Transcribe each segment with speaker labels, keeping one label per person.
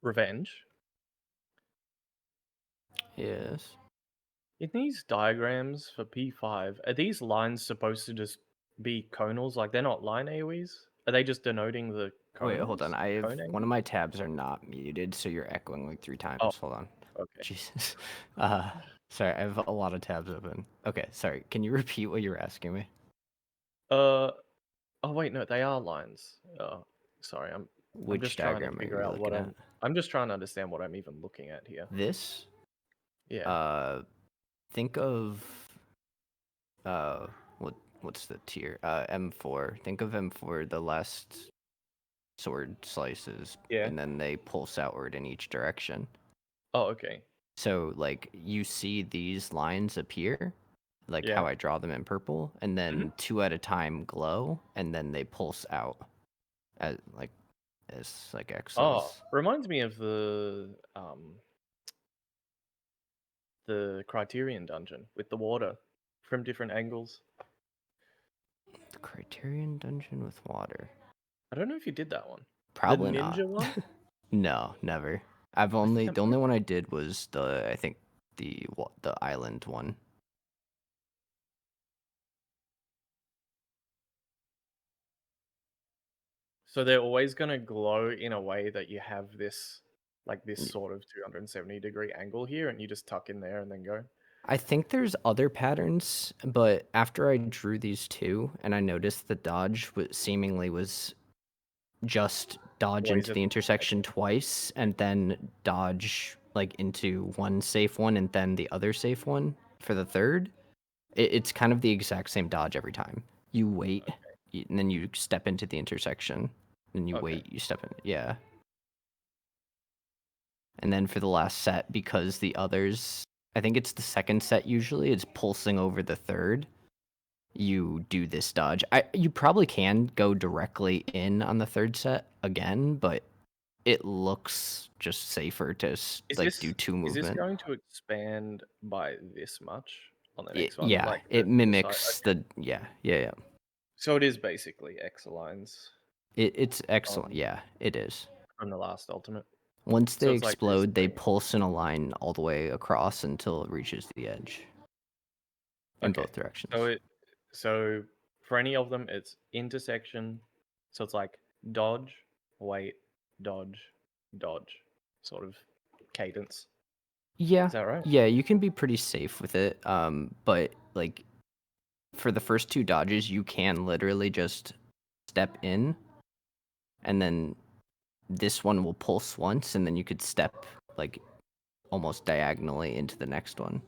Speaker 1: Revenge.
Speaker 2: Yes.
Speaker 1: In these diagrams for P5, are these lines supposed to just be conals? Like they're not line AoEs? Are they just denoting the
Speaker 2: Wait, hold on.
Speaker 1: conals?
Speaker 2: I have
Speaker 1: Cone
Speaker 2: one of
Speaker 1: angles?
Speaker 2: my tabs are not muted, so you're echoing like 3
Speaker 1: Oh,
Speaker 2: times. Hold on.
Speaker 1: okay.
Speaker 2: Jesus. Uh, sorry, I have a lot of tabs open. Okay, sorry. Can you repeat what you were asking me?
Speaker 1: Oh wait, no, they are lines. Sorry, I'm
Speaker 2: Which
Speaker 1: just trying to
Speaker 2: diagram are
Speaker 1: figure
Speaker 2: you
Speaker 1: out what
Speaker 2: looking at?
Speaker 1: I'm just trying to understand what I'm even looking at here.
Speaker 2: This?
Speaker 1: Yeah.
Speaker 2: Think of uh, what's the tier? M4. Think of M4, the last sword slices,
Speaker 1: Yeah.
Speaker 2: and then they pulse outward in each direction.
Speaker 1: Oh, okay.
Speaker 2: So like you see these lines appear, like
Speaker 1: Yeah.
Speaker 2: how I draw them in purple, and then 2 at a time glow, and then they pulse out as like
Speaker 1: Oh,
Speaker 2: X's.
Speaker 1: reminds me of the Criterion dungeon with the water from different angles.
Speaker 2: The Criterion dungeon with water.
Speaker 1: I don't know if you did that one. The
Speaker 2: Probably not.
Speaker 1: ninja one?
Speaker 2: No, never.
Speaker 1: I think
Speaker 2: The only one I did was I think the island one.
Speaker 1: So they're always gonna glow in a way that you have this like this
Speaker 2: Y-
Speaker 1: sort of 270-degree angle here, and you just tuck in there and then go.
Speaker 2: I think there's other patterns, but after I drew these two and I noticed the dodge seemingly was just dodge
Speaker 1: Always
Speaker 2: into
Speaker 1: at
Speaker 2: the
Speaker 1: the
Speaker 2: intersection
Speaker 1: intersection.
Speaker 2: twice and then dodge like into one safe one and then the other safe one for the third. It's kind of the exact same dodge every time. You wait, and then you step into the intersection. Then you
Speaker 1: Okay.
Speaker 2: wait, you step in. Yeah. And then for the last set, because the others, I think it's the second set usually, it's pulsing over the third. You do this dodge. You probably can go directly in on the third set again, but it looks just safer to like do 2
Speaker 1: Is this
Speaker 2: movement.
Speaker 1: going to expand by this much on the next one?
Speaker 2: Yeah,
Speaker 1: Like
Speaker 2: it
Speaker 1: the side.
Speaker 2: mimics the yeah.
Speaker 1: So it is basically X lines
Speaker 2: It's excellent.
Speaker 1: from
Speaker 2: Yeah, it is.
Speaker 1: from the last ultimate.
Speaker 2: Once
Speaker 1: So
Speaker 2: they
Speaker 1: it's like this
Speaker 2: explode, they
Speaker 1: thing.
Speaker 2: pulse in a line all the way across until it reaches the edge in
Speaker 1: Okay.
Speaker 2: both directions.
Speaker 1: So for any of them, it's intersection. So it's like dodge, wait, dodge, dodge, sort of cadence.
Speaker 2: Yeah,
Speaker 1: Is that right?
Speaker 2: yeah, you can be pretty safe with it. But like for the first 2 dodges, you can literally just step in, and then this one will pulse once, and then you could step like almost diagonally into the next one.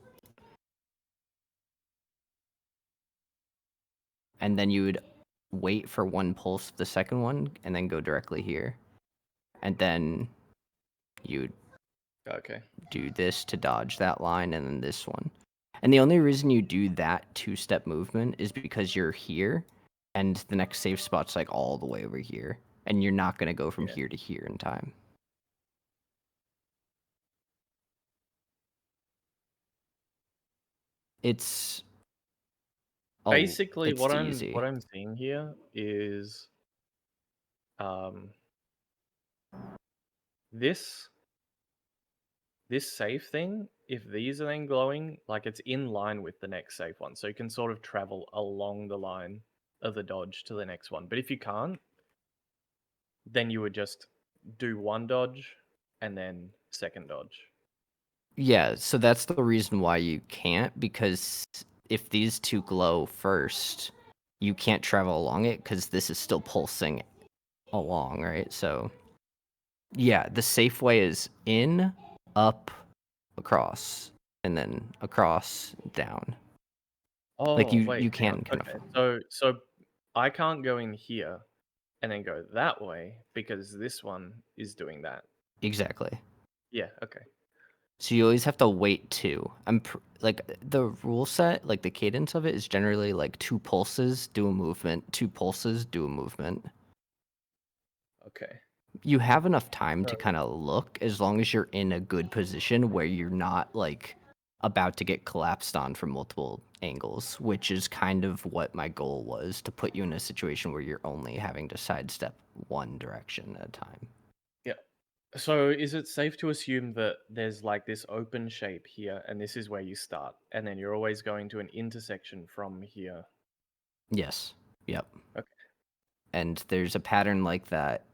Speaker 2: And then you would wait for one pulse of the second one, and then go directly here. And then you'd
Speaker 1: Okay.
Speaker 2: do this to dodge that line, and then this one. And the only reason you do that 2-step movement is because you're here, and the next safe spot's like all the way over here, and you're not going to go from
Speaker 1: Yeah.
Speaker 2: here to here in time. It's
Speaker 1: Basically,
Speaker 2: it's
Speaker 1: what
Speaker 2: easy.
Speaker 1: I'm seeing here is um this this safe thing. If these are then glowing, like it's in line with the next safe one, so you can sort of travel along the line of the dodge to the next one. But if you can't, then you would just do one dodge and then second dodge.
Speaker 2: Yeah, so that's the reason why you can't, because if these 2 glow first, you can't travel along it because this is still pulsing along, right? So yeah, the safe way is in, up, across, and then across, down. Like
Speaker 1: Oh, wait,
Speaker 2: you
Speaker 1: hang on.
Speaker 2: can kind of
Speaker 1: Okay. So I can't go in here and then go that way because this one is doing that.
Speaker 2: exactly.
Speaker 1: Yeah, okay.
Speaker 2: So you always have to wait 2. Like the rule set, like the cadence of it is generally like 2 pulses, do a movement, 2 pulses, do a movement.
Speaker 1: Okay.
Speaker 2: You have enough time to
Speaker 1: So
Speaker 2: kind of look as long as you're in a good position where you're not like about to get collapsed on from multiple angles, which is kind of what my goal was, to put you in a situation where you're only having to sidestep one direction at a time.
Speaker 1: yeah. So is it safe to assume that there's like this open shape here, and this is where you start, and then you're always going to an intersection from here?
Speaker 2: Yes. Yep.
Speaker 1: Okay.
Speaker 2: And there's a pattern like that.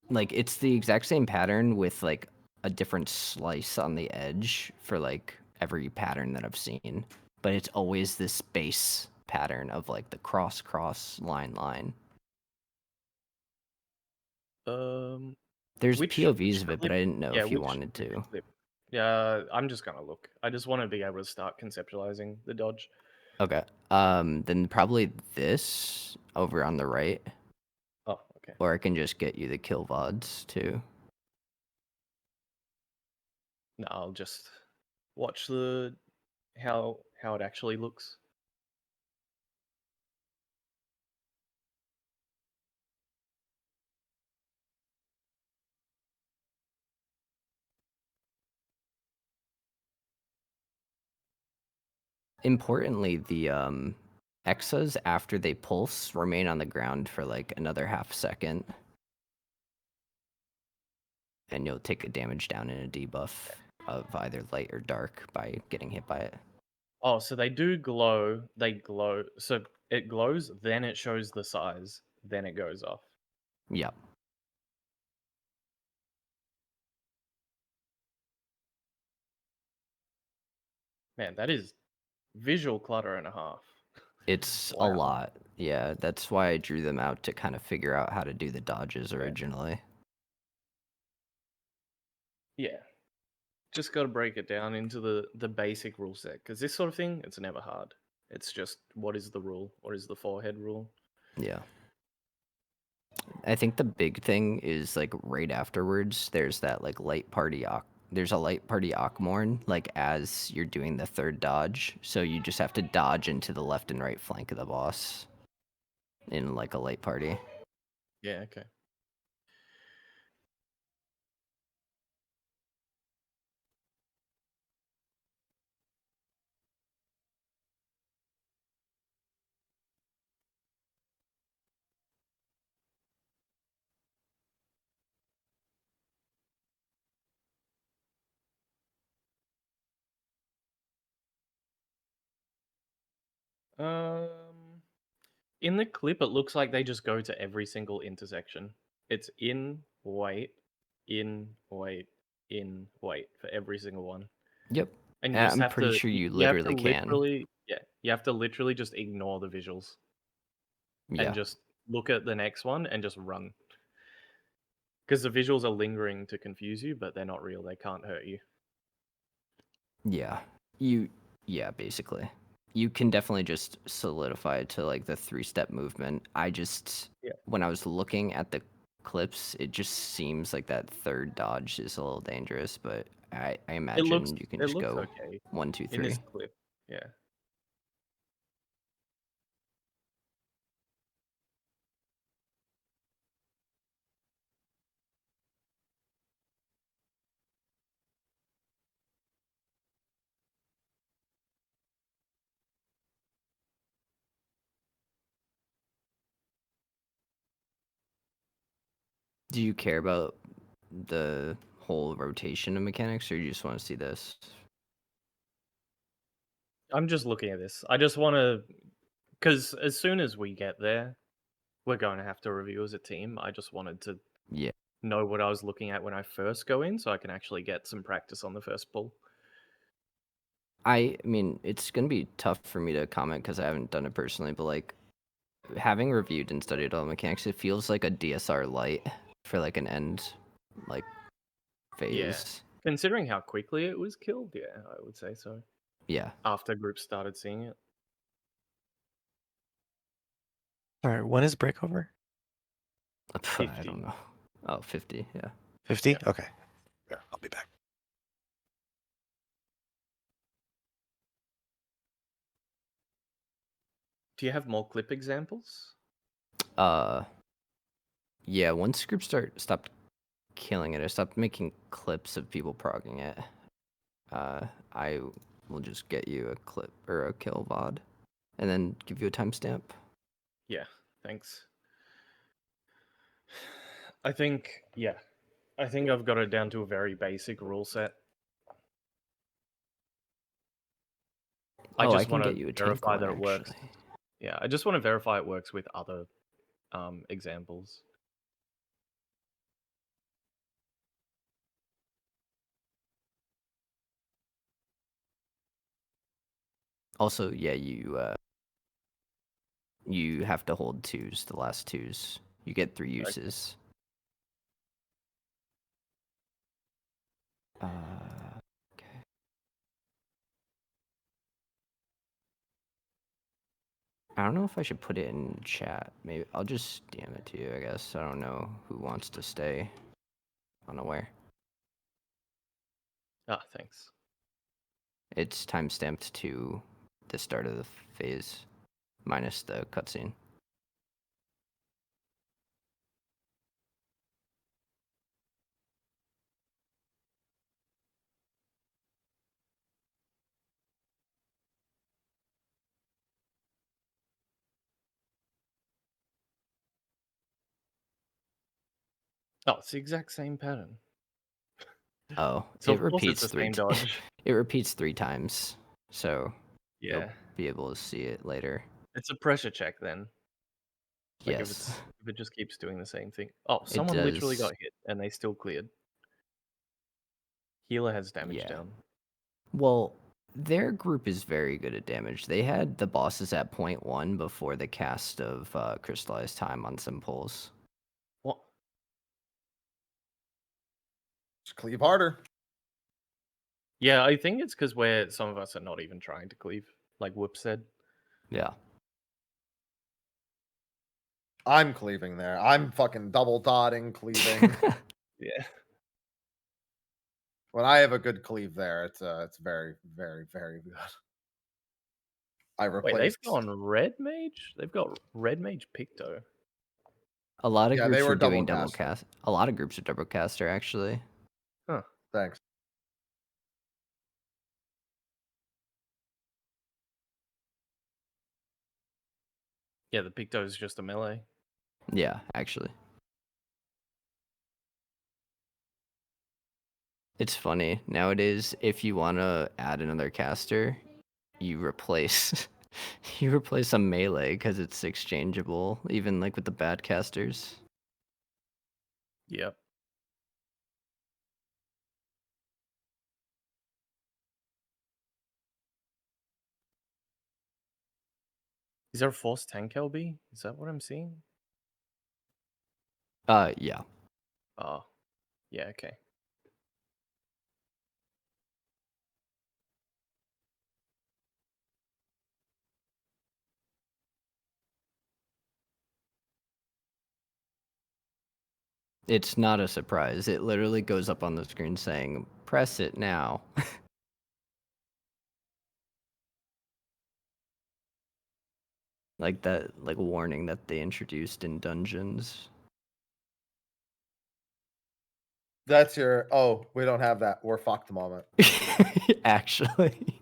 Speaker 2: Like it's the exact same pattern with like a different slice on the edge for like every pattern that I've seen. But it's always this base pattern of like the cross line. There's
Speaker 1: Which
Speaker 2: POVs of it, but
Speaker 1: clip?
Speaker 2: I didn't know
Speaker 1: Yeah,
Speaker 2: if you
Speaker 1: which
Speaker 2: wanted to.
Speaker 1: clip? Yeah, I'm just gonna look. I just want to be able to start conceptualizing the dodge.
Speaker 2: Okay. Then probably this over on the right,
Speaker 1: Oh, okay.
Speaker 2: or I can just get you the kill VODs too.
Speaker 1: No, I'll just watch the how it actually looks.
Speaker 2: Importantly, the exas after they pulse remain on the ground for like another half second, and you'll take a damage down in a debuff of either light or dark by getting hit by it.
Speaker 1: Oh, so they do glow. They glow. So it glows, then it shows the size, then it goes off.
Speaker 2: Yep.
Speaker 1: Man, that is visual clutter and a half.
Speaker 2: It's a
Speaker 1: Wow.
Speaker 2: lot. Yeah, that's why I drew them out to kind of figure out how to do the dodges
Speaker 1: Yeah.
Speaker 2: originally.
Speaker 1: Yeah. Just got to break it down into the basic rule set, because this sort of thing, it's never hard. It's just, what is the rule? What is the forehead rule?
Speaker 2: Yeah. I think the big thing is like right afterwards, there's that like there's a light party Akmorn, like as you're doing the third dodge. So you just have to dodge into the left and right flank of the boss in like a light party.
Speaker 1: Yeah, okay. Um, in the clip, it looks like they just go to every single intersection. It's in, wait, in, wait, in, wait for every single one.
Speaker 2: Yep.
Speaker 1: And you just
Speaker 2: I'm
Speaker 1: have
Speaker 2: pretty
Speaker 1: to
Speaker 2: sure you
Speaker 1: you have to
Speaker 2: literally can.
Speaker 1: literally yeah, you have to literally just ignore the visuals and
Speaker 2: Yeah.
Speaker 1: just look at the next one and just run. Because the visuals are lingering to confuse you, but they're not real. They can't hurt you.
Speaker 2: Yeah. Yeah, basically. You can definitely just solidify it to like the 3-step movement.
Speaker 1: Yeah.
Speaker 2: When I was looking at the clips, it just seems like that third dodge is a little dangerous, but I imagine you can
Speaker 1: It
Speaker 2: just
Speaker 1: looks
Speaker 2: go
Speaker 1: okay
Speaker 2: 1, 2,
Speaker 1: in this
Speaker 2: 3.
Speaker 1: clip. Yeah.
Speaker 2: Do you care about the whole rotation of mechanics, or you just want to see this?
Speaker 1: I'm just looking at this. I just want to, because as soon as we get there, we're going to have to review as a team. I just wanted to
Speaker 2: Yeah.
Speaker 1: know what I was looking at when I first go in, so I can actually get some practice on the first pull.
Speaker 2: I mean, it's gonna be tough for me to comment because I haven't done it personally, but like having reviewed and studied all the mechanics, it feels like a DSR light for like an end like
Speaker 1: Yeah.
Speaker 2: phase.
Speaker 1: Considering how quickly it was killed, yeah, I would say so.
Speaker 2: Yeah.
Speaker 1: After groups started seeing it.
Speaker 3: All right, when is breakover?
Speaker 2: I
Speaker 1: 50.
Speaker 2: don't know. Oh, 50, yeah.
Speaker 3: 50?
Speaker 1: Yeah.
Speaker 3: Okay. Yeah, I'll be back.
Speaker 1: Do you have more clip examples?
Speaker 2: Yeah, once groups stopped killing it, I stopped making clips of people progging it. I will just get you a clip or a kill VOD and then give you a timestamp.
Speaker 1: Yeah, thanks. I think, yeah. I think I've got it down to a very basic rule set. I
Speaker 2: Oh, I
Speaker 1: just
Speaker 2: can
Speaker 1: want
Speaker 2: get
Speaker 1: to
Speaker 2: you a tank
Speaker 1: verify
Speaker 2: one,
Speaker 1: that it works.
Speaker 2: actually.
Speaker 1: Yeah, I just want to verify it works with other examples.
Speaker 2: Also, yeah, you have to hold twos, the last twos. You get 3
Speaker 1: Okay.
Speaker 2: uses. Okay. I don't know if I should put it in chat. Maybe I'll just DM it to you, I guess. I don't know who wants to stay unaware.
Speaker 1: Ah, thanks.
Speaker 2: It's timestamped to the start of the phase, minus the cutscene.
Speaker 1: Oh, it's the exact same pattern.
Speaker 2: Oh,
Speaker 1: So
Speaker 2: it
Speaker 1: of course it's
Speaker 2: repeats
Speaker 1: the same dodge.
Speaker 2: it repeats 3 times, so
Speaker 1: Yeah,
Speaker 2: you'll be able to see it later.
Speaker 1: it's a pressure check then. Like if
Speaker 2: Yes,
Speaker 1: it just keeps doing the same thing. Oh,
Speaker 2: it
Speaker 1: someone literally
Speaker 2: does.
Speaker 1: got hit and they still cleared. Healer has damage
Speaker 2: Yeah.
Speaker 1: down.
Speaker 2: Well, their group is very good at damage. They had the bosses at 0.1 before the cast of Crystallized Time on some pulls.
Speaker 1: What?
Speaker 4: Just cleave harder.
Speaker 1: Yeah, I think it's because some of us are not even trying to cleave, like Whoops said.
Speaker 2: Yeah.
Speaker 4: I'm cleaving there. I'm fucking double dotting, cleaving.
Speaker 1: Yeah.
Speaker 4: When I have a good cleave there, it's very, very, very good. I
Speaker 1: Wait,
Speaker 4: replaced.
Speaker 1: they've gone Red Mage? They've got Red Mage Picto.
Speaker 2: A lot of
Speaker 4: Yeah,
Speaker 2: groups
Speaker 4: they were
Speaker 2: are doing
Speaker 4: double
Speaker 2: double
Speaker 4: caster.
Speaker 2: cast. A lot of groups are double caster, actually.
Speaker 1: Huh.
Speaker 4: Thanks.
Speaker 1: Yeah, the Picto is just a melee.
Speaker 2: Yeah, actually. It's funny. Nowadays, if you want to add another caster, you replace you replace a melee because it's exchangeable, even like with the bad casters.
Speaker 1: Yep. Is there a Force Tank LB? Is that what I'm seeing?
Speaker 2: Yeah.
Speaker 1: Oh. Yeah, okay.
Speaker 2: It's not a surprise. It literally goes up on the screen saying, "Press it now." Like that, like warning that they introduced in dungeons.
Speaker 4: That's your. Oh, we don't have that. We're fucked moment.
Speaker 2: Actually.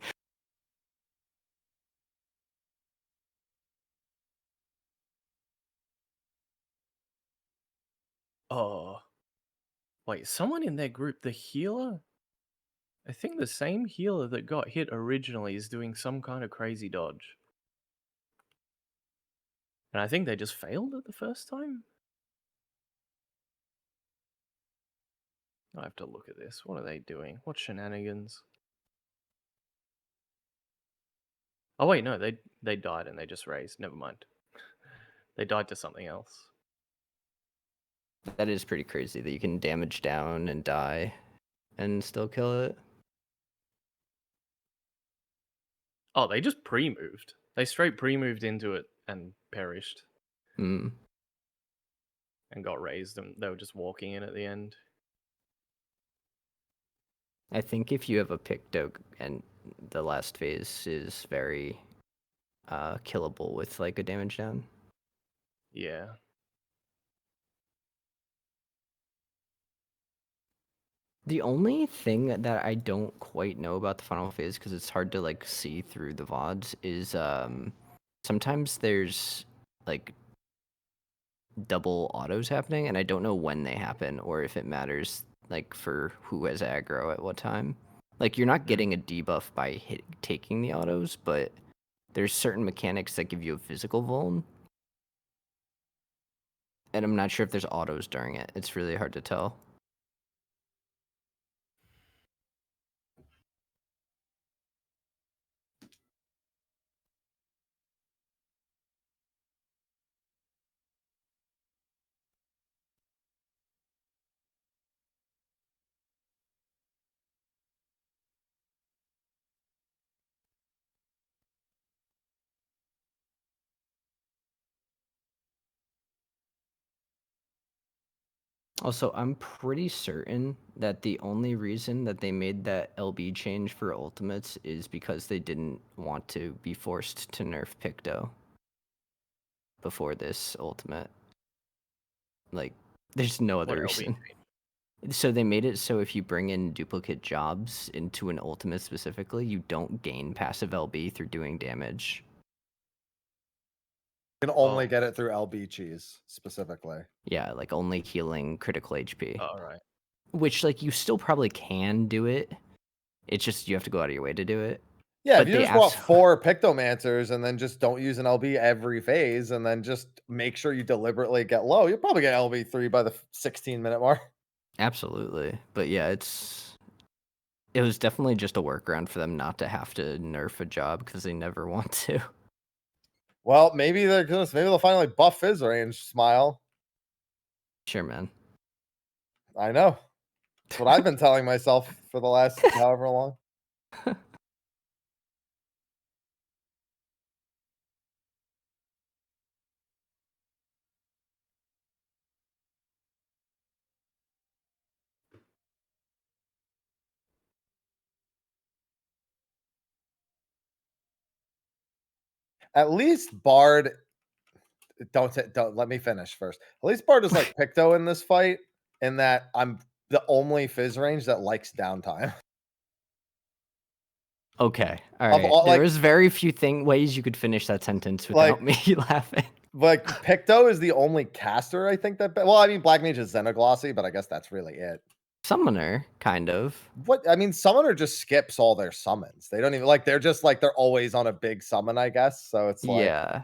Speaker 1: Oh. Wait, someone in their group, the healer? I think the same healer that got hit originally is doing some kind of crazy dodge. And I think they just failed it the first time? I have to look at this. What are they doing? What shenanigans? Oh wait, no, they died and they just raised. Never mind. They died to something else.
Speaker 2: That is pretty crazy that you can damage down and die and still kill it.
Speaker 1: Oh, they just pre-moved. They straight pre-moved into it and perished
Speaker 2: Hmm.
Speaker 1: and got raised, and they were just walking in at the end.
Speaker 2: I think if you have a Picto and the last phase is very killable with like a damage down.
Speaker 1: Yeah.
Speaker 2: The only thing that I don't quite know about the final phase, because it's hard to like see through the VODs, is sometimes there's like double autos happening, and I don't know when they happen or if it matters like for who has aggro at what time. Like you're not getting a debuff by taking the autos, but there's certain mechanics that give you a physical vuln. And I'm not sure if there's autos during it. It's really hard to tell. Also, I'm pretty certain that the only reason that they made that LB change for ultimates is because they didn't want to be forced to nerf Picto before this ultimate. Like, there's no other
Speaker 1: What LB?
Speaker 2: reason. So they made it so if you bring in duplicate jobs into an ultimate specifically, you don't gain passive LB through doing damage.
Speaker 4: You can only get it through LB cheese specifically.
Speaker 2: Yeah, like only healing critical HP.
Speaker 1: Oh, right.
Speaker 2: Which, like, you still probably can do it. It's just you have to go out of your way to do it.
Speaker 4: Yeah,
Speaker 2: But
Speaker 4: if you just want 4 Pictomancers and then just don't use an LB every phase and then just make sure you deliberately get low, you'll probably get LB3 by the 16-minute mark.
Speaker 2: Absolutely. But yeah, it was definitely just a workaround for them not to have to nerf a job because they never want to.
Speaker 4: Well, maybe they'll finally buff Fizz range, Smile.
Speaker 2: Sure, man.
Speaker 4: I know. That's what I've been telling myself for the last however long. At least Bard, don't let me finish first. At least Bard is like Picto in this fight, in that I'm the only Fizz range that likes downtime.
Speaker 2: Okay. All
Speaker 4: Of
Speaker 2: right.
Speaker 4: all-
Speaker 2: There
Speaker 4: like-
Speaker 2: was very few ways you could finish that sentence without me laughing.
Speaker 4: Like Picto is the only caster I think that. Well, I mean, Black Mage is Xenoglossy, but I guess that's really it.
Speaker 2: Summoner, kind of.
Speaker 4: What I mean, Summoner just skips all their summons. They don't even like. They're just like they're always on a big summon, I guess. So it's like
Speaker 2: Yeah.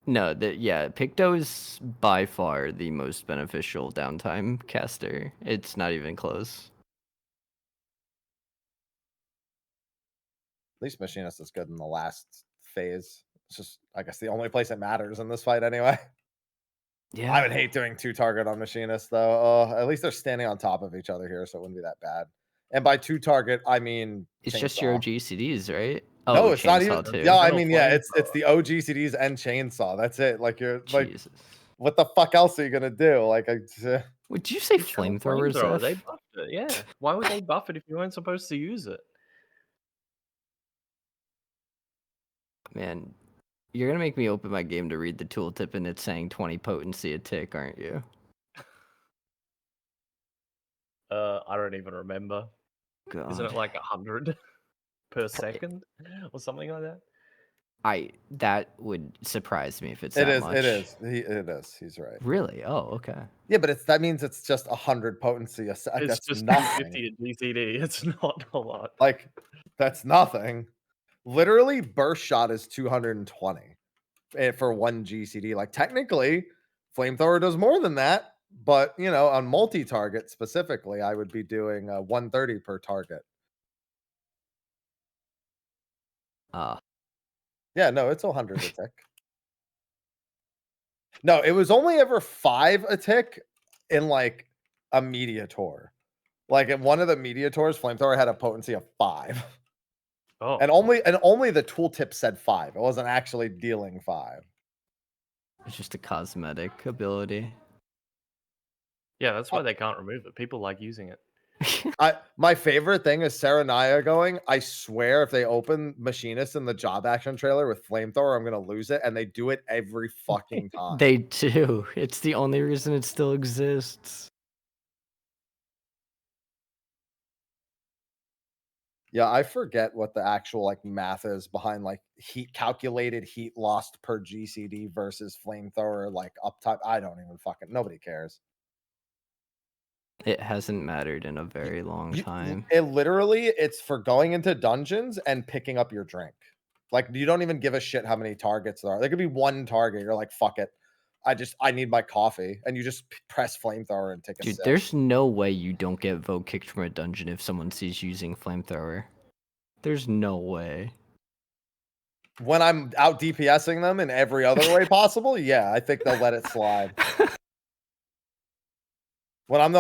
Speaker 2: No, Picto is by far the most beneficial downtime caster. It's not even close.
Speaker 4: at least Machinist is good in the last phase. It's just, I guess, the only place it matters in this fight anyway.
Speaker 2: Yeah.
Speaker 4: I would hate doing 2-target on Machinist though. At least they're standing on top of each other here, so it wouldn't be that bad. And by 2-target, I mean
Speaker 2: It's just your OG CDs, right?
Speaker 4: No, it's not even.
Speaker 2: too.
Speaker 4: Yeah, I mean, yeah, it's the OG CDs and chainsaw. That's it. Like you're like,
Speaker 2: Jesus.
Speaker 4: what the fuck else are you gonna do? Like,
Speaker 2: Would you say flamethrowers?
Speaker 1: They buffed it. Yeah. Why would they buff it if you weren't supposed to use it?
Speaker 2: Man, you're gonna make me open my game to read the tooltip and it's saying 20 potency a tick, aren't you?
Speaker 1: I don't even remember.
Speaker 2: God.
Speaker 1: Isn't it like 100 per second or something like that?
Speaker 2: That would surprise me if it's
Speaker 4: it
Speaker 2: that
Speaker 4: is.
Speaker 2: much.
Speaker 4: It is. It is. He's right.
Speaker 2: Really? Oh, okay.
Speaker 4: Yeah, but that means it's just 100 potency.
Speaker 1: It's
Speaker 4: That's
Speaker 1: just
Speaker 4: nothing.
Speaker 1: 50 at DCD. It's not a lot.
Speaker 4: Like, that's nothing. Literally, burst shot is 220 for 1 GCD. Like, technically, flamethrower does more than that. But, you know, on multi-target specifically, I would be doing 130 per target. Yeah, no, it's 100 a tick. No, it was only ever 5 a tick in like a Mediator. Like in one of the Mediators, flamethrower had a potency of 5.
Speaker 1: Oh,
Speaker 4: And only the tooltip said 5. It wasn't actually dealing 5.
Speaker 2: It's just a cosmetic ability.
Speaker 1: yeah, that's why they can't remove it. People like using it.
Speaker 4: My favorite thing is Saranaya going, I swear if they open Machinist in the job action trailer with flamethrower, I'm gonna lose it. And they do it every fucking time.
Speaker 2: They do. It's the only reason it still exists.
Speaker 4: Yeah, I forget what the actual like math is behind like calculated heat lost per GCD versus flamethrower like uptime. I don't even fucking nobody cares.
Speaker 2: It hasn't mattered in a very long time.
Speaker 4: It literally it's for going into dungeons and picking up your drink. Like you don't even give a shit how many targets there are. There could be one target. You're like, fuck it. I need my coffee, and you just press flamethrower and take a
Speaker 2: Dude,
Speaker 4: sip.
Speaker 2: there's no way you don't get vote kicked from a dungeon if someone sees you using flamethrower. There's no way.
Speaker 4: When I'm out DPSing them in every other way possible, yeah, I think they'll let it slide. When I'm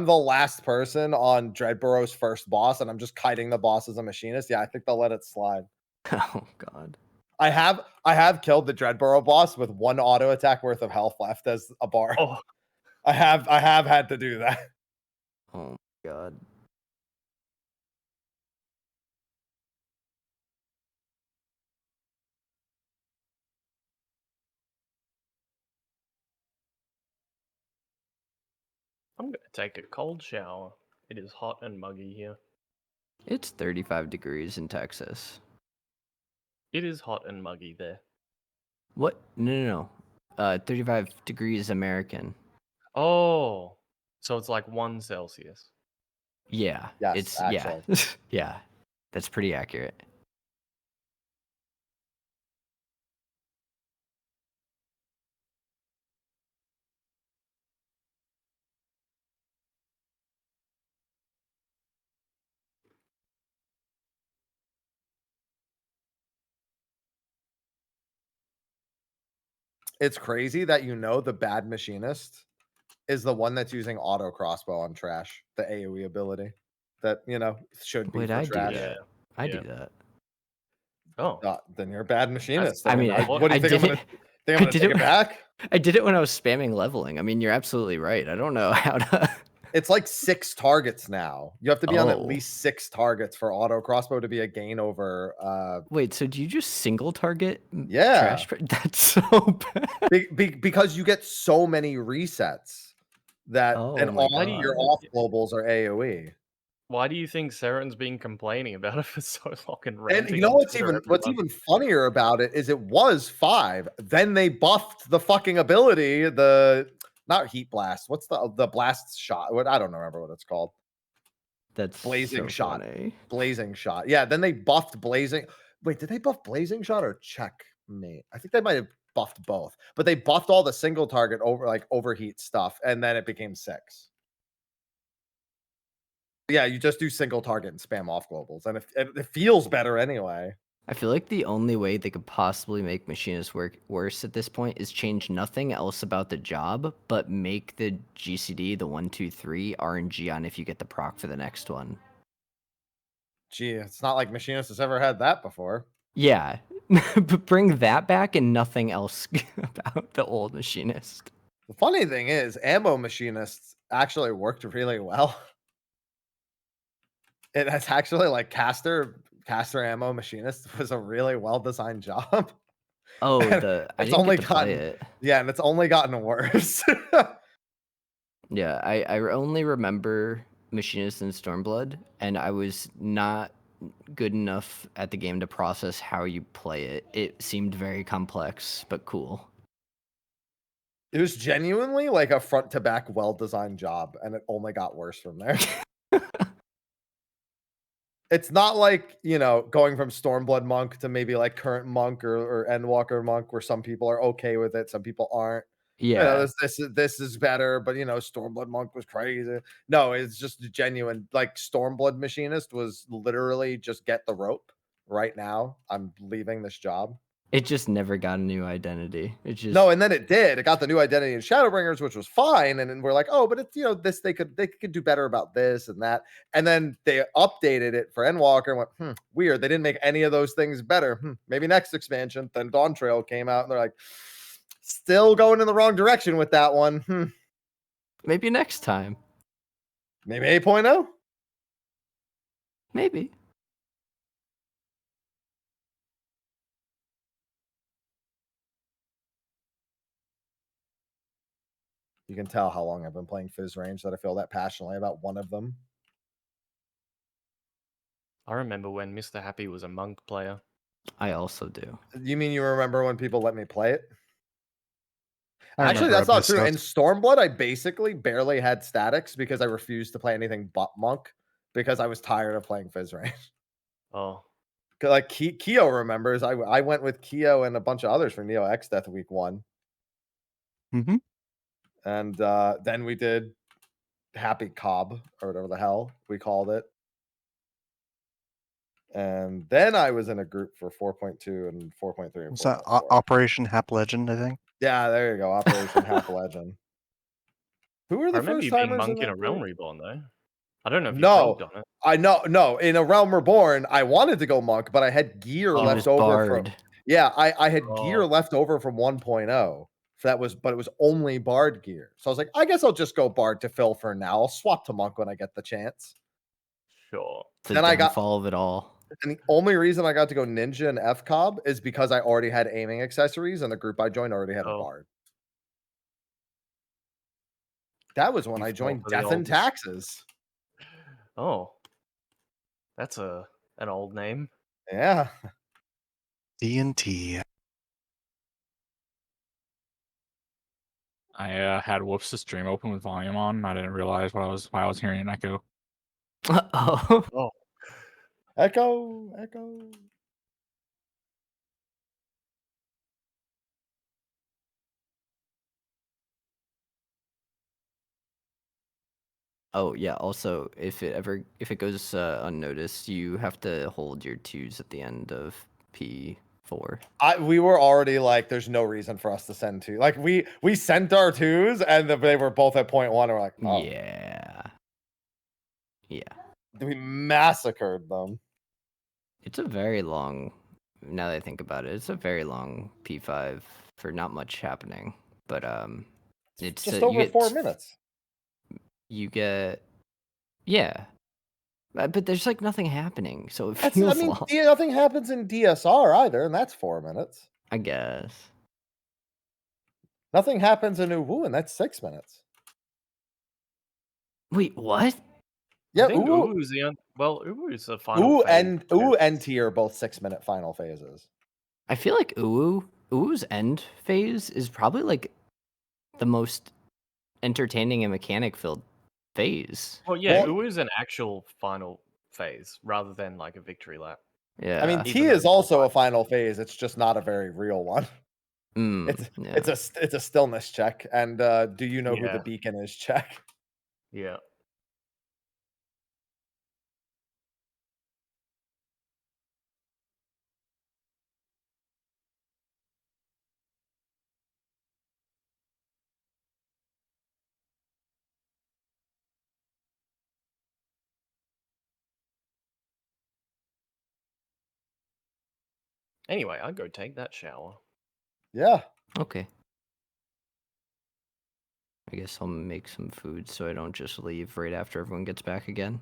Speaker 4: the last person on Dreadborough's first boss and I'm just kiting the boss as a machinist, yeah, I think they'll let it slide.
Speaker 2: Oh god.
Speaker 4: I have killed the Dreadborough boss with 1 auto attack worth of health left as a bar.
Speaker 1: Oh,
Speaker 4: I have had to do that.
Speaker 2: Oh my god.
Speaker 1: I'm gonna take a cold shower. It is hot and muggy here.
Speaker 2: It's 35 degrees in Texas.
Speaker 1: It is hot and muggy there.
Speaker 2: What? No. 35 degrees American.
Speaker 1: Oh, so it's like 1 Celsius.
Speaker 2: Yeah.
Speaker 4: Yes,
Speaker 2: It's
Speaker 4: actually.
Speaker 2: yeah. Yeah. That's pretty accurate.
Speaker 4: It's crazy that the bad machinist is the one that's using auto crossbow on trash, the AoE ability that, should be
Speaker 2: Wait,
Speaker 4: for
Speaker 2: I do
Speaker 4: trash.
Speaker 1: Yeah.
Speaker 2: that. I
Speaker 1: Yeah.
Speaker 2: do that.
Speaker 1: Oh,
Speaker 4: Then you're a bad machinist.
Speaker 2: I mean,
Speaker 4: what do you
Speaker 2: I
Speaker 4: think I'm
Speaker 2: did
Speaker 4: gonna
Speaker 2: it.
Speaker 4: think I'm
Speaker 2: I
Speaker 4: gonna
Speaker 2: did
Speaker 4: take
Speaker 2: it.
Speaker 4: it back?
Speaker 2: I did it when I was spamming leveling. I mean, you're absolutely right. I don't know how to.
Speaker 4: It's like 6 targets now. You have to be on at
Speaker 2: Oh.
Speaker 4: least 6 targets for auto crossbow to be a gain over
Speaker 2: Wait, so do you just single target
Speaker 4: yeah.
Speaker 2: trash? That's so bad.
Speaker 4: Because you get so many resets that
Speaker 2: Oh
Speaker 4: and
Speaker 2: my
Speaker 4: all your
Speaker 2: God.
Speaker 4: off globals are AoE.
Speaker 1: why do you think Saren's been complaining about it for so long and
Speaker 4: And
Speaker 1: ranting
Speaker 4: you know
Speaker 1: on Twitter
Speaker 4: what's
Speaker 1: every month?
Speaker 4: even funnier about it is it was 5. Then they buffed the fucking ability, the not heat blast. What's the blast shot? What I don't remember what it's called.
Speaker 2: That's
Speaker 4: Blazing
Speaker 2: so
Speaker 4: shot.
Speaker 2: funny.
Speaker 4: Blazing shot. Yeah, then they buffed blazing. Wait, did they buff blazing shot or checkmate? I think they might have buffed both. But they buffed all the single target overheat stuff and then it became 6. Yeah, you just do single target and spam off globals and it feels better anyway.
Speaker 2: I feel like the only way they could possibly make machinists work worse at this point is change nothing else about the job, but make the GCD, the 1, 2, 3 RNG on if you get the proc for the next one.
Speaker 4: Gee, it's not like machinist has ever had that before.
Speaker 2: Yeah, but bring that back and nothing else about the old machinist.
Speaker 4: The funny thing is, ammo machinists actually worked really well. It's actually like caster ammo machinist was a really well designed job.
Speaker 2: Oh,
Speaker 4: And
Speaker 2: I didn't get to play it.
Speaker 4: Yeah, and it's only gotten worse.
Speaker 2: Yeah, I only remember Machinist and Stormblood, and I was not good enough at the game to process how you play it. It seemed very complex, but cool.
Speaker 4: It was genuinely like a front to back well designed job, and it only got worse from there. It's not like, going from Stormblood Monk to maybe like current Monk or Endwalker Monk, where some people are okay with it, some people aren't.
Speaker 2: Yeah,
Speaker 4: This is better, but Stormblood Monk was crazy. No, it's just genuine. Like Stormblood Machinist was literally just get the rope right now. I'm leaving this job.
Speaker 2: it just never got a new identity. It just
Speaker 4: No, and then it did. It got the new identity in Shadowbringers, which was fine. And then we're like, oh, but it's this they could do better about this and that. And then they updated it for Endwalker and went, weird. They didn't make any of those things better. Maybe next expansion. Then Dawn Trail came out and they're like, still going in the wrong direction with that one.
Speaker 2: maybe next time.
Speaker 4: Maybe 8.0.
Speaker 2: Maybe.
Speaker 4: You can tell how long I've been playing Fizz Range that I feel that passionately about one of them.
Speaker 1: I remember when Mr. Happy was a monk player.
Speaker 2: I also do.
Speaker 4: You mean you remember when people let me play it?
Speaker 3: I
Speaker 4: Actually,
Speaker 3: remember
Speaker 4: that's not true.
Speaker 3: episodes.
Speaker 4: In Stormblood, I basically barely had statics because I refused to play anything but monk because I was tired of playing Fizz range.
Speaker 1: Oh,
Speaker 4: Like Keo remembers, I went with Keo and a bunch of others for Neo X Death week 1.
Speaker 3: Mm-hmm.
Speaker 4: And then we did Happy Cobb or whatever the hell we called it. And then I was in a group for 4.2 and 4.3 and
Speaker 3: Was that
Speaker 4: 4.4.
Speaker 3: Operation Hap Legend, I think?
Speaker 4: Yeah, there you go. Operation Half Legend. Who were
Speaker 1: I
Speaker 4: the
Speaker 1: remember
Speaker 4: first
Speaker 1: you being
Speaker 4: timers in
Speaker 1: monk in
Speaker 4: that
Speaker 1: a Realm
Speaker 4: group?
Speaker 1: Reborn though. I don't know if you
Speaker 4: No,
Speaker 1: pegged on it.
Speaker 4: I know. No, in a Realm Reborn, I wanted to go monk, but I had gear
Speaker 1: Oh.
Speaker 2: It
Speaker 4: left
Speaker 2: was
Speaker 4: over from.
Speaker 2: Bard.
Speaker 4: Yeah, I had gear
Speaker 1: Oh.
Speaker 4: left over from 1.0. So that was, but it was only Bard gear. So I was like, I guess I'll just go Bard to fill for now. I'll swap to monk when I get the chance.
Speaker 1: Sure.
Speaker 2: The
Speaker 4: Then I got-
Speaker 2: downfall of it all.
Speaker 4: And the only reason I got to go ninja and FCOB is because I already had aiming accessories and the group I joined already had a
Speaker 1: Oh.
Speaker 4: Bard. That was when
Speaker 1: You
Speaker 4: I
Speaker 1: fought
Speaker 4: joined
Speaker 1: for the
Speaker 4: Death and
Speaker 1: old-
Speaker 4: Taxes.
Speaker 1: Oh. That's an old name.
Speaker 4: Yeah.
Speaker 3: D&T.
Speaker 5: I had Whoops' stream open with volume on. I didn't realize why I was hearing an echo.
Speaker 2: Oh.
Speaker 1: Oh.
Speaker 4: Echo, echo.
Speaker 2: Oh yeah. Also, if it goes unnoticed, you have to hold your 2s at the end of P4.
Speaker 4: We were already like, there's no reason for us to send 2. Like we sent our 2s and they were both at 0.1. And we're like, oh,
Speaker 2: Yeah. Yeah.
Speaker 4: we massacred them.
Speaker 2: It's a very long. Now that I think about it, it's a very long P5 for not much happening. But it's
Speaker 4: Just
Speaker 2: you
Speaker 4: over
Speaker 2: get
Speaker 4: 4 minutes.
Speaker 2: You get yeah. But there's like nothing happening, so it
Speaker 4: That's,
Speaker 2: feels
Speaker 4: I mean,
Speaker 2: long.
Speaker 4: nothing happens in DSR either, and that's 4 minutes.
Speaker 2: I guess.
Speaker 4: Nothing happens in Uwu, and that's 6 minutes.
Speaker 2: Wait, what?
Speaker 4: Yeah,
Speaker 1: I think
Speaker 4: Uwu,
Speaker 1: Uwu's Uwu's the final phase.
Speaker 4: Uwu and T are both 6-minute final phases.
Speaker 2: I feel like Uwu's end phase is probably like the most entertaining and mechanic filled phase.
Speaker 1: Well, yeah,
Speaker 4: Well-
Speaker 1: Uwu's an actual final phase rather than like a victory lap.
Speaker 2: Yeah.
Speaker 4: I mean,
Speaker 1: Even
Speaker 4: T
Speaker 1: though
Speaker 4: is
Speaker 1: it's
Speaker 4: also a
Speaker 1: all
Speaker 4: final phase. It's just not a very real one.
Speaker 2: yeah.
Speaker 4: It's a stillness check. And do you know who
Speaker 1: Yeah.
Speaker 4: the beacon is? Check.
Speaker 1: Yeah. Anyway, I'll go take that shower.
Speaker 4: Yeah.
Speaker 2: Okay. I guess I'll make some food so I don't just leave right after everyone gets back again.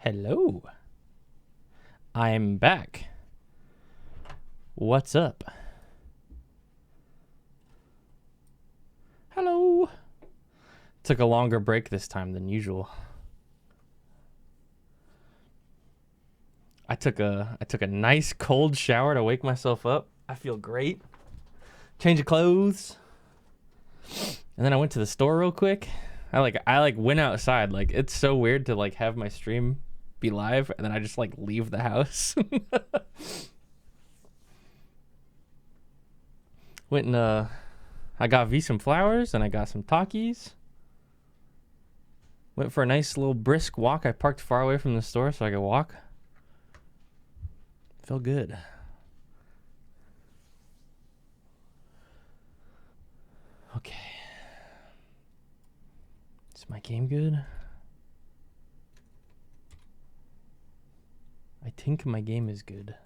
Speaker 6: Hello. I'm back. What's up? Hello. Took a longer break this time than usual. I took a nice cold shower to wake myself up. I feel great. Change of clothes. And then I went to the store real quick. I went outside. Like, it's so weird to like have my stream be live and then I just like leave the house. Went and I got V some flowers and I got some Takis. Went for a nice little brisk walk. I parked far away from the store so I could walk. Felt good. Okay. Is my game good? I think my game is good.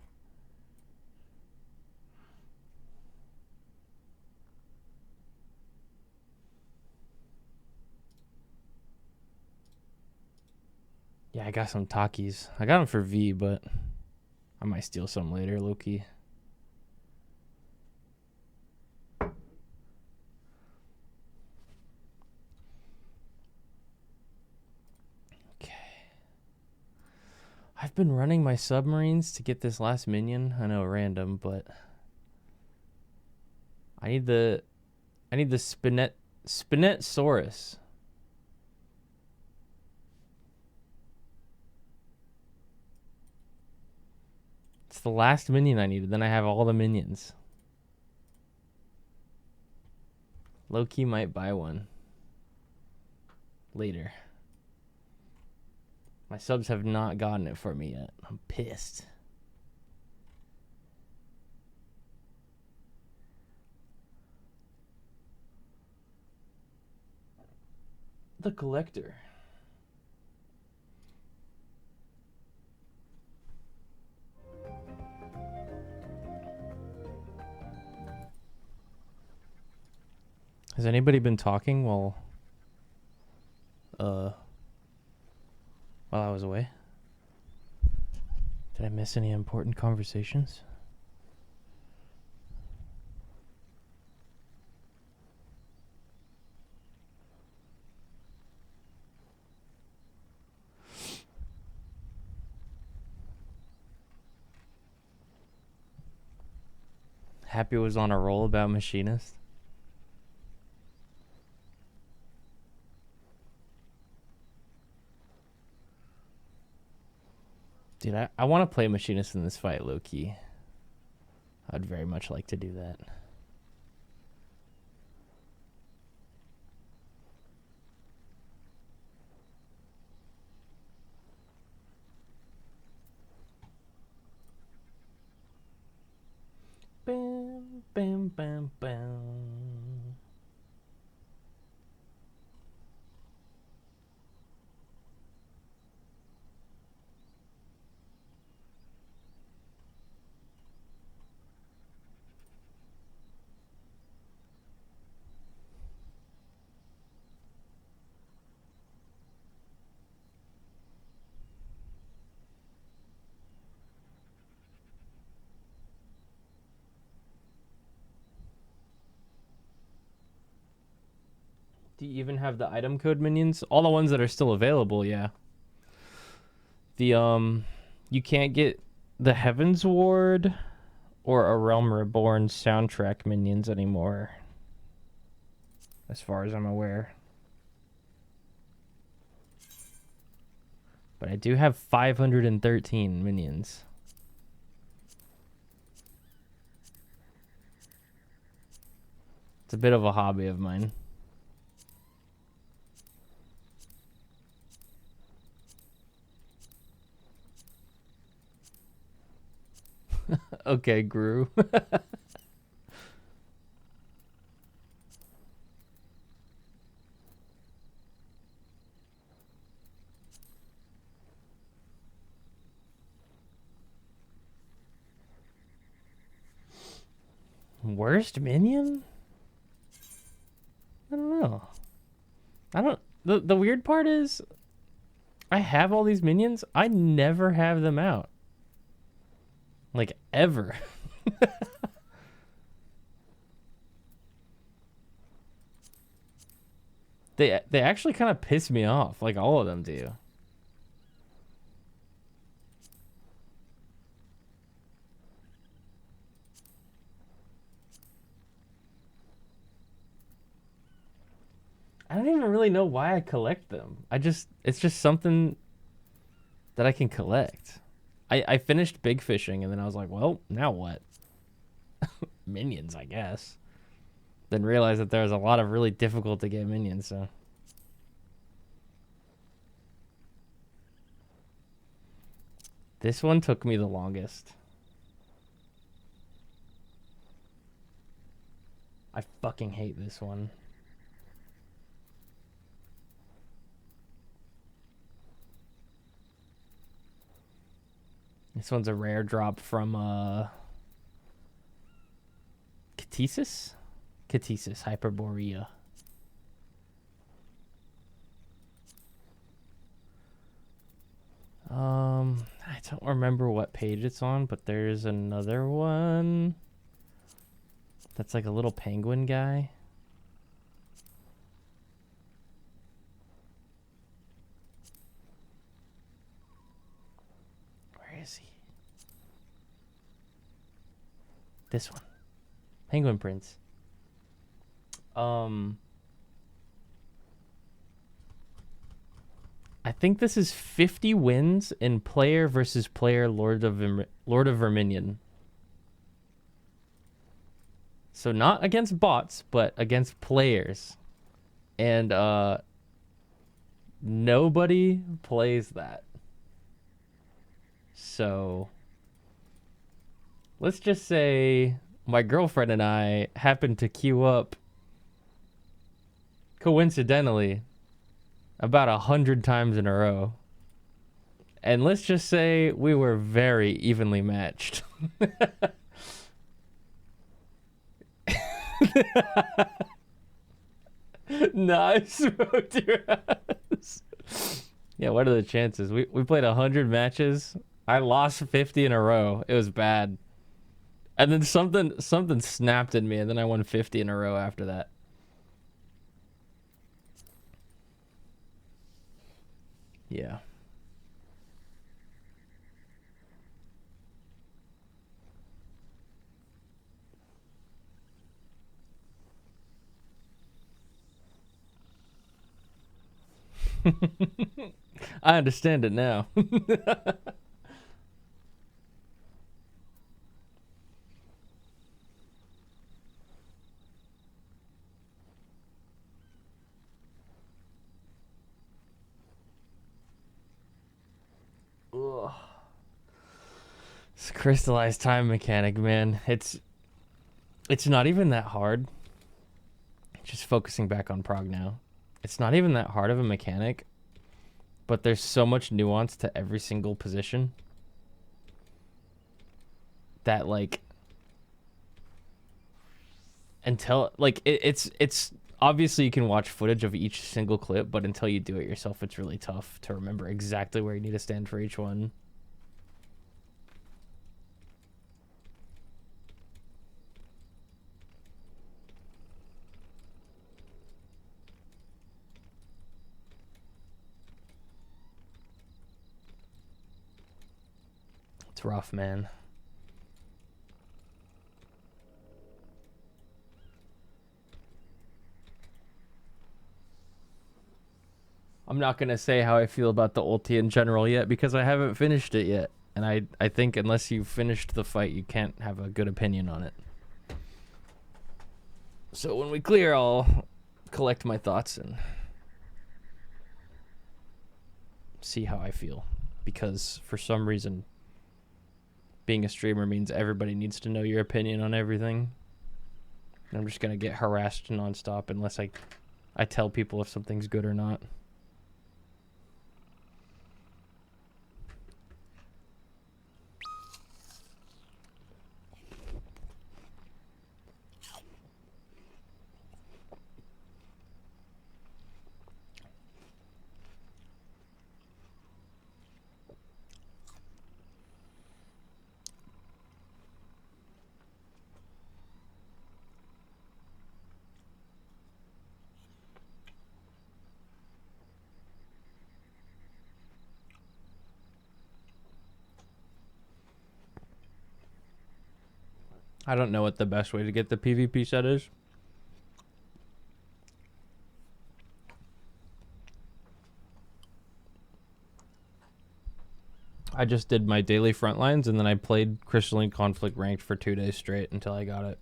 Speaker 6: Yeah, I got some Takis. I got them for V, but I might steal some later, low-key. Okay. I've been running my submarines to get this last minion. I know, random, but I need the Spinetsaurus. It's the last minion I needed. Then I have all the minions. Low-key might buy one later. My subs have not gotten it for me yet. I'm pissed. The collector. Has anybody been talking while I was away? Did I miss any important conversations? Happy was on a roll about Machinist. Dude, I want to play Machinist in this fight, low-key. I'd very much like to do that. Bam, bam, bam, bam. Do you even have the item code minions? All the ones that are still available, yeah. The you can't get the Heavens Ward or a Realm Reborn soundtrack minions anymore, as far as I'm aware. But I do have 513 minions. It's a bit of a hobby of mine. Okay, Gru. Worst minion? I don't know. The weird part is I have all these minions. I never have them out. Like, ever. They actually kind of piss me off. Like, all of them do. I don't even really know why I collect them. It's just something that I can collect. I finished big fishing and then I was like, well, now what? Minions, I guess. Then realized that there was a lot of really difficult to get minions, so. This one took me the longest. I fucking hate this one. This one's a rare drop from Catesis? Catesis, Hyperborea. I don't remember what page it's on, but there's another one that's like a little penguin guy. Where is he? This one. Penguin Prince. I think this is 50 wins in player versus player Lord of Verminion. So not against bots, but against players. And nobody plays that. So let's just say my girlfriend and I happened to queue up coincidentally about 100 times in a row. And let's just say we were very evenly matched. Nice, smoked your ass. Yeah, what are the chances? We played 100 matches. I lost 50 in a row. It was bad. And then something snapped in me, and then I won 50 in a row after that. Yeah. I understand it now. Ugh. It's crystallized time mechanic, man. It's not even that hard. Just focusing back on Prog now. It's not even that hard of a mechanic, but there's so much nuance to every single position that, like, until, like, it's obviously you can watch footage of each single clip, but until you do it yourself, it's really tough to remember exactly where you need to stand for each one. It's rough, man. I'm not going to say how I feel about the ulti in general yet because I haven't finished it yet. And I think unless you've finished the fight, you can't have a good opinion on it. So when we clear, I'll collect my thoughts and see how I feel. Because for some reason, being a streamer means everybody needs to know your opinion on everything. And I'm just going to get harassed nonstop unless I tell people if something's good or not. I don't know what the best way to get the PvP set is. I just did my daily front lines and then I played Crystalline Conflict ranked for 2 days straight until I got it.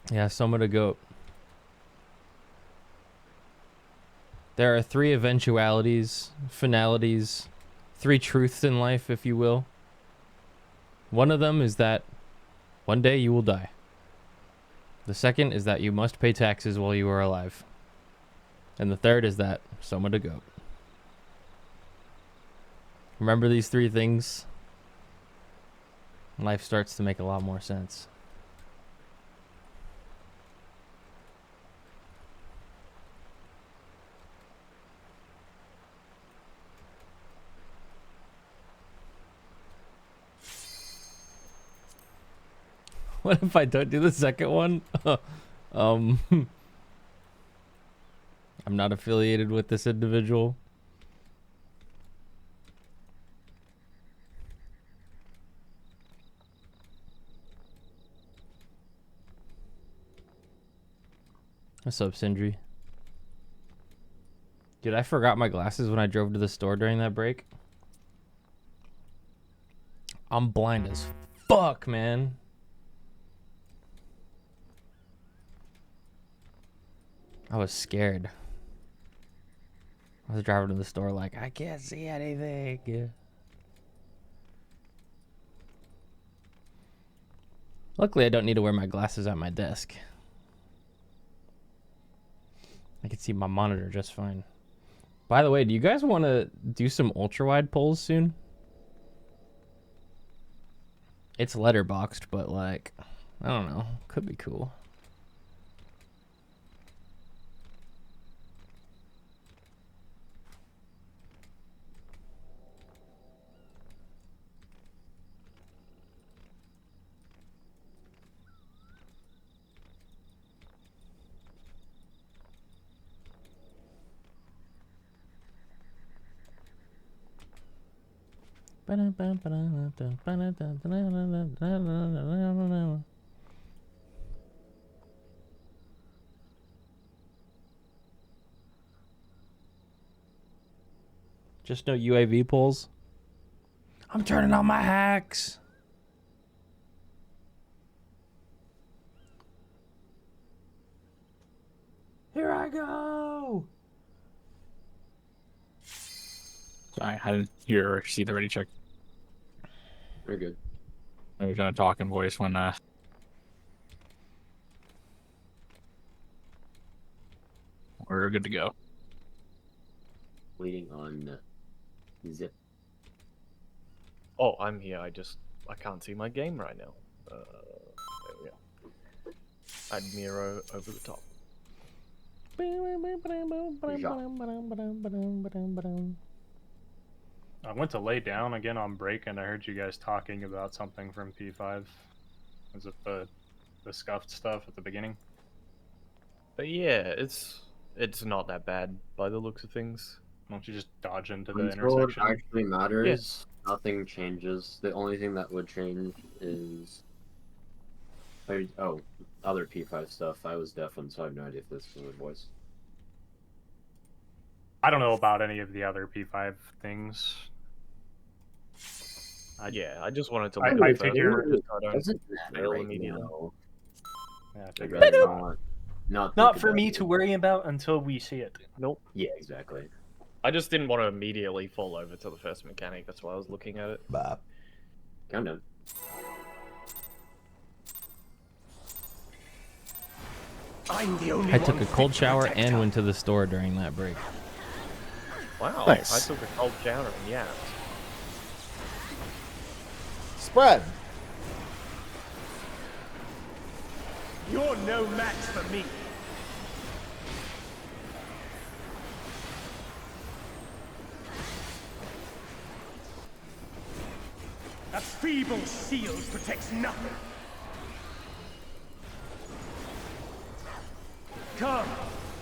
Speaker 6: Yeah, Soma to Goat. There are 3 eventualities, finalities, 3 truths in life, if you will. One of them is that one day you will die. The second is that you must pay taxes while you are alive. And the third is that Soma to Goat. Remember these 3 things, life starts to make a lot more sense. What if I don't do the second one? I'm not affiliated with this individual. What's up, Sindri? Dude, I forgot my glasses when I drove to the store during that break. I'm blind as fuck, man. I was scared. I was driving to the store like, I can't see anything. Yeah. Luckily, I don't need to wear my glasses at my desk. I can see my monitor just fine. By the way, do you guys want to do some ultra-wide polls soon? It's letterboxed, but like, I don't know. Could be cool. Just no UAV polls. I'm turning on my hacks. Here I go.
Speaker 5: Sorry, I didn't hear or see the ready check.
Speaker 7: Very good.
Speaker 5: I was gonna talk in voice when we're good to go.
Speaker 7: Waiting on Zip.
Speaker 1: Oh, I'm here. I can't see my game right now. There we go. Add Miro over the top.
Speaker 8: I went to lay down again on break, and I heard you guys talking about something from P5. Was it the scuffed stuff at the beginning?
Speaker 1: But yeah, it's not that bad by the looks of things.
Speaker 8: Why don't you just dodge into the
Speaker 7: Until it
Speaker 8: intersection?
Speaker 7: actually matters, nothing changes. The only thing that would change is... other P5 stuff. I was deafened, so I have no idea if this is a voice.
Speaker 8: I don't know about any of the other P5 things.
Speaker 1: Yeah, I just wanted to
Speaker 8: I
Speaker 1: look at it
Speaker 8: figure-
Speaker 1: first, so I don't
Speaker 7: Doesn't matter
Speaker 1: fail
Speaker 7: right
Speaker 1: immediately.
Speaker 7: now.
Speaker 8: Yeah, I
Speaker 7: I'd
Speaker 8: figured
Speaker 7: rather
Speaker 8: not.
Speaker 7: not
Speaker 9: Not
Speaker 7: think
Speaker 9: for
Speaker 7: about
Speaker 9: me
Speaker 7: it.
Speaker 9: to worry about until we see it.
Speaker 1: Nope.
Speaker 7: Yeah, exactly.
Speaker 1: I just didn't want to immediately fall over to the first mechanic. That's why I was looking at it.
Speaker 7: Countdown.
Speaker 9: I'm the only
Speaker 6: I took a cold shower and went to the store during that break.
Speaker 1: Wow.
Speaker 3: Nice.
Speaker 1: I took a cold shower and yapped.
Speaker 4: Spread.
Speaker 9: You're no match for me. A feeble shield protects nothing. Come,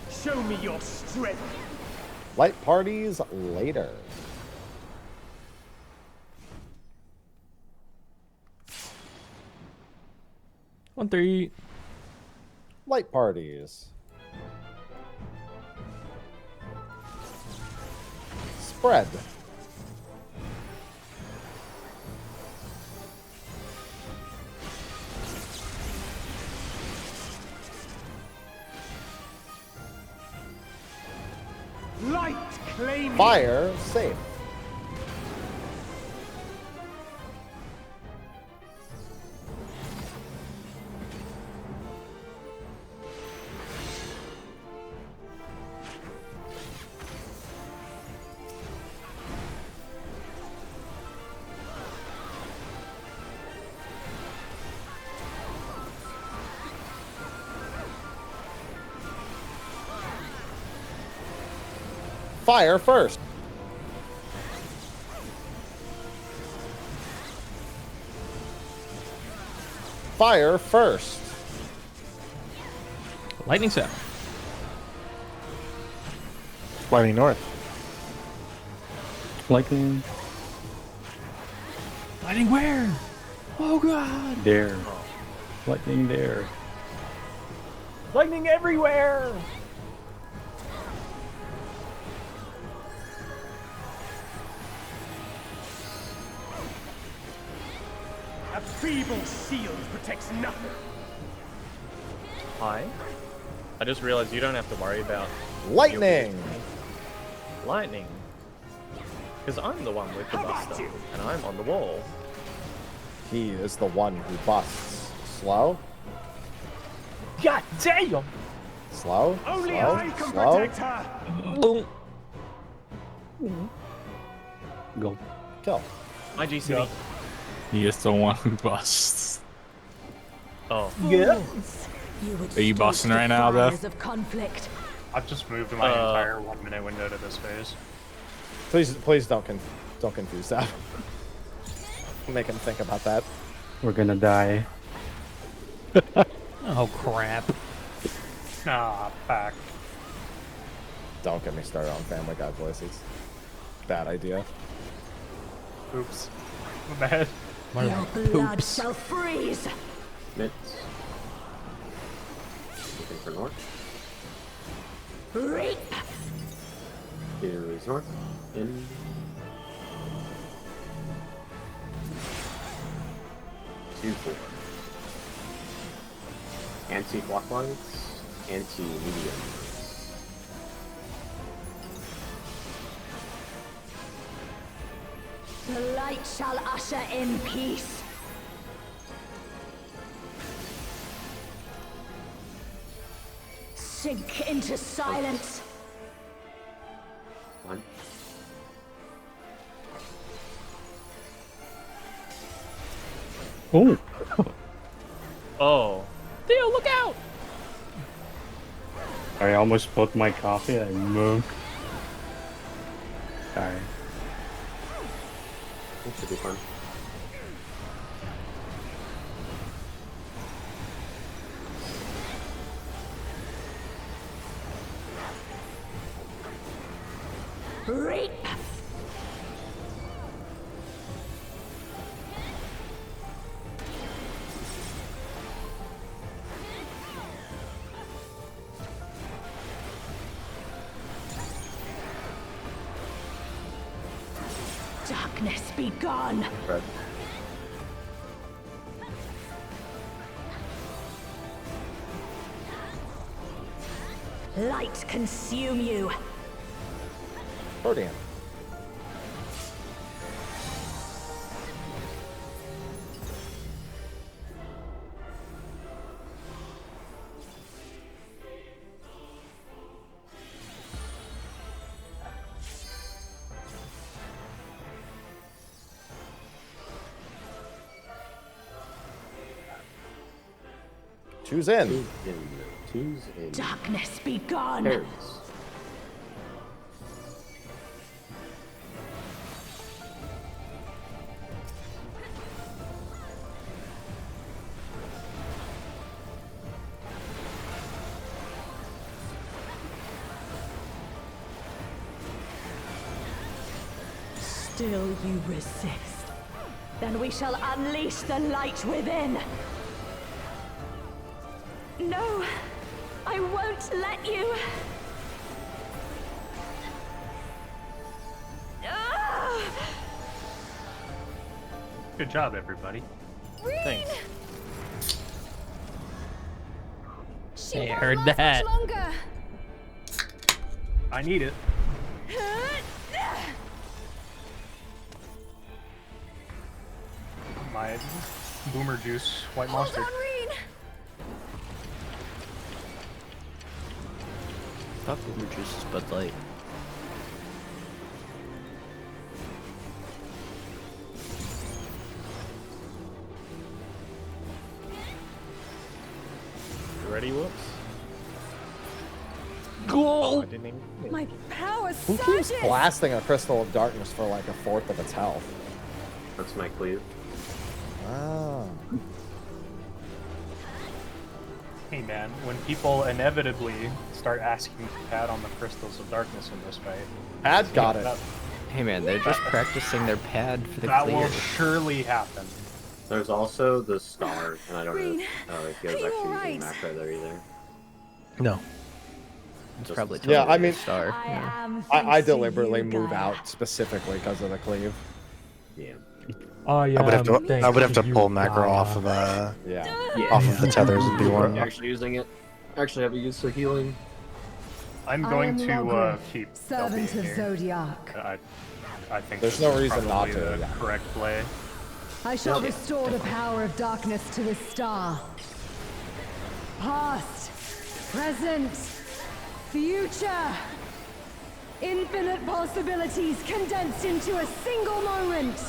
Speaker 9: show me your strength.
Speaker 4: Light parties later.
Speaker 6: One, three.
Speaker 4: Light parties. Spread.
Speaker 9: Light claim.
Speaker 4: Fire safe. Fire first. Fire first.
Speaker 6: Lightning south.
Speaker 3: Lightning north. Lightning
Speaker 6: Lightning where? Oh god.
Speaker 3: there. Lightning there.
Speaker 1: Lightning everywhere!
Speaker 9: A feeble shield protects nothing.
Speaker 1: Hi. I just realized you don't have to worry about
Speaker 4: Lightning.
Speaker 1: lightning. Because I'm the one with the
Speaker 9: How about
Speaker 1: buster,
Speaker 9: you?
Speaker 1: and I'm on the wall.
Speaker 4: He is the one who busts. Slow.
Speaker 1: God damn!
Speaker 4: Slow.
Speaker 9: Only
Speaker 4: slow,
Speaker 9: I can
Speaker 4: slow.
Speaker 9: protect her.
Speaker 3: Go.
Speaker 4: Kill.
Speaker 1: My GCD.
Speaker 5: He is the one who busts.
Speaker 1: Oh.
Speaker 5: Are you busting right now, Death?
Speaker 10: Of conflict.
Speaker 8: I've just moved my entire 1 minute window to this phase.
Speaker 4: Please don't confuse that. Make him think about that.
Speaker 3: We're gonna die.
Speaker 6: Oh crap.
Speaker 8: Ah, back.
Speaker 4: Don't get me started on Family Guy voices. Bad idea.
Speaker 8: Oops. My bad.
Speaker 10: Your blood shall freeze.
Speaker 7: Mitts. Looking for north.
Speaker 10: Reap.
Speaker 7: Here is north. In. Two, 4. Anti-clockwise. Anti-medium.
Speaker 10: The light shall usher in peace. Sink into silence.
Speaker 7: 1.
Speaker 3: Oh.
Speaker 1: Oh.
Speaker 6: Theo, look out!
Speaker 3: I almost spilled my coffee. I moved. Sorry.
Speaker 7: That should be fun.
Speaker 10: Reap. Darkness be gone.
Speaker 7: Red.
Speaker 10: Light consume you.
Speaker 4: Protean. Two's in.
Speaker 7: 2's in. 2's in.
Speaker 10: Darkness be gone.
Speaker 7: Parries.
Speaker 10: Still you resist. Then we shall unleash the light within. No, I won't let you. Ah!
Speaker 8: Good job, everybody.
Speaker 1: Thanks.
Speaker 6: Hey, I heard that.
Speaker 8: I need it. My boomer juice, white monster.
Speaker 2: Thought boomer juice is Bud Light.
Speaker 1: You ready, Whoops?
Speaker 6: Goal!
Speaker 1: I didn't even...
Speaker 10: My power
Speaker 4: Who keeps blasting a crystal of darkness for like a fourth of its health?
Speaker 7: That's my cleave.
Speaker 4: Ah.
Speaker 8: Hey man, when people inevitably start asking to pad on the crystals of darkness in this fight,
Speaker 4: Pad got it.
Speaker 2: Hey man, they're just practicing their pad for the
Speaker 8: That
Speaker 2: clear.
Speaker 8: will surely happen.
Speaker 7: There's also the star, and I don't know
Speaker 10: Green,
Speaker 7: if you guys
Speaker 10: are you
Speaker 7: actually using
Speaker 10: alright?
Speaker 7: macro there either.
Speaker 3: No.
Speaker 2: It's
Speaker 7: Just-
Speaker 2: probably
Speaker 4: Yeah,
Speaker 2: totally
Speaker 4: I mean,
Speaker 2: a star.
Speaker 10: I
Speaker 2: Yeah.
Speaker 10: am.
Speaker 4: I
Speaker 10: thanks to
Speaker 4: deliberately
Speaker 10: you,
Speaker 4: move
Speaker 10: Gaia.
Speaker 4: out specifically because of the cleave.
Speaker 7: Yeah.
Speaker 3: I would have to pull macro off of
Speaker 4: Yeah.
Speaker 7: Yeah.
Speaker 3: off of the tethers and do one.
Speaker 7: You're actually using it. Actually have a use for healing.
Speaker 8: I'm
Speaker 11: I
Speaker 8: going
Speaker 11: am
Speaker 8: to
Speaker 11: Logrin,
Speaker 8: keep
Speaker 11: servant
Speaker 8: LB
Speaker 11: of
Speaker 8: here.
Speaker 11: Zodiac.
Speaker 8: I think
Speaker 4: There's
Speaker 8: this
Speaker 4: no
Speaker 8: is
Speaker 4: reason not
Speaker 8: probably
Speaker 4: to,
Speaker 8: the
Speaker 4: yeah.
Speaker 8: correct play.
Speaker 11: I shall
Speaker 7: Yeah.
Speaker 11: restore the power of darkness to this star. Past, present, future. Infinite possibilities condensed into a single moment.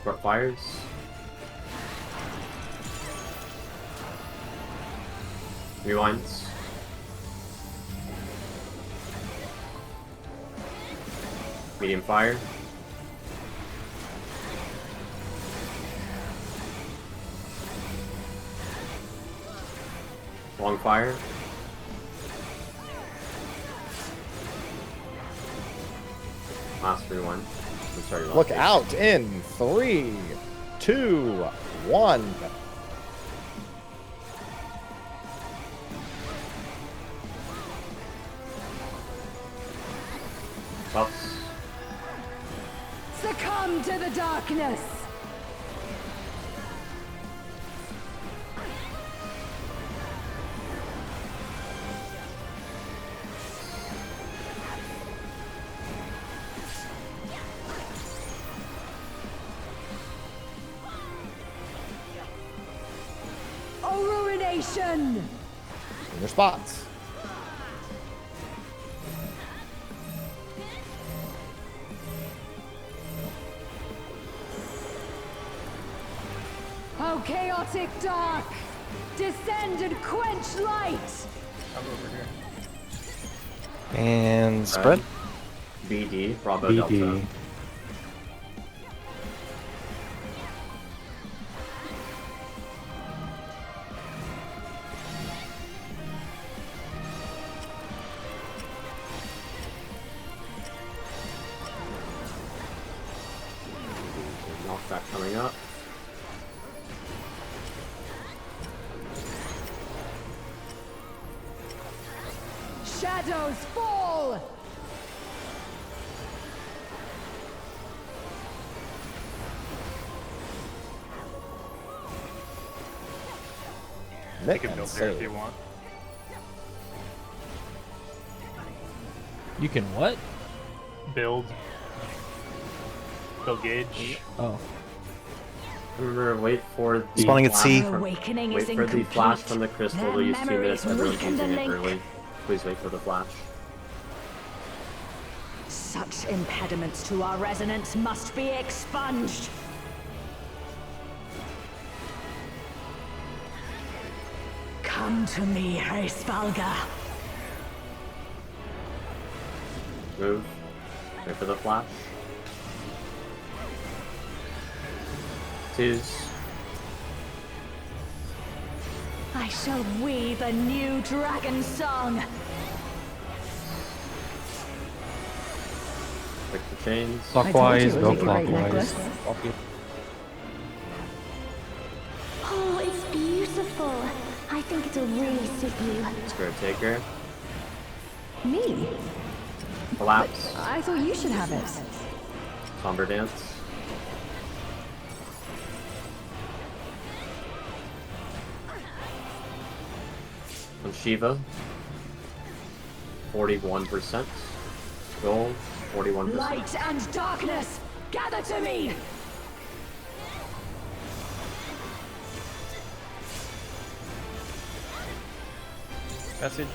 Speaker 7: What fires? Rewinds. Medium fire. Long fire. Last rewind. I'm sorry, last
Speaker 4: Look
Speaker 7: phase.
Speaker 4: out in 3, 2, 1.
Speaker 7: Buffs.
Speaker 11: Succumb to the darkness. Ruination.
Speaker 4: In your spots.
Speaker 11: Oh, chaotic dark! Descend and quench light!
Speaker 8: I'm over here.
Speaker 3: And spread.
Speaker 7: BD. Bravo
Speaker 3: BD.
Speaker 7: Delta. Knockback coming up.
Speaker 11: Shadows fall!
Speaker 8: You
Speaker 4: Nick
Speaker 8: can
Speaker 4: and
Speaker 8: build here if
Speaker 4: save.
Speaker 8: you want.
Speaker 6: You can what?
Speaker 8: Build gauge.
Speaker 6: Oh.
Speaker 7: Remember, wait for the
Speaker 3: Spawning at
Speaker 7: flash
Speaker 3: sea.
Speaker 10: Our
Speaker 7: from-
Speaker 10: awakening
Speaker 7: Wait
Speaker 10: is
Speaker 7: for the flash
Speaker 10: incomplete.
Speaker 7: from the crystal.
Speaker 10: Their
Speaker 7: We'll use 2 minutes.
Speaker 10: memories
Speaker 7: Everyone's
Speaker 10: weaken the
Speaker 7: using it
Speaker 10: link.
Speaker 7: early. Please wait for the flash.
Speaker 10: Such impediments to our resonance must be expunged. Come to me, Hreysvalga.
Speaker 7: Move. Wait for the flash. Twos.
Speaker 10: I shall weave a new dragon song.
Speaker 7: Pick the chains.
Speaker 3: Clockwise, go clockwise.
Speaker 10: Oh, it's beautiful. I think it'll really suit you.
Speaker 7: Square taker.
Speaker 11: Me?
Speaker 7: Collapse.
Speaker 11: I thought you should have it.
Speaker 7: Somber dance. On Shiva. 41%. Gold. 41%.
Speaker 10: Light and darkness, gather to me.
Speaker 1: Passage.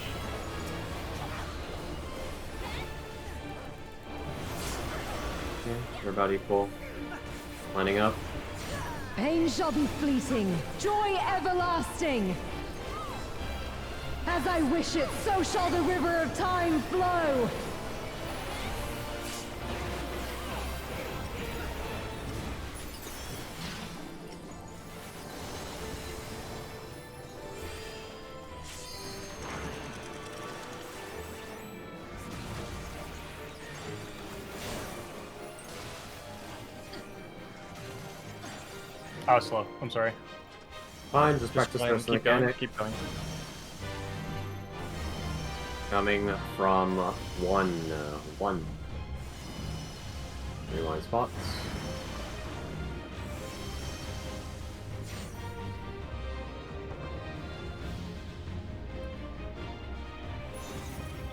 Speaker 7: Okay, we're about equal. Lining up.
Speaker 11: Pain shall be fleeting, joy everlasting. As I wish it, so shall the river of time flow.
Speaker 8: I was slow. I'm sorry.
Speaker 7: Fine, just practice
Speaker 1: Fine,
Speaker 7: first
Speaker 1: keep going,
Speaker 7: mechanic.
Speaker 1: keep going.
Speaker 7: Coming from 1. Rewind spots.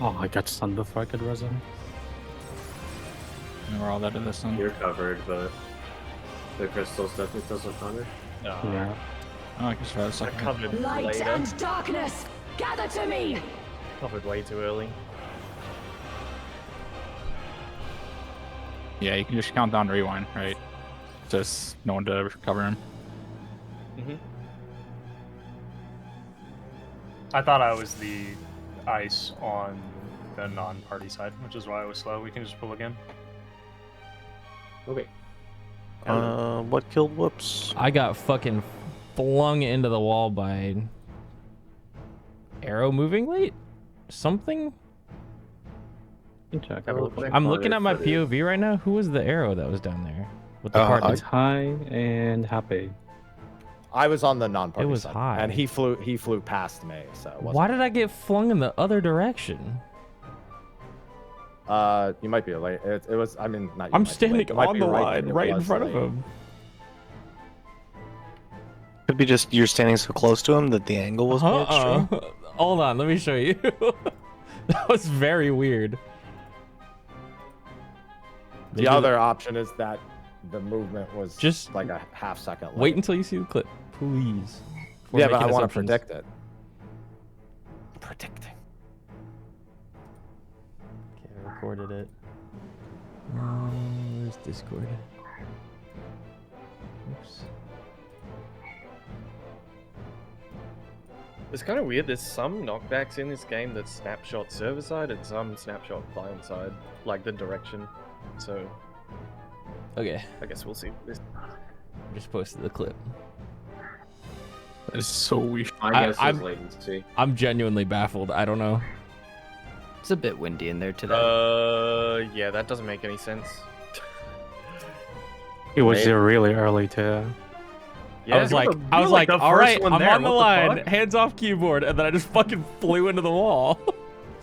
Speaker 3: Oh, I got stunned before I could resin.
Speaker 5: And we're all that in this one.
Speaker 7: You're covered, but the crystals definitely doesn't cover.
Speaker 3: Yeah.
Speaker 5: Oh, I can try the
Speaker 1: I
Speaker 5: second.
Speaker 1: covered
Speaker 10: Light
Speaker 1: later.
Speaker 10: and darkness, gather to me.
Speaker 1: Covered way too early.
Speaker 5: Yeah, you can just count down rewind, right? Just no one to cover him.
Speaker 1: Mm-hmm.
Speaker 8: I thought I was the ice on the non-party side, which is why I was slow. We can just pull again.
Speaker 7: Okay.
Speaker 3: What killed Whoops?
Speaker 6: I got fucking flung into the wall by arrow moving late? Something?
Speaker 3: Check.
Speaker 6: I'm looking at my POV right now. Who was the arrow that was down there? With the part
Speaker 3: It's high and happy.
Speaker 4: I was on the non-party
Speaker 6: It was
Speaker 4: side,
Speaker 6: high.
Speaker 4: and he flew past me. So it wasn't
Speaker 6: Why did I get flung in the other direction?
Speaker 4: You might be late. It was. I mean, not. You
Speaker 6: I'm
Speaker 4: might be
Speaker 6: standing
Speaker 4: late. You might
Speaker 6: on
Speaker 4: be
Speaker 6: the
Speaker 4: right,
Speaker 6: line,
Speaker 4: it
Speaker 6: right in
Speaker 4: was
Speaker 6: front of
Speaker 4: late.
Speaker 6: him.
Speaker 3: Could be just you're standing so close to him that the angle was more extreme.
Speaker 6: Hold on, let me show you. That was very weird.
Speaker 4: The other option is that the movement was
Speaker 6: Just
Speaker 4: like a half second late.
Speaker 6: Wait until you see the clip, please. before
Speaker 4: Yeah, but I
Speaker 6: making
Speaker 4: want to
Speaker 6: assumptions.
Speaker 4: predict it. Predicting.
Speaker 6: Okay, I recorded it. Where's Discord? Oops.
Speaker 1: It's kind of weird. There's some knockbacks in this game that's snapshot server side and some snapshot client side, like the direction. So
Speaker 6: Okay,
Speaker 1: I guess we'll see. This
Speaker 6: just posted the clip.
Speaker 5: That is so weird.
Speaker 7: I guess
Speaker 6: I'm-
Speaker 7: it's latency.
Speaker 6: I'm genuinely baffled. I don't know.
Speaker 2: It's a bit windy in there today.
Speaker 1: yeah, that doesn't make any sense.
Speaker 3: It was
Speaker 4: Maybe.
Speaker 3: really early too.
Speaker 1: Yeah,
Speaker 6: I was like,
Speaker 1: the
Speaker 6: all
Speaker 1: first
Speaker 6: right,
Speaker 1: one
Speaker 6: I'm
Speaker 1: there,
Speaker 6: on the
Speaker 1: what
Speaker 6: line,
Speaker 1: fuck?
Speaker 6: hands off keyboard, and then I just fucking flew into the wall.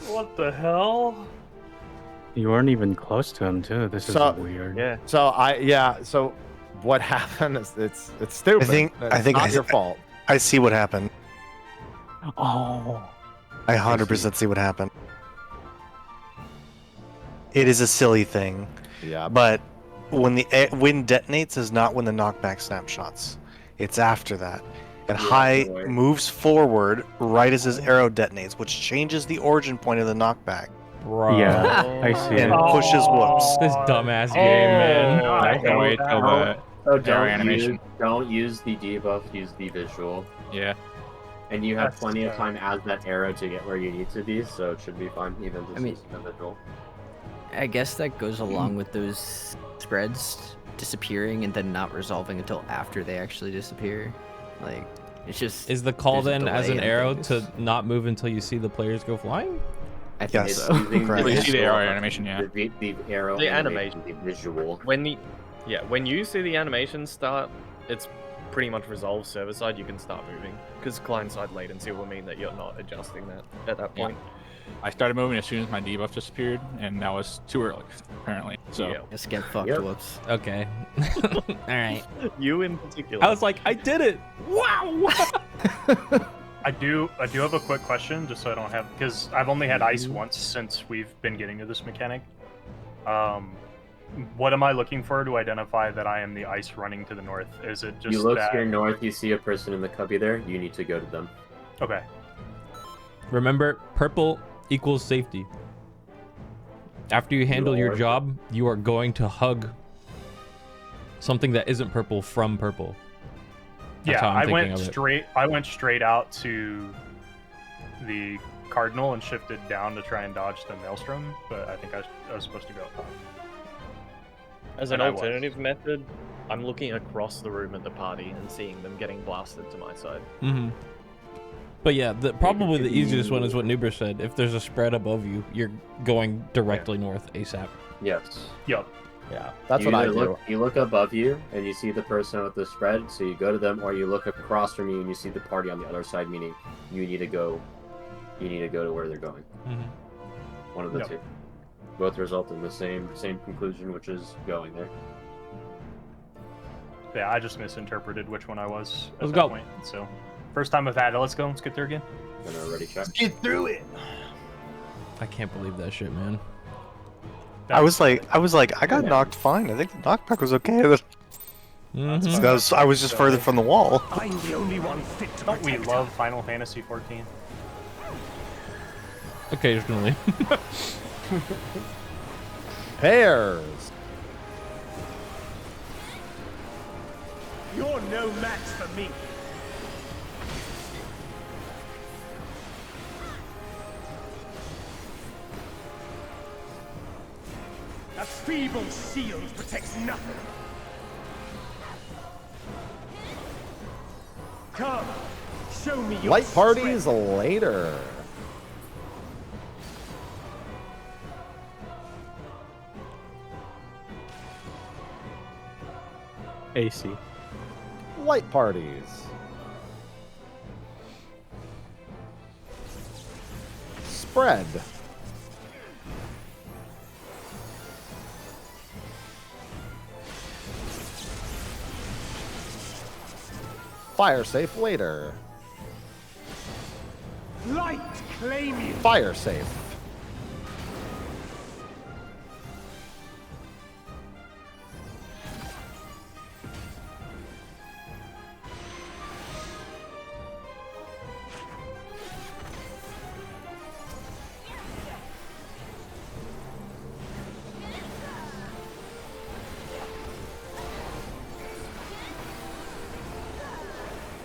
Speaker 8: What the hell?
Speaker 3: You weren't even close to him too. This is
Speaker 4: So-
Speaker 3: weird.
Speaker 1: Yeah.
Speaker 4: So what happened is it's stupid.
Speaker 3: I think
Speaker 4: not
Speaker 3: I-
Speaker 4: your fault.
Speaker 3: I see what happened.
Speaker 5: Oh.
Speaker 3: I 100% see what happened. It is a silly thing,
Speaker 4: Yeah.
Speaker 3: but when the wind detonates is not when the knockback snapshots. It's after that. And High
Speaker 7: you're right.
Speaker 3: moves forward right as his arrow detonates, which changes the origin point of the knockback
Speaker 6: Bro.
Speaker 3: Yeah, I see
Speaker 6: And
Speaker 3: it. Pushes Whoops.
Speaker 6: This dumbass game, man.
Speaker 5: I can't wait till the
Speaker 7: So
Speaker 5: arrow
Speaker 7: don't
Speaker 5: animation.
Speaker 7: don't use the debuff, use the visual.
Speaker 5: Yeah.
Speaker 7: And you have
Speaker 8: That's
Speaker 7: plenty of
Speaker 8: fair.
Speaker 7: time as that arrow to get where you need to be, so it should be fine, even just
Speaker 2: I mean-
Speaker 7: using the visual.
Speaker 2: I guess that goes along with those spreads disappearing and then not resolving until after they actually disappear. Like, It's just
Speaker 6: Is the call
Speaker 2: there's a
Speaker 6: then as
Speaker 2: delay
Speaker 6: an
Speaker 2: in
Speaker 6: arrow
Speaker 2: things.
Speaker 6: to not move until you see the players go flying?
Speaker 2: I think
Speaker 3: Yes.
Speaker 2: so.
Speaker 7: Using
Speaker 3: Correct.
Speaker 5: Well, you see the arrow
Speaker 7: visual-
Speaker 5: animation, yeah.
Speaker 7: The arrow
Speaker 1: The
Speaker 7: animation, the visual.
Speaker 1: When you see the animation start, it's pretty much resolved server side. You can start moving because client side latency will mean that you're not adjusting that at that
Speaker 5: Yeah.
Speaker 1: point.
Speaker 5: I started moving as soon as my debuff disappeared, and that was too early, apparently. So
Speaker 1: Yeah.
Speaker 2: Just get fucked,
Speaker 7: Yep.
Speaker 2: whoops.
Speaker 6: Okay. All right.
Speaker 1: You in particular.
Speaker 6: I was like, I did it. Wow.
Speaker 8: I do have a quick question, just so I don't have, because I've only had ice once since we've been getting to this mechanic. What am I looking for to identify that I am the ice running to the north? Is it just
Speaker 7: You look
Speaker 8: that?
Speaker 7: to your north, you see a person in the cubby there, you need to go to them.
Speaker 8: Okay.
Speaker 6: Remember, purple equals safety. After you handle your
Speaker 7: are-
Speaker 6: job, you are going to hug something that isn't purple from purple. That's
Speaker 8: Yeah,
Speaker 6: how I'm
Speaker 8: I
Speaker 6: thinking
Speaker 8: went
Speaker 6: of it.
Speaker 8: straight. I went straight out to the cardinal and shifted down to try and dodge the maelstrom, but I think I was supposed to go up.
Speaker 1: As an
Speaker 8: And I was.
Speaker 1: alternative method, I'm looking across the room at the party and seeing them getting blasted to my side.
Speaker 6: Mm-hmm. But yeah, probably the easiest one is what Nuber said. If there's a spread above you, you're going directly north ASAP.
Speaker 7: Yes.
Speaker 8: Yup.
Speaker 4: Yeah, that's
Speaker 7: you
Speaker 4: what I
Speaker 7: either
Speaker 4: do.
Speaker 7: look, you look above you and you see the person with the spread, so you go to them, or you look across from you and you see the party on the other side, meaning you need to go to where they're going.
Speaker 6: Mm-hmm.
Speaker 7: One of the
Speaker 8: Yep.
Speaker 7: two. Both result in the same conclusion, which is going there.
Speaker 8: Yeah, I just misinterpreted which one I was at
Speaker 6: Let's
Speaker 8: that
Speaker 6: go.
Speaker 8: point. So, first time with that. Let's go. Let's get there again.
Speaker 7: Gonna already check.
Speaker 9: Get through it.
Speaker 6: I can't believe that shit, man.
Speaker 3: I was like, I got knocked fine. I think the knockback was okay.
Speaker 6: Mhm.
Speaker 3: I was just further from the wall.
Speaker 9: I'm the only one fit to
Speaker 8: Don't we
Speaker 9: protect
Speaker 8: love Final Fantasy 14?
Speaker 6: Occasionally.
Speaker 4: Pairs.
Speaker 9: You're no match for me. That feeble shield protects nothing. Come, show me your
Speaker 4: Light parties
Speaker 9: strength.
Speaker 4: later.
Speaker 3: AC.
Speaker 4: Light parties. Spread. Fire safe later.
Speaker 9: Light claim you.
Speaker 4: Fire safe.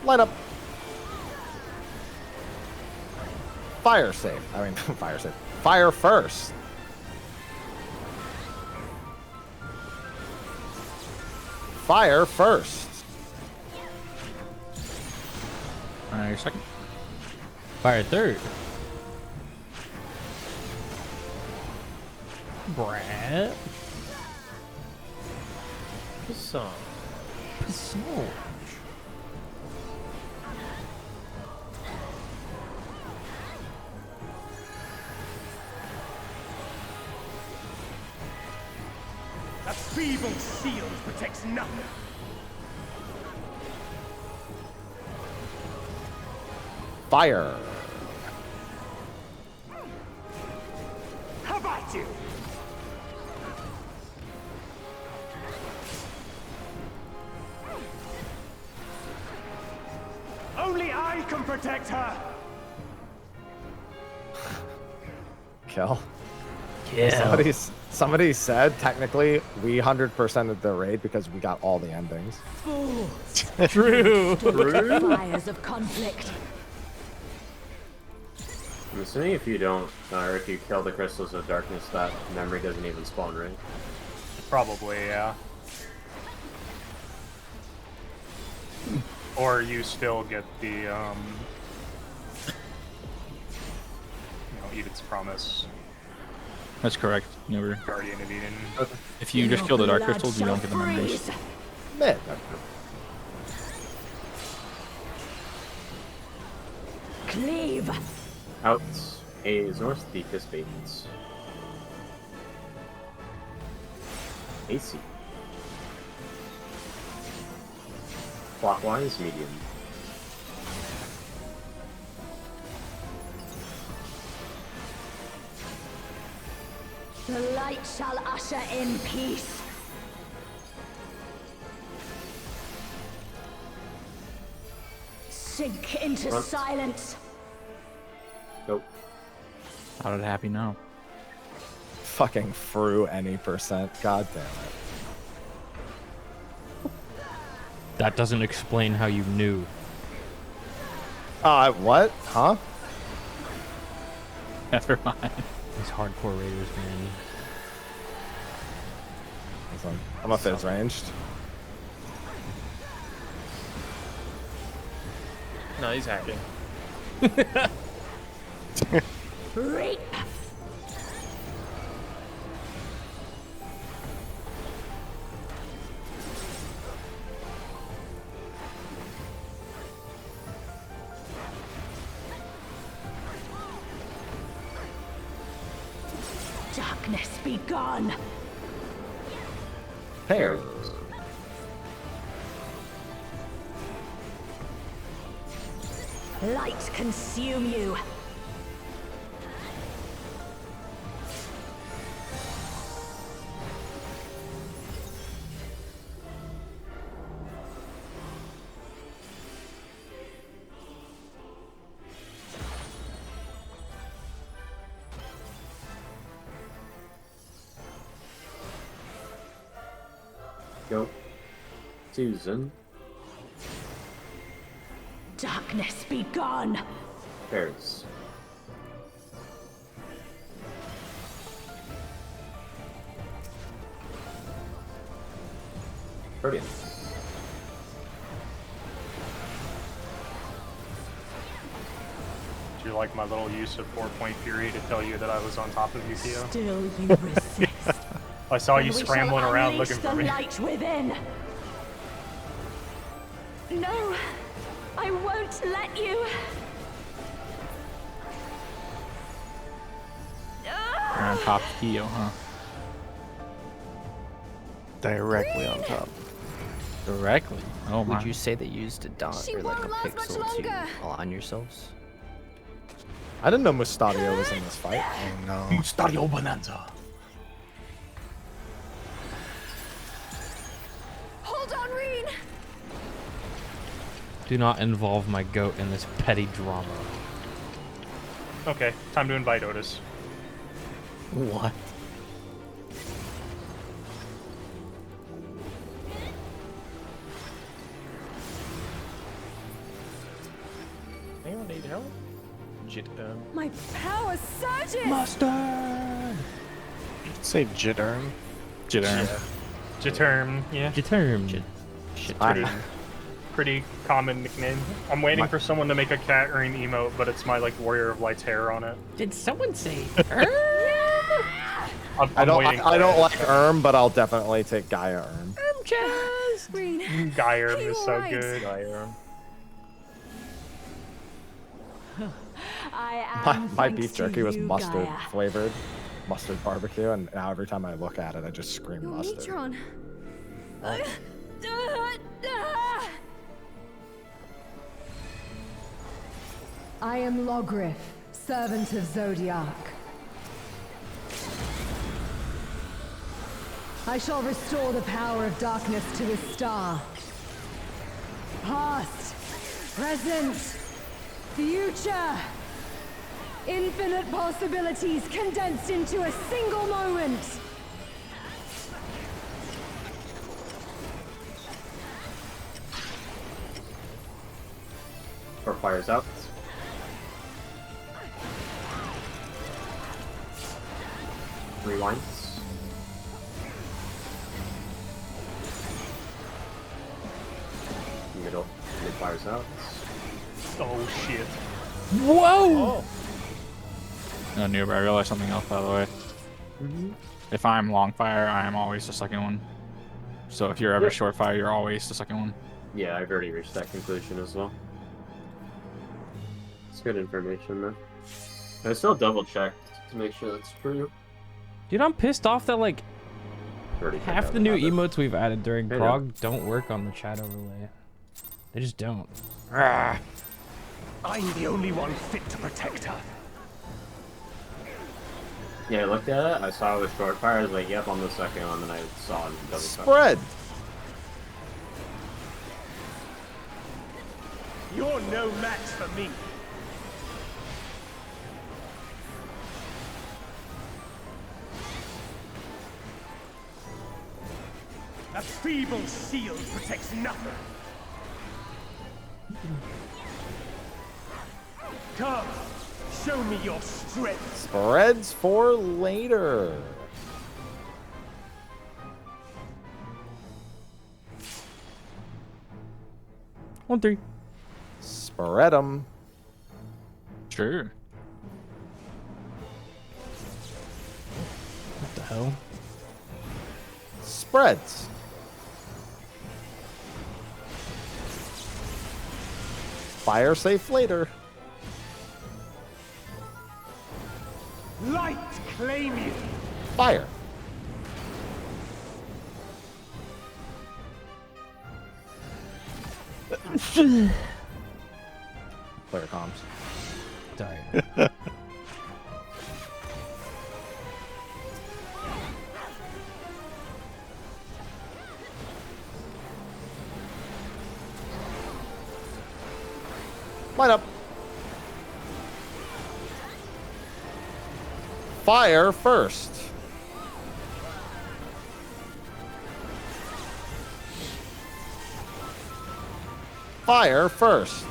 Speaker 4: Light up. Fire safe. I mean, fire safe. Fire first. Fire first.
Speaker 5: Your second.
Speaker 6: Fire third. Brad.
Speaker 1: So,
Speaker 6: So.
Speaker 9: That feeble shield protects nothing.
Speaker 4: Fire.
Speaker 9: How about you? Only I can protect her.
Speaker 4: Kill. Yeah. Somebody said technically we 100%ed the raid because we got all the endings.
Speaker 6: True.
Speaker 11: Fires of conflict.
Speaker 7: I'm assuming if you don't, or if you kill the crystals of darkness, that memory doesn't even spawn, right?
Speaker 8: Probably, yeah. Or you still get the, Edith's Promise.
Speaker 5: That's correct. Never.
Speaker 8: Guardian of Eden.
Speaker 5: If you just kill the Dark Crystals, you don't get the memories.
Speaker 4: Man,
Speaker 11: Cleave.
Speaker 7: Out. A is north, deepest baits. AC. Clockwise, medium.
Speaker 11: The light shall usher in peace. Sink into
Speaker 7: Front.
Speaker 11: silence.
Speaker 7: Go.
Speaker 5: How did it happen now?
Speaker 4: fucking FRU any percent. God damn it.
Speaker 6: That doesn't explain how you knew.
Speaker 4: What? Huh?
Speaker 5: Never mind.
Speaker 6: These hardcore raiders, man.
Speaker 4: Listen, I'm a Fizz ranged.
Speaker 1: No, he's hacking.
Speaker 11: Reap. Darkness be gone.
Speaker 4: Hair.
Speaker 11: Light consume you.
Speaker 7: Go. Susan.
Speaker 11: Darkness be gone.
Speaker 7: Paris. Brilliant.
Speaker 8: Do you like my little use of 4-point fury to tell you that I was on top of you, Theo?
Speaker 11: Still you resist.
Speaker 8: I saw you
Speaker 11: And we
Speaker 8: scrambling
Speaker 11: shall
Speaker 8: around
Speaker 11: unleash
Speaker 8: looking for
Speaker 11: the
Speaker 8: me.
Speaker 11: light within. No, I won't let you.
Speaker 5: You're on top of Keo, huh?
Speaker 3: Directly on top.
Speaker 5: Directly. Oh my.
Speaker 2: Would you say that you used a dot
Speaker 11: She
Speaker 2: or like a
Speaker 11: won't last much
Speaker 2: pixel
Speaker 11: longer.
Speaker 2: to align yourselves?
Speaker 4: I didn't know Mustadio was in this fight.
Speaker 3: Oh no.
Speaker 8: Mustadio Bonanza.
Speaker 11: Hold on, Reen.
Speaker 6: Do not involve my goat in this petty drama.
Speaker 8: Okay, time to invite Otis.
Speaker 2: What?
Speaker 1: Anyone need help?
Speaker 11: My power surges.
Speaker 6: Mustard!
Speaker 3: Say Jitterm.
Speaker 5: Jitter.
Speaker 8: Jiterm, yeah.
Speaker 6: Determined.
Speaker 8: Pretty common nickname. I'm waiting for someone to make a cat or an emote, but it's my like Warrior of Light's hair on it.
Speaker 6: Did someone say?
Speaker 4: I don't
Speaker 8: waiting
Speaker 4: like Erm, but I'll definitely take Gaia Erm.
Speaker 11: Reen.
Speaker 8: Gaier is so
Speaker 11: Alright.
Speaker 8: good.
Speaker 11: I am
Speaker 4: My
Speaker 11: thanks
Speaker 4: beef
Speaker 11: to
Speaker 4: jerky was
Speaker 11: you,
Speaker 4: mustard
Speaker 11: Gaia.
Speaker 4: flavored, mustard barbecue, and now every time I look at it, I just scream
Speaker 11: Your
Speaker 4: mustard.
Speaker 11: neutron. I am Logriff, servant of Zodiac. I shall restore the power of darkness to the star. Past, present, future. Infinite possibilities condensed into a single moment.
Speaker 7: Or fires out. Rewinds. Middle. Mid fires out.
Speaker 8: Oh shit.
Speaker 6: Whoa!
Speaker 5: No, noob, I realized something else, by the way. If I'm long fire, I am always the second one. So if you're ever short fire, you're always the second one.
Speaker 7: Yeah, I've already reached that conclusion as well. It's good information, though. I still double checked to make sure that's true.
Speaker 6: Dude, I'm pissed off that like
Speaker 7: Already
Speaker 6: half the new emotes we've added during prog don't work on the chat overlay. They just don't.
Speaker 9: I'm the only one fit to protect her.
Speaker 7: Yeah, I looked at it. I saw it was short fire. I was like, "Yep, I'm the second one." Then I saw it and double checked.
Speaker 4: Spread.
Speaker 9: You're no match for me. A feeble shield protects nothing. Come, show me your strength.
Speaker 4: Spreads for later.
Speaker 6: One, 3.
Speaker 4: Spread them.
Speaker 5: Sure.
Speaker 6: What the hell?
Speaker 4: Spreads. Fire safe later.
Speaker 9: Light claim you.
Speaker 4: Fire. Player comms.
Speaker 6: Sorry.
Speaker 4: Light up. Fire first. Fire first.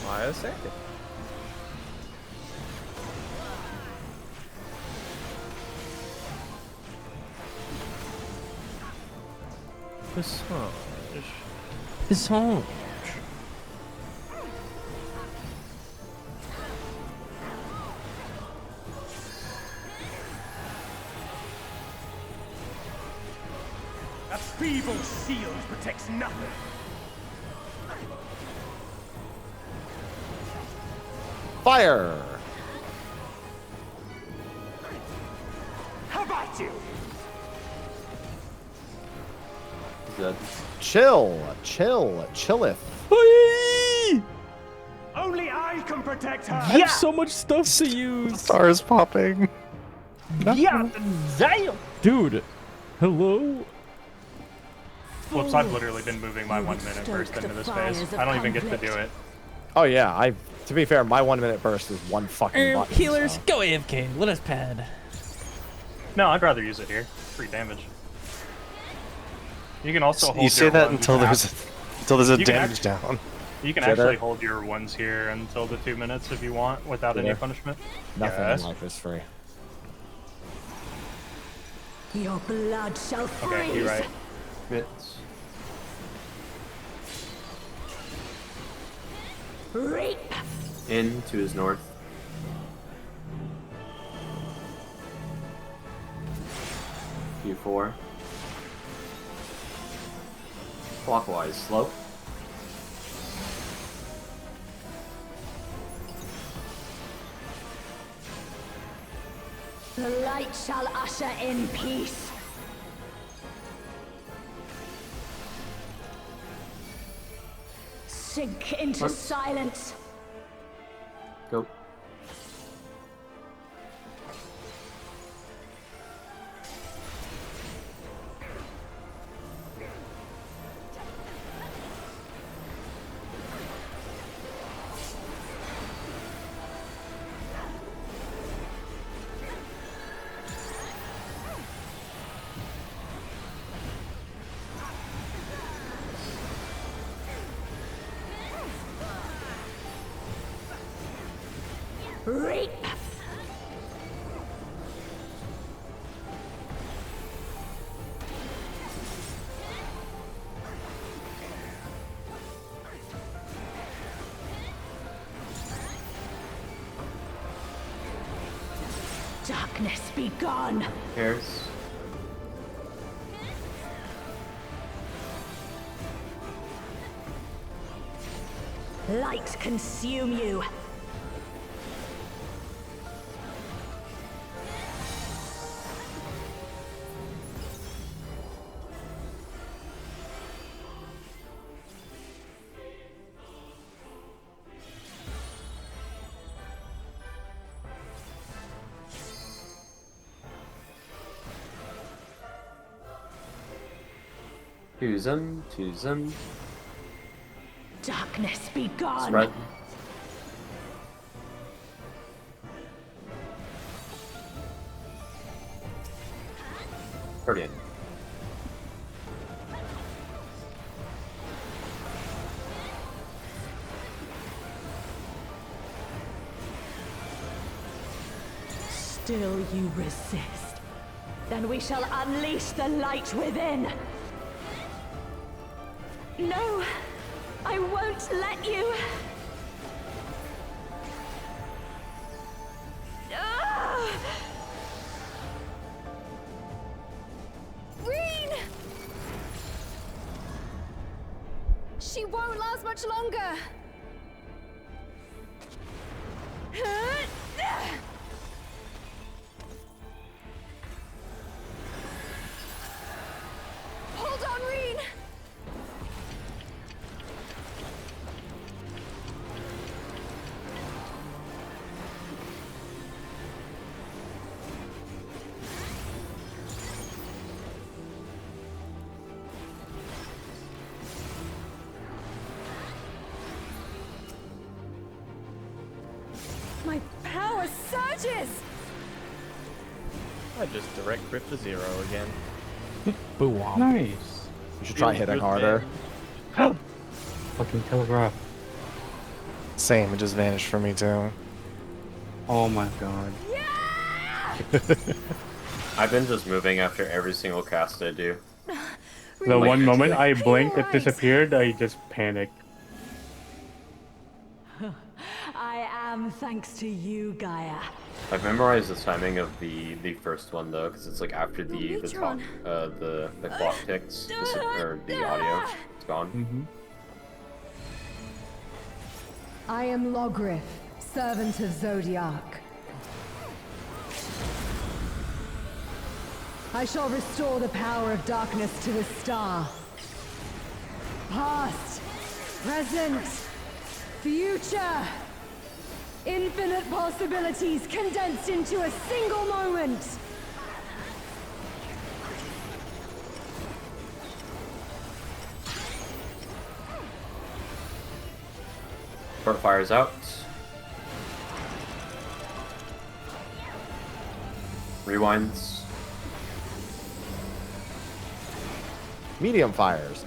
Speaker 1: Fire second. Massage.
Speaker 6: Massage.
Speaker 9: A feeble shield protects nothing.
Speaker 4: Fire.
Speaker 9: How about you?
Speaker 7: Good.
Speaker 4: Chill. Chilleth.
Speaker 9: Only I can protect her.
Speaker 6: I have so much stuff to use.
Speaker 3: Stars popping.
Speaker 6: Yeah, damn. Dude, hello?
Speaker 8: Whoops, I've literally been moving my 1 minute burst into this phase. I don't even get to do it.
Speaker 4: Oh yeah, to be fair, my 1 minute burst is one fucking button.
Speaker 6: Healers,
Speaker 4: so.
Speaker 6: go AFK. Let us pad.
Speaker 8: No, I'd rather use it here. Free damage. You can also hold
Speaker 3: You say
Speaker 8: your
Speaker 3: that
Speaker 8: ones
Speaker 3: until there's a
Speaker 8: You can
Speaker 3: damage down.
Speaker 8: You can
Speaker 4: Jitter.
Speaker 8: actually hold your ones here until the 2 minutes if you want, without any
Speaker 4: Jitter.
Speaker 8: punishment.
Speaker 4: Nothing
Speaker 8: Yes.
Speaker 4: in life is free.
Speaker 11: Your blood shall freeze.
Speaker 8: Okay, you're right.
Speaker 7: Hits.
Speaker 11: Reap.
Speaker 7: In to his north. Q4. Clockwise, slow.
Speaker 11: The light shall usher in peace. Sink into
Speaker 7: What?
Speaker 11: silence.
Speaker 7: Go.
Speaker 11: Reap. Darkness be gone.
Speaker 7: Cares.
Speaker 11: Light consume you.
Speaker 7: Choose them.
Speaker 11: Darkness be gone.
Speaker 7: Spread. Guardian.
Speaker 11: Still you resist. Then we shall unleash the light within. No, I won't let you.
Speaker 12: Reen! She won't last much longer. Hold on, Reen! My power surges!
Speaker 1: I just direct crit to 0 again.
Speaker 6: Boo womp.
Speaker 13: Nice.
Speaker 4: You should try
Speaker 1: Feels
Speaker 4: hitting
Speaker 1: good,
Speaker 4: harder.
Speaker 1: man.
Speaker 13: Fucking telegraph.
Speaker 3: Same, it just vanished for me too.
Speaker 13: Oh my god.
Speaker 7: I've been just moving after every single cast I do.
Speaker 13: The one moment I
Speaker 12: Are you
Speaker 13: blinked, it
Speaker 12: alright?
Speaker 13: disappeared, I just panicked.
Speaker 11: I am thanks to you, Gaia.
Speaker 7: I've memorized the timing of the first one though, because it's like after the
Speaker 12: Neutron.
Speaker 7: the clock ticks, or the audio, it's gone.
Speaker 11: I am Logrith, servant of Zodiac. I shall restore the power of darkness to the star. Past, present, future. Infinite possibilities condensed into a single moment.
Speaker 7: Port fires out. Rewinds.
Speaker 4: Medium fires.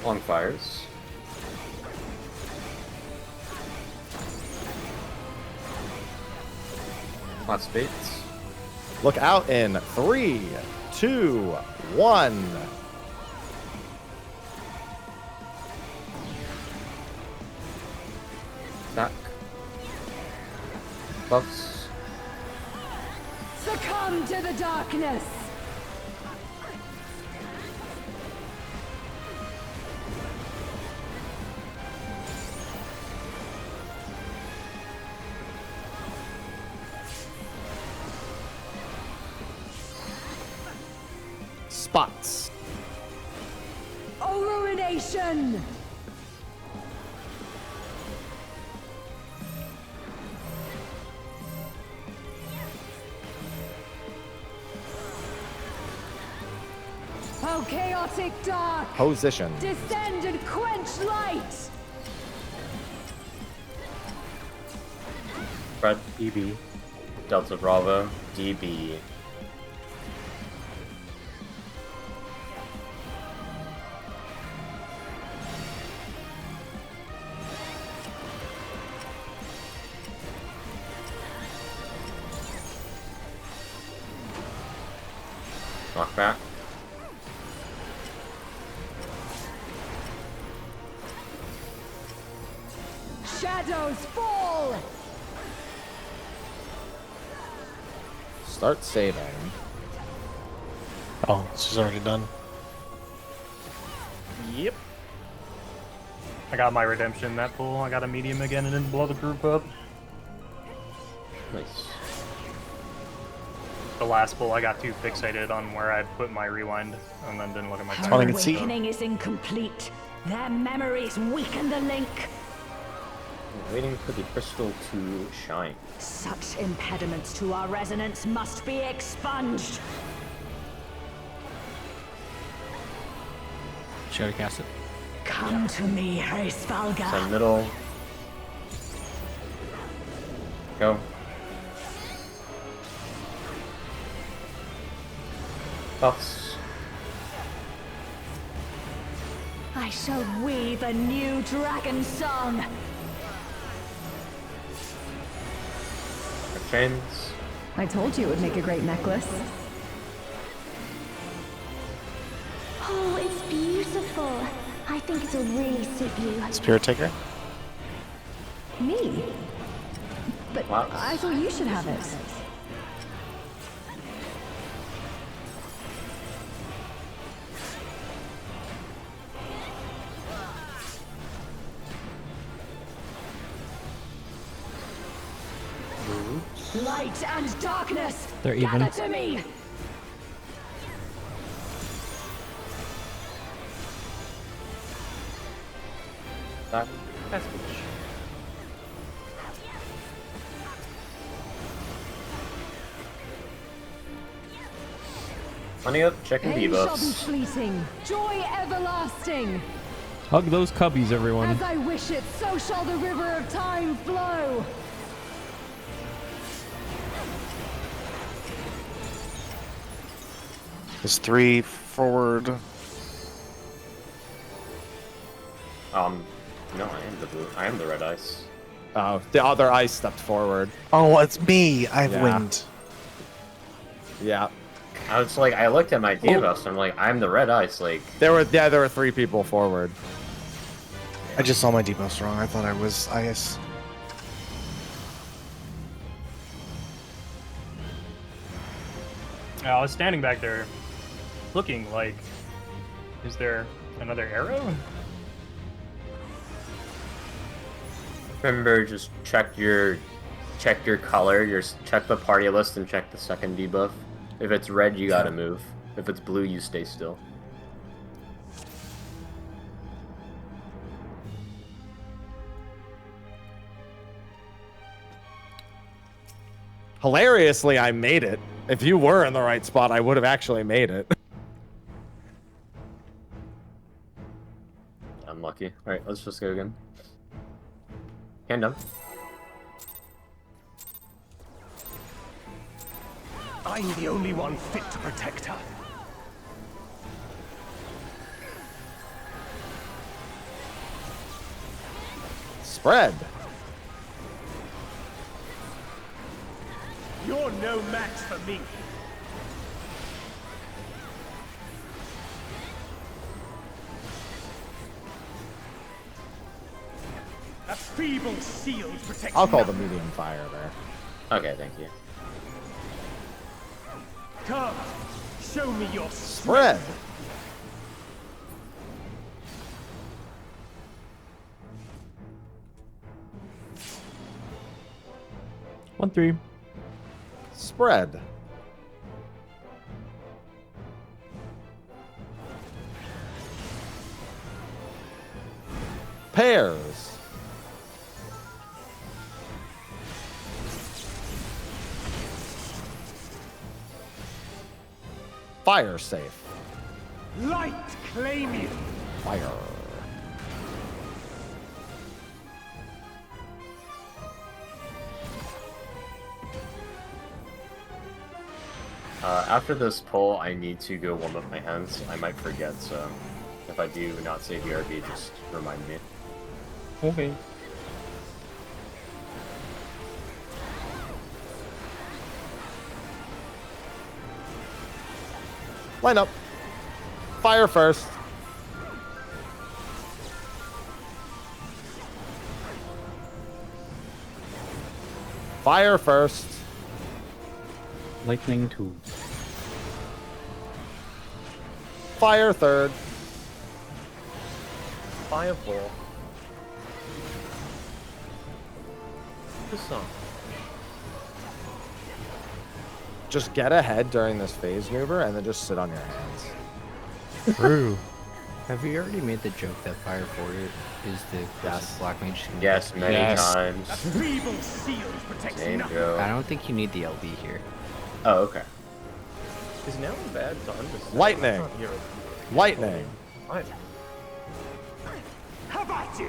Speaker 7: Long fires. Hot spades.
Speaker 4: Look out in 3, 2, 1.
Speaker 7: Attack. Buffs.
Speaker 11: Succumb to the darkness.
Speaker 4: Spots.
Speaker 11: Oh, ruination! Oh, chaotic dark!
Speaker 4: Position.
Speaker 11: Descend and quench light!
Speaker 7: Fred.
Speaker 13: EB.
Speaker 7: Delta Bravo. DB. Knockback.
Speaker 11: shadows fall!
Speaker 14: Start saving.
Speaker 3: Oh, this is already done.
Speaker 8: Yep. I got my redemption in that pool. I got a medium again and didn't blow the group up.
Speaker 7: Nice.
Speaker 8: The last pool, I got too fixated on where I'd put my rewind and then didn't look at my
Speaker 11: Her
Speaker 8: time.
Speaker 11: awakening is incomplete. Their memories weaken the link.
Speaker 7: I'm waiting for the crystal to shine.
Speaker 11: Such impediments to our resonance must be expunged.
Speaker 5: Should I cast it?
Speaker 11: Come to me, Hreysvalga.
Speaker 7: Send middle. Go. Buffs.
Speaker 11: I shall weave a new dragon song.
Speaker 7: Chains.
Speaker 15: I told you it would make a great necklace.
Speaker 10: Oh, it's beautiful. I think it'll really suit you.
Speaker 3: Spirit Taker?
Speaker 15: Me? But I thought you should have it.
Speaker 11: Light and darkness.
Speaker 6: They're even.
Speaker 11: Gather to me.
Speaker 7: That's
Speaker 1: good.
Speaker 7: Money up, checking
Speaker 15: Pain shall be
Speaker 7: debuffs.
Speaker 15: fleeting, joy everlasting.
Speaker 6: Hug those cubbies, everyone.
Speaker 15: As I wish it, so shall the river of time flow.
Speaker 3: There's 3 forward.
Speaker 7: No, I am the blue. I am the red ice.
Speaker 14: Oh, the other ice stepped forward.
Speaker 3: Oh, it's me. I've
Speaker 14: Yeah.
Speaker 3: winged.
Speaker 14: Yeah.
Speaker 7: I was like, I looked at my debuffs and I'm like, I'm the red ice. Like,
Speaker 14: There were 3 people forward.
Speaker 3: I just saw my debuffs wrong. I thought I was IS.
Speaker 8: I was standing back there looking like, is there another arrow?
Speaker 7: remember, just check your color. Check the party list and check the second debuff. If it's red, you gotta move. If it's blue, you stay still.
Speaker 14: Hilariously, I made it. If you were in the right spot, I would have actually made it.
Speaker 7: Unlucky. Alright, let's just go again. Hand done.
Speaker 9: I'm the only one fit to protect her.
Speaker 14: Spread.
Speaker 9: You're no match for me. A feeble shield protects
Speaker 14: I'll call the
Speaker 9: nothing.
Speaker 14: medium fire there.
Speaker 7: Okay, thank you.
Speaker 9: Come, show me your
Speaker 14: Spread.
Speaker 6: One, 3.
Speaker 14: Spread. Pairs. Fire safe.
Speaker 9: light claim you.
Speaker 14: Fire.
Speaker 7: After this pull, I need to go warm up my hands. I might forget, so if I do not say DRG, just remind me.
Speaker 13: Okay.
Speaker 14: Line up. Fire first. Fire first.
Speaker 13: Lightning 2.
Speaker 14: Fire third.
Speaker 1: Fire 4. This song.
Speaker 14: Just get ahead during this phase maneuver and then just sit on your hands.
Speaker 2: True. Have you already made the joke that Fire 4 is the closest Black Mage?
Speaker 7: Yes, many times.
Speaker 9: Same
Speaker 7: joke.
Speaker 2: I don't think you need the LB here.
Speaker 7: Oh, okay.
Speaker 1: Is now a bad time to say?
Speaker 14: Lightning.
Speaker 1: I can't hear it.
Speaker 14: Lightning.
Speaker 1: Lightning.
Speaker 9: How about you?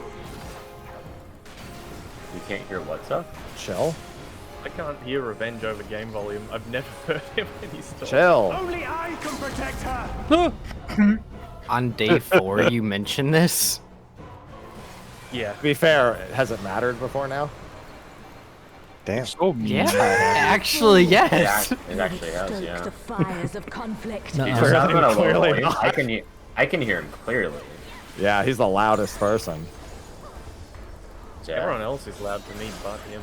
Speaker 7: You can't hear what's up?
Speaker 14: Chill.
Speaker 1: I can't hear revenge over game volume. I've never heard him when he's talking.
Speaker 14: Chill.
Speaker 9: Only I can protect her.
Speaker 2: On day 4, you mentioned this?
Speaker 1: Yeah.
Speaker 14: To be fair, has it mattered before now?
Speaker 3: Damn.
Speaker 5: So
Speaker 2: Yeah, actually, yes.
Speaker 7: It actually has,
Speaker 11: Stoke
Speaker 7: yeah.
Speaker 11: the fires of conflict.
Speaker 7: He's just not gonna low
Speaker 14: Clearly
Speaker 7: voice.
Speaker 14: not.
Speaker 7: I can hear him clearly.
Speaker 14: Yeah, he's the loudest person.
Speaker 7: Yeah.
Speaker 1: Everyone else is loud to me but him.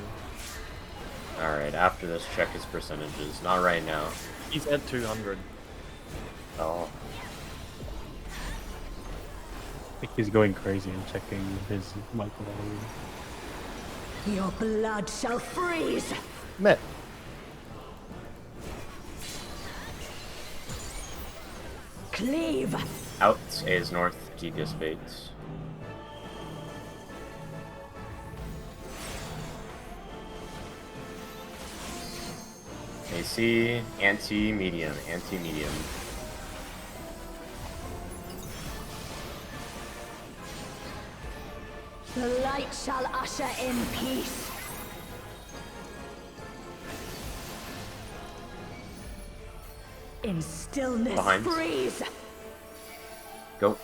Speaker 7: Alright, after this, check his percentages. Not right now.
Speaker 1: He's at 200.
Speaker 7: Oh.
Speaker 13: I think he's going crazy and checking his mic volume.
Speaker 11: Your blood shall freeze.
Speaker 14: Mitt.
Speaker 11: Cleave.
Speaker 7: Out is north, Gigas Fates. AC, anti-medium, anti-medium.
Speaker 11: The light shall usher in peace. In stillness,
Speaker 7: Behind.
Speaker 11: freeze.
Speaker 7: Go.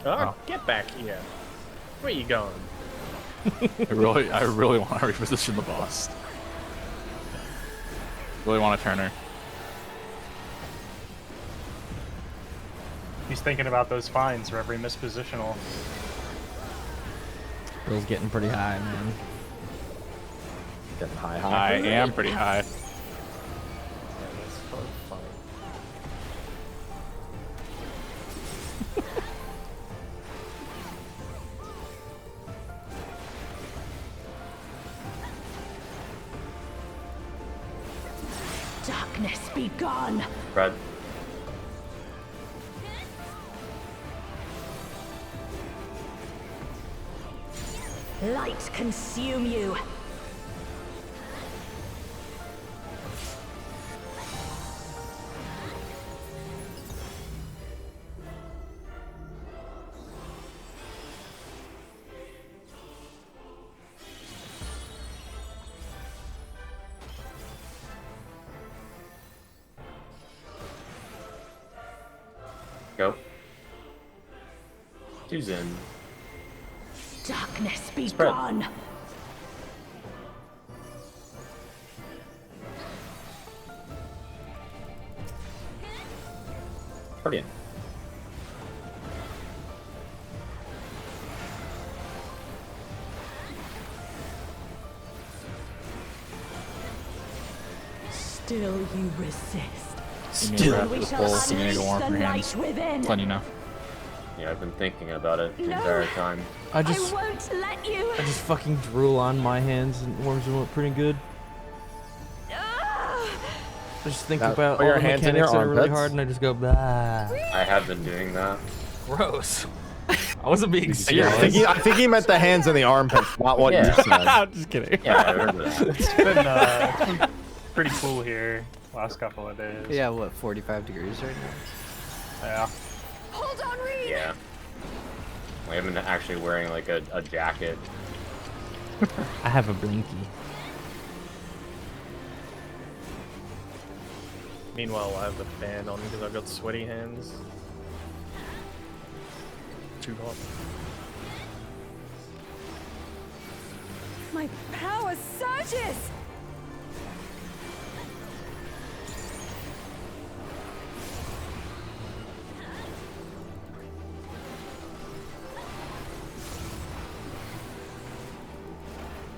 Speaker 1: Oh, get back here. Where you going?
Speaker 5: I really want to reposition the boss. Really want to turn her.
Speaker 8: He's thinking about those fines for every mispositional.
Speaker 6: Bill's getting pretty high, man.
Speaker 14: Getting high.
Speaker 5: I am pretty high.
Speaker 1: Yeah, that's so funny.
Speaker 11: Darkness be gone.
Speaker 7: Fred.
Speaker 11: Light consume you.
Speaker 7: Go. Susan.
Speaker 11: Darkness be
Speaker 7: Spread.
Speaker 11: gone.
Speaker 7: Guardian.
Speaker 11: Still you resist.
Speaker 5: Still.
Speaker 11: We shall
Speaker 5: You need to go warm
Speaker 11: unleash
Speaker 5: from
Speaker 11: the
Speaker 5: your
Speaker 11: light
Speaker 5: hands.
Speaker 11: within.
Speaker 5: Letting you know.
Speaker 7: Yeah, I've been thinking about it the
Speaker 11: No.
Speaker 7: entire time.
Speaker 6: I
Speaker 11: I
Speaker 6: just
Speaker 11: won't let you.
Speaker 6: fucking drool on my hands and it warms them up pretty good.
Speaker 11: Ah!
Speaker 6: I just think
Speaker 14: Now,
Speaker 6: about
Speaker 14: put
Speaker 6: all
Speaker 14: your
Speaker 6: the
Speaker 14: hands in
Speaker 6: mechanics
Speaker 14: your
Speaker 6: that are really
Speaker 14: armpits.
Speaker 6: hard and I just go, blah.
Speaker 7: I have been doing that.
Speaker 6: Gross. I wasn't being
Speaker 14: I
Speaker 6: serious.
Speaker 14: think he meant the hands in the armpits, not what
Speaker 7: Yeah.
Speaker 14: you said.
Speaker 6: I'm just kidding.
Speaker 7: Yeah, I heard that.
Speaker 8: It's been pretty cool here last couple of days.
Speaker 2: Yeah, what, 45 degrees right now?
Speaker 8: Yeah.
Speaker 12: Hold on, Reed.
Speaker 7: Yeah. We haven't actually wearing like a jacket.
Speaker 6: I have a blinky.
Speaker 1: Meanwhile, I have the fan on because I've got sweaty hands. Too hot.
Speaker 12: My power surges.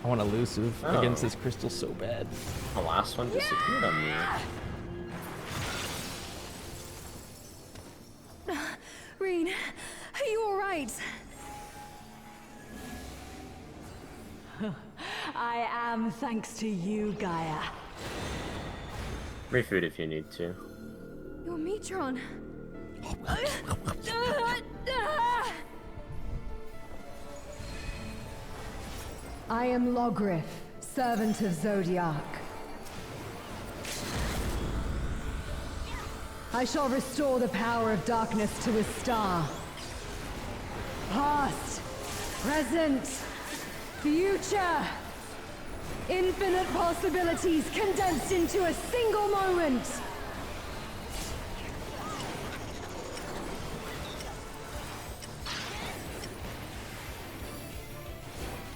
Speaker 6: I want elusive against this crystal so bad.
Speaker 7: The last one disappeared on me.
Speaker 12: Reen, are you alright?
Speaker 11: I am, thanks to you, Gaia.
Speaker 7: Refood if you need to.
Speaker 12: Your Metron.
Speaker 15: I am Logrith, servant of Zodiac. I shall restore the power of darkness to a star. Past, present, future. Infinite possibilities condensed into a single moment.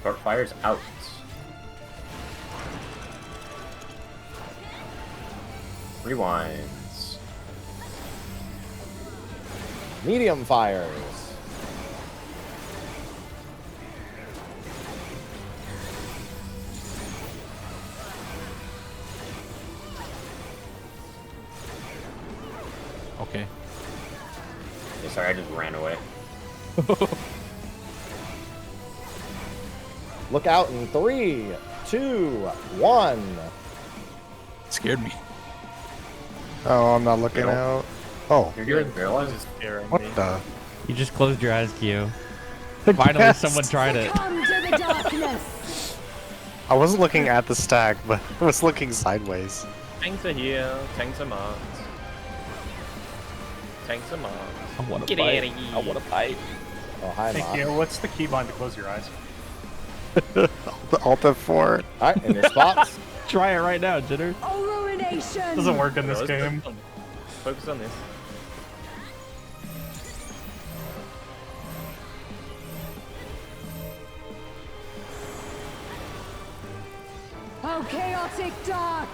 Speaker 7: Dark Fire's out. Rewinds.
Speaker 4: Medium fires.
Speaker 5: Okay.
Speaker 7: Yeah, sorry, I just ran away.
Speaker 4: Look out in 3, 2, 1.
Speaker 5: It scared me.
Speaker 3: Oh, I'm not looking out. Oh.
Speaker 7: You're getting paralyzed?
Speaker 3: What the?
Speaker 6: You just closed your eyes, Kyo. Finally,
Speaker 3: Yes.
Speaker 6: someone tried it.
Speaker 15: Come to the darkness.
Speaker 3: I wasn't looking at the stack, but I was looking sideways.
Speaker 1: Tanks are here. Tanks are marked. Tanks are marked.
Speaker 6: I want to
Speaker 1: Get
Speaker 6: bite.
Speaker 1: out of here.
Speaker 6: I want to bite.
Speaker 4: Oh, hi,
Speaker 8: Thank
Speaker 4: Mom.
Speaker 8: you. What's the keybind to close your eyes?
Speaker 3: Alt F4.
Speaker 4: Alright, in your spots.
Speaker 6: Try it right now, Jitter.
Speaker 15: Oh, ruination.
Speaker 8: Doesn't work in
Speaker 1: No,
Speaker 8: this
Speaker 1: let's
Speaker 8: game.
Speaker 1: Focus on this.
Speaker 15: Oh, chaotic dark.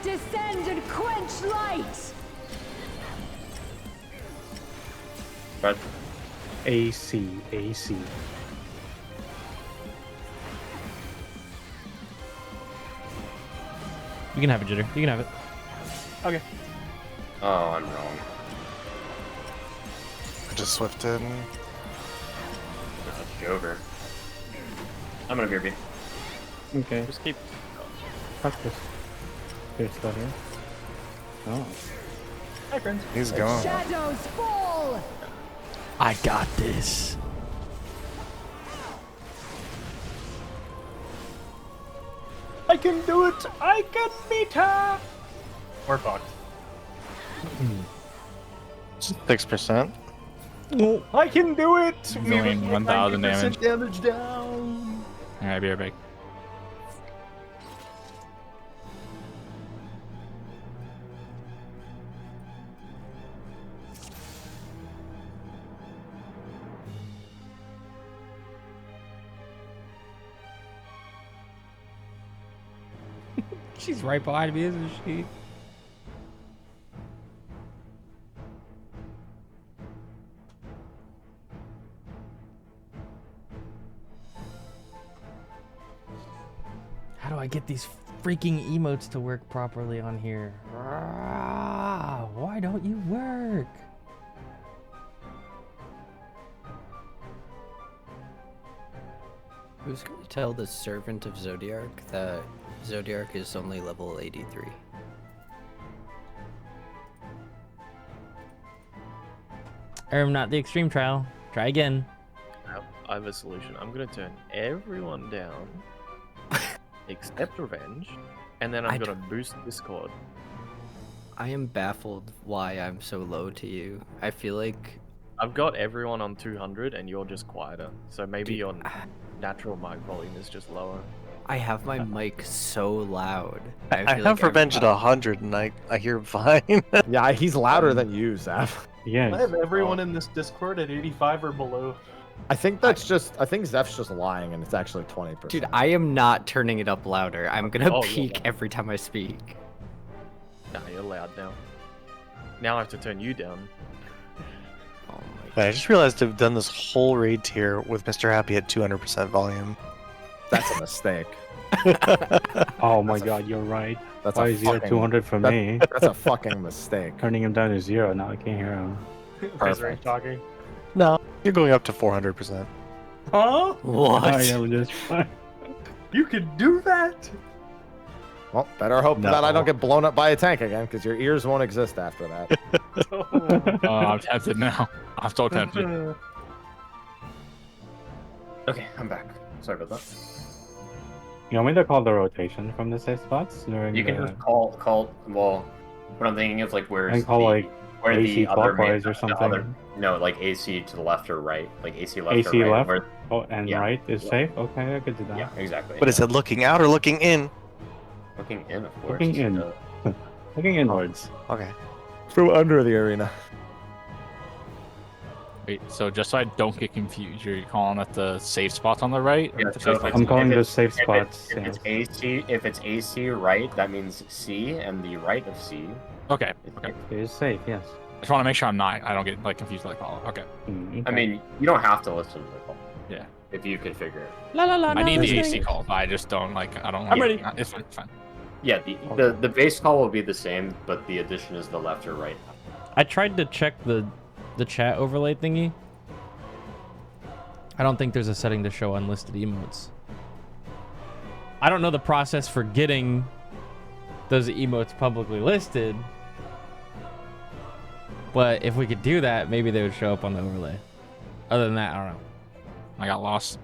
Speaker 15: Descend and quench light.
Speaker 7: But
Speaker 13: AC, AC.
Speaker 6: You can have it, Jitter. You can have it.
Speaker 8: Okay.
Speaker 7: oh, I'm wrong.
Speaker 3: I just swifted.
Speaker 7: Let's go over. I'm gonna BRB.
Speaker 13: Okay.
Speaker 1: Just keep.
Speaker 13: Fuck this. There's stuff here. Oh.
Speaker 8: Hi, friends.
Speaker 3: He's gone.
Speaker 15: Shadows fall.
Speaker 6: I got this.
Speaker 8: I can do it! I can beat her! We're fucked.
Speaker 3: 6%.
Speaker 8: I can do it!
Speaker 5: He's doing 1,000 damage.
Speaker 8: damage down!
Speaker 5: Alright, be right back.
Speaker 6: She's right behind me, isn't she? How do I get these freaking emotes to work properly on here? Ah, why don't you work?
Speaker 2: Who's going to tell the servant of Zodiac that Zodiac is only level 83?
Speaker 6: Not the extreme trial. Try again.
Speaker 1: I have a solution. I'm gonna turn everyone down, except Revenge, and then I'm gonna boost Discord.
Speaker 2: I am baffled why I'm so low to you. I feel like
Speaker 1: I've got everyone on 200, and you're just quieter. So maybe your natural mic volume is just lower.
Speaker 2: I have my mic so loud.
Speaker 3: I
Speaker 2: feel
Speaker 3: have
Speaker 2: like
Speaker 3: Revenge at 100, and I hear him fine.
Speaker 4: Yeah, he's louder than you, Zeph.
Speaker 13: Yeah.
Speaker 8: I have everyone in this Discord at 85 or below.
Speaker 4: I think that's just. I think Zeph's just lying, and it's actually 20%.
Speaker 2: Dude, I am not turning it up louder. I'm gonna
Speaker 1: Oh,
Speaker 2: peak
Speaker 1: yeah.
Speaker 2: every time I speak.
Speaker 1: Nah, you're loud now. Now I have to turn you down.
Speaker 2: Oh my
Speaker 3: Wait, I just realized I've done this whole raid tier with Mr. Happy at 200% volume.
Speaker 14: That's a mistake.
Speaker 13: Oh my god, you're right.
Speaker 14: That's
Speaker 13: Why
Speaker 14: a
Speaker 13: is 0
Speaker 14: fucking-
Speaker 13: 200 for
Speaker 14: that-
Speaker 13: me?
Speaker 14: That's a fucking mistake.
Speaker 13: Turning him down to 0, now I can't hear him.
Speaker 8: Perfect. Talking.
Speaker 3: No, you're going up to 400%.
Speaker 8: Huh?
Speaker 3: What?
Speaker 13: I am just fine.
Speaker 8: You can do that?
Speaker 4: Well, better hope
Speaker 3: No.
Speaker 4: that I don't get blown up by a tank again, because your ears won't exist after that.
Speaker 5: Oh, I'm tempted now. I'm so tempted.
Speaker 7: Okay, I'm back. Sorry about that.
Speaker 13: You want me to call the rotation from the safe spots during
Speaker 7: You can
Speaker 13: the...
Speaker 7: just call. Well, what I'm thinking of, like, where's
Speaker 13: I can call
Speaker 7: the,
Speaker 13: like
Speaker 7: where
Speaker 13: AC
Speaker 7: the other
Speaker 13: clockwise or
Speaker 7: the
Speaker 13: something.
Speaker 7: other- no, like AC to the left or right, like AC left or
Speaker 13: AC
Speaker 7: right.
Speaker 13: left
Speaker 7: Where,
Speaker 13: and
Speaker 7: yeah.
Speaker 13: right is safe? Okay, I could do that.
Speaker 7: yeah, exactly.
Speaker 3: But is it looking out or looking in?
Speaker 7: Looking in, of course.
Speaker 13: Looking in. Looking inwards.
Speaker 3: Okay.
Speaker 4: From under the arena.
Speaker 5: Wait, so just so I don't get confused, you're calling it the safe spots on the right? Or
Speaker 7: Yeah,
Speaker 5: the
Speaker 7: so
Speaker 5: safe
Speaker 7: if
Speaker 5: spots
Speaker 13: I'm
Speaker 5: on
Speaker 13: calling
Speaker 7: if
Speaker 13: the
Speaker 7: it's-
Speaker 13: safe
Speaker 7: if
Speaker 13: spots.
Speaker 7: If
Speaker 13: yeah.
Speaker 7: it's AC, if it's AC right, that means C, and the right of C.
Speaker 5: Okay.
Speaker 7: is
Speaker 5: Okay.
Speaker 13: It is safe, yes.
Speaker 5: I just want to make sure I don't get like confused by the call. Okay.
Speaker 13: Mm,
Speaker 7: I
Speaker 13: okay.
Speaker 7: mean, you don't have to listen to the call.
Speaker 5: Yeah.
Speaker 7: If you configure it.
Speaker 6: La la la.
Speaker 5: I
Speaker 6: no,
Speaker 5: need the
Speaker 6: listening.
Speaker 5: AC call, but I just don't like. I don't.
Speaker 6: I'm
Speaker 5: like,
Speaker 6: ready.
Speaker 5: It's fine. It's fine.
Speaker 7: Yeah, the base call will be the same, but the addition is the left or right.
Speaker 6: I tried to check the chat overlay thingy. I don't think there's a setting to show unlisted emotes. I don't know the process for getting those emotes publicly listed. But if we could do that, maybe they would show up on the overlay. Other than that, I don't know.
Speaker 5: I got lost.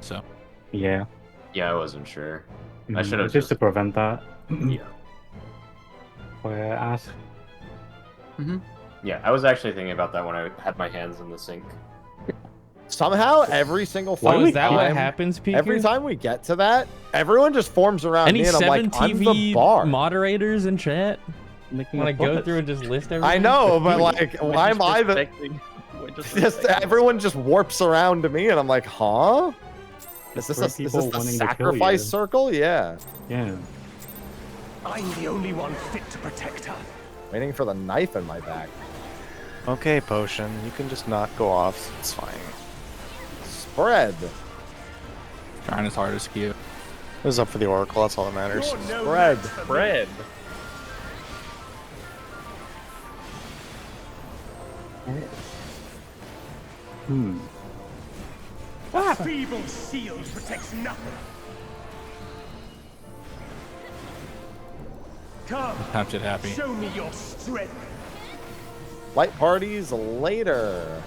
Speaker 5: So.
Speaker 13: Yeah.
Speaker 7: Yeah, I wasn't sure. I
Speaker 13: Mhm,
Speaker 7: should have
Speaker 13: just to prevent that.
Speaker 7: Yeah.
Speaker 13: Where I asked.
Speaker 7: Yeah, I was actually thinking about that when I had my hands in the sink.
Speaker 4: Somehow, every single
Speaker 6: Oh,
Speaker 4: fucking
Speaker 6: is that what
Speaker 4: time-
Speaker 6: happens, Peeker?
Speaker 4: Every time we get to that, everyone just forms around
Speaker 6: Any
Speaker 4: me, and I'm like,
Speaker 6: 7
Speaker 4: I'm the
Speaker 6: TV
Speaker 4: bar.
Speaker 6: moderators in chat
Speaker 13: Making
Speaker 6: want to
Speaker 13: a
Speaker 6: go
Speaker 13: plus.
Speaker 6: through and just list everything?
Speaker 4: I know, but like,
Speaker 1: We're
Speaker 4: why
Speaker 1: just
Speaker 4: am I the?
Speaker 1: respecting- we're just
Speaker 4: Just
Speaker 1: respecting
Speaker 4: everyone just warps around to me, and I'm like, huh? Is this
Speaker 13: For
Speaker 4: a, is
Speaker 13: people
Speaker 4: this the
Speaker 13: wanting to kill
Speaker 4: sacrifice
Speaker 13: you.
Speaker 4: circle? Yeah.
Speaker 13: Yeah.
Speaker 9: I'm the only one fit to protect her.
Speaker 4: Waiting for the knife in my back.
Speaker 3: Okay, Potion. You can just not go off. It's fine.
Speaker 4: Spread.
Speaker 5: Trying as hard as you.
Speaker 3: It was up for the Oracle. That's all that matters.
Speaker 9: You're no
Speaker 4: Spread.
Speaker 9: match for me.
Speaker 1: Bread.
Speaker 13: Hmm.
Speaker 9: Feeble shield protects nothing. Come,
Speaker 5: Tempted happy.
Speaker 9: show me your strength.
Speaker 4: Light parties later.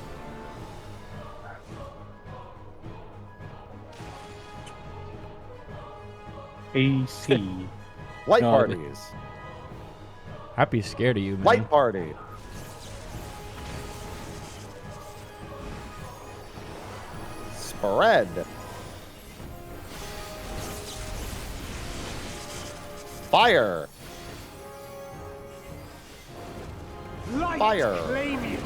Speaker 13: AC.
Speaker 4: Light
Speaker 5: No,
Speaker 4: parties.
Speaker 6: I'd be scared of you, man.
Speaker 4: Light party. Spread. Fire.
Speaker 9: Light
Speaker 4: Fire.
Speaker 9: claim you.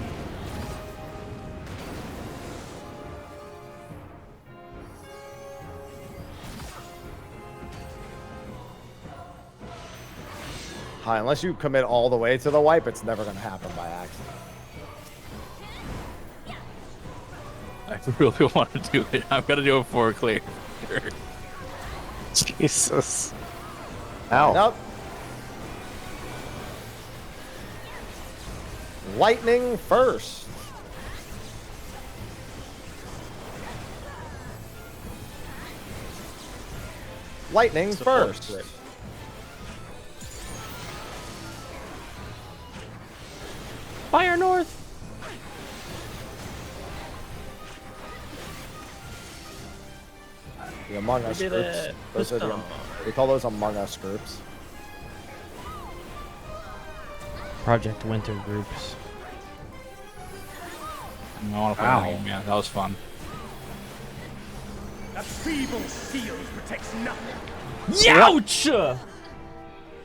Speaker 4: Hi, unless you commit all the way to the wipe, it's never going to happen by accident.
Speaker 5: I really want to do it. I'm gonna do it for clear.
Speaker 3: Jesus.
Speaker 4: Line
Speaker 3: Ow.
Speaker 4: up. Lightning first. Lightning
Speaker 1: Support
Speaker 4: first.
Speaker 1: grip.
Speaker 6: Fire north.
Speaker 4: The Among Us
Speaker 1: We did
Speaker 4: groups.
Speaker 1: it.
Speaker 4: Those are the, we call those Among Us groups.
Speaker 6: Project Winter groups.
Speaker 5: I want to play the game. Yeah, that was fun.
Speaker 9: A feeble shield protects nothing.
Speaker 6: Youch!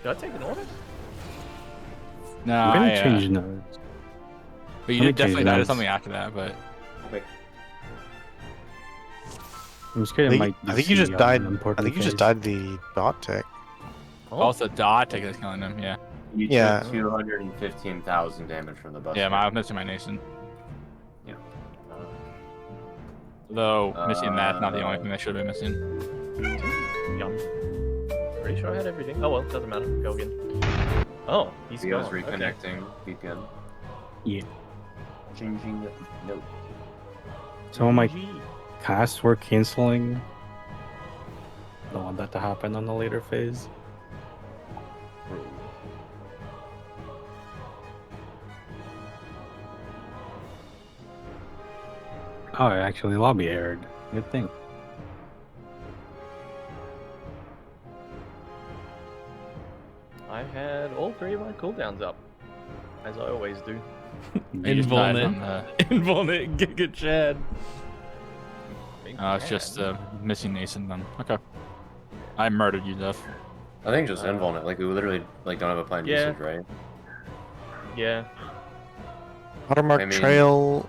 Speaker 1: Did I take an order?
Speaker 5: No,
Speaker 13: I'm gonna
Speaker 5: I,
Speaker 13: change nodes.
Speaker 5: but you
Speaker 13: Let me
Speaker 5: did definitely
Speaker 13: change
Speaker 5: die to
Speaker 13: nodes.
Speaker 5: something after that. But
Speaker 13: I'm scared it might.
Speaker 3: I think you just died. I think you just died the dot tick.
Speaker 5: oh, it's the dot tick that's killing him. Yeah.
Speaker 7: You
Speaker 3: Yeah.
Speaker 7: took 215,000 damage from the bus.
Speaker 5: Yeah, I'm missing my nation.
Speaker 7: Yeah.
Speaker 5: Though missing that's not the only thing that should have been missing.
Speaker 1: Yeah, I'm pretty sure I had everything. Oh well, doesn't matter. Go again. Oh, he's
Speaker 7: Theo's
Speaker 1: gone.
Speaker 7: reconnecting VPN.
Speaker 13: Yeah.
Speaker 7: Changing note.
Speaker 13: Some of my casts were canceling. Don't want that to happen on the later phase. Oh, actually, lobby aired. Good thing.
Speaker 1: I had all 3 of my cooldowns up, as I always do.
Speaker 6: Invulnate Giga Chad.
Speaker 5: It's just missing Nason then. Okay. I murdered you, Jeff.
Speaker 7: I think just invulnerate. Like we literally like don't have a planned usage, right?
Speaker 1: Yeah.
Speaker 3: Watermark Trail.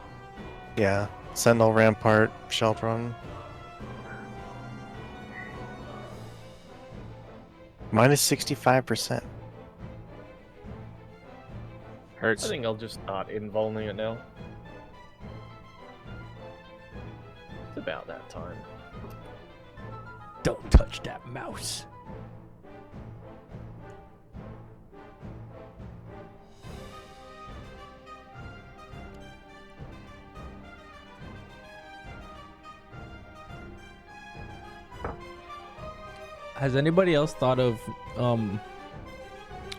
Speaker 3: Yeah. Sentinel Rampart. Shelp Run. Minus 65%.
Speaker 5: Hurts.
Speaker 1: I think I'll just start invulning it now. It's about that time.
Speaker 6: Don't touch that mouse. Has anybody else thought of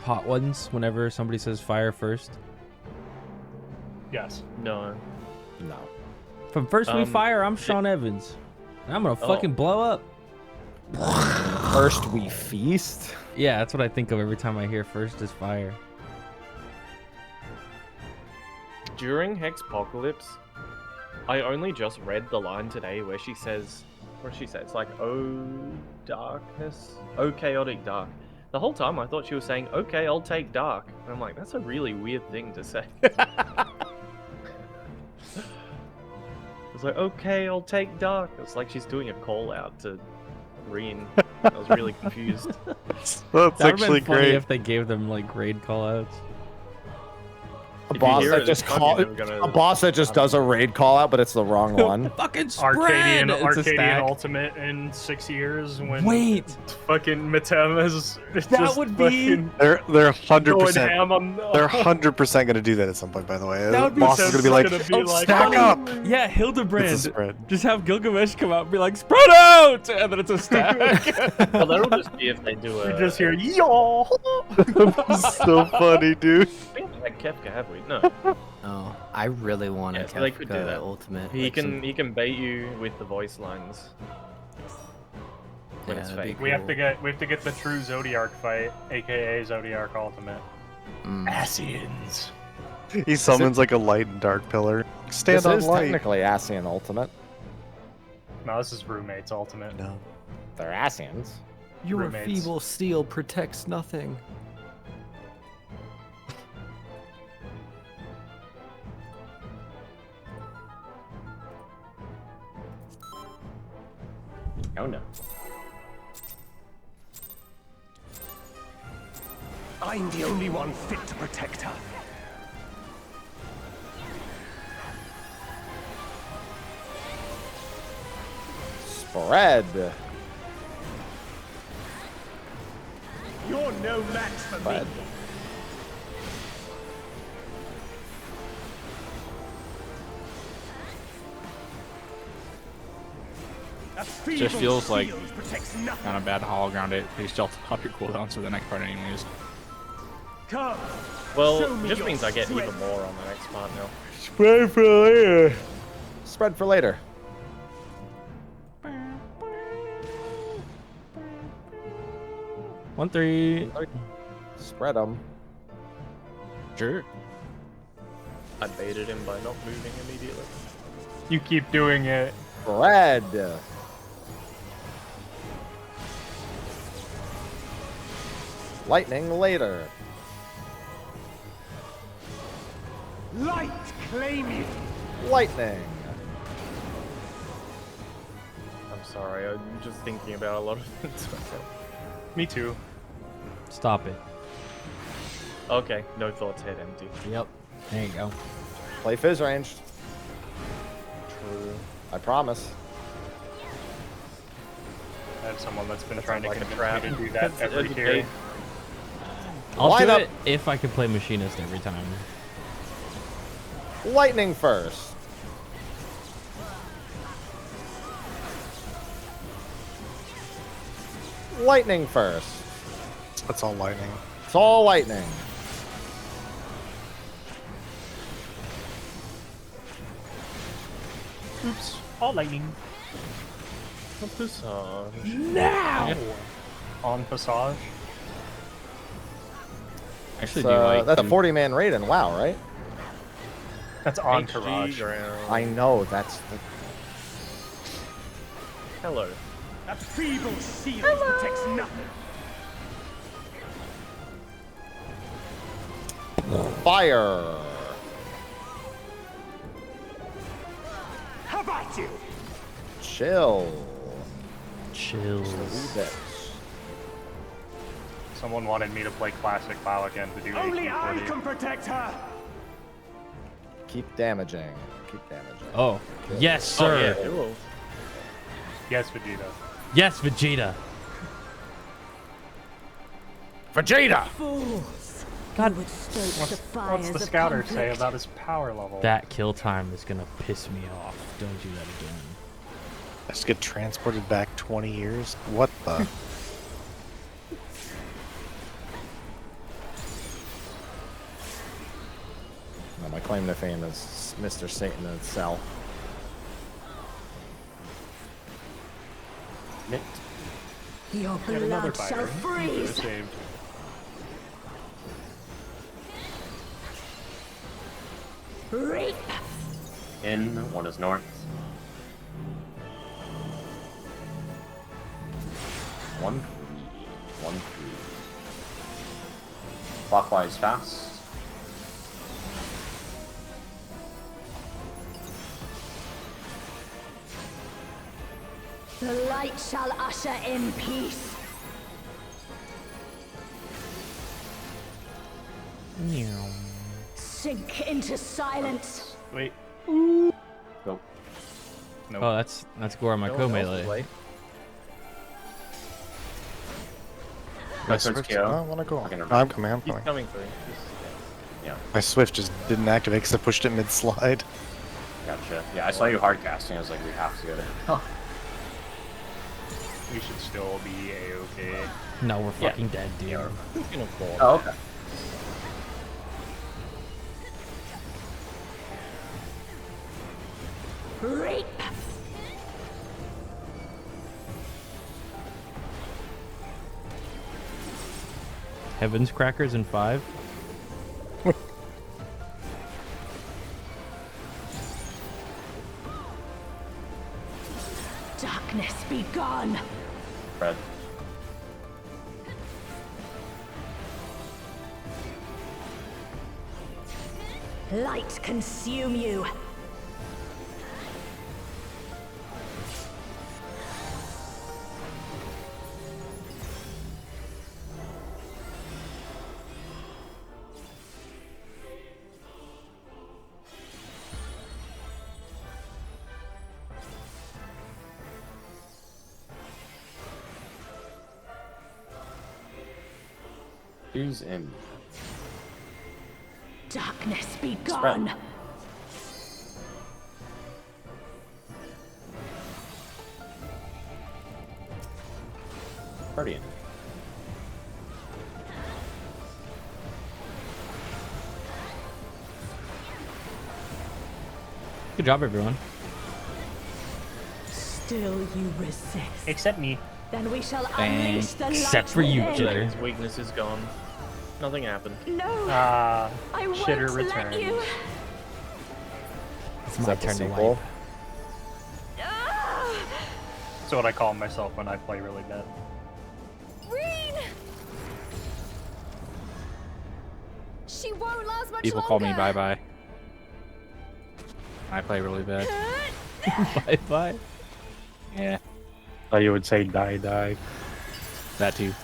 Speaker 6: hot ones whenever somebody says fire first?
Speaker 8: Yes.
Speaker 1: No.
Speaker 4: No.
Speaker 6: From first we fire, I'm Sean Evans. And I'm gonna fucking blow up.
Speaker 14: First we feast?
Speaker 6: Yeah, that's what I think of every time I hear first is fire.
Speaker 1: During Hexpocalypse, I only just read the line today where she says, what does she say? It's like, oh, darkness, oh, chaotic dark. The whole time I thought she was saying, okay, I'll take dark. And I'm like, that's a really weird thing to say. It's like, okay, I'll take dark. It's like she's doing a call out to Reen. I was really confused.
Speaker 3: That's
Speaker 6: actually great if they gave them like raid callouts.
Speaker 14: A boss that just does a raid call out, but it's the wrong one.
Speaker 6: Fucking spread!
Speaker 8: Arcadian Ultimate in 6 years when fucking Matema's
Speaker 6: that would be
Speaker 3: they're 100%
Speaker 8: ham on
Speaker 3: they're 100% gonna do that at some point, by the way.
Speaker 6: That would be
Speaker 3: boss is gonna be like, stack up.
Speaker 6: Yeah, Hildebrand.
Speaker 3: It's a spread.
Speaker 6: Just have Gilgamesh come out and be like, spread out, and then it's a stack.
Speaker 1: Well, that'll just be if they do a.
Speaker 8: You just hear yaw.
Speaker 3: So funny, dude.
Speaker 1: I think we had Kefka, have we? No.
Speaker 2: Oh, I really want a
Speaker 1: So they could do
Speaker 2: Kefka
Speaker 1: that.
Speaker 2: ultimate.
Speaker 1: He
Speaker 2: like
Speaker 1: can bait you with the voice lines. When
Speaker 2: Yeah,
Speaker 1: it's
Speaker 2: that'd be
Speaker 1: fake.
Speaker 8: We have to get the true Zodiark fight, aka Zodiark Ultimate. Asians.
Speaker 3: He summons like a light and dark pillar. Stand
Speaker 14: This
Speaker 3: on
Speaker 14: is
Speaker 3: light.
Speaker 14: technically Asian Ultimate.
Speaker 8: No, this is Roommate's Ultimate.
Speaker 3: No.
Speaker 14: They're Asians.
Speaker 2: Your
Speaker 8: roommates.
Speaker 2: feeble steel protects nothing.
Speaker 7: Oh no.
Speaker 9: I'm the only one fit to protect her.
Speaker 14: Spread.
Speaker 9: You're no match for
Speaker 14: Spread.
Speaker 9: me.
Speaker 5: Just feels like kind of bad hollow ground it. Please just pop your cooldowns for the next part anyways.
Speaker 9: Come.
Speaker 1: Well,
Speaker 9: Show me
Speaker 1: it just
Speaker 9: your
Speaker 1: means I get even
Speaker 9: strength.
Speaker 1: more on the next part now.
Speaker 14: Spread for later. Spread for later.
Speaker 6: One, three.
Speaker 14: Spread them.
Speaker 5: Sure.
Speaker 1: I baited him by not moving immediately.
Speaker 8: You keep doing it.
Speaker 14: Spread. Lightning later.
Speaker 9: Light claim you.
Speaker 14: Lightning.
Speaker 1: I'm sorry, I'm just thinking about a lot of things myself.
Speaker 8: Me too.
Speaker 6: Stop it.
Speaker 1: Okay, no thoughts, head empty.
Speaker 6: Yep. There you go.
Speaker 14: Play fizz ranged.
Speaker 1: True.
Speaker 14: I promise.
Speaker 8: have someone that's been
Speaker 1: That
Speaker 8: trying to
Speaker 1: sounds like a
Speaker 8: convince me to do that
Speaker 1: trap.
Speaker 8: every
Speaker 1: It's a
Speaker 8: tier.
Speaker 1: bait.
Speaker 6: I'll
Speaker 4: Line
Speaker 6: do
Speaker 4: up.
Speaker 6: it if I can play machinist every time.
Speaker 4: Lightning first. Lightning first.
Speaker 3: That's all lightning.
Speaker 4: It's all lightning.
Speaker 8: Oops. All lightning.
Speaker 6: Now!
Speaker 8: On Passage.
Speaker 5: Actually,
Speaker 4: So,
Speaker 5: do you like
Speaker 4: that's a 40-man raid in WoW, right?
Speaker 8: That's Entourage.
Speaker 4: I know, that's the...
Speaker 1: Hello.
Speaker 9: That feeble shield protects nothing.
Speaker 4: Fire.
Speaker 9: How about you?
Speaker 4: Chill.
Speaker 6: Chills.
Speaker 8: Someone wanted me to play classic WoW again to do
Speaker 9: Only I
Speaker 8: 1840.
Speaker 9: can protect her.
Speaker 4: Keep damaging. Keep damaging.
Speaker 6: Oh, yes, sir.
Speaker 1: Oh, yeah. Cool.
Speaker 8: Yes, Vegeta.
Speaker 6: Yes, Vegeta.
Speaker 14: Vegeta!
Speaker 11: Fools.
Speaker 6: God.
Speaker 11: Would stoke the
Speaker 8: What's
Speaker 11: fires
Speaker 8: the
Speaker 11: of
Speaker 8: scouter say
Speaker 11: conflict.
Speaker 8: about his power level?
Speaker 6: That kill time is gonna piss me off. Don't do that again.
Speaker 3: I just get transported back 20 years. What the?
Speaker 4: No, my claim to fame is Mr. Satan in cell.
Speaker 11: Your
Speaker 8: Get another
Speaker 11: blood shall
Speaker 8: fighter. You
Speaker 11: freeze.
Speaker 8: saved.
Speaker 11: Reap.
Speaker 7: In, one is north. One, three. One, three. Clockwise fast.
Speaker 11: The light shall usher in peace. Sink into silence.
Speaker 8: Wait.
Speaker 7: Go.
Speaker 8: Nope.
Speaker 6: Oh, that's Gore on my
Speaker 1: No one else is
Speaker 6: co-melee.
Speaker 1: late.
Speaker 3: My
Speaker 7: Towards
Speaker 3: Swift.
Speaker 7: KO.
Speaker 3: I want to go.
Speaker 7: Fucking
Speaker 3: No, I'm coming. I'm
Speaker 1: He's
Speaker 3: coming.
Speaker 1: coming through.
Speaker 7: Yeah,
Speaker 3: My Swift just didn't activate because I pushed it mid-slide.
Speaker 7: gotcha. Yeah, I saw you hard casting. I was like, we have to go there.
Speaker 8: We should still be A-okay.
Speaker 6: No, we're fucking dead, dude.
Speaker 1: Who's gonna fall?
Speaker 7: Oh, okay.
Speaker 11: Reap.
Speaker 6: Heaven's Crackers in 5.
Speaker 11: Darkness be gone.
Speaker 7: Red.
Speaker 11: Light consume you.
Speaker 7: Who's in?
Speaker 11: Darkness be gone.
Speaker 7: Guardian.
Speaker 6: Good job, everyone.
Speaker 11: Still you resist.
Speaker 8: Except me.
Speaker 11: Then we shall unleash the light
Speaker 6: Except for you,
Speaker 11: within.
Speaker 6: Jitter.
Speaker 1: His weakness is gone. Nothing happened.
Speaker 11: No.
Speaker 8: Ah,
Speaker 11: I won't
Speaker 8: shitter
Speaker 11: let
Speaker 8: returns.
Speaker 11: you.
Speaker 6: It's
Speaker 4: Is
Speaker 6: my
Speaker 4: that the
Speaker 6: turn to
Speaker 4: sequel?
Speaker 6: wipe.
Speaker 8: That's what I call myself when I play really bad.
Speaker 12: Reen! She won't last much
Speaker 5: People
Speaker 12: longer.
Speaker 5: call me bye bye. I play really bad.
Speaker 6: Bye bye.
Speaker 5: Yeah,
Speaker 13: Thought you would say die, die.
Speaker 5: that too.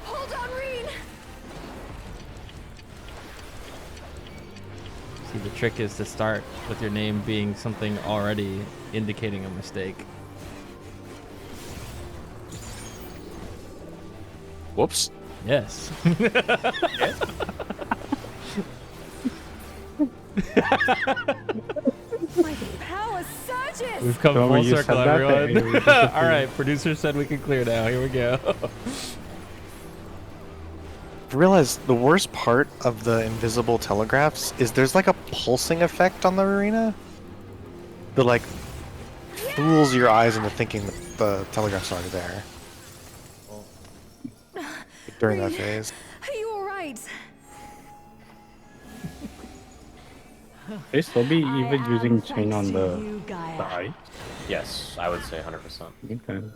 Speaker 12: Hold on, Reen!
Speaker 6: See, the trick is to start with your name being something already indicating a mistake.
Speaker 5: Whoops.
Speaker 6: Yes.
Speaker 12: My power surges!
Speaker 6: We've come
Speaker 13: Don't
Speaker 6: full
Speaker 13: you said
Speaker 6: circle,
Speaker 13: that
Speaker 6: everyone.
Speaker 13: thing.
Speaker 6: All right, producer said we can clear now. Here we go.
Speaker 3: I realize the worst part of the invisible telegraphs is there's like a pulsing effect on the arena that like fools your eyes into thinking that the telegraph's already there during that phase.
Speaker 12: Are you alright?
Speaker 13: They still be even using chain on the ice?
Speaker 7: Yes, I would say 100%.
Speaker 13: Okay.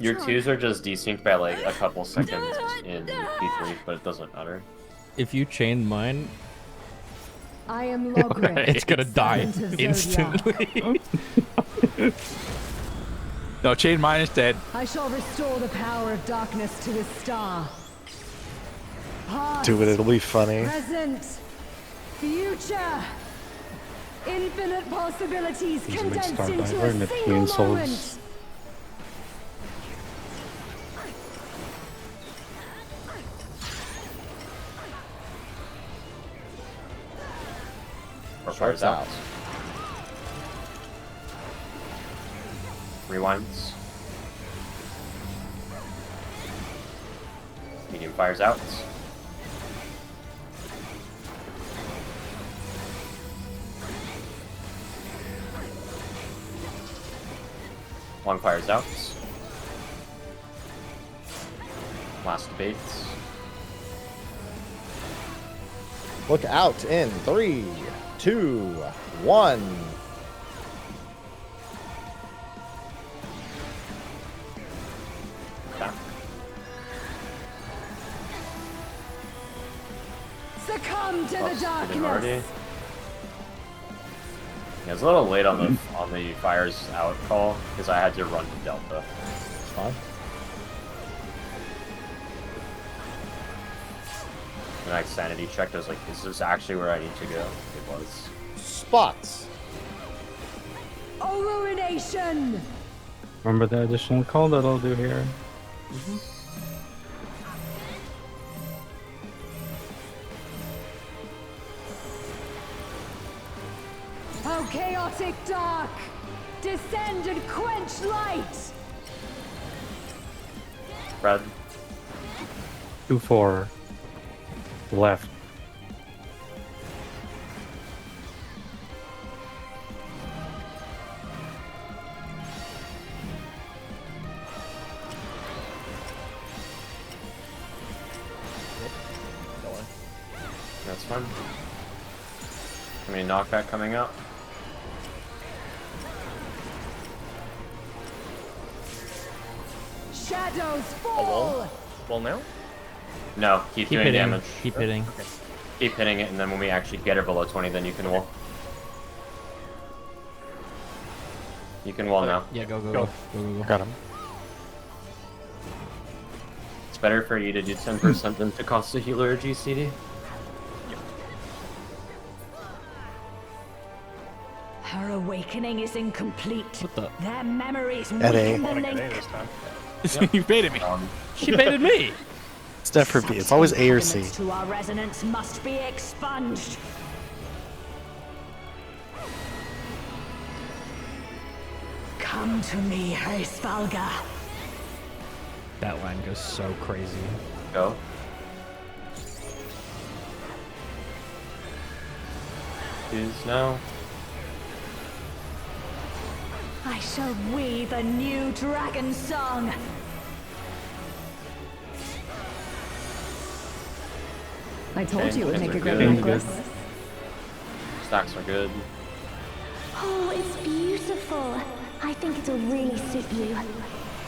Speaker 7: Your twos are just desynced by like a couple seconds in P3, but it doesn't matter.
Speaker 6: If you chain mine,
Speaker 15: I am Logrin.
Speaker 6: it's gonna die
Speaker 15: Servant of
Speaker 6: instantly.
Speaker 5: No, chain mine is dead.
Speaker 15: I shall restore the power of darkness to this star. Past,
Speaker 3: Do it, it'll be funny.
Speaker 15: present, future. Infinite possibilities
Speaker 13: He's a
Speaker 15: condensed
Speaker 13: Star
Speaker 15: into
Speaker 13: Diver
Speaker 15: a
Speaker 13: and a
Speaker 15: single
Speaker 13: Teen
Speaker 15: moment.
Speaker 13: Souls.
Speaker 7: Fires out. Rewinds. Medium fires out. Long fires out. Last debates.
Speaker 4: Look out in 3, 2, 1.
Speaker 15: Succumb to the
Speaker 7: Already.
Speaker 15: darkness.
Speaker 7: Yeah, it's a little late on the fires out call because I had to run to Delta.
Speaker 4: Fine.
Speaker 7: When I sanity checked, I was like, "Is this actually where I need to go?" It was.
Speaker 4: Spots.
Speaker 15: Oh, ruination.
Speaker 13: Remember the additional call that I'll do here?
Speaker 15: Oh, chaotic dark. Descend and quench light.
Speaker 7: Fred.
Speaker 13: 2-4. Left.
Speaker 7: That's fun. I mean, knockback coming up.
Speaker 15: Shadows fall.
Speaker 1: Well, now?
Speaker 7: No, keep doing
Speaker 6: hitting.
Speaker 7: damage.
Speaker 6: Keep hitting.
Speaker 1: Okay.
Speaker 7: Keep hitting it, and then when we actually get her below 20, then you can wall. You can wall now.
Speaker 6: Yeah, go.
Speaker 3: Got him.
Speaker 7: It's better for you to do 10% than to cost a healer or GCD.
Speaker 11: Her awakening is incomplete.
Speaker 6: What the?
Speaker 11: Their memories
Speaker 3: At
Speaker 11: weaken
Speaker 3: A.
Speaker 11: the
Speaker 8: Like an A
Speaker 11: link.
Speaker 8: this time.
Speaker 5: You baited me.
Speaker 6: She baited me.
Speaker 3: It's never B. It's always A or C.
Speaker 11: Impediments to our resonance must be expunged. Come to me, Hraesvalga.
Speaker 6: That line goes so crazy.
Speaker 7: Go. Twos now.
Speaker 11: I shall weave a new dragon song.
Speaker 15: I told
Speaker 7: Okay,
Speaker 15: you it would
Speaker 7: things
Speaker 15: make
Speaker 7: are
Speaker 15: a great
Speaker 7: good.
Speaker 15: necklace.
Speaker 7: Stacks are good.
Speaker 10: Oh, it's beautiful. I think it'll really suit you.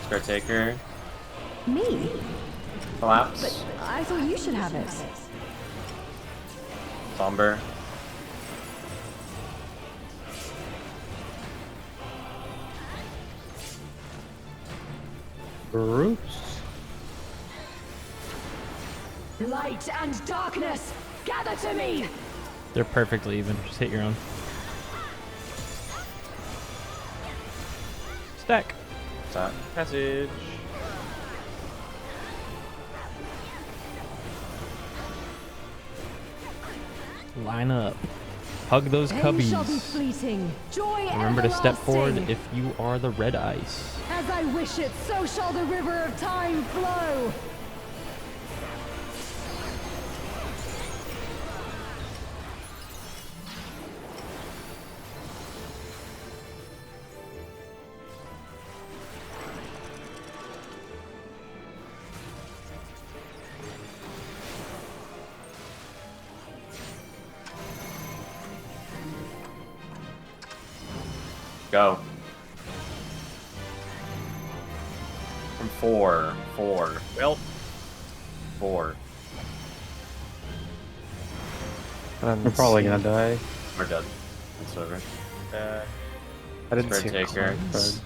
Speaker 7: Square taker.
Speaker 15: Me?
Speaker 7: Collapse.
Speaker 15: I thought you should have it.
Speaker 7: Somber.
Speaker 13: Bruce.
Speaker 11: Light and darkness, gather to me.
Speaker 6: They're perfectly even. Just hit your own. Stack.
Speaker 7: What's that?
Speaker 1: Passage.
Speaker 6: Line up. Hug those
Speaker 15: Pain shall be
Speaker 6: cubbies.
Speaker 15: fleeting. Joy
Speaker 6: Remember to step forward
Speaker 15: everlasting.
Speaker 6: if you are the red ice.
Speaker 15: As I wish it, so shall the river of time flow.
Speaker 7: Go. From 4.
Speaker 1: Well,
Speaker 7: 4.
Speaker 13: We're probably gonna die.
Speaker 7: We're done. It's over.
Speaker 3: I didn't
Speaker 7: Spread
Speaker 3: see a
Speaker 7: taker.
Speaker 3: card.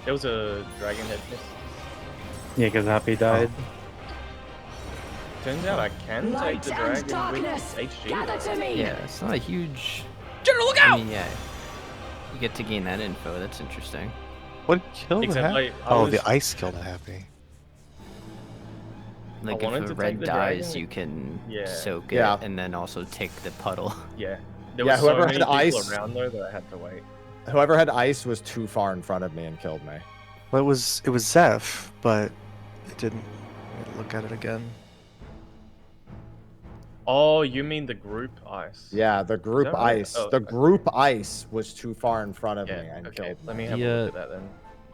Speaker 1: there was a dragon head miss.
Speaker 13: Yeah, because Happy died.
Speaker 1: Turns out I can take the
Speaker 15: Light and
Speaker 1: dragon with
Speaker 15: darkness,
Speaker 1: HG.
Speaker 15: gather to me.
Speaker 2: Yeah, it's not a huge.
Speaker 6: General, look
Speaker 2: I
Speaker 6: out!
Speaker 2: mean, yeah, you get to gain that info. That's interesting.
Speaker 3: What killed the
Speaker 1: Except
Speaker 3: Happy?
Speaker 1: I
Speaker 3: Oh,
Speaker 1: was-
Speaker 3: the ice killed the Happy.
Speaker 2: Like
Speaker 1: wanted
Speaker 2: if
Speaker 1: to
Speaker 2: a
Speaker 1: take
Speaker 2: red
Speaker 1: the
Speaker 2: dies,
Speaker 1: dragon.
Speaker 2: you can
Speaker 1: Yeah.
Speaker 2: soak
Speaker 4: Yeah.
Speaker 2: it and then also take the puddle.
Speaker 1: Yeah. There
Speaker 4: Yeah,
Speaker 1: was so
Speaker 4: whoever
Speaker 1: many
Speaker 4: had
Speaker 1: people
Speaker 4: ice-
Speaker 1: around though that I had to wait.
Speaker 4: Whoever had ice was too far in front of me and killed me.
Speaker 3: Well, it was Zeph, but it didn't. Let me look at it again.
Speaker 1: Oh, you mean the group ice?
Speaker 4: Yeah, the group
Speaker 1: that right?
Speaker 4: ice.
Speaker 1: Oh,
Speaker 4: The
Speaker 1: okay.
Speaker 4: group ice was too far in front of
Speaker 1: Yeah.
Speaker 4: me and
Speaker 1: Okay.
Speaker 4: killed
Speaker 1: Let
Speaker 4: me.
Speaker 1: me have
Speaker 6: The,
Speaker 1: a look at that then.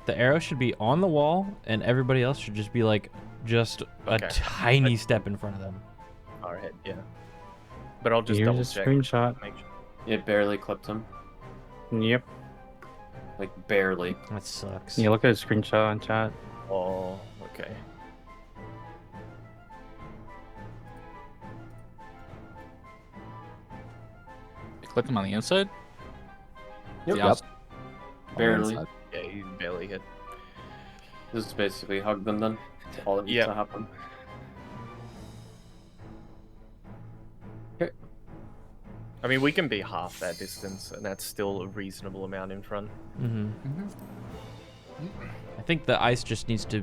Speaker 6: The arrow should be on the wall, and everybody else should just be like just a
Speaker 1: Okay.
Speaker 6: tiny step in front of them.
Speaker 1: Far ahead, yeah. But I'll just
Speaker 13: Here's
Speaker 1: double
Speaker 13: a
Speaker 1: check.
Speaker 13: screenshot.
Speaker 1: Make sure.
Speaker 7: It barely clipped him.
Speaker 13: Yep.
Speaker 7: Like, barely.
Speaker 6: That sucks.
Speaker 13: Yeah, look at the screenshot on chat.
Speaker 1: Oh, okay.
Speaker 5: You clipped him on the inside?
Speaker 4: Yep.
Speaker 5: The outs-
Speaker 7: Barely.
Speaker 1: Yeah, he barely hit.
Speaker 7: This is basically hug them then. That's all that needs
Speaker 1: Yeah.
Speaker 7: to happen.
Speaker 1: I mean, we can be half that distance, and that's still a reasonable amount in front.
Speaker 6: Mm-hmm. I think the ice just needs to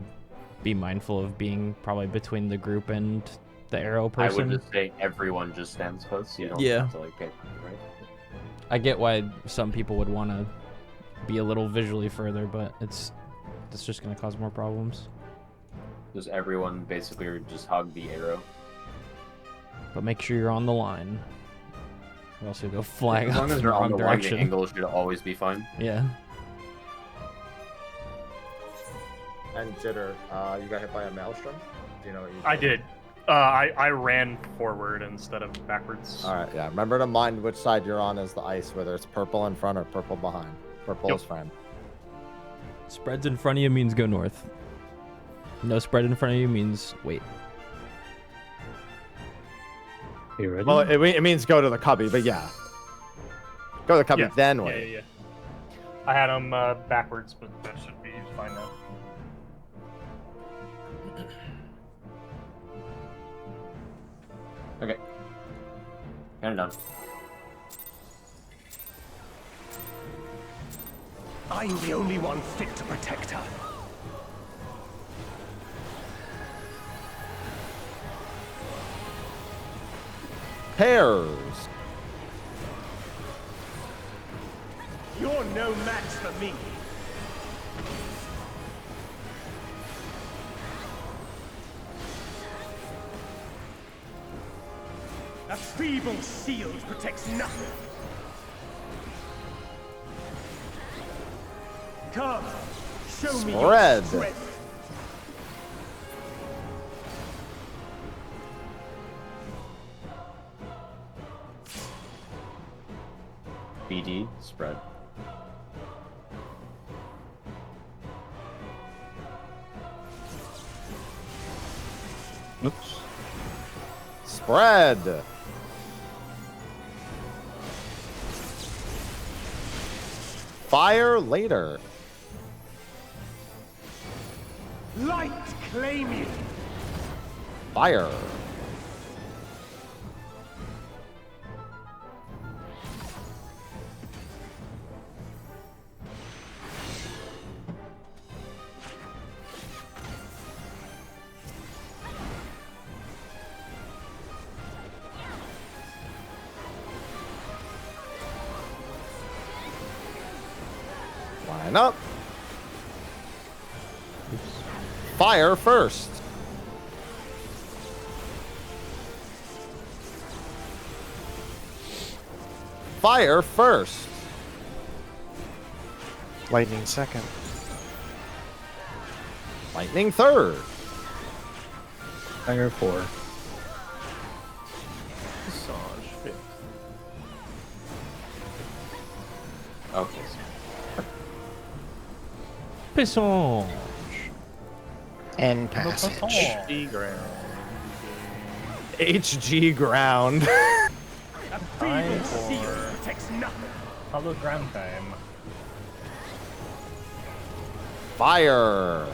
Speaker 6: be mindful of being probably between the group and the arrow
Speaker 7: I
Speaker 6: person.
Speaker 7: would just say everyone just stands close. So you don't
Speaker 6: Yeah.
Speaker 7: have to like pay attention, right?
Speaker 6: I get why some people would want to be a little visually further, but it's just going to cause more problems.
Speaker 7: Just everyone basically just hug the arrow.
Speaker 6: But make sure you're on the line. Or else you'll go flying
Speaker 7: As
Speaker 6: off
Speaker 7: long as
Speaker 6: in
Speaker 7: you're
Speaker 6: the
Speaker 7: on
Speaker 6: wrong
Speaker 7: the line, the
Speaker 6: direction.
Speaker 7: angle should always be fine.
Speaker 6: Yeah.
Speaker 4: And Jitter, you got hit by a maelstrom? Do you know what you
Speaker 8: I did. I ran forward instead of backwards.
Speaker 4: All right, yeah. Remember to mind which side you're on as the ice, whether it's purple in front or purple behind. Purple is friend.
Speaker 6: Spreads in front of you means go north. No spread in front of you means wait.
Speaker 13: You ready?
Speaker 4: Well, it means go to the cubby, but yeah. Go to the cubby,
Speaker 8: Yeah.
Speaker 4: then
Speaker 8: Yeah,
Speaker 4: wait.
Speaker 8: yeah. I had them backwards, but that should be fine now.
Speaker 7: Okay. Kind of done.
Speaker 9: I'm the only one fit to protect her.
Speaker 4: Pairs.
Speaker 9: You're no match for me. A feeble shield protects nothing. Come, show me your
Speaker 4: Spread.
Speaker 9: strength.
Speaker 7: BD spread.
Speaker 13: Oops.
Speaker 4: Spread. Fire later.
Speaker 9: Light claim you.
Speaker 4: Fire. Line up. Fire first. Fire first.
Speaker 3: Lightning second.
Speaker 4: Lightning third.
Speaker 13: Fire 4.
Speaker 1: Massage fifth.
Speaker 7: Okay.
Speaker 6: Pisson.
Speaker 3: And passage.
Speaker 1: HG ground.
Speaker 4: HG ground.
Speaker 1: Time for hologram time.
Speaker 4: Fire.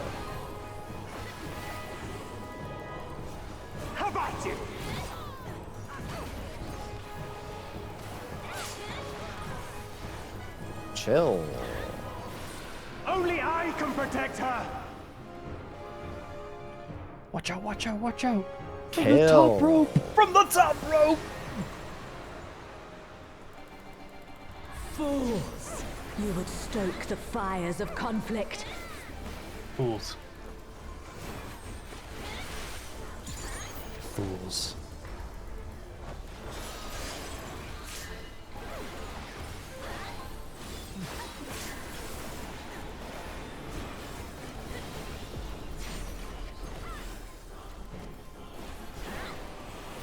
Speaker 9: How about you?
Speaker 4: Chill.
Speaker 9: Only I can protect her.
Speaker 6: Watch out, watch out, watch out.
Speaker 4: Kill.
Speaker 6: From the top rope.
Speaker 11: Fools! You would stoke the fires of conflict.
Speaker 8: Fools.
Speaker 6: Fools.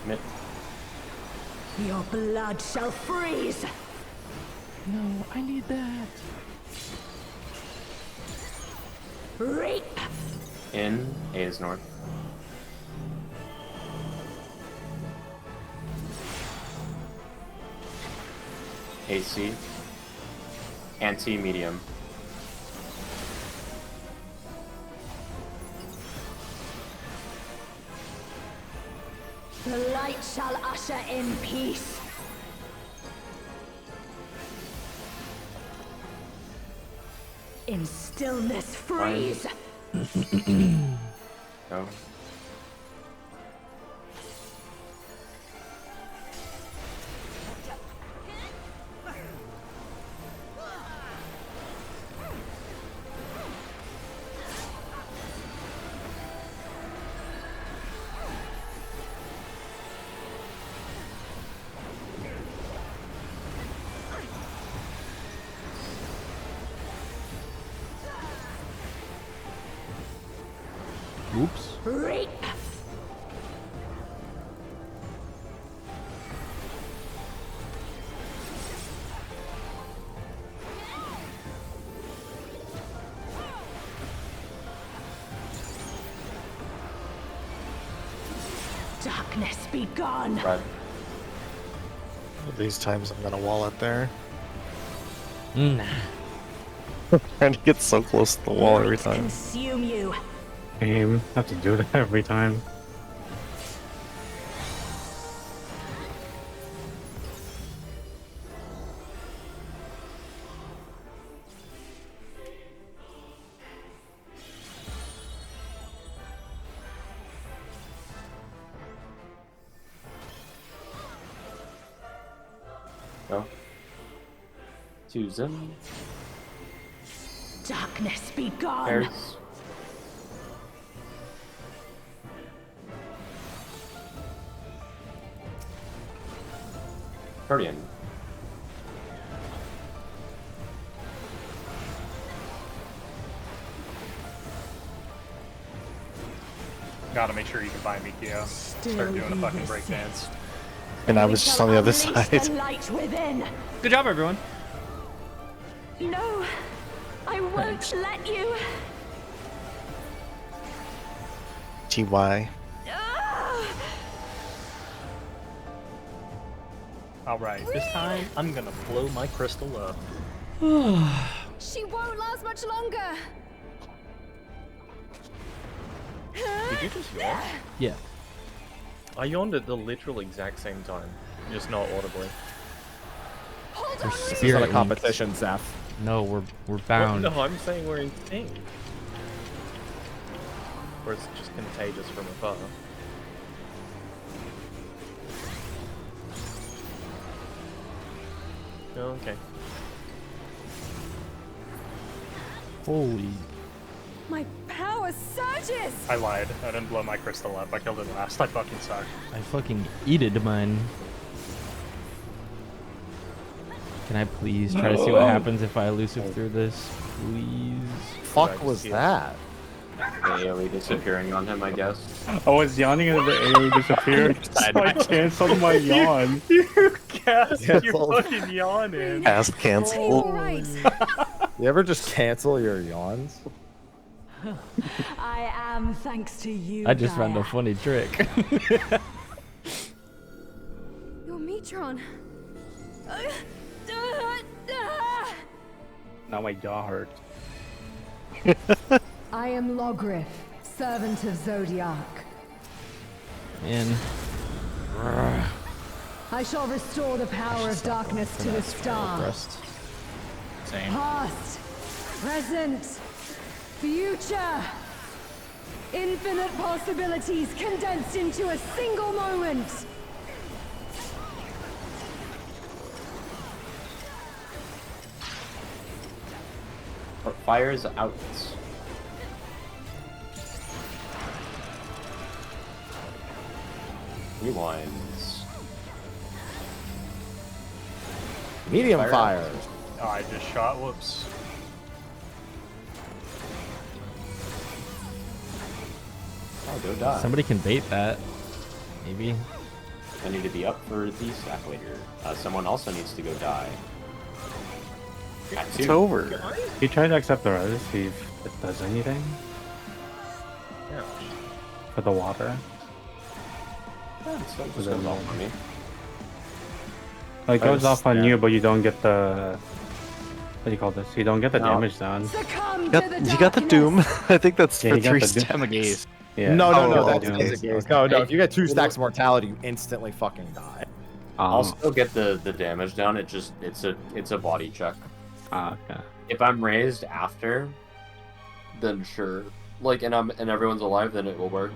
Speaker 7: Mid.
Speaker 11: Your blood shall freeze!
Speaker 6: No, I need that.
Speaker 11: Reap!
Speaker 7: In. A is north. AC. Anti-medium.
Speaker 11: The light shall usher in peace. In stillness freeze.
Speaker 7: Go.
Speaker 6: Oops.
Speaker 11: Reap! Darkness be gone.
Speaker 7: Red.
Speaker 3: These times I'm gonna wall it there.
Speaker 6: Nah.
Speaker 3: Trying to get so close to the wall every time.
Speaker 11: Consume you.
Speaker 13: Aim. Have to do that every time.
Speaker 7: Go. Susan.
Speaker 11: Darkness be gone.
Speaker 7: Pairs. Guardian.
Speaker 8: Gotta make sure you can buy Mikio. Start doing a fucking breakdance.
Speaker 3: And I was just on the other side.
Speaker 11: The light within.
Speaker 6: Good job, everyone.
Speaker 11: No, I won't let you.
Speaker 3: TY.
Speaker 8: Alright, this time I'm gonna blow my crystal up.
Speaker 12: She won't last much longer.
Speaker 1: Did you just yawn?
Speaker 6: Yeah.
Speaker 1: I yawned at the literal exact same time, just not audibly.
Speaker 6: We're
Speaker 14: This is
Speaker 6: spirit
Speaker 14: not a
Speaker 6: linked.
Speaker 14: competition, Zeph.
Speaker 6: No, we're
Speaker 1: Well,
Speaker 6: bound.
Speaker 1: no, I'm saying we're in sync. Or it's just contagious from afar. Oh, okay.
Speaker 6: Holy.
Speaker 12: My power surges!
Speaker 8: I lied. I didn't blow my crystal up. I killed it last. I fucking suck.
Speaker 6: I fucking eated mine. Can I please try to see what happens if I elusive through this? Please.
Speaker 14: Fuck was that?
Speaker 7: AoE disappearing on him, I guess.
Speaker 13: I was yawning and the AoE disappeared. So I canceled my yawn.
Speaker 8: You cast your fucking yawn in.
Speaker 3: Cast cancel.
Speaker 14: You ever just cancel your yawns?
Speaker 15: I am thanks to you.
Speaker 6: I just found a
Speaker 15: Gaia.
Speaker 6: funny trick.
Speaker 12: Your Metron.
Speaker 13: Now my jaw hurts.
Speaker 15: I am Logrith, servant of Zodiac.
Speaker 6: Man.
Speaker 15: I shall restore the power of darkness to the star.
Speaker 5: Same.
Speaker 15: Past, present, future. Infinite possibilities condensed into a single moment.
Speaker 7: Fire's out. Rewinds.
Speaker 14: Medium fire.
Speaker 8: Oh, I just shot. Whoops.
Speaker 7: Oh, go die.
Speaker 6: Somebody can bait that. Maybe.
Speaker 7: I need to be up for the stack later. Someone also needs to go die. Got two.
Speaker 3: It's over.
Speaker 13: You try to accept the res, see if it does anything
Speaker 1: Yeah.
Speaker 13: for the water.
Speaker 7: So it just goes off on me.
Speaker 13: Like, it goes off on
Speaker 7: yeah.
Speaker 13: you, but you don't get the... What do you call this? You don't get the damage down.
Speaker 15: Succumb
Speaker 3: You
Speaker 15: to
Speaker 3: got,
Speaker 15: the
Speaker 3: you got the doom. I think that's
Speaker 13: Yeah,
Speaker 3: for
Speaker 13: you got
Speaker 3: 3
Speaker 13: the doom.
Speaker 3: step.
Speaker 5: I'm a gaze.
Speaker 13: Yeah.
Speaker 14: No,
Speaker 3: Oh,
Speaker 14: that's
Speaker 3: okay.
Speaker 14: a gaze. No, if you get 2 stacks of mortality, you instantly fucking die.
Speaker 7: I'll still get the damage down. It's a body check.
Speaker 13: Okay.
Speaker 7: If I'm raised after, then sure. Like, and everyone's alive, then it will work.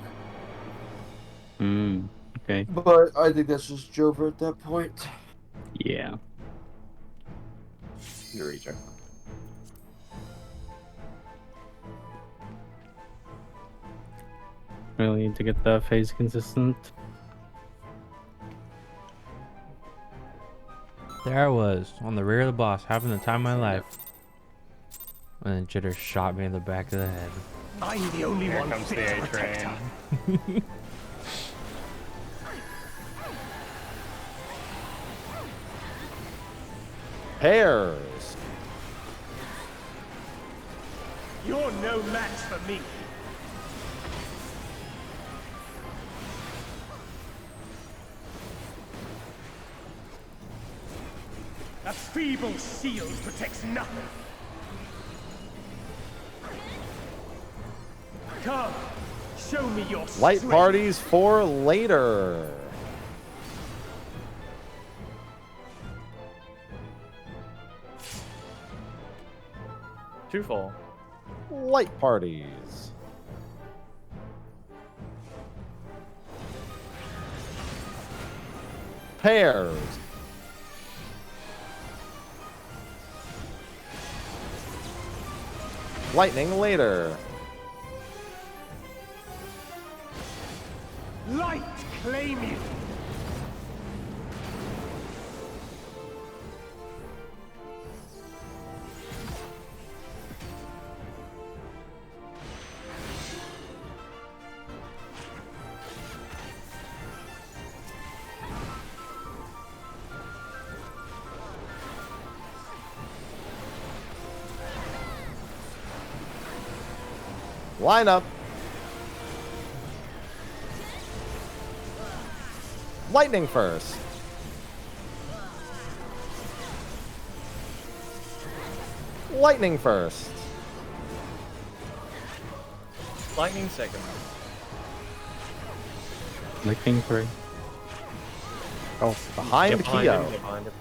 Speaker 13: Okay.
Speaker 7: But I think that's just Jover at that point.
Speaker 13: Yeah.
Speaker 7: Your reject.
Speaker 13: Really need to get the phase consistent.
Speaker 6: There I was, on the rear of the boss, having the time of my life. And then Jitter shot me in the back of the head.
Speaker 9: I'm the only
Speaker 8: Here
Speaker 9: one
Speaker 8: comes
Speaker 9: fit
Speaker 8: the
Speaker 9: to protect
Speaker 8: A-train.
Speaker 9: her.
Speaker 14: Pairs.
Speaker 9: You're no match for me. A feeble shield protects nothing. Come, show me your
Speaker 14: Light
Speaker 9: strength.
Speaker 14: parties for later.
Speaker 1: Two-fall.
Speaker 14: Light parties. Pairs. Lightning later.
Speaker 9: Light claim you.
Speaker 14: Line up. Lightning first. Lightning first.
Speaker 1: Lightning second.
Speaker 13: Lightning 3.
Speaker 14: Oh, behind
Speaker 1: Get behind him,
Speaker 14: Kyo.
Speaker 1: get behind him.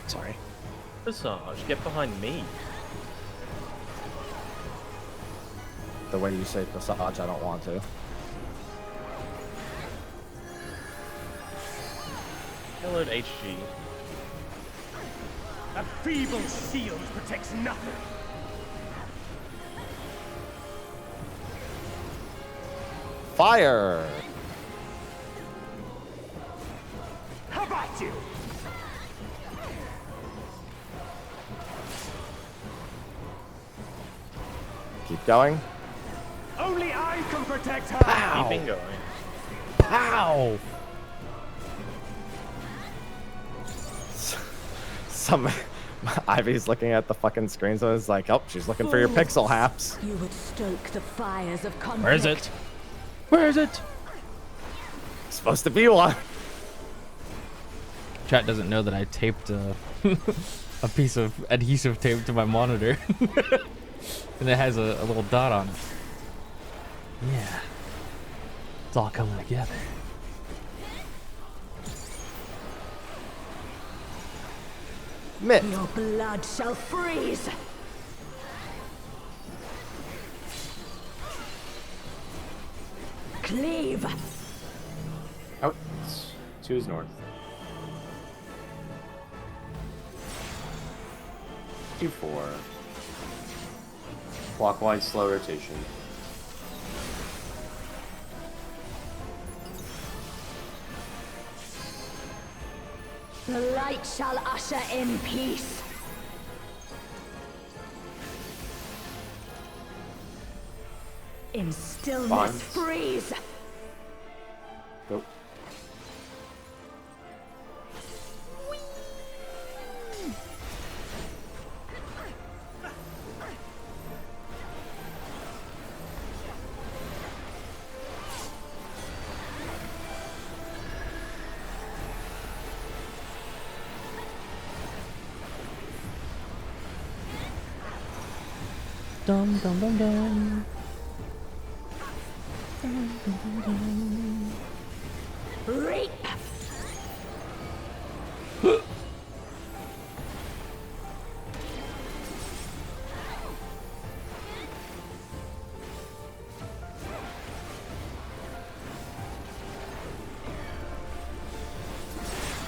Speaker 3: Sorry.
Speaker 1: Visage, get behind me.
Speaker 14: The way you say Visage, I don't want to.
Speaker 1: Hello to HG.
Speaker 9: A feeble shield protects nothing.
Speaker 14: Fire.
Speaker 9: How about you?
Speaker 14: Keep going.
Speaker 9: Only I can protect her.
Speaker 1: Keeping going.
Speaker 6: Pow!
Speaker 14: Some Ivy's looking at the fucking screen, so it's like, oh, she's looking for your pixel haps.
Speaker 11: You would stoke the fires of conflict.
Speaker 6: Where is it? Where is it?
Speaker 14: Supposed to be one.
Speaker 6: Chat doesn't know that I taped a piece of adhesive tape to my monitor. And it has a little dot on it. Yeah. It's all coming together.
Speaker 14: Mitt.
Speaker 11: Your blood shall freeze. Cleave.
Speaker 7: Oh, 2 is north. 2-4. Clockwise slow rotation.
Speaker 11: The light shall usher in peace. In stillness,
Speaker 7: Bonds.
Speaker 11: freeze.
Speaker 7: Nope.
Speaker 6: Dum dum dum dum.
Speaker 11: Reap.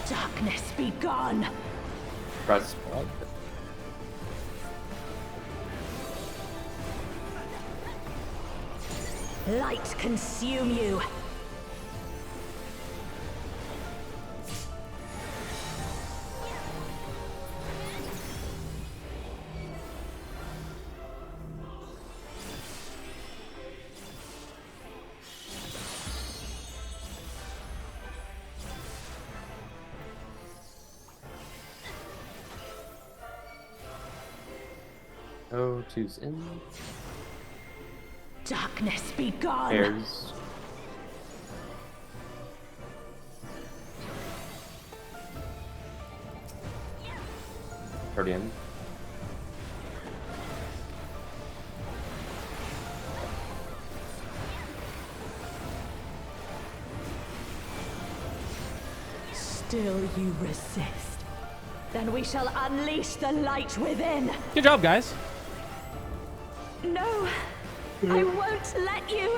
Speaker 11: Darkness be gone.
Speaker 7: Press.
Speaker 11: Light consume you.
Speaker 7: Oh, 2's in.
Speaker 11: Darkness be gone.
Speaker 7: Pairs. Guardian.
Speaker 11: Still you resist. Then we shall unleash the light within.
Speaker 6: Good job, guys.
Speaker 11: No, I won't let you.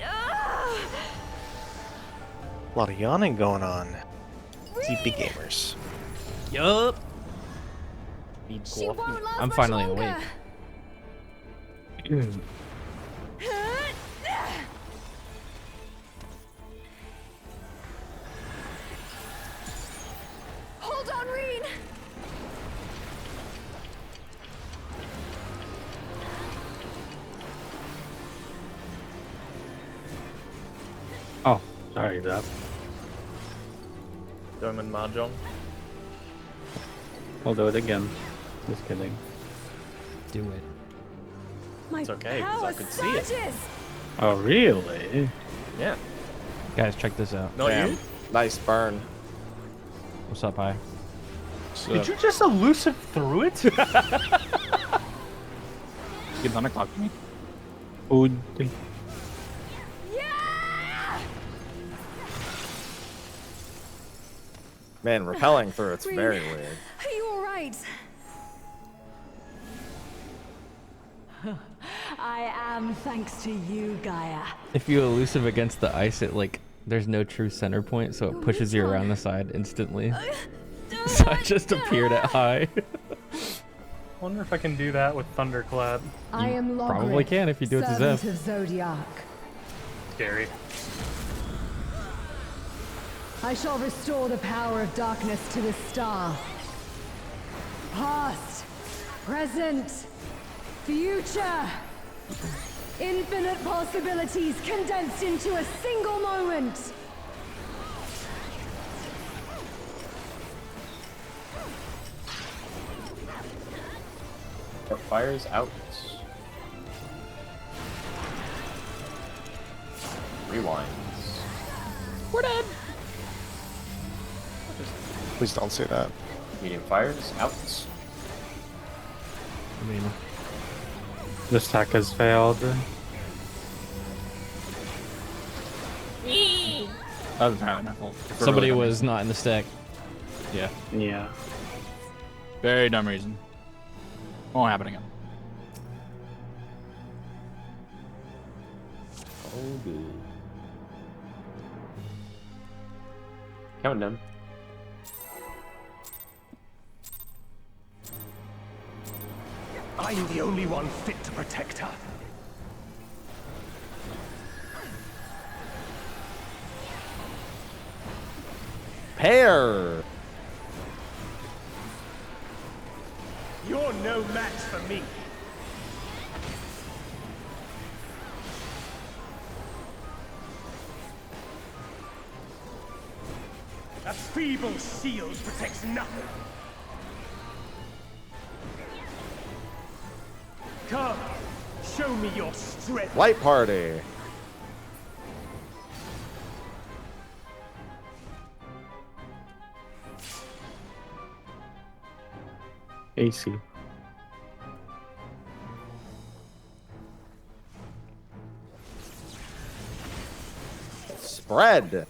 Speaker 3: A lot of yawning going on. TP gamers.
Speaker 6: Yup.
Speaker 12: She won't last
Speaker 6: I'm
Speaker 12: much
Speaker 6: finally
Speaker 12: longer.
Speaker 6: awake.
Speaker 12: Hold on, Reen.
Speaker 13: Oh, sorry, that.
Speaker 1: Doman Mahjong.
Speaker 13: I'll do it again. Just kidding.
Speaker 6: Do it.
Speaker 12: My
Speaker 1: It's okay, because I
Speaker 12: power
Speaker 1: could see it.
Speaker 12: surges.
Speaker 13: Oh, really?
Speaker 1: Yeah.
Speaker 6: Guys, check this out.
Speaker 1: Not
Speaker 14: Damn.
Speaker 1: you?
Speaker 14: Nice burn.
Speaker 6: What's up, Hi?
Speaker 8: Did you just elusive through it?
Speaker 5: You thunder clock me.
Speaker 13: Food.
Speaker 14: Man, repelling through it's
Speaker 12: Reen,
Speaker 14: very weird.
Speaker 12: Are you alright?
Speaker 11: I am thanks to you, Gaia.
Speaker 6: If you elusive against the ice, it like there's no true center point, so it pushes you around the side instantly. So I just appeared at High.
Speaker 8: Wonder if I can do that with Thunderclap.
Speaker 15: I am Logric,
Speaker 6: probably can if you do it to
Speaker 15: servant
Speaker 6: Zeph.
Speaker 15: of Zodiac.
Speaker 8: Scary.
Speaker 15: I shall restore the power of darkness to the star. Past, present, future. Infinite possibilities condensed into a single moment.
Speaker 7: The fire's out. Rewinds.
Speaker 2: We're dead.
Speaker 3: Please don't say that.
Speaker 7: Medium fires out.
Speaker 6: I mean,
Speaker 13: This attack has failed.
Speaker 5: That was entirely my fault.
Speaker 6: somebody was not in the stack.
Speaker 5: Yeah.
Speaker 13: Yeah.
Speaker 5: Very dumb reason. Won't happen again.
Speaker 7: Oh, good. Counting them.
Speaker 9: I'm the only one fit to protect her.
Speaker 14: Pair.
Speaker 9: You're no match for me. A feeble shield protects nothing. Come, show me your strength.
Speaker 14: Light party.
Speaker 13: AC.
Speaker 14: Spread.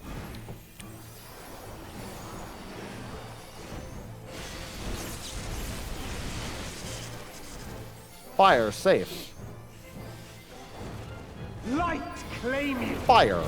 Speaker 14: Fire safe.
Speaker 9: Light claim you.
Speaker 14: Fire.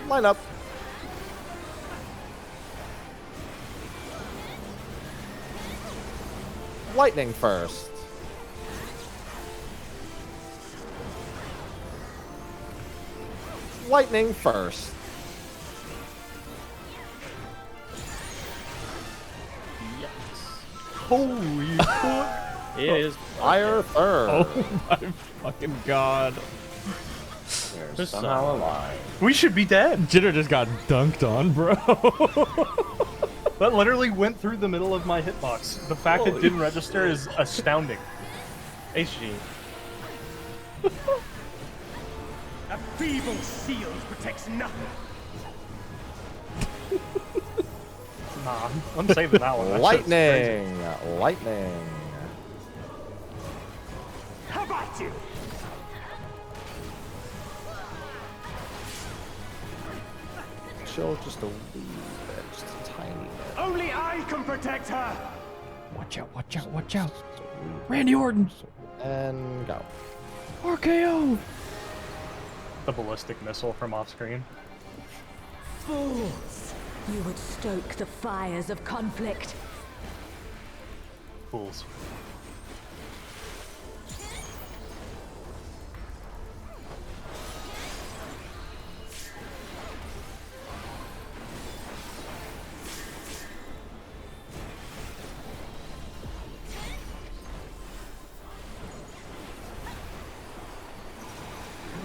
Speaker 14: Line up. Lightning first. Lightning first.
Speaker 1: Holy fuck. It is
Speaker 14: Fire third.
Speaker 6: Oh my fucking god.
Speaker 7: They're somehow alive.
Speaker 8: We should be dead.
Speaker 6: Jitter just got dunked on, bro.
Speaker 8: That literally went through the middle of my hitbox. The fact it didn't register is astounding. HG.
Speaker 9: A feeble shield protects nothing.
Speaker 8: Nah, I'm saving that one. That shit's crazy.
Speaker 14: Lightning. Lightning.
Speaker 9: How about you?
Speaker 14: Chill just a wee bit, just a tiny bit.
Speaker 9: Only I can protect her.
Speaker 6: Watch out, watch out, watch out. Randy Orton.
Speaker 14: And go.
Speaker 6: RKO.
Speaker 8: The ballistic missile from off screen.
Speaker 11: Fools! You would stoke the fires of conflict.
Speaker 8: Fools.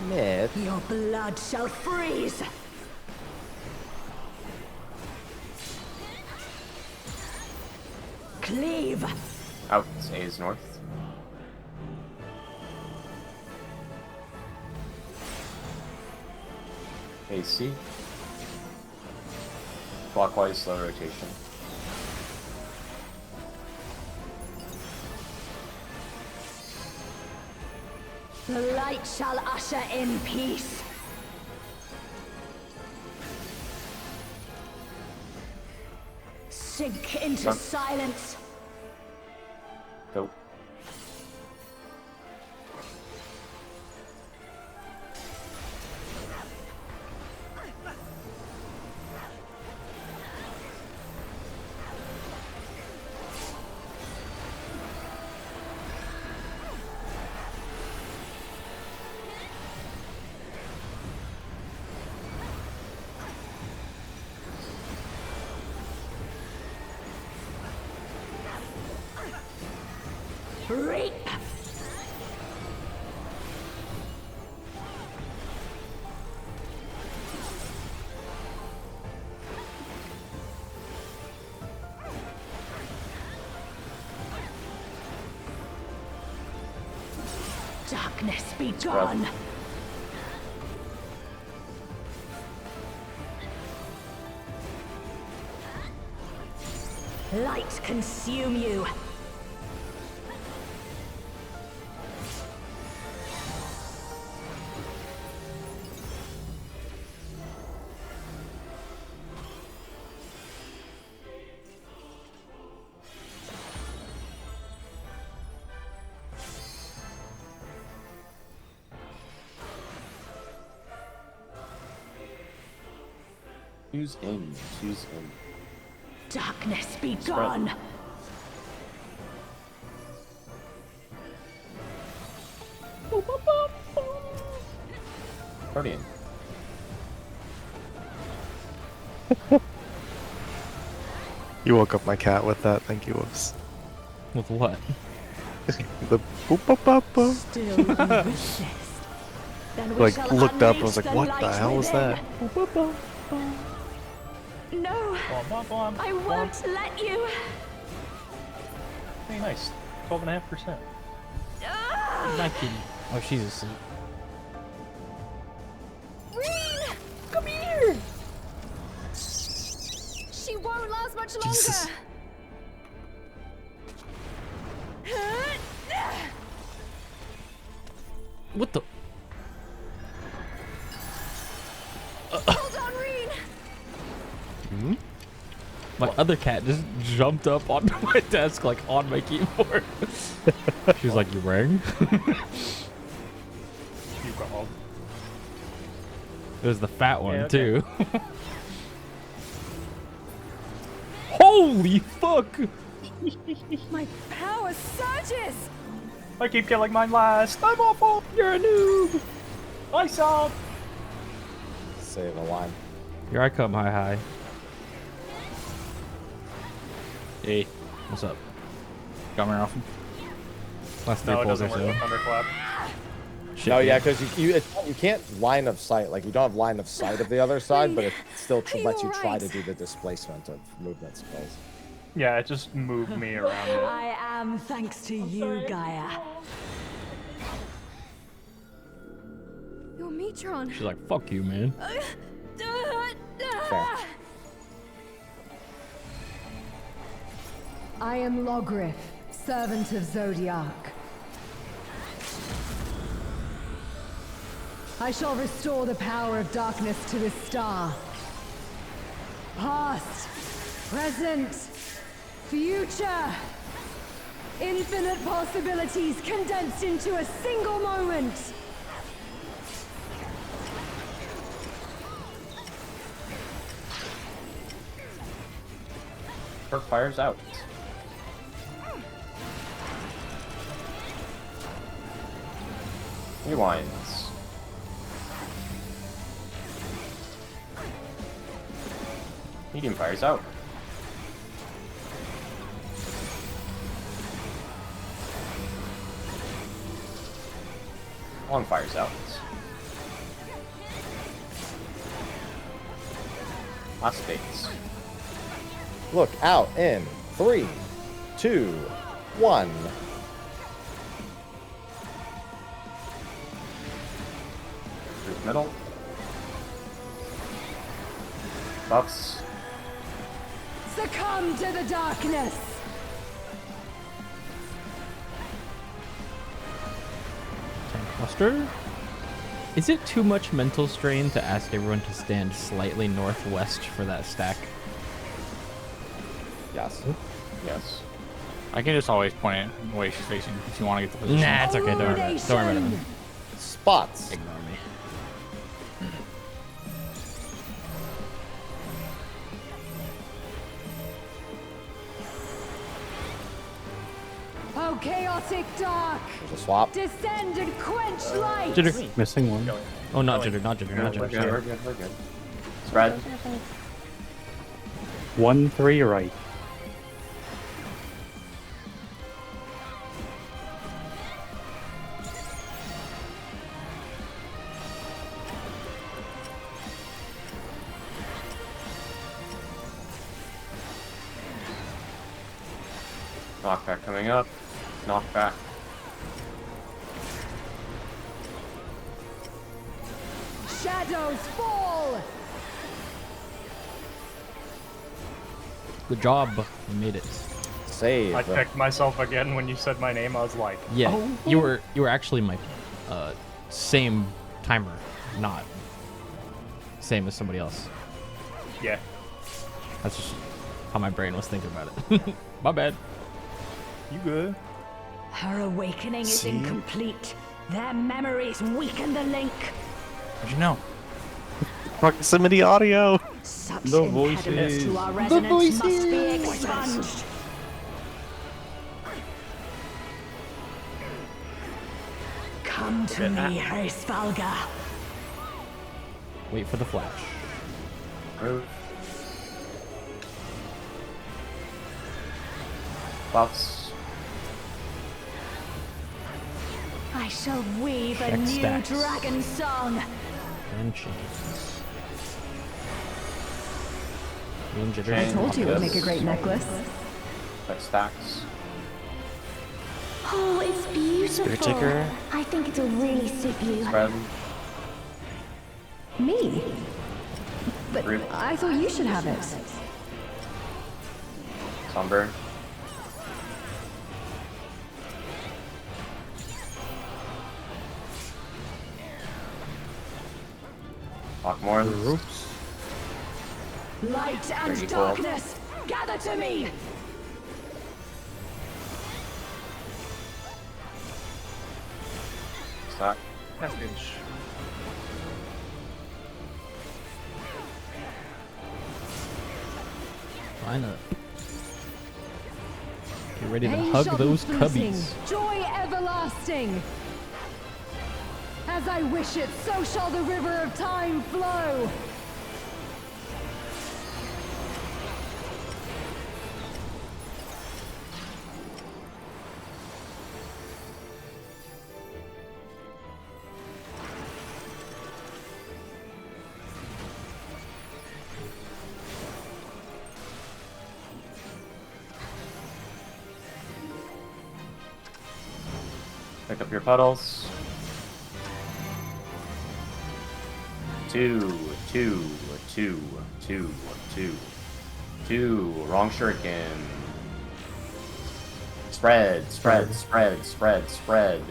Speaker 14: Mid.
Speaker 11: Your blood shall freeze! Cleave!
Speaker 7: Out. A is north. AC. Clockwise slow rotation.
Speaker 11: The light shall usher in peace. Sink into silence.
Speaker 7: Go.
Speaker 11: Reap. Darkness be gone. Light consume you.
Speaker 7: Choose in. Choose in.
Speaker 11: Darkness be gone.
Speaker 7: Guardian.
Speaker 3: You woke up my cat with that. Thank you, Whoops.
Speaker 6: With what?
Speaker 3: The boop boop boop boop.
Speaker 11: Still you resist. Then we
Speaker 3: Like
Speaker 11: shall
Speaker 3: looked up and
Speaker 11: unleash
Speaker 3: was like,
Speaker 11: the
Speaker 3: what the
Speaker 11: light
Speaker 3: hell was that?
Speaker 11: within. No, I won't let you.
Speaker 8: Hey, nice. 12.5%.
Speaker 6: Not kidding. Oh, she's asleep.
Speaker 12: Reen! Come here! She won't last much longer.
Speaker 3: Jesus.
Speaker 6: What the?
Speaker 12: Hold on, Reen!
Speaker 6: Hmm? My other cat just jumped up onto my desk, like on my keyboard. She was like, "You rang?"
Speaker 8: You called.
Speaker 6: It was the fat one
Speaker 8: Yeah, okay.
Speaker 6: too. Holy fuck!
Speaker 12: My power surges!
Speaker 8: I keep killing mine last. I'm awful.
Speaker 6: You're a noob.
Speaker 8: I suck.
Speaker 14: Save a line.
Speaker 6: Here I come, hi.
Speaker 5: Hey,
Speaker 6: What's up?
Speaker 5: got me off him.
Speaker 6: Last three
Speaker 8: No, it
Speaker 6: pulls or
Speaker 8: doesn't work
Speaker 6: so.
Speaker 8: with thunderclap.
Speaker 6: Shit,
Speaker 14: No, yeah,
Speaker 6: yeah.
Speaker 14: because you can't line of sight. Like you don't have line of sight of the other side, but it still lets you try to do the displacement of movement spells.
Speaker 8: Yeah, it just moved me around it.
Speaker 15: I am thanks to you, Gaia.
Speaker 12: Your Metron.
Speaker 6: She's like, "Fuck you, man."
Speaker 14: Fair.
Speaker 15: I am Logrith, servant of Zodiac. I shall restore the power of darkness to this star. Past, present, future. Infinite possibilities condensed into a single moment.
Speaker 7: Perk fires out. Rewinds. Medium fires out. Long fires out. Last phase.
Speaker 14: Look out in 3, 2, 1.
Speaker 7: Through middle. Buffs.
Speaker 15: Succumb to the darkness.
Speaker 6: Cluster? Is it too much mental strain to ask everyone to stand slightly northwest for that stack?
Speaker 14: Yes.
Speaker 7: Yes.
Speaker 5: I can just always point it the way she's facing if you want to get the position.
Speaker 6: Nah, it's okay. Don't worry about it. Don't worry about it.
Speaker 14: Spots.
Speaker 6: Ignore me.
Speaker 15: Oh, chaotic dark!
Speaker 14: There's a swap.
Speaker 15: Descend and quench light!
Speaker 6: Jitter.
Speaker 13: Missing one.
Speaker 6: Oh, not jitter, not jitter, not
Speaker 7: We're
Speaker 6: jitter.
Speaker 7: good,
Speaker 6: Sorry.
Speaker 7: we're good, we're good. Spread.
Speaker 13: 1-3 right.
Speaker 7: Knockback coming up. Knockback.
Speaker 15: Shadows fall!
Speaker 6: Good job. You made it.
Speaker 14: Save.
Speaker 8: I checked myself again when you said my name. I was like,
Speaker 6: Yeah,
Speaker 8: oh.
Speaker 6: you were actually my same timer, not same as somebody else.
Speaker 8: Yeah.
Speaker 6: That's just how my brain was thinking about it. My bad.
Speaker 8: You good?
Speaker 11: Her awakening is
Speaker 3: See?
Speaker 11: incomplete. Their memories weaken the link.
Speaker 5: How'd you know?
Speaker 3: Proximity audio.
Speaker 11: Such
Speaker 13: The
Speaker 11: impediments
Speaker 13: voices.
Speaker 11: to our resonance must be expunged. Come to me, Hraesvalga.
Speaker 6: Wait for the flash.
Speaker 7: Move. Buffs.
Speaker 11: I shall weave a
Speaker 6: Check
Speaker 11: new
Speaker 6: stacks.
Speaker 11: dragon song.
Speaker 6: And chains. Me and Jitter.
Speaker 15: I told you it would make a great necklace.
Speaker 7: Like stacks.
Speaker 10: Oh, it's beautiful.
Speaker 3: Spirit Ticker.
Speaker 10: I think it'll really suit you.
Speaker 7: Spread.
Speaker 15: Me? But
Speaker 7: Root.
Speaker 15: I thought you should have it.
Speaker 7: Sunburn. Lockmore.
Speaker 11: Light and
Speaker 7: 30
Speaker 11: darkness, gather to me.
Speaker 7: Stack.
Speaker 1: Passage.
Speaker 6: Line up. Get ready to
Speaker 15: Pain
Speaker 6: hug
Speaker 15: shall be
Speaker 6: those
Speaker 15: fleeting,
Speaker 6: cubbies.
Speaker 15: joy everlasting. As I wish it, so shall the river of time flow.
Speaker 7: Pick up your puddles. 2, 2, 2, 2, 2, 2. Wrong shuriken. Spread, spread, spread, spread, spread.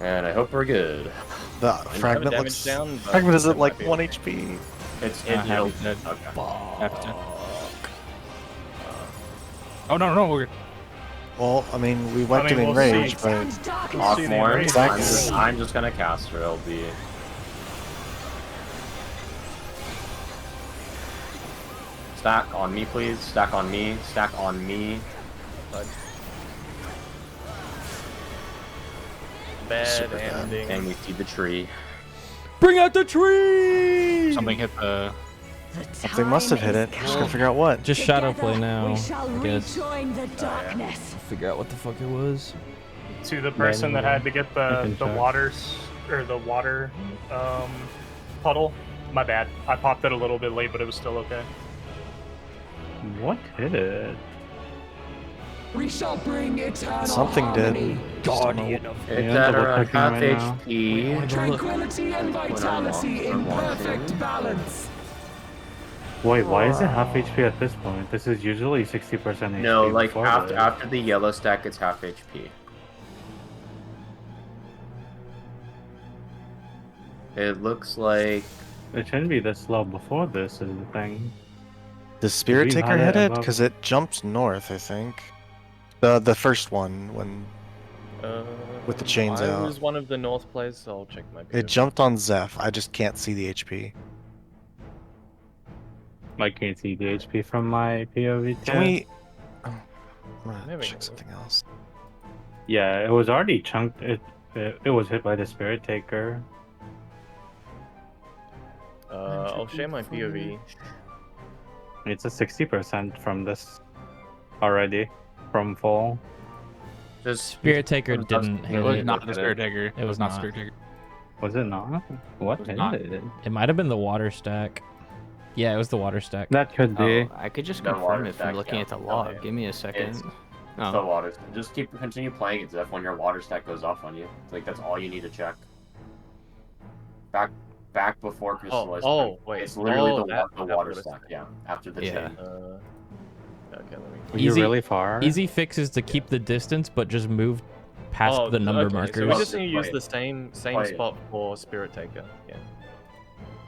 Speaker 7: And I hope we're good.
Speaker 3: The
Speaker 1: have a
Speaker 3: fragment
Speaker 1: damage
Speaker 3: looks.
Speaker 1: down, but
Speaker 3: fragment is
Speaker 1: it
Speaker 3: at like
Speaker 1: might be
Speaker 3: 1
Speaker 1: okay.
Speaker 3: HP.
Speaker 7: It's
Speaker 5: Half
Speaker 7: it,
Speaker 5: dead.
Speaker 7: okay.
Speaker 5: Half dead. Oh no, no, we're good.
Speaker 3: Well, I mean, we went
Speaker 8: mean,
Speaker 3: to
Speaker 8: we'll
Speaker 3: enrage,
Speaker 8: see.
Speaker 3: but
Speaker 7: Lockmore.
Speaker 3: Exactly.
Speaker 7: I'm just gonna cast her. It'll be. Stack on me, please. Stack on me. Stack on me.
Speaker 1: Bad
Speaker 3: Super bad.
Speaker 1: ending.
Speaker 7: And we see the tree.
Speaker 6: Bring out the tree!
Speaker 5: Something hit the.
Speaker 3: they must have hit it. Just gotta figure out what.
Speaker 6: Just shadow play now,
Speaker 11: We shall
Speaker 6: I guess.
Speaker 11: rejoin the darkness.
Speaker 6: Figure out what the fuck it was.
Speaker 8: To the person that had to get
Speaker 13: I
Speaker 8: the
Speaker 13: can check.
Speaker 8: waters or the water puddle. My bad. I popped it a little bit late, but it was still okay.
Speaker 13: What hit it?
Speaker 9: We shall bring eternal
Speaker 3: Something did.
Speaker 9: harmony,
Speaker 6: Guardian of
Speaker 7: It's
Speaker 13: Yeah,
Speaker 7: at
Speaker 13: double
Speaker 7: around
Speaker 13: checking
Speaker 7: half
Speaker 13: right now.
Speaker 7: HP.
Speaker 9: tranquility and vitality in
Speaker 7: watching.
Speaker 9: perfect balance.
Speaker 13: Wait, why is it half HP at this point? This is usually 60% HP.
Speaker 7: No, like
Speaker 13: before
Speaker 7: after
Speaker 13: this.
Speaker 7: after the yellow stack, it's half HP. It looks like
Speaker 13: It shouldn't be this low before this is the thing.
Speaker 3: Does Spirit
Speaker 13: we
Speaker 3: Taker
Speaker 13: had it
Speaker 3: hit it?
Speaker 13: above?
Speaker 3: Because it jumped north, I think. The first one when with the chains
Speaker 1: I
Speaker 3: out.
Speaker 1: was one of the north players, so I'll check my POV.
Speaker 3: It jumped on Zeph. I just can't see the HP.
Speaker 13: I can't see the HP from my POV.
Speaker 3: Can we? Oh, I'm gonna
Speaker 1: Maybe
Speaker 3: check
Speaker 1: not.
Speaker 3: something else.
Speaker 13: Yeah, it was already chunked. It was hit by the Spirit Taker.
Speaker 1: I'll share my POV.
Speaker 13: It's a 60% from this already from full.
Speaker 7: Just
Speaker 6: Spirit Taker didn't hit
Speaker 5: It was
Speaker 6: it.
Speaker 5: not the Spirit Taker.
Speaker 6: It was
Speaker 5: not
Speaker 6: not.
Speaker 5: Spirit Taker.
Speaker 13: Was it not? What
Speaker 5: was
Speaker 13: hit
Speaker 5: not.
Speaker 13: it?
Speaker 6: It might have been the water stack. Yeah, it was the water stack.
Speaker 13: That could be.
Speaker 2: Oh, I could just
Speaker 7: The
Speaker 2: confirm
Speaker 7: water
Speaker 2: if
Speaker 7: stack,
Speaker 2: I'm looking
Speaker 7: yeah.
Speaker 2: at the
Speaker 7: No,
Speaker 2: log.
Speaker 7: yeah.
Speaker 2: Give me a second.
Speaker 7: It's
Speaker 2: Oh.
Speaker 7: the water. Just continue playing it, Zeph. When your water stack goes off on you, like that's all you need to check. Back before crystallized.
Speaker 1: Wait.
Speaker 7: It's literally the
Speaker 1: that
Speaker 7: water
Speaker 1: water
Speaker 7: stack. Yeah, after the
Speaker 2: Yeah.
Speaker 7: chain.
Speaker 1: Okay, let me.
Speaker 13: Were you really far?
Speaker 6: Easy fix is to keep the distance, but just move past the number
Speaker 1: okay,
Speaker 6: markers.
Speaker 1: So we just need to use
Speaker 7: Play
Speaker 1: the
Speaker 7: it.
Speaker 1: same
Speaker 7: Play it.
Speaker 1: spot for Spirit Taker. Yeah.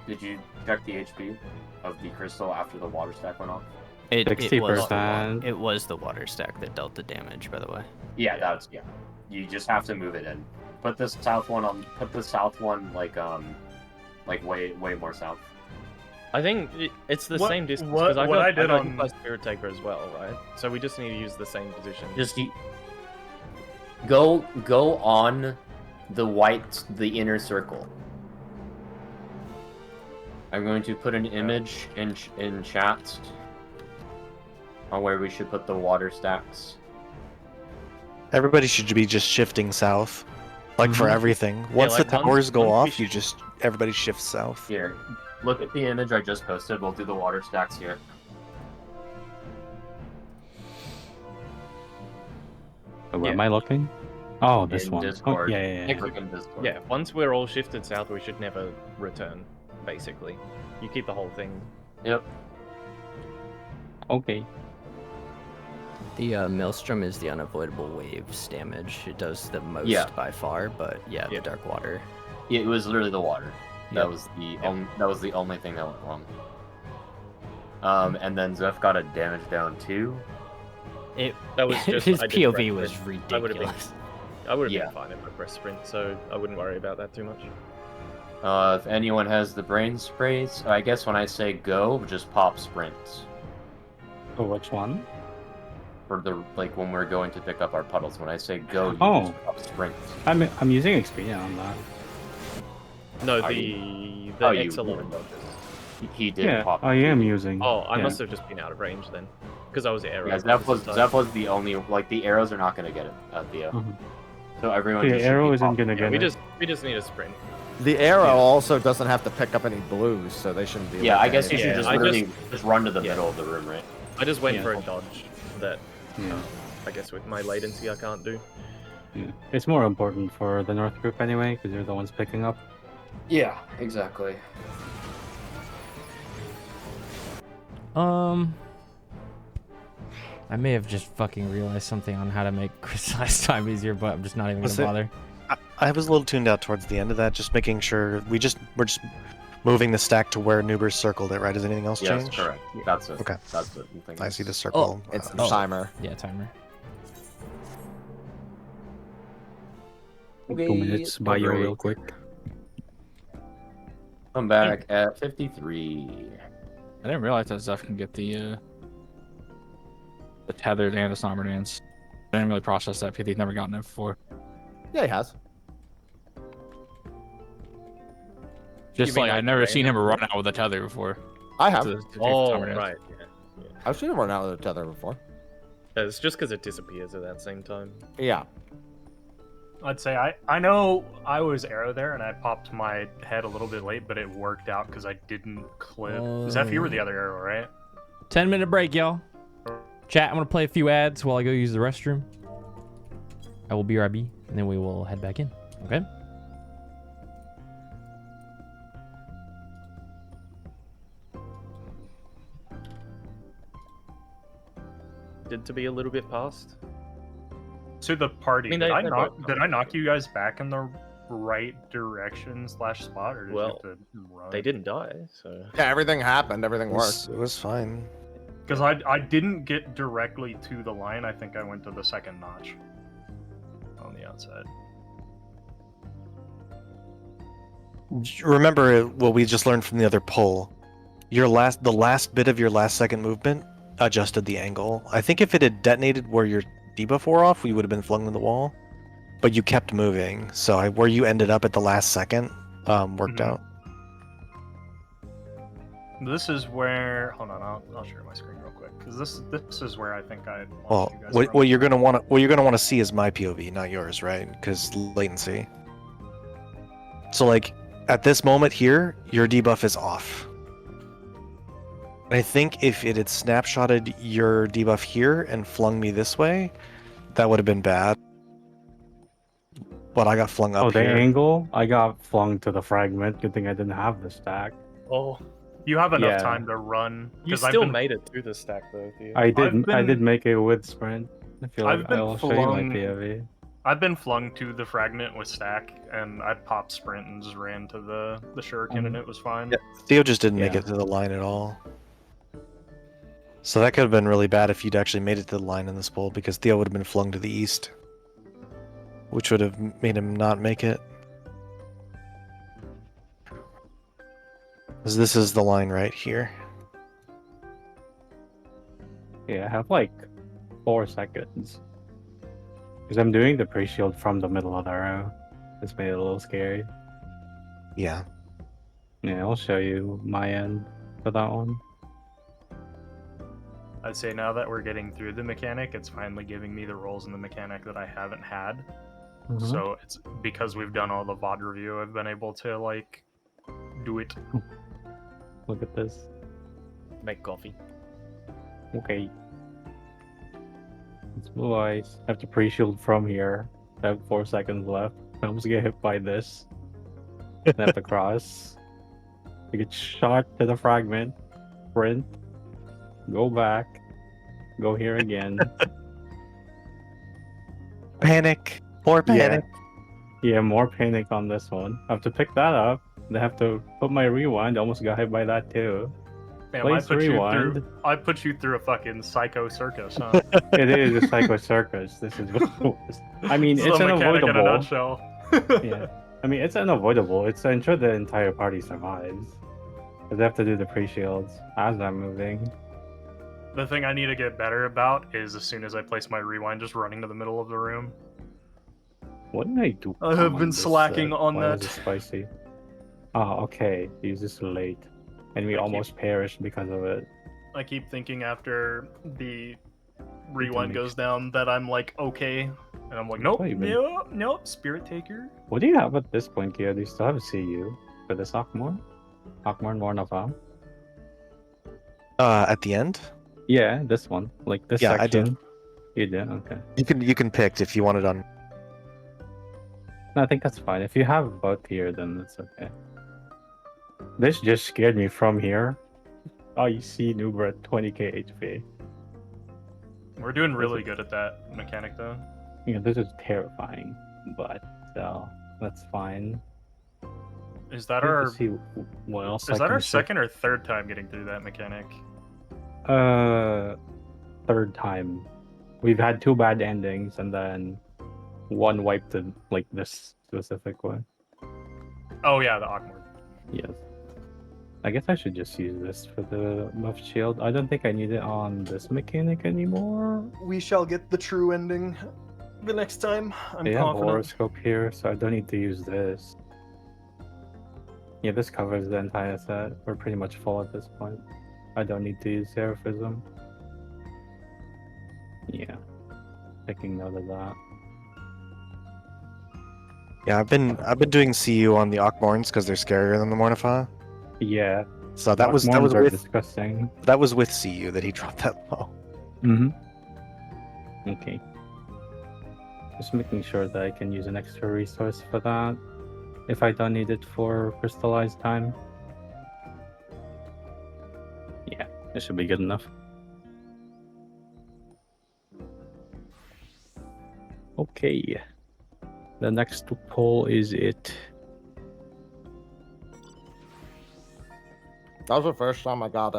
Speaker 7: Did you check the HP of the crystal after the water stack went off?
Speaker 2: It was
Speaker 13: 60%.
Speaker 2: it was the water stack that dealt the damage, by the way.
Speaker 7: Yeah, that's yeah. You just have to move it in. Put the south one on. Put the south one like way more south.
Speaker 1: I think it's the
Speaker 8: What-
Speaker 1: same distance
Speaker 8: what-
Speaker 1: because
Speaker 8: what I
Speaker 1: I
Speaker 8: did
Speaker 1: got
Speaker 8: on-
Speaker 1: hit by Spirit Taker as well, right? So we just need to use the same position.
Speaker 7: Just go on the inner circle. I'm going to put an image in chat on where we should put the water stacks.
Speaker 3: Everybody should be just shifting south, like for everything. Once
Speaker 1: like,
Speaker 3: the towers go
Speaker 1: once we
Speaker 3: off, you just everybody shifts south.
Speaker 7: Here, look at the image I just posted. We'll do the water stacks here.
Speaker 13: Where am I looking? Oh, this
Speaker 7: In
Speaker 13: one.
Speaker 7: Discord.
Speaker 13: Oh, yeah.
Speaker 7: Look in Discord.
Speaker 1: Yeah, once we're all shifted south, we should never return. Basically, you keep the whole thing.
Speaker 7: Yep.
Speaker 13: Okay.
Speaker 2: The Maelstrom is the unavoidable waves damage. It does the most
Speaker 7: Yeah.
Speaker 2: by far, but yeah, the dark water.
Speaker 7: Yeah, it was literally the water. That
Speaker 2: Yep.
Speaker 7: was the only thing that went wrong. And then Zeph got a damage down too.
Speaker 1: That was just
Speaker 2: His
Speaker 1: I did
Speaker 2: POV
Speaker 1: press
Speaker 2: was
Speaker 1: sprint.
Speaker 2: ridiculous.
Speaker 1: I would have
Speaker 7: Yeah.
Speaker 1: been fine if I pressed sprint, so I wouldn't worry about that too much.
Speaker 7: If anyone has the brain sprays, I guess when I say go, just pop sprint.
Speaker 13: Oh, which one?
Speaker 7: For the when we're going to pick up our puddles. When I say go, you
Speaker 13: Oh.
Speaker 7: just pop sprint.
Speaker 13: I'm using Expedia on that.
Speaker 1: No,
Speaker 7: Are
Speaker 1: the
Speaker 7: you
Speaker 1: Exelon dodges.
Speaker 7: He did
Speaker 13: Yeah,
Speaker 7: pop.
Speaker 13: I am using.
Speaker 1: Oh, I
Speaker 13: yeah.
Speaker 1: must have just been out of range then, because I was arrow.
Speaker 7: Yeah, Zeph was the only the arrows are not gonna get it at the.
Speaker 13: Mhm.
Speaker 7: So everyone.
Speaker 13: The
Speaker 7: just should
Speaker 13: arrow
Speaker 7: be
Speaker 13: isn't
Speaker 7: popping.
Speaker 13: gonna
Speaker 1: Yeah,
Speaker 13: get
Speaker 1: we just need a sprint.
Speaker 14: The arrow also doesn't have to pick up any blues, so they shouldn't be.
Speaker 7: Yeah,
Speaker 14: like
Speaker 7: I guess you
Speaker 14: any-
Speaker 7: should
Speaker 1: Yeah,
Speaker 7: just
Speaker 1: I
Speaker 7: literally just run to the middle of the room, right?
Speaker 1: I just went
Speaker 13: Yeah.
Speaker 1: for a dodge that
Speaker 13: Yeah.
Speaker 1: I guess with my latency I can't do.
Speaker 13: Yeah. It's more important for the North group anyway, because they're the ones picking up.
Speaker 7: Yeah, exactly.
Speaker 6: I may have just fucking realized something on how to make crystallized time easier, but I'm just not even
Speaker 3: Was
Speaker 6: gonna
Speaker 3: it-
Speaker 6: bother.
Speaker 3: I was a little tuned out towards the end of that, just making sure we're just moving the stack to where Nuber's circled it, right? Has anything else
Speaker 7: Yes,
Speaker 3: changed?
Speaker 7: correct. That's it.
Speaker 3: Okay.
Speaker 7: That's it. I'm thinking
Speaker 3: I see the
Speaker 7: it's-
Speaker 3: circle.
Speaker 14: It's the timer.
Speaker 6: Yeah, timer.
Speaker 7: Okay,
Speaker 13: 2 minutes. Buy you
Speaker 7: great.
Speaker 13: real quick.
Speaker 7: I'm back at 53.
Speaker 5: I didn't realize that Zeph can get the tethered and the somber dance. I didn't really process that because he's never gotten it before.
Speaker 14: Yeah, he has.
Speaker 5: Just
Speaker 1: mean
Speaker 5: like
Speaker 1: I
Speaker 5: I've never
Speaker 1: ran
Speaker 5: seen
Speaker 1: it
Speaker 5: him run out with a tether before.
Speaker 14: I have.
Speaker 5: To take the
Speaker 1: Oh,
Speaker 5: somber dance.
Speaker 1: right. Yeah.
Speaker 14: I've seen him run out of the tether before.
Speaker 1: It's just because it disappears at that same time.
Speaker 14: Yeah.
Speaker 8: I'd say I know I was arrow there and I popped my head a little bit late, but it worked out because I didn't clip. Zeph, you were the other arrow, right?
Speaker 6: 10-minute break, y'all. Chat, I'm gonna play a few ads while I go use the restroom. I will BRB, and then we will head back in. Okay?
Speaker 1: Did to be a little bit past.
Speaker 8: To the party.
Speaker 1: I mean,
Speaker 8: did,
Speaker 1: they-
Speaker 8: I
Speaker 1: they're
Speaker 8: knock,
Speaker 1: both
Speaker 8: did I knock you guys back in the right direction / spot, or did
Speaker 1: Well,
Speaker 8: you have to run?
Speaker 1: They didn't die, so
Speaker 14: Yeah, everything happened. Everything
Speaker 3: It
Speaker 14: worked.
Speaker 3: was fine.
Speaker 8: Because I didn't get directly to the line. I think I went to the second notch on the outside.
Speaker 3: Remember what we just learned from the other pull. The last bit of your last second movement adjusted the angle. I think if it had detonated where your debuff wore off, we would have been flung to the wall. But you kept moving, so where you ended up at the last second worked out.
Speaker 8: This is where. Hold on, I'll share my screen real quick because this is where I think I.
Speaker 3: Well, what you're gonna want to see is my POV, not yours, right? Because latency. So like at this moment here, your debuff is off. I think if it had snapshotted your debuff here and flung me this way, that would have been bad. But I got flung up
Speaker 13: Oh, the
Speaker 3: here.
Speaker 13: angle? I got flung to the fragment. Good thing I didn't have the stack.
Speaker 8: Oh, you have enough
Speaker 13: Yeah.
Speaker 8: time to run.
Speaker 1: You
Speaker 8: 'cause
Speaker 1: still made it through the stack though. Theo.
Speaker 13: I did make it with sprint. I feel
Speaker 8: I've
Speaker 13: like
Speaker 8: been
Speaker 13: I'll show you my
Speaker 8: flung-
Speaker 13: POV.
Speaker 8: I've been flung to the fragment with stack, and I popped sprint and just ran to the shuriken, and it was fine.
Speaker 3: Yeah, Theo just didn't make
Speaker 13: Yeah.
Speaker 3: it to the line at all. So that could have been really bad if you'd actually made it to the line in this pull, because Theo would have been flung to the east, which would have made him not make it. Because this is the line right here.
Speaker 13: Yeah, I have like 4 seconds. Because I'm doing the pre-shield from the middle of the row. This made it a little scary.
Speaker 3: Yeah.
Speaker 13: Yeah, I'll show you my end for that one.
Speaker 8: I'd say now that we're getting through the mechanic, it's finally giving me the roles in the mechanic that I haven't had.
Speaker 13: Mhm.
Speaker 8: So it's because we've done all the VOD review, I've been able to like do it.
Speaker 13: Look at this.
Speaker 1: Make coffee.
Speaker 13: Okay. It's blue eyes. I have to pre-shield from here. I have 4 seconds left. I almost get hit by this. I have to cross. I get shot to the fragment. Sprint. Go back. Go here again.
Speaker 3: Panic. More panic.
Speaker 13: Yeah, more panic on this one. I have to pick that up. Then I have to put my rewind. Almost got hit by that too.
Speaker 8: Damn,
Speaker 13: Place rewind.
Speaker 8: I put you through a fucking psycho circus, huh?
Speaker 13: It is a psycho circus. This is. I mean,
Speaker 8: This
Speaker 13: it's
Speaker 8: is the mechanic in a
Speaker 13: unavoidable.
Speaker 8: nutshell.
Speaker 13: Yeah, I mean, it's unavoidable. It's to ensure the entire party survives. Because they have to do the pre-shields as I'm moving.
Speaker 8: The thing I need to get better about is as soon as I place my rewind, just running to the middle of the room.
Speaker 13: What did I do?
Speaker 8: I have
Speaker 13: on
Speaker 8: been
Speaker 13: this,
Speaker 8: slacking on
Speaker 13: why was
Speaker 8: that.
Speaker 13: it spicy? Oh, okay. Use this late. And we almost perished because of it.
Speaker 8: I keep thinking after the rewind goes down that I'm like okay, and I'm like nope,
Speaker 13: What do you mean?
Speaker 8: nope, Spirit Taker.
Speaker 13: What do you have at this point, Kia? Do you still have a CU for the Sophomore? Sophomore and Warnova?
Speaker 3: At the end?
Speaker 13: Yeah, this one. Like this
Speaker 3: Yeah,
Speaker 13: section.
Speaker 3: I did.
Speaker 13: You did? Okay.
Speaker 3: You can pick if you want it on.
Speaker 13: No, I think that's fine. If you have both here, then it's okay. This just scared me from here. Oh, you see Nuber at 20k HP.
Speaker 8: We're doing really good at that mechanic though.
Speaker 13: Yeah, this is terrifying, but that's fine.
Speaker 8: Is that
Speaker 13: Need to
Speaker 8: our
Speaker 13: see what else
Speaker 8: is
Speaker 13: I
Speaker 8: that
Speaker 13: can
Speaker 8: our
Speaker 13: see.
Speaker 8: second or third time getting through that mechanic?
Speaker 13: Third time. We've had 2 bad endings and then one wiped in like this specific way.
Speaker 8: Oh yeah, the Awkward.
Speaker 13: Yes. I guess I should just use this for the buff shield. I don't think I need it on this mechanic anymore.
Speaker 8: We shall get the true ending the next time. I'm
Speaker 13: I have
Speaker 8: confident.
Speaker 13: horoscope here, so I don't need to use this. Yeah, this covers the entire set. We're pretty much full at this point. I don't need to use Seraphism. Yeah. Taking note of that.
Speaker 3: Yeah, I've been doing CU on the Ockmorns because they're scarier than the Mornify.
Speaker 13: Yeah.
Speaker 3: So that was
Speaker 13: Mormons are
Speaker 3: with
Speaker 13: disgusting.
Speaker 3: that was with CU that he dropped that low.
Speaker 13: Mm-hmm. Okay. Just making sure that I can use an extra resource for that. If I don't need it for crystallized time. Yeah, it should be good enough. Okay. The next poll is it.
Speaker 14: That was the first time I got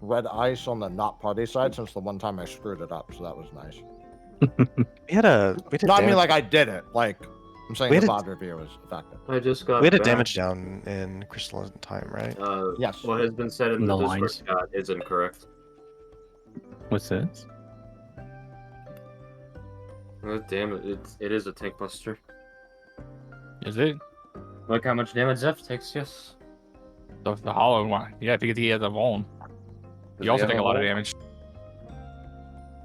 Speaker 14: red ice on the not party side since the one time I screwed it up, so that was nice.
Speaker 3: We had
Speaker 14: No, I mean
Speaker 3: damage-
Speaker 14: like I did it. Like I'm saying
Speaker 3: We
Speaker 14: the
Speaker 3: had
Speaker 14: VOD review was effective.
Speaker 7: I just got
Speaker 3: we had a
Speaker 7: back.
Speaker 3: damage down in crystalline time, right?
Speaker 14: Yes.
Speaker 7: What has been said in
Speaker 13: The
Speaker 7: the Discord
Speaker 13: lines.
Speaker 7: chat is incorrect.
Speaker 13: What's this?
Speaker 7: Oh, damn it! It is a tank buster.
Speaker 5: Is it?
Speaker 7: Look how much damage Zeph takes. Yes.
Speaker 5: The hollow one. Yeah, because he has a Vuln.
Speaker 7: Does
Speaker 5: You also
Speaker 7: he have
Speaker 5: take a lot of
Speaker 7: Vuln?
Speaker 5: damage.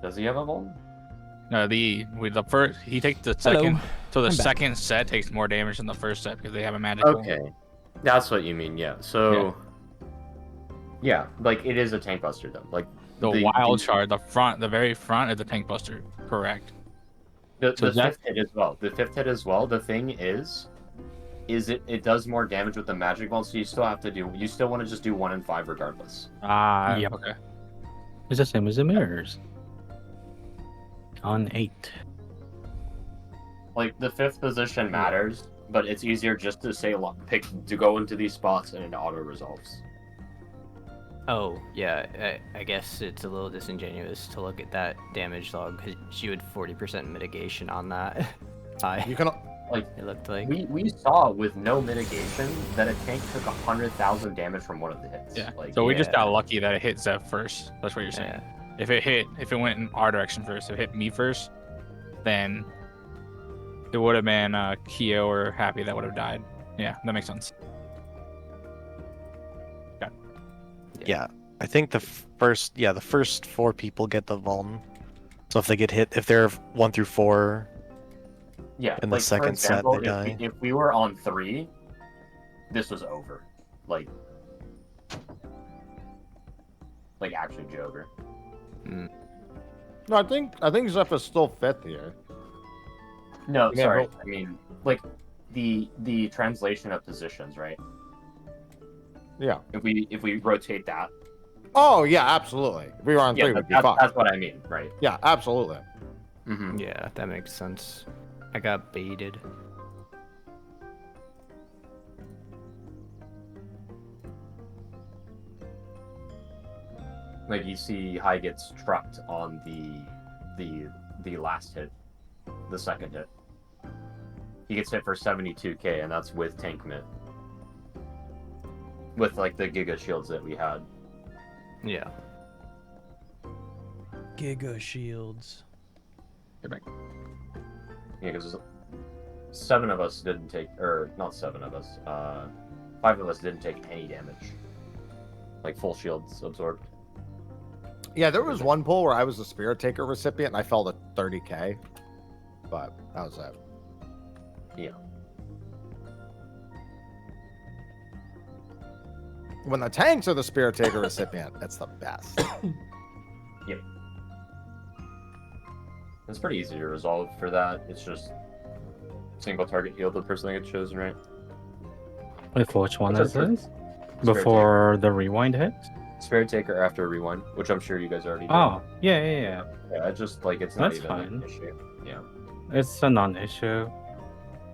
Speaker 7: Does he have a Vuln?
Speaker 5: No, with the first he takes the
Speaker 6: Hello.
Speaker 5: second. So the
Speaker 6: I'm back.
Speaker 5: second set takes more damage than the first set because they have a magic. Vuln.
Speaker 7: Okay, that's what you mean. Yeah. So. Yeah, like it is a tank buster though. Like
Speaker 5: The wild shard, the very front is the tank buster. Correct.
Speaker 7: The
Speaker 5: So that-
Speaker 7: fifth hit as well. The fifth hit as well. The thing is it does more damage with the magic one, so you still have to do. You still want to just do 1 and 5 regardless.
Speaker 5: Ah,
Speaker 13: Yep.
Speaker 5: okay.
Speaker 13: It's the same as the mirrors. On 8.
Speaker 7: Like the fifth position matters, but it's easier just to say pick to go into these spots and it auto resolves.
Speaker 2: Oh, yeah, I guess it's a little disingenuous to look at that damage log, because she had 40% mitigation on that.
Speaker 14: You can
Speaker 7: like
Speaker 2: it looked like.
Speaker 7: We saw with no mitigation that a tank took 100,000 damage from one of the hits.
Speaker 5: Yeah.
Speaker 7: Like,
Speaker 5: So we just got lucky that it hit Zev first. That's what you're saying.
Speaker 2: Yeah.
Speaker 5: If it went in our direction first, if it hit me first, then it would have been Kyo or Happy that would have died. Yeah, that makes sense.
Speaker 3: Yeah, I think the first 4 people get the Vuln. So if they get hit, if they're 1 through 4,
Speaker 7: yeah.
Speaker 3: in the
Speaker 7: Like, for
Speaker 3: second
Speaker 7: example,
Speaker 3: set they die.
Speaker 7: if we were on 3, this was over. Like actually Joker.
Speaker 14: No, I think Zeph is still 5th here.
Speaker 7: No,
Speaker 14: Yeah,
Speaker 7: sorry.
Speaker 14: but-
Speaker 7: I mean, like the translation of positions, right?
Speaker 14: Yeah.
Speaker 7: If we rotate that.
Speaker 14: Oh yeah, absolutely. If we were on 3, we'd be fine.
Speaker 7: That's what I mean, right?
Speaker 14: Yeah, absolutely.
Speaker 7: Mm-hmm.
Speaker 2: Yeah, that makes sense. I got baited.
Speaker 7: Like you see, High gets trucked on the last hit, the second hit. He gets hit for 72k, and that's with tank mid. With like the Giga shields that we had.
Speaker 2: Yeah.
Speaker 6: Giga shields.
Speaker 5: Get back.
Speaker 7: Yeah, because 7 of us didn't take, or not 7 of us, 5 of us didn't take any damage. Like full shields absorbed.
Speaker 14: Yeah, there was one pull where I was the Spirit Taker recipient and I fell to 30k. But that was it.
Speaker 7: Yeah.
Speaker 14: When the tanks are the Spirit Taker recipient, it's the best.
Speaker 7: Yep. It's pretty easy to resolve for that. It's just single target heal the person that gets chosen, right?
Speaker 13: Wait, for which one
Speaker 7: What's
Speaker 13: is
Speaker 7: our
Speaker 13: this?
Speaker 7: Spirit
Speaker 13: Before the rewind hits?
Speaker 7: Spirit Taker after rewind, which I'm sure you guys already did.
Speaker 13: Oh, yeah.
Speaker 7: Yeah, it's just like it's not
Speaker 13: That's
Speaker 7: even
Speaker 13: fine.
Speaker 7: an issue. Yeah.
Speaker 13: It's a non-issue.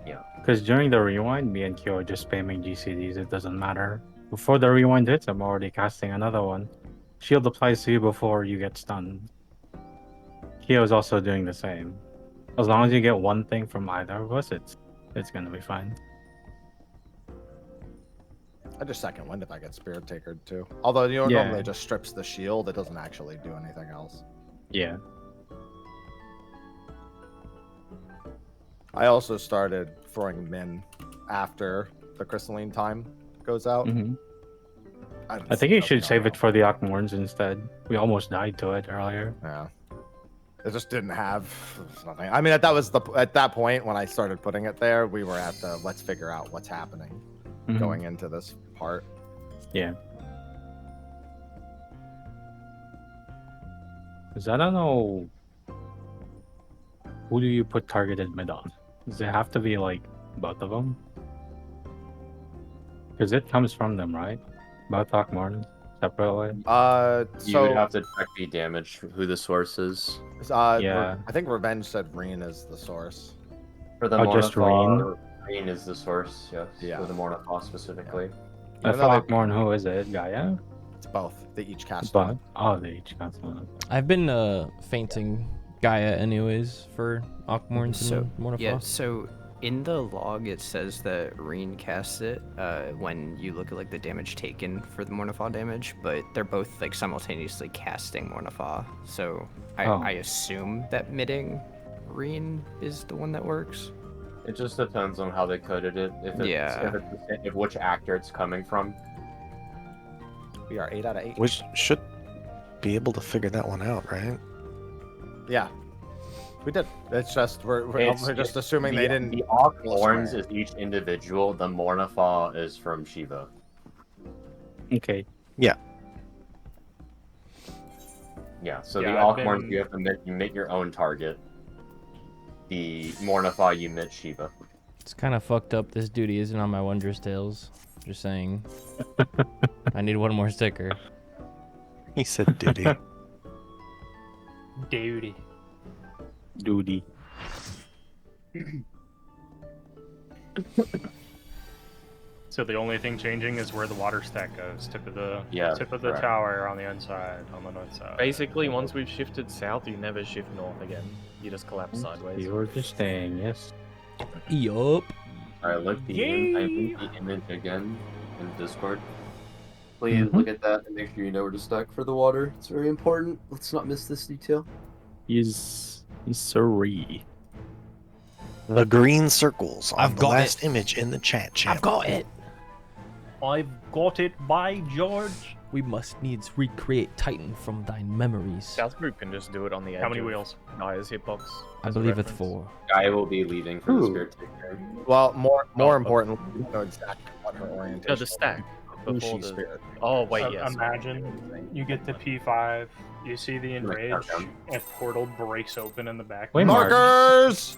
Speaker 7: Yeah.
Speaker 13: Because during the rewind, me and Kyo are just spamming GCDs. It doesn't matter. Before the rewind hits, I'm already casting another one. Shield applies to you before you get stunned. Kyo is also doing the same. As long as you get one thing from either of us, it's gonna be fine.
Speaker 14: I just second wind if I get Spirit Takered too. Although
Speaker 13: Yeah.
Speaker 14: normally it just strips the shield, it doesn't actually do anything else.
Speaker 13: Yeah.
Speaker 14: I also started throwing Min after the crystalline time goes out.
Speaker 13: Mhm.
Speaker 14: I
Speaker 13: I think you should save it for the Akmorns instead. We almost died to it earlier.
Speaker 14: Yeah. It just didn't have nothing. I mean, at that point when I started putting it there, we were at the let's figure out what's happening
Speaker 13: Mhm.
Speaker 14: going into this part.
Speaker 13: Yeah. Because I don't know. Who do you put targeted mid on? Does it have to be like both of them? Because it comes from them, right? Both Akmorn separately.
Speaker 7: You
Speaker 14: So
Speaker 7: would have to check the damage, who the source is.
Speaker 13: Yeah.
Speaker 14: I think Revenge said Reen is the source.
Speaker 7: For the
Speaker 13: Oh, just
Speaker 7: Mornifar, Reen is the source, yes.
Speaker 14: Yeah.
Speaker 7: For the Mornifar specifically.
Speaker 13: I
Speaker 14: Even though
Speaker 13: thought Akmorn, who is it? Gaia?
Speaker 14: It's both. They each cast
Speaker 13: But
Speaker 14: one.
Speaker 13: oh, they each cast one.
Speaker 6: I've been fainting Gaia anyways for Aquamorns
Speaker 2: So
Speaker 6: and Mortifa.
Speaker 2: yeah, so in the log it says that Reen casts it when you look at like the damage taken for the Mortifa damage, but they're both like simultaneously casting Mortifa. So I assume that midding Reen is the one that works.
Speaker 7: It just depends on how they coded it. If which actor it's coming from.
Speaker 14: We are 8 out of 8.
Speaker 3: We should be able to figure that one out, right?
Speaker 14: Yeah, we did. It's just we're just assuming they didn't.
Speaker 7: The Aquamorns is each individual. The Mornifa is from Shiva.
Speaker 13: Okay.
Speaker 3: Yeah.
Speaker 7: Yeah. So the Aquamorns you have to make your own target. The Mornifa you mit Shiva.
Speaker 6: It's kind of fucked up. This duty isn't on my Wondrous Tales. Just saying. I need one more sticker.
Speaker 3: He said duty.
Speaker 8: Duty.
Speaker 13: Duty.
Speaker 8: So the only thing changing is where the water stack goes. Tip of the
Speaker 1: correct.
Speaker 8: tower on the inside, on the north side.
Speaker 1: Basically, once we've shifted south, you never shift north again. You just collapse sideways.
Speaker 13: You're just staying, yes.
Speaker 6: Yup.
Speaker 7: Alright, look I linked the image again in Discord. Please look at that and make sure you know where to stack for the water. It's very important. Let's not miss this detail.
Speaker 13: He's sorry.
Speaker 3: The green circles on
Speaker 6: I've
Speaker 3: the
Speaker 6: got
Speaker 3: last
Speaker 6: it.
Speaker 3: image in the chat channel.
Speaker 6: I've got it.
Speaker 8: I've got it, by George.
Speaker 6: We must needs recreate Titan from thine memories.
Speaker 1: South group can just do it on the edge.
Speaker 8: How many
Speaker 1: of
Speaker 8: wheels?
Speaker 1: Gaia's hitbox.
Speaker 6: I
Speaker 1: as a
Speaker 6: believe it's
Speaker 1: reference.
Speaker 6: 4.
Speaker 7: Guy will be leaving for the Spirit Taker.
Speaker 14: Well, more importantly, we know exactly what her orientation.
Speaker 1: No, the stack.
Speaker 14: Who
Speaker 1: Before
Speaker 14: she's
Speaker 1: the...
Speaker 14: spirit.
Speaker 1: Oh, wait, yes.
Speaker 8: Imagine you get to P5, you see the enrage, a portal breaks open in the back.
Speaker 13: Wait,
Speaker 14: Markers!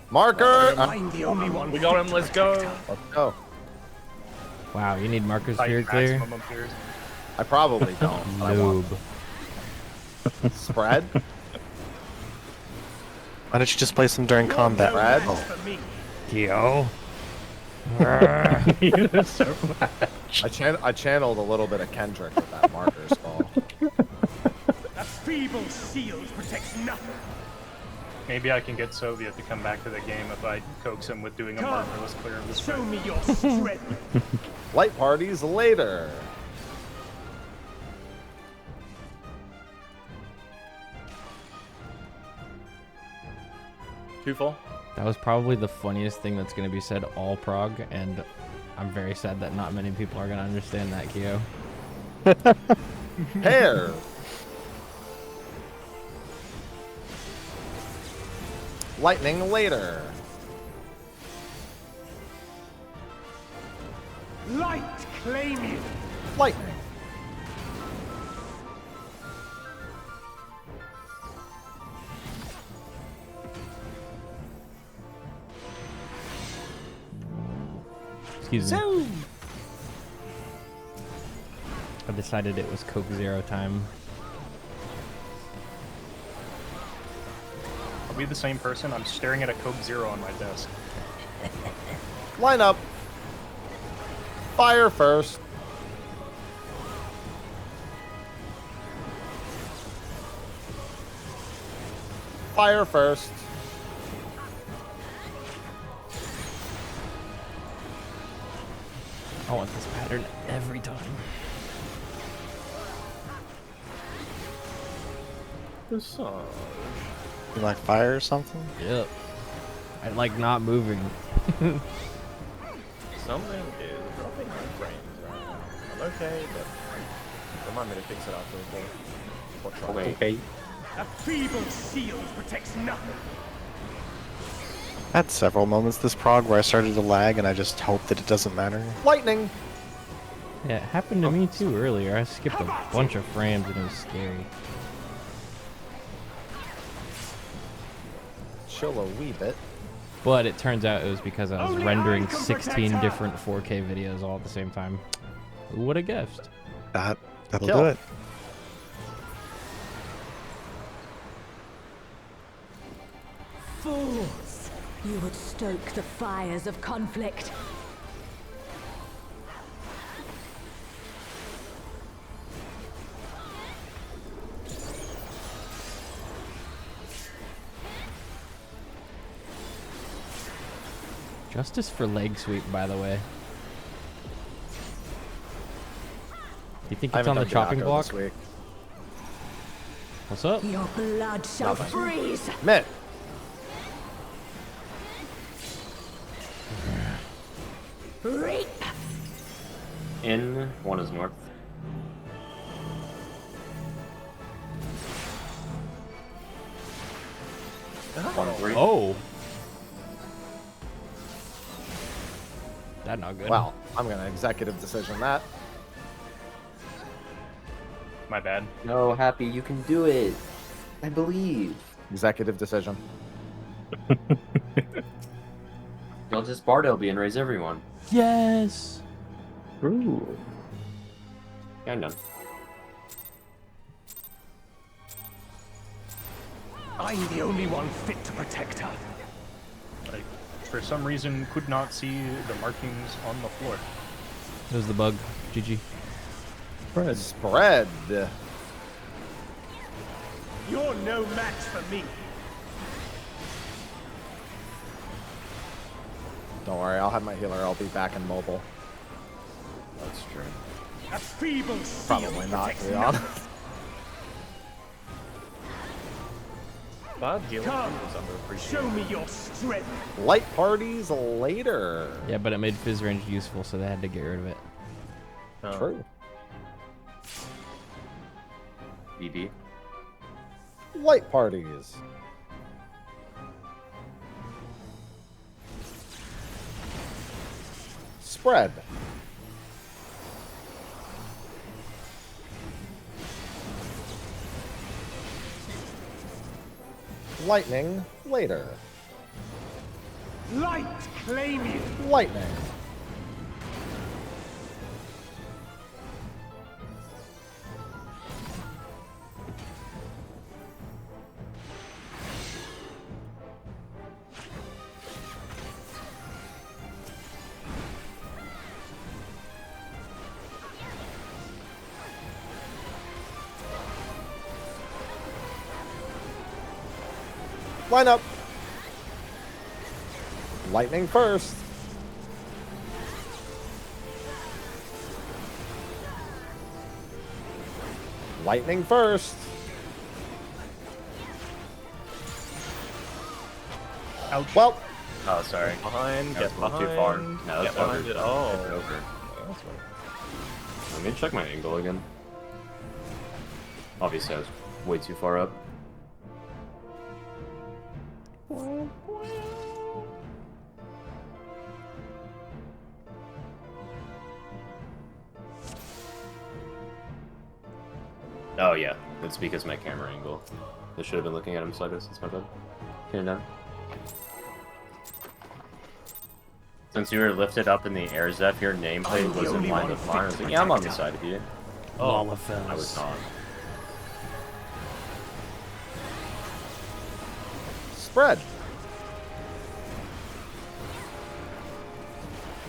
Speaker 14: Marker!
Speaker 9: I'm the only one.
Speaker 1: We got him, let's go.
Speaker 14: Let's go.
Speaker 6: Wow, you need markers
Speaker 8: Titan
Speaker 6: here clear?
Speaker 8: maximum appears.
Speaker 14: I probably don't. but I want
Speaker 6: Noob.
Speaker 14: spread.
Speaker 3: Why don't you just play some during combat?
Speaker 14: Spread.
Speaker 6: Yo.
Speaker 13: So bad.
Speaker 14: I channeled a little bit of Kendrick with that marker spell.
Speaker 9: A feeble shield protects nothing.
Speaker 8: Maybe I can get Soviet to come back to the game if I coax him with doing a markerless clear of the
Speaker 9: Show
Speaker 8: spread.
Speaker 9: me your strength.
Speaker 14: Light parties later.
Speaker 1: Two full.
Speaker 6: That was probably the funniest thing that's going to be said all prog, and I'm very sad that not many people are going to understand that, Kyo.
Speaker 14: Hair. Lightning later.
Speaker 9: Light claim you.
Speaker 14: Lightning.
Speaker 6: Excuse me. I decided it was Coke Zero time.
Speaker 8: Are we the same person? I'm staring at a Coke Zero on my desk.
Speaker 14: Line up. Fire first. Fire first.
Speaker 6: I want this pattern every time.
Speaker 1: The song.
Speaker 3: You like fire or something?
Speaker 6: Yep. I like not moving.
Speaker 1: Something is dropping my frames right now. I'm okay, but remind me to fix it after the call.
Speaker 13: Okay.
Speaker 9: A feeble shield protects nothing.
Speaker 3: I had several moments this prog where I started to lag and I just hope that it doesn't matter.
Speaker 14: Lightning.
Speaker 6: Yeah, it happened to me too earlier. I skipped a bunch of frames and it was scary.
Speaker 14: Chill a wee bit.
Speaker 6: But it turns out it was because I was rendering 16 different 4K videos all at the same time. Who would have guessed?
Speaker 3: That'll
Speaker 14: Kill.
Speaker 3: do it.
Speaker 11: Fools! You would stoke the fires of conflict.
Speaker 6: Justice for leg sweep, by the way. Do you think
Speaker 14: I
Speaker 6: it's on the
Speaker 14: haven't done
Speaker 6: chopping
Speaker 14: Diaco
Speaker 6: block?
Speaker 14: this week.
Speaker 6: What's up?
Speaker 11: Your blood shall
Speaker 14: Nothing.
Speaker 11: freeze.
Speaker 14: Mitt.
Speaker 11: Reap.
Speaker 7: In, one is north. One, three.
Speaker 6: Oh. That not good.
Speaker 14: Wow, I'm gonna executive decision that.
Speaker 8: My bad.
Speaker 7: No, Happy, you can do it. I believe.
Speaker 14: Executive decision.
Speaker 7: You'll just Bard LB and raise everyone.
Speaker 6: Yes.
Speaker 13: Ooh.
Speaker 7: Yeah, I'm done.
Speaker 9: I'm the only one fit to protect her.
Speaker 8: Like, for some reason, could not see the markings on the floor.
Speaker 6: That was the bug. GG.
Speaker 14: Spread.
Speaker 9: You're no match for me.
Speaker 14: Don't worry, I'll have my healer. I'll be back in mobile.
Speaker 7: That's true.
Speaker 9: A feeble seal
Speaker 14: Probably not, to
Speaker 9: protects
Speaker 14: be
Speaker 9: nothing.
Speaker 14: honest.
Speaker 1: Bard healing
Speaker 9: Come,
Speaker 1: was underappreciated.
Speaker 9: show me your strength.
Speaker 14: Light parties later.
Speaker 6: Yeah, but it made Fizz range useful, so they had to get rid of it.
Speaker 1: Oh.
Speaker 14: True.
Speaker 7: BB.
Speaker 14: Light parties. Spread. Lightning later.
Speaker 9: Light claim you.
Speaker 14: Lightning. Line up. Lightning first. Lightning first.
Speaker 8: Ouch.
Speaker 14: Well,
Speaker 7: Oh, sorry.
Speaker 1: Behind,
Speaker 7: That
Speaker 1: get
Speaker 7: was a little
Speaker 1: behind.
Speaker 7: too far. No,
Speaker 1: Get
Speaker 7: that's over.
Speaker 1: behind it. Oh.
Speaker 7: That's over.
Speaker 1: That's right.
Speaker 7: Let me check my angle again. Obviously, I was way too far up. Oh yeah, that's because my camera angle. I should have been looking at him sideways. That's my bad. Okay, now. Since you were lifted up in the air, Zeph, your nameplate was in line with mine. I was like, yeah, I'm on the side of you.
Speaker 6: Oh,
Speaker 7: I was not.
Speaker 14: spread.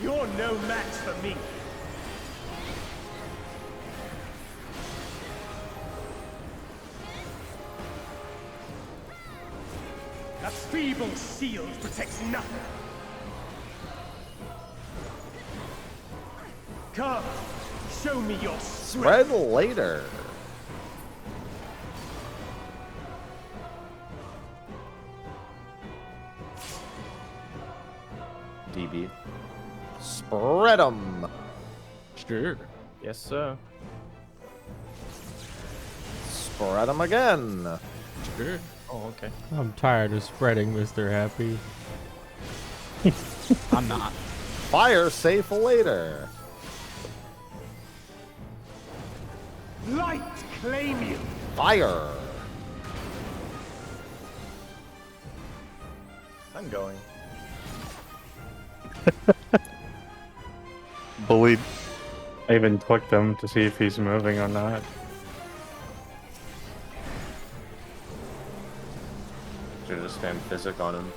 Speaker 9: You're no match for me. A feeble shield protects nothing. Come, show me your strength.
Speaker 14: Spread later.
Speaker 7: DB.
Speaker 14: Spread 'em.
Speaker 1: Sure. Yes, sir.
Speaker 14: Spread 'em again.
Speaker 1: Sure. Oh, okay.
Speaker 6: I'm tired of spreading, Mr. Happy.
Speaker 5: I'm not.
Speaker 14: Fire safe later.
Speaker 9: Light claim you.
Speaker 14: Fire.
Speaker 1: I'm going.
Speaker 13: Bullied. I even clicked him to see if he's moving or not.
Speaker 7: Should have just spammed physic on him.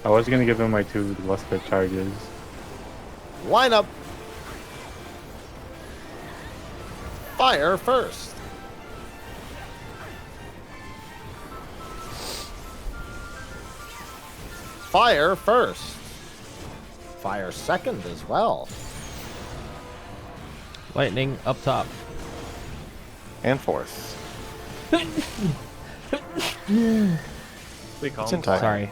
Speaker 13: I was gonna give him my 2 luster charges.
Speaker 14: Line up. Fire first. fire first. Fire second as well.
Speaker 6: Lightning up top.
Speaker 3: And fourth.
Speaker 1: We can't.
Speaker 3: It's in time.
Speaker 6: Sorry.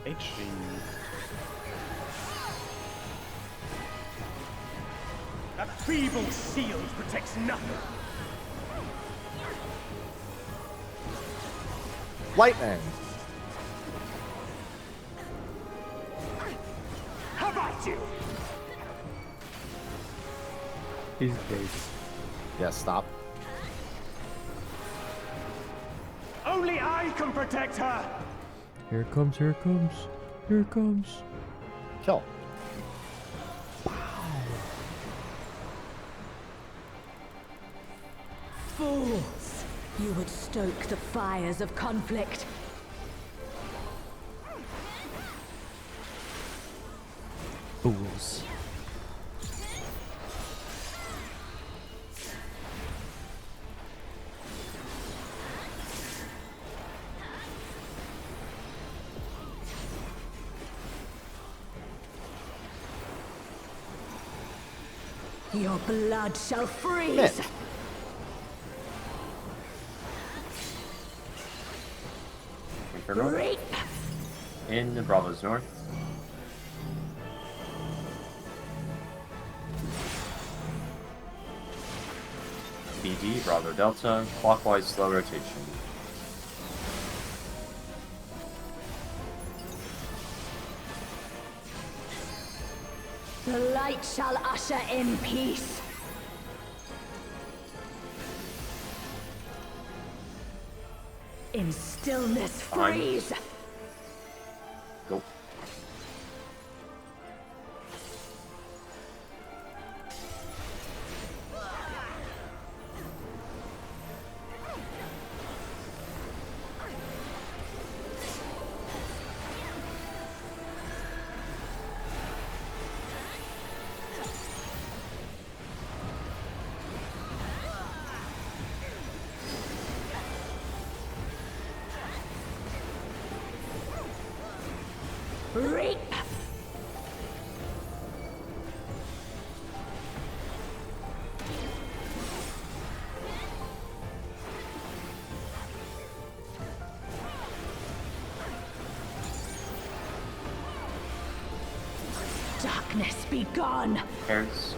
Speaker 1: HG.
Speaker 9: That feeble shield protects nothing.
Speaker 14: Lightning.
Speaker 9: How about you?
Speaker 13: He's dead.
Speaker 14: Yeah, stop.
Speaker 9: Only I can protect her.
Speaker 6: Here it comes, here it comes, here it comes.
Speaker 14: Kill.
Speaker 11: Fools! You would stoke the fires of conflict.
Speaker 6: Fools.
Speaker 11: Your blood shall freeze!
Speaker 14: Myth.
Speaker 11: Reap!
Speaker 7: In the Bravo's north. BD, Bravo Delta, clockwise slow rotation.
Speaker 11: The light shall usher in peace. In stillness freeze.
Speaker 7: Go.
Speaker 11: Reap! Darkness be gone!
Speaker 7: Parents.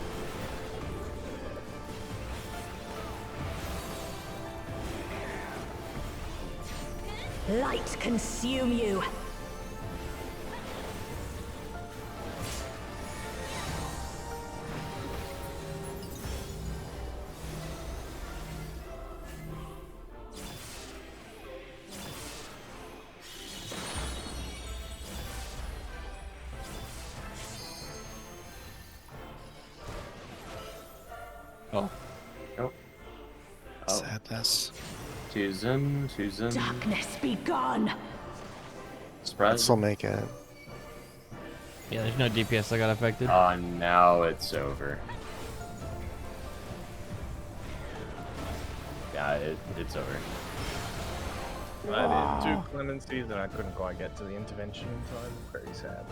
Speaker 11: Light consume you!
Speaker 5: Oh.
Speaker 7: Nope. Oh.
Speaker 3: Sadness.
Speaker 7: To Zim.
Speaker 11: Darkness be gone!
Speaker 7: Spread.
Speaker 3: Still make it.
Speaker 6: Yeah, there's no DPS that got affected.
Speaker 7: Now it's over. Yeah, it's over.
Speaker 1: I did 2 clemencies and I couldn't quite get to the intervention in time. Very sad.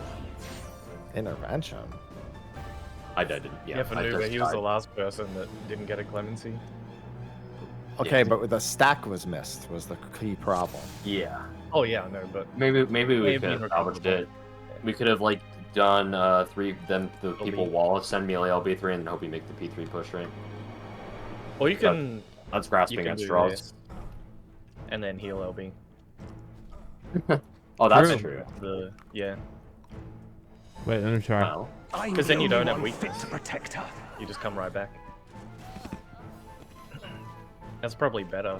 Speaker 14: Intervention.
Speaker 7: I didn't.
Speaker 1: Yeah, for Nuba, he was the last person that didn't get a clemency.
Speaker 14: Okay,
Speaker 7: Yeah.
Speaker 14: but the stack was missed was the key problem.
Speaker 7: Yeah.
Speaker 1: Oh yeah, no, but
Speaker 7: Maybe we could have
Speaker 1: recoverable.
Speaker 7: salvaged it. We could have like done 3, then the people wall send melee LB3 and then hope we make the P3 push, right?
Speaker 1: or you can
Speaker 7: That's grasping at
Speaker 1: do
Speaker 7: straws.
Speaker 1: this, and then heal LB.
Speaker 7: Oh, that's
Speaker 6: True.
Speaker 7: true.
Speaker 1: Yeah,
Speaker 6: Wait, let me try.
Speaker 7: Wow.
Speaker 1: because then you don't have
Speaker 9: fit
Speaker 1: weakness.
Speaker 9: to protect her.
Speaker 1: You just come right back. That's probably better.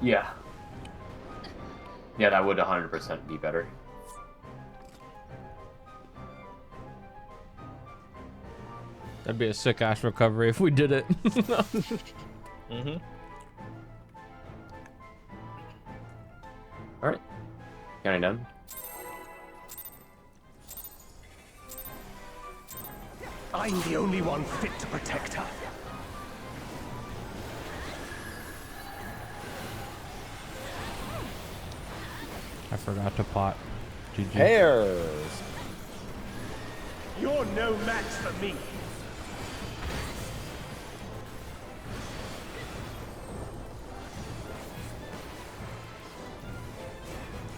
Speaker 7: Yeah. Yeah, that would 100% be better.
Speaker 6: That'd be a sick ass recovery if we did it.
Speaker 1: Mm-hmm.
Speaker 7: Alright. Counting down.
Speaker 9: I'm the only one fit to protect her.
Speaker 6: forgot to pot. GG.
Speaker 14: Hairs.
Speaker 9: You're no match for me.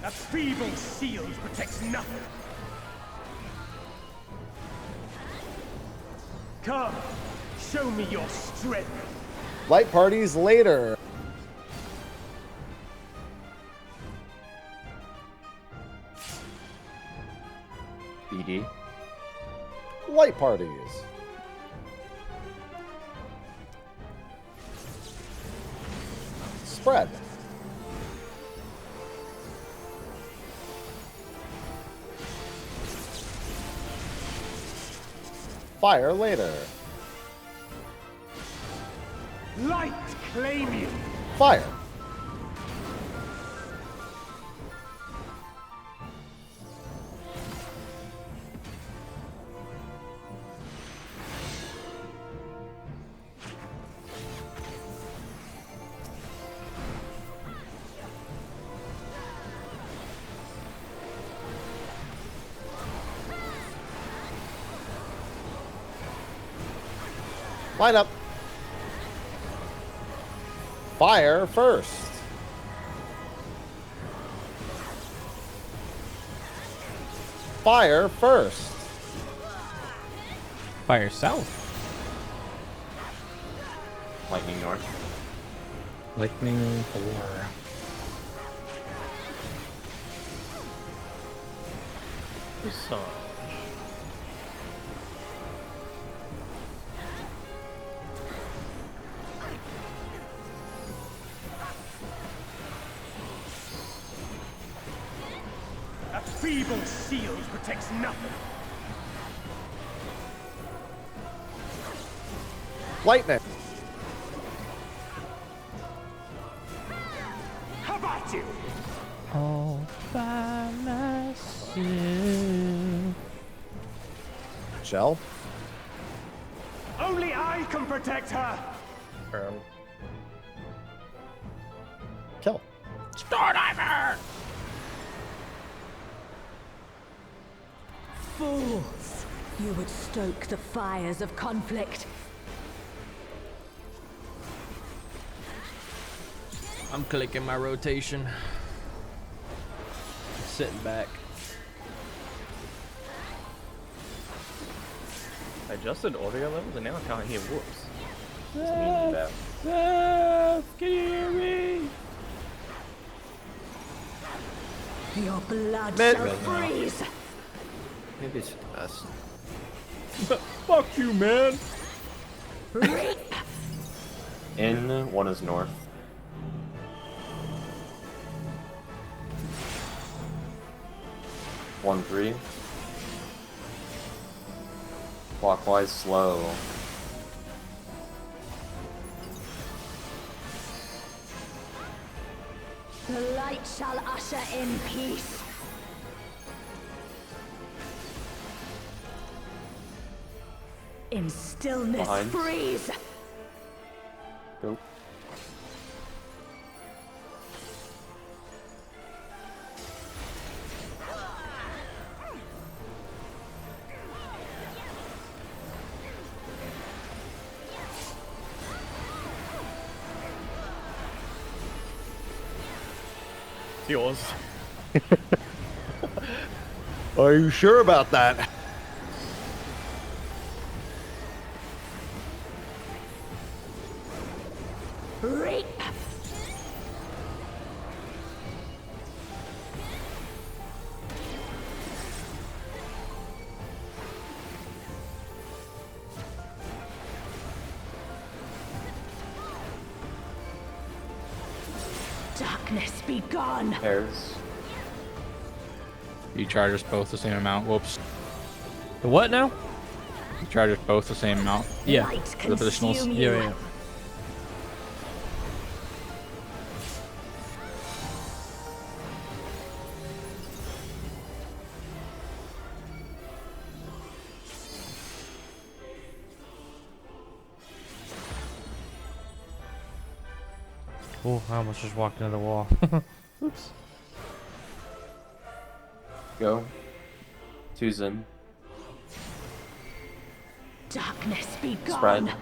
Speaker 9: A feeble shield protects nothing. Come, show me your strength.
Speaker 14: Light parties later.
Speaker 7: BD.
Speaker 14: Light parties. Spread. Fire later.
Speaker 9: Light claim you.
Speaker 14: Fire. Line up. Fire first. Fire first.
Speaker 6: Fire south.
Speaker 7: Lightning north.
Speaker 13: Lightning 4.
Speaker 1: Massage.
Speaker 9: A feeble shield protects nothing.
Speaker 14: Lightning.
Speaker 9: How about you?
Speaker 6: All by myself.
Speaker 14: Shell.
Speaker 9: Only I can protect her.
Speaker 14: Kill.
Speaker 9: Star Diver!
Speaker 11: Fools! You would stoke the fires of conflict.
Speaker 6: I'm clicking my rotation. Sitting back.
Speaker 1: I adjusted audio levels and now I can't hear whoops.
Speaker 6: Can you hear me?
Speaker 11: Your blood
Speaker 2: Mid.
Speaker 11: shall freeze.
Speaker 2: Maybe it's the best.
Speaker 6: Fuck you, man.
Speaker 7: In, one is north. One, 3. Clockwise slow.
Speaker 11: The light shall usher in peace. In stillness,
Speaker 7: Behind.
Speaker 11: freeze.
Speaker 7: Go.
Speaker 1: It's yours.
Speaker 14: Are you sure about that?
Speaker 11: Reap. Darkness be gone.
Speaker 7: Pairs.
Speaker 5: You charge us both the same amount. Whoops.
Speaker 6: The what now?
Speaker 5: You charge us both the same amount.
Speaker 6: Yeah.
Speaker 11: Light
Speaker 5: For the positionals.
Speaker 11: consume you.
Speaker 6: Yeah. Oh, I almost just walked into the wall. Oops.
Speaker 7: Go. 2's in.
Speaker 11: Darkness be gone.
Speaker 7: Spread.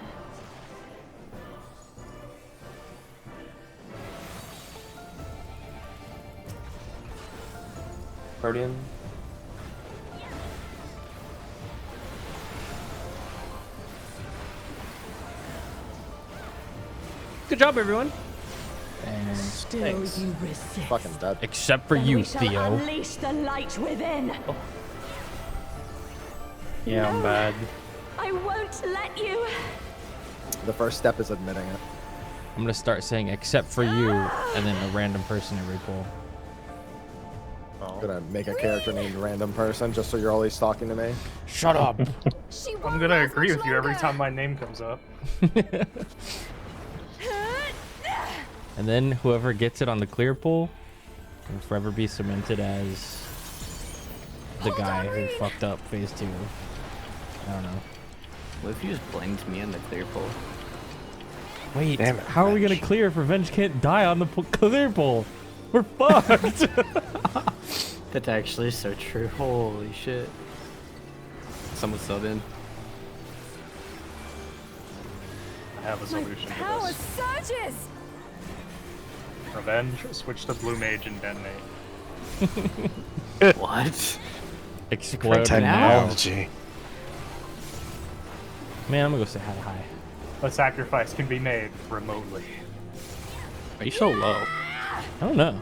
Speaker 7: Guardian.
Speaker 6: Good job, everyone.
Speaker 2: And
Speaker 11: Still you resist.
Speaker 14: Fucking dead.
Speaker 6: Except for
Speaker 11: Then
Speaker 6: you,
Speaker 11: we shall
Speaker 6: Theo.
Speaker 11: unleash the light within.
Speaker 13: Yeah, I'm bad.
Speaker 11: I won't let you.
Speaker 14: The first step is admitting it.
Speaker 6: I'm gonna start saying except for you, and then a random person every pull.
Speaker 14: I'm gonna make a character named random person just so you're always talking to me.
Speaker 6: Shut up.
Speaker 8: I'm gonna agree with you every time my name comes up.
Speaker 6: And then whoever gets it on the clear pull will forever be cemented as the guy who fucked up phase 2. I don't know.
Speaker 2: What if you just blamed me on the clear pull?
Speaker 6: Wait,
Speaker 3: Damn it,
Speaker 6: how are we gonna clear if Revenge can't die on the clear pull? We're fucked.
Speaker 2: That's actually so true. Holy shit. Someone sub in.
Speaker 8: I have a solution to
Speaker 12: Power
Speaker 8: this.
Speaker 12: surges!
Speaker 8: Revenge, switch to Blue Mage and detonate.
Speaker 2: What?
Speaker 6: Explode now.
Speaker 3: Technology.
Speaker 6: Man, I'm gonna go say hi.
Speaker 8: A sacrifice can be made remotely.
Speaker 5: Are you so low?
Speaker 6: I don't know.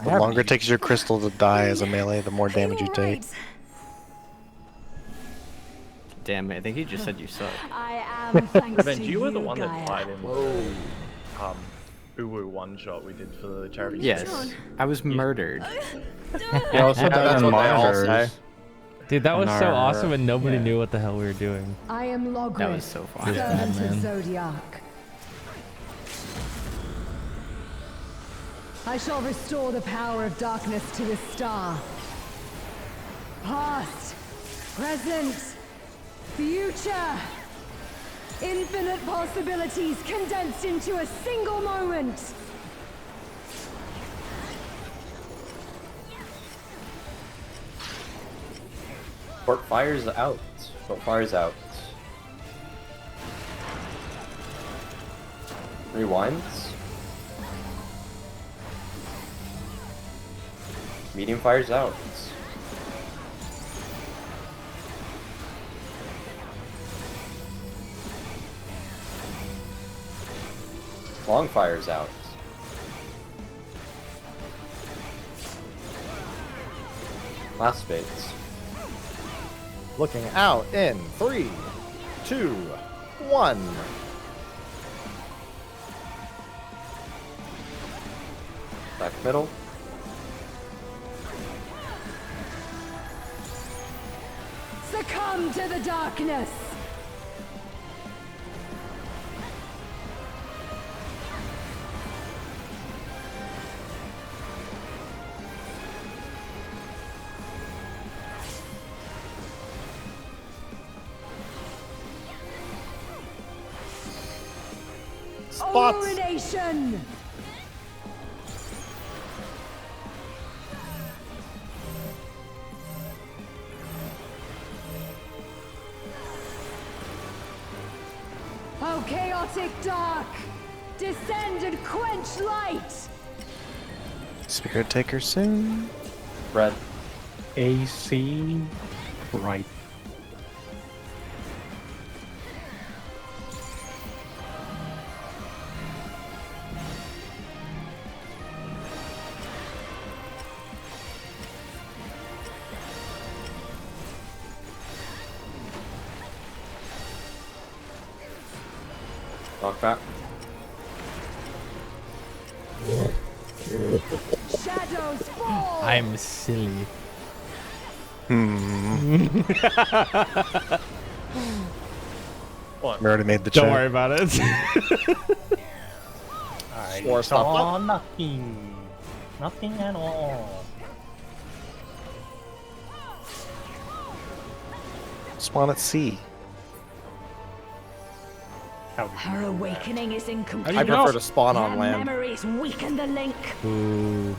Speaker 3: The longer it takes your crystal to die as a melee, the more damage you take.
Speaker 2: Damn it, I think he just said you suck.
Speaker 11: I am thanks
Speaker 1: Revenge,
Speaker 11: to
Speaker 1: you were the
Speaker 11: you,
Speaker 1: one that
Speaker 11: Gaia.
Speaker 1: died in the Uwu one shot we did for the charity.
Speaker 2: Yes, I was murdered.
Speaker 13: You also
Speaker 14: That's
Speaker 13: died on
Speaker 14: what they all say.
Speaker 13: monitors.
Speaker 6: Dude, that was
Speaker 13: On
Speaker 6: so
Speaker 13: our-
Speaker 6: awesome and nobody knew what the hell we were doing.
Speaker 15: I am Logrid,
Speaker 2: That was so fun.
Speaker 15: servant
Speaker 6: man.
Speaker 15: of Zodiac. I shall restore the power of darkness to the star. Past, present, future. Infinite possibilities condensed into a single moment.
Speaker 7: Port fires out. Port fires out. Rewinds. Medium fires out. Long fires out. Last fades.
Speaker 14: Looking out in 3, 2, 1.
Speaker 7: Back middle.
Speaker 15: Succumb to the darkness.
Speaker 14: Spots.
Speaker 15: Illumination. Oh, chaotic dark! Descend and quench light!
Speaker 3: Spirit Taker soon.
Speaker 7: Red.
Speaker 13: AC right.
Speaker 7: Knock back.
Speaker 15: Shadows fall!
Speaker 6: I'm silly.
Speaker 1: What?
Speaker 3: We already made the
Speaker 6: Don't
Speaker 3: check.
Speaker 6: worry about it.
Speaker 8: I
Speaker 14: Or stuff
Speaker 8: saw
Speaker 14: up.
Speaker 8: nothing. Nothing at all.
Speaker 3: Spawn at sea.
Speaker 8: How did
Speaker 11: Her awakening is incomplete.
Speaker 14: I prefer to spawn on
Speaker 11: Her
Speaker 14: land.
Speaker 11: memories weaken the link.
Speaker 6: Ooh.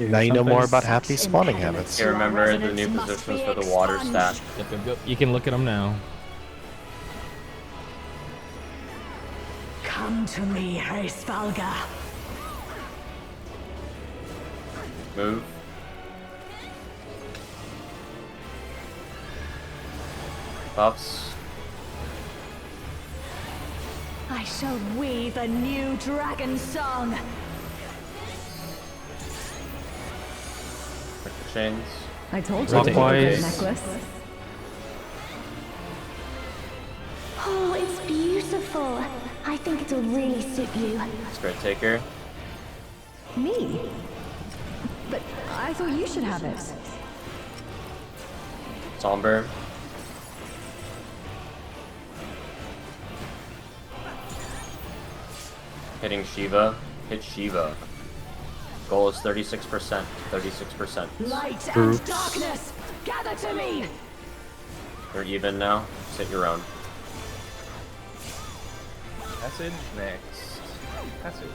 Speaker 3: Now you know more about happy spawning habits.
Speaker 7: Okay, remember the new positions for the water stat.
Speaker 6: Yep. You can look at them now.
Speaker 11: Come to me, Hreysvalga.
Speaker 7: Move. Buffs.
Speaker 11: I shall weave a new dragon song.
Speaker 7: Break the chains.
Speaker 15: I told you to take
Speaker 6: Clockwise.
Speaker 15: the necklace.
Speaker 10: Oh, it's beautiful. I think it'll really suit you.
Speaker 7: Spirit Taker.
Speaker 15: Me? But I thought you should have it.
Speaker 7: Somber. Hitting Shiva. Hit Shiva. Goal is 36%. 36%.
Speaker 11: Light and darkness, gather to me.
Speaker 7: You're even now. Just hit your own.
Speaker 1: Passage next. Passage.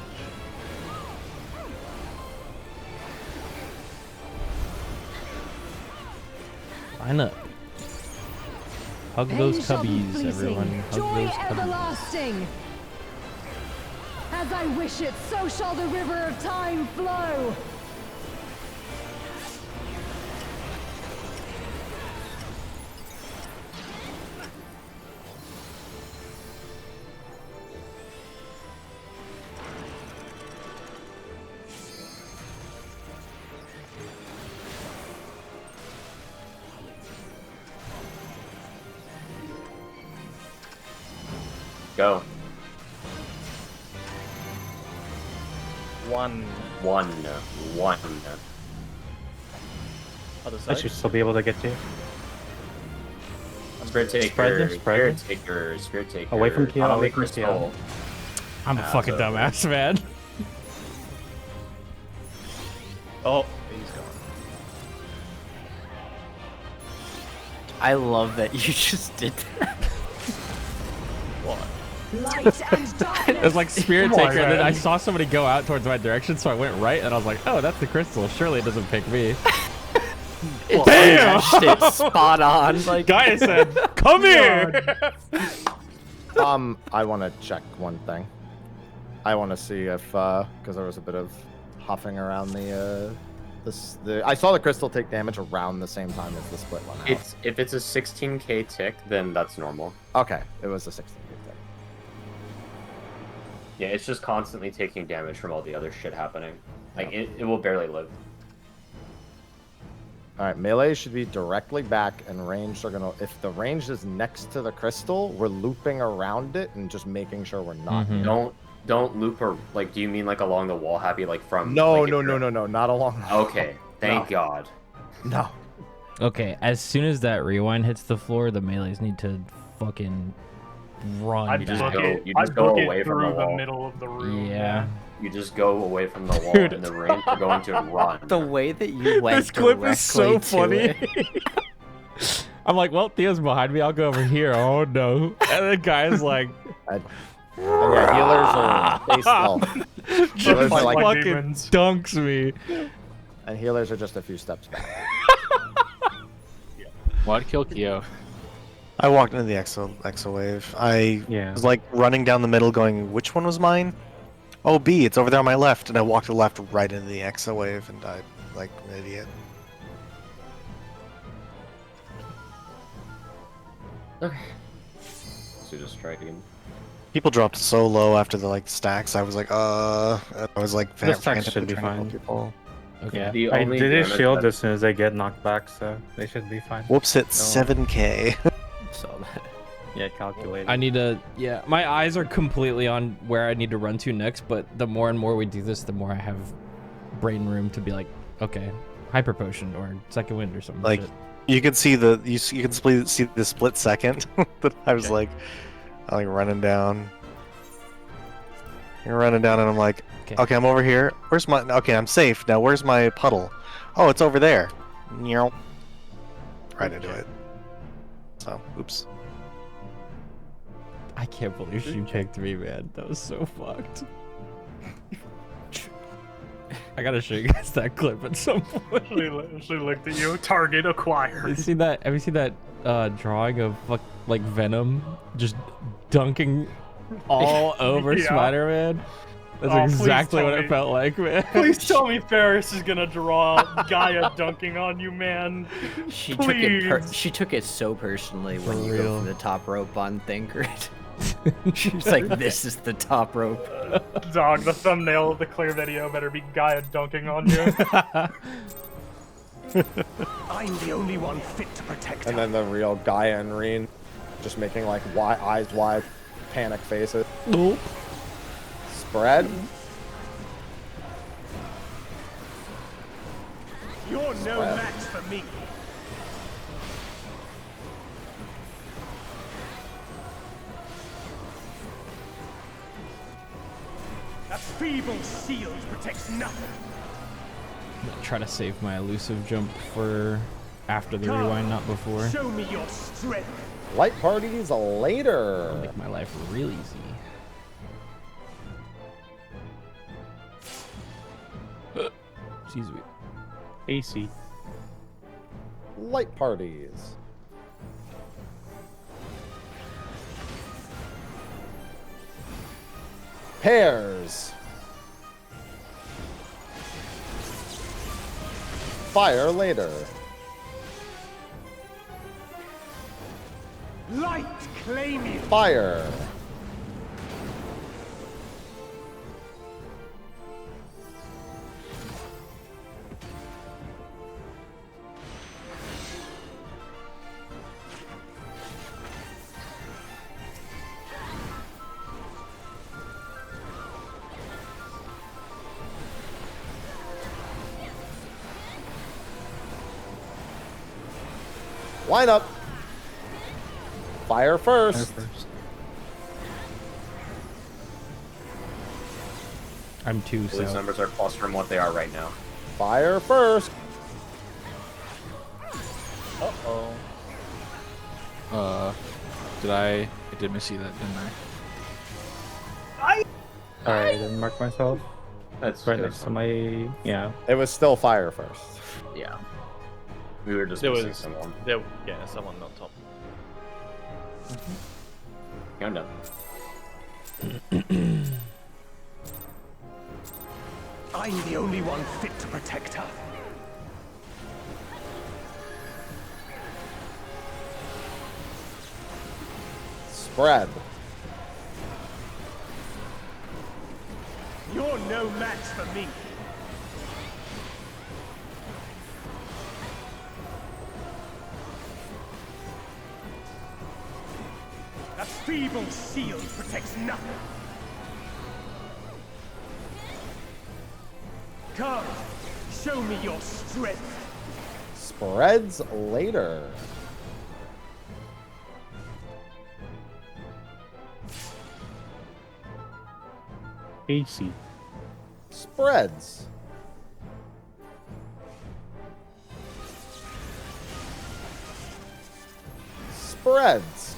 Speaker 6: Line up. Hug
Speaker 15: Pain
Speaker 6: those
Speaker 15: shall be
Speaker 6: cubbies,
Speaker 15: fleeting,
Speaker 6: everyone. Hug
Speaker 15: joy
Speaker 6: those cubbies.
Speaker 15: everlasting. As I wish it, so shall the river of time flow.
Speaker 7: Go.
Speaker 1: One. Other
Speaker 13: I
Speaker 1: side.
Speaker 13: should still be able to get you.
Speaker 7: Spirit Taker.
Speaker 13: Spread them, spread
Speaker 7: Spirit Taker.
Speaker 13: Away from Keo, away from
Speaker 7: Crystal.
Speaker 13: Keo.
Speaker 6: I'm a fucking dumbass, man.
Speaker 1: Oh, he's gone.
Speaker 2: I love that you just did that.
Speaker 1: What?
Speaker 11: Light and darkness.
Speaker 6: It was like Spirit
Speaker 8: Come on,
Speaker 6: Taker, and then
Speaker 8: man.
Speaker 6: I saw somebody go out towards my direction, so I went right, and I was like, oh, that's the crystal. Surely it doesn't pick me.
Speaker 2: It
Speaker 6: Damn!
Speaker 2: matched it spot on. Like,
Speaker 6: Guy said, come here!
Speaker 14: I want to check one thing. I want to see if, because there was a bit of huffing around the I saw the crystal take damage around the same time as the split went out.
Speaker 7: If it's a 16k tick, then that's normal.
Speaker 14: Okay, it was a 16k tick.
Speaker 7: Yeah, it's just constantly taking damage from all the other shit happening. Like, it will barely live.
Speaker 14: Alright, melee should be directly back, and ranged are gonna... If the range is next to the crystal, we're looping around it and just making sure we're not...
Speaker 7: Don't loop or... Like, do you mean, like, along the wall, Happy? Like, from...
Speaker 14: No,
Speaker 7: like,
Speaker 14: no, not along...
Speaker 7: Okay, thank God.
Speaker 14: No.
Speaker 6: Okay, as soon as that rewind hits the floor, the melees need to fucking run
Speaker 8: I'd
Speaker 6: back.
Speaker 7: go away from
Speaker 8: through
Speaker 7: the wall.
Speaker 8: middle of the room.
Speaker 6: Yeah.
Speaker 7: You just go away from the wall,
Speaker 6: Dude.
Speaker 7: and the range are going to run.
Speaker 2: the way that you went
Speaker 6: This clip is so
Speaker 2: directly to
Speaker 6: funny.
Speaker 2: it.
Speaker 6: I'm like, well, Theo's behind me. I'll go over here. Oh, no. And the guy's like...
Speaker 14: Yeah, healers are base level.
Speaker 6: just
Speaker 14: Healers are like
Speaker 6: fucking
Speaker 8: demons.
Speaker 6: dunks me.
Speaker 14: And healers are just a few steps back.
Speaker 5: What? Kill Keo.
Speaker 3: I walked into the exo wave. I was like running down the middle going, which one was mine? Oh, B, it's over there on my left. And I walked to the left right into the exo wave and died like an idiot.
Speaker 7: Okay. So just try again.
Speaker 3: People dropped so low after the like stacks. I was like, I was like,
Speaker 13: The stacks should be
Speaker 3: trying to
Speaker 13: fine.
Speaker 3: people.
Speaker 13: Yeah,
Speaker 7: The
Speaker 13: I
Speaker 7: only
Speaker 13: did a
Speaker 7: damage
Speaker 13: shield
Speaker 7: that-
Speaker 13: as soon as they get knocked back, so they should be fine.
Speaker 3: Whoops hit
Speaker 13: No.
Speaker 3: 7k.
Speaker 2: So that.
Speaker 13: Yeah, calculated.
Speaker 6: I need to... Yeah, my eyes are completely on where I need to run to next, but the more and more we do this, the more I have brain room to be like, okay, hyper potion or second wind or something.
Speaker 3: Like, you can see the you can see the split second that I was like running down. You're running down, and I'm like, okay, I'm over here. Where's my? Okay, I'm safe now. Where's my puddle? Oh, it's over there. Right into it. So, oops.
Speaker 6: I can't believe she picked me, man. That was so fucked. I gotta show you guys that clip at some point.
Speaker 8: She looked at you. Target acquired.
Speaker 6: Have you seen that? Have you seen that drawing of like Venom just dunking all over
Speaker 8: Yeah.
Speaker 6: Spider-Man? That's
Speaker 8: Oh, please
Speaker 6: exactly
Speaker 8: tell
Speaker 6: what
Speaker 8: me.
Speaker 6: it felt like, man.
Speaker 8: Please tell me Ferris is gonna draw Gaia dunking on you, man.
Speaker 2: She
Speaker 8: Please.
Speaker 2: she took it so personally when you go
Speaker 6: real.
Speaker 2: for the top rope on Thinker. She's like, this is the top rope.
Speaker 8: Dog, the thumbnail of the clear video better be Gaia dunking on you.
Speaker 9: I'm the only one fit to protect
Speaker 14: And
Speaker 9: her.
Speaker 14: then the real Gaia and Reen just making like eyes wide, panic faces.
Speaker 6: Nope.
Speaker 14: Spread.
Speaker 9: You're no
Speaker 14: Spread.
Speaker 9: match for me. A feeble shield protects nothing.
Speaker 6: I'm gonna try to save my elusive jump for after the rewind, not before.
Speaker 9: Show me your strength.
Speaker 14: Light parties later.
Speaker 6: Make my life real easy. Excuse me.
Speaker 13: AC.
Speaker 14: Light parties. Pairs. Fire later.
Speaker 9: Light claim you.
Speaker 14: Fire. Line up. Fire first.
Speaker 6: I'm two,
Speaker 7: These
Speaker 6: so.
Speaker 7: numbers are plus from what they are right now.
Speaker 14: Fire first.
Speaker 1: Uh-oh.
Speaker 5: I did missy that, didn't I?
Speaker 13: Sorry, I didn't mark myself.
Speaker 7: That's
Speaker 13: right
Speaker 7: good.
Speaker 13: next to my
Speaker 14: It was still fire first.
Speaker 1: Yeah.
Speaker 7: We were just
Speaker 1: There
Speaker 7: missing
Speaker 1: was
Speaker 7: someone.
Speaker 1: yeah, someone not top.
Speaker 7: I'm done.
Speaker 9: I'm the only one fit to protect her.
Speaker 14: Spread.
Speaker 9: You're no match for me. A feeble shield protects nothing. Come, show me your strength.
Speaker 14: Spreads later.
Speaker 13: AC.
Speaker 14: Spreads. Spreads.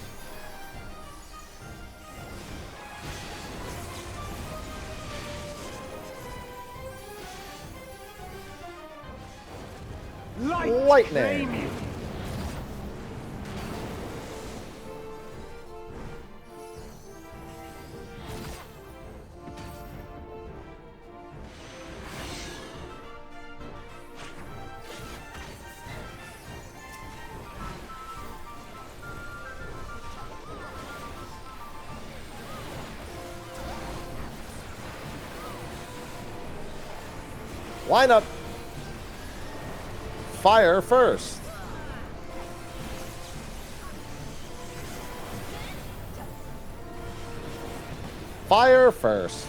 Speaker 14: Lightning.
Speaker 9: claim you.
Speaker 14: Line up. Fire first. Fire first.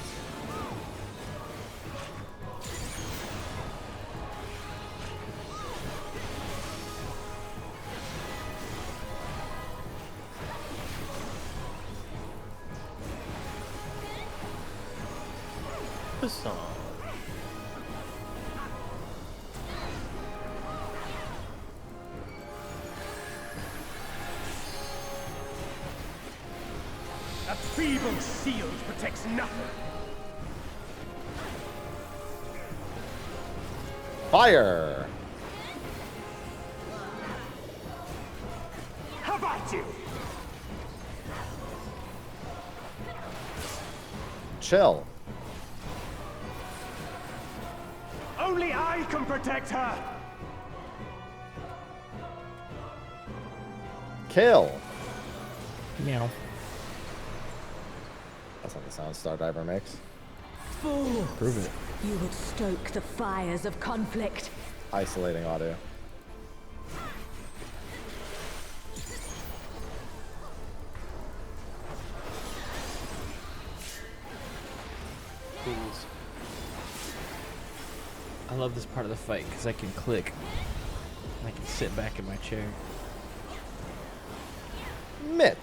Speaker 1: The song.
Speaker 9: A feeble shield protects nothing.
Speaker 14: Fire.
Speaker 9: How about you?
Speaker 14: Chill.
Speaker 9: Only I can protect her.
Speaker 14: Kill.
Speaker 6: Meow.
Speaker 14: That's not the sound Stardiver makes.
Speaker 11: Fool.
Speaker 6: Prove it.
Speaker 11: You would stoke the fires of conflict.
Speaker 14: Isolating audio.
Speaker 6: Fools. I love this part of the fight because I can click. I can sit back in my chair.
Speaker 14: Mitt.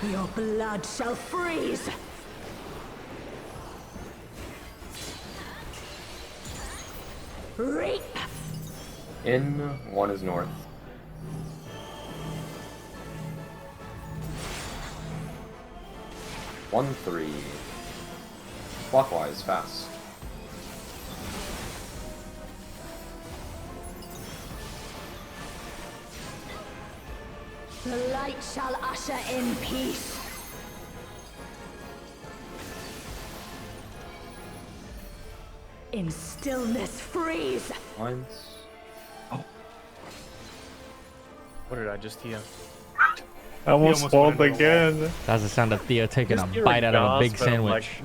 Speaker 11: Your blood shall freeze. Reap.
Speaker 7: In, one is north. One, three. Clockwise, fast.
Speaker 11: The light shall usher in peace. In stillness freeze.
Speaker 7: Once.
Speaker 1: What did I just hear?
Speaker 13: I almost spawned again.
Speaker 6: That was the sound of Theo taking
Speaker 1: Just
Speaker 6: a
Speaker 1: hear
Speaker 6: bite out of a big
Speaker 1: gasp and,
Speaker 6: sandwich.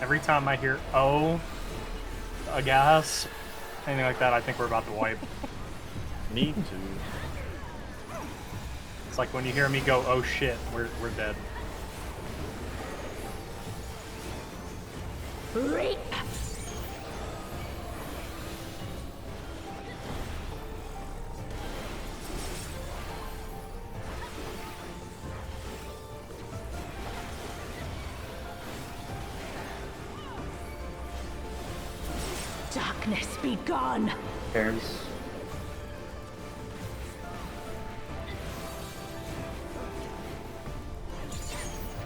Speaker 8: Every time I hear "oh," a gas, anything like that, I think we're about to wipe.
Speaker 1: Need to.
Speaker 8: It's like when you hear me go, "oh shit," we're dead.
Speaker 11: Reap. Darkness be gone.
Speaker 7: Pairs.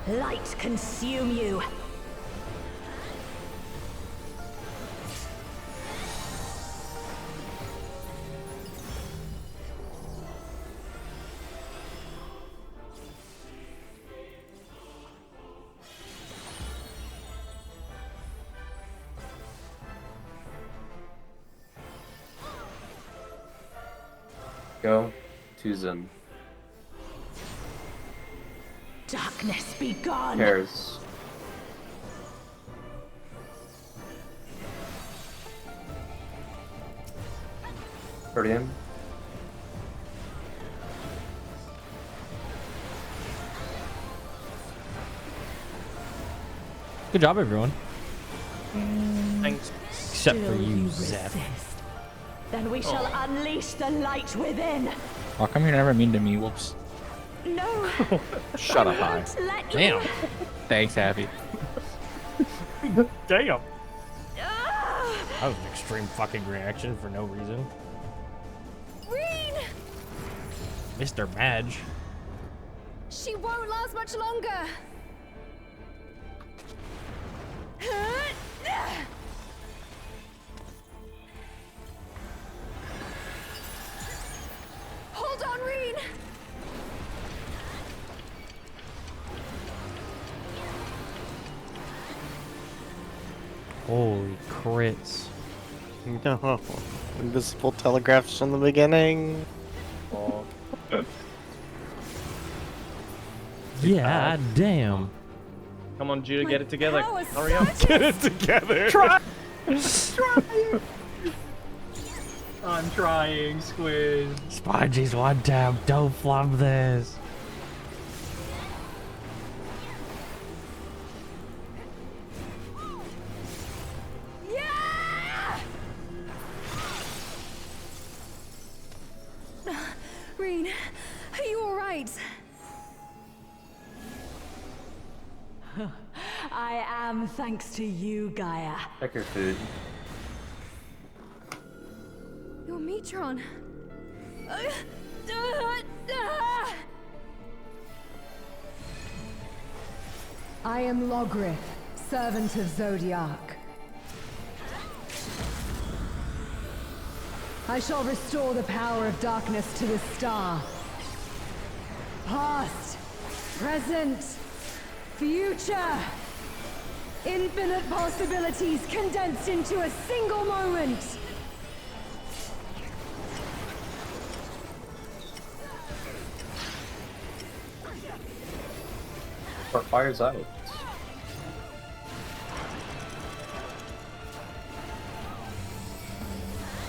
Speaker 11: Light consume you.
Speaker 7: Go. To Zen.
Speaker 11: Darkness be gone.
Speaker 7: Pairs. Guardian.
Speaker 6: Good job, everyone.
Speaker 1: Thanks.
Speaker 6: Except for
Speaker 11: Still
Speaker 6: you,
Speaker 11: resist.
Speaker 6: Zep.
Speaker 11: Then we shall unleash the light within.
Speaker 5: How come you're never mean to me? Whoops.
Speaker 11: No.
Speaker 14: Shut up,
Speaker 11: I
Speaker 14: Hi.
Speaker 11: won't let you.
Speaker 6: Damn.
Speaker 5: Thanks, Happy.
Speaker 8: Damn.
Speaker 6: That was an extreme fucking reaction for no reason.
Speaker 12: Reen!
Speaker 6: Mr. Madge.
Speaker 12: She won't last much longer. Hold on, Reen.
Speaker 6: Holy crits.
Speaker 3: No. Invisible telegraphs from the beginning.
Speaker 1: Oh.
Speaker 6: Yeah, damn.
Speaker 1: Come on, Judah, get it together.
Speaker 12: powers
Speaker 1: Hurry up.
Speaker 12: surges.
Speaker 3: Get it together.
Speaker 8: Try. Trying. I'm trying, Squid.
Speaker 6: Spongy's one tap, don't flub this.
Speaker 12: Yeah! Reen, are you all right?
Speaker 11: I am thanks to you, Gaia.
Speaker 7: Check your food.
Speaker 12: Your Metron.
Speaker 15: I am Logrith, servant of Zodiac. I shall restore the power of darkness to the star. Past, present, future. Infinite possibilities condensed into a single moment.
Speaker 7: Or fires out.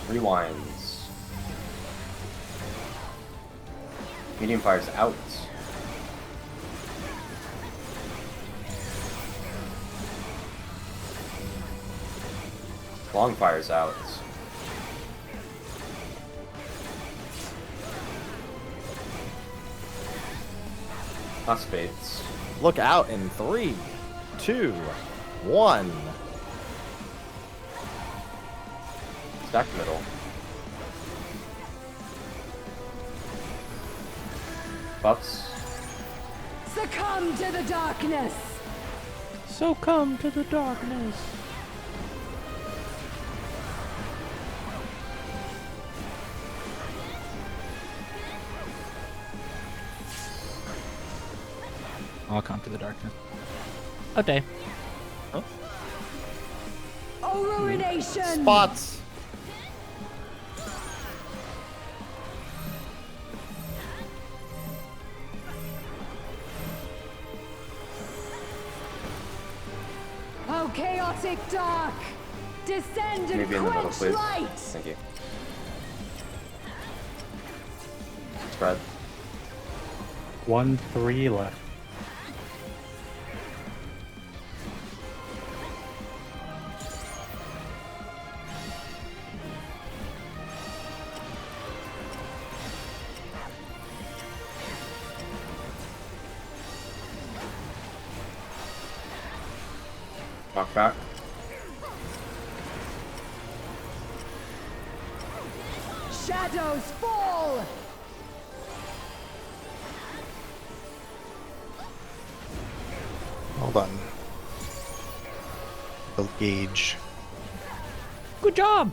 Speaker 7: Rewinds. Medium fires out. Long fires out. Last fades.
Speaker 14: Look out in 3, 2, 1.
Speaker 7: Stack middle. Buffs.
Speaker 15: Succumb to the darkness.
Speaker 6: So come to the darkness.
Speaker 5: I'll come to the darkness.
Speaker 6: Okay.
Speaker 1: Oh.
Speaker 15: Oh, ruination.
Speaker 14: Spots.
Speaker 15: Oh, chaotic dark. Descend and
Speaker 7: Maybe in the middle,
Speaker 15: quench
Speaker 7: please.
Speaker 15: light.
Speaker 7: Thank you. Spread.
Speaker 13: 1-3 left.
Speaker 7: Knock back.
Speaker 15: Shadows fall.
Speaker 3: Hold on. The gauge.
Speaker 6: Good job.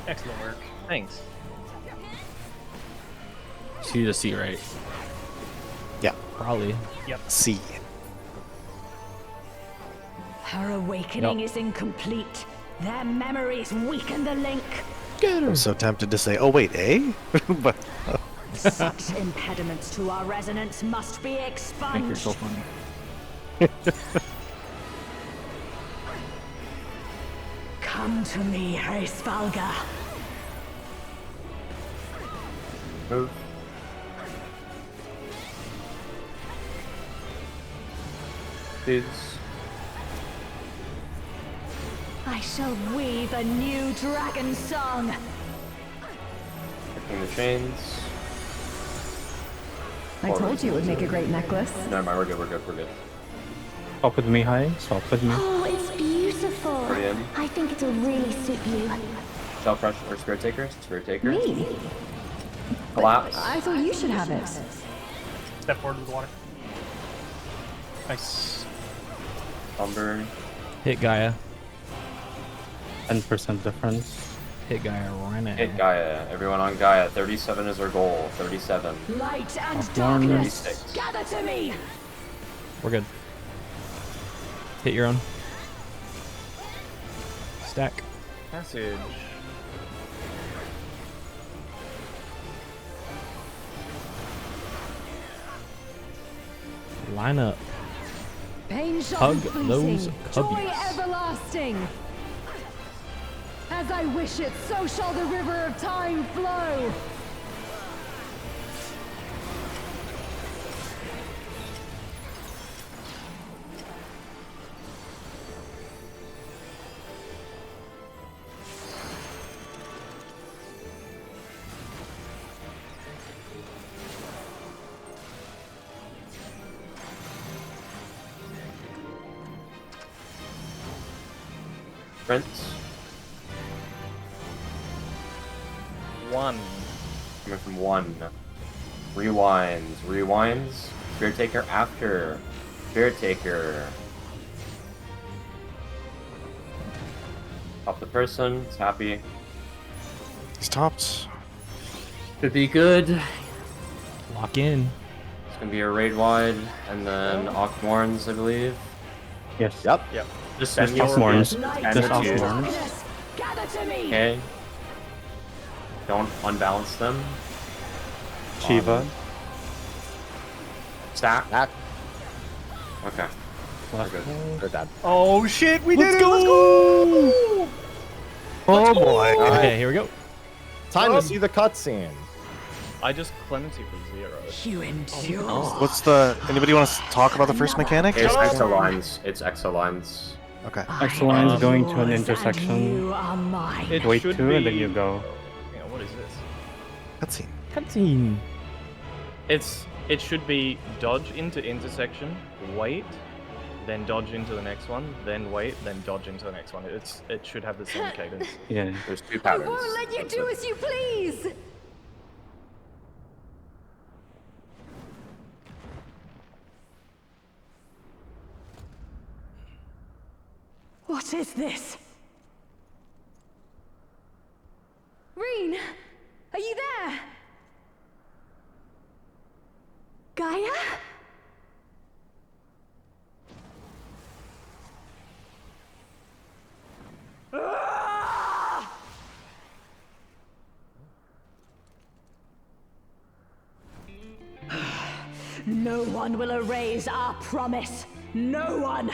Speaker 8: Excellent work.
Speaker 1: Thanks.
Speaker 5: See the C, right?
Speaker 3: Yeah.
Speaker 6: Probably.
Speaker 8: Yep.
Speaker 3: C.
Speaker 11: Her awakening is incomplete. Their memories weaken the link.
Speaker 3: I'm so tempted to say, oh wait, A? But
Speaker 11: Such impediments to our resonance must be expunged.
Speaker 5: Think you're so funny.
Speaker 11: Come to me, Hraesvalga.
Speaker 7: Move. Dudes.
Speaker 11: I shall weave a new dragon song.
Speaker 7: Picking the chains.
Speaker 15: I told you it would make a great necklace.
Speaker 7: Never mind, we're good, we're good, we're good.
Speaker 13: Swap with me, Hai. Swap with me.
Speaker 10: Oh, it's beautiful.
Speaker 7: Already in.
Speaker 10: I think it'll really suit you.
Speaker 7: Shell Crush or Spirit Taker? Spirit Taker.
Speaker 15: Me?
Speaker 7: Collapse.
Speaker 15: I thought you should have it.
Speaker 8: Step forward with the water. Nice.
Speaker 7: Umber.
Speaker 6: Hit Gaia.
Speaker 13: 10% difference.
Speaker 6: Hit Gaia right now.
Speaker 7: Hit Gaia. Everyone on Gaia. 37 is our goal. 37.
Speaker 11: Light and
Speaker 6: Off
Speaker 11: darkness,
Speaker 7: 36.
Speaker 11: gather to me.
Speaker 6: We're good. Hit your own. Stack.
Speaker 1: Passage.
Speaker 6: Line up.
Speaker 15: Pain shall
Speaker 6: Hug
Speaker 15: be fleeting,
Speaker 6: those
Speaker 15: joy
Speaker 6: cubbies.
Speaker 15: everlasting. As I wish it, so shall the river of time flow.
Speaker 7: Prince.
Speaker 1: 1.
Speaker 7: Coming from 1. Rewinds. Rewinds. Spirit Taker after. Spirit Taker. Top the person. It's happy.
Speaker 3: He's topped.
Speaker 7: Could be good.
Speaker 6: Lock in.
Speaker 7: It's gonna be a raid wide, and then Ockmorns, I believe.
Speaker 13: Yes.
Speaker 14: Yep.
Speaker 1: Yep.
Speaker 7: Just
Speaker 13: Just
Speaker 7: send me
Speaker 13: Ockmorns.
Speaker 7: and
Speaker 13: Just
Speaker 7: the two.
Speaker 13: Ockmorns.
Speaker 11: Gather to me.
Speaker 7: Okay. Don't unbalance them.
Speaker 13: Shiva.
Speaker 7: Stack.
Speaker 14: Back.
Speaker 7: Okay.
Speaker 13: Last
Speaker 7: We're good.
Speaker 14: They're dead.
Speaker 8: Oh shit, we
Speaker 6: Let's
Speaker 8: did it! Let's go!
Speaker 3: Oh boy.
Speaker 6: Okay, here we go.
Speaker 14: Time to see the cutscene.
Speaker 1: I just clemency for 0.
Speaker 11: You endure.
Speaker 3: What's the? Anybody want to talk about the first mechanic?
Speaker 7: It's exolines. It's exolines.
Speaker 3: Okay.
Speaker 13: Excellence going to an intersection.
Speaker 11: You are mine.
Speaker 1: It
Speaker 13: Wait
Speaker 1: should
Speaker 13: two, and then
Speaker 1: be-
Speaker 13: you go.
Speaker 1: Hang on, what is this?
Speaker 3: Cutscene.
Speaker 6: Cutscene.
Speaker 1: It should be dodge into intersection, wait, then dodge into the next one, then wait, then dodge into the next one. It should have the same cadence.
Speaker 13: Yeah.
Speaker 7: There's two
Speaker 15: I
Speaker 7: patterns.
Speaker 15: won't let you
Speaker 7: That's
Speaker 15: do
Speaker 7: it.
Speaker 15: as you please!
Speaker 11: What is this?
Speaker 15: Reen, are you there?
Speaker 10: Gaia?
Speaker 11: No one will erase our promise. No one.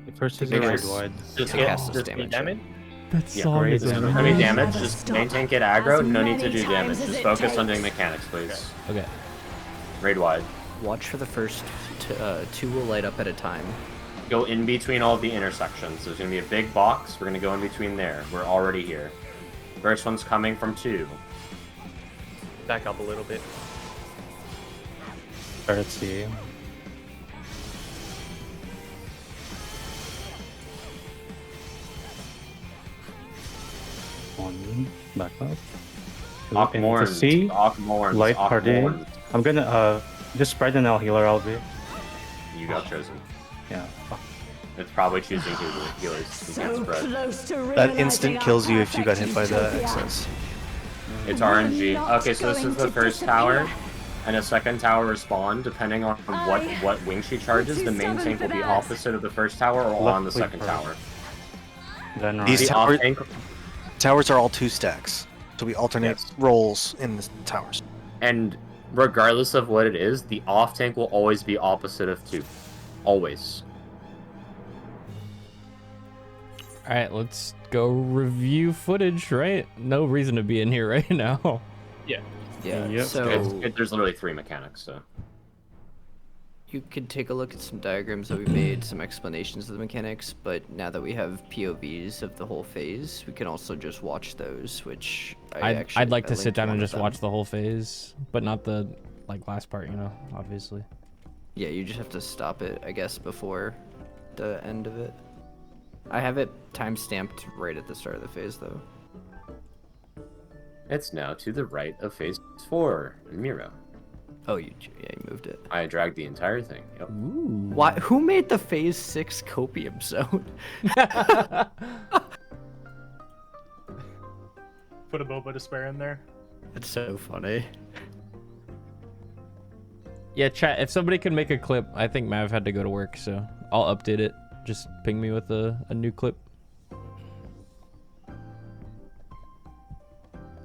Speaker 13: The first is
Speaker 2: Make
Speaker 13: a
Speaker 2: sure
Speaker 13: raid
Speaker 2: it's-
Speaker 13: wide.
Speaker 7: Just
Speaker 2: To
Speaker 7: get
Speaker 2: cast this
Speaker 7: just
Speaker 2: damage.
Speaker 1: Damage?
Speaker 6: That
Speaker 7: Yeah,
Speaker 6: song
Speaker 7: great.
Speaker 6: is
Speaker 7: There's no
Speaker 6: amazing.
Speaker 7: heavy damage.
Speaker 11: Never
Speaker 7: Just
Speaker 11: stop.
Speaker 7: maintain, get aggro.
Speaker 11: As
Speaker 7: No need to
Speaker 11: many
Speaker 7: do
Speaker 11: times
Speaker 7: damage.
Speaker 11: as
Speaker 7: Just
Speaker 11: it
Speaker 7: focus on
Speaker 11: takes.
Speaker 7: doing mechanics, please.
Speaker 6: Okay.
Speaker 7: Raid wide.
Speaker 2: Watch for the first two will light up at a time.
Speaker 7: Go in between all of the intersections. There's gonna be a big box. We're gonna go in between there. We're already here. First one's coming from 2.
Speaker 1: Back up a little bit.
Speaker 13: Let's see. One, back up. Looking to
Speaker 7: Ockmorns.
Speaker 13: see.
Speaker 7: Ockmorns.
Speaker 13: Light party.
Speaker 7: Ockmorns.
Speaker 13: I'm gonna just spread and I'll healer. I'll be.
Speaker 7: You got chosen.
Speaker 13: Yeah.
Speaker 7: It's probably choosing healers. You can't
Speaker 11: So
Speaker 7: spread.
Speaker 11: close to
Speaker 3: That
Speaker 11: realizing
Speaker 3: instant
Speaker 11: our
Speaker 3: kills you if you got
Speaker 11: perfect
Speaker 3: hit by the
Speaker 11: utopia.
Speaker 3: excess.
Speaker 7: It's
Speaker 11: We're
Speaker 7: RNG.
Speaker 11: not
Speaker 7: Okay, so this
Speaker 11: going
Speaker 7: is the
Speaker 11: to
Speaker 7: first
Speaker 11: disappear.
Speaker 7: tower, and a second tower respawn depending on what wing she charges.
Speaker 15: too
Speaker 7: The main
Speaker 15: stubborn
Speaker 7: tank
Speaker 15: for
Speaker 7: will be
Speaker 15: that.
Speaker 7: opposite of the first tower or
Speaker 13: Left
Speaker 7: on the
Speaker 13: click
Speaker 7: second
Speaker 13: first.
Speaker 7: tower.
Speaker 13: Then
Speaker 3: These
Speaker 7: The
Speaker 3: towers,
Speaker 7: off tank,
Speaker 3: towers are all 2 stacks, so we alternate
Speaker 7: Yes.
Speaker 3: roles in the towers.
Speaker 7: and regardless of what it is, the off tank will always be opposite of 2. Always.
Speaker 6: All right, let's go review footage, right? No reason to be in here right now.
Speaker 1: Yeah.
Speaker 2: Yeah.
Speaker 13: Yep.
Speaker 2: So
Speaker 7: There's literally 3 mechanics, so.
Speaker 2: you could take a look at some diagrams that we made, some explanations of the mechanics, but now that we have POVs of the whole phase, we can also just watch those, which
Speaker 6: I'd like to sit
Speaker 2: linked
Speaker 6: down
Speaker 2: one
Speaker 6: and
Speaker 2: of
Speaker 6: just
Speaker 2: them.
Speaker 6: watch the whole phase, but not the last part, obviously.
Speaker 2: Yeah, you just have to stop it, I guess, before the end of it. I have it time-stamped right at the start of the phase, though.
Speaker 7: It's now to the right of phase 4, Miro.
Speaker 2: Oh, you moved it.
Speaker 7: I dragged the entire thing. Yep.
Speaker 2: Why? Who made the phase 6 copium zone?
Speaker 8: Put a Boba Despair in there.
Speaker 2: That's so funny.
Speaker 6: Yeah, chat, if somebody can make a clip, I think Mav had to go to work, so I'll update it. Just ping me with a new clip.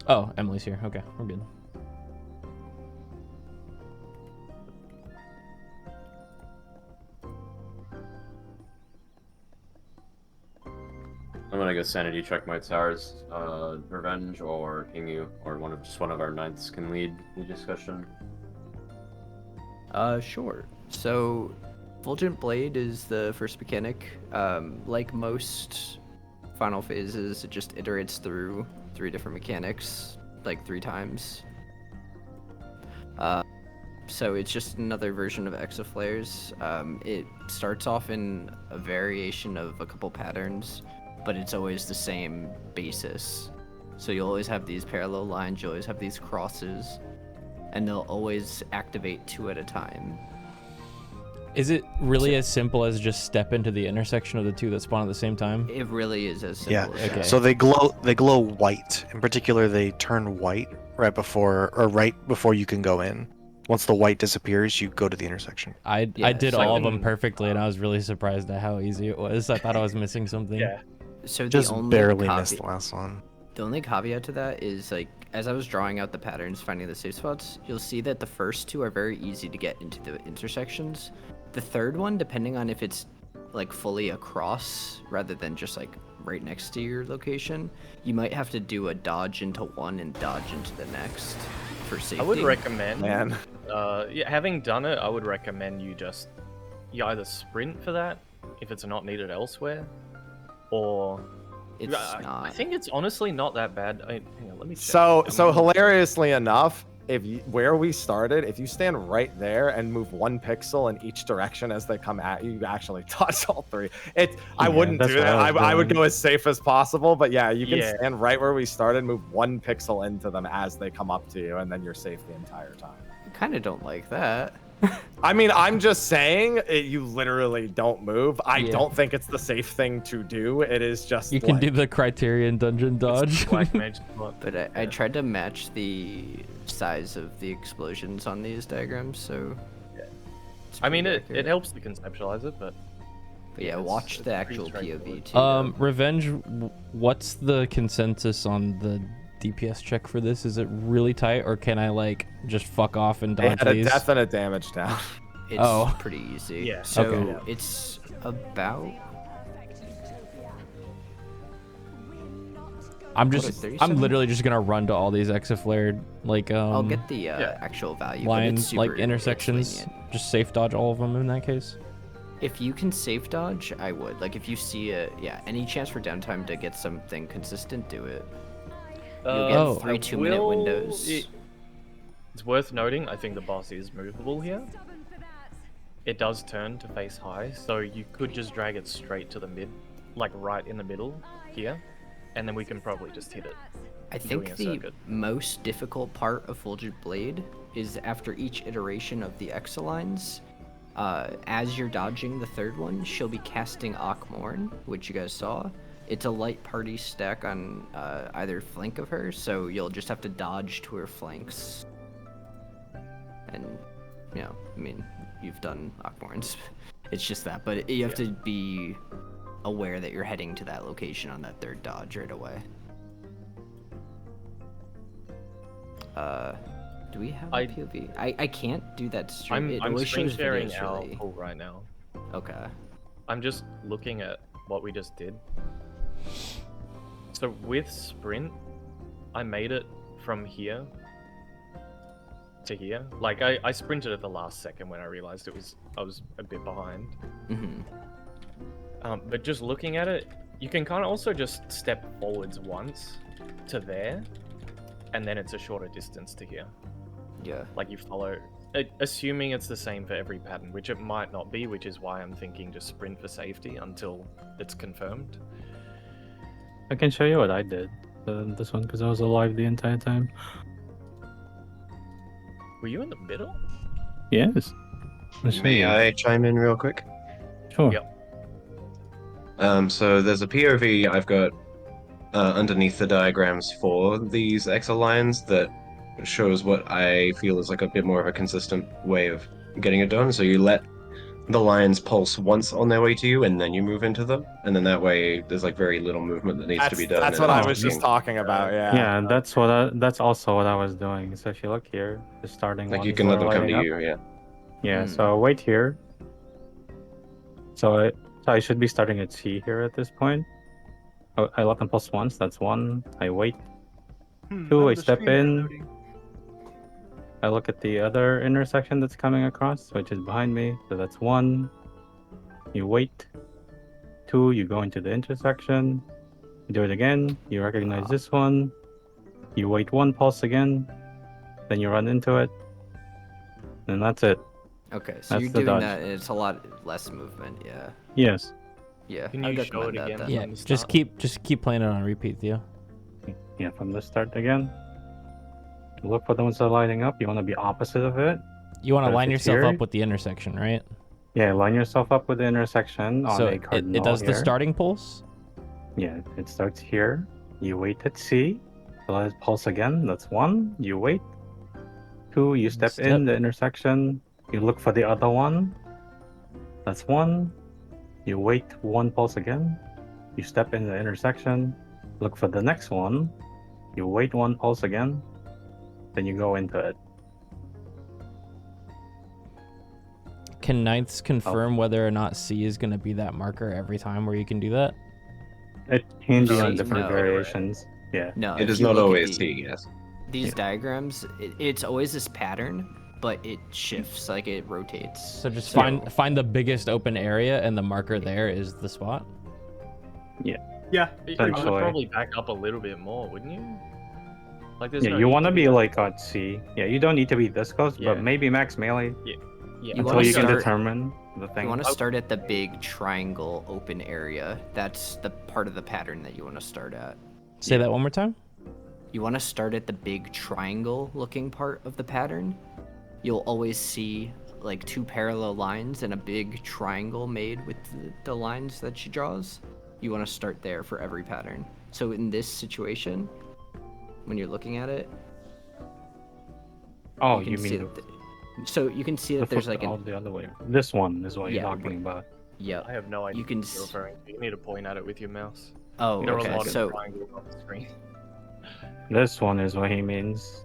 Speaker 6: Oh, Emily's here. Okay, we're good.
Speaker 7: I'm gonna go sanity check my towers. Revenge or ping you, or one of our knights can lead the discussion.
Speaker 2: Sure. So, Fulgent Blade is the first mechanic. Like most final phases, it just iterates through 3 different mechanics, like 3 times. So it's just another version of Exaflares. It starts off in a variation of a couple patterns, but it's always the same basis. So you'll always have these parallel lines, you always have these crosses, and they'll always activate 2 at a time.
Speaker 6: Is it really as simple as just step into the intersection of the 2 that spawn at the same time?
Speaker 2: It really is as simple
Speaker 3: Yeah.
Speaker 2: as that.
Speaker 3: So they glow white. In particular, they turn white right before you can go in. Once the white disappears, you go to the intersection.
Speaker 6: I did all of them perfectly, and I was really surprised at how easy it was. I thought I was missing something.
Speaker 8: Yeah.
Speaker 2: So
Speaker 3: Just
Speaker 2: the only
Speaker 3: barely missed the last one.
Speaker 2: The only caveat to that is, like, as I was drawing out the patterns, finding the safe spots, you'll see that the first 2 are very easy to get into the intersections. The third one, depending on if it's like fully across rather than just like right next to your location, you might have to do a dodge into one and dodge into the next for safety.
Speaker 1: I would recommend,
Speaker 14: Man.
Speaker 1: Yeah, having done it, I would recommend you either sprint for that if it's not needed elsewhere, or
Speaker 2: it's not.
Speaker 1: I think it's honestly not that bad. Hang on, let me check.
Speaker 14: So hilariously enough, where we started, if you stand right there and move 1 pixel in each direction as they come at you, you actually touch all 3. I wouldn't do that. I would go as safe as possible, but yeah, you can stand right where we started, move 1 pixel into them as they come up to you, and then you're safe the entire time.
Speaker 2: I kind of don't like that.
Speaker 14: I mean, I'm just saying, you literally don't move. I don't think it's the safe thing to do. It is just
Speaker 6: You can do the Criterion dungeon dodge.
Speaker 2: But I tried to match the size of the explosions on these diagrams, so...
Speaker 1: I mean, it helps to conceptualize it, but
Speaker 2: yeah, watch the actual POV too.
Speaker 6: Revenge, what's the consensus on the DPS check for this? Is it really tight, or can I like just fuck off and dodge
Speaker 14: They had
Speaker 6: these?
Speaker 14: a definite damage down.
Speaker 2: It's pretty easy.
Speaker 8: Yeah.
Speaker 2: So it's about...
Speaker 6: I'm literally just gonna run to all these exaflared like
Speaker 2: I'll get the actual value.
Speaker 6: lines,
Speaker 2: but
Speaker 6: like
Speaker 2: it's
Speaker 6: intersections.
Speaker 2: lenient.
Speaker 6: Just safe dodge all of them in that case.
Speaker 2: If you can safe dodge, I would. Like if you see any chance for downtime to get something consistent, do it. You'll get 3 2-minute windows.
Speaker 1: It's worth noting, I think the boss is movable here. It does turn to face high, so you could just drag it straight to the mid, like right in the middle here, and then we can probably just hit it.
Speaker 2: I think the most difficult part of Fulgent Blade is after each iteration of the Exilines, as you're dodging the third one, she'll be casting Akmorn, which you guys saw. It's a light party stack on either flank of her, so you'll just have to dodge to her flanks. And, you know, I mean, you've done Akmorns. It's just that, but you have to be aware that you're heading to that location on that third dodge right away. Do we have a POV? I can't do that stream.
Speaker 1: I'm screen sharing our pool right now.
Speaker 2: Okay.
Speaker 1: I'm just looking at what we just did. So with sprint, I made it from here to here. Like I sprinted at the last second when I realized I was a bit behind. But just looking at it, you can kind of also just step forwards once to there, and then it's a shorter distance to here.
Speaker 2: Yeah.
Speaker 1: Like you follow, assuming it's the same for every pattern, which it might not be, which is why I'm thinking just sprint for safety until it's confirmed.
Speaker 13: I can show you what I did this one because I was alive the entire time.
Speaker 1: Were you in the middle?
Speaker 13: Yes.
Speaker 16: May I chime in real quick?
Speaker 13: Sure.
Speaker 1: Yep.
Speaker 16: So there's a POV I've got underneath the diagrams for these exo lines that shows what I feel is like a bit more of a consistent way of getting it done. So you let the lines pulse once on their way to you, and then you move into them, and then that way there's like very little movement that needs to be done.
Speaker 14: That's what I was just talking about. Yeah.
Speaker 13: Yeah, that's also what I was doing. So if you look here, the starting
Speaker 16: like
Speaker 13: ones
Speaker 16: you can
Speaker 13: are
Speaker 16: let them come
Speaker 13: lighting
Speaker 16: to
Speaker 13: up.
Speaker 16: you. Yeah.
Speaker 13: Yeah. So wait here. So I should be starting at C here at this point. I let them pulse once. That's 1. I wait. 2. I step in. I look at the other intersection that's coming across, which is behind me. So that's 1. You wait. 2. You go into the intersection. You do it again. You recognize this one. You wait 1 pulse again. Then you run into it. And that's it.
Speaker 2: Okay, so
Speaker 13: That's
Speaker 2: you're
Speaker 13: the
Speaker 2: doing
Speaker 13: dodge.
Speaker 2: that, and it's a lot less movement. Yeah.
Speaker 13: Yes.
Speaker 2: Yeah.
Speaker 1: Can
Speaker 2: I'd
Speaker 1: you show
Speaker 2: recommend
Speaker 1: it
Speaker 2: that
Speaker 1: again?
Speaker 2: then.
Speaker 6: Yeah,
Speaker 1: from the
Speaker 6: just
Speaker 1: start?
Speaker 6: keep playing it on repeat, Theo.
Speaker 13: Yeah, from the start again. Look for the ones that are lighting up. You want to be opposite of it.
Speaker 6: You want to
Speaker 13: So if
Speaker 6: line
Speaker 13: it's
Speaker 6: yourself
Speaker 13: here-
Speaker 6: up with the intersection, right?
Speaker 13: Yeah, line yourself up with the intersection on
Speaker 6: So
Speaker 13: a cardinal
Speaker 6: it does the
Speaker 13: here.
Speaker 6: starting pulse.
Speaker 13: Yeah, it starts here. You wait at C. Let it pulse again. That's 1. You wait. 2. You step in the intersection. You look for the other one. That's 1. You wait 1 pulse again. You step in the intersection. Look for the next one. You wait 1 pulse again. Then you go into it.
Speaker 6: Can Ninths
Speaker 13: Oh.
Speaker 6: confirm whether or not C is going to be that marker every time where you can do that?
Speaker 13: It can be on
Speaker 2: No.
Speaker 13: different variations. Yeah.
Speaker 2: No,
Speaker 16: It
Speaker 2: if
Speaker 16: is
Speaker 2: you
Speaker 16: not
Speaker 2: look at
Speaker 16: always
Speaker 2: the-
Speaker 16: T, yes.
Speaker 2: These diagrams, it's always this pattern, but it shifts, like it rotates.
Speaker 6: So just find the biggest open area, and the marker there is the spot.
Speaker 13: Yeah.
Speaker 8: Yeah.
Speaker 1: You would probably back up a little bit more, wouldn't you? Like, there's
Speaker 13: Yeah,
Speaker 1: no
Speaker 13: you
Speaker 1: need
Speaker 13: want to
Speaker 1: to
Speaker 13: be
Speaker 1: that
Speaker 13: like on C. Yeah, you don't need to be this close,
Speaker 1: Yeah.
Speaker 13: but maybe max melee.
Speaker 1: Yeah. Yeah.
Speaker 13: Until you can determine the thing.
Speaker 2: You want to start at the big triangle open area. That's the part of the pattern that you want to start at.
Speaker 6: Say that one more time.
Speaker 2: You want to start at the big triangle looking part of the pattern. You'll always see like 2 parallel lines and a big triangle made with the lines that she draws. You want to start there for every pattern. So in this situation, when you're looking at it,
Speaker 13: Oh,
Speaker 2: can
Speaker 13: you
Speaker 2: see
Speaker 13: mean
Speaker 2: that so you can see that there's like
Speaker 13: all the other way. This one is what
Speaker 2: Yeah,
Speaker 13: you're talking about.
Speaker 2: Yeah.
Speaker 1: I have no idea
Speaker 2: You can
Speaker 1: what you're referring to. You need to point at it with your mouse.
Speaker 2: Oh,
Speaker 1: you know,
Speaker 2: okay,
Speaker 1: a lot of
Speaker 2: so-
Speaker 1: triangles on the screen.
Speaker 13: This one is what he means.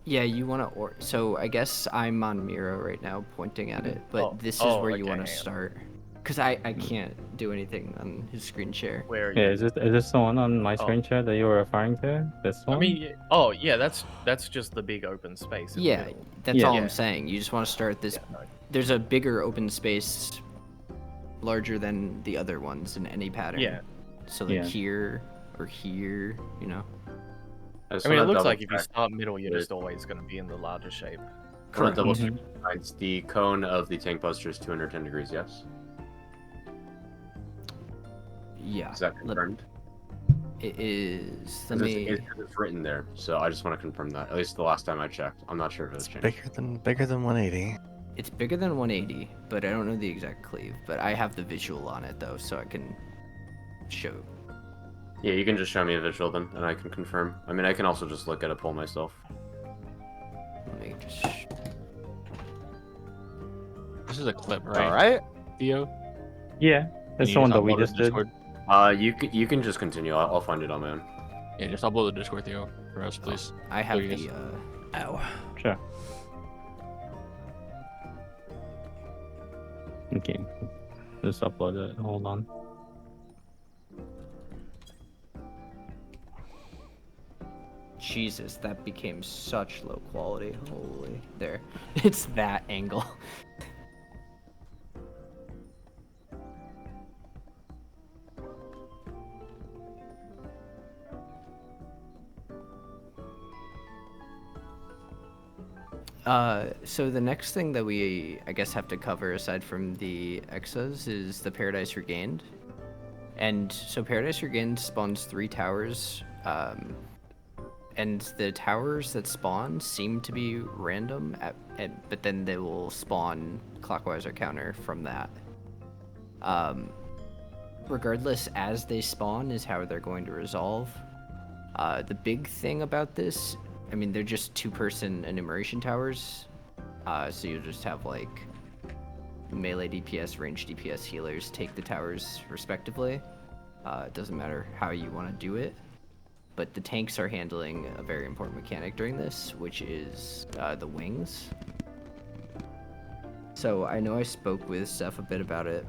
Speaker 2: Yeah, you want to, so I guess I'm on Miro right now pointing at it, but this is where you want to start. Because I can't do anything on his screen share.
Speaker 1: Where are
Speaker 13: Yeah,
Speaker 1: you?
Speaker 13: is this the one on my screen share that you were referring to? This one?
Speaker 1: I mean, yeah, that's just the big open space. In the
Speaker 2: Yeah,
Speaker 1: middle.
Speaker 2: that's all I'm saying. You just want to start this. There's a bigger open space, larger than the other ones in any pattern.
Speaker 1: Yeah.
Speaker 2: So like
Speaker 1: Yeah.
Speaker 2: here or here, you know.
Speaker 1: I mean, it looks like if you start middle, you're just always going to be in the larger shape.
Speaker 7: I want to double check.
Speaker 2: Mm-hmm.
Speaker 7: It's the cone of the tank poster is 210 degrees, yes?
Speaker 2: Yeah.
Speaker 7: Is that confirmed?
Speaker 2: It is. Let
Speaker 7: It's,
Speaker 2: me.
Speaker 7: it's written there, so I just want to confirm that. At least the last time I checked. I'm not sure if it's changed.
Speaker 3: Bigger than 180.
Speaker 2: It's bigger than 180, but I don't know the exact cleave. But I have the visual on it though, so I can show.
Speaker 7: Yeah, you can just show me a visual then, and I can confirm. I mean, I can also just look at a poll myself.
Speaker 2: Let me just.
Speaker 5: This is a clip, right?
Speaker 14: All right.
Speaker 5: Theo?
Speaker 13: Yeah, that's the one that we just did.
Speaker 7: You can just continue. I'll find it on my own.
Speaker 5: Yeah, just upload the Discord, Theo, for us, please.
Speaker 2: I have
Speaker 5: Please.
Speaker 2: the. Ow.
Speaker 13: Sure. Okay. Just upload it. Hold on.
Speaker 2: Jesus, that became such low quality. Holy. There. It's that angle. So the next thing that we, I guess, have to cover aside from the exas is the Paradise Regained. And so Paradise Regained spawns 3 towers, and the towers that spawn seem to be random, but then they will spawn clockwise or counter from that. Regardless, as they spawn is how they're going to resolve. The big thing about this, I mean, they're just 2-person enumeration towers, so you'll just have like melee DPS, range DPS healers take the towers respectively. It doesn't matter how you want to do it, but the tanks are handling a very important mechanic during this, which is the wings. So I know I spoke with Seth a bit about it,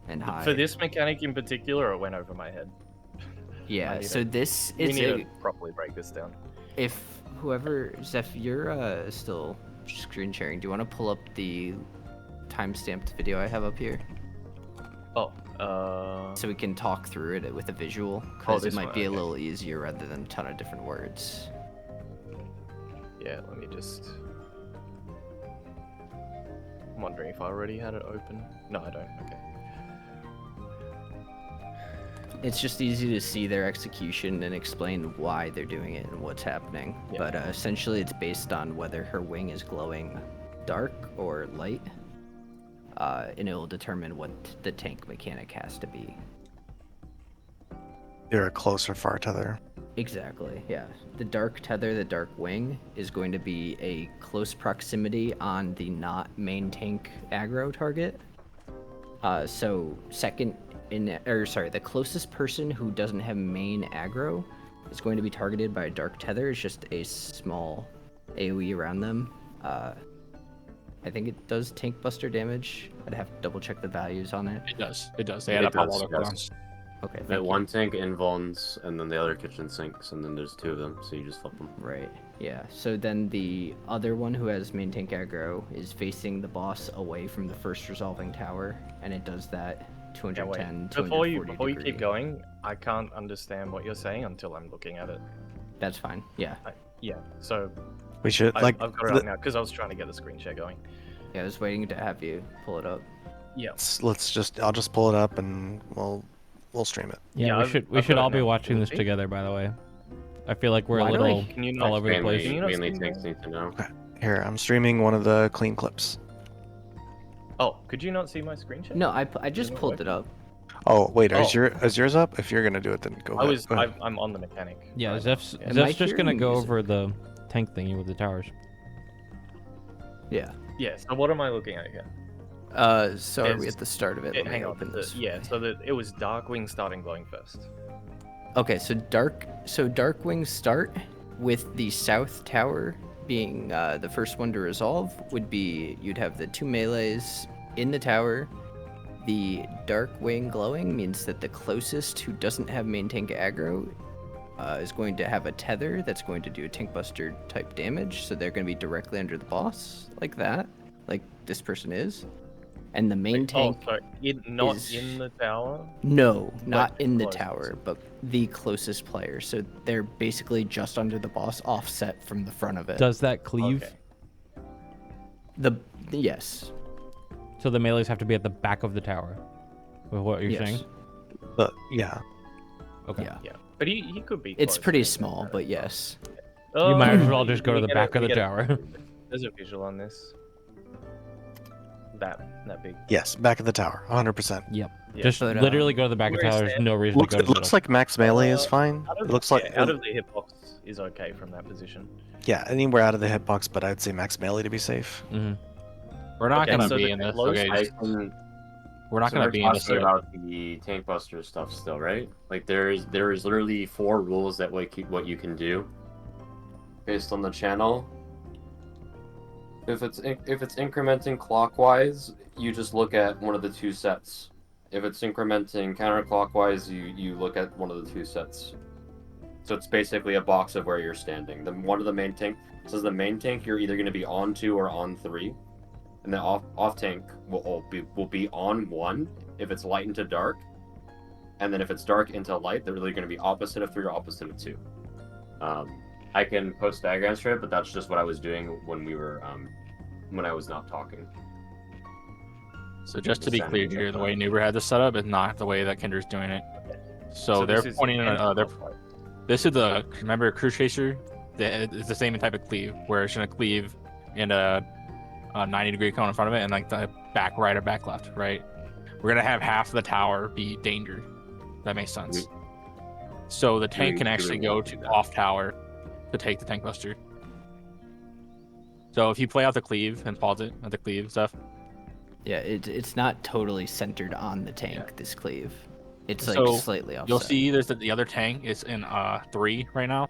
Speaker 2: and hi.
Speaker 1: For this mechanic in particular, it went over my head.
Speaker 2: Yeah, so this
Speaker 1: we
Speaker 2: is
Speaker 1: need to properly break this down.
Speaker 2: If whoever, Zeph, you're still screen sharing, do you want to pull up the timestamped video I have up here?
Speaker 1: Oh,
Speaker 2: so we can talk through it with a visual, because it
Speaker 1: this
Speaker 2: might
Speaker 1: one,
Speaker 2: be a
Speaker 1: okay.
Speaker 2: little easier rather than a ton of different words.
Speaker 1: Yeah, let me just. I'm wondering if I already had it open. No, I don't. Okay.
Speaker 2: It's just easy to see their execution and explain why they're doing it and what's happening.
Speaker 1: Yeah.
Speaker 2: But essentially, it's based on whether her wing is glowing dark or light, and it will determine what the tank mechanic has to be.
Speaker 3: You're a close or far tether.
Speaker 2: Exactly, yeah. The dark tether, the dark wing, is going to be a close proximity on the not main tank aggro target. So the closest person who doesn't have main aggro is going to be targeted by a dark tether. It's just a small AoE around them. I think it does tank buster damage. I'd have to double check the values on it.
Speaker 5: It does. It does. They add up all the cooldowns.
Speaker 2: Okay.
Speaker 7: That one tank invulns, and then the other kitchen sinks, and then there's 2 of them, so you just flip them.
Speaker 2: Right. Yeah. So then the other one who has main tank aggro is facing the boss away from the first resolving tower, and it does that 210,
Speaker 1: Before you
Speaker 2: 240 degree.
Speaker 1: keep going, I can't understand what you're saying until I'm looking at it.
Speaker 2: That's fine. Yeah.
Speaker 1: So
Speaker 3: We should
Speaker 1: I've got it up now because I was trying to get the screen share going.
Speaker 2: Yeah, I was waiting to have you pull it up.
Speaker 1: Yeah.
Speaker 3: I'll just pull it up and we'll stream it.
Speaker 6: Yeah, we should all be watching this together, by the way. I feel like we're a little all over the place.
Speaker 7: Mainly tanks need to know.
Speaker 3: Here, I'm streaming one of the clean clips.
Speaker 1: Oh, could you not see my screen share?
Speaker 2: No, I just pulled it up.
Speaker 3: Oh wait, is yours up? If you're gonna do it, then go ahead. Go ahead.
Speaker 1: I'm on the mechanic.
Speaker 6: Yeah, Zeph's just gonna go over the tank thingy with the towers.
Speaker 2: Yeah.
Speaker 1: Yeah. So what am I looking at here?
Speaker 2: So are we at the start of it? Let me
Speaker 1: Hang on.
Speaker 2: open this.
Speaker 1: Yeah. So it was Darkwing starting glowing first.
Speaker 2: Okay, so Darkwing start with the south tower being the first one to resolve would be you'd have the 2 melees in the tower. The Darkwing glowing means that the closest who doesn't have main tank aggro is going to have a tether that's going to do a tank buster type damage, so they're going to be directly under the boss like that, like this person is. And the main tank
Speaker 1: not in the tower?
Speaker 2: No, not in the tower, but the closest player. So they're basically just under the boss, offset from the front of it.
Speaker 6: Does that cleave?
Speaker 2: Okay. Yes.
Speaker 6: So the melees have to be at the back of the tower. With what you're saying?
Speaker 3: Yeah.
Speaker 6: Okay.
Speaker 1: Yeah. But he could be.
Speaker 2: It's pretty small, but yes.
Speaker 6: You might as well just go to the back of the tower.
Speaker 1: There's a visual on this. That big.
Speaker 3: Yes, back of the tower, 100%.
Speaker 6: Yep. Just literally go to the back of the tower. There's no reason to go to the
Speaker 3: looks like max melee is fine. It looks like
Speaker 1: out of the hitbox is okay from that position.
Speaker 3: Yeah, anywhere out of the hitbox, but I'd say max melee to be safe.
Speaker 6: Mm-hmm.
Speaker 5: We're not gonna be in this. Okay. We're not gonna be in this.
Speaker 7: About the tank buster stuff still, right? Like there is literally 4 rules that what you can do based on the channel. If it's incrementing clockwise, you just look at one of the 2 sets. If it's incrementing counterclockwise, you look at one of the 2 sets. So it's basically a box of where you're standing. One of the main tank says the main tank you're either going to be on 2 or on 3, and the off tank will be on 1 if it's light into dark, and then if it's dark into light, they're really going to be opposite of 3 or opposite of 2. I can post diagrams for it, but that's just what I was doing when we were when I was not talking.
Speaker 5: So just to be clear here, the way Nuber had this set up is not the way that Kendra's doing it. So they're pointing this is the remember Crew Chaser. It's the same type of cleave where it's gonna cleave in a 90-degree cone in front of it and like the back right or back left, right? We're gonna have half of the tower be danger. That makes sense. So the tank can actually go to off tower to take the tank buster. So if you play out the cleave and pause it at the cleave stuff.
Speaker 2: Yeah, it's not totally centered on the tank, this cleave. It's like slightly offset.
Speaker 5: You'll see there's the other tank is in 3 right now.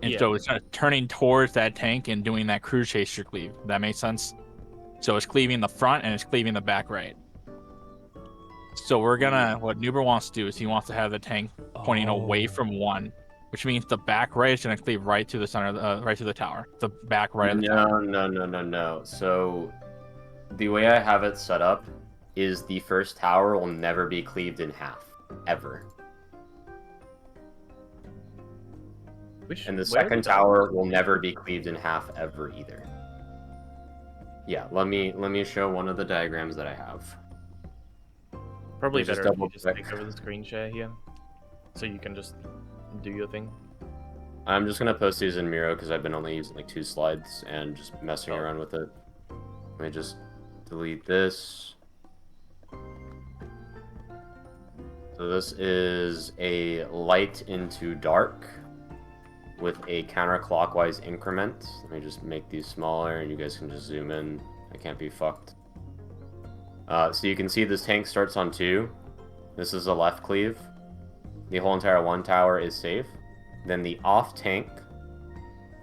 Speaker 5: And
Speaker 1: Yeah.
Speaker 5: so it's turning towards that tank and doing that Crew Chaser cleave. That makes sense? So it's cleaving the front and it's cleaving the back right. So we're gonna, what Nuber wants to do is he wants to have the tank pointing away from 1, which means the back right is gonna cleave right to the center, right to the tower. The back right of the tower.
Speaker 7: No. So the way I have it set up is the first tower will never be cleaved in half, ever. And the second tower will never be cleaved in half ever either. Yeah, let me show one of the diagrams that I have.
Speaker 1: Probably
Speaker 7: Just
Speaker 1: better if you
Speaker 7: double
Speaker 1: just
Speaker 7: click.
Speaker 1: take over the screen share here, so you can just do your thing.
Speaker 7: I'm just gonna post these in Miro because I've been only using like 2 slides and just messing around with it. Let me just delete this. So this is a light into dark with a counterclockwise increment. Let me just make these smaller and you guys can just zoom in. I can't be fucked. So you can see this tank starts on 2. This is a left cleave. The whole entire 1 tower is safe. Then the off tank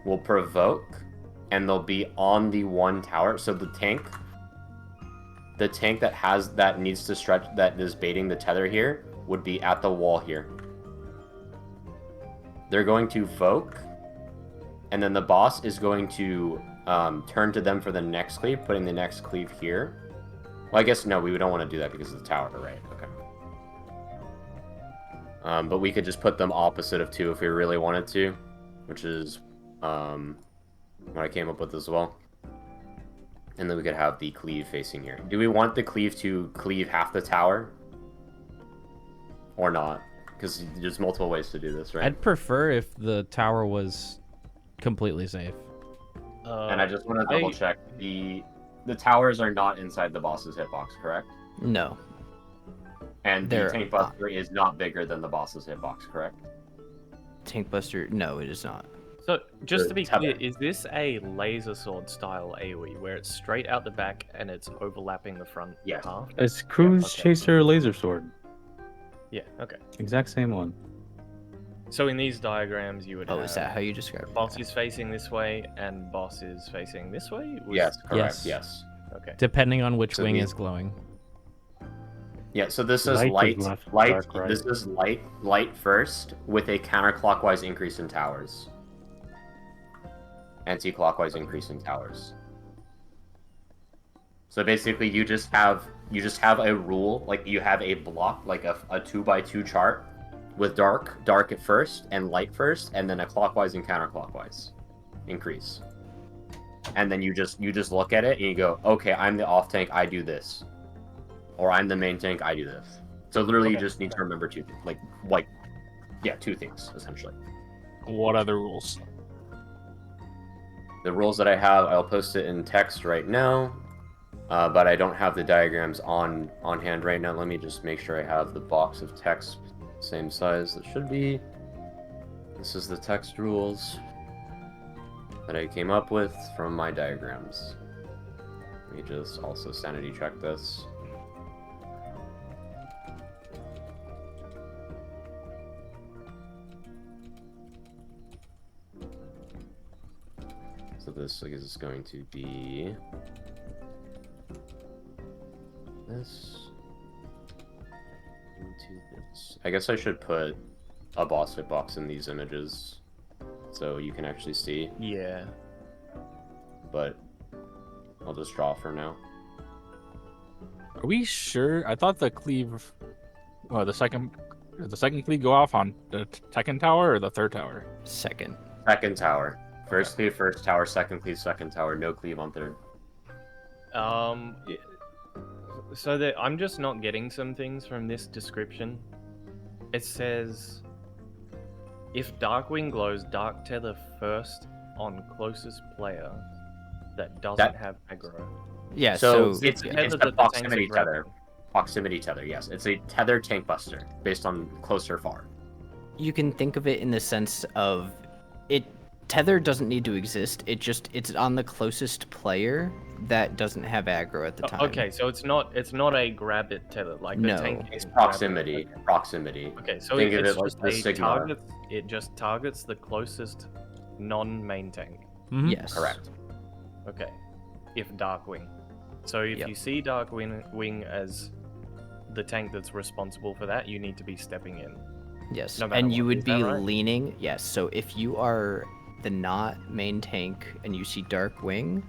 Speaker 7: will provoke and they'll be on the 1 tower. So the tank that needs to stretch, that is baiting the tether here, would be at the wall here. They're going to voke, and then the boss is going to turn to them for the next cleave, putting the next cleave here. Well, I guess no, we don't want to do that because of the tower, right? Okay. But we could just put them opposite of 2 if we really wanted to, which is what I came up with as well. And then we could have the cleave facing here. Do we want the cleave to cleave half the tower? Or not? Because there's multiple ways to do this, right?
Speaker 6: I'd prefer if the tower was completely safe.
Speaker 7: And I just want to double check. The towers are not inside the boss's hitbox, correct?
Speaker 2: No.
Speaker 7: And the tank buster is not bigger than the boss's hitbox, correct?
Speaker 2: Tank buster, no, it is not.
Speaker 1: So, just to be clear, is this a laser sword style AoE where it's straight out the back and it's overlapping the front half?
Speaker 13: It's Cruise Chaser Laser Sword.
Speaker 1: Yeah, okay.
Speaker 13: Exact same one.
Speaker 1: So in these diagrams, you would have...
Speaker 2: is that how you describe it?
Speaker 1: Boss is facing this way and boss is facing this way?
Speaker 7: Yes, correct, yes.
Speaker 1: Okay.
Speaker 6: Depending on which wing is glowing.
Speaker 7: Yeah, so this is light, this is light first, with a counterclockwise increase in towers. Anti-clockwise increase in towers. So basically, you just have a rule, like you have a block, like a 2x2 chart, with dark at first, and light first, and then a clockwise and counterclockwise increase. And then you just look at it and you go, okay, I'm the off tank, I do this, or I'm the main tank, I do this. So literally, you just need to remember 2 things, yeah, 2 things essentially.
Speaker 5: What other rules?
Speaker 7: The rules that I have, I'll post it in text right now, but I don't have the diagrams on hand right now. Let me just make sure I have the box of text same size that should be. This is the text rules that I came up with from my diagrams. Let me just also sanity check this. So this is going to be this into this. I guess I should put a boss hitbox in these images so you can actually see.
Speaker 1: Yeah.
Speaker 7: But I'll just draw for now.
Speaker 5: Are we sure? I thought the cleave, the second cleave go off on the second tower or the third tower?
Speaker 2: Second
Speaker 7: tower. First cleave, first tower, second cleave, second tower, no cleave on third.
Speaker 1: So that I'm just not getting some things from this description. It says, if Darkwing glows, dark tether first on closest player that doesn't have aggro.
Speaker 2: Yeah,
Speaker 7: so
Speaker 2: it's
Speaker 7: the proximity tether. Proximity tether, yes. It's a tethered tank buster based on close or far.
Speaker 2: You can think of it in the sense of it. Tether doesn't need to exist. It's on the closest player that doesn't have aggro at the time.
Speaker 1: Okay, so it's not a grab it tether like the tank.
Speaker 7: It's proximity. Proximity.
Speaker 1: Okay, so
Speaker 7: think of
Speaker 1: it's
Speaker 7: it like
Speaker 1: just
Speaker 7: the Sigma.
Speaker 1: it just targets the closest non-main tank.
Speaker 2: Mm-hmm. Yes.
Speaker 7: Correct.
Speaker 1: Okay. If Darkwing. So if you see Darkwing as the tank that's responsible for that, you need to be stepping in.
Speaker 2: Yes,
Speaker 1: no matter
Speaker 2: and you
Speaker 1: what.
Speaker 2: would be leaning. Yes, so if you are the not main tank and you see Darkwing,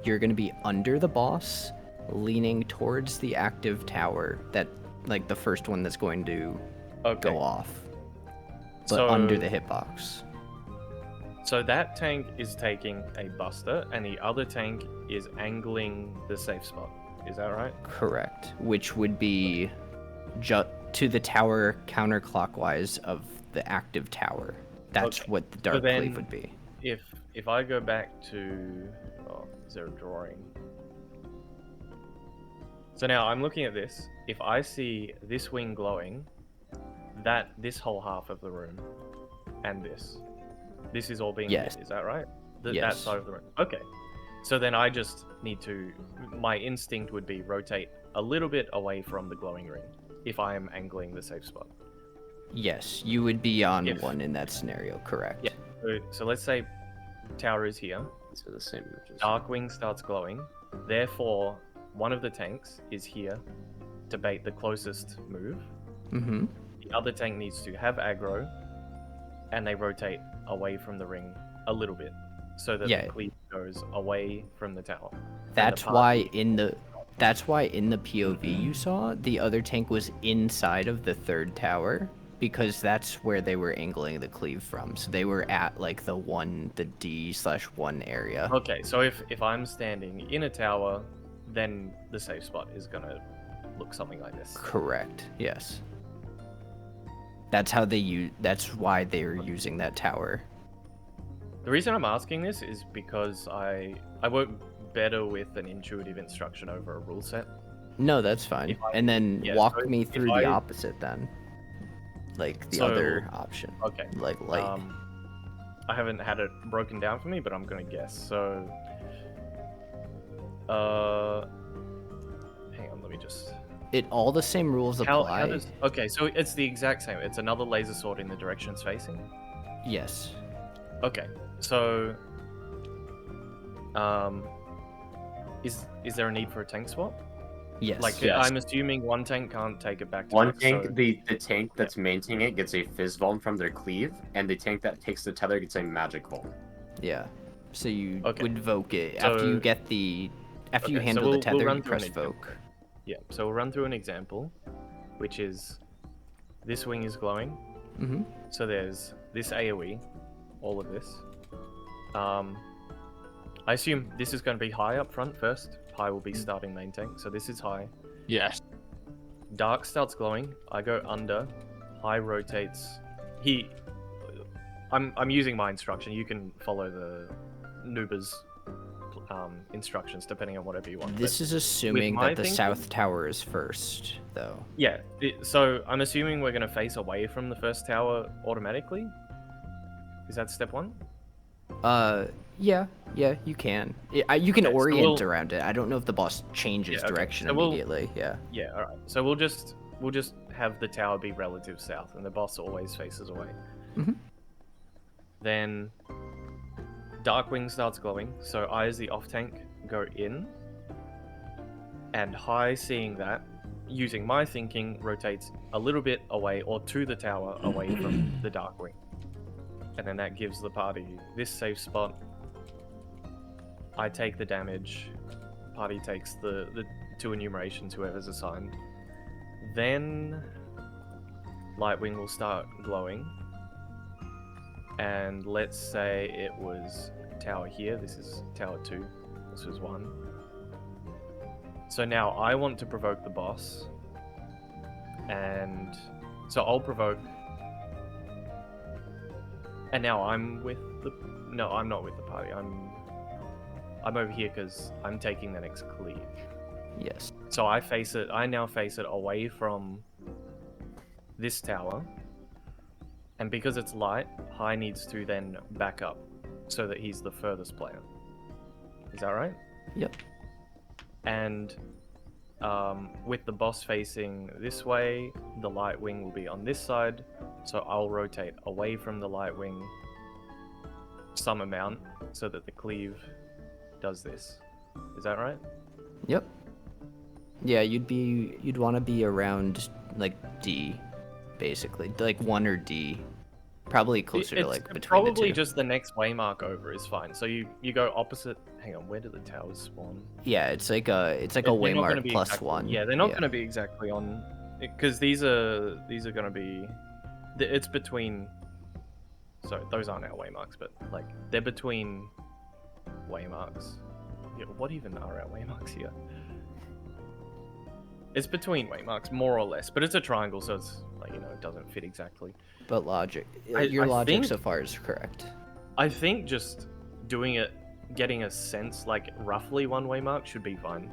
Speaker 2: you're going to be under the boss, leaning towards the active tower, that like the first one that's going to go off, but under the hitbox.
Speaker 1: So that tank is taking a buster, and the other tank is angling the safe spot. Is that right?
Speaker 2: Correct. Which would be to the tower counterclockwise of the active tower. That's
Speaker 1: Okay.
Speaker 2: what the
Speaker 1: So
Speaker 2: dark
Speaker 1: then,
Speaker 2: cleave would be.
Speaker 1: If I go back to, is there a drawing? So now I'm looking at this. If I see this wing glowing, this whole half of the room, and this is all being
Speaker 2: Yes.
Speaker 1: lit, is that right? That
Speaker 2: Yes.
Speaker 1: side of the room. Okay. So then I just need to. My instinct would be rotate a little bit away from the glowing ring if I am angling the safe spot.
Speaker 2: Yes, you would be on one in that scenario, correct?
Speaker 1: Yeah. So let's say tower is here.
Speaker 7: So the same images.
Speaker 1: Dark wing starts glowing. Therefore, one of the tanks is here to bait the closest move.
Speaker 2: Mm-hmm.
Speaker 1: The other tank needs to have aggro, and they rotate away from the ring a little bit, so that the cleave goes away from the tower.
Speaker 2: That's why in the POV you saw, the other tank was inside of the third tower, because that's where they were angling the cleave from. So they were at like the D/1 area.
Speaker 1: Okay, so if I'm standing in a tower, then the safe spot is gonna look something like this.
Speaker 2: Correct. Yes. That's how that's why they're using that tower.
Speaker 1: The reason I'm asking this is because I work better with an intuitive instruction over a rule set.
Speaker 2: No, that's fine. And then walk me through the opposite then. Like the other option.
Speaker 1: Okay.
Speaker 2: Like light.
Speaker 1: I haven't had it broken down for me, but I'm gonna guess. So hang on, let me just
Speaker 2: All the same rules apply.
Speaker 1: Okay, so it's the exact same. It's another laser sword in the direction it's facing?
Speaker 2: Yes.
Speaker 1: Okay. So is there a need for a tank swap?
Speaker 2: Yes.
Speaker 1: Like,
Speaker 7: Yes.
Speaker 1: I'm assuming one tank can't take it back to
Speaker 7: One
Speaker 1: back,
Speaker 7: tank,
Speaker 1: so...
Speaker 7: the tank that's maintaining it gets a fizz bomb from their cleave, and the tank that takes the tether gets a magic bomb.
Speaker 2: Yeah. So you would voke it
Speaker 1: So-
Speaker 2: after you get after you handle the tether. You press voke.
Speaker 1: Yeah. So we'll run through an example, which is this wing is glowing.
Speaker 2: Mm-hmm.
Speaker 1: So there's this AOE, all of this. I assume this is going to be high up front first. High will be starting main tank, so this is high.
Speaker 5: Yes.
Speaker 1: Dark starts glowing. I go under. High rotates. I'm using my instruction. You can follow the Nuba's instructions depending on whatever you want.
Speaker 2: This is assuming that the south tower is first, though.
Speaker 1: Yeah. So I'm assuming we're going to face away from the first tower automatically. Is that step one?
Speaker 2: Yeah, you can. You can orient around it. I don't know if the boss changes direction immediately. Yeah.
Speaker 1: Yeah. All right. So we'll just have the tower be relative south, and the boss always faces away.
Speaker 2: Mm-hmm.
Speaker 1: Then Darkwing starts glowing, so I, as the off tank, go in, and High, seeing that, using my thinking, rotates a little bit away or to the tower away from the Darkwing. And then that gives the party this safe spot. I take the damage. Party takes the two enumerations, whoever's assigned. Then Lightwing will start glowing. And let's say it was tower here. This is tower 2. This was 1. So now I want to provoke the boss. And so I'll provoke. And now I'm with the... No, I'm not with the party. I'm over here because I'm taking the next cleave.
Speaker 2: Yes.
Speaker 1: So I now face it away from this tower. And because it's light, High needs to then back up so that he's the furthest player. Is that right?
Speaker 2: Yep.
Speaker 1: And with the boss facing this way, the light wing will be on this side. So I'll rotate away from the light wing some amount so that the cleave does this. Is that right?
Speaker 2: Yep. Yeah, you'd want to be around like D, basically, like 1 or D, probably closer to like between
Speaker 1: probably
Speaker 2: the 2.
Speaker 1: just the next waymark over is fine. So you go opposite. Hang on, where do the towers spawn?
Speaker 2: Yeah, it's like a waymark plus
Speaker 1: exactly,
Speaker 2: 1.
Speaker 1: Yeah, they're not going to be exactly on, because these are going to be. It's between. Sorry, those aren't our waymarks, but like they're between waymarks. Yeah, what even are our waymarks here? It's between waymarks, more or less, but it's a triangle, so it's like, you know, it doesn't fit exactly.
Speaker 2: But
Speaker 1: I
Speaker 2: your logic
Speaker 1: think-
Speaker 2: so far is correct.
Speaker 1: I think just doing it, getting a sense, like roughly one waymark should be fine.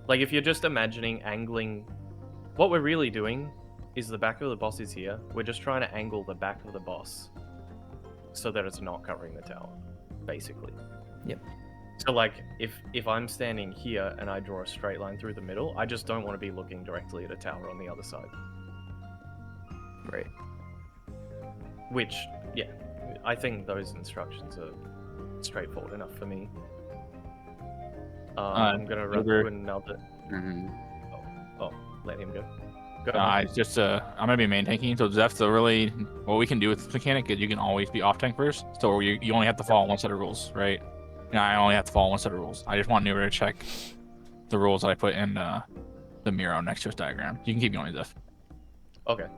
Speaker 1: Like if you're just imagining angling, what we're really doing is the back of the boss is here. We're just trying to angle the back of the boss so that it's not covering the tower, basically.
Speaker 2: Yep.
Speaker 1: So like if I'm standing here and I draw a straight line through the middle, I just don't want to be looking directly at a tower on the other side.
Speaker 2: Right.
Speaker 1: Which, yeah, I think those instructions are straightforward enough for me. I'm gonna run through another. Oh, let him go. Go ahead.
Speaker 5: It's just I'm gonna be main tanking, so that's the really what we can do with this mechanic is you can always be off tank first. So you only have to follow one set of rules, right? And I only have to follow one set of rules. I just want Newer to check the rules that I put in the Miro next to his diagram. You can keep going, Zeph.
Speaker 1: Okay.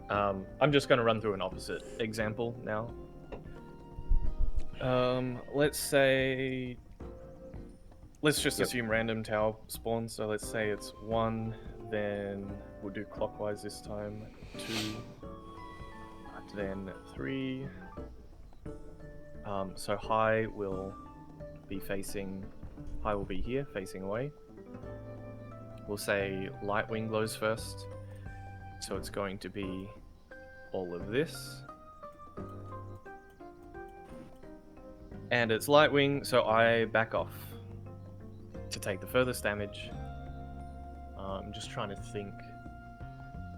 Speaker 1: I'm just gonna run through an opposite example now. Let's just assume random tower spawns. So let's say it's 1, then we'll do clockwise this time. 2, then 3. So high will be here, facing away. We'll say light wing glows first. So it's going to be all of this. And it's light wing, so I back off to take the furthest damage. I'm just trying to think.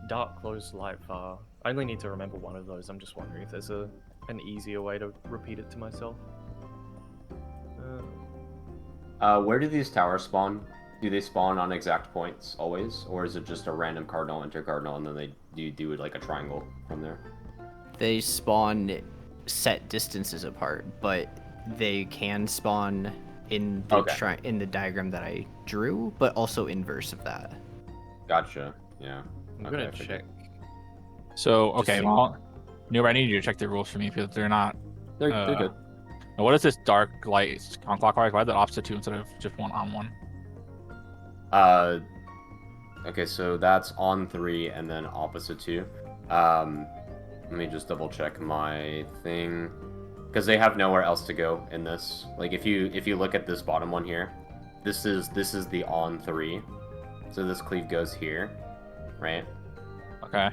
Speaker 1: Dark close, light far. I only need to remember one of those. I'm just wondering if there's an easier way to repeat it to myself.
Speaker 7: Where do these towers spawn? Do they spawn on exact points always, or is it just a random cardinal, intercardinal, and then you do like a triangle from there?
Speaker 2: They spawn set distances apart, but they can spawn in the in the diagram that I drew, but also inverse of that.
Speaker 7: Gotcha. Yeah.
Speaker 1: I'm gonna check.
Speaker 5: So well, Newer, I need you to check the rules for me because they're not.
Speaker 7: They're good.
Speaker 5: Now what is this dark light counterclockwise? Why the opposite 2 instead of just 1 on 1?
Speaker 7: Okay, so that's on 3 and then opposite 2. Let me just double check my thing, because they have nowhere else to go in this. Like if you look at this bottom one here, this is the on 3, so this cleave goes here, right?
Speaker 5: Okay.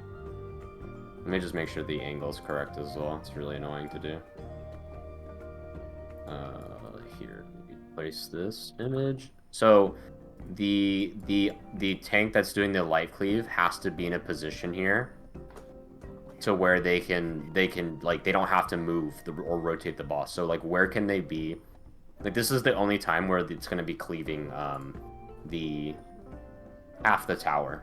Speaker 7: Let me just make sure the angle is correct as well. It's really annoying to do. Here, place this image. So the tank that's doing the light cleave has to be in a position here to where they can like they don't have to move or rotate the boss. So like where can they be? Like this is the only time where it's going to be cleaving the half the tower.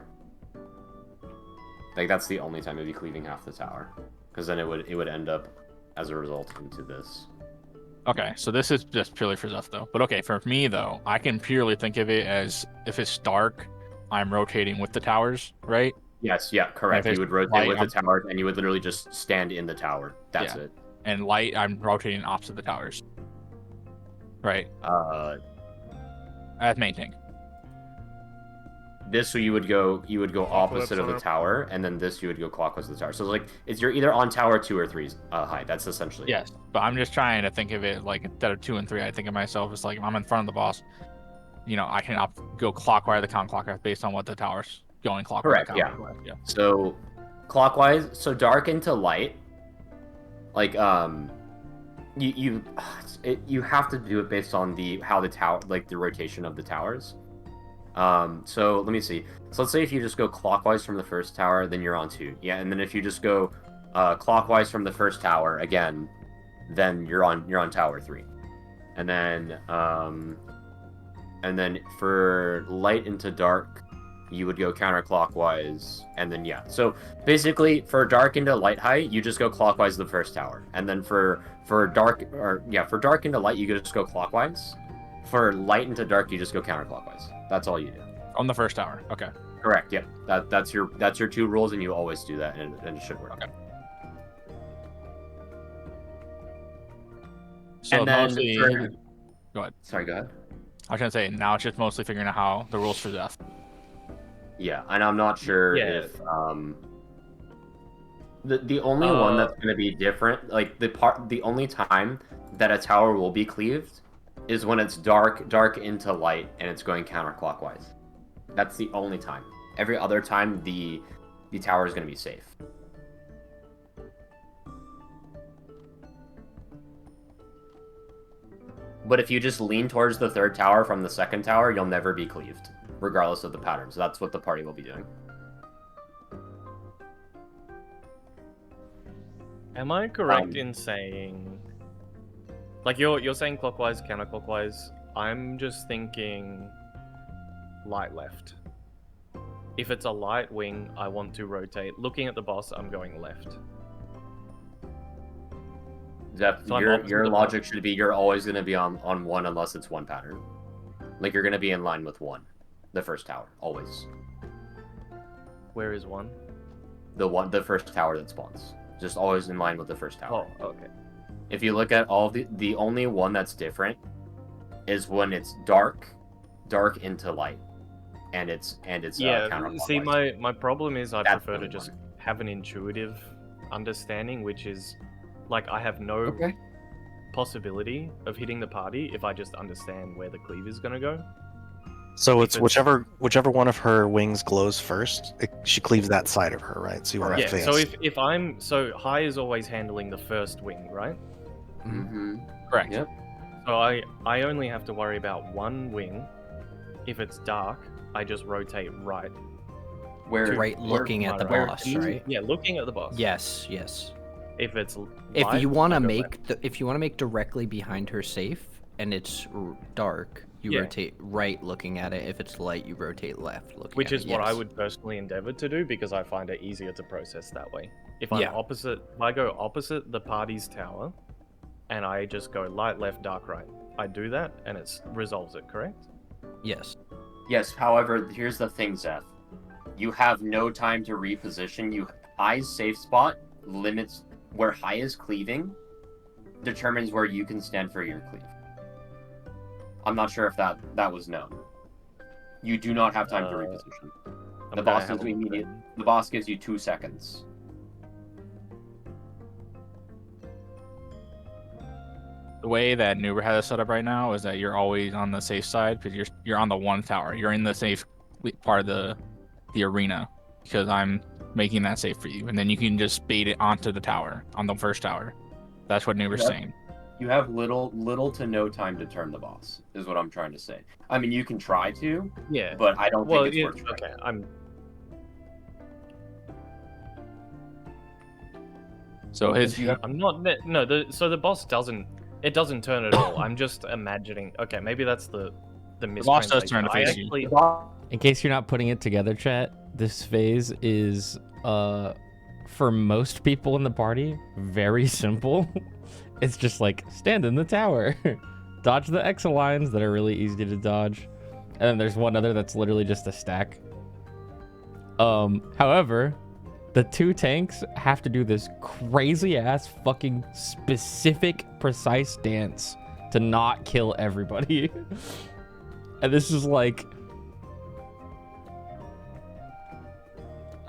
Speaker 7: Like that's the only time it'd be cleaving half the tower, because then it would end up as a result into this.
Speaker 5: Okay, so this is just purely for Zeph though. But okay, for me though, I can purely think of it as if it's dark, I'm rotating with the towers, right?
Speaker 7: Yes, yeah, correct. You would rotate with the towers, and you would literally just stand in the tower. That's it.
Speaker 5: And light, I'm rotating opposite the towers. Right. As main tank.
Speaker 7: This, so you would go opposite of the tower, and then this you would go clockwise of the tower. So like you're either on tower 2 or 3 high. That's essentially
Speaker 5: yes. But I'm just trying to think of it like instead of 2 and 3, I think of myself as like if I'm in front of the boss, you know, I can go clockwise or counterclockwise based on what the tower's going clockwise.
Speaker 7: Correct. Yeah. So clockwise, so dark into light. Like you have to do it based on how the tower, like the rotation of the towers. So let me see. So let's say if you just go clockwise from the first tower, then you're on 2. Yeah, and then if you just go clockwise from the first tower again, then you're on tower 3. And then for light into dark, you would go counterclockwise, and then So basically, for dark into light high, you just go clockwise the first tower, and then for dark into light, you just go clockwise. For light into dark, you just go counterclockwise. That's all you do.
Speaker 5: On the first tower. Okay.
Speaker 7: Correct. Yep. That's your 2 rules, and you always do that, and it should work.
Speaker 5: Okay. So
Speaker 7: and then
Speaker 5: mostly... Go ahead.
Speaker 7: Sorry, go ahead.
Speaker 5: I was gonna say now it's just mostly figuring out how the rules for death.
Speaker 7: Yeah, and I'm not sure if the only one that's going to be different, like the only time that a tower will be cleaved is when it's dark into light and it's going counterclockwise. That's the only time. Every other time the tower is going to be safe. But if you just lean towards the third tower from the second tower, you'll never be cleaved, regardless of the pattern. So that's what the party will be doing.
Speaker 1: Am I correct in saying, like you're saying clockwise, counterclockwise? I'm just thinking light left. If it's a light wing, I want to rotate. Looking at the boss, I'm going left.
Speaker 7: So your logic should be you're always going to be on one unless it's one pattern. Like you're going to be in line with one, the first tower, always.
Speaker 1: Where is one?
Speaker 7: The first tower that spawns. Just always in line with the first tower.
Speaker 1: Oh, okay.
Speaker 7: If you look at all the only one that's different is when it's dark into light, and it's counterclockwise.
Speaker 1: See, my problem is I prefer to just have an intuitive understanding, which is like I have no possibility of hitting the party if I just understand where the cleave is gonna go.
Speaker 3: So it's whichever one of her wings glows first, she cleaves that side of her, right? So you want to face.
Speaker 1: So if I'm High is always handling the first wing, right?
Speaker 7: Mm-hmm.
Speaker 5: Correct.
Speaker 7: Yep.
Speaker 1: So I only have to worry about one wing. If it's dark, I just rotate right.
Speaker 2: Looking at the boss, right?
Speaker 1: Yeah, looking at the boss.
Speaker 2: Yes.
Speaker 1: If it's
Speaker 2: if you want to make directly behind her safe and it's dark, you rotate right looking at it. If it's light, you rotate left looking
Speaker 1: Which
Speaker 2: at it.
Speaker 1: is what I would personally endeavor to do because I find it easier to process that way. If I go opposite the party's tower and I just go light left, dark right, I do that and it resolves it, correct?
Speaker 2: Yes.
Speaker 7: Yes, however, here's the thing, Zeth. You have no time to reposition. High's safe spot limits where High is cleaving, determines where you can stand for your cleave. I'm not sure if that was known. You do not have time to reposition. The boss gives you immediate. The boss gives you 2 seconds.
Speaker 5: The way that Nuber has it set up right now is that you're always on the safe side because you're on the one tower. You're in the safe part of the arena because I'm making that safe for you, and then you can just bait it onto the tower on the first tower. That's what Nuber's saying.
Speaker 7: You have little to no time to turn the boss, is what I'm trying to say. I mean, you can try to, but I don't think it's worth trying.
Speaker 1: Okay, so the boss doesn't turn at all. I'm just imagining. Okay, maybe that's the mistranslation.
Speaker 5: The boss does turn to face you.
Speaker 6: In case you're not putting it together, chat, this phase is for most people in the party very simple. It's just like stand in the tower, dodge the X lines that are really easy to dodge, and then there's one other that's literally just a stack. However, the 2 tanks have to do this crazy ass fucking specific precise dance to not kill everybody. And this is like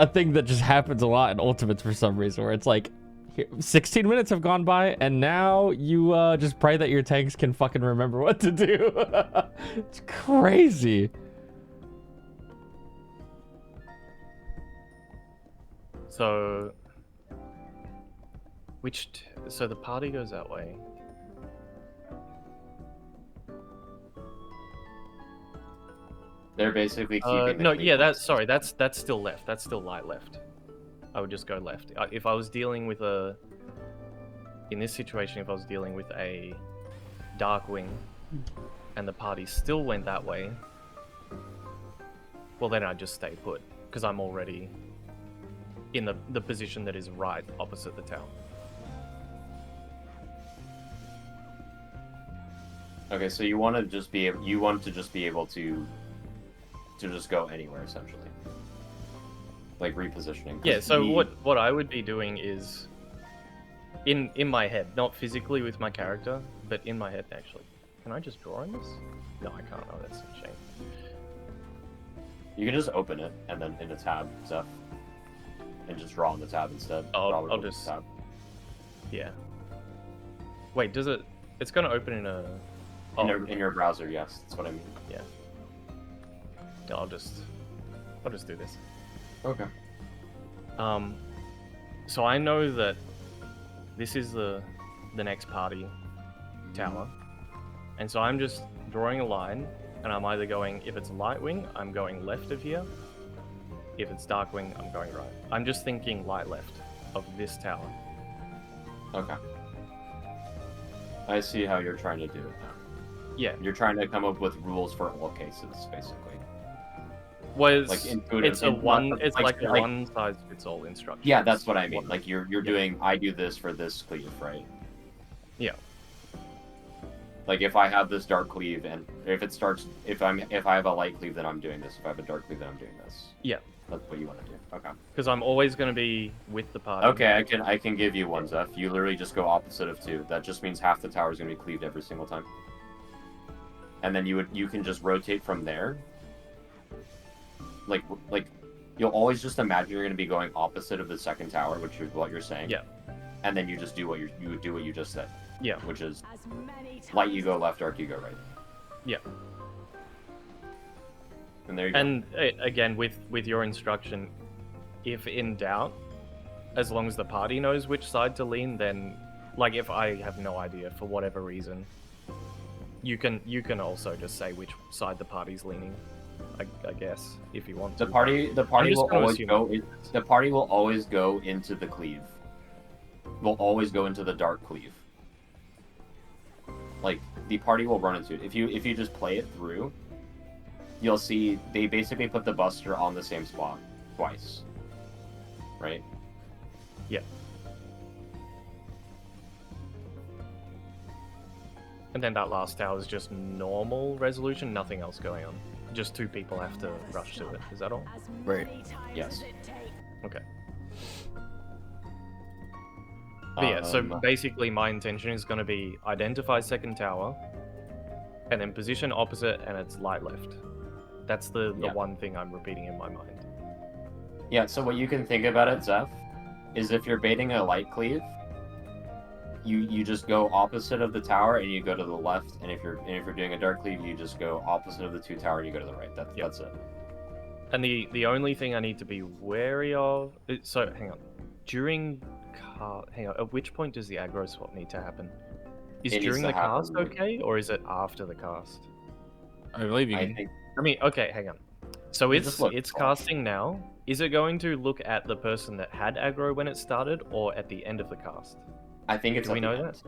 Speaker 6: a thing that just happens a lot in Ultimates for some reason, where it's like 16 minutes have gone by and now you just pray that your tanks can fucking remember what to do. It's crazy.
Speaker 1: So so the party goes that way.
Speaker 7: They're basically keeping
Speaker 1: that's still left. That's still light left. I would just go left. If I was dealing with in this situation, if I was dealing with a dark wing and the party still went that way, well then I'd just stay put because I'm already in the position that is right opposite the tower.
Speaker 7: Okay, so you want to just be able to just go anywhere essentially. Like repositioning.
Speaker 1: Yeah, so what I would be doing is in my head, not physically with my character, but in my head actually. Can I just draw on this? No, I can't. Oh, that's a shame.
Speaker 7: You can just open it and then in a tab, Zeph. And just draw on the tab instead.
Speaker 1: I'll just
Speaker 7: tab.
Speaker 1: Yeah. Wait, does it? It's gonna open in a.
Speaker 7: In your browser, yes. That's what I mean.
Speaker 1: Yeah. No, I'll just do this.
Speaker 7: Okay.
Speaker 1: So I know that this is the next party tower, and so I'm just drawing a line, and I'm either going, if it's light wing, I'm going left of here. If it's dark wing, I'm going right. I'm just thinking light left of this tower.
Speaker 7: Okay. I see how you're trying to do it now.
Speaker 1: Yeah.
Speaker 7: You're trying to come up with rules for all cases, basically.
Speaker 1: Was
Speaker 7: like intuitive.
Speaker 1: It's a like a one size fits all instruction.
Speaker 7: Yeah, that's what I mean. Like you're doing, I do this for this cleave, right?
Speaker 1: Yeah.
Speaker 7: Like if I have this dark cleave, and if I have a light cleave, then I'm doing this. If I have a dark cleave, then I'm doing this.
Speaker 1: Yeah.
Speaker 7: That's what you want to do. Okay.
Speaker 1: Because I'm always going to be with the party.
Speaker 7: Okay, I can give you one, Zeph. You literally just go opposite of 2. That just means half the tower is going to be cleaved every single time. And then you can just rotate from there. Like you'll always just imagine you're going to be going opposite of the second tower, which is what you're saying.
Speaker 1: Yeah.
Speaker 7: And then you just do what you do what you just said.
Speaker 1: Yeah.
Speaker 7: Which is light you go left, dark you go right.
Speaker 1: Yeah.
Speaker 7: And there you go.
Speaker 1: And again, with your instruction, if in doubt, as long as the party knows which side to lean, then, like, if I have no idea for whatever reason, you can also just say which side the party's leaning. I guess if you want to.
Speaker 7: The party will always go. The party will always go into the cleave. Will always go into the dark cleave. Like the party will run into it. If you just play it through, you'll see they basically put the buster on the same spot twice. Right?
Speaker 1: Yeah. And then that last tower is just normal resolution, nothing else going on. Just 2 people have to rush to it. Is that all?
Speaker 2: Right.
Speaker 7: Yes.
Speaker 1: Okay. But yeah, so basically my intention is going to be identify second tower, and then position opposite, and it's light left. That's the one thing I'm repeating in my mind.
Speaker 7: Yeah, so what you can think about it, Zeph, is if you're baiting a light cleave, you just go opposite of the tower and you go to the left, and if you're doing a dark cleave, you just go opposite of the 2 tower and you go to the right. That's it.
Speaker 1: And the only thing I need to be wary of, so hang on, at which point does the aggro swap need to happen? Is during the cast okay, or is it after the cast?
Speaker 5: I believe you can.
Speaker 1: I mean, okay, hang on. So it's casting now. Is it going to look at the person that had aggro when it started, or at the end of the cast?
Speaker 7: I think it's.
Speaker 1: Do we know that?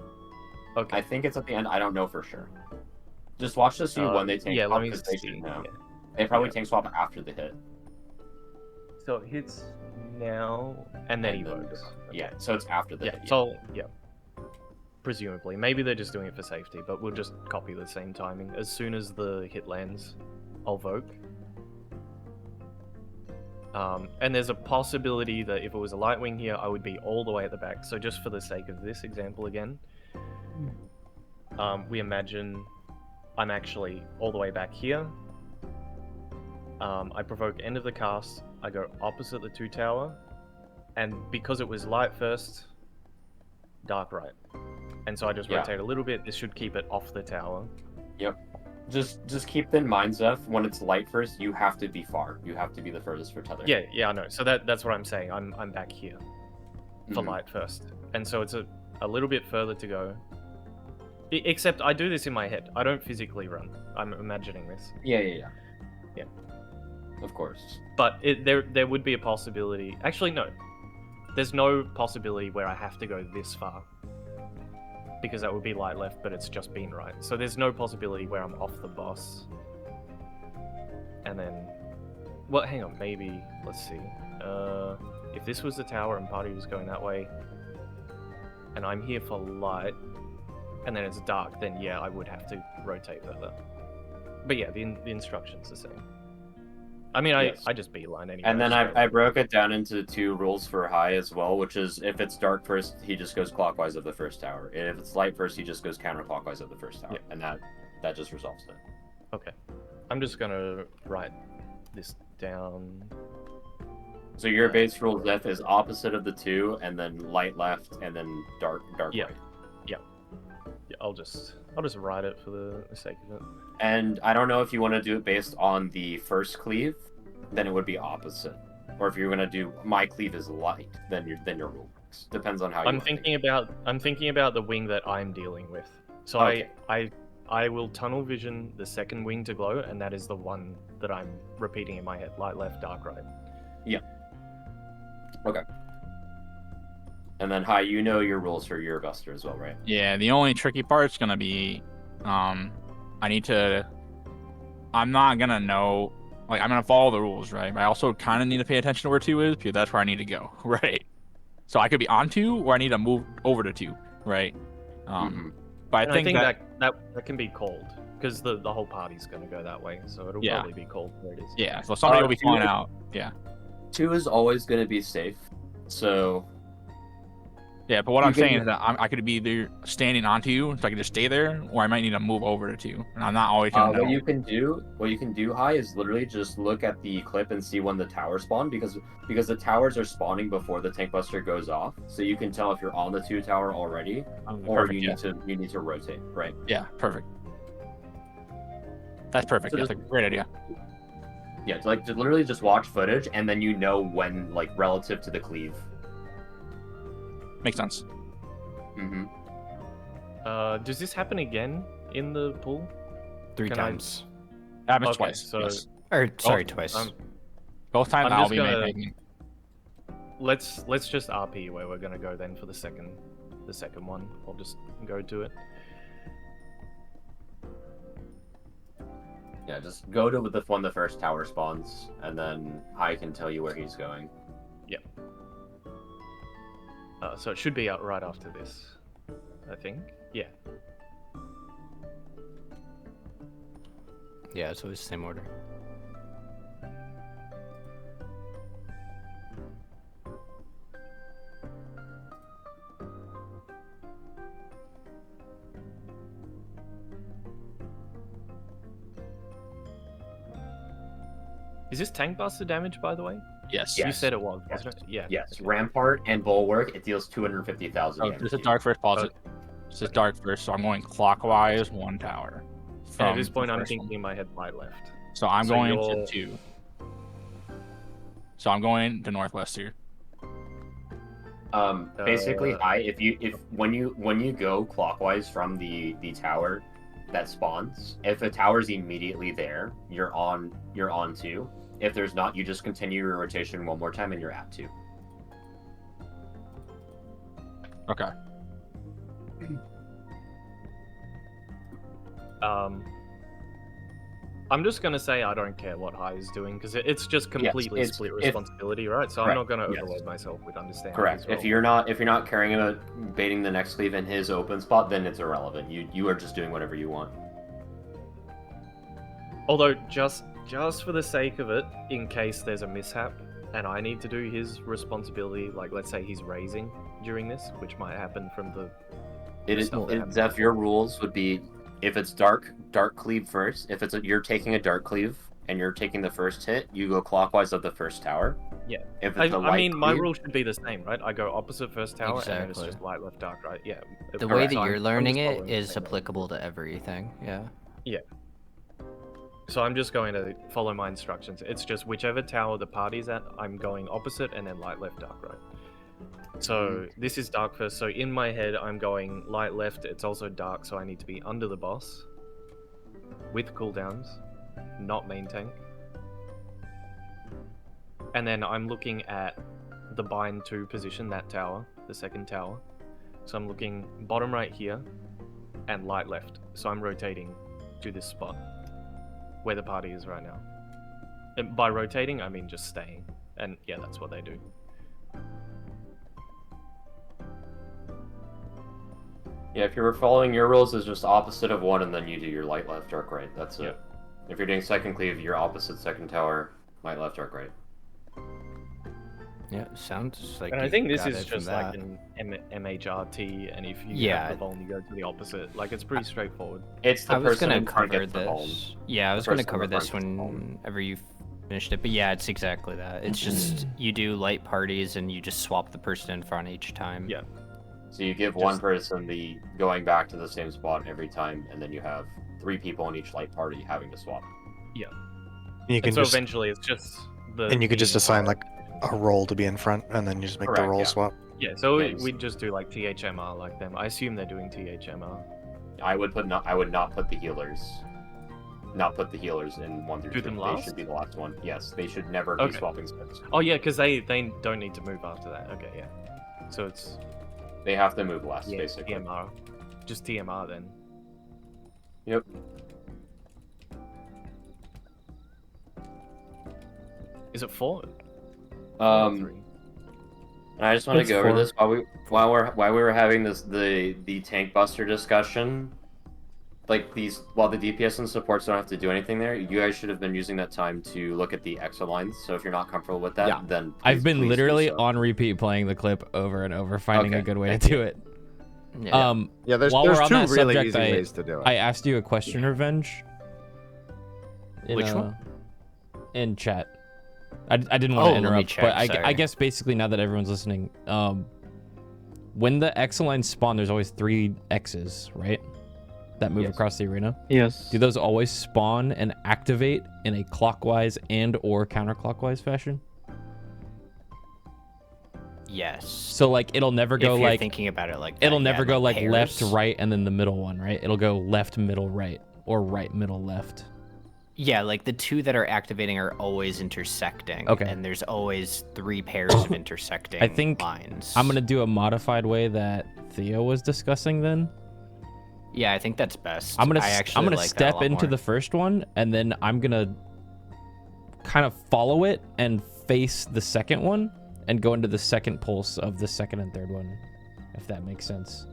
Speaker 1: Okay.
Speaker 7: I think it's at the end. I don't know for sure. Just watch to see when they tank swap, because they should know. Yeah. They probably tank swap after the hit.
Speaker 1: So it hits now, and then evokes.
Speaker 7: Okay. Yeah, so it's after the hit.
Speaker 1: So, presumably. Maybe they're just doing it for safety, but we'll just copy the same timing. As soon as the hit lands, I'll Voke. And there's a possibility that if it was a light wing here, I would be all the way at the back. So just for the sake of this example again, we imagine I'm actually all the way back here. I provoke end of the cast, I go opposite the 2 tower, and because it was light first, dark right. And so I just rotate a little bit. This should keep it off the tower.
Speaker 7: Yep. Just keep in mind, Zeph, when it's light first, you have to be far. You have to be the furthest for tether.
Speaker 1: Yeah, I know. So that's what I'm saying. I'm back here for light first. And so it's a little bit further to go. Except I do this in my head. I don't physically run. I'm imagining this.
Speaker 7: Yeah. Of course.
Speaker 1: But there would be a possibility. Actually, no. There's no possibility where I have to go this far. Because that would be light left, but it's just been right. So there's no possibility where I'm off the boss. And then... Well, hang on, maybe... Let's see. If this was the tower and party was going that way, and I'm here for light, and then it's dark, then yeah, I would have to rotate further. But yeah, the instruction's the same. I mean, I just beeline anyway.
Speaker 7: And then I broke it down into 2 rules for high as well, which is if it's dark first, he just goes clockwise of the first tower. And if it's light first, he just goes counterclockwise of the first tower. Yeah. And that just resolves it.
Speaker 1: Okay. I'm just gonna write this down.
Speaker 7: So your base rule left is opposite of the 2, and then light left, and then dark right.
Speaker 1: Yeah, I'll just write it for the sake of it.
Speaker 7: And I don't know if you want to do it based on the first cleave, then it would be opposite. Or if you're gonna do my cleave is light, then your rule works. Depends on how you.
Speaker 1: I'm thinking about the wing that I'm dealing with. So
Speaker 7: Okay.
Speaker 1: I will tunnel vision the second wing to glow, and that is the one that I'm repeating in my head: light left, dark right.
Speaker 7: Yeah. Okay. And then Hi, you know your rules for your buster as well, right?
Speaker 5: Yeah, the only tricky part's gonna be, I'm not gonna know, like, I'm gonna follow the rules, right? But I also kind of need to pay attention to where 2 is, because that's where I need to go, right? So I could be on 2, or I need to move over to 2, right? But I think
Speaker 1: that can be called, because the whole party's gonna go that way, so it'll probably be called where it is.
Speaker 5: Yeah, so somebody will be flying out. Yeah.
Speaker 7: 2 is always gonna be safe, so.
Speaker 5: Yeah, but what I'm saying is that I could be either standing onto you, so I can just stay there, or I might need to move over to 2, and I'm not always gonna know.
Speaker 7: What you can do, Hi, is literally just look at the clip and see when the towers spawn, because the towers are spawning before the tank buster goes off, so you can tell if you're on the 2 tower already, or
Speaker 5: perfect,
Speaker 7: you need to rotate, right?
Speaker 5: Yeah, perfect. That's perfect.
Speaker 7: So
Speaker 5: That's a great idea.
Speaker 7: Yeah, to literally just watch footage, and then you know when, like, relative to the cleave.
Speaker 5: Makes sense.
Speaker 7: Mm-hmm.
Speaker 1: Does this happen again in the pool?
Speaker 2: 3 times.
Speaker 5: Happens
Speaker 1: Okay,
Speaker 5: twice.
Speaker 1: So...
Speaker 5: Yes.
Speaker 2: Or sorry, twice.
Speaker 5: Both times I'll be making.
Speaker 1: Let's just RP where we're gonna go then for the second one. I'll just go to it.
Speaker 7: Yeah, just go to the one the first tower spawns, and then I can tell you where he's going.
Speaker 1: Yep. So it should be out right after this, I think. Yeah.
Speaker 2: Yeah, it's always the same order.
Speaker 1: Is this tank buster damage, by the way?
Speaker 5: Yes.
Speaker 1: You said it was, wasn't it? Yeah.
Speaker 7: Yes. Okay. Rampart and Bulwark, it deals 250,000.
Speaker 5: Oh, this is dark first. Pause it. This is dark first, so I'm going clockwise 1 tower.
Speaker 1: At this point, I'm thinking in my head light left.
Speaker 5: So I'm going to 2. So I'm going to northwest here.
Speaker 7: Basically, when you go clockwise from the tower that spawns, if a tower's immediately there, you're on 2. If there's not, you just continue your rotation one more time and you're at 2.
Speaker 5: Okay.
Speaker 1: I'm just gonna say I don't care what High is doing, because it's just completely split responsibility, right? So I'm not gonna overload myself with understanding.
Speaker 7: Correct. If you're not caring about baiting the next cleave in his open spot, then it's irrelevant. You are just doing whatever you want.
Speaker 1: Although just for the sake of it, in case there's a mishap and I need to do his responsibility, like let's say he's raising during this, which might happen from the.
Speaker 7: Zeph, your rules would be if it's dark cleave first. If you're taking a dark cleave and you're taking the first hit, you go clockwise of the first tower.
Speaker 1: Yeah.
Speaker 7: If it's
Speaker 1: I mean, my rule should be the same, right? I go opposite first tower, and then it's just light left, dark right. Yeah.
Speaker 2: The way that you're learning it is applicable to everything. Yeah.
Speaker 1: Yeah. So I'm just going to follow my instructions. It's just whichever tower the party's at, I'm going opposite, and then light left, dark right. So this is dark first. So in my head, I'm going light left. It's also dark, so I need to be under the boss with cooldowns, not main tank. And then I'm looking at the bind 2 position, that tower, the second tower. So I'm looking bottom right here and light left. So I'm rotating to this spot where the party is right now. And by rotating, I mean just staying. And yeah, that's what they do.
Speaker 7: Yeah, if you're following your rules, it's just opposite of 1, and then you do your light left, dark right. That's it. If you're doing second cleave, you're opposite second tower, light left, dark right.
Speaker 2: Yeah, sounds like.
Speaker 1: And I think this is just like an MHRT, and if you have the vuln, you go to the opposite. Like, it's pretty straightforward.
Speaker 7: It's the
Speaker 2: I was
Speaker 7: person
Speaker 2: gonna
Speaker 7: in front
Speaker 2: cover
Speaker 7: gets the vuln.
Speaker 2: this. Yeah, I was gonna cover this whenever you finished it. But yeah, it's exactly that. It's just you do light parties and you just swap the person in front each time.
Speaker 1: Yeah.
Speaker 7: So you give one person the going back to the same spot every time, and then you have 3 people in each light party having to swap.
Speaker 1: Yeah.
Speaker 3: And you can
Speaker 1: so
Speaker 3: just,
Speaker 1: eventually it's just the.
Speaker 3: and you could just
Speaker 1: team
Speaker 3: assign
Speaker 1: are-
Speaker 3: like a role to be in front, and then you just make the role swap.
Speaker 1: Yeah, so we just do like THMR like them. I assume they're doing THMR.
Speaker 7: I would not put the healers. Not put the healers in 1 through 2.
Speaker 1: them
Speaker 7: They
Speaker 1: last?
Speaker 7: should be the last one. Yes, they should never be
Speaker 1: Okay.
Speaker 7: swapping spins.
Speaker 1: Oh yeah, because they don't need to move after that. Okay, yeah. So it's
Speaker 7: They have to move last,
Speaker 1: yeah,
Speaker 7: basically.
Speaker 1: TMR. Just TMR then.
Speaker 7: Yep.
Speaker 1: Is it 4?
Speaker 7: And I just want to
Speaker 1: It's
Speaker 7: go over
Speaker 1: 4.
Speaker 7: this while we were having the tank buster discussion. Like while the DPS and supports don't have to do anything there, you guys should have been using that time to look at the EXO lines. So if you're not comfortable with that, then
Speaker 6: I've been
Speaker 7: please
Speaker 6: literally
Speaker 7: do so.
Speaker 6: on repeat playing the clip over and over, finding a
Speaker 7: Okay,
Speaker 6: good way
Speaker 7: thank
Speaker 6: to
Speaker 7: you.
Speaker 6: do it.
Speaker 14: Yeah. Yeah, there's
Speaker 6: while we're on
Speaker 14: 2
Speaker 6: that
Speaker 14: really
Speaker 6: subject,
Speaker 14: easy ways to do it.
Speaker 6: I asked you a question, Revenge.
Speaker 2: Which one?
Speaker 6: In chat. I didn't want to
Speaker 2: let me
Speaker 6: interrupt,
Speaker 2: check,
Speaker 6: but I
Speaker 2: sorry.
Speaker 6: guess basically now that everyone's listening, when the X lines spawn, there's always 3 X's, right? That move across the arena.
Speaker 13: Yes.
Speaker 6: Do those always spawn and activate in a clockwise and or counterclockwise fashion?
Speaker 2: Yes.
Speaker 6: So like it'll never go
Speaker 2: If you're
Speaker 6: like
Speaker 2: thinking about it like
Speaker 6: it'll
Speaker 2: that,
Speaker 6: never
Speaker 2: yeah,
Speaker 6: go like left,
Speaker 2: pairs.
Speaker 6: right, and then the middle one, right? It'll go left, middle, right, or right, middle, left.
Speaker 2: Yeah, like the 2 that are activating are always intersecting.
Speaker 6: Okay.
Speaker 2: And there's always 3 pairs of intersecting
Speaker 6: I think
Speaker 2: lines.
Speaker 6: I'm gonna do a modified way that Theo was discussing then.
Speaker 2: Yeah, I think that's best.
Speaker 6: I'm gonna
Speaker 2: I actually like that a
Speaker 6: step
Speaker 2: lot
Speaker 6: into
Speaker 2: more.
Speaker 6: the first one, and then I'm gonna kind of follow it and face the second one, and go into the second pulse of the second and third one, if that makes sense.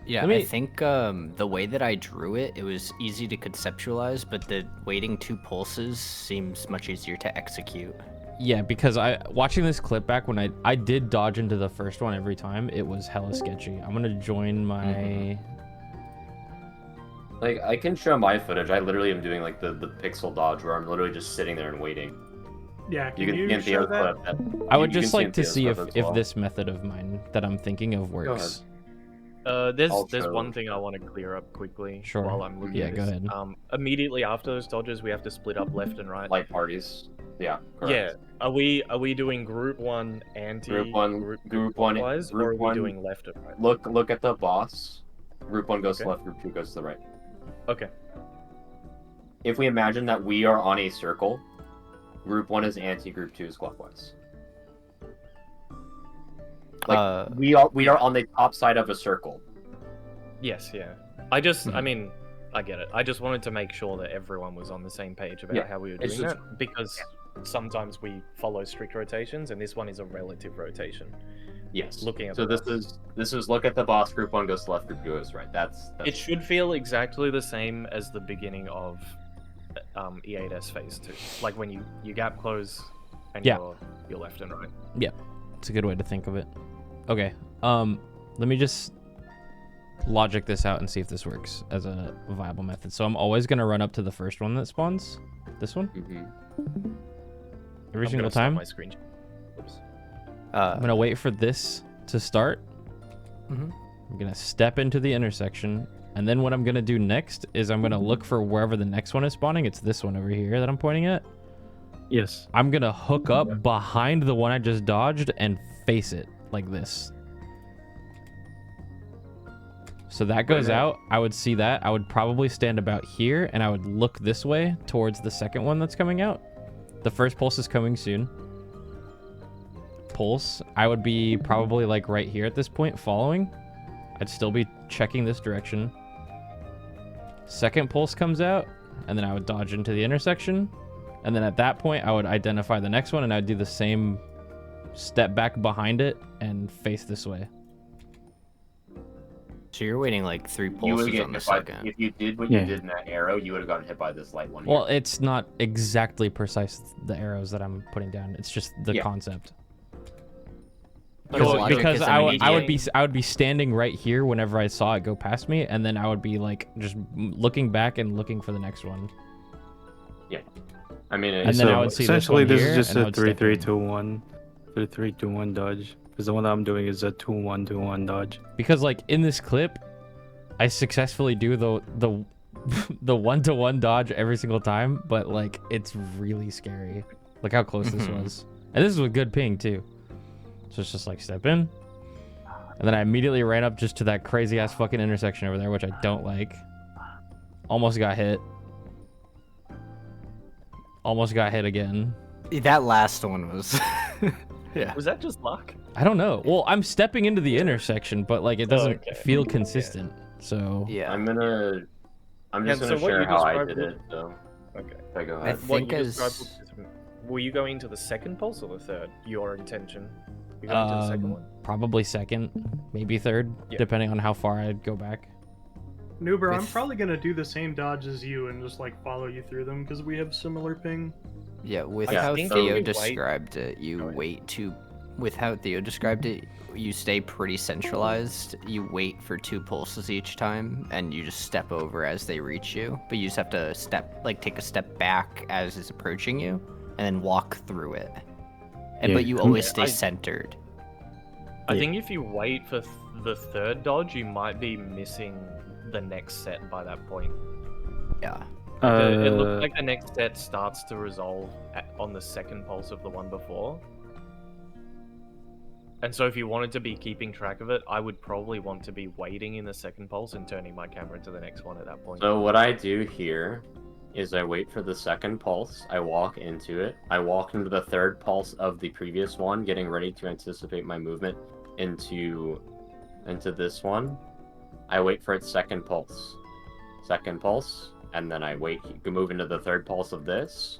Speaker 2: Yeah, I think the way that I drew it, it was easy to conceptualize, but the waiting 2 pulses seems much easier to execute.
Speaker 6: Yeah, because watching this clip back when I did dodge into the first one every time, it was hella sketchy. I'm gonna join my.
Speaker 7: Like, I can show my footage. I literally am doing, like, the pixel dodge where I'm literally just sitting there and waiting.
Speaker 8: Yeah,
Speaker 7: you can see in
Speaker 8: show
Speaker 7: Theo's
Speaker 8: that?
Speaker 7: clip.
Speaker 6: I would
Speaker 7: You can
Speaker 6: just
Speaker 7: see in
Speaker 6: like to
Speaker 7: Theo's
Speaker 6: see
Speaker 7: clip
Speaker 6: if
Speaker 7: as well.
Speaker 6: this method of mine that I'm thinking of works.
Speaker 1: There's
Speaker 7: Also-
Speaker 1: one thing I want to clear up quickly
Speaker 6: Sure.
Speaker 1: while I'm looking
Speaker 6: Yeah,
Speaker 1: at
Speaker 6: go
Speaker 1: this.
Speaker 6: ahead.
Speaker 1: Immediately after those dodges, we have to split up left and right.
Speaker 7: Light parties. Yeah, correct.
Speaker 1: Yeah. Are we doing group 1 anti
Speaker 7: Group 1, group 1,
Speaker 1: clockwise,
Speaker 7: group
Speaker 1: or are we
Speaker 7: 1.
Speaker 1: doing left and right?
Speaker 7: Look at the boss. Group 1 goes to
Speaker 1: Okay.
Speaker 7: left, group 2 goes to the right.
Speaker 1: Okay.
Speaker 7: If we imagine that we are on a circle, group 1 is anti, group 2 is clockwise. Like we are on the top side of a circle.
Speaker 1: Yes, yeah. I mean, I get it. I just wanted to make sure that everyone was on the same page about
Speaker 7: Yeah,
Speaker 1: how we were
Speaker 7: it's
Speaker 1: doing
Speaker 7: just-
Speaker 1: that, because sometimes we follow strict rotations, and this one is a relative rotation.
Speaker 7: Yes.
Speaker 1: Looking at
Speaker 7: So
Speaker 1: the
Speaker 7: this is look at the boss. Group 1 goes to left. Group 2 goes to right. That's
Speaker 1: It should feel exactly the same as the beginning of E8S Phase 2. Like when you gap close and
Speaker 6: Yeah.
Speaker 1: you're left and right.
Speaker 6: Yeah, it's a good way to think of it. Okay, let me just logic this out and see if this works as a viable method. So I'm always gonna run up to the first one that spawns. This one. Every
Speaker 1: I'm
Speaker 6: single
Speaker 1: gonna stop
Speaker 6: time.
Speaker 1: my screen. Oops.
Speaker 6: I'm gonna wait for this to start.
Speaker 2: Mhm.
Speaker 6: I'm gonna step into the intersection, and then what I'm gonna do next is I'm gonna look for wherever the next one is spawning. It's this one over here that I'm pointing at.
Speaker 13: Yes.
Speaker 6: I'm gonna hook up behind the one I just dodged and face it like this. So that goes out. I would see that. I would probably stand about here, and I would look this way towards the second one that's coming out. The first pulse is coming soon. Pulse. I would be probably like right here at this point, following. I'd still be checking this direction. Second pulse comes out, and then I would dodge into the intersection. And then at that point, I would identify the next one, and I'd do the same step back behind it and face this way.
Speaker 2: So you're waiting like 3
Speaker 7: You would
Speaker 2: pulses
Speaker 7: get
Speaker 2: on the
Speaker 7: hit by,
Speaker 2: second.
Speaker 7: if you did what
Speaker 6: Yeah.
Speaker 7: you did in that arrow, you would have gotten hit by this light one.
Speaker 6: Well, it's not exactly precise, the arrows that I'm putting down. It's just the
Speaker 7: Yeah.
Speaker 6: concept.
Speaker 2: Logic
Speaker 6: Because
Speaker 2: is
Speaker 6: I would
Speaker 2: immediate.
Speaker 6: I would be standing right here whenever I saw it go past me, and then I would be like just looking back and looking for the next one.
Speaker 7: Yeah. I mean,
Speaker 6: And then I would see
Speaker 13: essentially
Speaker 6: this,
Speaker 13: this
Speaker 6: one
Speaker 13: is just
Speaker 6: here,
Speaker 13: a
Speaker 6: and I would step
Speaker 13: 3-3-2-1, 3-3-2-1 dodge. Because the one that I'm doing is a 2-1-2-1 dodge.
Speaker 6: Because like in this clip, I successfully do the the 1-to-1 dodge every single time, but like it's really scary. Look how close this was, and this is with good ping too. So it's just like step in, and then I immediately ran up just to that crazy ass fucking intersection over there, which I don't like. Almost got hit. Almost got hit again.
Speaker 2: That last one was. Yeah.
Speaker 1: Was that just luck?
Speaker 6: I don't know. Well, I'm stepping into the intersection, but like it doesn't feel consistent. So
Speaker 2: yeah,
Speaker 7: I'm just gonna share how I did it. So
Speaker 1: okay,
Speaker 7: go
Speaker 2: I
Speaker 7: ahead.
Speaker 2: think
Speaker 1: were you going to the second pulse or the third? Your intention? You going to the second one?
Speaker 6: Probably second, maybe third, depending on how far I'd go back.
Speaker 8: Nuber, I'm probably gonna do the same dodge as you and just like follow you through them because we have similar ping.
Speaker 2: Yeah, with how Theo described it, you wait to. With how Theo described it, you stay pretty centralized. You wait for 2 pulses each time, and you just step over as they reach you. But you just have to take a step back as it's approaching you, and then walk through it. And but you always stay centered.
Speaker 1: I think if you wait for the third dodge, you might be missing the next set by that point.
Speaker 2: Yeah.
Speaker 1: It looks like the next set starts to resolve on the second pulse of the one before. And so if you wanted to be keeping track of it, I would probably want to be waiting in the second pulse and turning my camera to the next one at that point.
Speaker 7: So what I do here is I wait for the second pulse, I walk into it, I walk into the third pulse of the previous one, getting ready to anticipate my movement into this one. I wait for its second pulse, and then I move into the third pulse of this,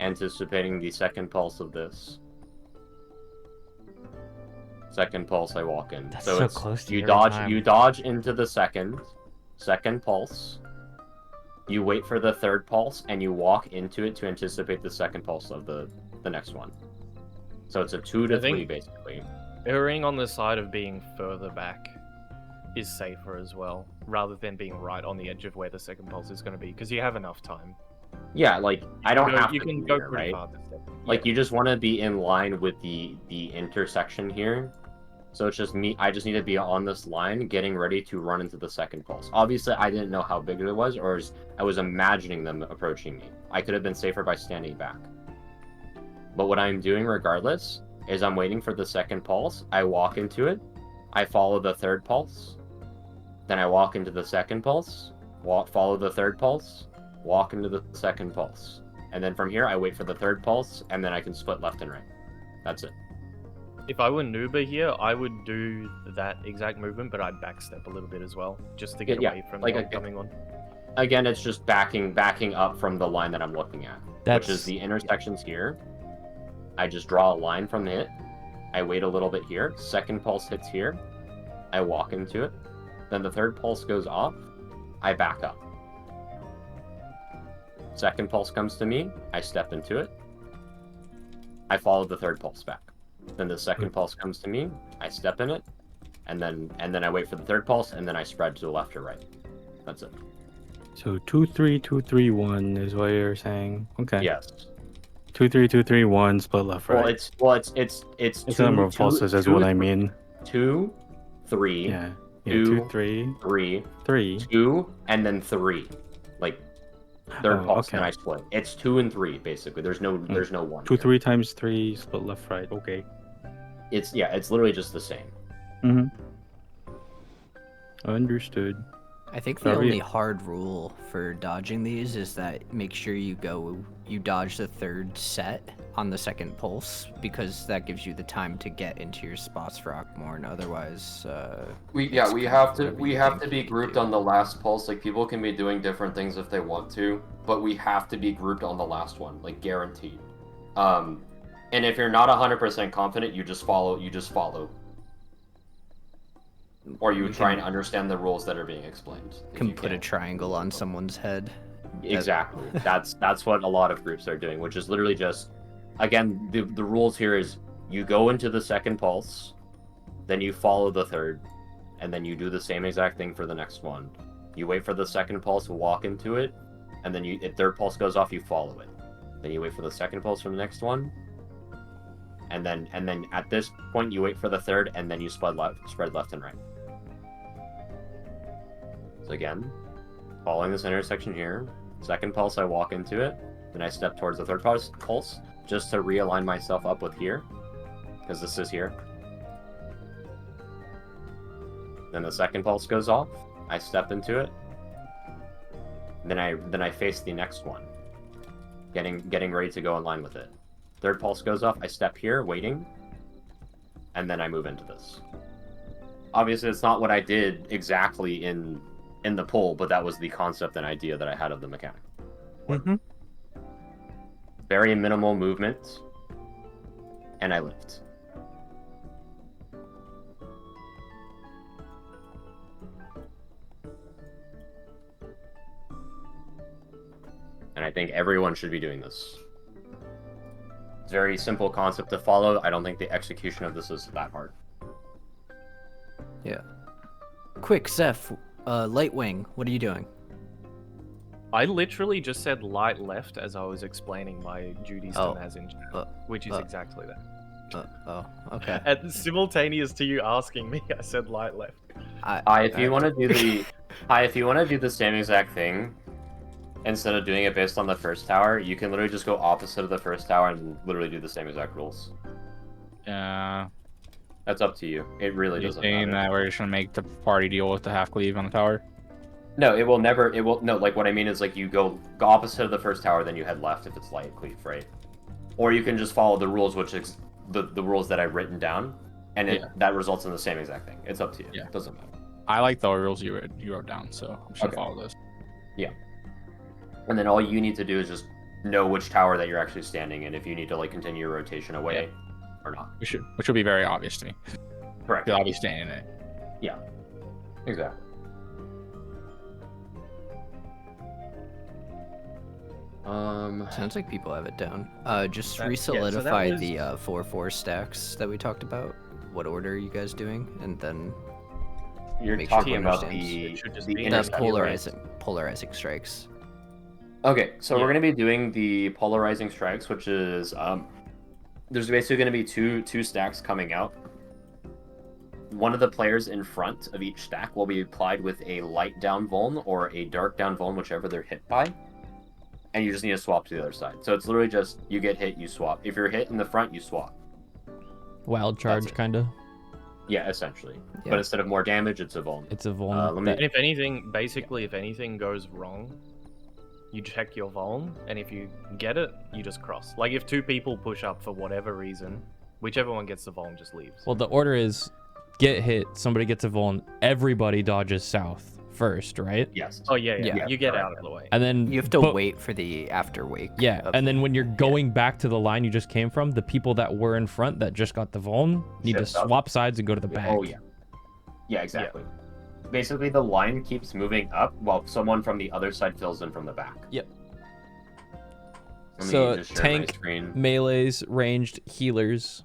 Speaker 7: anticipating the second pulse of this. Second pulse, I walk in.
Speaker 6: That's
Speaker 7: so
Speaker 6: so
Speaker 7: it's,
Speaker 6: close to
Speaker 7: you
Speaker 6: every
Speaker 7: dodge.
Speaker 6: time.
Speaker 7: You dodge into the second pulse. You wait for the third pulse, and you walk into it to anticipate the second pulse of the next one. So it's a 2 to 3 basically.
Speaker 1: Erring on the side of being further back is safer as well, rather than being right on the edge of where the second pulse is going to be, because you have enough time.
Speaker 7: Yeah, like I don't have
Speaker 1: You
Speaker 7: to
Speaker 1: can
Speaker 7: be
Speaker 1: go
Speaker 7: there,
Speaker 1: pretty
Speaker 7: right?
Speaker 1: far this step.
Speaker 7: Like you just want to be in line with the intersection here. So it's just me. I just need to be on this line, getting ready to run into the second pulse. Obviously, I didn't know how big it was, or I was imagining them approaching me. I could have been safer by standing back. But what I'm doing regardless is I'm waiting for the second pulse. I walk into it. I follow the third pulse. Then I walk into the second pulse. Follow the third pulse. Walk into the second pulse. And then from here, I wait for the third pulse, and then I can split left and right. That's it.
Speaker 1: If I were Nuba here, I would do that exact movement, but I'd backstep a little bit as well, just to get away from the oncoming one.
Speaker 7: Again, it's just backing up from the line that I'm looking at, which is the intersections here. I just draw a line from it. I wait a little bit here. Second pulse hits here. I walk into it. Then the third pulse goes off. I back up. Second pulse comes to me. I step into it. I follow the third pulse back. Then the second pulse comes to me. I step in it, and then I wait for the third pulse, and then I spread to the left or right. That's it.
Speaker 13: So 2-3-2-3-1 is what you're saying. Okay.
Speaker 7: Yes.
Speaker 13: 2-3-2-3-1 split left right.
Speaker 7: It's
Speaker 13: the number of pulses is what I mean.
Speaker 7: 2, 3.
Speaker 13: Yeah.
Speaker 7: 2,
Speaker 13: 3,
Speaker 7: 3, 2, and then 3. Like third pulse,
Speaker 13: okay.
Speaker 7: and I split. It's 2 and 3 basically. There's no 1.
Speaker 13: 2, 3 times 3 split left right. Okay.
Speaker 7: It's literally just the same.
Speaker 13: Understood.
Speaker 2: I think the only hard rule for dodging these is that make sure you dodge the third set on the second pulse, because that gives you the time to get into your spots for Akmorn. Otherwise,
Speaker 7: we have to be grouped on the last pulse. Like people can be doing different things if they want to, but we have to be grouped on the last one, like guaranteed. And if you're not 100% confident, you just follow. Or you try and understand the rules that are being explained.
Speaker 2: Can put a triangle on someone's head.
Speaker 7: Exactly. That's what a lot of groups are doing, which is literally just, again, the rules here is you go into the second pulse, then you follow the third, and then you do the same exact thing for the next one. You wait for the second pulse, walk into it, and then if third pulse goes off, you follow it. Then you wait for the second pulse from the next one. And then at this point you wait for the third, and then you spread left and right. So again, following this intersection here, second pulse I walk into it, then I step towards the third pulse just to realign myself up with here, because this is here. Then the second pulse goes off, I step into it, then I face the next one, getting ready to go in line with it. Third pulse goes off, I step here, waiting, and then I move into this. Obviously, it's not what I did exactly in the pull, but that was the concept and idea that I had of the mechanic.
Speaker 3: Mm-hmm.
Speaker 7: Very minimal movement, and I lift. And I think everyone should be doing this. It's a very simple concept to follow. I don't think the execution of this is that hard.
Speaker 2: Yeah. Quick, Zeph, Lightwing, what are you doing?
Speaker 1: I literally just said light left as I was explaining my duties to Naz in chat, which is exactly that.
Speaker 2: Okay.
Speaker 1: And simultaneous to you asking me, I said light left.
Speaker 7: If you want to do the same exact thing, instead of doing it based on the first tower, you can literally just go opposite of the first tower and literally do the same exact rules.
Speaker 5: Yeah.
Speaker 7: That's up to you. It really
Speaker 5: You're
Speaker 7: doesn't
Speaker 5: saying
Speaker 7: matter.
Speaker 5: that we're just gonna make the party deal with the half cleave on the tower?
Speaker 7: No, it will never. It will no. Like what I mean is like you go opposite of the first tower, then you head left if it's light cleave, right? Or you can just follow the rules, which is the rules that I've written down, and that results in the same exact thing. It's up to you. Yeah, it doesn't matter.
Speaker 5: I like the rules you wrote down, so I'm just gonna follow those.
Speaker 7: Yeah. And then all you need to do is just know which tower that you're actually standing in, if you need to like continue your rotation away or not.
Speaker 5: Which will be very obvious to me.
Speaker 7: Correct.
Speaker 5: I'll be standing in it.
Speaker 7: Yeah. Exactly.
Speaker 2: Sounds like people have it down. Just
Speaker 1: That-
Speaker 2: re-solidify
Speaker 1: yeah, so that was-
Speaker 2: the 4/4 stacks that we talked about. What order are you guys doing? And then
Speaker 7: You're
Speaker 2: make
Speaker 7: talking
Speaker 2: everyone
Speaker 7: about
Speaker 2: understands.
Speaker 7: the
Speaker 2: the
Speaker 7: intersection,
Speaker 2: polarizing strikes.
Speaker 7: Okay, so we're going to be doing the polarizing strikes, which is there's basically going to be two stacks coming out. One of the players in front of each stack will be applied with a light down vuln or a dark down vuln, whichever they're hit by. And you just need to swap to the other side. So it's literally just you get hit, you swap. If you're hit in the front, you swap.
Speaker 6: Wild charge, kind of.
Speaker 7: Yeah, essentially.
Speaker 2: Yeah.
Speaker 7: But instead of more damage, it's a vuln.
Speaker 6: It's a vuln.
Speaker 1: And if anything, basically, if anything goes wrong, you check your vuln, and if you get it, you just cross. Like if two people push up for whatever reason, whichever one gets the vuln just leaves.
Speaker 6: Well, the order is get hit, somebody gets a vuln, everybody dodges south first, right?
Speaker 7: Yes.
Speaker 1: Oh yeah. You get out of the way.
Speaker 6: And then
Speaker 2: You have to wait for the after wake.
Speaker 6: Yeah, and then when you're going back to the line you just came from, the people that were in front that just got the vuln need to
Speaker 7: Shift up.
Speaker 6: swap sides and go to the back.
Speaker 7: Oh yeah. Yeah, exactly. Basically, the line keeps moving up while someone from the other side fills in from the back.
Speaker 6: Yep.
Speaker 7: Let me
Speaker 6: So
Speaker 7: just share my
Speaker 6: tank,
Speaker 7: screen.
Speaker 6: melees, ranged, healers.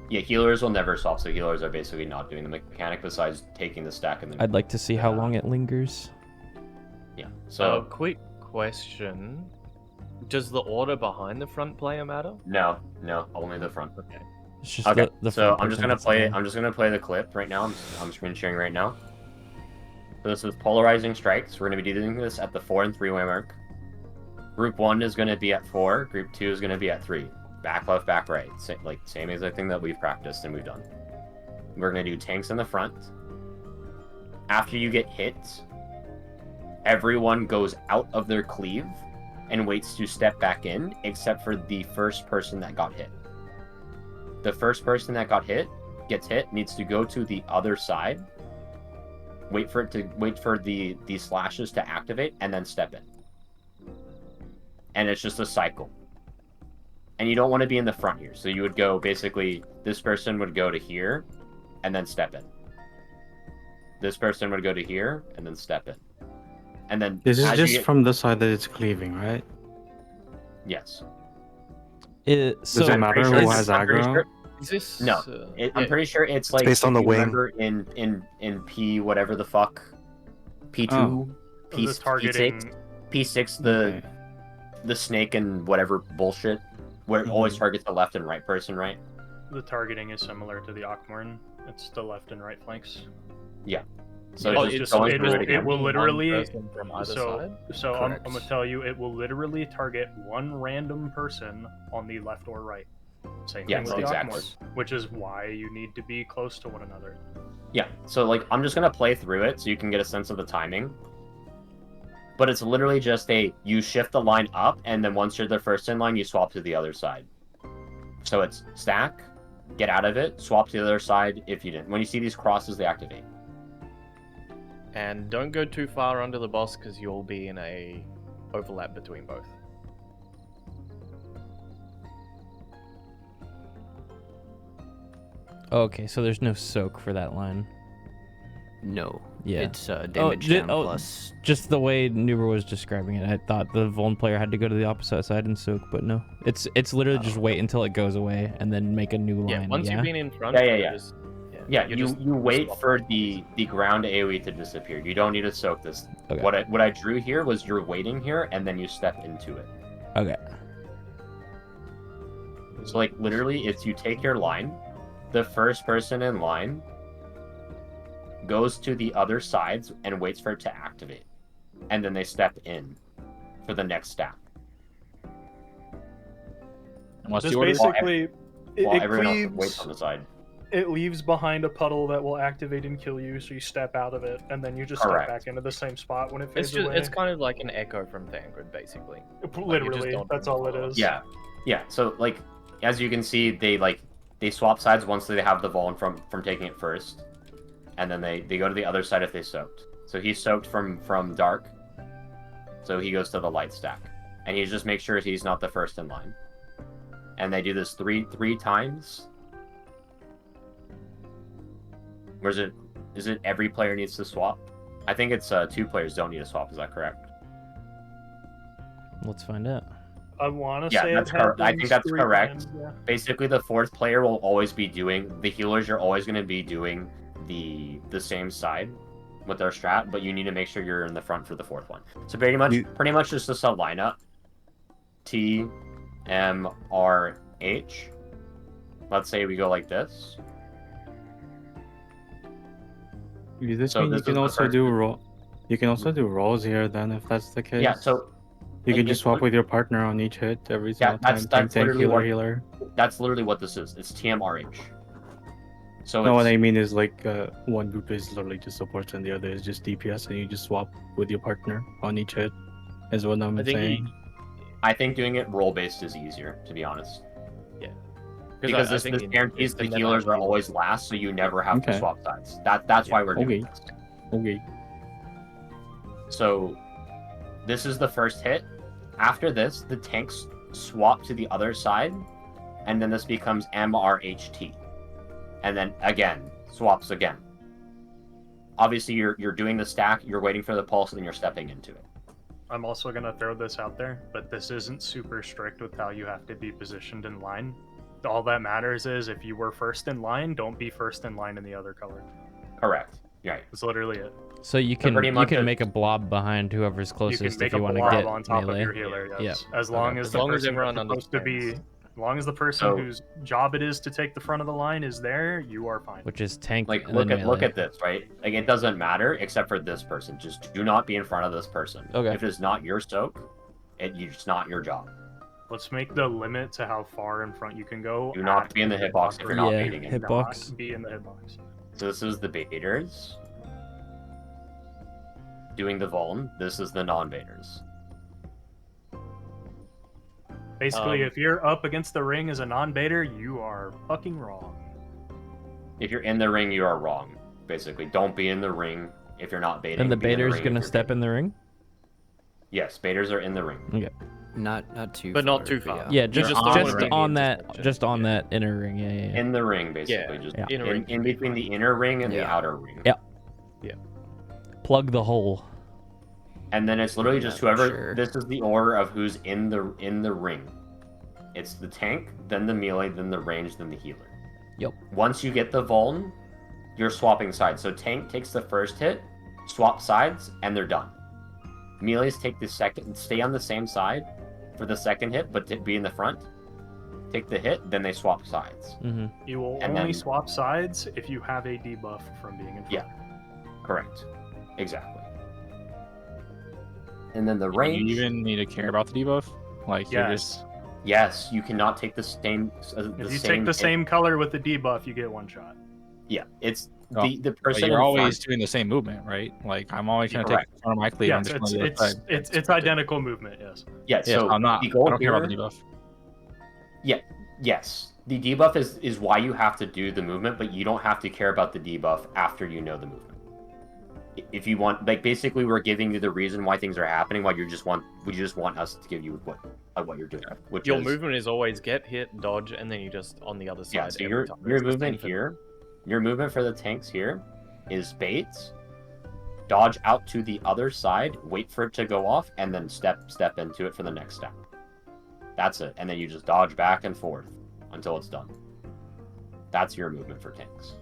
Speaker 7: Yeah, healers will never swap, so healers are basically not doing the mechanic besides taking the stack and then.
Speaker 6: I'd like to see how long it lingers.
Speaker 7: Yeah.
Speaker 1: So, quick question: does the order behind the front player matter?
Speaker 7: No, only the front.
Speaker 1: Okay.
Speaker 6: It's just
Speaker 7: Okay,
Speaker 6: the
Speaker 7: so
Speaker 6: front
Speaker 7: I'm just
Speaker 6: person
Speaker 7: gonna
Speaker 6: gets
Speaker 7: play.
Speaker 6: the vuln.
Speaker 7: I'm just gonna play the clip right now. I'm screen sharing right now. So this is polarizing strikes. We're gonna be doing this at the 4 and 3-way mark. Group 1 is gonna be at 4. Group 2 is gonna be at 3. Back, left, back, right. Same exact thing that we've practiced and we've done. We're gonna do tanks in the front. After you get hit, everyone goes out of their cleave and waits to step back in, except for the first person that got hit. The first person that gets hit, needs to go to the other side, wait for the slashes to activate, and then step in. And it's just a cycle. And you don't want to be in the front here. So you would go, basically, this person would go to here, and then step in. This person would go to here, and then step in. And then...
Speaker 13: This is
Speaker 7: as you
Speaker 13: just
Speaker 7: get-
Speaker 13: from the side that it's cleaving, right?
Speaker 7: Yes.
Speaker 13: Does it matter who has aggro?
Speaker 1: Is this?
Speaker 7: No, I'm pretty sure it's like
Speaker 3: based on
Speaker 7: if
Speaker 3: the
Speaker 7: you
Speaker 3: wing.
Speaker 7: Remember in P whatever the fuck, P2,
Speaker 8: Oh.
Speaker 7: P
Speaker 8: The targeting-
Speaker 7: P6, the the snake and whatever bullshit, where it always targets the left and right person, right?
Speaker 8: The targeting is similar to the Ockmorn. It's the left and right flanks.
Speaker 7: Yeah. So
Speaker 8: it will literally
Speaker 1: from either
Speaker 8: so
Speaker 1: side?
Speaker 8: I'm gonna tell you, it will literally target one random person on the left or right. Same thing with the Ockmorn, which is why you need to be close to one another.
Speaker 7: Yeah. So like I'm just gonna play through it so you can get a sense of the timing. But it's literally just you shift the line up, and then once you're the first in line, you swap to the other side. So it's stack, get out of it, swap to the other side if you didn't. When you see these crosses, they activate.
Speaker 1: And don't go too far under the boss because you'll be in a overlap between both.
Speaker 6: Okay, so there's no soak for that line.
Speaker 2: No.
Speaker 6: Yeah.
Speaker 2: It's damage down plus.
Speaker 6: Just the way Nuber was describing it, I thought the Vuln player had to go to the opposite side and soak, but no. It's literally just wait until it goes away and then make a new line.
Speaker 1: Yeah, once you've been in front.
Speaker 7: You wait for the ground AoE to disappear. You don't need to soak this.
Speaker 6: Okay.
Speaker 7: What I drew here was you're waiting here and then you step into it.
Speaker 6: Okay.
Speaker 7: So like literally, if you take your line, the first person in line goes to the other sides and waits for it to activate, and then they step in for the next stack.
Speaker 8: This basically
Speaker 7: everyone else waits on the side.
Speaker 8: It leaves behind a puddle that will activate and kill you, so you step out of it, and then you just step back into the same spot when it fades away.
Speaker 1: It's kind of like an echo from Thancred, basically.
Speaker 8: Literally, that's all it is.
Speaker 7: Yeah. So like, as you can see, they swap sides once they have the Vuln from taking it first, and then they go to the other side if they soaked. So he soaked from dark, so he goes to the light stack, and he just makes sure he's not the first in line. And they do this three times. Or is it every player needs to swap? I think it's 2 players don't need to swap. Is that correct?
Speaker 6: Let's find out.
Speaker 8: I want to say
Speaker 7: that's correct. I think that's correct.
Speaker 8: Times, yeah.
Speaker 7: Basically, the 4th player will always be doing the healers. You're always going to be doing the same side with their strat, but you need to make sure you're in the front for the 4th one. So pretty much just a sub lineup. T, M, R, H. Let's say we go like this.
Speaker 13: Does this mean you can also do You can also do rolls here then, if that's the case.
Speaker 7: Yeah. So
Speaker 13: you can just swap with your partner on each hit every single time.
Speaker 7: That's
Speaker 13: tank,
Speaker 7: literally
Speaker 13: healer.
Speaker 7: That's literally what this is. It's TMRH. So
Speaker 13: no, what I mean is like one group is literally just supports and the other is just DPS, and you just swap with your partner on each hit. Is what I'm saying.
Speaker 7: I think doing it role based is easier, to be honest.
Speaker 1: Yeah.
Speaker 7: Because this guarantees the healers are always last, so you never have to swap sides. That's why we're doing this.
Speaker 13: Okay.
Speaker 7: So this is the first hit. After this, the tanks swap to the other side, and then this becomes MRHT. And then again, swaps again. Obviously, you're doing the stack, you're waiting for the pulse, and then you're stepping into it.
Speaker 8: I'm also going to throw this out there, but this isn't super strict with how you have to be positioned in line. All that matters is if you were first in line, don't be first in line in the other color.
Speaker 7: Correct. Right.
Speaker 8: That's literally it.
Speaker 6: So you can make a blob behind whoever's closest if you want to get
Speaker 8: on top
Speaker 6: melee.
Speaker 8: of your healer. Yes.
Speaker 6: Yeah.
Speaker 8: As long as everyone supposed to be, as long as the person whose job it is to take the front of the line is there, you are fine.
Speaker 6: Which is tank.
Speaker 7: Like look at this, right? Like it doesn't matter except for this person. Just do not be in front of this person.
Speaker 6: Okay.
Speaker 7: If it's not your soak, it's not your job.
Speaker 8: Let's make the limit to how far in front you can go.
Speaker 7: Do not be in the hitbox if you're not baiting it.
Speaker 6: Hitbox.
Speaker 8: Be in the hitbox.
Speaker 7: So this is the baiters doing the Vuln. This is the non-baiters.
Speaker 8: Basically, if you're up against the ring as a non-baiter, you are fucking wrong.
Speaker 7: If you're in the ring, you are wrong. Basically, don't be in the ring if you're not baiting.
Speaker 6: And the baiter's gonna step in the ring?
Speaker 7: Yes, baiters are in the ring.
Speaker 6: Okay.
Speaker 2: Not too
Speaker 1: but
Speaker 2: far.
Speaker 1: not too far.
Speaker 6: Yeah, just on that inner ring. Yeah.
Speaker 7: In the ring, basically. Just in between the inner ring and the outer ring.
Speaker 6: Yeah. Plug the hole.
Speaker 7: And then it's literally just whoever. Sure. This is the order of who's in the ring. It's the tank, then the melee, then the range, then the healer.
Speaker 6: Yep.
Speaker 7: Once you get the Vuln, you're swapping sides. So tank takes the first hit, swap sides, and they're done. Melees take the second, stay on the same side, for the second hit, but to be in the front. Take the hit, then they swap sides.
Speaker 8: You will only swap sides if you have a debuff from being in front.
Speaker 7: Yeah, correct. Exactly. And then the range.
Speaker 5: You even need to care about the debuff? Like, you're just...
Speaker 7: Yes, you cannot take the same.
Speaker 8: If you take the same color with the debuff, you get one shot.
Speaker 7: Yeah, it's
Speaker 5: Oh,
Speaker 7: the person.
Speaker 5: You're
Speaker 7: in
Speaker 5: always
Speaker 7: front-
Speaker 5: doing the same movement, right? Like, I'm always trying to take front of my cleave. I'm
Speaker 8: Yes,
Speaker 5: just going to the other side.
Speaker 8: it's identical movement. Yes.
Speaker 7: Yeah, so
Speaker 5: I'm not. I
Speaker 7: the goal
Speaker 5: don't care about the
Speaker 7: here-
Speaker 5: debuff.
Speaker 7: Yeah, yes. The debuff is why you have to do the movement, but you don't have to care about the debuff after you know the movement. If you want, like, basically, we're giving you the reason why things are happening. Why you just want us to give you what you're doing. Which
Speaker 1: Your
Speaker 7: is,
Speaker 1: movement is always get hit, dodge, and then you just on the other side.
Speaker 7: yeah. So
Speaker 1: every
Speaker 7: your
Speaker 1: time.
Speaker 7: your
Speaker 1: It's the
Speaker 7: movement
Speaker 1: same for-
Speaker 7: here, your movement for the tanks here, is baits, dodge out to the other side, wait for it to go off, and then step into it for the next step. That's it, and then you just dodge back and forth until it's done. That's your movement for tanks.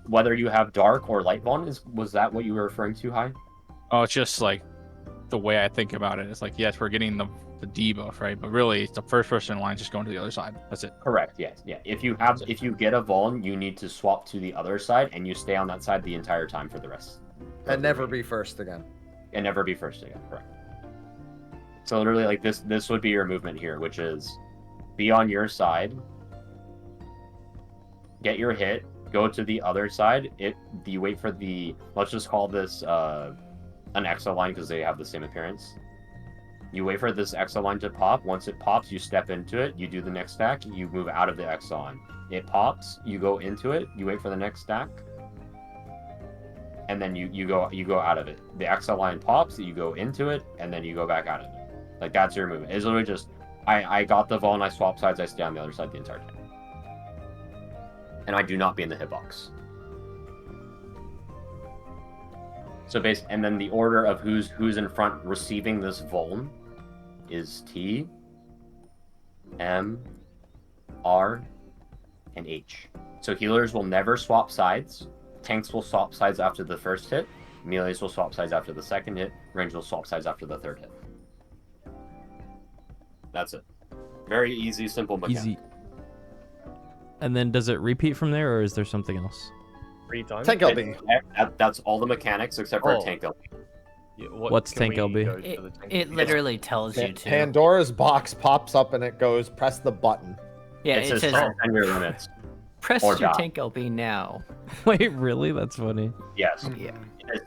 Speaker 7: Whether you have dark or light bond, was that what you were referring to, Hi?
Speaker 5: Oh, it's just like the way I think about it. It's like, yes, we're getting the debuff, right? But really, it's the first person in line just going to the other side. That's it.
Speaker 7: Correct. Yes. Yeah. If you get a vuln, you need to swap to the other side, and you stay on that side the entire time for the rest.
Speaker 4: And never be first again.
Speaker 7: And never be first again. Correct. So literally, like this would be your movement here, which is be on your side, get your hit, go to the other side. You wait for the, let's just call this an exo line because they have the same appearance. You wait for this exo line to pop. Once it pops, you step into it. You do the next stack. You move out of the exo line. It pops. You go into it. You wait for the next stack, and then you go out of it. The exo line pops. You go into it, and then you go back out of it. Like, that's your movement. It's literally just I got the vuln. I swap sides. I stay on the other side the entire time, and I do not be in the hitbox. So and then the order of who's in front receiving this vuln is T, M, R, and H. So healers will never swap sides. Tanks will swap sides after the first hit. Melees will swap sides after the second hit. Range will swap sides after the third hit. That's it. Very easy, simple mechanic.
Speaker 6: Easy. And then does it repeat from there, or is there something else?
Speaker 1: 3 times.
Speaker 4: Tank LB.
Speaker 7: That's all the mechanics except for tank LB.
Speaker 1: Yeah,
Speaker 6: What's tank LB?
Speaker 2: It literally tells you to.
Speaker 4: Pandora's box pops up and it goes, press the button.
Speaker 2: Yeah,
Speaker 7: it says transcend your limits.
Speaker 2: Press
Speaker 7: or
Speaker 2: your
Speaker 7: die.
Speaker 2: tank LB now.
Speaker 6: Wait, really? That's funny.
Speaker 7: Yes.
Speaker 2: Yeah.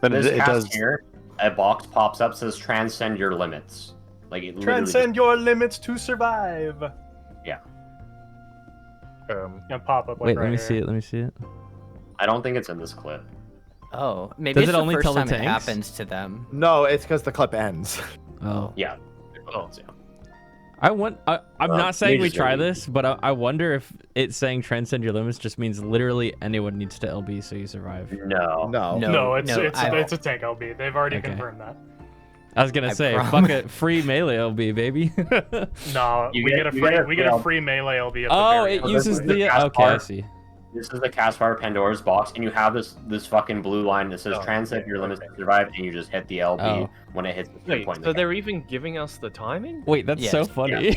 Speaker 3: But
Speaker 7: This
Speaker 3: it
Speaker 7: cast
Speaker 3: does.
Speaker 7: here, a box pops up, says transcend your limits. Like, it literally
Speaker 8: Transcend your limits to survive.
Speaker 7: Yeah.
Speaker 8: And pop up. Like
Speaker 6: Wait,
Speaker 8: right
Speaker 6: let me
Speaker 8: here.
Speaker 6: see it. Let me see it.
Speaker 7: I don't think it's in this clip.
Speaker 2: Oh, maybe
Speaker 6: Does
Speaker 2: it's
Speaker 6: it
Speaker 2: the
Speaker 6: only
Speaker 2: first
Speaker 6: tell the
Speaker 2: time it
Speaker 6: tanks?
Speaker 2: happens to them.
Speaker 4: No, it's because the clip ends.
Speaker 6: Oh.
Speaker 7: Yeah.
Speaker 6: I'm not saying we
Speaker 7: just
Speaker 6: try
Speaker 7: gotta-
Speaker 6: this, but I wonder if it's saying transcend your limits just means literally anyone needs to LB so you survive.
Speaker 7: No.
Speaker 8: No, it's a tank LB. They've already
Speaker 6: Okay.
Speaker 8: confirmed that.
Speaker 6: I was gonna say, fuck it, free melee LB, baby.
Speaker 8: No,
Speaker 7: You
Speaker 8: we
Speaker 7: get-
Speaker 8: get a
Speaker 7: you
Speaker 8: free
Speaker 7: get a
Speaker 8: we get a
Speaker 7: fail.
Speaker 8: free melee LB. At the
Speaker 6: Oh,
Speaker 8: very
Speaker 6: it
Speaker 8: end.
Speaker 6: uses
Speaker 7: This is
Speaker 6: the
Speaker 7: cast
Speaker 6: okay, I
Speaker 7: bar.
Speaker 6: see.
Speaker 7: This is the cast bar Pandora's box, and you have this fucking blue line that says
Speaker 1: Oh,
Speaker 7: transcend
Speaker 1: okay,
Speaker 7: your limits
Speaker 1: okay.
Speaker 7: to survive, and you just hit the LB
Speaker 6: Oh.
Speaker 7: when it hits the
Speaker 1: Wait,
Speaker 7: point.
Speaker 1: so they're even giving us the timing?
Speaker 6: Wait, that's so
Speaker 2: Yes.
Speaker 6: funny.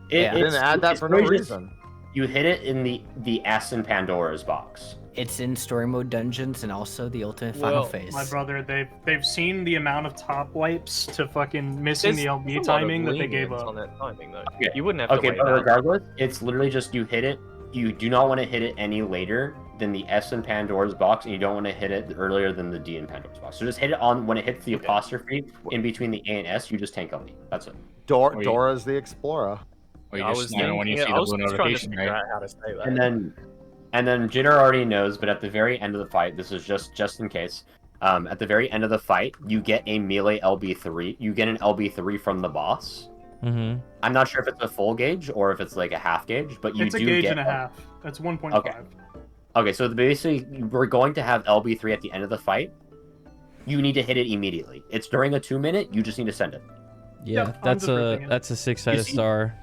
Speaker 2: Yeah.
Speaker 4: Didn't add that for no reason.
Speaker 7: You hit it in the S in Pandora's box.
Speaker 2: It's in story mode dungeons and also the ultimate final
Speaker 1: Well,
Speaker 2: phase.
Speaker 8: My brother, they've seen the amount of top wipes to fucking missing the LB
Speaker 1: There's a lot of
Speaker 8: timing that they gave
Speaker 1: lenience
Speaker 8: up.
Speaker 1: on that timing, though.
Speaker 7: Okay.
Speaker 1: You wouldn't have to
Speaker 7: Okay,
Speaker 1: wait
Speaker 7: but
Speaker 1: that
Speaker 7: regardless, it's literally just you hit it. You do not want to hit it any later than the S in Pandora's box, and you don't want to hit it earlier than the D in Pandora's box. So just hit it on when it hits the apostrophe in between the A and S. You just tank LB. That's it.
Speaker 4: Dora's the Explorer.
Speaker 5: Well, you
Speaker 1: I
Speaker 5: just
Speaker 1: was
Speaker 5: know when you
Speaker 1: thinking-
Speaker 5: see
Speaker 1: I
Speaker 5: the
Speaker 1: was
Speaker 5: blue
Speaker 1: just trying to
Speaker 5: notification,
Speaker 1: figure
Speaker 5: right?
Speaker 1: out how to say that.
Speaker 7: And then Jitter already knows, but at the very end of the fight, this is just in case. At the very end of the fight, you get a melee LB3. You get an LB3 from the boss.
Speaker 6: Mm-hmm.
Speaker 7: I'm not sure if it's a full gauge or if it's like a half gauge, but you
Speaker 8: It's a
Speaker 7: do
Speaker 8: gauge
Speaker 7: get
Speaker 8: and a half. That's 1.5.
Speaker 7: Okay. Okay, so basically, we're going to have LB3 at the end of the fight. You need to hit it immediately. It's during a 2-minute. You just need to send it.
Speaker 6: Yeah,
Speaker 8: I'm
Speaker 6: that's
Speaker 8: just
Speaker 6: a
Speaker 8: ripping it.
Speaker 6: six-sided
Speaker 7: see-
Speaker 6: star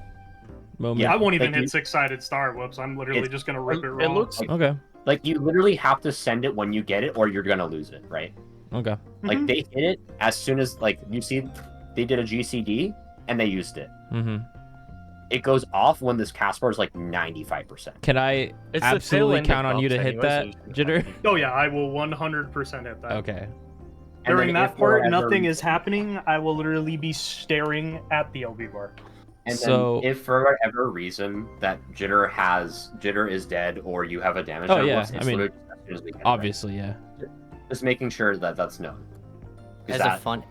Speaker 6: moment.
Speaker 7: Yeah.
Speaker 8: I won't even
Speaker 7: Like you-
Speaker 8: hit six-sided star. Whoops! I'm literally
Speaker 7: It's-
Speaker 8: just gonna rip it raw.
Speaker 1: It looks
Speaker 6: Okay.
Speaker 7: Like, you literally have to send it when you get it, or you're gonna lose it, right?
Speaker 6: Okay.
Speaker 5: Like they hit it as soon as like you see they did a GCD and they used it.
Speaker 6: Mm-hmm.
Speaker 5: It goes off when this cast bar is like 95%.
Speaker 6: Can I
Speaker 1: It's the tail
Speaker 6: absolutely
Speaker 1: end of
Speaker 6: count on you
Speaker 1: buffs
Speaker 6: to hit
Speaker 1: anyway, so
Speaker 6: that,
Speaker 1: you shouldn't
Speaker 6: Jitter?
Speaker 8: Oh yeah, I will 100% hit that.
Speaker 6: Okay.
Speaker 8: During
Speaker 5: And then
Speaker 8: that
Speaker 5: if for
Speaker 8: part,
Speaker 5: whatever
Speaker 8: nothing
Speaker 5: reason-
Speaker 8: is happening. I will literally be staring at the LB bar.
Speaker 5: And
Speaker 6: So-
Speaker 5: then if for whatever reason that Jitter is dead or you have a damage
Speaker 6: Oh,
Speaker 5: on
Speaker 6: yeah,
Speaker 5: Woops, it's
Speaker 6: I mean,
Speaker 5: literally just as soon as we hit it.
Speaker 6: Obviously, yeah.
Speaker 5: Just making sure that that's known. 'Cause
Speaker 2: As
Speaker 5: that-
Speaker 2: a fun,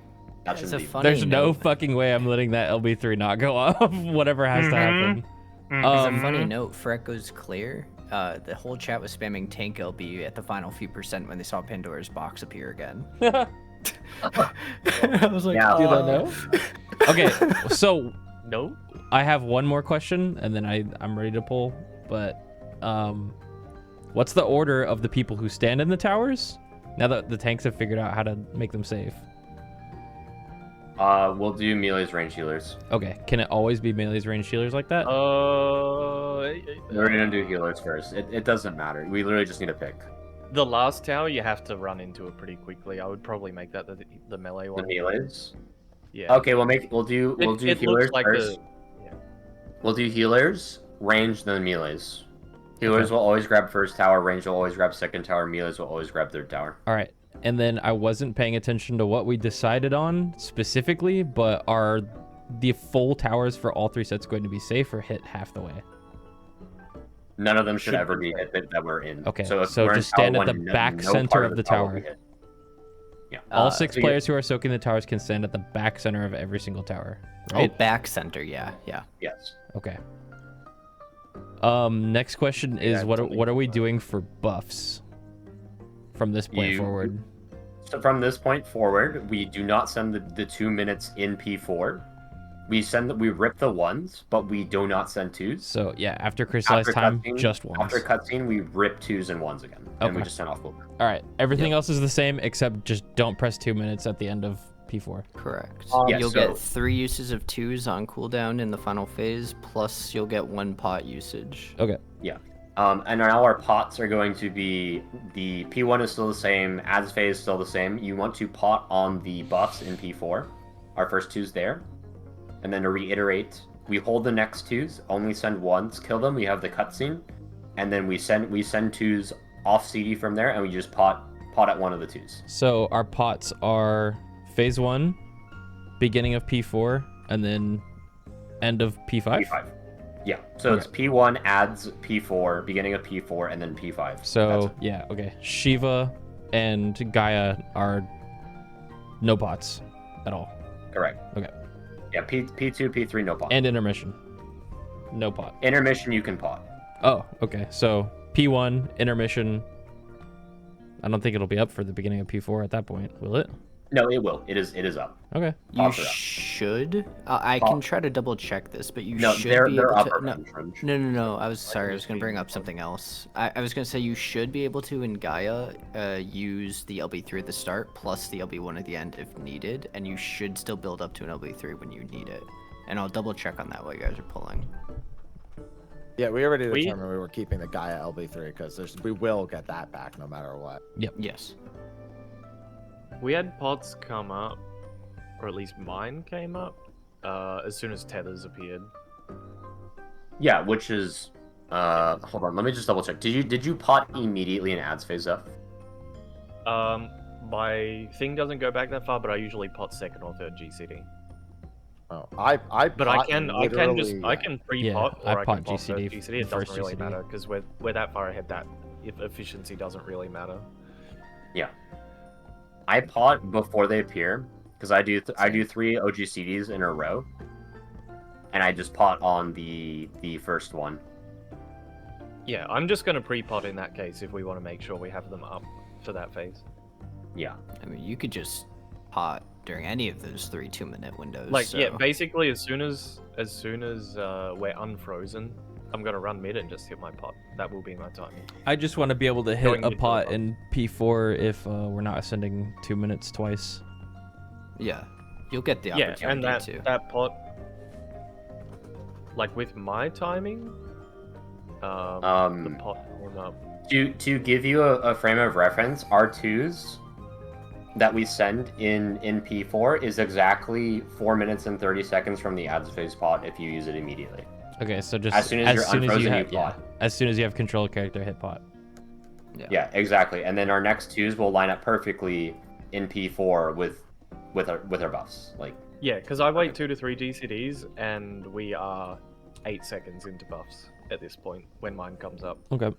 Speaker 5: that
Speaker 2: as
Speaker 5: shouldn't
Speaker 2: a
Speaker 5: be-
Speaker 2: funny
Speaker 6: There's no
Speaker 2: note,
Speaker 6: fucking way I'm letting that LB3 not go off. Whatever has to happen.
Speaker 2: as a funny note, Freck goes clear. The whole chat was spamming tank LB at the final few percent when they saw Pandora's box appear again. I was like,
Speaker 5: Yeah.
Speaker 6: Dude, I know. Okay, so
Speaker 1: No.
Speaker 6: I have one more question, and then I'm ready to pull. But, what's the order of the people who stand in the towers? Now that the tanks have figured out how to make them safe.
Speaker 5: We'll do melee's range healers.
Speaker 6: Okay, can it always be melee's range healers like that?
Speaker 5: We're gonna do healers first. It doesn't matter. We literally just need to pick.
Speaker 1: The last tower, you have to run into it pretty quickly. I would probably make that the melee
Speaker 5: The
Speaker 1: one.
Speaker 5: melees.
Speaker 1: Yeah.
Speaker 5: Okay, we'll do
Speaker 1: It
Speaker 5: healers
Speaker 1: looks like
Speaker 5: first. We'll do healers, range, then melees. Healers will always grab first tower, range will always grab second tower, melees will always grab third tower.
Speaker 6: All right. And then I wasn't paying attention to what we decided on specifically, but are the full towers for all 3 sets going to be safe or hit half the way?
Speaker 5: None of them should
Speaker 1: Should
Speaker 5: ever
Speaker 1: be
Speaker 5: be hit that we're in.
Speaker 6: Okay,
Speaker 5: So, if
Speaker 6: so
Speaker 5: we're in
Speaker 6: just
Speaker 5: tower
Speaker 6: stand at
Speaker 5: one,
Speaker 6: the
Speaker 5: no
Speaker 6: back
Speaker 5: part
Speaker 6: center of the
Speaker 5: will
Speaker 6: tower.
Speaker 5: be hit. Yeah.
Speaker 6: All 6
Speaker 5: so you-
Speaker 6: players who are soaking the towers can stand at the back center of every single tower, right?
Speaker 2: oh, back center, yeah.
Speaker 5: Yes.
Speaker 6: Okay. Next question is what are we doing for buffs from this point forward?
Speaker 5: So from this point forward, we do not send the 2 minutes in P4. We rip the 1s, but we do not send 2s.
Speaker 6: So yeah, after crystallized time,
Speaker 5: cutscene-
Speaker 6: just 1s.
Speaker 5: After cutscene, we rip 2s and 1s again, and we
Speaker 6: Okay.
Speaker 5: just send off over.
Speaker 6: All right, everything else is the same except just don't press 2 minutes at the end of P4.
Speaker 2: Correct.
Speaker 5: Yeah,
Speaker 2: You'll
Speaker 5: so-
Speaker 2: get 3 uses of 2s on cooldown in the final phase, plus you'll get 1 pot usage.
Speaker 6: Okay.
Speaker 5: Yeah. And now our pots are going to be the P1 is still the same, ads phase is still the same. You want to pot on the buffs in P4, our first 2s there, and then to reiterate, we hold the next 2s, only send 1s, kill them. We have the cutscene, and then we send 2s off CD from there, and we just pot at one of the 2s.
Speaker 6: So our pots are phase 1, beginning of P4, and then end of P5?
Speaker 5: P5. Yeah. So it's P1, ads, P4, beginning of P4, and then P5.
Speaker 6: So yeah, okay. Shiva and Gaia are no pots at all.
Speaker 5: Correct.
Speaker 6: Okay.
Speaker 5: Yeah, P2, P3, no pot.
Speaker 6: And intermission. No pot.
Speaker 5: Intermission, you can pot.
Speaker 6: Oh, okay. So P1, intermission. I don't think it'll be up for the beginning of P4 at that point, will it?
Speaker 5: No, it will. It is up.
Speaker 6: Okay.
Speaker 2: You
Speaker 5: Pots are up.
Speaker 2: should. I can try to double check this, but you
Speaker 5: No,
Speaker 2: should
Speaker 5: they're
Speaker 2: be able
Speaker 5: up
Speaker 2: to.
Speaker 5: or
Speaker 2: No,
Speaker 5: down.
Speaker 2: no. I was sorry. I was gonna bring up something else. I was gonna say you should be able to in Gaia use the LB3 at the start plus the LB1 at the end if needed, and you should still build up to an LB3 when you need it. And I'll double check on that while you guys are pulling.
Speaker 14: Yeah, we already determined we were keeping the Gaia LB3 because we will get that back no matter what.
Speaker 6: Yep.
Speaker 2: Yes.
Speaker 1: We had pods come up, or at least mine came up, as soon as tethers appeared.
Speaker 5: Yeah, which is hold on, let me just double check. Did you pot immediately in ads phase up?
Speaker 1: My thing doesn't go back that far, but I usually pot second or third GCD.
Speaker 14: Oh,
Speaker 1: But I
Speaker 14: pot
Speaker 1: can pre-pot
Speaker 6: I
Speaker 1: or I
Speaker 6: pot
Speaker 1: can pot
Speaker 6: GCD
Speaker 1: first GCD. It
Speaker 6: first
Speaker 1: doesn't really
Speaker 6: GCD.
Speaker 1: matter because we're that far ahead that if efficiency doesn't really matter.
Speaker 5: Yeah. I pot before they appear because I do 3 OGCDs in a row, and I just pot on the first one.
Speaker 1: Yeah, I'm just gonna pre-pot in that case if we want to make sure we have them up for that phase.
Speaker 5: Yeah.
Speaker 2: I mean, you could just pot during any of those 3 2-minute windows.
Speaker 1: Like,
Speaker 2: so.
Speaker 1: yeah, basically as soon as we're unfrozen, I'm gonna run mid and just hit my pot. That will be my timing.
Speaker 6: I just want to be able to hit
Speaker 1: Going
Speaker 6: a
Speaker 1: mid
Speaker 6: pot
Speaker 1: to
Speaker 6: in P4 if we're not ascending 2 minutes twice.
Speaker 2: Yeah, you'll get the
Speaker 1: Yeah,
Speaker 2: opportunity
Speaker 1: and
Speaker 2: to.
Speaker 1: that pot, like with my timing, the pot came up.
Speaker 5: To give you a frame of reference, R2s
Speaker 7: that we send in P4 is exactly 4 minutes and 30 seconds from the adds phase pot if you use it immediately.
Speaker 6: Okay, so just
Speaker 7: as soon as you're unfrozen, you pot.
Speaker 6: As soon as you have control character, hit pot.
Speaker 7: Yeah, exactly. And then our next twos will line up perfectly in P4 with our buffs. Like
Speaker 1: yeah, because I wait 2 to 3 GCDs and we are 8 seconds into buffs at this point when mine comes up.
Speaker 6: Okay.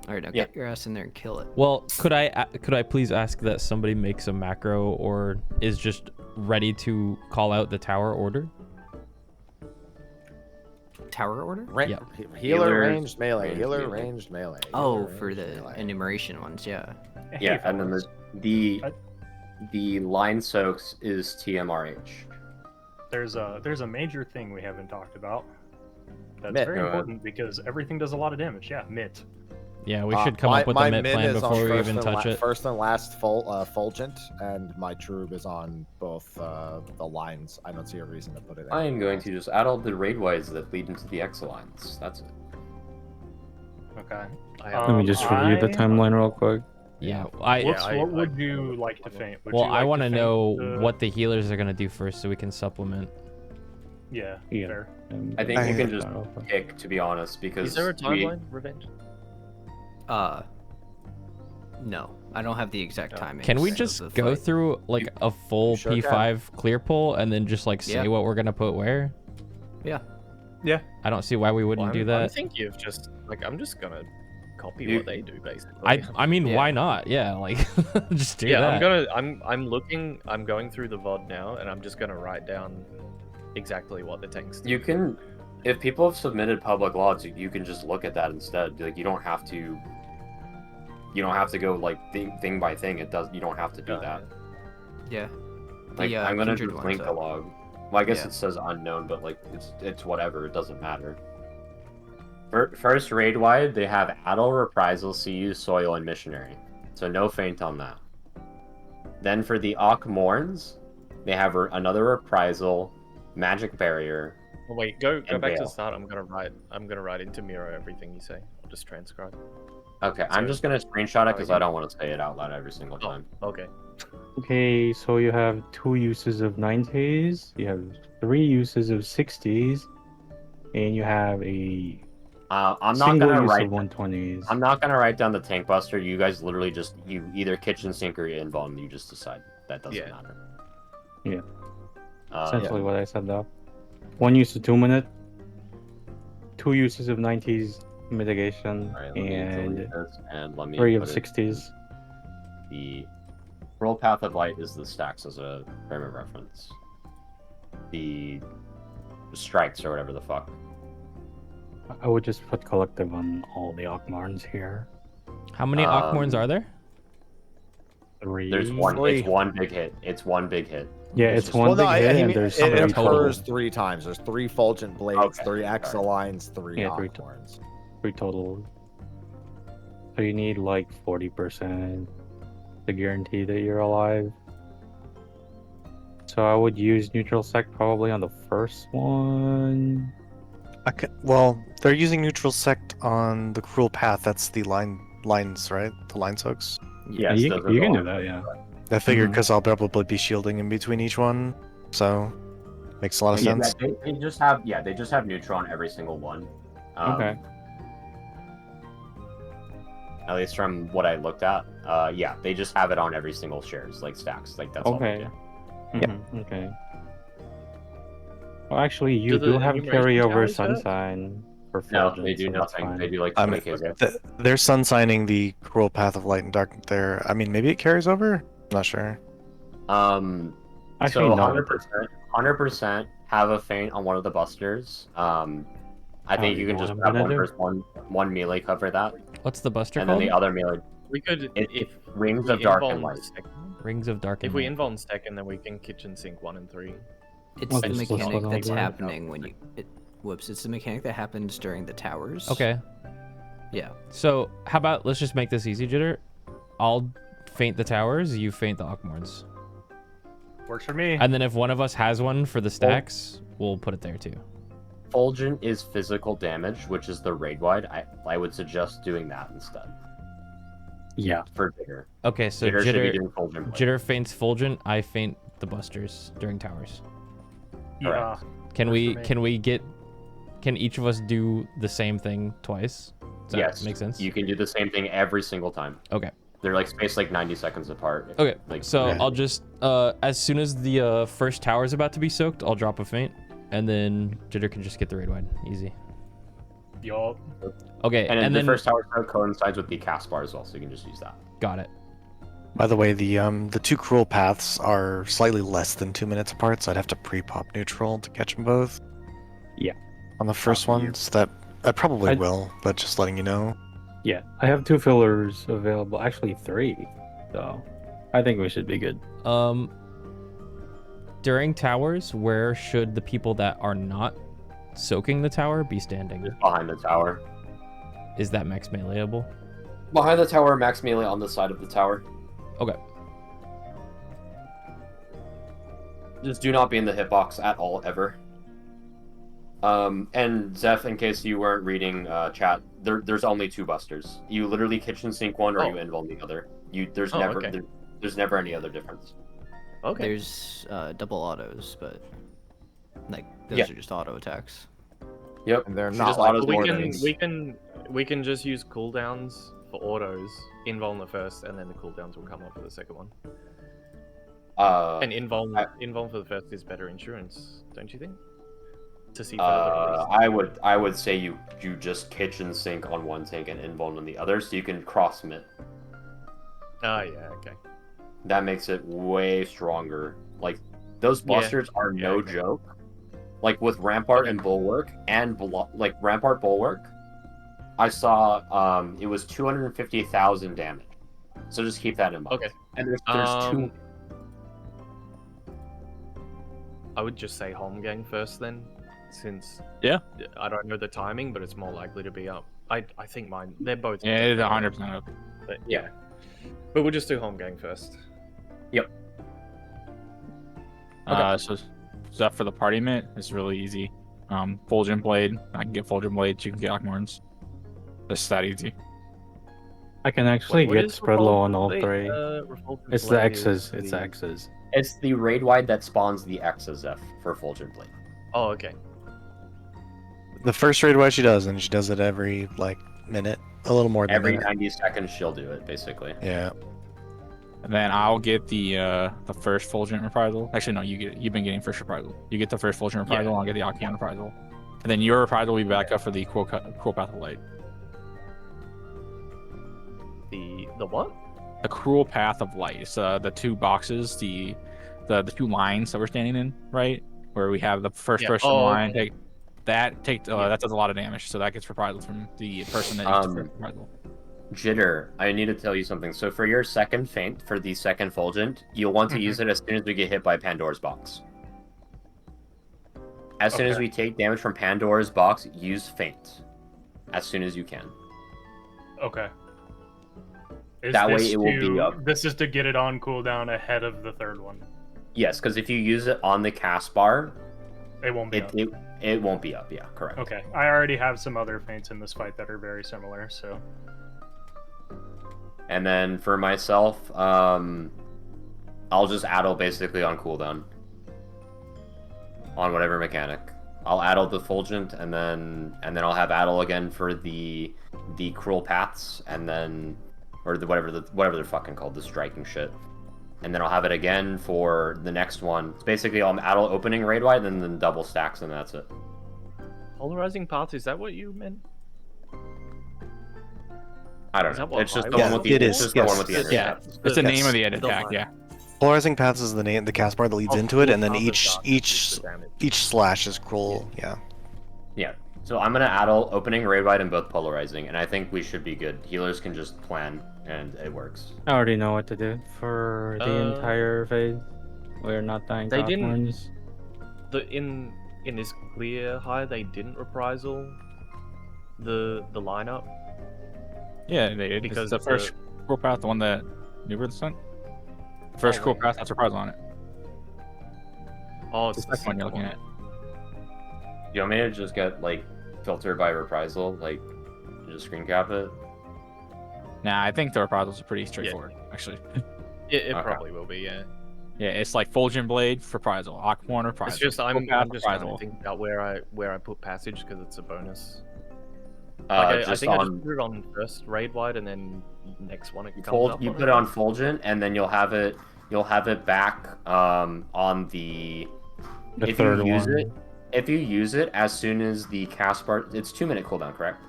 Speaker 2: All right, now get your ass in there and kill it.
Speaker 6: Well, could I please ask that somebody makes a macro or is just ready to call out the tower order?
Speaker 2: Tower order?
Speaker 14: Yeah. Healer ranged melee. Healer ranged melee.
Speaker 2: Oh, for the enumeration ones, yeah.
Speaker 7: Yeah, and then the line soaks is TMRH.
Speaker 8: There's a major thing we haven't talked about. That's
Speaker 14: Mitt.
Speaker 8: very important because everything does a lot of damage. Yeah, Mitt.
Speaker 6: Yeah, we should come up with a mid plan before we even touch it.
Speaker 14: First and last Fulgent, and my Troob is on both the lines. I don't see a reason to put it in.
Speaker 7: I am going to just add all the raid wides that lead into the X lines. That's it.
Speaker 8: Okay.
Speaker 13: Let me just review the timeline real quick.
Speaker 6: Yeah,
Speaker 8: what would you like to faint?
Speaker 6: Well, I want to know what the healers are gonna do first, so we can supplement.
Speaker 8: Yeah, fair.
Speaker 7: I think you can just pick, to be honest, because
Speaker 1: is there a timeline, Revenge?
Speaker 2: No, I don't have the exact timing.
Speaker 6: Can we just go through like a full P5 clear pull and then just like say what we're gonna put where?
Speaker 2: Yeah.
Speaker 8: Yeah.
Speaker 6: I don't see why we wouldn't do that.
Speaker 1: I think you've just like I'm just gonna copy what they do basically.
Speaker 6: I mean, why not? Yeah, like just do that.
Speaker 1: I'm going through the VOD now and I'm just gonna write down exactly what the tanks do.
Speaker 7: You can, if people have submitted public logs, you can just look at that instead. Like you don't have to go like thing by thing. You don't have to do that.
Speaker 2: Yeah.
Speaker 7: Like I'm gonna just link the log. Well, I guess it says unknown, but like it's whatever. It doesn't matter. First raid wide, they have Adel, Reprisal, CU, Soil, and Missionary. So no feint on that. Then for the Auk Morns, they have another Reprisal, Magic Barrier.
Speaker 1: Oh, wait, go back
Speaker 7: Veil.
Speaker 1: to the start. I'm gonna write into Miro everything you say. I'll just transcribe.
Speaker 7: Okay, I'm just gonna screenshot it because I don't want to say it out loud every single time.
Speaker 1: Okay.
Speaker 13: Okay, so you have 2 uses of 90s, you have 3 uses of 60s, and you have a
Speaker 7: I'm not gonna write
Speaker 13: 120s.
Speaker 7: I'm not gonna write down the tank buster. You guys literally you either kitchen sink or you invuln. You just decide. That doesn't matter.
Speaker 13: Yeah. Essentially what I said though. 1 use of 2 minute, 2 uses of 90s mitigation, and 3 of 60s.
Speaker 7: The Roll Path of Light is the stacks as a frame of reference. The strikes or whatever the fuck.
Speaker 13: I would just put collective on all the Akmarns here.
Speaker 6: How many Akmarns are there?
Speaker 13: 3.
Speaker 7: There's one. It's one big hit. It's one big hit.
Speaker 13: Yeah, it's one big hit, and there's
Speaker 14: it
Speaker 13: 3
Speaker 14: occurs
Speaker 13: total.
Speaker 14: 3 times. There's 3 Fulgent Blades, 3 Exalines, 3 Akmarns.
Speaker 13: 3 total. So you need like 40% to guarantee that you're alive. So I would use neutral sect probably on the first one.
Speaker 3: Well, they're using neutral sect on the cruel path. That's the lines, right? The line soaks.
Speaker 13: Yeah, you can do that. Yeah.
Speaker 3: I figured because I'll probably be shielding in between each one, so makes a lot of sense.
Speaker 7: They just have neutral on every single one.
Speaker 13: Okay.
Speaker 7: At least from what I looked at, yeah, they just have it on every single shares, like stacks, like that's all they do.
Speaker 13: Okay. Well, actually, you do have carryover Sunsign for
Speaker 7: No,
Speaker 13: Fulgent,
Speaker 7: they do
Speaker 13: so that's
Speaker 7: nothing.
Speaker 13: fine.
Speaker 7: They do like 20k.
Speaker 3: They're sun signing the cruel path of light and dark there. I mean, maybe it carries over. I'm not sure.
Speaker 13: Actually,
Speaker 7: so
Speaker 13: no.
Speaker 7: 100% have a feint on one of the busters. I think you can just have one melee cover that.
Speaker 6: What's the buster
Speaker 7: and
Speaker 6: called?
Speaker 7: then the other melee.
Speaker 1: We could if
Speaker 7: Rings of Dark and Light.
Speaker 6: Rings of Dark and
Speaker 1: If we
Speaker 6: Light.
Speaker 1: invuln second, then we can kitchen sink 1 and 3.
Speaker 2: It's the mechanic that's happening when you whoops. It's the mechanic that happens during the towers.
Speaker 6: Okay.
Speaker 2: Yeah.
Speaker 6: So how about let's just make this easy, Jitter. I'll feint the towers. You feint the Akmarns.
Speaker 8: Works for me.
Speaker 6: And then if one of us has one for the stacks, we'll put it there too.
Speaker 7: Fulgent is physical damage, which is the raid wide. I would suggest doing that instead.
Speaker 13: Yeah.
Speaker 7: For Jitter.
Speaker 6: Okay, so
Speaker 7: Jitter should be
Speaker 6: Jitter,
Speaker 7: doing Fulgent Blade.
Speaker 6: Jitter faints Fulgent. I faint the Busters during towers.
Speaker 8: Yeah.
Speaker 6: Can each of us do the same thing twice? Does that
Speaker 7: Yes.
Speaker 6: make sense?
Speaker 7: You can do the same thing every single time.
Speaker 6: Okay.
Speaker 7: They're like spaced like 90 seconds apart.
Speaker 6: Okay.
Speaker 7: Like,
Speaker 6: So I'll just as soon as the first tower is about to be soaked, I'll drop a feint, and then Jitter can just get the raid wide. Easy.
Speaker 8: Yup.
Speaker 6: Okay.
Speaker 7: And
Speaker 6: then
Speaker 7: the first tower coincides with the cast bar as well, so you can just use that.
Speaker 6: Got it.
Speaker 3: By the way, the two cruel paths are slightly less than 2 minutes apart, so I'd have to pre-pop neutral to catch them both.
Speaker 13: Yeah.
Speaker 3: On the first ones, that I probably will, but just letting you know.
Speaker 13: Yeah, I have 2 fillers available. Actually, 3. So I think we should be good.
Speaker 6: During towers, where should the people that are not soaking the tower be standing?
Speaker 7: Behind the tower.
Speaker 6: Is that max meleeable?
Speaker 7: Behind the tower, max melee on the side of the tower.
Speaker 6: Okay.
Speaker 7: Just do not be in the hitbox at all, ever. And Zeph, in case you weren't reading chat, there's only 2 busters. You literally kitchen sink one or you invuln the other. There's never any other difference.
Speaker 1: Okay.
Speaker 2: There's double autos, but like those are just auto attacks.
Speaker 7: Yep.
Speaker 14: And they're
Speaker 7: She
Speaker 14: not
Speaker 7: just
Speaker 14: like
Speaker 7: autos
Speaker 1: we can just use cooldowns for autos, invuln the first, and then the cooldowns will come up for the second one. And invuln for the first is better insurance, don't you think? To see further.
Speaker 7: I would say you just kitchen sink on one tank and invuln on the other, so you can cross mit.
Speaker 1: Oh yeah, okay.
Speaker 7: That makes it way stronger. Like those busters are no joke. Like with Rampart and Bulwark Rampart Bulwark, I saw it was 250,000 damage. So just keep that in mind.
Speaker 1: Okay.
Speaker 7: And there's 2.
Speaker 1: I would just say home gang first then, since I don't know the timing, but it's more likely to be up. I think they're both.
Speaker 5: Yeah, it's 100% up.
Speaker 1: But yeah, but we'll just do home gang first.
Speaker 7: Yep.
Speaker 5: So stuff for the party mitt is really easy. Fulgent Blade, I can get Fulgent Blade, you can get Ockmorns. It's that easy.
Speaker 13: I can actually
Speaker 1: What
Speaker 13: get
Speaker 1: is
Speaker 13: spread low on all
Speaker 1: Revolting
Speaker 13: 3.
Speaker 1: Revolting
Speaker 13: It's the
Speaker 1: Blade
Speaker 13: X's.
Speaker 1: is
Speaker 13: It's
Speaker 1: the-
Speaker 13: X's.
Speaker 7: It's the raid wide that spawns the XSF for Fulgent Blade.
Speaker 1: Oh, okay.
Speaker 3: The first raid wide she does, and she does it every minute, a little more than
Speaker 7: Every
Speaker 3: that.
Speaker 7: 90 seconds she'll do it, basically.
Speaker 3: Yeah.
Speaker 5: And then I'll get the first Fulgent Reprisal. Actually, no, you've been getting first Reprisal. You get the first Fulgent Reprisal, I'll get the Archeon Reprisal. And then your Reprisal will be back up for the Cruel Path of Light.
Speaker 1: The what?
Speaker 5: The Cruel Path of Light. It's the 2 boxes, the 2 lines that we're standing in, right? Where we have the first person line.
Speaker 1: Okay.
Speaker 5: That does a lot of damage, so that gets reprisal from the person that used the first reprisal.
Speaker 7: Jitter, I need to tell you something. So for your second feint, for the second Fulgent, you'll want to use it as soon as we get hit by Pandora's Box. As soon as we take damage from Pandora's Box, use feint. As soon as you can.
Speaker 8: Okay.
Speaker 7: That way it will be up.
Speaker 8: This is to get it on cooldown ahead of the third one.
Speaker 7: Yes, because if you use it on the cast bar,
Speaker 8: it won't be up.
Speaker 7: It won't be up, yeah, correct.
Speaker 8: Okay, I already have some other feints in this fight that are very similar, so...
Speaker 7: And then for myself, I'll just addle basically on cooldown. On whatever mechanic. I'll addle the Fulgent, and then I'll have addle again for the Cruel Paths, and then... Or whatever they're fucking called, the striking shit. And then I'll have it again for the next one. It's basically I'll addle opening raid wide, and then double stacks, and that's it.
Speaker 1: Polarizing Paths, is that what you meant?
Speaker 7: I don't know. It's just the one with the edit attack.
Speaker 5: It's the name of the edit attack, yeah.
Speaker 3: Polarizing Paths is the cast bar that leads into it, and then each slash is cruel. Yeah.
Speaker 7: Yeah. So I'm gonna addle opening raid wide and both polarizing, and I think we should be good. Healers can just plan, and it works.
Speaker 13: I already know what to do for the entire phase. We're not dying.
Speaker 1: They didn't. In this clear high, they didn't reprisal the lineup.
Speaker 5: Yeah, they did. Because the first Cruel Path, the one that Newbert sent. First Cruel Path has reprisal on it.
Speaker 1: Oh, it's
Speaker 5: the second one you're looking at.
Speaker 7: You want me to just get filtered by reprisal, just screen cap it?
Speaker 5: Nah, I think the reprisals are pretty straightforward, actually.
Speaker 1: It
Speaker 5: Okay.
Speaker 1: probably will be, yeah.
Speaker 5: Yeah, it's like Fulgent Blade, reprisal, Aquamarine, reprisal.
Speaker 1: It's just I'm
Speaker 5: Topaz,
Speaker 1: just trying to
Speaker 5: reprisal.
Speaker 1: think about where I put passage because it's a bonus.
Speaker 7: Uh,
Speaker 1: Like I
Speaker 7: just
Speaker 1: think I
Speaker 7: on
Speaker 1: just put it on first raid wide, and then next one it comes
Speaker 7: Fold,
Speaker 1: up.
Speaker 7: you
Speaker 1: on
Speaker 7: put it on Fulgent, and then you'll have it back on the
Speaker 13: The
Speaker 7: if
Speaker 13: third
Speaker 7: you use
Speaker 13: one.
Speaker 7: it. If you use it as soon as the cast bar, it's 2-minute cooldown, correct?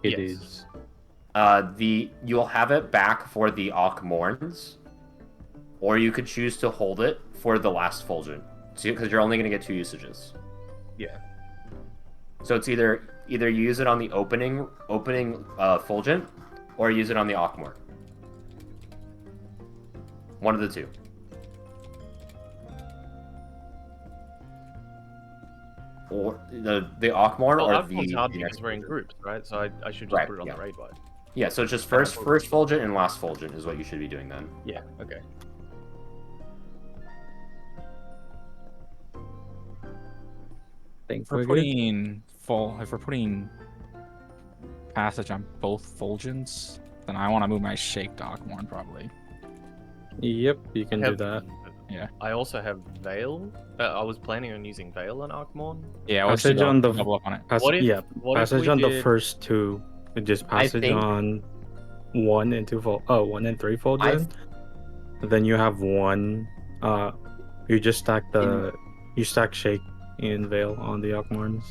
Speaker 13: It is.
Speaker 7: You'll have it back for the Awkmorns, or you could choose to hold it for the last Fulgent, because you're only going to get 2 usages.
Speaker 1: Yeah.
Speaker 7: So it's either you use it on the opening Fulgent, or use it on the Awkmorn. One of the two. Or the Awkmorn or
Speaker 1: Awkmorn's hard
Speaker 7: the
Speaker 1: because
Speaker 7: next
Speaker 1: we're in
Speaker 7: Fulgent.
Speaker 1: groups, right? So I should just
Speaker 7: Right,
Speaker 1: put it on
Speaker 7: yeah.
Speaker 1: the raid wide.
Speaker 7: Yeah, so it's just first Fulgent and last Fulgent is what you should be doing then.
Speaker 1: Yeah. Okay.
Speaker 5: If we're putting passage on both Fulgents, then I want to move my Shake to Aquamarine probably.
Speaker 13: Yep, you can do that.
Speaker 5: Yeah.
Speaker 1: I also have Veil. I was planning on using Veil on Arkmorn.
Speaker 5: Yeah,
Speaker 13: Passage on the
Speaker 5: double up on it.
Speaker 1: What if-
Speaker 13: yeah,
Speaker 1: what if
Speaker 13: passage
Speaker 1: we
Speaker 13: on the
Speaker 1: did-
Speaker 13: first two. Just passage
Speaker 7: think-
Speaker 13: on 1 and 2 1 and 3 Fulgent. Then you have one. You just stack you stack Shake and Veil on the Awkmorns.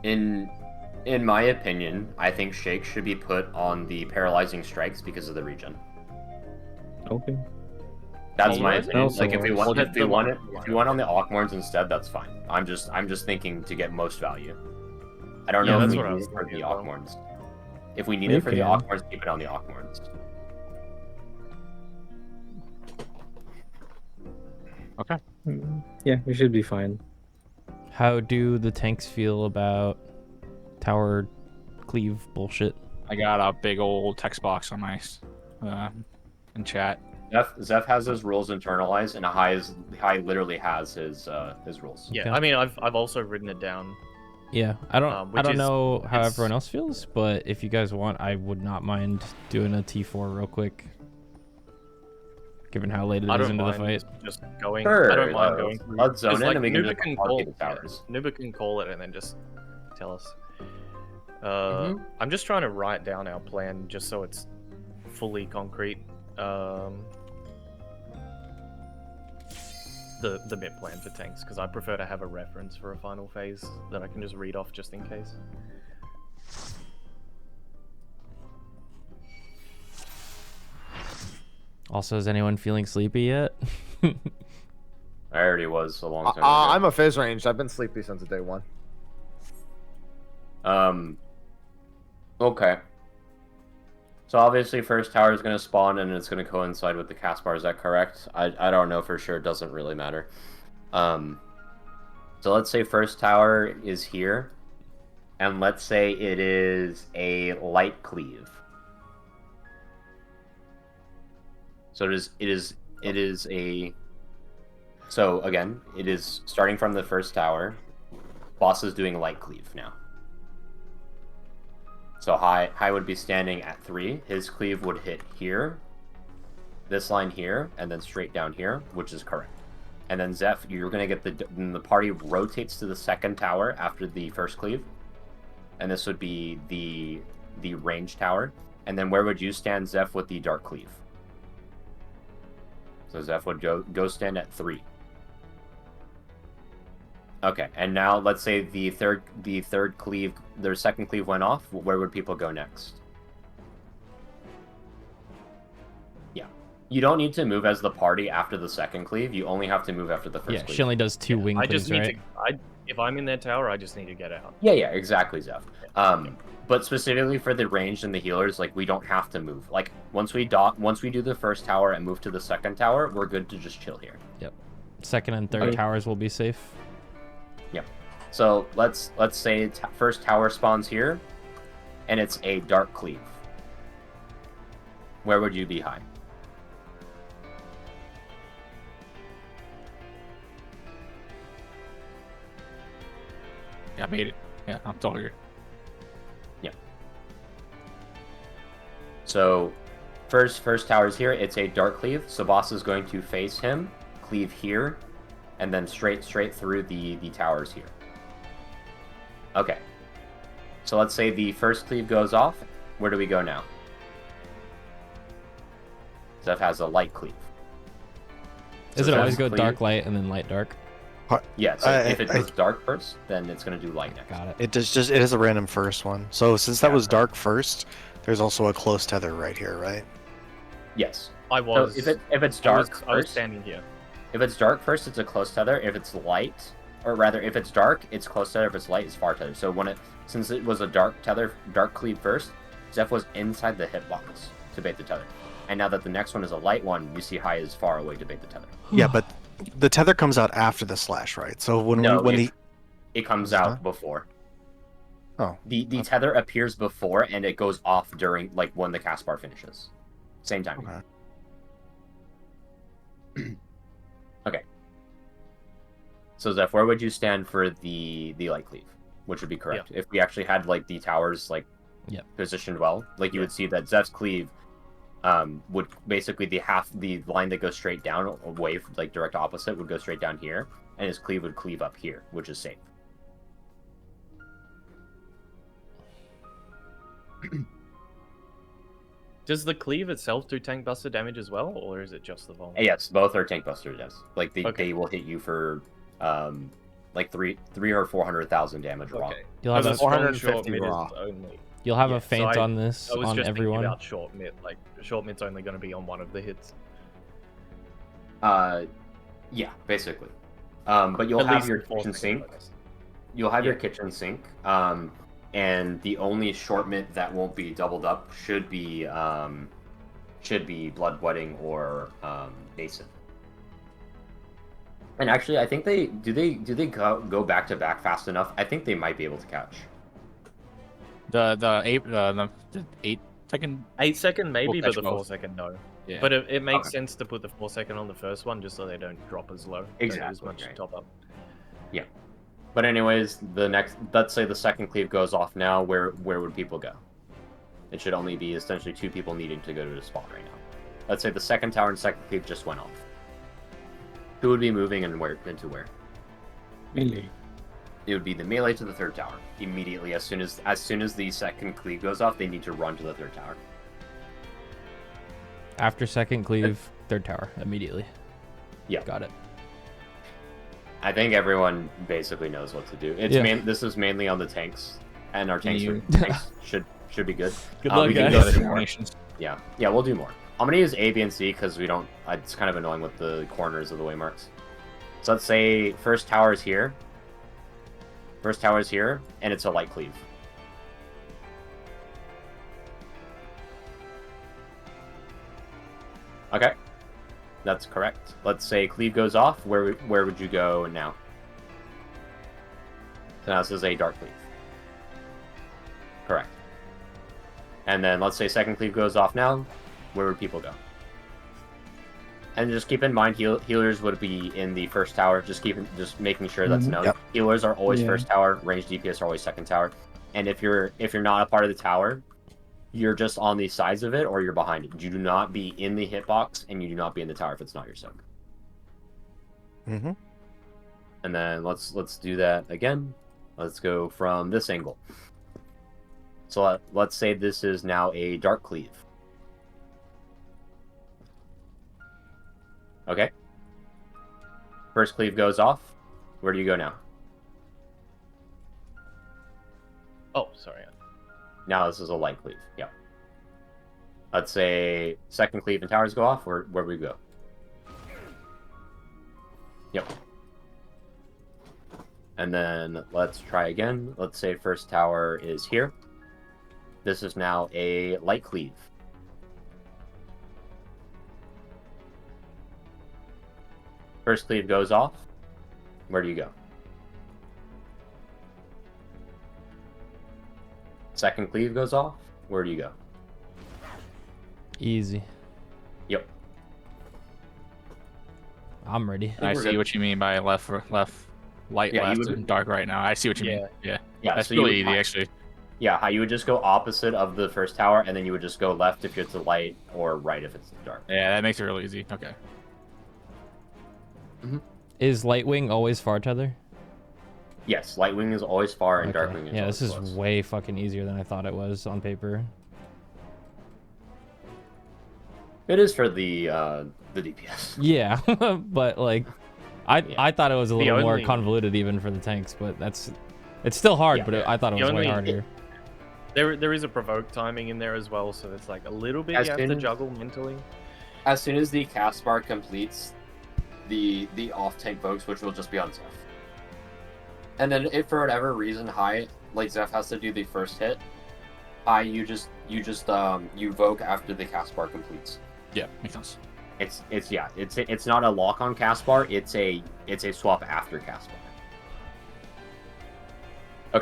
Speaker 7: In my opinion, I think Shake should be put on the paralyzing strikes because of the regen.
Speaker 13: Okay.
Speaker 7: That's my
Speaker 13: That
Speaker 7: opinion.
Speaker 13: also
Speaker 7: Like if we
Speaker 13: works.
Speaker 7: want if you want on the Awkmorns instead, that's fine. I'm just thinking to get most value. I don't
Speaker 1: Yeah,
Speaker 7: know if
Speaker 1: that's
Speaker 7: we
Speaker 1: what I
Speaker 7: need
Speaker 1: was
Speaker 7: it for the
Speaker 1: thinking as well.
Speaker 7: Awkmorns. If we need it for the
Speaker 13: You can.
Speaker 7: Awkmorns, keep it on the Awkmorns.
Speaker 5: Okay.
Speaker 13: Yeah, we should be fine.
Speaker 6: How do the tanks feel about tower cleave bullshit?
Speaker 5: I got a big old text box on my in chat.
Speaker 7: Zeph has his rules internalized, and High literally has his rules.
Speaker 1: Yeah, I mean, I've also written it down.
Speaker 6: Yeah, I don't
Speaker 1: which is-
Speaker 6: know how
Speaker 1: it's-
Speaker 6: everyone else feels, but if you guys want, I would not mind doing a T4 real quick. Given how late it
Speaker 1: I
Speaker 6: is
Speaker 1: don't
Speaker 6: into the
Speaker 1: mind
Speaker 6: fight.
Speaker 1: just going.
Speaker 7: Sure,
Speaker 1: I don't mind going.
Speaker 7: let's zone
Speaker 1: Just,
Speaker 7: in
Speaker 1: like,
Speaker 7: and we can
Speaker 1: Nuba
Speaker 7: just
Speaker 1: can
Speaker 7: market
Speaker 1: call.
Speaker 7: the towers.
Speaker 1: Nuba can call it and then just tell us.
Speaker 7: Mm-hmm.
Speaker 1: I'm just trying to write down our plan just so it's fully concrete. The mid plan for tanks, because I prefer to have a reference for a final phase that I can just read off just in case.
Speaker 6: Also, is anyone feeling sleepy yet?
Speaker 7: I already was a long time ago.
Speaker 14: I'm a phase ranged. I've been sleepy since day one.
Speaker 7: Okay. So obviously first tower is going to spawn and it's going to coincide with the cast bar. Is that correct? I don't know for sure. It doesn't really matter. So let's say first tower is here. And let's say it is a light cleave. So it is a... So again, it is starting from the first tower. Boss is doing light cleave now. So High would be standing at 3. His cleave would hit here, this line here, and then straight down here, which is correct. And then Zeph, you're gonna get the party rotates to the second tower after the first cleave, and this would be the range tower. And then where would you stand, Zeph, with the dark cleave? So Zeph would go stand at 3. Okay, and now let's say the third cleave, their second cleave went off. Where would people go next? Yeah, you don't need to move as the party after the second cleave. You only have to move after the first.
Speaker 6: Yeah,
Speaker 7: cleave.
Speaker 6: she only does 2 wing
Speaker 1: I
Speaker 6: cleaves,
Speaker 1: just need
Speaker 6: right?
Speaker 1: to. If I'm in their tower, I just need to get out.
Speaker 7: Yeah, exactly, Zeph. But specifically for the ranged and the healers, like we don't have to move. Like once we do the first tower and move to the second tower, we're good to just chill here.
Speaker 6: Yep. Second and third
Speaker 7: Okay.
Speaker 6: towers will be safe.
Speaker 7: Yep. So let's say first tower spawns here, and it's a dark cleave. Where would you be, High?
Speaker 5: Yeah, I made it. Yeah, I'm still here.
Speaker 7: Yeah. So first tower is here. It's a dark cleave. So boss is going to face him, cleave here, and then straight through the towers here. Okay. So let's say the first cleave goes off. Where do we go now? Zeph has a light cleave.
Speaker 6: Does it always go dark light and then light dark?
Speaker 7: Yeah, so if it goes dark first, then it's going to do light next.
Speaker 6: Got it.
Speaker 3: It is a random first one. So since that was dark first, there's also a close tether right here, right?
Speaker 7: Yes.
Speaker 1: I was.
Speaker 7: So if it's dark
Speaker 1: I was
Speaker 7: first,
Speaker 1: standing here.
Speaker 7: if it's dark first, it's a close tether. If it's light, or rather, if it's dark, it's close tether. If it's light, it's far tether. So since it was a dark cleave first, Zeph was inside the hitbox to bait the tether. And now that the next one is a light one, you see High is far away to bait the tether.
Speaker 3: Yeah, but the tether comes out after the slash, right? So
Speaker 7: it comes out before.
Speaker 3: Oh.
Speaker 7: The tether appears before and it goes off during when the cast bar finishes. Same time.
Speaker 3: Okay.
Speaker 7: Okay. So Zeph, where would you stand for the light cleave? Which would be correct. If we actually had the towers positioned well, you would see that Zeph's cleave would basically the line that goes straight down away direct opposite would go straight down here, and his cleave would cleave up here, which is safe.
Speaker 1: Does the cleave itself do tank buster damage as well, or is it just the volume?
Speaker 7: Yes, both are tank buster yes. They will hit you for 300,000 or 400,000 damage raw.
Speaker 6: You'll have a
Speaker 1: 450 raw only.
Speaker 6: You'll have a feint on this
Speaker 1: I was
Speaker 6: on
Speaker 1: just
Speaker 6: everyone.
Speaker 1: About short mid. Short mid's only going to be on one of the hits.
Speaker 7: Yeah, basically. But you'll have your kitchen sink. You'll have your kitchen sink. And the only short mid that won't be doubled up should be Blood Wedding or Mason. And actually, I think they go back to back fast enough. I think they might be able to catch.
Speaker 5: The 8 second.
Speaker 1: 8 second maybe, but the
Speaker 5: both.
Speaker 1: 4 second no.
Speaker 5: Yeah.
Speaker 1: But it makes sense to put the 4 second on the first one just so they don't drop as low.
Speaker 7: Exactly.
Speaker 1: As much top up.
Speaker 7: Yeah. But anyways, let's say the second cleave goes off now. Where would people go? It should only be essentially 2 people needing to go to the spot right now. Let's say the second tower and second cleave just went off. Who would be moving and where into where?
Speaker 13: Melee.
Speaker 7: It would be the melee to the third tower immediately. As soon as the second cleave goes off, they need to run to the third tower.
Speaker 6: After second cleave, third tower immediately.
Speaker 7: Yeah,
Speaker 6: got it.
Speaker 7: I think everyone basically knows what to do. This is mainly on the tanks, and our tanks should be good.
Speaker 6: Good luck,
Speaker 7: we can
Speaker 6: guys.
Speaker 7: go more. Yeah, we'll do more. I'm gonna use A, B, and C because we don't. It's kind of annoying with the corners of the waymarks. So let's say first tower is here. First tower is here, and it's a light cleave. Okay, that's correct. Let's say cleave goes off. Where would you go now? So now this is a dark cleave. Correct. And then let's say second cleave goes off now. Where would people go? And just keep in mind, healers would be in the first tower. Just making sure that's known.
Speaker 3: Yep.
Speaker 7: Healers are always first tower. Ranged DPS are always second tower. And if you're not a part of the tower, you're just on the sides of it or you're behind it. You do not be in the hitbox, and you do not be in the tower if it's not your soak.
Speaker 3: Mm-hmm.
Speaker 7: And then let's do that again. Let's go from this angle. So let's say this is now a dark cleave. Okay. First cleave goes off. Where do you go now?
Speaker 1: Oh, sorry.
Speaker 7: Now this is a light cleave. Yeah. Let's say second cleave and towers go off. Where we go? Yep. And then let's try again. Let's say first tower is here. This is now a light cleave. First cleave goes off. Where do you go? Second cleave goes off. Where do you go?
Speaker 6: Easy.
Speaker 7: Yep.
Speaker 6: I'm ready.
Speaker 5: I see what you mean by light left, and dark right now. I see what you mean. Yeah.
Speaker 7: Yeah,
Speaker 5: That's
Speaker 7: so
Speaker 5: really easy, actually.
Speaker 7: Yeah, how you would just go opposite of the first tower, and then you would just go left if it's the light, or right if it's the dark.
Speaker 5: Yeah, that makes it real easy. Okay.
Speaker 6: Is Lightwing always far tether?
Speaker 7: Yes, Lightwing is always far, and Darkwing is
Speaker 6: Yeah,
Speaker 7: always
Speaker 6: this is
Speaker 7: close.
Speaker 6: way fucking easier than I thought it was on paper.
Speaker 7: It is for the DPS.
Speaker 6: Yeah, but like, I thought it was a
Speaker 1: The
Speaker 6: little more
Speaker 1: only-
Speaker 6: convoluted even for the tanks, but it's still hard.
Speaker 7: Yeah,
Speaker 6: but
Speaker 7: yeah.
Speaker 6: I thought it
Speaker 1: The
Speaker 6: was way
Speaker 1: only-
Speaker 6: harder.
Speaker 1: There is a provoke timing in there as well, so it's like a little bit you have to juggle mentally.
Speaker 7: As soon as the cast bar completes, the off tank vokes, which will just be on Zeph. And then if for whatever reason high, like Zeph has to do the first hit, high you voke after the cast bar completes.
Speaker 5: Yeah, makes sense.
Speaker 7: It's not a lock on cast bar, it's a swap after cast bar.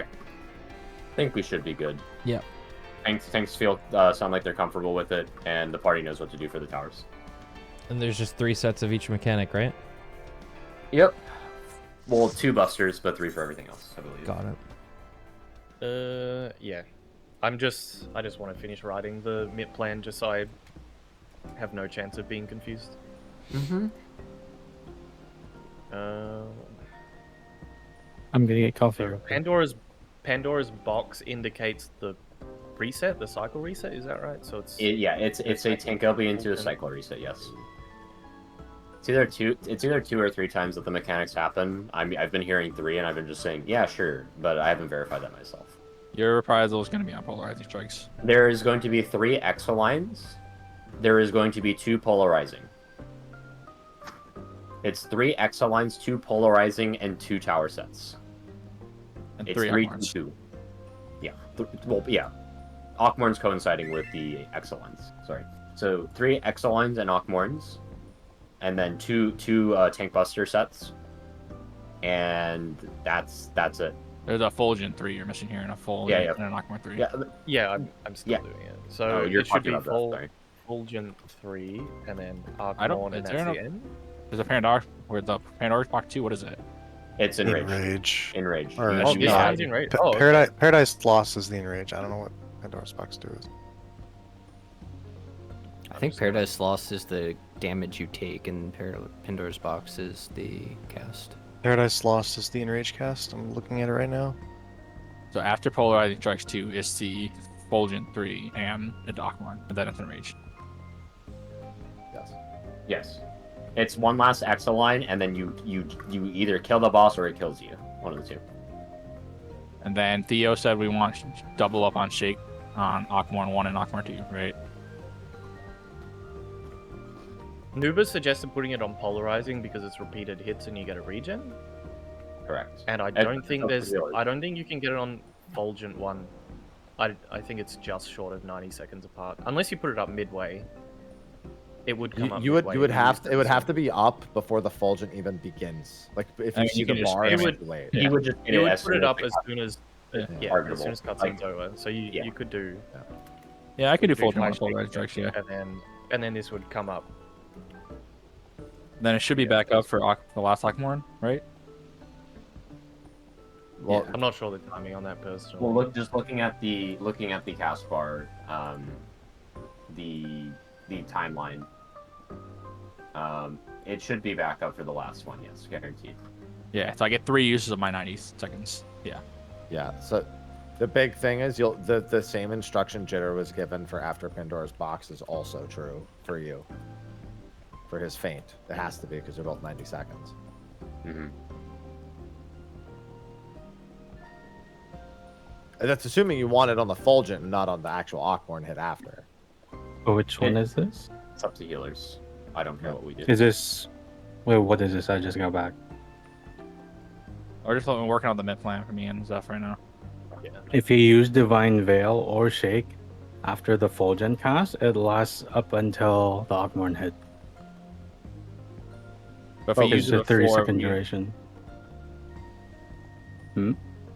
Speaker 7: Okay. I think we should be good.
Speaker 6: Yep.
Speaker 7: Tanks feel sound like they're comfortable with it, and the party knows what to do for the towers.
Speaker 6: And there's just 3 sets of each mechanic, right?
Speaker 7: Yep. Well, 2 busters, but 3 for everything else, I believe.
Speaker 6: Got it.
Speaker 1: Yeah. I just want to finish writing the MIP plan just so I have no chance of being confused.
Speaker 13: I'm gonna get coffee. real quick.
Speaker 1: Pandora's box indicates the reset, the cycle reset. Is that right? So it's
Speaker 7: it's a tank LB into a cycle reset. Yes. It's either 2 or 3 times that the mechanics happen. I've been hearing 3, and I've been just saying yeah, sure, but I haven't verified that myself.
Speaker 5: Your reprisal is going to be on polarizing strikes.
Speaker 7: There is going to be 3 Exolines. There is going to be 2 polarizing. It's 3 Exolines, 2 polarizing, and 2 tower sets.
Speaker 5: And
Speaker 7: It's
Speaker 5: 3
Speaker 7: 3
Speaker 5: Akmorns.
Speaker 7: 2. Yeah. Well, yeah. Akmorn's coinciding with the Exolines. Sorry. So 3 Exolines and Akmorns, and then two tank buster sets, and that's it.
Speaker 5: There's a Fulgent 3 you're missing here, and a Fulgent and an Akmorn 3.
Speaker 1: Yeah, I'm still doing it. So
Speaker 7: you're
Speaker 1: it should
Speaker 7: talking
Speaker 1: be
Speaker 7: about that, sorry.
Speaker 1: Fulgent 3, and then
Speaker 5: I don't.
Speaker 1: Archmorn, and
Speaker 5: Is
Speaker 1: that's
Speaker 5: there
Speaker 1: the
Speaker 5: no,
Speaker 1: end.
Speaker 5: there's a Pandora where the Pandora's Box 2. What is it?
Speaker 7: It's Enrage.
Speaker 3: Enrage.
Speaker 7: Enrage.
Speaker 3: Or,
Speaker 1: Oh, this
Speaker 3: no,
Speaker 1: one's Enrage. Oh, okay.
Speaker 3: Paradise Lost is the Enrage. I don't know what Pandora's Box 2 is.
Speaker 2: I think Paradise Lost is the damage you take, and Pandora's Box is the cast.
Speaker 3: Paradise Lost is the Enrage cast. I'm looking at it right now.
Speaker 5: So after polarizing strikes 2 is the Fulgent 3 and the Akmorn, and then it's Enraged.
Speaker 7: Yes. It's one last Exoline, and then you either kill the boss or it kills you. One of the 2.
Speaker 5: And then Theo said we want double up on Shake on Akmorn 1 and Akmorn 2, right?
Speaker 1: Nuba suggested putting it on polarizing because it's repeated hits and you get a regen.
Speaker 7: Correct.
Speaker 1: And I don't think you can get it on Fulgent 1. I think it's just short of 90 seconds apart. Unless you put it up midway. It would come up.
Speaker 14: You would
Speaker 1: midway
Speaker 14: have
Speaker 1: and
Speaker 14: to, it would have to be up before the Fulgent even begins. Like if you see the bar,
Speaker 1: It
Speaker 14: it's
Speaker 1: would,
Speaker 14: too late.
Speaker 1: you would just
Speaker 7: Yeah.
Speaker 1: put it up as soon as as soon as
Speaker 7: Arguable.
Speaker 1: cutscene's over. So you could do.
Speaker 5: Yeah, I could do
Speaker 1: do
Speaker 5: Fulgent 1
Speaker 1: Shake,
Speaker 5: polarizing strikes, yeah.
Speaker 1: And then this would come up.
Speaker 5: Then it should be back up for the last Akmorn, right?
Speaker 7: Well,
Speaker 1: I'm not sure the timing on that personally.
Speaker 7: Well, looking at the cast bar, the timeline, it should be back up for the last one. Yes, guaranteed.
Speaker 5: Yeah, so I get 3 uses of my 90 seconds. Yeah.
Speaker 14: Yeah. So the big thing is the same instruction Jitter was given for after Pandora's Box is also true for you. For his feint, it has to be because they're both 90 seconds.
Speaker 7: Mm-hmm.
Speaker 14: And that's assuming you want it on the Fulgent and not on the actual Akmorn hit after.
Speaker 13: Oh, which one is this?
Speaker 7: It's up to healers. I don't care what we do.
Speaker 13: Is this? Wait, what is this? I just got back.
Speaker 5: Or just working on the mid plan for me and stuff right now.
Speaker 1: Yeah.
Speaker 13: If you use Divine Veil or Shake after the Fulgent cast, it lasts up until the Akmorn hit.
Speaker 5: But if you use
Speaker 13: It's a
Speaker 5: it before
Speaker 13: 30-second
Speaker 5: we-
Speaker 13: duration.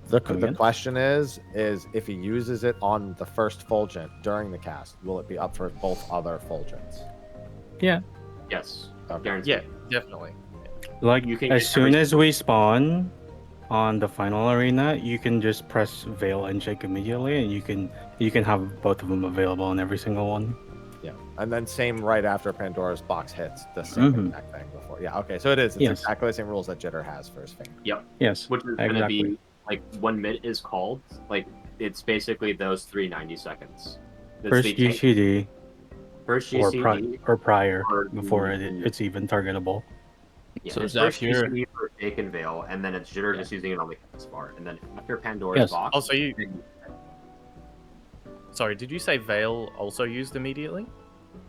Speaker 14: The
Speaker 13: again?
Speaker 14: question is if he uses it on the first Fulgent during the cast, will it be up for both other Fulgents?
Speaker 13: Yeah.
Speaker 7: Yes.
Speaker 14: Okay.
Speaker 7: Guaranteed.
Speaker 1: Yeah, definitely.
Speaker 13: Like
Speaker 7: You can
Speaker 13: as
Speaker 7: get
Speaker 13: soon
Speaker 7: every-
Speaker 13: as we spawn on the final arena, you can just press Veil and Shake immediately, and you can have both of them available on every single one.
Speaker 14: Yeah, and then same right after Pandora's box hits, the same exact thing before. Yeah, okay, so it is. It's exactly the same rules that Jitter has for his Feint.
Speaker 7: Yep.
Speaker 13: Yes.
Speaker 7: Which is going to be like when MIT is called, like it's basically those 390 seconds.
Speaker 13: First GCD.
Speaker 7: First GCD
Speaker 13: or prior before it's even targetable.
Speaker 7: Yeah,
Speaker 5: so
Speaker 7: it's
Speaker 5: Zach
Speaker 7: first
Speaker 5: here.
Speaker 7: GCD for Fake and Veil, and then it's Jitter just using it on the cast bar, and then after Pandora's box.
Speaker 1: Also, Sorry, did you say Veil also used immediately?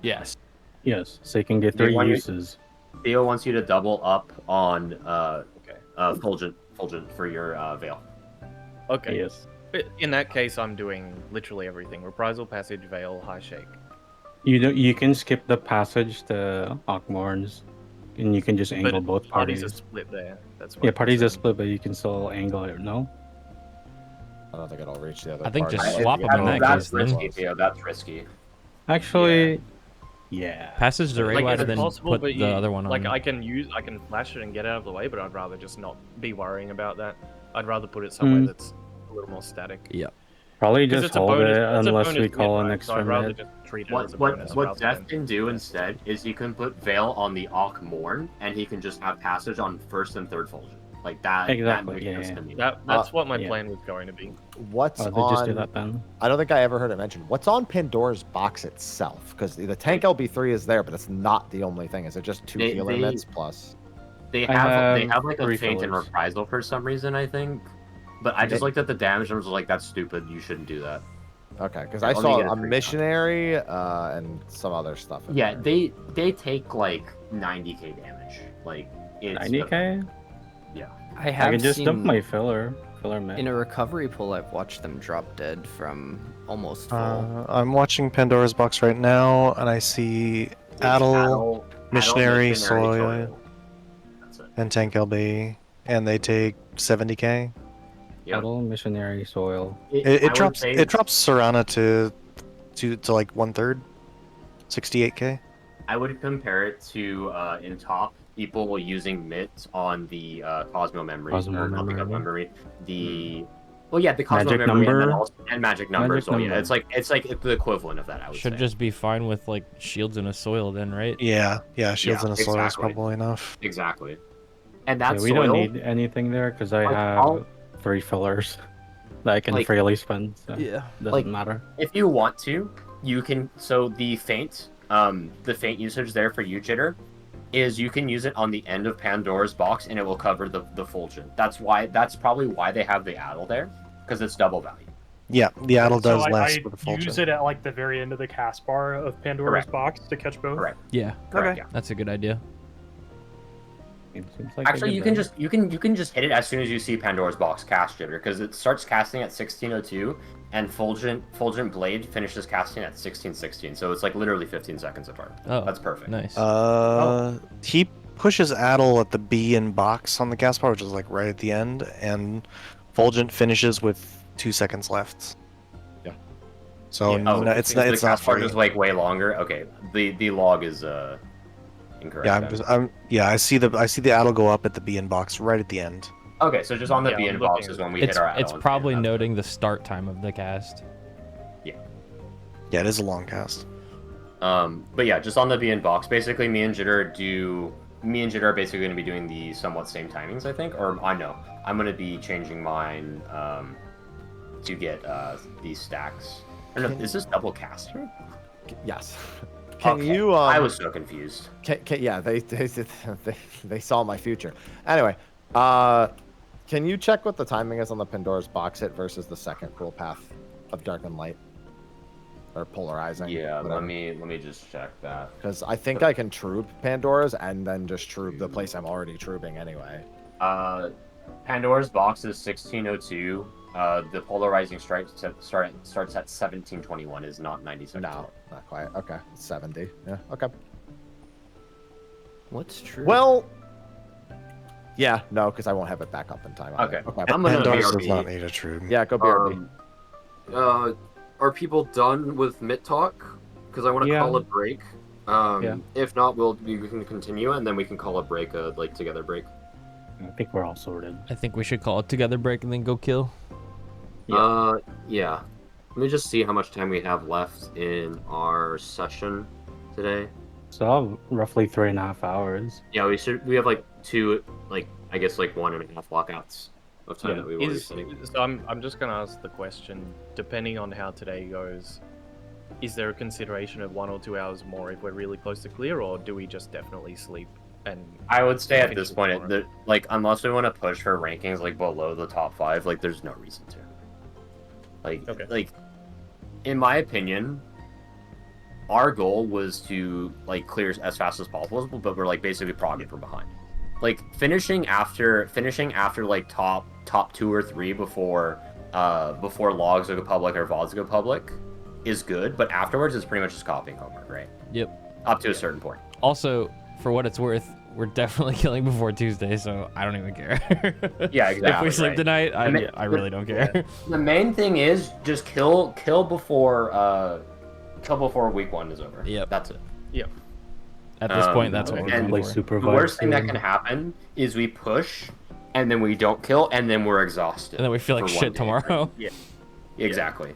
Speaker 5: Yes.
Speaker 13: Yes, so you can get 3 uses.
Speaker 7: Theo wants you to double up on Fulgent for your Veil.
Speaker 1: Okay.
Speaker 13: Yes.
Speaker 1: But in that case, I'm doing literally everything: Reprisal, Passage, Veil, High Shake.
Speaker 13: You can skip the passage to Akmorn's, and you can just angle both parties.
Speaker 1: Parties are split there. That's
Speaker 13: yeah, parties are split, but you can still angle it. No.
Speaker 14: I don't think it'll reach the other.
Speaker 6: I think
Speaker 14: party.
Speaker 6: just swap them in that
Speaker 7: that's
Speaker 6: case.
Speaker 7: risky, Theo. That's risky.
Speaker 13: Actually, yeah.
Speaker 6: Passage the
Speaker 1: Like,
Speaker 6: right
Speaker 1: it's
Speaker 6: then
Speaker 1: possible,
Speaker 6: put
Speaker 1: but
Speaker 6: the other one on.
Speaker 1: Like I can flash it and get out of the way, but I'd rather just not be worrying about that. I'd rather put it somewhere that's a little more static.
Speaker 6: Yeah.
Speaker 13: Probably just hold it unless we
Speaker 1: bonus
Speaker 13: call an
Speaker 1: hit,
Speaker 13: extra
Speaker 1: so I'd rather
Speaker 13: mid.
Speaker 1: just treat it
Speaker 7: What
Speaker 1: as a bonus rather
Speaker 7: Zeph
Speaker 1: than-
Speaker 7: can do instead is he can put Veil on the Akmorn, and he can just have Passage on first and third Fulgent. Like that.
Speaker 13: Exactly,
Speaker 7: That makes sense to me.
Speaker 1: That's what my plan was going to be.
Speaker 14: What's
Speaker 13: they
Speaker 14: on?
Speaker 13: just do that then.
Speaker 14: I don't think I ever heard it mentioned. What's on Pandora's box itself? Because the tank LB3 is there, but it's not the only thing. Is it just 2 healer mids plus?
Speaker 7: They have like a
Speaker 13: 3
Speaker 7: Feint and
Speaker 13: fillers.
Speaker 7: Reprisal for some reason, I think. But I just looked at the damage and was like, that's stupid. You shouldn't do that.
Speaker 14: Okay, because
Speaker 7: Yeah,
Speaker 14: I
Speaker 7: let me
Speaker 14: saw
Speaker 7: get it
Speaker 14: a
Speaker 7: for you.
Speaker 14: missionary and some other stuff. in
Speaker 7: Yeah,
Speaker 14: there.
Speaker 7: they take like 90k damage. Like it's
Speaker 13: 90k?
Speaker 7: Yeah.
Speaker 2: I have
Speaker 13: can just
Speaker 2: seen
Speaker 13: dump my filler mid.
Speaker 2: in a recovery pool. I've watched them drop dead from almost full.
Speaker 3: I'm watching Pandora's box right now, and I see Adel, Missionary, Soil, and Tank LB, and they take 70k.
Speaker 13: Total missionary soil.
Speaker 3: It drops Serana to like 1/3, 68k.
Speaker 7: I would compare it to in top people using MIT on the Cosmo memory or not the Cosmo memory. The the Cosmo
Speaker 13: Magic
Speaker 7: memory
Speaker 13: number?
Speaker 7: and magic number.
Speaker 13: Magic
Speaker 7: So yeah,
Speaker 13: number.
Speaker 7: it's like the equivalent of that. I would
Speaker 6: Should
Speaker 7: say.
Speaker 6: just be fine with like shields and a soil then, right?
Speaker 3: Yeah, shields and a soil is
Speaker 7: exactly.
Speaker 3: probably enough.
Speaker 7: Exactly. And that
Speaker 13: we
Speaker 7: soil,
Speaker 13: don't need anything there because I have 3 fillers that I can
Speaker 7: Like-
Speaker 13: freely spend. So
Speaker 2: Yeah.
Speaker 13: doesn't matter.
Speaker 7: if you want to, you can. So the Feint usage there for you, Jitter, is you can use it on the end of Pandora's box and it will cover the Fulgent. That's probably why they have the Adel there, because it's double value.
Speaker 3: Yeah, the Adel does
Speaker 8: so
Speaker 3: less
Speaker 8: I
Speaker 3: with the full
Speaker 8: use
Speaker 3: check.
Speaker 8: it at like the very end of the cast bar of Pandora's
Speaker 7: Correct.
Speaker 8: box to catch both.
Speaker 7: Correct.
Speaker 6: Yeah.
Speaker 7: Correct, yeah.
Speaker 6: That's a good idea.
Speaker 13: It seems like
Speaker 7: Actually,
Speaker 13: they
Speaker 7: you
Speaker 13: did
Speaker 7: can
Speaker 13: that.
Speaker 7: just hit it as soon as you see Pandora's box cast, Jitter, because it starts casting at 16:02, and Fulgent Blade finishes casting at 16:16. So it's like literally 15 seconds apart.
Speaker 6: Oh,
Speaker 7: That's perfect.
Speaker 6: Nice.
Speaker 3: He pushes Adel at the B in box on the gas bar, which is like right at the end, and Fulgent finishes with 2 seconds left.
Speaker 14: Yeah.
Speaker 3: So
Speaker 7: Yeah.
Speaker 3: no, it's
Speaker 7: the
Speaker 3: not
Speaker 7: cast part
Speaker 3: free.
Speaker 7: is like way longer. Okay, the log is incorrect.
Speaker 3: Yeah, I see the Adel go up at the B in box right at the end.
Speaker 7: Okay, so just on the
Speaker 1: Yeah,
Speaker 7: B
Speaker 1: I'm
Speaker 7: in box
Speaker 1: looking.
Speaker 7: is when we
Speaker 6: It's
Speaker 7: hit our.
Speaker 6: it's
Speaker 7: add-on.
Speaker 6: probably noting the start time of the cast.
Speaker 3: Yeah, it is a long cast.
Speaker 7: But yeah, just on the B in box, basically me and Jitter are basically going to be doing the somewhat same timings, I think. Or I know I'm going to be changing mine to get these stacks. I don't know, is this double caster?
Speaker 14: Yes. Can
Speaker 7: Okay,
Speaker 14: you?
Speaker 7: I was so confused.
Speaker 14: Yeah, they saw my future. Anyway, can you check what the timing is on the Pandora's box hit versus the second cruel path of dark and light, or polarizing?
Speaker 7: Yeah,
Speaker 14: whatever.
Speaker 7: let me just check that.
Speaker 14: Because I think I can troop Pandora's and then just troop the place I'm already trooping anyway.
Speaker 7: Pandora's box is 16:02. The polarizing strike starts at 17:21. Is not 90 seconds.
Speaker 14: No, not quite. Okay, 70. Yeah. Okay.
Speaker 2: What's true?
Speaker 14: Well. Yeah. No, because I won't have it back up in time.
Speaker 7: Okay.
Speaker 14: Okay.
Speaker 7: I'm gonna
Speaker 3: Pandora's
Speaker 7: BRB.
Speaker 3: does not need a troop.
Speaker 14: Yeah, go BRB.
Speaker 7: Are people done with mid talk? Because I want to
Speaker 13: Yeah.
Speaker 7: call a break.
Speaker 13: Yeah.
Speaker 7: If not, we can continue and then we can call a break, like together break.
Speaker 13: I think we're all sorted.
Speaker 6: I think we should call it together break and then go kill.
Speaker 7: Yeah. Let me just see how much time we have left in our session today.
Speaker 13: So roughly 3.5 hours.
Speaker 7: Yeah, we have like two, like I guess like 1.5 walkouts of time that we will be sitting.
Speaker 1: So I'm just gonna ask the question, depending on how today goes, is there a consideration of 1 or 2 hours more if we're really close to clear, or do we just definitely sleep? And
Speaker 7: I would say at this
Speaker 1: finish
Speaker 7: point,
Speaker 1: tomorrow?
Speaker 7: like unless we want to push for rankings like below the top 5, like there's no reason to. Like in my opinion, our goal was to like clear as fast as possible, but we're like basically progging from behind. Like finishing after like top 2 or 3 before logs go public or VODs go public is good, but afterwards it's pretty much just copying homework, right?
Speaker 6: Yep.
Speaker 7: Up to a certain point.
Speaker 6: Also, for what it's worth, we're definitely killing before Tuesday, so I don't even care.
Speaker 7: Yeah, exactly.
Speaker 6: If we sleep tonight, I really don't care.
Speaker 7: The main thing is just kill before week 1 is over.
Speaker 6: Yep.
Speaker 7: That's it.
Speaker 1: Yep.
Speaker 6: At this point, that's what we're going for.
Speaker 7: The worst thing that can happen is we push, and then we don't kill, and then we're exhausted.
Speaker 6: And then we feel like shit tomorrow.
Speaker 7: Yeah. Exactly.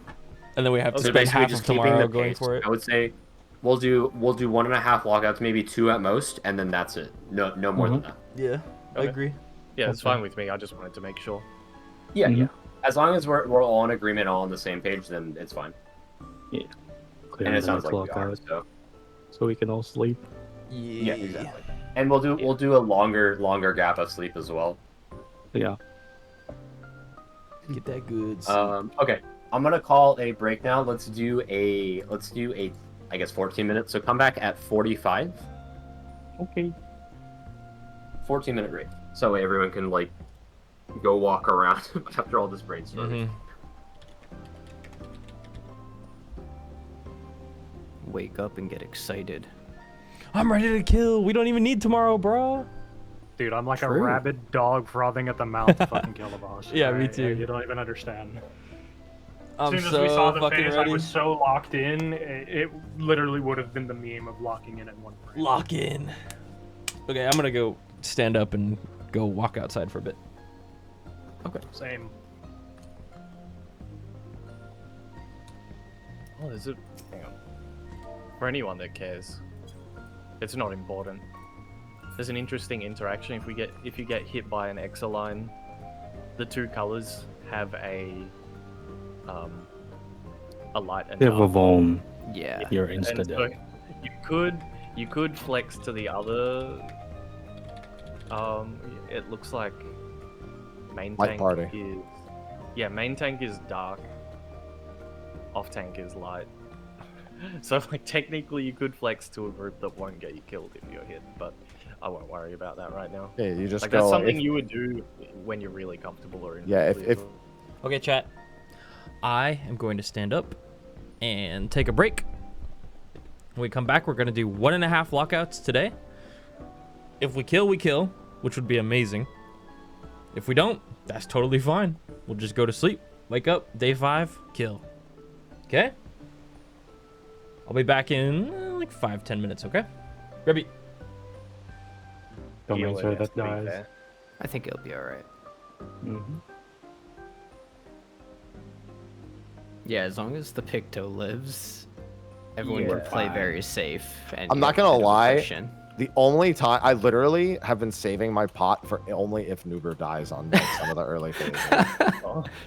Speaker 6: And then we have to
Speaker 7: So
Speaker 6: spend
Speaker 7: basically
Speaker 6: half
Speaker 7: just
Speaker 6: of
Speaker 7: keeping
Speaker 6: tomorrow
Speaker 7: the
Speaker 6: going
Speaker 7: pace.
Speaker 6: for it.
Speaker 7: I would say we'll do 1.5 walkouts, maybe 2 at most, and then that's it. No more than that.
Speaker 6: Yeah, I agree.
Speaker 1: Yeah, it's fine with me. I just wanted to make sure.
Speaker 7: Yeah, yeah. As long as we're all in agreement, all on the same page, then it's fine.
Speaker 13: Yeah.
Speaker 7: And it sounds like we are,
Speaker 13: so we can all sleep.
Speaker 7: Yeah, exactly. And we'll do a longer gap of sleep as well.
Speaker 13: Yeah.
Speaker 6: Get that good.
Speaker 7: Okay. I'm gonna call a break now. Let's do a I guess 14 minutes. So come back at 45.
Speaker 13: Okay.
Speaker 7: 14-minute break. So everyone can like go walk around after all this brainstorming.
Speaker 2: Wake up and get excited.
Speaker 6: I'm ready to kill. We don't even need tomorrow, bro.
Speaker 8: Dude, I'm like a
Speaker 2: True.
Speaker 8: rabid dog frothing at the mouth to fucking kill the boss.
Speaker 6: Yeah, me
Speaker 8: Alright?
Speaker 6: too.
Speaker 8: You don't even understand.
Speaker 6: I'm
Speaker 8: As soon as
Speaker 6: so
Speaker 8: we saw the
Speaker 6: fucking
Speaker 8: phase,
Speaker 6: ready.
Speaker 8: I was so locked in. It literally would have been the meme of locking in one frame.
Speaker 6: Lock in. Okay, I'm gonna go stand up and go walk outside for a bit.
Speaker 1: Okay.
Speaker 8: Same.
Speaker 1: Oh, there's a... Hang on. For anyone that cares, it's not important. There's an interesting interaction. If you get hit by an Exaline, the 2 colors have a light and
Speaker 13: They have a
Speaker 1: dark.
Speaker 13: Vuln.
Speaker 2: Yeah.
Speaker 13: You're
Speaker 1: And
Speaker 13: insta
Speaker 1: so
Speaker 13: dead.
Speaker 1: you could flex to the other. It looks like main
Speaker 14: Light
Speaker 1: tank
Speaker 14: party.
Speaker 1: is main tank is dark. Off tank is light. So like technically you could flex to a group that won't get you killed if you're hit, but I won't worry about that right now.
Speaker 14: Yeah, you just
Speaker 1: like
Speaker 14: go.
Speaker 1: that's something
Speaker 14: if-
Speaker 1: you would do when you're really comfortable or in.
Speaker 14: Yeah, if
Speaker 6: Okay, chat. I am going to stand up and take a break. When we come back, we're going to do 1.5 lockouts today. If we kill, we kill, which would be amazing. If we don't, that's totally fine. We'll just go to sleep, wake up, day 5, kill. Okay? I'll be back in like 5-10 minutes, okay? Rebby.
Speaker 13: Don't
Speaker 1: Heal
Speaker 13: make
Speaker 1: it,
Speaker 13: sure
Speaker 1: has
Speaker 13: that
Speaker 1: to be
Speaker 13: dies.
Speaker 1: fair.
Speaker 2: I think it'll be alright. Yeah, as long as the Picto lives, everyone would play very safe. And
Speaker 14: I'm not
Speaker 2: get
Speaker 14: gonna
Speaker 2: rid of
Speaker 14: lie.
Speaker 2: attrition.
Speaker 14: The only time I literally have been saving my pot for only if Nuber dies on like, some of the early phases.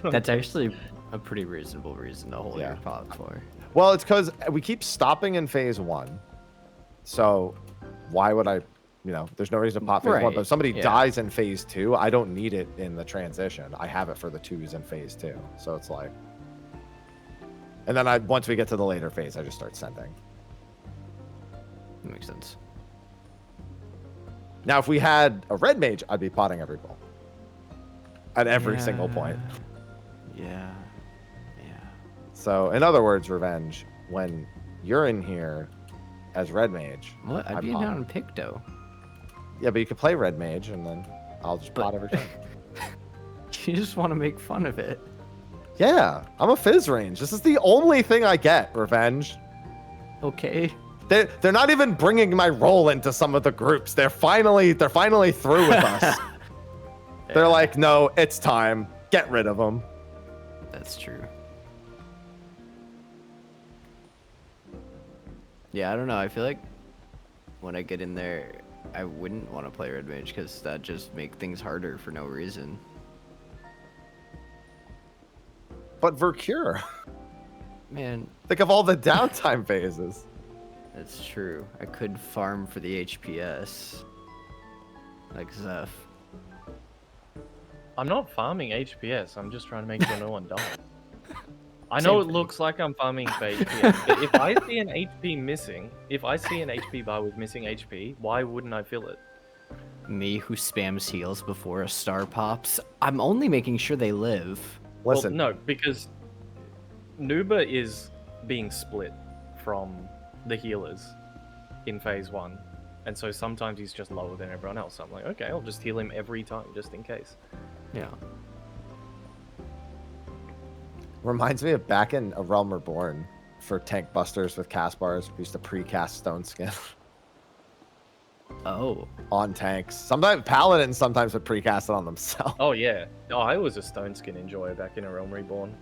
Speaker 2: That's actually a pretty reasonable reason to hold
Speaker 14: Yeah.
Speaker 2: your pot for.
Speaker 14: Well, it's because we keep stopping in phase 1. So why would I, there's no reason to pop phase 1.
Speaker 2: Right,
Speaker 14: But if somebody
Speaker 2: yeah.
Speaker 14: dies in phase 2, I don't need it in the transition. I have it for the 2s in phase 2. So it's like, and then once we get to the later phase, I just start sending.
Speaker 2: That makes sense.
Speaker 14: Now, if we had a red mage, I'd be potting every ball. At every single point.
Speaker 2: Yeah.
Speaker 14: So, in other words, Revenge, when you're in here as red mage...
Speaker 2: What? I'd be
Speaker 14: pot.
Speaker 2: down in Picto.
Speaker 14: Yeah, but you could play red mage, and then I'll just pot every time.
Speaker 2: You just want to make fun of it.
Speaker 14: Yeah, I'm a fizz range. This is the only thing I get, Revenge.
Speaker 2: Okay.
Speaker 14: They're not even bringing my role into some of the groups. They're finally through with us. They're like, no, it's time. Get rid of them.
Speaker 2: That's true. Yeah, I don't know. I feel like when I get in there, I wouldn't want to play Red Mage because that just make things harder for no reason.
Speaker 14: But Vercure.
Speaker 2: Man.
Speaker 14: Think of all the downtime phases.
Speaker 2: That's true. I could farm for the HPS. Like Zeph.
Speaker 1: I'm not farming HPS. I'm just trying to make sure no one dies. I know it looks like I'm farming for HPS, but if I see an HP missing, if I see an HP bar with missing HP, why wouldn't I fill it?
Speaker 2: Me who spams heals before a star pops. I'm only making sure they live.
Speaker 14: Listen.
Speaker 1: Well, no, because Nuba is being split from the healers in phase 1. And so sometimes he's just lower than everyone else. So I'm like, okay, I'll just heal him every time, just in case.
Speaker 2: Yeah.
Speaker 14: Reminds me of back in A Realm Reborn for tank busters with cast bars. We used to pre-cast Stone Skin.
Speaker 2: Oh.
Speaker 14: On tanks. Sometimes Paladins sometimes would pre-cast it on themselves.
Speaker 1: Oh, yeah. Oh, I was a Stone Skin enjoyer back in A Realm Reborn.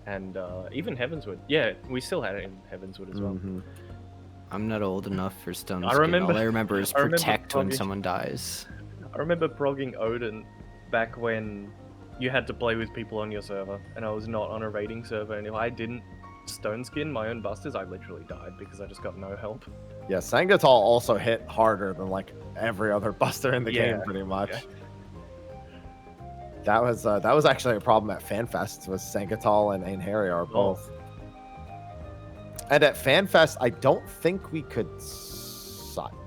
Speaker 1: And even Heavenswood. Yeah, we still had it in Heavenswood as well.
Speaker 14: Mm-hmm.
Speaker 2: I'm not old enough for Stone Skin.
Speaker 1: Remember,
Speaker 2: All I remember is protect when someone dies.
Speaker 1: I remember progging Odin back when you had to play with people on your server, and I was not on a raiding server, and if I didn't Stone Skin my own busters, I literally died because I just got no help.
Speaker 14: Yeah, Sangatal also hit harder than like every other buster in the game, pretty much.
Speaker 1: Yeah.
Speaker 14: That was actually a problem at FanFest. Was Sangatal and Einherjar are both. And at FanFest, I don't think we could.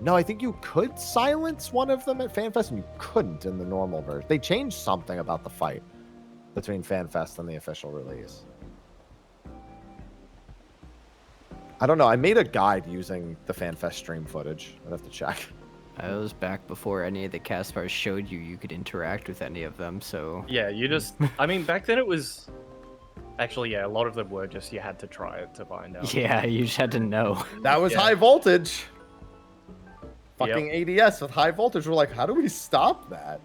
Speaker 14: No, I think you could silence one of them at FanFest, and you couldn't in the normal version. They changed something about the fight between FanFest and the official release. I don't know. I made a guide using the FanFest stream footage. I'd have to check.
Speaker 2: I was back before any of the cast bars showed you could interact with any of them, so...
Speaker 1: Yeah, you just... I mean, back then it was... Actually, yeah, a lot of them were just you had to try it to find out.
Speaker 2: Yeah, you just had to know.
Speaker 14: That was high voltage. Fucking ADS with high voltage. We're like, how do we stop that?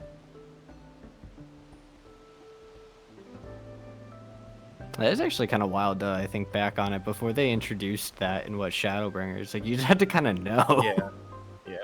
Speaker 2: That is actually kind of wild, though. I think back on it before they introduced that in Shadowbringers, like you just had to kind of know.
Speaker 1: Yeah. Yeah.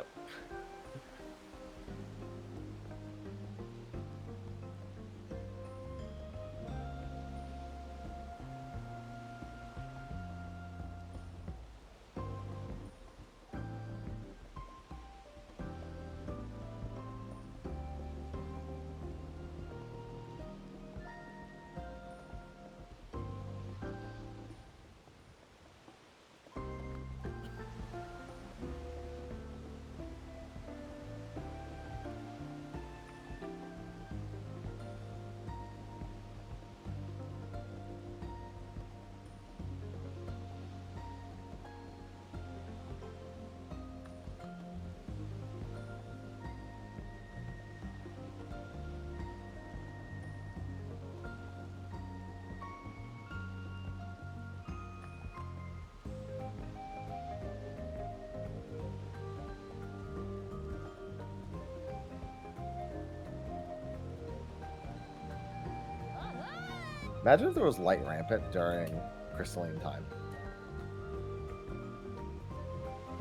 Speaker 14: Imagine if there was light rampant during crystalline time.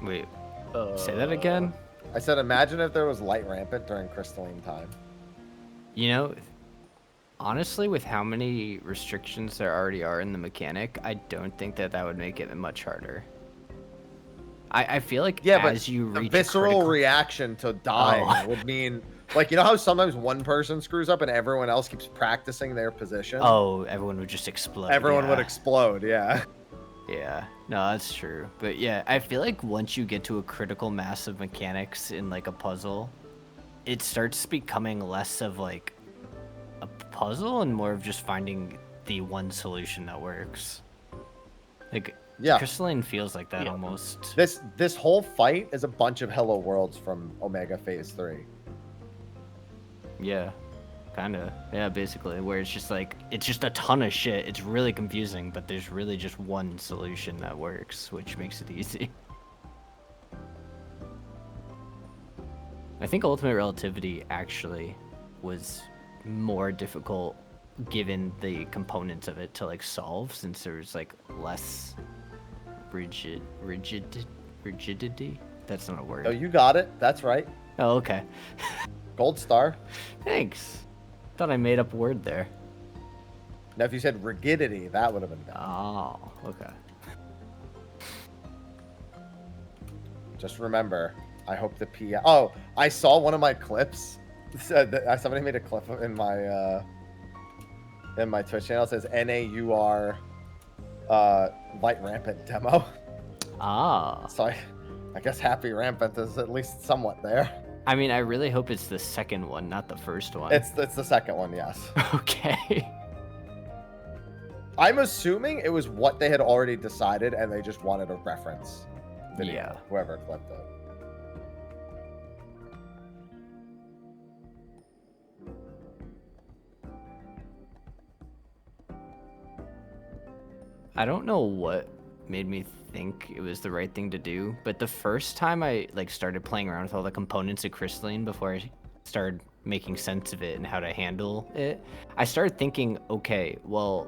Speaker 2: Wait, say that again?
Speaker 14: I said, imagine if there was light rampant during crystalline time.
Speaker 2: You know, honestly, with how many restrictions there already are in the mechanic, I don't think that would make it much harder. I feel like as you reach
Speaker 14: the visceral reaction to dying would mean, like, you know how sometimes one person screws up and everyone else keeps practicing their position?
Speaker 2: Oh, everyone would just explode.
Speaker 14: Everyone would explode, yeah.
Speaker 2: Yeah, no, that's true. But yeah, I feel like once you get to a critical mass of mechanics in like a puzzle, it starts becoming less of like a puzzle and more of just finding the one solution that works. Like,
Speaker 14: yeah,
Speaker 2: crystalline feels like that almost.
Speaker 14: This whole fight is a bunch of Hello Worlds from Omega Phase 3.
Speaker 2: Yeah, kind of. Yeah, basically, where it's just like, it's just a ton of shit. It's really confusing, but there's really just one solution that works, which makes it easy. I think Ultimate Relativity actually was more difficult given the components of it to like solve, since there was like less rigidity. That's not a word.
Speaker 14: Oh, you got it. That's right.
Speaker 2: Oh, okay.
Speaker 14: Gold star.
Speaker 2: Thanks. Thought I made up a word there.
Speaker 14: Now, if you said rigidity, that would have been bad.
Speaker 2: Oh, okay.
Speaker 14: Just remember, I hope the P. Oh, I saw one of my clips. Said that somebody made a clip in my Twitch channel. It says NAUR light rampant demo.
Speaker 2: Ah.
Speaker 14: So I guess happy rampant is at least somewhat there.
Speaker 2: I mean, I really hope it's the second one, not the first one.
Speaker 14: It's the second one, yes.
Speaker 2: Okay.
Speaker 14: I'm assuming it was what they had already decided, and they just wanted a reference video.
Speaker 2: Yeah.
Speaker 14: Whoever clipped it.
Speaker 2: I don't know what made me think it was the right thing to do, but the first time I like started playing around with all the components of crystalline before I started making sense of it and how to handle it, I started thinking, okay, well,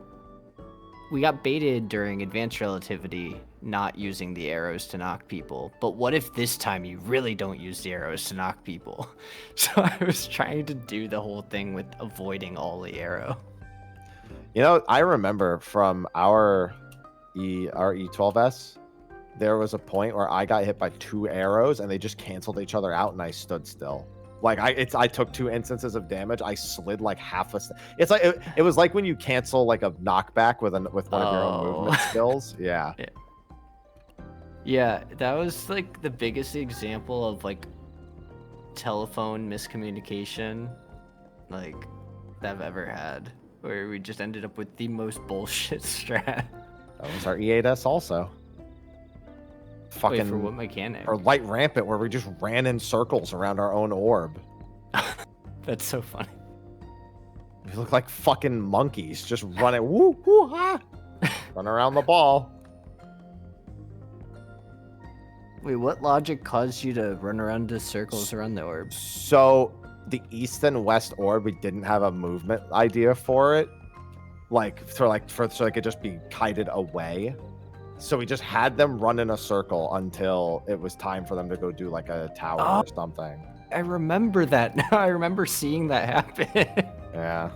Speaker 2: we got baited during advanced relativity not using the arrows to knock people, but what if this time you really don't use the arrows to knock people? So I was trying to do the whole thing with avoiding all the arrow.
Speaker 14: You know, I remember from our E12S, there was a point where I got hit by 2 arrows and they just canceled each other out, and I stood still. Like I took 2 instances of damage. I slid like half a. It's like it was like when you cancel like a knockback with one of your own movement skills. Yeah.
Speaker 2: Yeah, that was like the biggest example of like telephone miscommunication like that I've ever had, where we just ended up with the most bullshit strat.
Speaker 14: That was our E8S also. Fucking
Speaker 2: Wait, for what mechanic?
Speaker 14: Or light rampant, where we just ran in circles around our own orb.
Speaker 2: That's so funny.
Speaker 14: We look like fucking monkeys just running woo woo ha, run around the ball.
Speaker 2: Wait, what logic caused you to run around in circles around the orb?
Speaker 14: So the east and west orb, we didn't have a movement idea for it, so it could just be kited away. So we just had them run in a circle until it was time for them to go do like a tower or something.
Speaker 2: I remember that now. I remember seeing that happen.
Speaker 14: Yeah.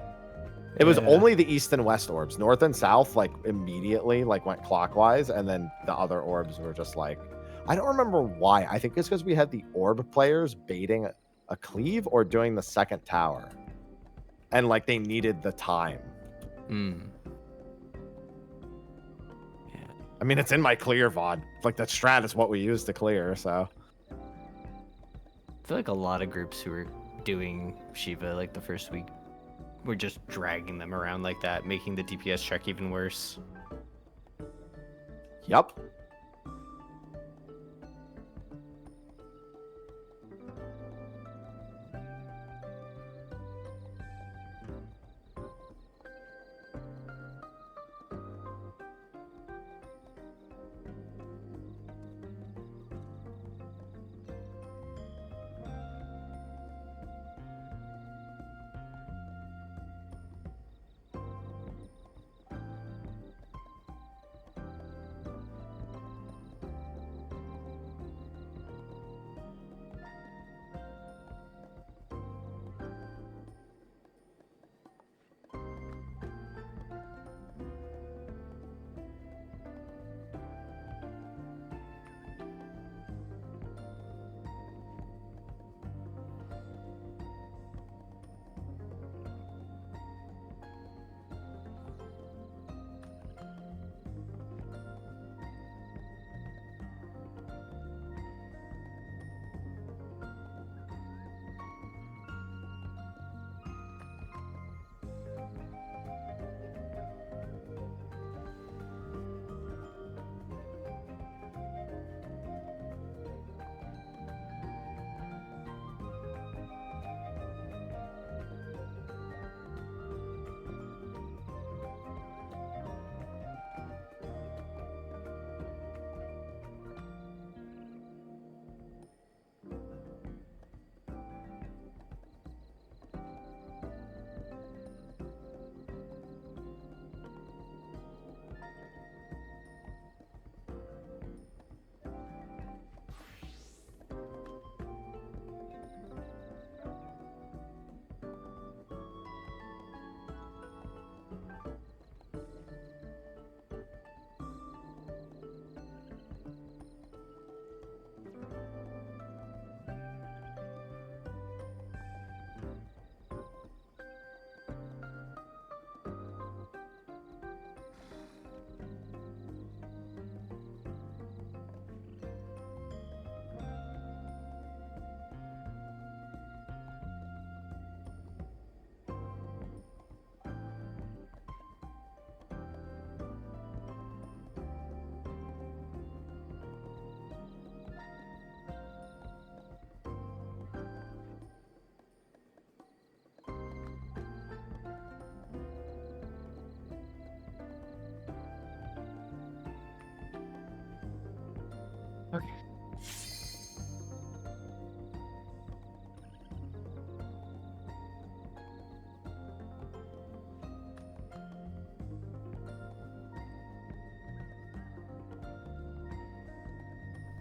Speaker 14: It was only the east and west orbs. North and south, like, immediately, like, went clockwise, and then the other orbs were just like... I don't remember why. I think it's because we had the orb players baiting a cleave or doing the second tower. And, like, they needed the time. I mean, it's in my clear VOD. Like, that strat is what we use to clear, so...
Speaker 2: I feel like a lot of groups who were doing Shiva, like, the first week were just dragging them around like that, making the DPS check even worse.
Speaker 14: Yup.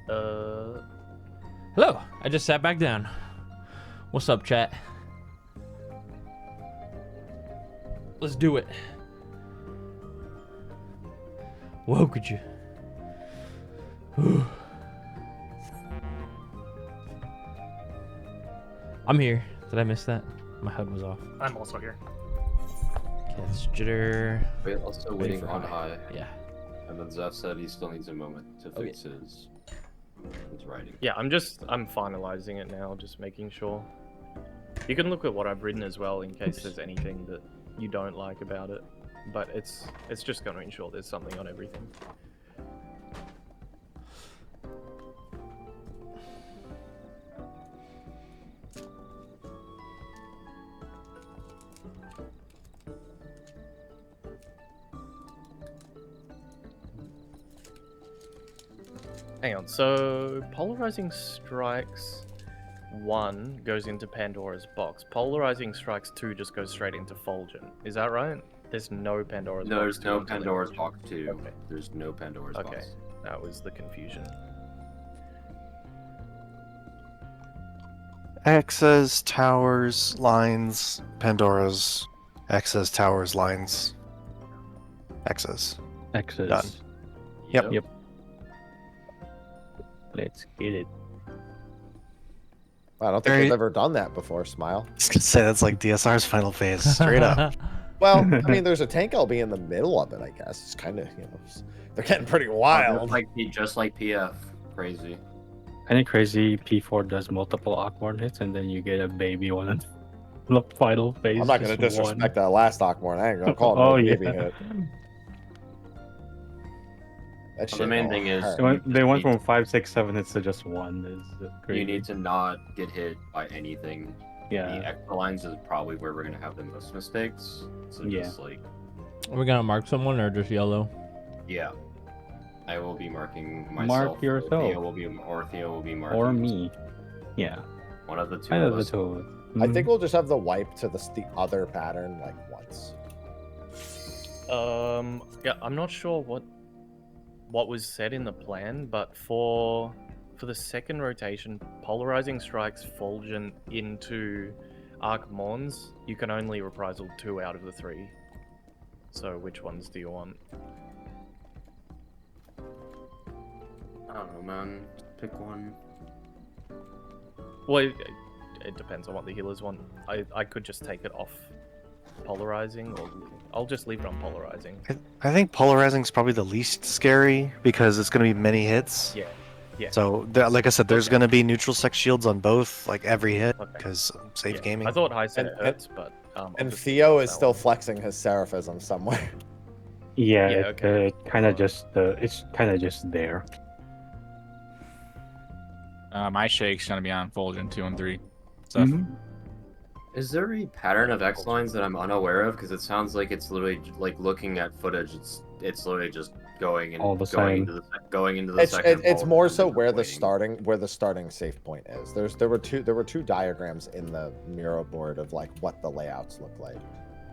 Speaker 6: Hello. I just sat back down. What's up, chat? Let's do it. Whoa, could you? I'm here. Did I miss that? My HUD was off.
Speaker 8: I'm also here.
Speaker 6: Cat's jitter.
Speaker 7: Wait, also
Speaker 6: Ready
Speaker 7: waiting
Speaker 6: for
Speaker 7: on
Speaker 6: high.
Speaker 7: high.
Speaker 6: Yeah.
Speaker 7: And then Zeph said he still needs a moment to
Speaker 6: Okay.
Speaker 7: fix his writing.
Speaker 1: Yeah, I'm finalizing it now, just making sure. You can look at what I've written as well in case there's anything that you don't like about it. But it's just going to ensure there's something on everything. Hang on, so Polarizing Strikes 1 goes into Pandora's Box. Polarizing Strikes 2 just goes straight into Fulgent. Is that right? There's no Pandora's
Speaker 7: No,
Speaker 1: Box.
Speaker 7: there's
Speaker 1: 2
Speaker 7: no
Speaker 1: until
Speaker 7: Pandora's
Speaker 1: then.
Speaker 7: Box 2.
Speaker 1: Okay.
Speaker 7: There's no Pandora's
Speaker 1: Okay,
Speaker 7: Box.
Speaker 1: that was the confusion.
Speaker 3: X's, towers, lines, Pandora's, X's, towers, lines, X's.
Speaker 13: X's.
Speaker 3: Done. Yep.
Speaker 13: Yep. Let's get it.
Speaker 4: I don't think
Speaker 3: Very-
Speaker 4: they've ever done that before, Smile.
Speaker 3: I was gonna say that's like DSR's final phase, straight up.
Speaker 4: Well, I mean, there's a tank LB in the middle of it, I guess. It's kind of, they're getting pretty wild.
Speaker 7: Just like PF. Crazy.
Speaker 13: Any crazy P4 does multiple awkward hits, and then you get a baby one in the final phase.
Speaker 4: I'm not going to
Speaker 13: just
Speaker 4: disrespect
Speaker 13: one.
Speaker 4: that last Ockmorn. I ain't going to call it
Speaker 13: Oh,
Speaker 4: a
Speaker 13: yeah.
Speaker 4: baby hit. That
Speaker 7: The
Speaker 4: shit
Speaker 7: main
Speaker 4: don't
Speaker 7: thing is
Speaker 4: hurt.
Speaker 13: They went from 5, 6, 7 hits to just one. Is crazy.
Speaker 7: you need to not get hit by anything.
Speaker 13: Yeah.
Speaker 7: The extra lines is probably where we're gonna have the most mistakes. So
Speaker 13: Yeah.
Speaker 7: just like,
Speaker 6: Are we gonna mark someone or just yellow?
Speaker 7: yeah, I will be marking myself.
Speaker 13: Mark yourself.
Speaker 7: Theo will be marking.
Speaker 13: Or me. Yeah.
Speaker 7: One of the two.
Speaker 13: Either
Speaker 7: of
Speaker 13: the
Speaker 7: us.
Speaker 13: two.
Speaker 4: I think we'll just have the wipe to the other pattern like once.
Speaker 1: Yeah, I'm not sure what was said in the plan, but for the second rotation, Polarizing Strikes Fulgent into Arc Morns, you can only reprisal 2 out of the 3. So which ones do you want?
Speaker 7: I don't know, man. Pick one.
Speaker 1: Well, it depends on what the healers want. I could just take it off Polarizing, or I'll just leave it on Polarizing.
Speaker 3: I think polarizing is probably the least scary because it's going to be many hits.
Speaker 1: Yeah, yeah.
Speaker 3: So, like I said, there's going to be neutral sex shields on both, like every hit, because safe gaming.
Speaker 1: I thought high set
Speaker 4: And-
Speaker 1: hurts, but
Speaker 4: And
Speaker 1: obviously
Speaker 4: Theo
Speaker 1: not
Speaker 4: is
Speaker 1: that
Speaker 4: still
Speaker 1: one.
Speaker 4: flexing his seraphism somewhere.
Speaker 13: Yeah,
Speaker 1: Yeah, okay.
Speaker 13: kind of just it's kind of just there.
Speaker 5: My shake's gonna be on Fulgent 2 and 3. So
Speaker 7: Is there a pattern of X lines that I'm unaware of? Because it sounds like it's literally like looking at footage. It's literally just going and
Speaker 13: All the
Speaker 7: going
Speaker 13: same.
Speaker 7: into the
Speaker 4: It's
Speaker 7: second.
Speaker 4: it's
Speaker 7: pole
Speaker 4: more
Speaker 7: and
Speaker 4: so
Speaker 7: just
Speaker 4: where
Speaker 7: waiting.
Speaker 4: the starting safe point is. There were two diagrams in the Miro board of like what the layouts look like.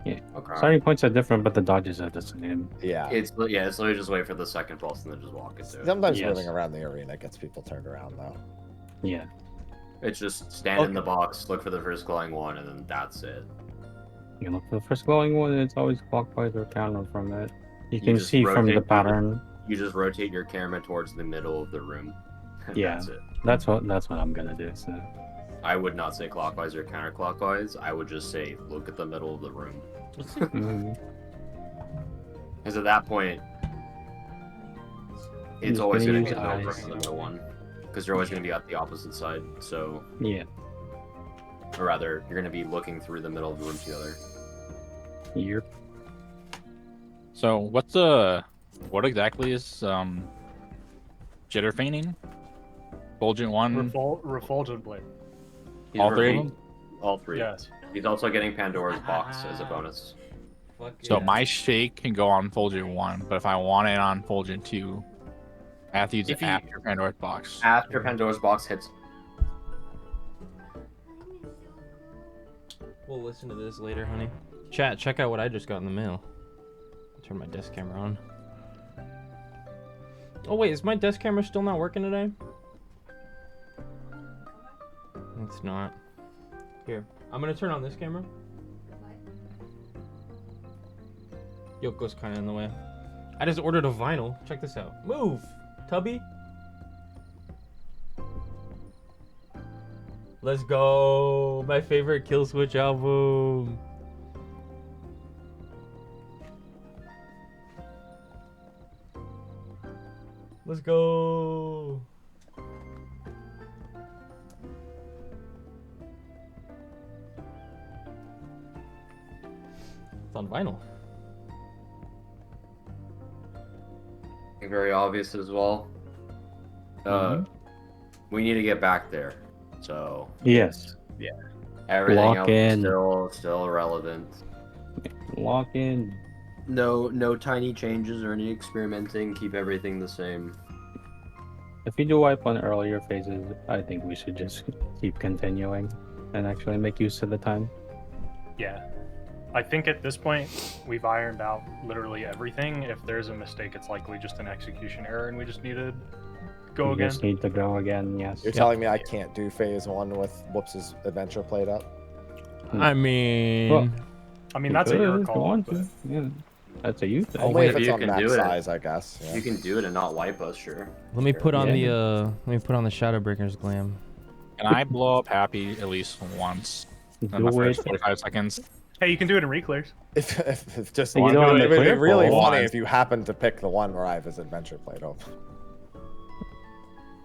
Speaker 13: Yeah.
Speaker 7: Okay.
Speaker 13: Starting points are different, but the dodges are the same.
Speaker 4: Yeah.
Speaker 7: It's literally just wait for the second pulse and then just walk into it.
Speaker 4: Sometimes
Speaker 13: Yes.
Speaker 4: moving around the arena gets people turned around though.
Speaker 13: Yeah.
Speaker 7: It's just stand in the box, look for the first glowing one, and then that's it.
Speaker 13: You look for the first glowing one, and it's always clockwise or counter from it. You can
Speaker 7: just
Speaker 13: see from the
Speaker 7: rotate-
Speaker 13: pattern.
Speaker 7: You just rotate your camera towards the middle of the room. And
Speaker 13: Yeah.
Speaker 7: That's it.
Speaker 13: That's what I'm gonna do. So.
Speaker 7: I would not say clockwise or counterclockwise. I would just say look at the middle of the room.
Speaker 13: Mhm.
Speaker 7: Because at that point, it's
Speaker 13: Just
Speaker 7: always
Speaker 13: gonna
Speaker 7: going to be
Speaker 13: use
Speaker 7: the middle
Speaker 13: eyes.
Speaker 7: versus the middle one. Because you're always going to be at the opposite side. So,
Speaker 13: Yeah.
Speaker 7: or rather, you're going to be looking through the middle of the room together.
Speaker 13: Yep.
Speaker 5: So what exactly is jitter feigning? Fulgent 1.
Speaker 8: Refulgent Blade.
Speaker 7: He's
Speaker 5: All three of
Speaker 7: repeat-
Speaker 5: them?
Speaker 7: All three.
Speaker 8: Yes.
Speaker 7: He's also getting Pandora's box as a bonus.
Speaker 5: So my shake can go on Fulgent 1, but if I want it on Fulgent 2, I have to use it after Pandora's box.
Speaker 7: After Pandora's box hits.
Speaker 6: We'll listen to this later, honey. Chat, check out what I just got in the mail. Turn my desk camera on. Oh wait, is my desk camera still not working today? It's not. Here, I'm gonna turn on this camera. Yoko's kind of in the way. I just ordered a vinyl. Check this out. Move, Tubby. Let's go. My favorite Kill Switch album. Let's go. It's on vinyl.
Speaker 7: Very obvious as well. We need to get back there. So
Speaker 13: yes,
Speaker 7: yeah, everything
Speaker 13: Lock
Speaker 7: else
Speaker 13: in.
Speaker 7: is still relevant.
Speaker 13: Lock in.
Speaker 7: No tiny changes or any experimenting. Keep everything the same.
Speaker 13: If you do wipe on earlier phases, I think we should just keep continuing and actually make use of the time.
Speaker 8: Yeah. I think at this point, we've ironed out literally everything. If there's a mistake, it's likely just an execution error, and we just need to go
Speaker 13: We
Speaker 8: again.
Speaker 13: just need to go again, yes.
Speaker 14: You're telling me I can't do phase 1 with Whoops' adventure played up?
Speaker 6: I mean,
Speaker 13: Well,
Speaker 8: that's a your
Speaker 13: if you
Speaker 8: call.
Speaker 13: want to. Yeah, that's a you thing.
Speaker 14: Only if it's
Speaker 7: you
Speaker 14: on
Speaker 7: can
Speaker 14: max
Speaker 7: do it.
Speaker 14: size, I guess. Yeah.
Speaker 7: You can do it and not wipe us, sure.
Speaker 6: let me put on
Speaker 13: Yeah.
Speaker 6: the Shadow Breakers glam.
Speaker 5: Can I blow up Happy at least once in the
Speaker 13: Do
Speaker 5: first
Speaker 13: it.
Speaker 5: 45 seconds?
Speaker 8: Hey, you can do it in reclears.
Speaker 14: If just
Speaker 13: You
Speaker 14: it
Speaker 13: don't
Speaker 14: would
Speaker 13: have
Speaker 14: be
Speaker 13: to
Speaker 14: really
Speaker 13: clear
Speaker 14: funny
Speaker 5: one.
Speaker 14: if you happen to pick the one where I have his adventure played up.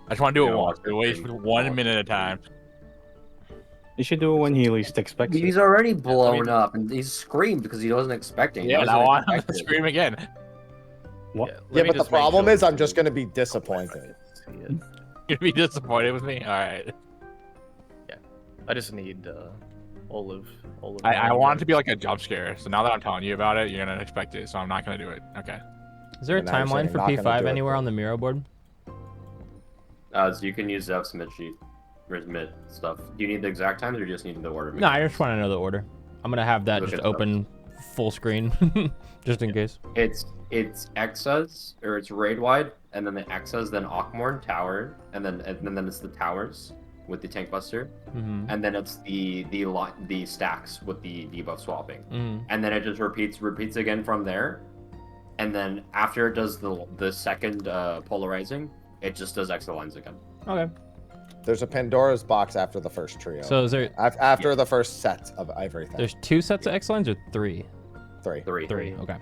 Speaker 5: I just want to do it
Speaker 7: Yeah,
Speaker 5: once. Wait for 1 minute at a time.
Speaker 13: You should do it when he least expects
Speaker 7: He's
Speaker 13: it.
Speaker 7: already blown up, and he's screamed because he wasn't expecting it.
Speaker 5: Yeah,
Speaker 7: He
Speaker 5: but I
Speaker 7: wasn't
Speaker 5: want him to
Speaker 7: expecting it.
Speaker 5: scream again.
Speaker 13: What?
Speaker 14: Yeah, but the problem is I'm just going to be disappointed.
Speaker 5: You'd be disappointed with me? Alright.
Speaker 1: I just need all of.
Speaker 5: I want it to be like a jump scare, so now that I'm telling you about it, you're gonna expect it, so I'm not gonna do it. Okay.
Speaker 6: Is there a
Speaker 14: And now you're saying
Speaker 6: timeline
Speaker 14: you're
Speaker 6: for
Speaker 14: not gonna
Speaker 6: P5
Speaker 14: do it,
Speaker 6: anywhere
Speaker 14: but-
Speaker 6: on the Miro board?
Speaker 7: So you can use the submit sheet, or submit stuff. Do you need the exact times, or you just need the order?
Speaker 6: No, I just want to know the order. I'm gonna have that
Speaker 7: Look
Speaker 6: just
Speaker 7: at those.
Speaker 6: open full screen, just in case.
Speaker 7: It's Exas, or it's raid wide, and then the Exas, then Ockmorn Tower, and then it's the towers with the tank buster, and then it's the stacks with the debuff swapping, and then it just repeats again from there, and then after it does the second polarizing, it just does extra lines again.
Speaker 6: Okay.
Speaker 14: There's a Pandora's box after the first trio.
Speaker 6: So is there
Speaker 14: after the first set of everything?
Speaker 6: There's 2 sets of X lines or 3?
Speaker 14: Three.
Speaker 6: Okay.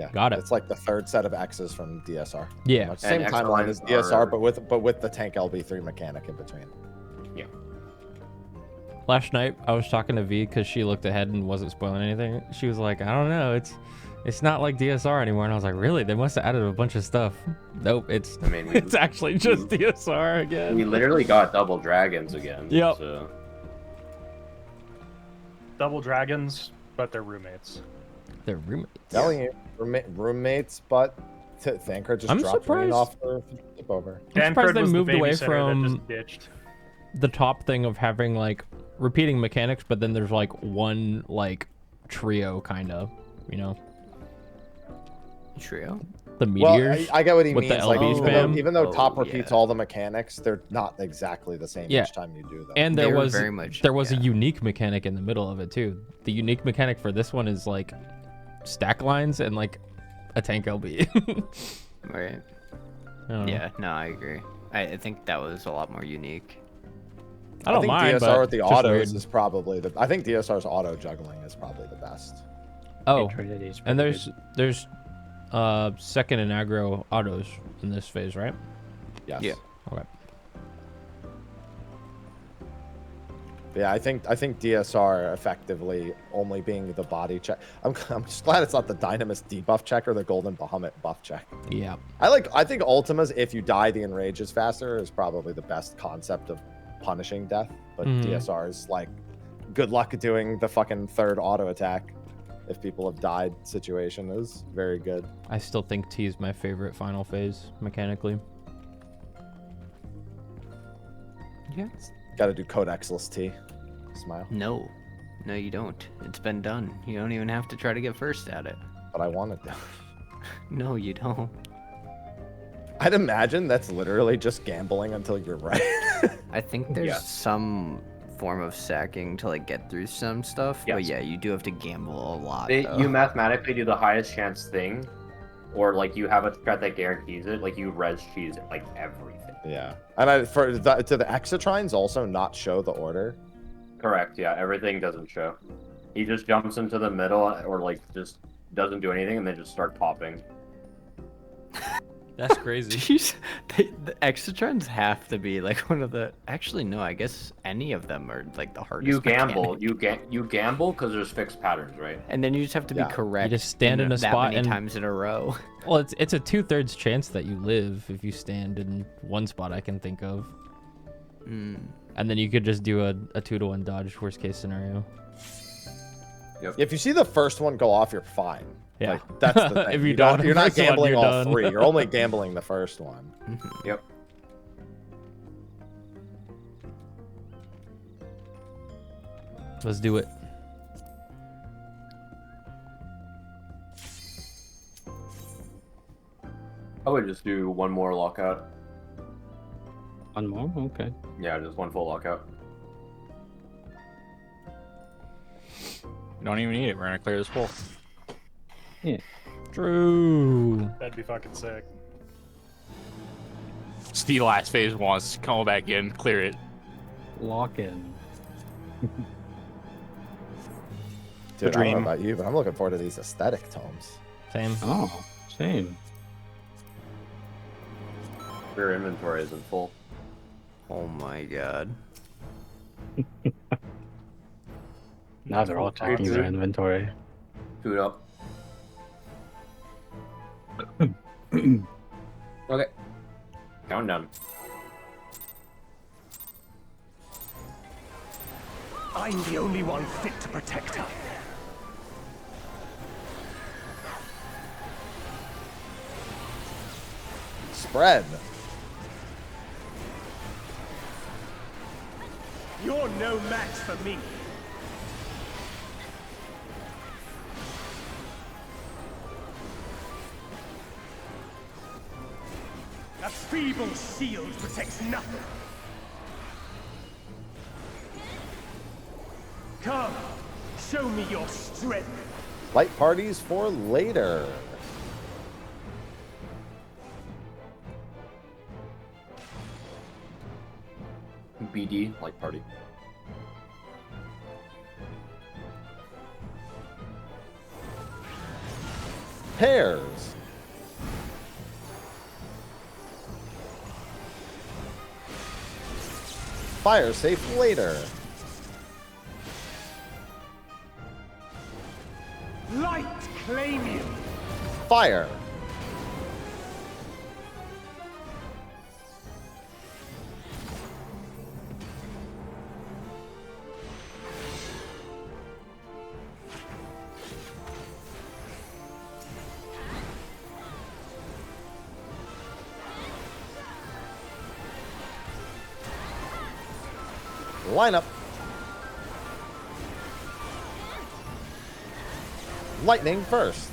Speaker 14: Yeah.
Speaker 6: Got it.
Speaker 14: It's like the third set of X's from DSR.
Speaker 6: Yeah.
Speaker 14: Much same
Speaker 7: And
Speaker 14: timeline
Speaker 7: X
Speaker 14: as DSR,
Speaker 7: are-
Speaker 14: but with the tank LB3 mechanic in between.
Speaker 7: Yeah.
Speaker 6: Last night I was talking to V because she looked ahead and wasn't spoiling anything. She was like, I don't know, it's not like DSR anymore, and I was like, really? They must have added a bunch of stuff. Nope, it's it's actually just DSR again.
Speaker 7: We literally got double dragons again.
Speaker 6: Yep.
Speaker 7: So.
Speaker 8: Double dragons, but they're roommates.
Speaker 6: They're roommates.
Speaker 14: Telling you, roommates, but Thancred just
Speaker 6: I'm
Speaker 14: dropped Marine
Speaker 6: surprised-
Speaker 14: off for flip over.
Speaker 6: I'm surprised they
Speaker 8: was the
Speaker 6: moved away
Speaker 8: babysitter that
Speaker 6: from
Speaker 8: just ditched.
Speaker 6: the top thing of having like repeating mechanics, but then there's like one like trio kind of, you know.
Speaker 2: Trio?
Speaker 6: The
Speaker 14: Well,
Speaker 6: meteors.
Speaker 14: I get what he
Speaker 6: with
Speaker 14: means.
Speaker 6: the
Speaker 14: Like
Speaker 6: LB
Speaker 14: even though
Speaker 6: spam.
Speaker 14: top repeats all the mechanics, they're not exactly the same
Speaker 6: Yeah.
Speaker 14: each time you do them.
Speaker 6: And
Speaker 2: They
Speaker 6: there
Speaker 2: were
Speaker 6: was
Speaker 2: very much-
Speaker 6: there was a unique mechanic in the middle of it too. The unique mechanic for this one is like stack lines and like a tank LB.
Speaker 2: Right.
Speaker 6: I don't know.
Speaker 2: Yeah, no, I agree. I think that was a lot more unique.
Speaker 6: I don't
Speaker 14: think
Speaker 6: mind,
Speaker 14: DSR
Speaker 6: but
Speaker 14: with the
Speaker 6: just
Speaker 14: autos
Speaker 6: weird.
Speaker 14: is probably the. I think DSR's auto juggling is probably the best.
Speaker 6: Oh,
Speaker 13: Trinity is
Speaker 6: and
Speaker 13: pretty
Speaker 6: there's second and aggro autos in this phase, right?
Speaker 14: Yes.
Speaker 2: Yeah.
Speaker 6: Okay.
Speaker 14: Yeah, I think DSR effectively only being the body check. I'm just glad it's not the Dynamis debuff check or the Golden Bahamut buff check.
Speaker 6: Yeah.
Speaker 14: I think Ultima's if you die the enrage is faster is probably the best concept of punishing death. But
Speaker 6: Mhm.
Speaker 14: DSR is like good luck doing the fucking third auto attack if people have died situation is very good.
Speaker 6: I still think T is my favorite final phase mechanically.
Speaker 2: Yes.
Speaker 14: Gotta do Codexless T. Smile.
Speaker 2: No. No, you don't. It's been done. You don't even have to try to get first at it.
Speaker 14: But I wanted to.
Speaker 2: No, you don't.
Speaker 14: I'd imagine that's literally just gambling until you're right.
Speaker 2: I think there's
Speaker 14: Yeah.
Speaker 2: some form of sacking to like get through some stuff. But
Speaker 7: Yes.
Speaker 2: yeah, you do have to gamble a lot.
Speaker 7: You mathematically do the highest chance thing, or like you have a threat that guarantees it. Like you res cheese it, like everything.
Speaker 14: Yeah, and to the Exotrines also not show the order.
Speaker 7: Correct. Yeah, everything doesn't show. He just jumps into the middle, or like just doesn't do anything, and then just start popping.
Speaker 6: That's crazy.
Speaker 2: Jeez, the Exotrons have to be like one of the. Actually, no. I guess any of them are like the hardest.
Speaker 7: You gamble.
Speaker 2: mechanic.
Speaker 7: You gamble because there's fixed patterns, right?
Speaker 2: And then you just have to be correct.
Speaker 6: You just stand in a
Speaker 2: that
Speaker 6: spot
Speaker 2: many
Speaker 6: and
Speaker 2: times in a row.
Speaker 6: Well, it's a 2/3 chance that you live if you stand in one spot I can think of. And then you could just do a 2-to-1 dodge, worst case scenario.
Speaker 14: Yep. If you see the first one go off, you're fine.
Speaker 6: Yeah.
Speaker 14: Like, that's the thing.
Speaker 6: If you don't,
Speaker 14: you're not
Speaker 6: first one,
Speaker 14: gambling
Speaker 6: you're
Speaker 14: all
Speaker 6: done.
Speaker 14: 3. You're only gambling the first one.
Speaker 7: Yep.
Speaker 6: Let's do it.
Speaker 7: I would just do one more lockout.
Speaker 13: One more? Okay.
Speaker 7: Yeah, just one full lockout.
Speaker 5: You don't even need it. We're gonna clear this pool.
Speaker 13: Yeah.
Speaker 6: True.
Speaker 8: That'd be fucking sick.
Speaker 5: It's the last phase wants to come back in, clear it.
Speaker 13: Lock in.
Speaker 14: Dude, I don't know about you, but I'm looking forward to these aesthetic tomes.
Speaker 6: Same.
Speaker 13: Oh, same.
Speaker 7: Your inventory isn't full.
Speaker 2: Oh my god.
Speaker 13: Now they're all checking their inventory.
Speaker 7: Shoot up. Okay. Countdown.
Speaker 9: I'm the only one fit to protect her.
Speaker 14: Spread.
Speaker 9: You're no match for me. A feeble shield protects nothing. Come, show me your strength.
Speaker 14: Light parties for later.
Speaker 7: BD, like party.
Speaker 14: Pairs. Fire safe later.
Speaker 9: Light claim you.
Speaker 14: Fire. Lineup. Lightning first.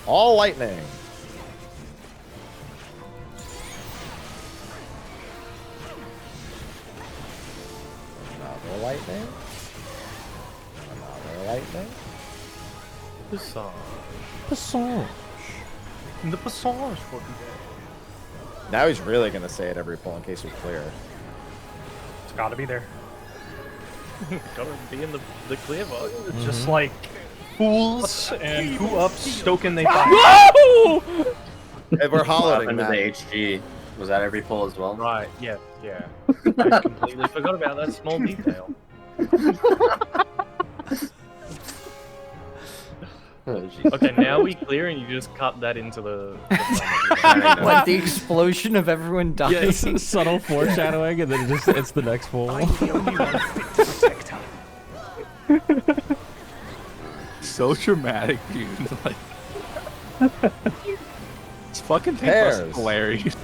Speaker 14: All lightning. Another lightning. Another lightning.
Speaker 1: Passage.
Speaker 6: Passage.
Speaker 1: The passage for today.
Speaker 14: Now he's really gonna say it every pull in case we clear.
Speaker 8: It's gotta be there.
Speaker 1: Gotta be in the clear box.
Speaker 8: It's just like fools and who up stoking they fight.
Speaker 14: Hey, we're
Speaker 7: What
Speaker 14: hollowing
Speaker 7: happened to
Speaker 14: that.
Speaker 7: the HG? Was that every pull as well?
Speaker 1: Right, yeah. I completely forgot about that small detail. Okay, now we clear and you just cut that into the
Speaker 2: What, the explosion of everyone dying?
Speaker 6: Yeah, it's subtle foreshadowing, and then it's the next pool.
Speaker 9: I'm the only one fit to protect her.
Speaker 5: So dramatic, dude. Like, it's fucking
Speaker 14: Pairs.
Speaker 5: hilarious.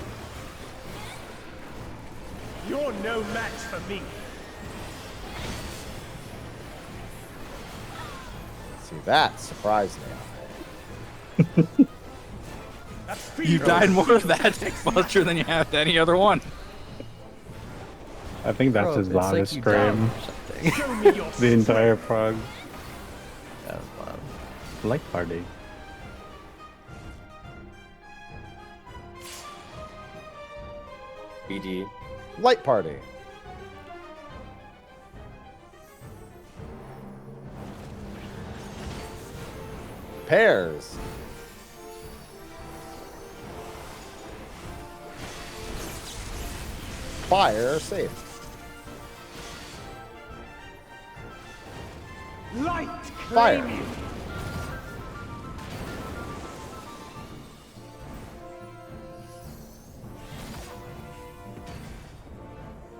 Speaker 9: You're no match for me.
Speaker 14: See, that surprised me.
Speaker 5: You died more to that Buster than you have to any other one.
Speaker 13: I think that's
Speaker 2: Bro,
Speaker 13: his
Speaker 2: it's like
Speaker 13: loudest
Speaker 2: you died
Speaker 13: scream.
Speaker 2: or something.
Speaker 13: The entire prog.
Speaker 2: That was loud.
Speaker 13: Like party.
Speaker 7: BD.
Speaker 14: Light party. Pairs. Fire safe.
Speaker 9: Light
Speaker 14: Fire.
Speaker 9: claim you.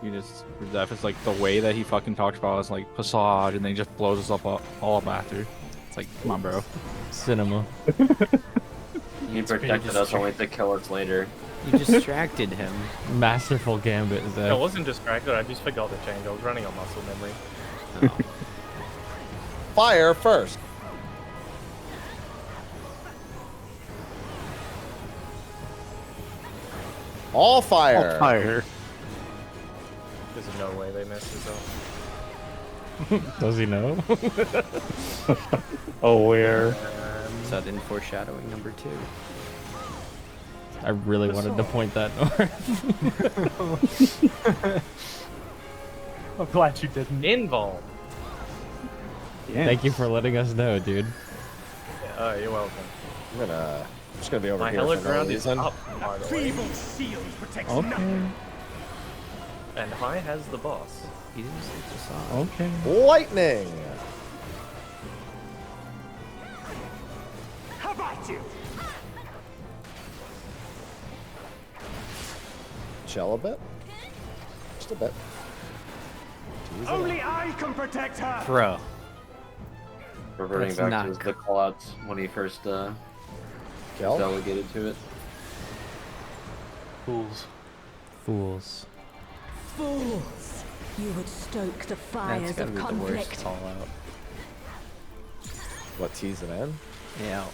Speaker 5: You just Zeph is like the way that he fucking talks about us like Passage, and then he just blows us up all up after. It's like, come on, bro.
Speaker 6: Cinema.
Speaker 7: He protected us only to kill us later.
Speaker 2: You distracted him.
Speaker 6: Masterful gambit.
Speaker 1: I
Speaker 6: Zeph.
Speaker 1: wasn't distracted. I just forgot to change. I was running on muscle memory.
Speaker 2: Oh.
Speaker 14: Fire first. All fire.
Speaker 3: All fire.
Speaker 1: There's no way they messed this up.
Speaker 6: Does he know?
Speaker 13: Oh, where?
Speaker 2: Sudden foreshadowing number 2.
Speaker 6: I really wanted to point that north.
Speaker 8: I'm glad you didn't.
Speaker 1: Involved.
Speaker 13: Yeah.
Speaker 6: Thank you for letting us know, dude.
Speaker 1: Oh, you're welcome.
Speaker 14: I'm just gonna be over
Speaker 1: My
Speaker 14: here for no
Speaker 1: hologround is
Speaker 14: reason.
Speaker 1: up, by the way.
Speaker 9: Feeble shield protects
Speaker 13: Okay.
Speaker 9: nothing.
Speaker 1: And High has the boss.
Speaker 2: He didn't say it's a song.
Speaker 13: Okay.
Speaker 14: Lightning.
Speaker 9: How about you?
Speaker 14: Chill a bit. Just a bit. Tease it
Speaker 9: Only
Speaker 14: out.
Speaker 9: I can protect her.
Speaker 2: Bro.
Speaker 7: Reverting
Speaker 2: That's
Speaker 7: back
Speaker 2: not
Speaker 7: to his the callouts when he first
Speaker 14: Kill.
Speaker 7: delegated to it.
Speaker 8: Fools.
Speaker 6: Fools.
Speaker 11: Fools! You would stoke the
Speaker 2: That's
Speaker 11: fires
Speaker 2: gotta
Speaker 11: of
Speaker 2: be the worst
Speaker 11: conflict.
Speaker 2: call out.
Speaker 14: What, tease it in?
Speaker 2: Yeah.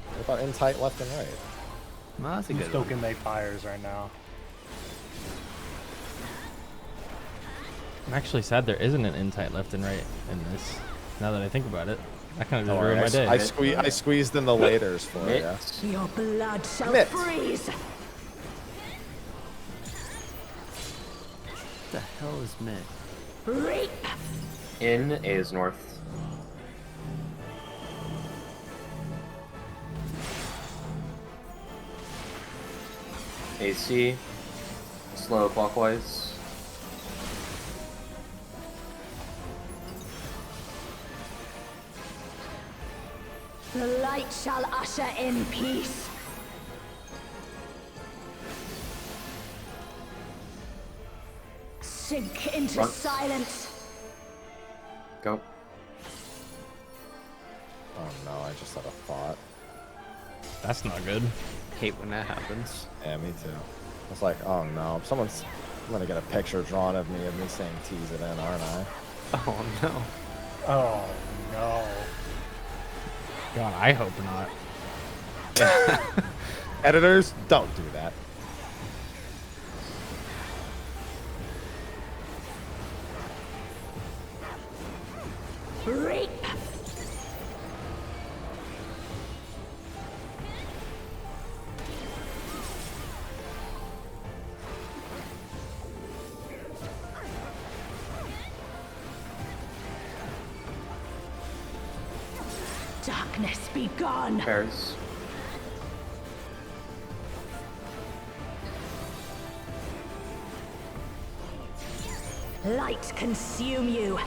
Speaker 14: What about in tight left and right?
Speaker 2: Well, that's a
Speaker 8: I'm
Speaker 2: good one.
Speaker 8: stoking they fires right now.
Speaker 6: I'm actually sad there isn't an in-tight left and right in this. Now that I think about it, that kind of just ruined my day.
Speaker 14: I squeezed in the laters for you.
Speaker 11: Your blood shall
Speaker 14: Mitt.
Speaker 11: freeze.
Speaker 2: What the hell is Mitt?
Speaker 11: Reap.
Speaker 7: In is north. AC. Slow clockwise.
Speaker 11: The light shall usher in peace. Sink into
Speaker 7: Run.
Speaker 11: silence.
Speaker 7: Go.
Speaker 14: Oh no, I just had a thought.
Speaker 6: That's not good.
Speaker 2: Hate when that happens.
Speaker 14: Yeah, me too. I was like, oh no, I'm gonna get a picture drawn of me saying tease it in, aren't I?
Speaker 2: Oh no.
Speaker 8: Oh no.
Speaker 6: God, I hope not.
Speaker 14: Editors, don't do that.
Speaker 11: Reap. Darkness be gone.
Speaker 7: Pairs.
Speaker 11: Light consume you.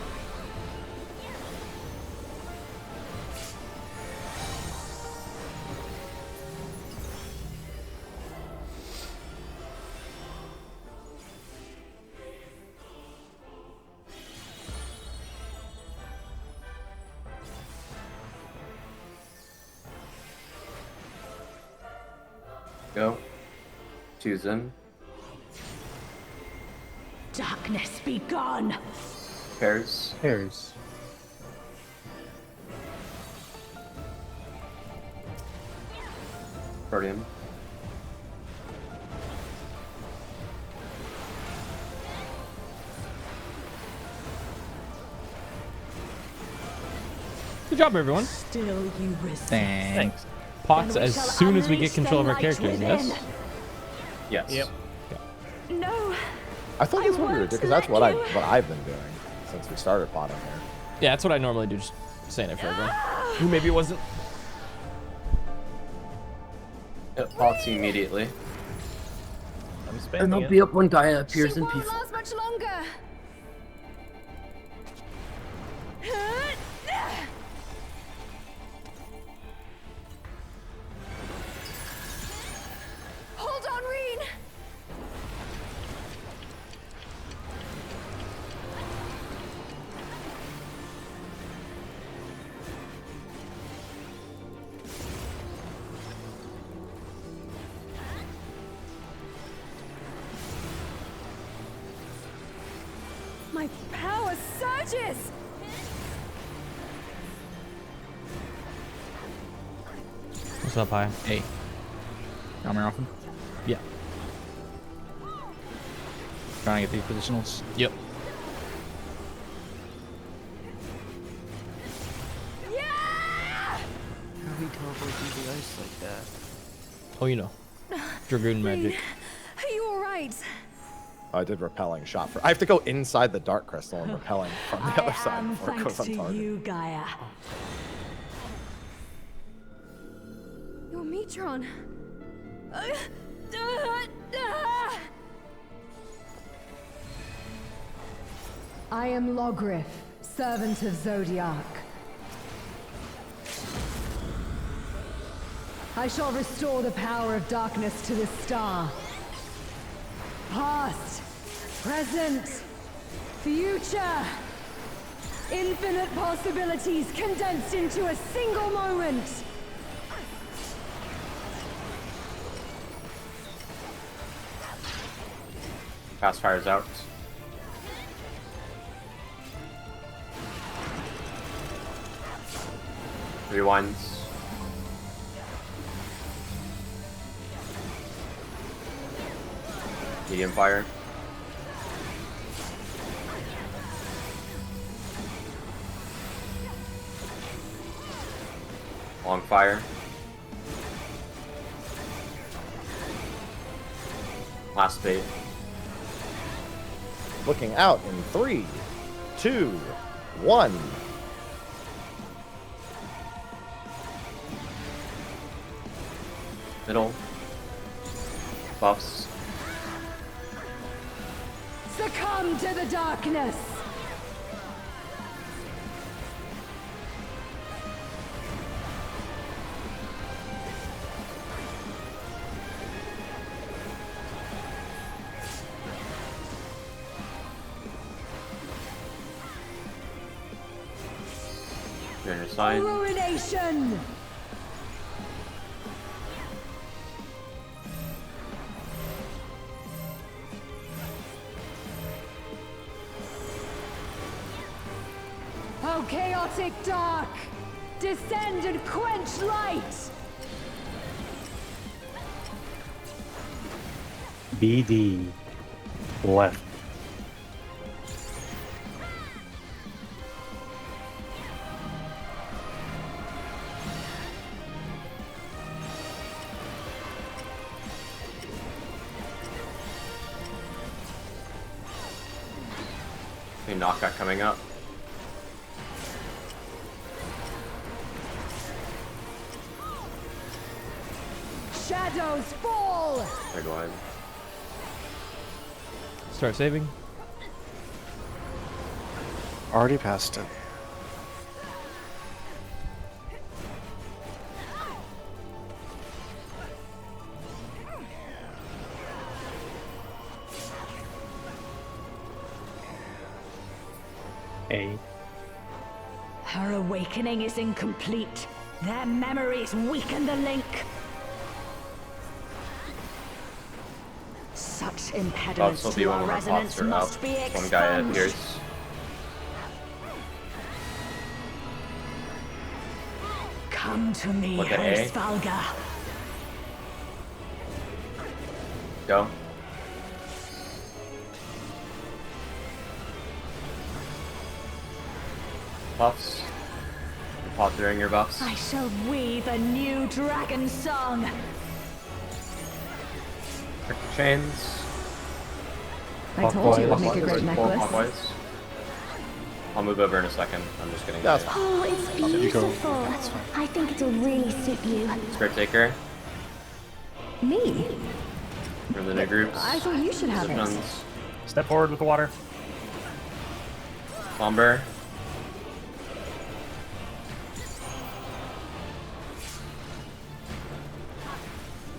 Speaker 7: Go. Choose in.
Speaker 11: Darkness be gone.
Speaker 7: Pairs.
Speaker 13: Pairs.
Speaker 7: Guardian.
Speaker 6: Good job, everyone.
Speaker 11: Still you resist.
Speaker 6: Thanks. Pots as soon as we get control of our characters, yes?
Speaker 7: Yes.
Speaker 1: Yep.
Speaker 11: No.
Speaker 14: I thought that's what we were doing because that's what I've been doing since we started potting here.
Speaker 6: Yeah, that's what I normally do. Just saying it for everyone. Who maybe it wasn't.
Speaker 7: It pots immediately.
Speaker 1: I'm spending
Speaker 17: And they'll
Speaker 1: it.
Speaker 17: be up when Gaia appears in
Speaker 12: Won't
Speaker 17: P4.
Speaker 12: last much longer. Hold on, Reen. My power surges.
Speaker 6: What's up, Hi?
Speaker 5: Hey. Got me often?
Speaker 6: Yeah.
Speaker 5: Trying to get these positionals.
Speaker 6: Yep.
Speaker 2: How do we teleport through the ice like that?
Speaker 6: Oh, you know. Dragoon magic.
Speaker 12: Are you all right?
Speaker 14: I did repelling shot for. I have to go inside the dark crystal and repelling from the other side before it goes on
Speaker 11: Thanks to
Speaker 14: target.
Speaker 11: you, Gaia.
Speaker 12: Your Metron.
Speaker 15: I am Logrif, servant of Zodiac. I shall restore the power of darkness to the star. Past, present, future. Infinite possibilities condensed into a single moment.
Speaker 7: Fast fire's out. Rewinds. Medium fire. Long fire. Last bait.
Speaker 14: Looking out in 3, 2, 1.
Speaker 7: Middle. Buffs.
Speaker 15: Succumb to the darkness.
Speaker 7: You're on your side.
Speaker 15: Ruination. Oh, chaotic dark! Descend and quench light!
Speaker 13: BD. Left.
Speaker 7: Knockout coming up.
Speaker 15: Shadows fall!
Speaker 7: Big line.
Speaker 6: Start saving.
Speaker 3: Already passed it.
Speaker 13: A.
Speaker 11: Her awakening is incomplete. Their memories weaken the link. Such impediments
Speaker 7: Buffs will be
Speaker 11: to
Speaker 7: when
Speaker 11: our
Speaker 7: our
Speaker 11: resonance
Speaker 7: pots are up.
Speaker 11: must be
Speaker 7: One guy
Speaker 11: expunged.
Speaker 7: appears.
Speaker 11: Come to me,
Speaker 7: Look at A.
Speaker 11: Svalga.
Speaker 7: Go. Buffs. Pop during your buffs.
Speaker 11: I shall weave a new dragon song.
Speaker 7: Chains.
Speaker 15: I told you it would make a great necklace.
Speaker 7: I'll move over in a second. I'm just getting
Speaker 14: That's
Speaker 7: it.
Speaker 10: Oh, it's beautiful. I think it'll really suit you.
Speaker 7: Spirit Taker
Speaker 15: Me?
Speaker 7: for the new groups.
Speaker 15: I thought you should have it.
Speaker 7: Positions.
Speaker 8: Step forward with the water.
Speaker 7: Bomber.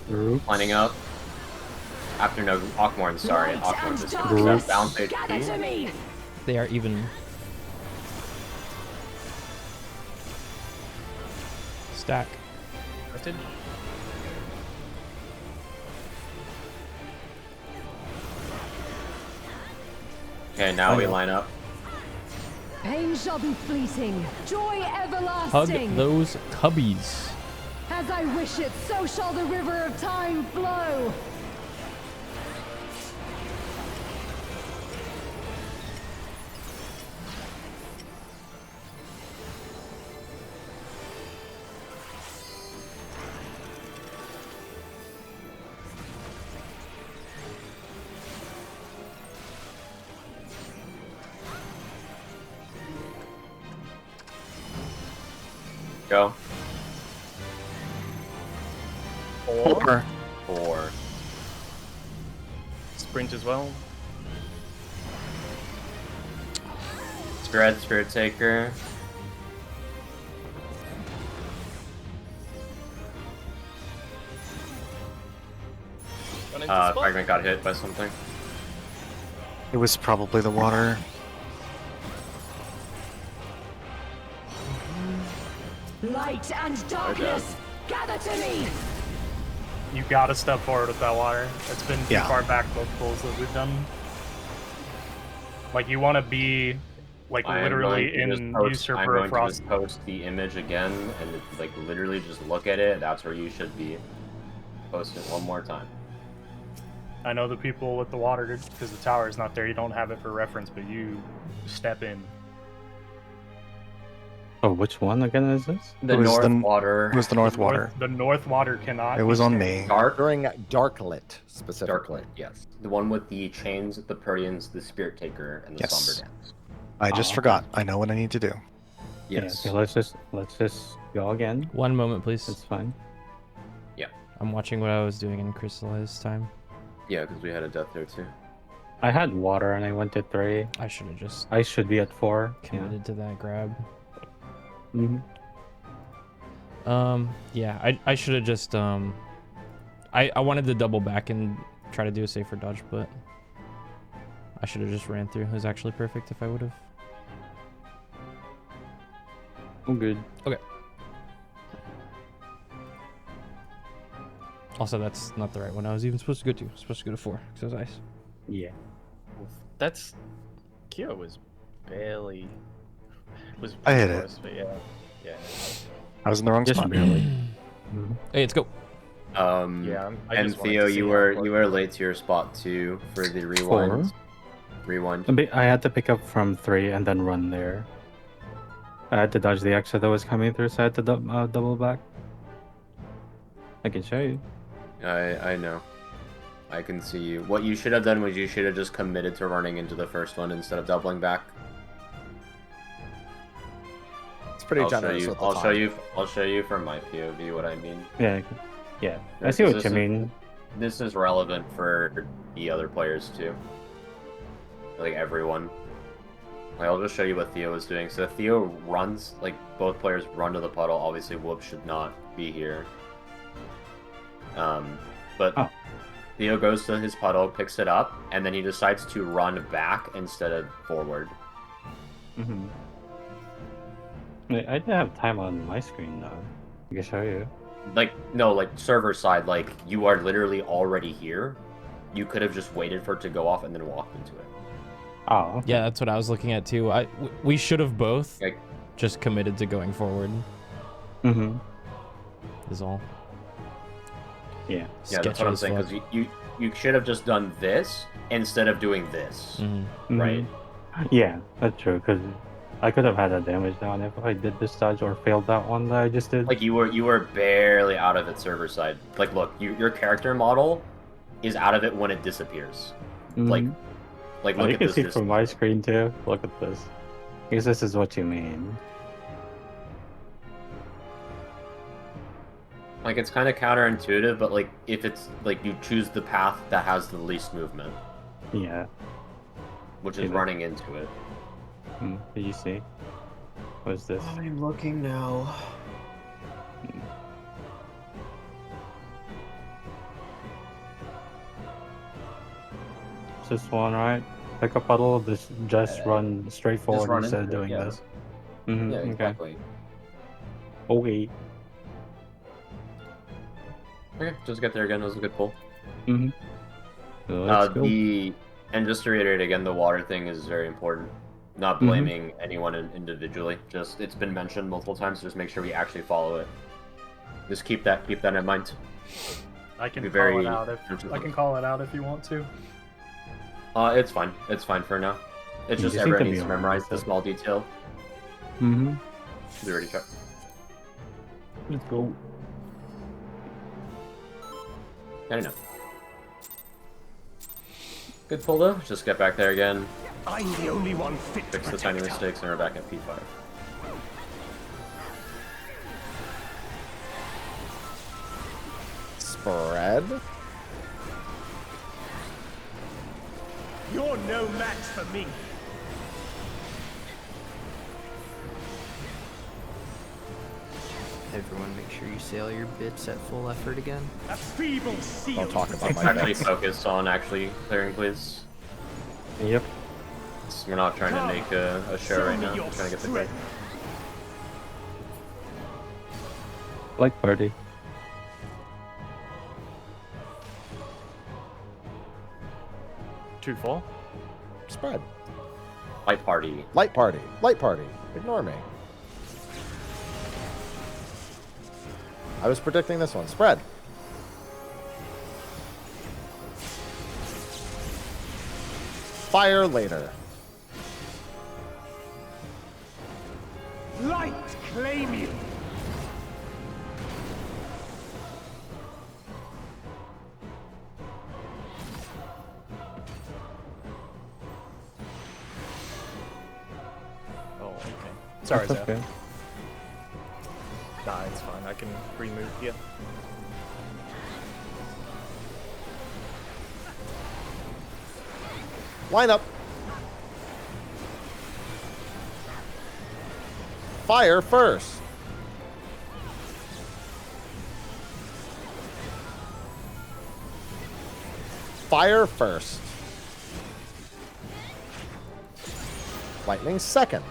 Speaker 7: Lining up. After no Ockmorn, sorry. Ockmorn just gonna bounce HP.
Speaker 6: They are even. Stack.
Speaker 7: Okay, now we line up.
Speaker 15: Pain shall be fleeting, joy
Speaker 6: Hug
Speaker 15: everlasting.
Speaker 6: those cubbies.
Speaker 15: As I wish it, so shall the river of time flow.
Speaker 7: Go. Four.
Speaker 1: Sprint as well.
Speaker 7: Spirit Taker. Fragment got hit by something.
Speaker 3: It was probably the water.
Speaker 11: Light and darkness, gather to me.
Speaker 8: You gotta step forward with that water. It's been too
Speaker 3: Yeah.
Speaker 8: far back both pulls that we've done. Like you want to be like literally in Usurper of Frost.
Speaker 7: I'm going to just post the image again and like literally just look at it. That's where you should be. Post it one more time.
Speaker 8: I know the people with the water because the tower is not there. You don't have it for reference, but you step in.
Speaker 13: Oh, which one again is this?
Speaker 7: The North Water.
Speaker 3: It was the North Water.
Speaker 8: The North Water cannot.
Speaker 3: It was on me.
Speaker 14: During Darklit, specifically.
Speaker 7: Darklit, yes. The one with the chains, the Purdians, the Spirit Taker, and the
Speaker 3: Yes.
Speaker 7: Somber Dance.
Speaker 3: I just forgot. I know what I need to do.
Speaker 7: Yes.
Speaker 13: Yeah, okay, let's just go again.
Speaker 6: One moment, please.
Speaker 13: It's fine.
Speaker 7: Yeah.
Speaker 6: I'm watching what I was doing in Crystallized time.
Speaker 7: Yeah, because we had a death there too.
Speaker 13: I had water and I went to 3.
Speaker 6: I should have just
Speaker 13: I should be at 4.
Speaker 6: committed to that grab.
Speaker 13: Mm-hmm.
Speaker 6: Yeah, I should have just I wanted to double back and try to do a safer dodge, but I should have just ran through. It was actually perfect if I would have.
Speaker 13: I'm good.
Speaker 6: Okay. Also, that's not the right one I was even supposed to go to. I was supposed to go to 4 because that was ice.
Speaker 13: Yeah.
Speaker 1: That's Kyo was barely
Speaker 3: I hit it.
Speaker 1: close, but yeah.
Speaker 3: I was in the wrong spot.
Speaker 13: barely.
Speaker 6: Hey, let's go.
Speaker 1: Yeah, I
Speaker 7: and
Speaker 1: just wanted
Speaker 7: Theo,
Speaker 1: to see
Speaker 7: you
Speaker 1: how
Speaker 7: were
Speaker 1: close-
Speaker 7: late to your spot too for the rewind.
Speaker 13: 4.
Speaker 7: Rewind.
Speaker 13: I had to pick up from 3 and then run there. I had to dodge the extra that was coming through, so I had to double back. I can show you.
Speaker 7: I know. I can see you. What you should have done was you should have just committed to running into the first one instead of doubling back.
Speaker 14: It's pretty generous with the
Speaker 7: I'll
Speaker 14: time.
Speaker 7: show you from my POV what I mean.
Speaker 13: Yeah, I see what
Speaker 7: This
Speaker 13: you
Speaker 7: is-
Speaker 13: mean.
Speaker 7: This is relevant for the other players too. Like everyone. Like, I'll just show you what Theo is doing. So Theo runs, like both players run to the puddle. Obviously Whoop should not be here. But Theo goes to his puddle, picks it up, and then he decides to run back instead of forward.
Speaker 13: Mm-hmm. I didn't have time on my screen though. I can show you.
Speaker 7: Like, no, like server side, like you are literally already here. You could have just waited for it to go off and then walked into it.
Speaker 13: Oh. Okay.
Speaker 6: Yeah, that's what I was looking at too. We should have both
Speaker 7: Like,
Speaker 6: just committed to going forward.
Speaker 13: Mm-hmm.
Speaker 6: Is all.
Speaker 13: Yeah.
Speaker 7: Yeah, that's what I'm saying. Because you should have just done this instead of doing this, right?
Speaker 13: Yeah, that's true. Because I could have had that damage down if I did this dodge or failed that one that I just did.
Speaker 7: Like you were barely out of it server side. Like look, your character model is out of it when it disappears. Like look
Speaker 13: you
Speaker 7: at
Speaker 13: can
Speaker 7: this.
Speaker 13: see from my screen too. Look at this. I guess this is what you mean.
Speaker 7: Like it's kind of counterintuitive, but like if it's like you choose the path that has the least movement.
Speaker 13: Yeah.
Speaker 7: Which is running into it.
Speaker 13: Did you see? What is this?
Speaker 7: I'm looking now.
Speaker 13: This one, right? Pick a puddle, just run straight forward
Speaker 7: run
Speaker 13: instead of
Speaker 7: into it,
Speaker 13: doing
Speaker 7: yeah.
Speaker 13: this.
Speaker 7: Yeah, exactly.
Speaker 13: Okay.
Speaker 7: Okay, just get there again. That was a good pull.
Speaker 13: Let's go.
Speaker 7: And just to reiterate again, the water thing is very important. Not blaming anyone individually. Just it's been mentioned multiple times. So just make sure we actually follow it. Just keep that in mind.
Speaker 8: I can
Speaker 7: Be
Speaker 8: call
Speaker 7: very
Speaker 8: it out if you want to.
Speaker 7: It's fine. It's fine for now. It's just everyone needs to memorize the small detail.
Speaker 13: We
Speaker 7: already checked.
Speaker 13: Let's go.
Speaker 7: I know. Good pull though. Just get back there again.
Speaker 9: I'm the only one fit to
Speaker 7: Fix the tiny mistakes, and we're back at P5.
Speaker 14: Spread.
Speaker 9: You're no match for me.
Speaker 2: Everyone, make sure you sail your bits at full effort again.
Speaker 9: A feeble seal.
Speaker 14: Don't talk about my
Speaker 7: Actually
Speaker 14: bits.
Speaker 7: focus on actually clearing, please.
Speaker 13: Yep.
Speaker 7: We're not trying to make a show right now. We're trying to get the kill.
Speaker 13: Like party.
Speaker 1: Two fall.
Speaker 14: Spread.
Speaker 7: Light party.
Speaker 14: Light party. Light party. Ignore me. I was predicting this one. Spread. Fire later.
Speaker 9: Light claim you.
Speaker 1: Oh, okay. Sorry,
Speaker 13: That's
Speaker 1: Zach.
Speaker 13: okay.
Speaker 1: Nah, it's fine. I can remove here.
Speaker 14: Line up. Fire first. Fire first. Lightning second.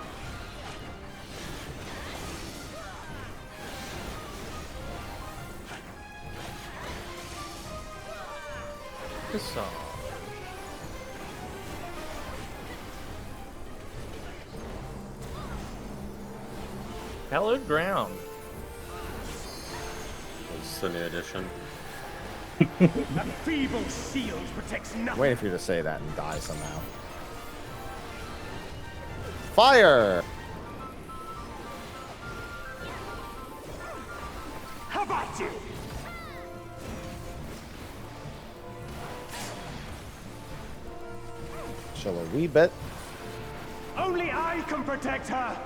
Speaker 1: Hallowed ground.
Speaker 7: It's the new edition.
Speaker 9: A feeble shield protects nothing.
Speaker 14: Waiting for you to say that and die somehow. Fire!
Speaker 9: How about you?
Speaker 14: Chill a wee bit.
Speaker 9: Only I can protect her.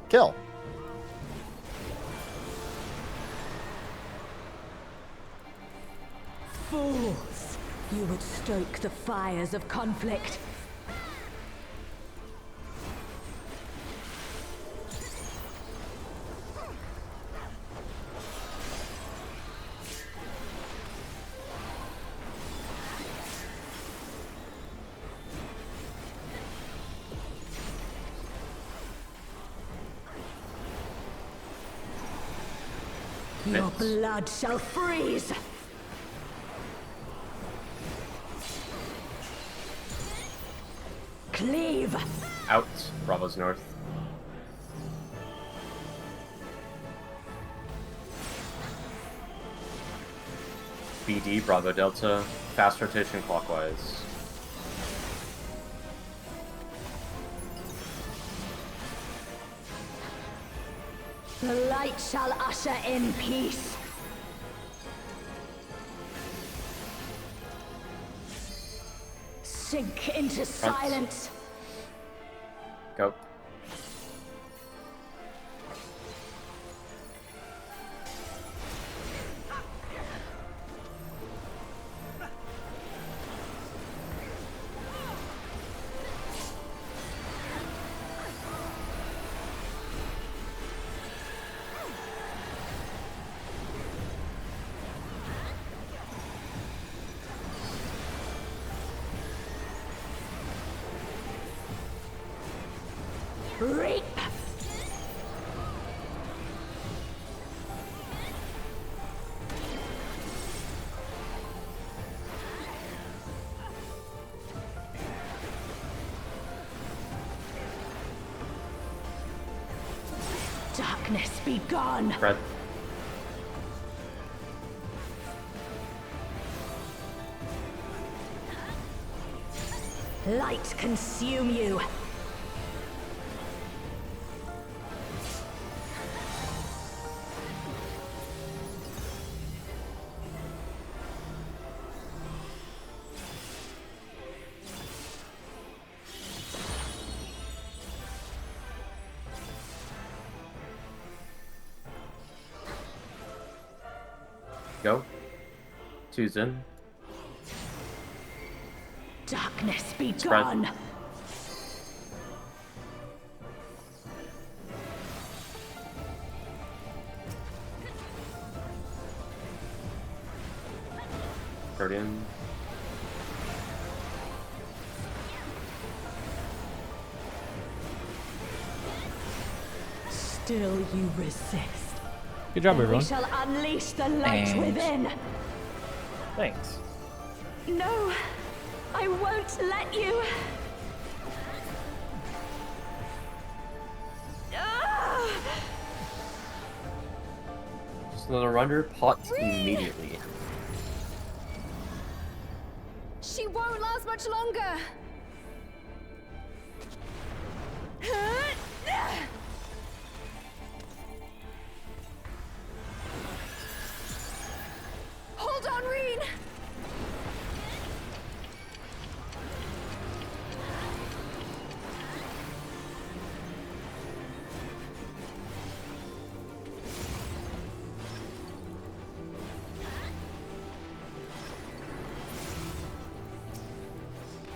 Speaker 14: Kill.
Speaker 11: Fools! You would stoke the fires of conflict. Your blood shall freeze! Cleave!
Speaker 7: Out. Bravo's north. BD, Bravo Delta, fast rotation clockwise.
Speaker 11: The light shall usher in peace. Sink into silence.
Speaker 7: Go.
Speaker 11: Reap. Darkness be gone.
Speaker 7: Red.
Speaker 11: Light consume you.
Speaker 7: Go. Two's in.
Speaker 11: Darkness be
Speaker 7: Spread.
Speaker 11: gone.
Speaker 7: Guardian.
Speaker 11: Still you resist.
Speaker 6: Good job,
Speaker 11: Then
Speaker 6: everyone.
Speaker 11: we shall unleash the light
Speaker 1: Thanks.
Speaker 11: within.
Speaker 1: Thanks.
Speaker 11: No, I won't let you. Ah!
Speaker 7: Just another runner. Pot immediately.
Speaker 12: She won't last much longer. Hold on, Reen.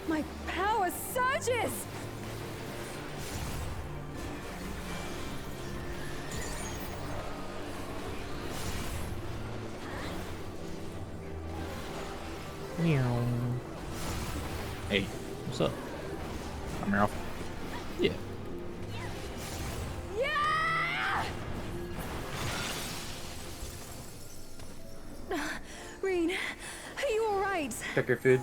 Speaker 12: My power surges.
Speaker 6: Meow.
Speaker 5: Hey,
Speaker 6: What's up?
Speaker 5: I'm off.
Speaker 6: Yeah.
Speaker 12: Yeah! Reen, are you all right?
Speaker 7: Check your food.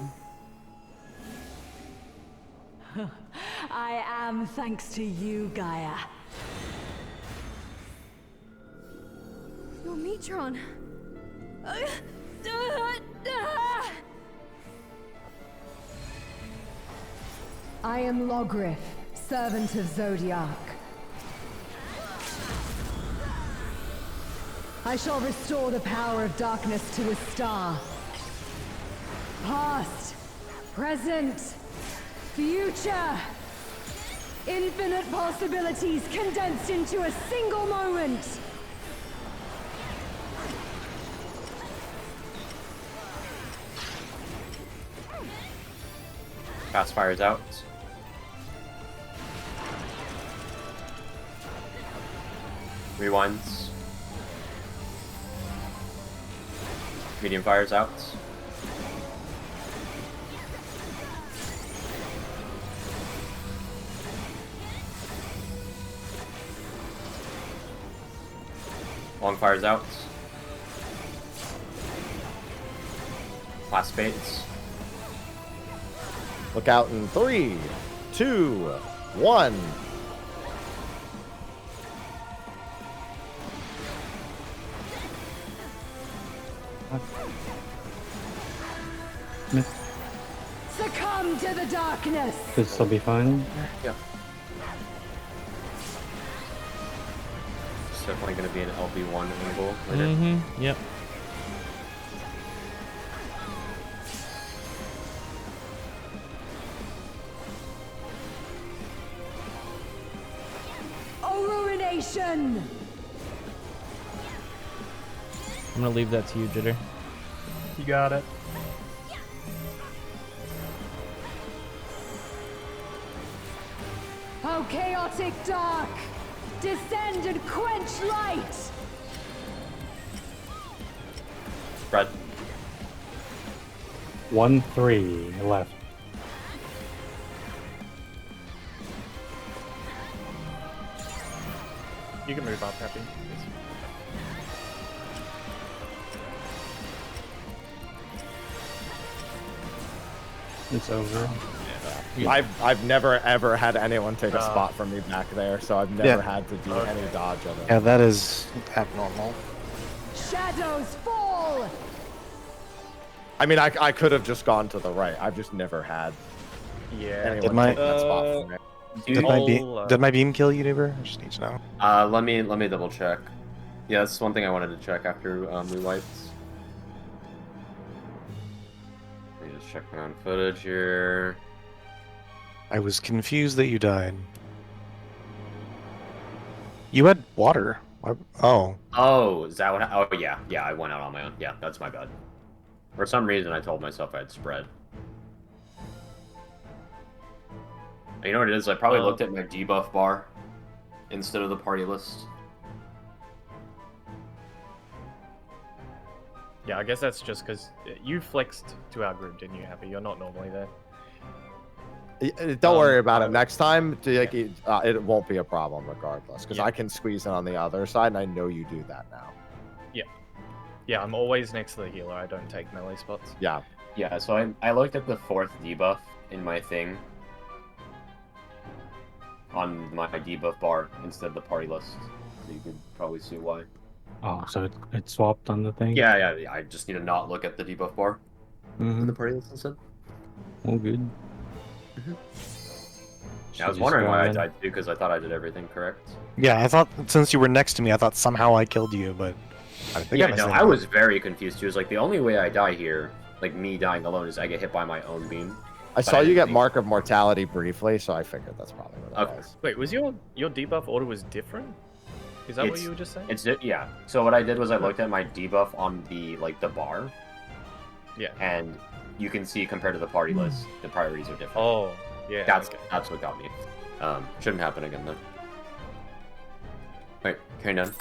Speaker 11: I am thanks to you, Gaia.
Speaker 12: Your Metron.
Speaker 15: I am Logrith, servant of Zodiac. I shall restore the power of darkness to a star. Past, present, future. Infinite possibilities condensed into a single moment.
Speaker 7: Fast fire's out. Rewinds. Medium fire's out. Long fire's out. Fast fades.
Speaker 14: Look out in 3, 2, 1.
Speaker 15: Succumb to the darkness.
Speaker 13: This will be fun.
Speaker 7: Yeah. It's definitely going to be an LB1 angle later.
Speaker 6: Mm-hmm. Yep.
Speaker 15: Ruination.
Speaker 6: I'm gonna leave that to you, Jitter.
Speaker 8: You got it.
Speaker 15: Oh, chaotic dark! Descend and quench light!
Speaker 7: Spread.
Speaker 13: 1-3 left.
Speaker 1: You can move up, Happy.
Speaker 13: It's over.
Speaker 14: I've never ever had anyone take a spot from me back there, so I've never had to do any dodge of it.
Speaker 3: Yeah, that is abnormal.
Speaker 15: Shadows fall!
Speaker 14: I mean, I could have just gone to the right. I've just never had anyone take that spot from me.
Speaker 3: Did my beam kill you, Neighbor? I just need to know.
Speaker 7: Let me double check. Yeah, that's one thing I wanted to check after we wiped. Let me just check my own footage here.
Speaker 3: I was confused that you died. You had water. Oh.
Speaker 7: Oh, is that what? Oh, yeah. Yeah, I went out on my own. Yeah, that's my bad. For some reason, I told myself I'd spread. You know what it is? I probably looked at my debuff bar instead of the party list.
Speaker 1: Yeah, I guess that's just because you flexed to our group, didn't you, Happy? You're not normally there.
Speaker 14: Don't worry about it. Next time, it won't be a problem regardless, because I can squeeze in on the other side, and I know you do that now.
Speaker 1: Yeah. Yeah, I'm always next to the healer. I don't take melee spots.
Speaker 14: Yeah.
Speaker 7: Yeah, so I looked at the 4th debuff in my thing on my debuff bar instead of the party list. So you could probably see why.
Speaker 13: Oh, so it swapped on the thing?
Speaker 7: Yeah. I just need to not look at the debuff bar in the party list instead.
Speaker 13: All good.
Speaker 7: Yeah, I was wondering why I died too, because I thought I did everything correct.
Speaker 3: Yeah, I thought since you were next to me, I thought somehow I killed you, but I think
Speaker 7: I was very confused too. It was like the only way I die here, like me dying alone, is I get hit by my own beam.
Speaker 14: I saw you get Mark of Mortality briefly, so I figured that's probably what it was.
Speaker 1: Wait, was your debuff order was different? Is that what you were just saying?
Speaker 7: Yeah. So what I did was I looked at my debuff on the the bar.
Speaker 1: Yeah.
Speaker 7: And you can see compared to the party list, the priorities are different.
Speaker 1: Oh, yeah.
Speaker 7: That's what got me. Shouldn't happen again though. Wait, carry done.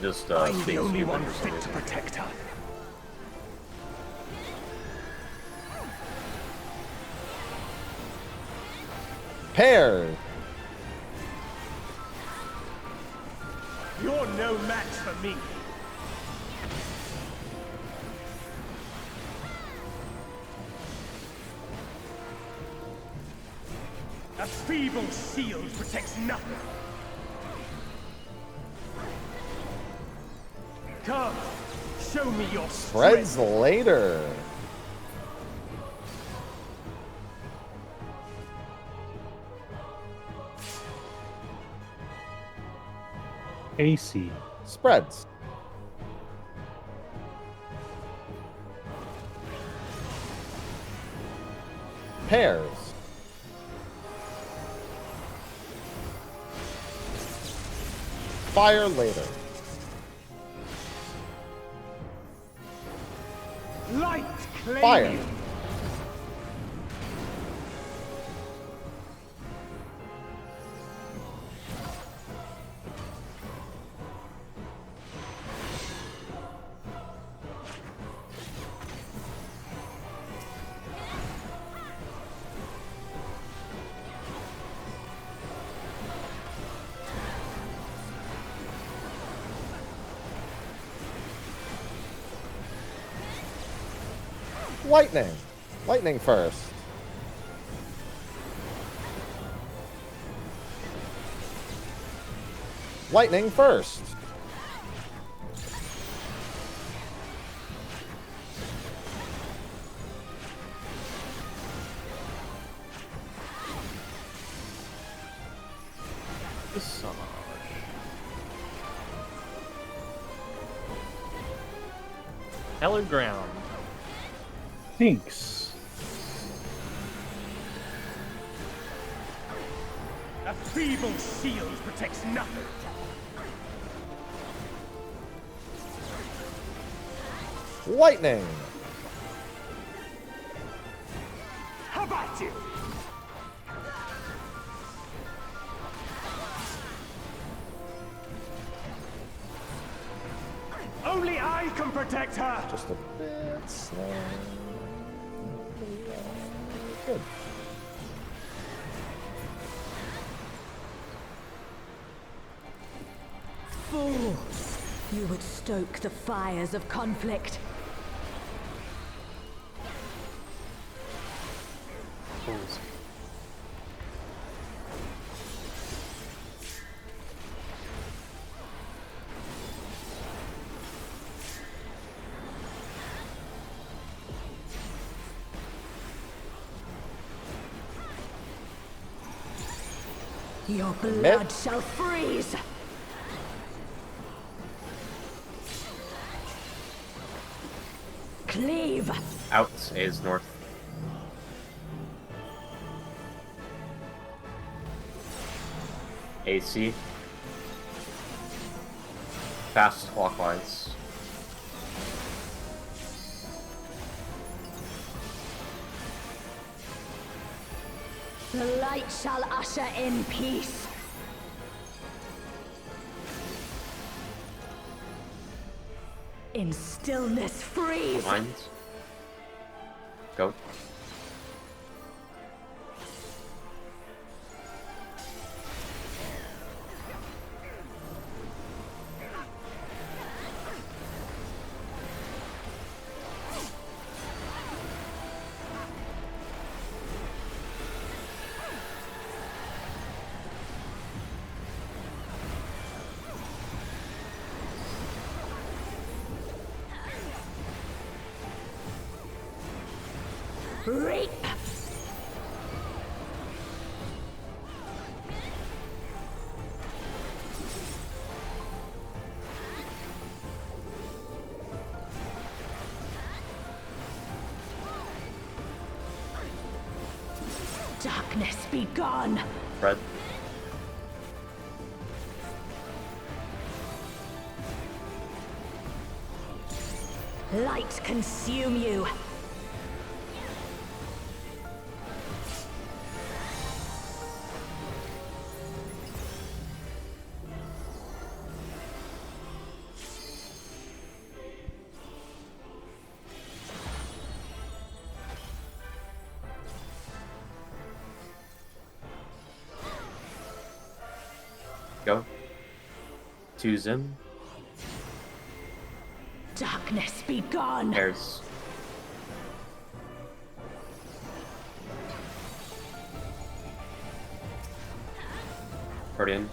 Speaker 7: Just
Speaker 9: I'm the only one fit to protect her.
Speaker 14: Pair.
Speaker 9: You're no match for me. A feeble shield protects nothing. Come, show me your strength.
Speaker 14: Spreads later.
Speaker 13: AC.
Speaker 14: Spreads. Pairs. Fire later.
Speaker 9: Light claim
Speaker 14: Fire.
Speaker 9: you.
Speaker 14: Lightning. Lightning first. Lightning first.
Speaker 1: Massage. Hello ground.
Speaker 13: Thanks.
Speaker 9: A feeble shield protects nothing.
Speaker 14: Lightning.
Speaker 9: How about you? Only I can protect her.
Speaker 14: Just a bit slow. Good.
Speaker 11: Fools! You would stoke the fires of conflict.
Speaker 1: Fools.
Speaker 11: Your blood shall freeze! Cleave!
Speaker 7: Out is north. AC. Fast clockwise.
Speaker 11: The light shall usher in peace. In stillness freeze.
Speaker 7: Lines. Go.
Speaker 11: Reap! Darkness be gone!
Speaker 7: Red.
Speaker 11: Light consume you!
Speaker 7: Go. 2 Zim.
Speaker 11: Darkness be gone!
Speaker 7: Pairs. Guardian.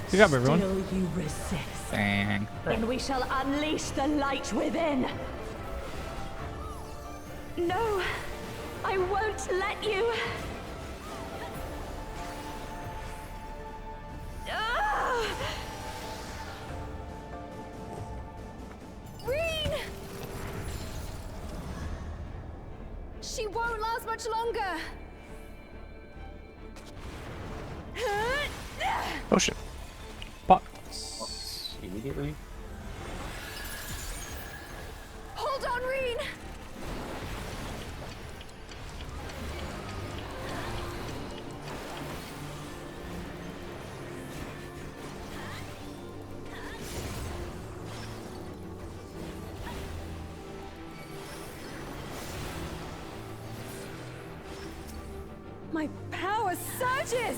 Speaker 6: Good job, everyone.
Speaker 11: Still you resist.
Speaker 5: Dang.
Speaker 11: And we shall unleash the light within. No, I won't let you. Ah!
Speaker 12: Reen! She won't last much longer.
Speaker 3: Potion.
Speaker 6: Pop.
Speaker 7: Immediately.
Speaker 12: Hold on, Reen! My power surges!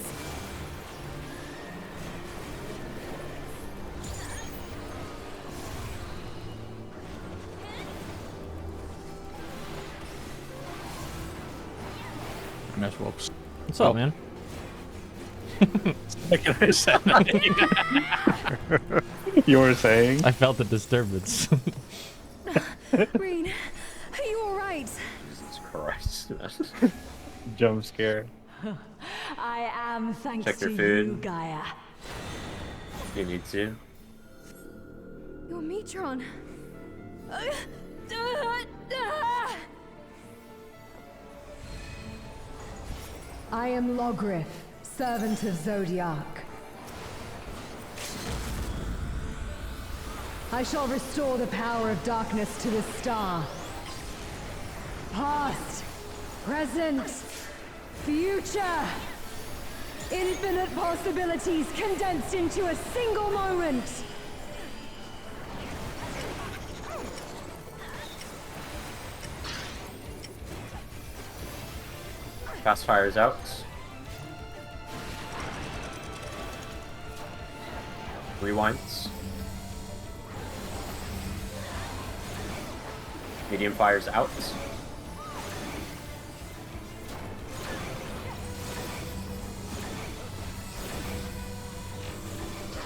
Speaker 5: Miss Whoops.
Speaker 6: What's up, man?
Speaker 13: You were saying?
Speaker 6: I felt the disturbance.
Speaker 15: Green, are you alright?
Speaker 7: Jesus Christ.
Speaker 13: Jump scare.
Speaker 11: I am thanks
Speaker 7: Check your
Speaker 11: to
Speaker 7: food.
Speaker 11: you, Gaia.
Speaker 7: You need to.
Speaker 12: Your Metron.
Speaker 15: I am Logrif, servant of Zodiac. I shall restore the power of darkness to the star. Past, present, future. Infinite possibilities condensed into a single moment.
Speaker 7: Fast fires out. Rewinds. Medium fires out.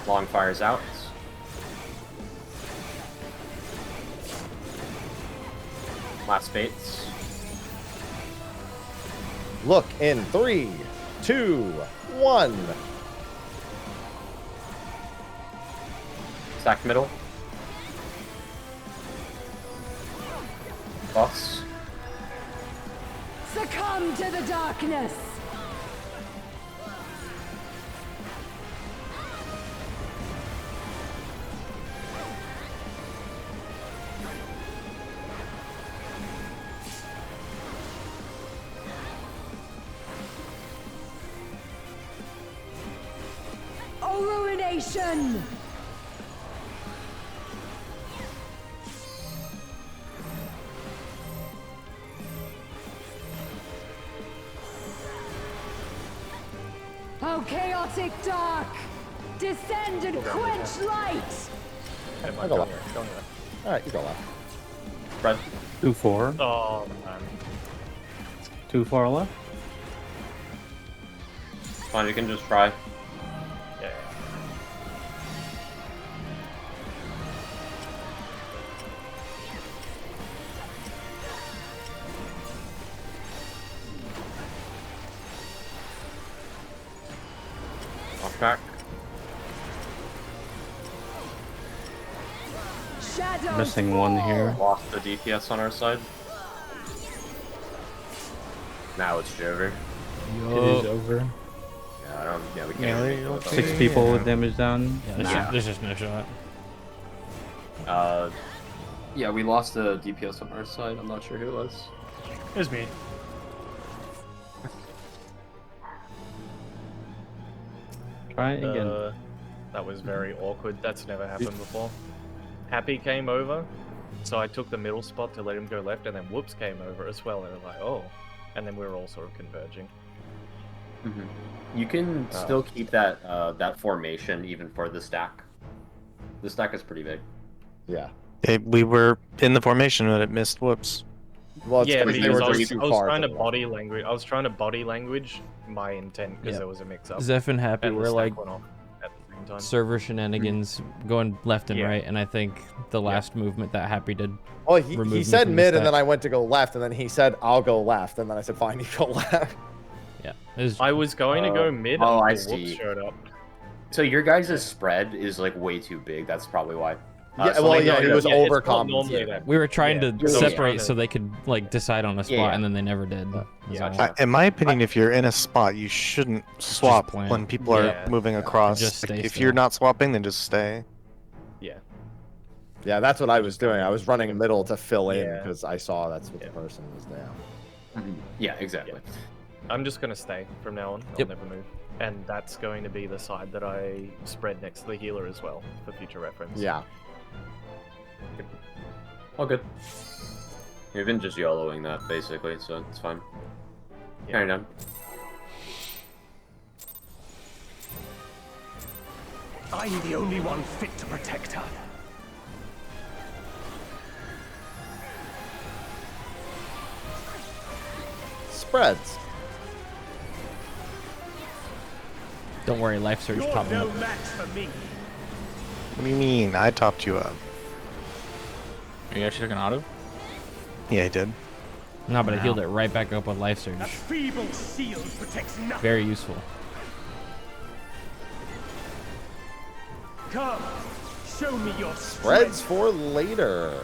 Speaker 7: Long fires out. Last baits.
Speaker 14: Look in 3, 2, 1.
Speaker 7: Stack middle. Boss.
Speaker 15: Succumb to the darkness. Oh, ruination! Oh, chaotic dark! Descend and quench light!
Speaker 14: I'll go left. Alright, you go left.
Speaker 7: Red.
Speaker 13: 2-4.
Speaker 8: Oh, man.
Speaker 13: 2-4 left.
Speaker 7: Fine, you can just try.
Speaker 8: Yeah.
Speaker 7: Off track.
Speaker 15: Shadows
Speaker 13: Missing one here.
Speaker 7: Lost the DPS on our side. Now it's over.
Speaker 13: It is over.
Speaker 7: Yeah, I don't. Yeah, we can't.
Speaker 3: Yeah,
Speaker 7: really go without
Speaker 13: 6
Speaker 7: it.
Speaker 13: people with damage down.
Speaker 6: Yeah, there's just no shot.
Speaker 7: Yeah, we lost the DPS on our side. I'm not sure who it was.
Speaker 8: It was me.
Speaker 13: Try it again.
Speaker 1: That was very awkward. That's never happened before. Happy came over, so I took the middle spot to let him go left, and then Whoops came over as well, and I was like, oh. And then we were all sort of converging.
Speaker 7: You can still keep that that formation even for the stack. The stack is pretty big.
Speaker 14: Yeah.
Speaker 3: We were in the formation, but it missed Whoops.
Speaker 14: Well, it's
Speaker 1: Yeah,
Speaker 14: because
Speaker 1: because
Speaker 14: they
Speaker 1: I
Speaker 14: were
Speaker 1: was,
Speaker 14: too
Speaker 1: I was
Speaker 14: far
Speaker 1: trying to
Speaker 14: the
Speaker 1: body language. I was trying to body language my intent because
Speaker 6: Yeah.
Speaker 1: there was a mix-up.
Speaker 6: Zeph and Happy
Speaker 1: and the
Speaker 6: were
Speaker 1: stack
Speaker 6: like
Speaker 1: went off at the same time.
Speaker 6: server shenanigans going left and
Speaker 1: Yeah.
Speaker 6: right, and I think the last movement that Happy did.
Speaker 14: Well, he
Speaker 6: removed me
Speaker 14: said
Speaker 6: from the
Speaker 14: mid, and
Speaker 6: stack.
Speaker 14: then I went to go left, and then he said, I'll go left. And then I said, fine, you go left.
Speaker 6: Yeah.
Speaker 1: I was going to go mid
Speaker 7: Oh, I
Speaker 1: until Whoops
Speaker 7: see.
Speaker 1: showed up.
Speaker 7: So your guys' spread is like way too big. That's probably why.
Speaker 14: Yeah,
Speaker 7: So
Speaker 14: well,
Speaker 7: maybe
Speaker 14: yeah,
Speaker 7: I'll
Speaker 14: it
Speaker 7: go-
Speaker 14: was
Speaker 1: it's not
Speaker 14: overcompensating.
Speaker 1: normally that.
Speaker 6: We were trying
Speaker 1: Yeah.
Speaker 6: to
Speaker 1: Yeah.
Speaker 6: separate
Speaker 1: Yeah.
Speaker 6: so they could like decide on a spot,
Speaker 7: Yeah.
Speaker 6: and then they never did.
Speaker 7: Yeah.
Speaker 3: In my opinion, if you're in a spot, you shouldn't swap
Speaker 6: plant.
Speaker 3: when people
Speaker 1: Yeah.
Speaker 3: are moving across.
Speaker 6: Just
Speaker 3: Like,
Speaker 6: stay
Speaker 3: if
Speaker 6: still.
Speaker 3: you're not swapping, then just stay.
Speaker 1: Yeah.
Speaker 14: Yeah, that's what I was doing. I was running middle to fill in
Speaker 1: Yeah.
Speaker 14: because I saw that's what the person was down.
Speaker 7: Yeah, exactly.
Speaker 1: I'm just going to stay from now on. I'll
Speaker 6: Yep.
Speaker 1: never move. And that's going to be the side that I spread next to the healer as well, for future reference.
Speaker 14: Yeah.
Speaker 7: All good. You've been just YOLOing that basically, so it's fine. Carry on.
Speaker 9: I'm the only one fit to protect her.
Speaker 14: Spreads.
Speaker 6: Don't worry, Life Surge
Speaker 9: You're
Speaker 6: topped me
Speaker 9: no
Speaker 6: up.
Speaker 9: match for me.
Speaker 3: What do you mean? I topped you up.
Speaker 5: You actually took an auto?
Speaker 3: Yeah, I did.
Speaker 6: No, but I healed it right back up with Life Surge.
Speaker 9: A feeble shield protects nothing.
Speaker 6: Very useful.
Speaker 9: Come, show me your
Speaker 14: Spreads for later.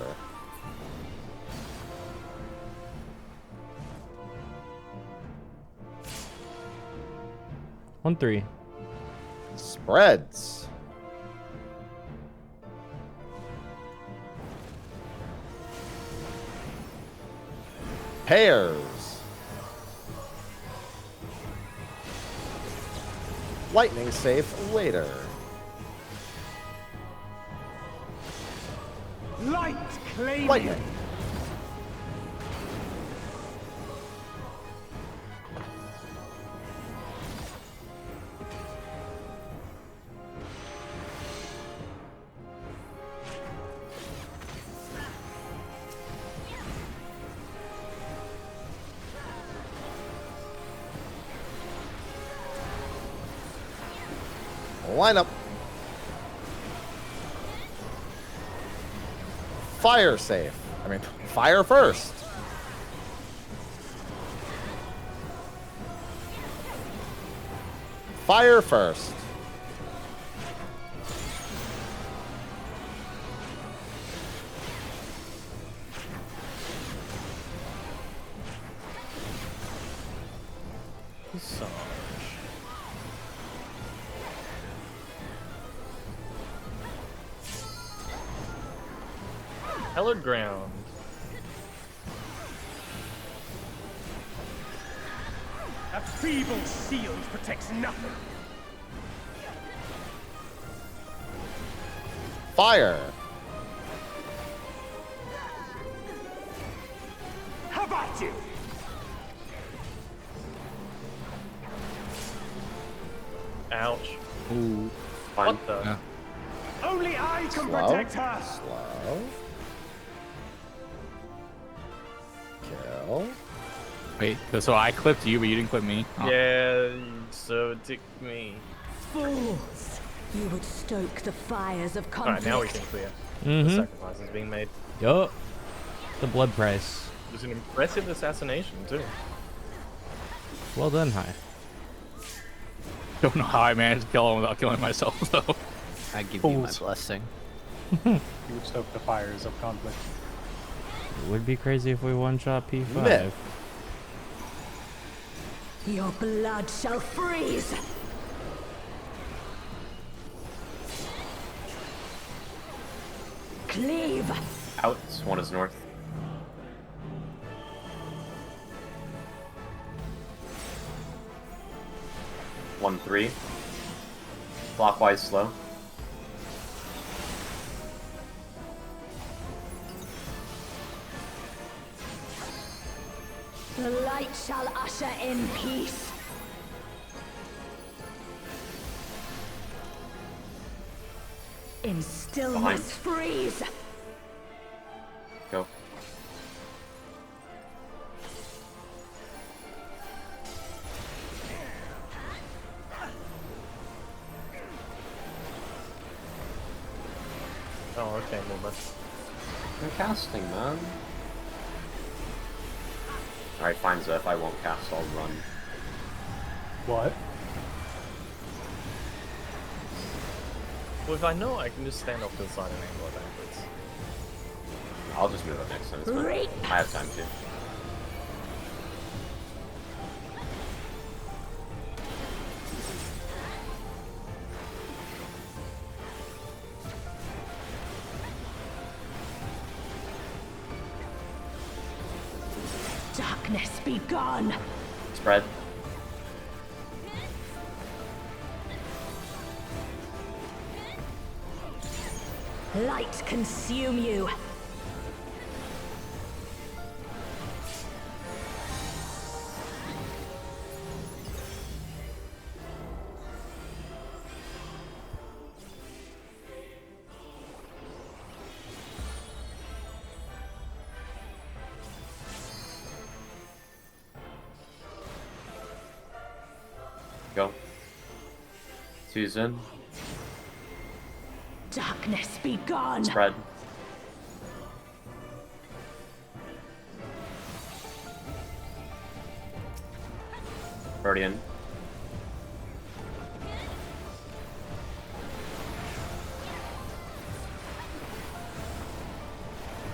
Speaker 6: One, 3.
Speaker 14: Spreads. Pairs. Lightning safe later.
Speaker 9: Light claim
Speaker 14: Lightning. Lineup. Fire safe. I mean, fire first. Fire first.
Speaker 1: Sarge. Hallowed ground.
Speaker 9: A feeble shield protects nothing.
Speaker 14: Fire.
Speaker 9: How about you?
Speaker 1: Ouch.
Speaker 5: Ooh.
Speaker 1: What the?
Speaker 5: Yeah.
Speaker 9: Only I can
Speaker 14: Slow.
Speaker 9: protect her.
Speaker 14: Slow. Kill.
Speaker 5: Wait, so I clipped you, but you didn't clip me? Oh.
Speaker 1: Yeah, so it ticked me.
Speaker 11: Fools! You would stoke the fires of
Speaker 1: Alright,
Speaker 11: conflict.
Speaker 1: now we can clear. The
Speaker 6: Mm-hmm.
Speaker 1: sacrifice is being made.
Speaker 6: Yup. The blood price.
Speaker 1: It was an impressive assassination, too.
Speaker 6: Well done, High.
Speaker 5: Don't know how I managed to kill him without killing myself, though.
Speaker 2: I give you my blessing.
Speaker 8: You would stoke the fires of conflict.
Speaker 6: It would be crazy if we one-shot P5.
Speaker 14: Myth.
Speaker 11: Your blood shall freeze! Cleave!
Speaker 7: Out. One is north. One, 3. Clockwise slow.
Speaker 11: The light shall usher in peace. In stillness freeze.
Speaker 7: Go.
Speaker 1: Oh, okay, Moomba.
Speaker 7: I'm casting, man. Alright, fine, so if I won't cast, I'll run.
Speaker 8: What?
Speaker 1: Well, if I know, I can just stand off to the side and angle it backwards.
Speaker 7: I'll just move up next time. It's fine. I have time to.
Speaker 11: Darkness be gone.
Speaker 7: Spread.
Speaker 11: Light consume you.
Speaker 7: Go. Two's in.
Speaker 11: Darkness be gone.
Speaker 7: Spread. Already in.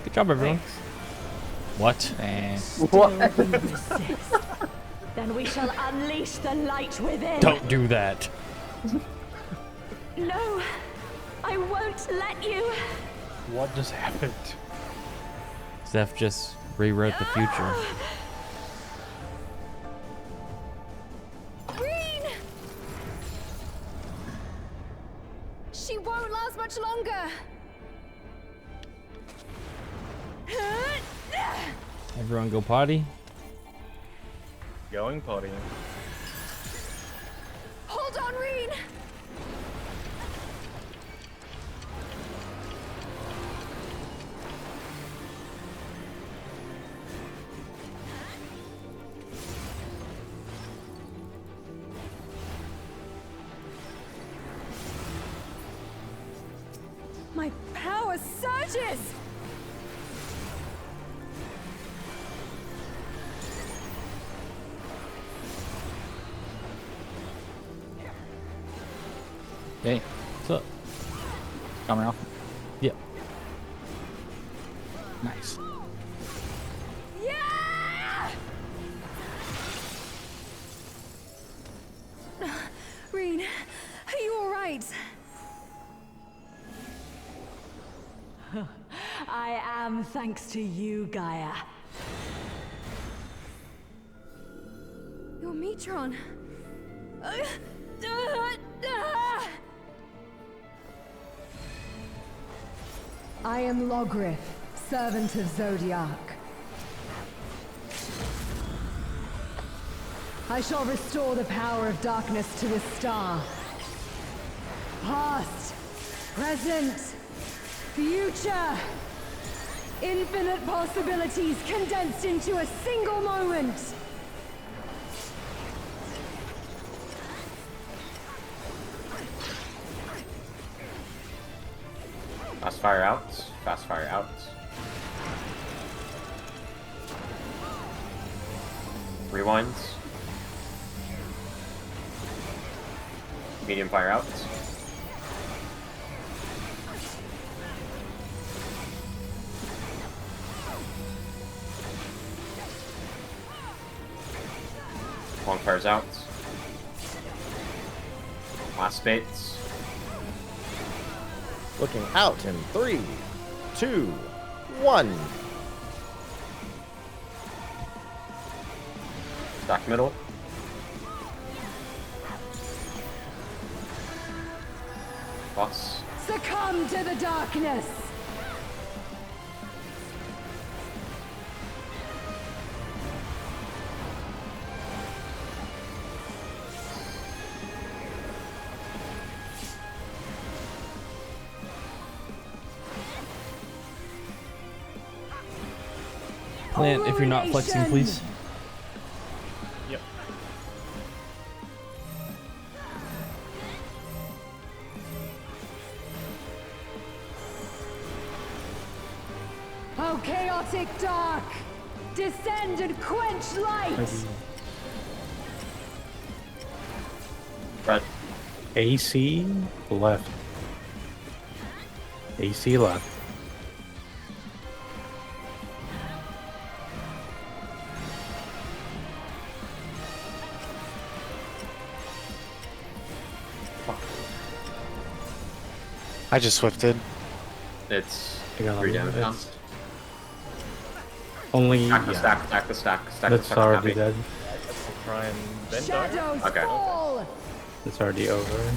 Speaker 6: Good job, everyone. What?
Speaker 11: Still we resist. Then we shall unleash the light within.
Speaker 6: Don't do that.
Speaker 11: No, I won't let you.
Speaker 3: What just happened?
Speaker 6: Zeph just rewrote the future.
Speaker 12: Green! She won't last much longer.
Speaker 6: Everyone go potty.
Speaker 1: Going potty.
Speaker 12: Hold on, Reen! My power surges!
Speaker 5: Hey,
Speaker 6: what's up?
Speaker 5: Coming off.
Speaker 6: Yep.
Speaker 5: Nice.
Speaker 12: Yeah! Reen, are you alright?
Speaker 11: I am, thanks to you, Gaia.
Speaker 12: Your Metron.
Speaker 15: I am Logrith, servant of Zodiac. I shall restore the power of darkness to the star. Past, present, future. Infinite possibilities condensed into a single moment.
Speaker 7: Fast fire out. Fast fire out. Rewinds. Medium fire out. Long fire's out. Last baits.
Speaker 14: Looking out in 3, 2, 1.
Speaker 7: Stack middle. Boss.
Speaker 15: Succumb to the darkness.
Speaker 6: Plant, if you're not flexing, please.
Speaker 1: Yep.
Speaker 15: Oh, chaotic dark! Descend and quench light!
Speaker 7: Red.
Speaker 13: AC left. AC left.
Speaker 3: I just swifted.
Speaker 7: It's
Speaker 13: I got
Speaker 7: 3 damage now.
Speaker 13: Only
Speaker 7: Stack the
Speaker 13: yeah.
Speaker 7: stack, stack the stack, stack
Speaker 13: That's
Speaker 7: the stack.
Speaker 13: already
Speaker 7: Happy.
Speaker 13: dead.
Speaker 1: I'll try and bend
Speaker 15: Shadows
Speaker 7: Okay.
Speaker 15: fall!
Speaker 13: It's already over.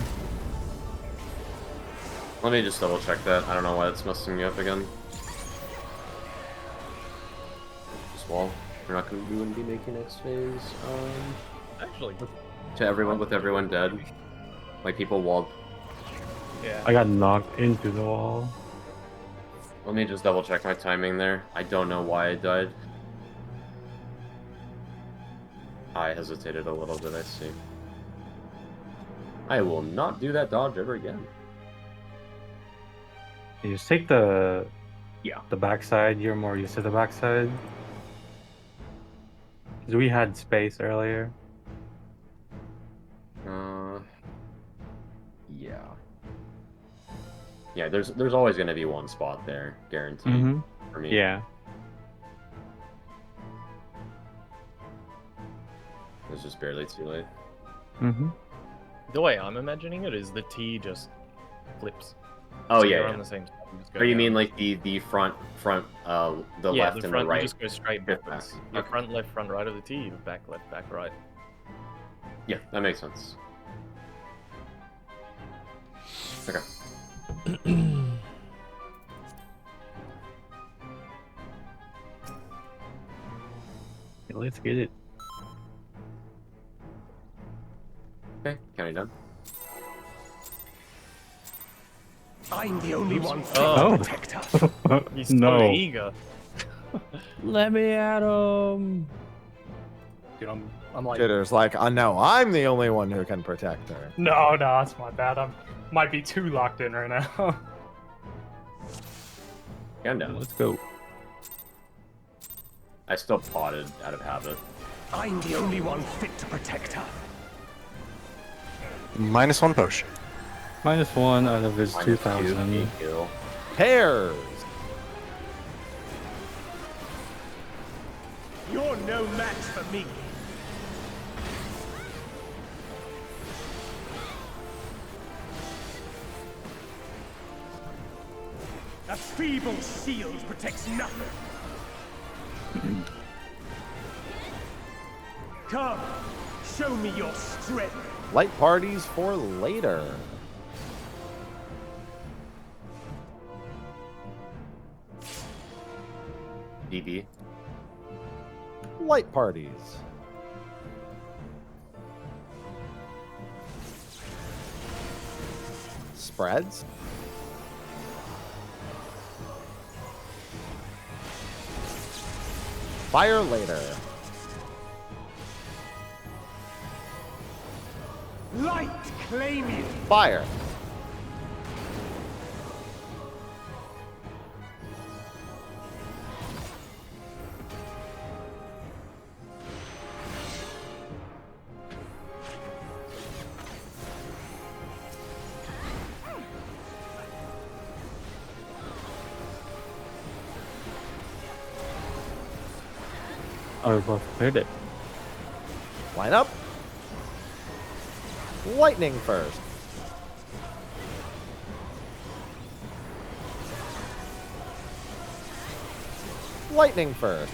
Speaker 7: Let me just double check that. I don't know why it's messing me up again. Just wall. We wouldn't be making next phase.
Speaker 1: Actually,
Speaker 7: To everyone with everyone dead. Like people walled.
Speaker 1: yeah.
Speaker 13: I got knocked into the wall.
Speaker 7: Let me just double check my timing there. I don't know why I died. I hesitated a little bit, I see. I will not do that dodge ever again.
Speaker 13: You just take the
Speaker 5: Yeah.
Speaker 13: the backside. You're more used to the backside. Because we had space earlier.
Speaker 7: Yeah. Yeah, there's always going to be one spot there, guaranteed, for me.
Speaker 13: Yeah.
Speaker 7: It's just barely too late.
Speaker 1: The way I'm imagining it is the T just flips.
Speaker 7: Oh
Speaker 1: So
Speaker 7: yeah,
Speaker 1: you're
Speaker 7: yeah.
Speaker 1: on the same side, you just go
Speaker 7: Or you
Speaker 1: down.
Speaker 7: mean like the front, the
Speaker 1: Yeah,
Speaker 7: left
Speaker 1: the
Speaker 7: and
Speaker 1: front,
Speaker 7: the right?
Speaker 1: you just go straight backwards. Your
Speaker 7: Okay.
Speaker 1: front, left, front, right of the T, your back, left, back, right.
Speaker 7: Yeah, that makes sense. Okay.
Speaker 13: Let's get it.
Speaker 7: Okay, county done.
Speaker 9: I'm the only one fit
Speaker 1: Oh.
Speaker 9: to protect her.
Speaker 1: He's so
Speaker 13: No.
Speaker 1: eager.
Speaker 6: Let me at him.
Speaker 8: Dude, I'm like,
Speaker 14: Jitter's like, I know, I'm the only one who can protect her.
Speaker 8: no, that's my bad. I might be too locked in right now.
Speaker 7: Yeah, I'm down.
Speaker 13: Let's go.
Speaker 7: I still potted out of habit.
Speaker 9: I'm the only one fit to protect her.
Speaker 3: -1 potion.
Speaker 13: -1 out of his
Speaker 7: Minus
Speaker 13: 2,000.
Speaker 7: 2 kill.
Speaker 14: Pairs!
Speaker 9: You're no match for me. A feeble shield protects nothing. Come, show me your strength.
Speaker 14: Light parties for later.
Speaker 7: DB.
Speaker 14: Light parties. Spreads. Fire later.
Speaker 9: Light claim you.
Speaker 14: Fire.
Speaker 13: Oh, we both cleared it.
Speaker 14: Line up. Lightning first. Lightning first.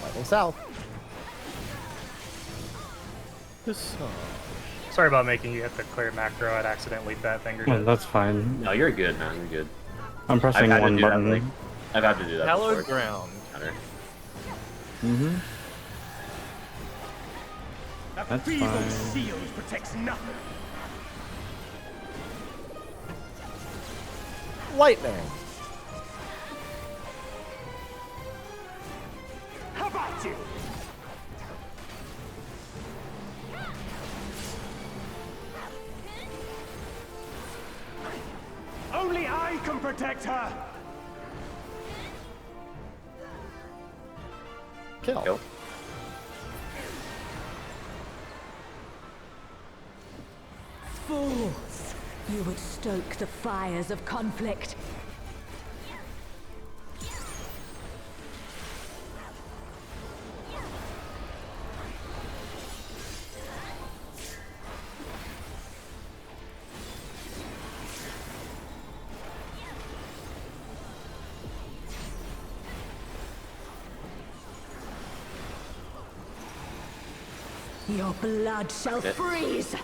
Speaker 14: Lightning south.
Speaker 8: Sorry about making you hit the clear macro. I'd accidentally fat fingered
Speaker 13: Oh,
Speaker 8: it.
Speaker 13: that's fine.
Speaker 7: No, you're good, man. You're good.
Speaker 13: I'm pressing
Speaker 7: I've had to
Speaker 13: one
Speaker 7: do that,
Speaker 13: button.
Speaker 7: like, I've had to do that
Speaker 1: Hallowed
Speaker 7: before.
Speaker 1: ground.
Speaker 7: Counter.
Speaker 9: A
Speaker 13: That's
Speaker 9: feeble
Speaker 13: fine.
Speaker 9: shield protects nothing.
Speaker 14: Lightning.
Speaker 9: How about you? Only I can protect her.
Speaker 14: Kill.
Speaker 11: Fools! You would stoke the fires of conflict. Your blood shall freeze!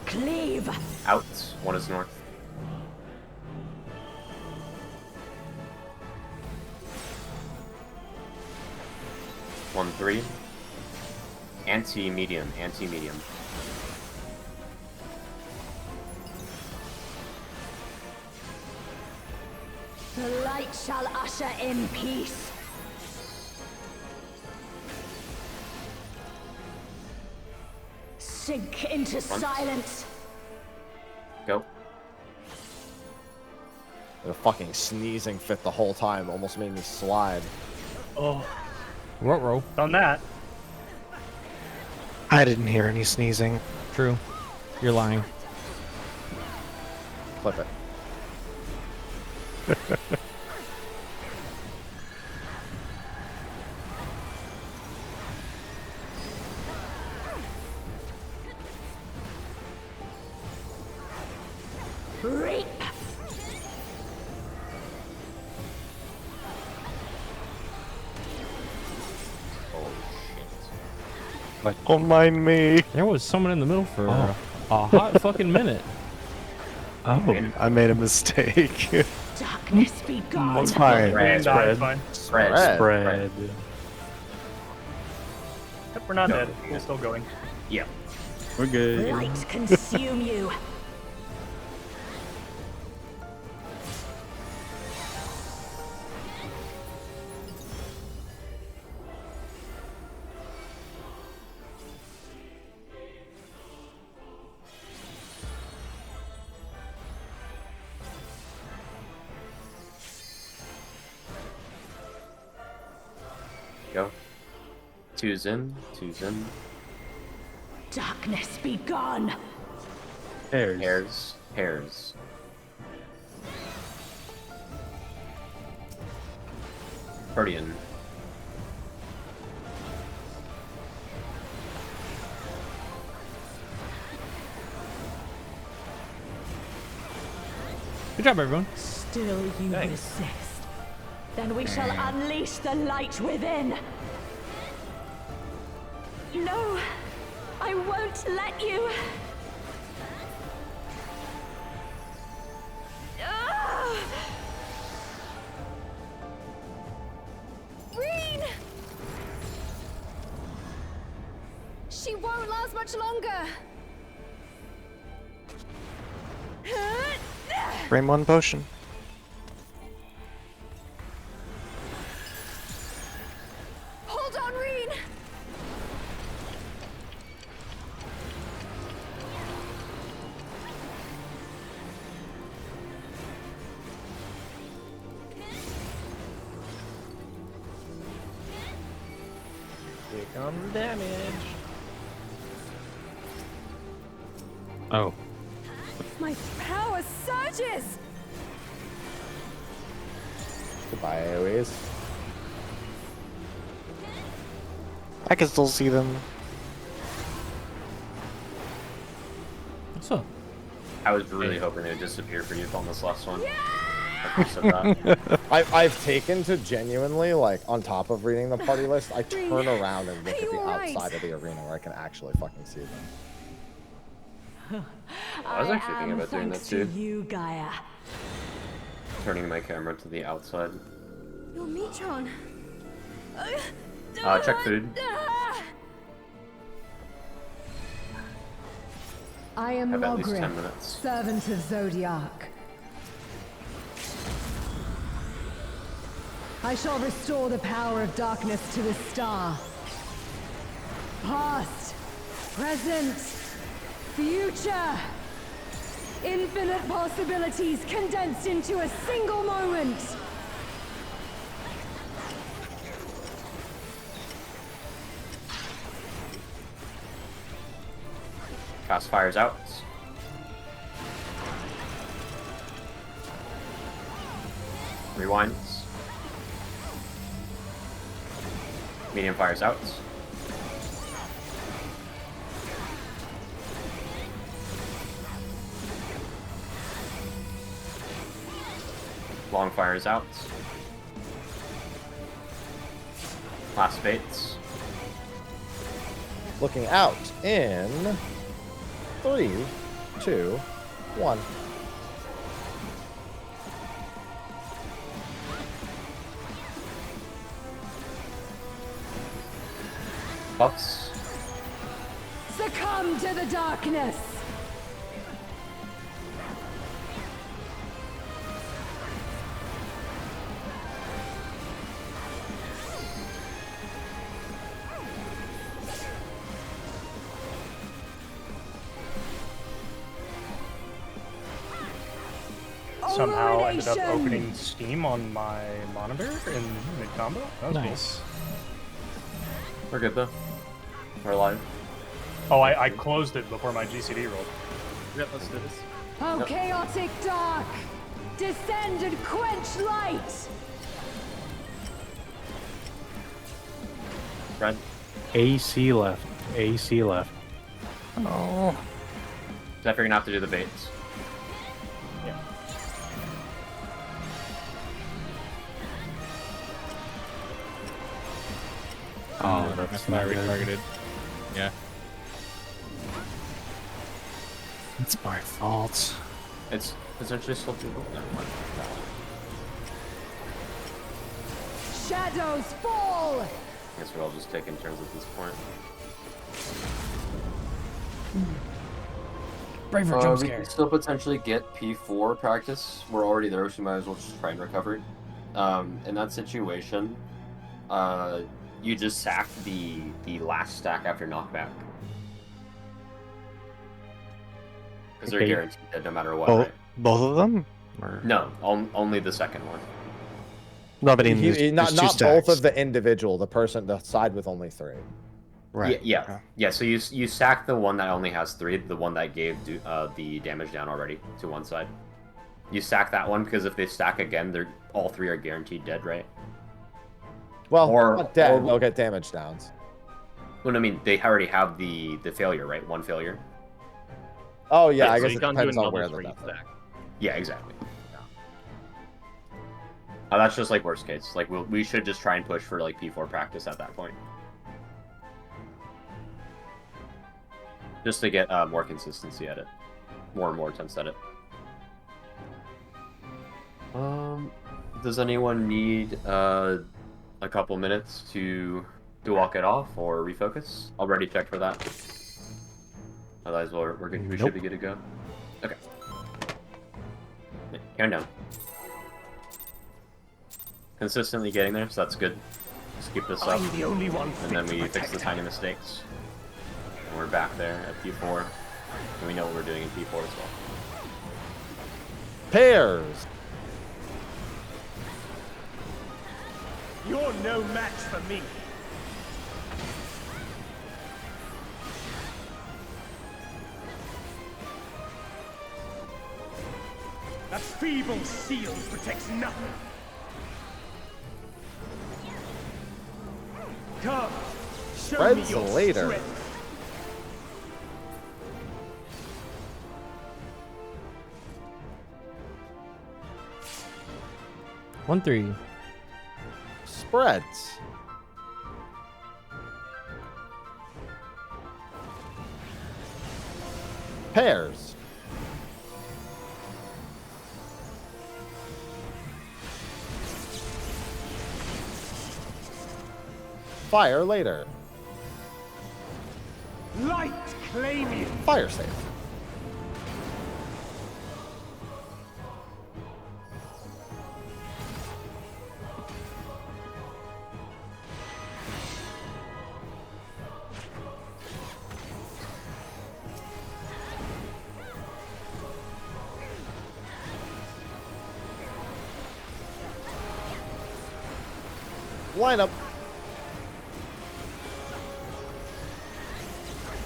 Speaker 11: Cleave!
Speaker 7: Out. One is north. One, 3. Anti-medium. Anti-medium.
Speaker 11: The light shall usher in peace. Sink into silence.
Speaker 7: Go.
Speaker 14: The fucking sneezing fit the whole time almost made me slide.
Speaker 8: Oh.
Speaker 6: Ruh-roh.
Speaker 8: On that.
Speaker 3: I didn't hear any sneezing.
Speaker 6: True. You're lying.
Speaker 14: Clip it.
Speaker 11: Reap.
Speaker 3: Don't mind me.
Speaker 6: There was someone in the middle for a hot fucking minute.
Speaker 3: Oh, I made a mistake.
Speaker 11: Darkness be gone.
Speaker 3: It's fine.
Speaker 13: Spread.
Speaker 8: Yep, we're not dead. We're still going.
Speaker 7: Yeah.
Speaker 13: We're good.
Speaker 11: Light consume you.
Speaker 7: Go. Two's in. Two's in.
Speaker 11: Darkness be gone.
Speaker 13: Hairs.
Speaker 7: Hairs. Hairs. Guardian.
Speaker 6: Good job, everyone.
Speaker 11: Still you resist. Then we shall unleash the light within. No, I won't let you.
Speaker 12: Reen! She won't last much longer.
Speaker 3: Frame 1 potion.
Speaker 12: Hold on, Reen!
Speaker 1: Here comes damage.
Speaker 13: Oh.
Speaker 12: My power surges!
Speaker 14: Goodbye, AoEs.
Speaker 3: I can still see them.
Speaker 6: What's up?
Speaker 7: I was really hoping it would disappear for you on this last one. I said that.
Speaker 14: I've taken to genuinely, like, on top of reading the party list, I turn around and look at the outside of the arena where I can actually fucking see them.
Speaker 7: I was actually thinking about doing that too.
Speaker 11: You, Gaia.
Speaker 7: Turning my camera to the outside.
Speaker 12: Your Metron.
Speaker 7: Check food.
Speaker 15: I am
Speaker 7: Have at least 10
Speaker 15: Logrin,
Speaker 7: minutes.
Speaker 15: servant of Zodiac. I shall restore the power of darkness to the star. Past, present, future. Infinite possibilities condensed into a single moment.
Speaker 7: Fast fires out. Rewinds. Medium fires out. Long fires out. Last baits.
Speaker 14: Looking out in 3, 2, 1.
Speaker 7: Buffs.
Speaker 15: Succumb to the darkness.
Speaker 8: somehow ended up
Speaker 15: Illumination!
Speaker 8: opening Steam on my monitor in mid-combo. That was
Speaker 6: Nice.
Speaker 7: We're good though. We're live.
Speaker 8: cool. Oh, I closed it before my GCD rolled.
Speaker 1: Yep, let's do this.
Speaker 15: Oh,
Speaker 7: Yep.
Speaker 15: chaotic dark! Descend and quench light!
Speaker 7: Red.
Speaker 13: AC left. AC left.
Speaker 3: Oh.
Speaker 7: Zephyr, you're gonna have to do the baits.
Speaker 8: Yeah.
Speaker 13: Oh, that's
Speaker 5: not
Speaker 13: not good.
Speaker 5: retargeted. Yeah.
Speaker 3: It's my fault.
Speaker 7: It's essentially still doable.
Speaker 15: Shadows fall!
Speaker 7: I guess we're all just taking turns at this point.
Speaker 6: Braver jump
Speaker 7: We
Speaker 6: scare.
Speaker 7: can still potentially get P4 practice. We're already there, so we might as well just try and recover. In that situation, you just sack the last stack after knockback. Because they're
Speaker 3: Okay.
Speaker 7: guaranteed that no matter what,
Speaker 3: Both,
Speaker 7: right?
Speaker 3: both of them? Or...
Speaker 7: No, only the second one.
Speaker 3: No, but in
Speaker 14: Not
Speaker 3: there's two
Speaker 14: both
Speaker 3: stacks.
Speaker 14: of the individual. The person, the side with only 3.
Speaker 3: Right.
Speaker 7: Yeah. So you sack the one that only has 3, the one that gave the damage down already to one side. You sack that one because if they stack again, they're all 3 are guaranteed dead, right?
Speaker 14: Well,
Speaker 7: Or-
Speaker 14: not dead.
Speaker 7: or-
Speaker 14: They'll get damage downs.
Speaker 7: Well, I mean, they already have the failure, right? One failure.
Speaker 14: Oh yeah, I
Speaker 1: so
Speaker 14: guess
Speaker 1: you
Speaker 14: it
Speaker 1: can't do
Speaker 14: depends on
Speaker 1: another
Speaker 14: where the
Speaker 1: 3
Speaker 14: death is.
Speaker 1: stack.
Speaker 7: Yeah, exactly. That's just like worst case. Like we should just try and push for like P4 practice at that point, just to get more consistency at it, more and more attempts at it. Does anyone need a couple minutes to walk it off or refocus? I'll ready check for that. Otherwise, we should be good to go. Okay. Countdown. Consistently getting there, so that's good. Just keep this up.
Speaker 9: I'm the only one
Speaker 7: And
Speaker 9: fit
Speaker 7: then
Speaker 9: to
Speaker 7: we fix
Speaker 9: protect
Speaker 7: the
Speaker 9: her.
Speaker 7: tiny mistakes. And we're back there at P4. And we know what we're doing in P4 as well.
Speaker 14: Pairs.
Speaker 9: You're no match for me. That feeble shield protects nothing. Come, show me
Speaker 14: Spreads
Speaker 9: your
Speaker 14: later.
Speaker 9: strength.
Speaker 6: One three.
Speaker 14: Spreads. Pairs. Fire later.
Speaker 9: Light claim you.
Speaker 14: Fire save. Lineup.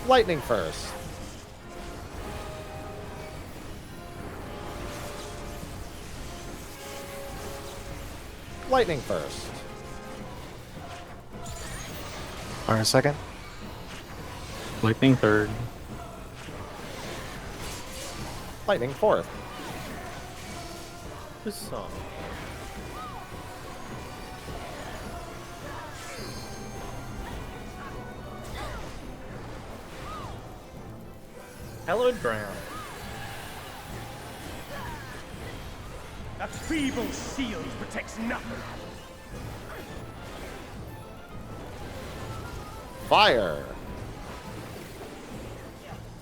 Speaker 14: Lightning first. Lightning first.
Speaker 3: Fire second.
Speaker 13: Lightning third.
Speaker 14: Lightning fourth.
Speaker 1: This song. Hallowed ground.
Speaker 9: That feeble shield protects nothing.
Speaker 14: Fire.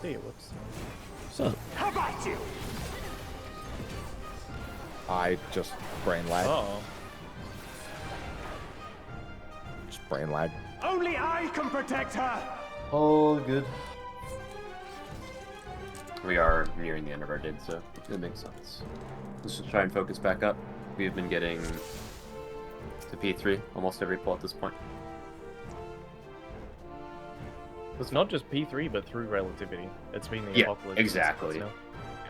Speaker 1: Hey, whoops.
Speaker 6: So
Speaker 9: How about you?
Speaker 14: I just brain lag.
Speaker 1: Oh.
Speaker 14: Just brain lag.
Speaker 9: Only I can protect her.
Speaker 7: All good. We are nearing the end of our dig, so That makes sense. Let's just try and focus back up. We've been getting to P3 almost every pull at this point.
Speaker 1: It's not just P3, but through relativity. It's been the
Speaker 7: Yeah,
Speaker 1: apocalypse.
Speaker 7: exactly.
Speaker 1: Now.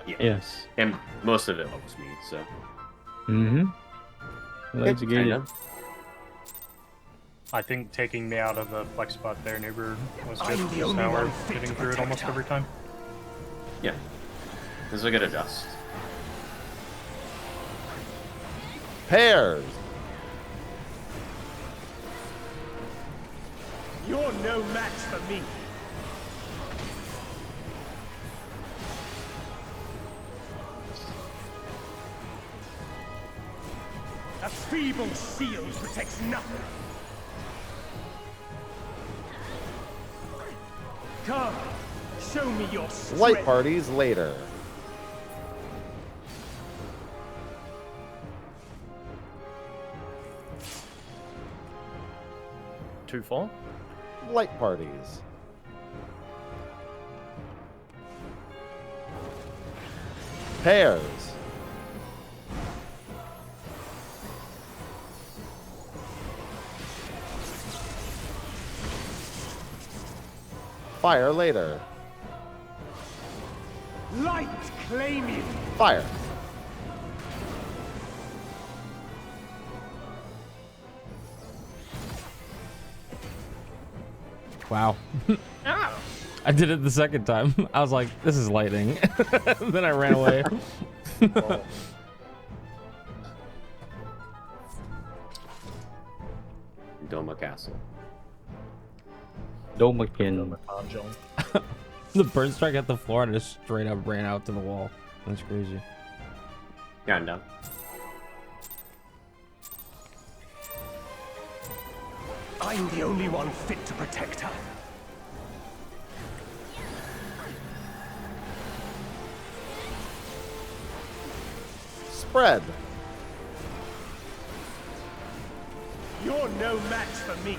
Speaker 7: Yeah.
Speaker 13: Yes.
Speaker 7: And most of it helps me, so.
Speaker 13: Mm-hmm. Let's get
Speaker 7: Kind
Speaker 13: it.
Speaker 7: of.
Speaker 8: I think taking me out of the flex spot there, Neighbor, was
Speaker 9: I'm
Speaker 8: good,
Speaker 9: the
Speaker 8: because
Speaker 9: only
Speaker 8: now we're
Speaker 9: one fit
Speaker 8: getting
Speaker 9: to
Speaker 8: through it almost
Speaker 9: protect her.
Speaker 8: every time.
Speaker 7: Yeah. This will get adjust.
Speaker 14: Pairs.
Speaker 9: You're no match for me. A feeble shield protects nothing. Come, show me your strength.
Speaker 14: Light parties later.
Speaker 1: Two, 4.
Speaker 14: Light parties. Pairs. Fire later.
Speaker 9: Light claim you.
Speaker 14: Fire.
Speaker 6: Wow. I did it the second time. I was like, this is lightning. Then I ran away.
Speaker 7: Doma Castle.
Speaker 13: Domakin.
Speaker 6: The burn strike at the floor and just straight up ran out to the wall. That's crazy.
Speaker 7: Yeah, I'm down.
Speaker 9: I'm the only one fit to protect her.
Speaker 14: Spread.
Speaker 9: You're no match for me.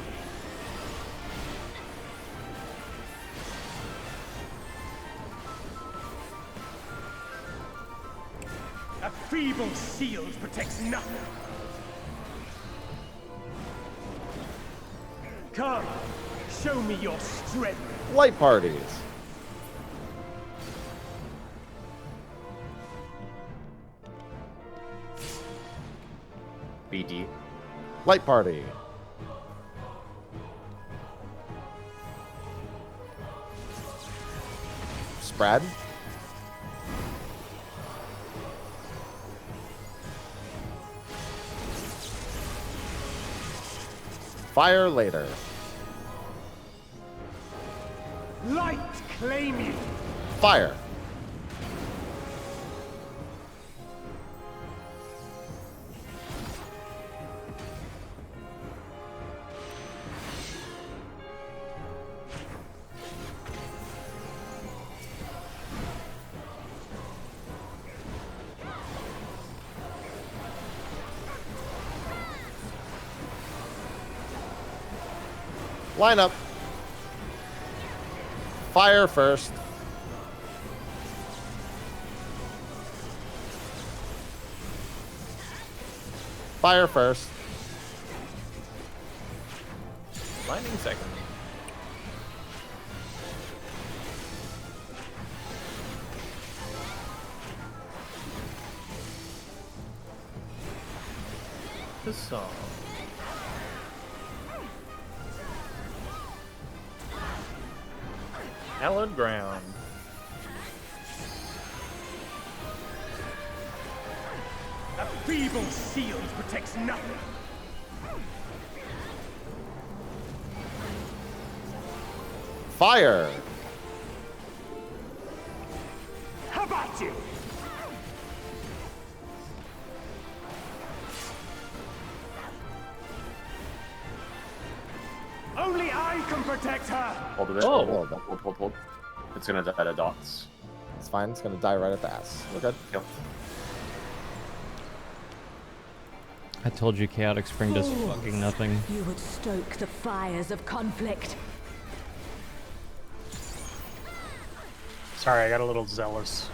Speaker 9: A feeble shield protects nothing. Come, show me your strength.
Speaker 14: Light parties.
Speaker 7: BD.
Speaker 14: Light party. Spread. Fire later.
Speaker 9: Light claim you.
Speaker 14: Fire. Line up. Fire first. Fire first.
Speaker 1: Lightning second. This song. Hallowed ground.
Speaker 9: A feeble shield protects nothing.
Speaker 14: Fire.
Speaker 9: How about you? Only I can protect her.
Speaker 7: Hold a bit.
Speaker 14: Oh.
Speaker 7: Hold. It's gonna die to dots.
Speaker 14: It's fine. It's gonna die right at the ass. We're good.
Speaker 7: Yep.
Speaker 6: I told you Chaotic Spring does fucking nothing.
Speaker 11: You would stoke the fires of conflict.
Speaker 8: Sorry, I got a little zealous.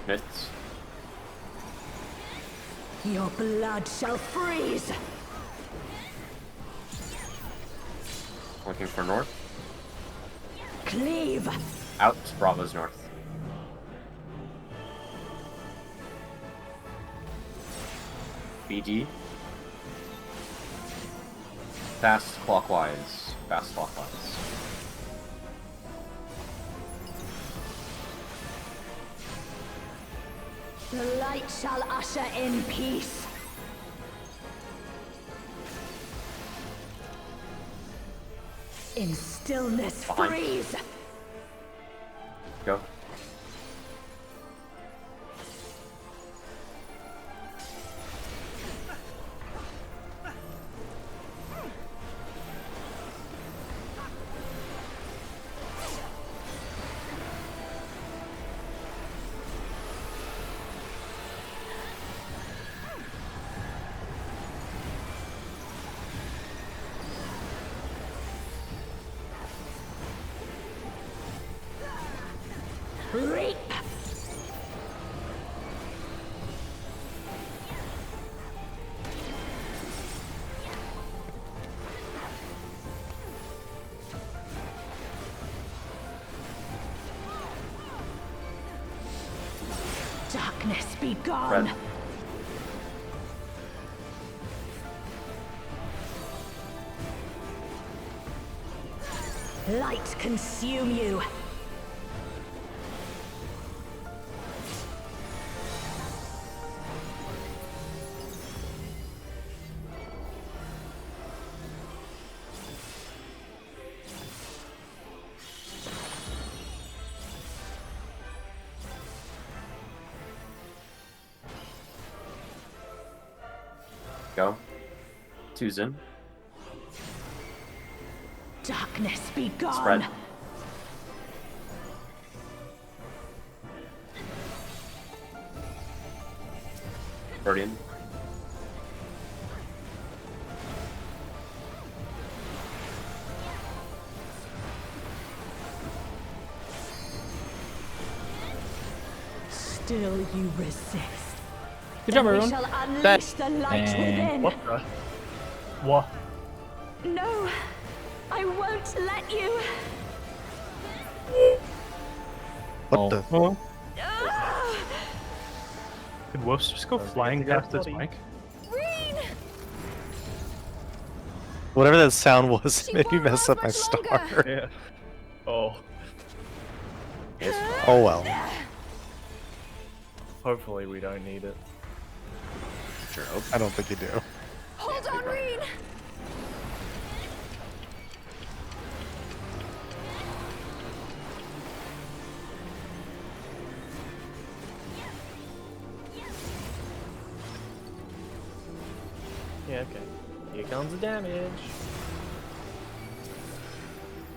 Speaker 7: Hits.
Speaker 11: Your blood shall freeze.
Speaker 7: Looking for north.
Speaker 11: Cleave.
Speaker 7: Out. Bravo's north. BD. Fast clockwise. Fast clockwise.
Speaker 11: The light shall usher in peace. In stillness,
Speaker 7: Behind.
Speaker 11: freeze.
Speaker 7: Go.
Speaker 11: Reap. Darkness be gone.
Speaker 7: Red.
Speaker 11: Light consume you.
Speaker 7: Go. Two's in.
Speaker 11: Darkness be gone.
Speaker 7: Spread. Guardian.
Speaker 11: Still you resist.
Speaker 6: Good job,
Speaker 11: Then we
Speaker 6: everyone.
Speaker 11: shall unleash the light within.
Speaker 8: What the? What?
Speaker 11: No, I won't let you.
Speaker 3: What the?
Speaker 13: Oh.
Speaker 8: Did Woops just go flying past his mic?
Speaker 3: Whatever that sound was made me mess up my star.
Speaker 1: Yeah. Oh.
Speaker 3: Oh well.
Speaker 1: Hopefully we don't need it.
Speaker 7: Sure.
Speaker 3: I don't think you do.
Speaker 12: Hold on, Reen.
Speaker 1: Yeah, okay. Here comes the damage.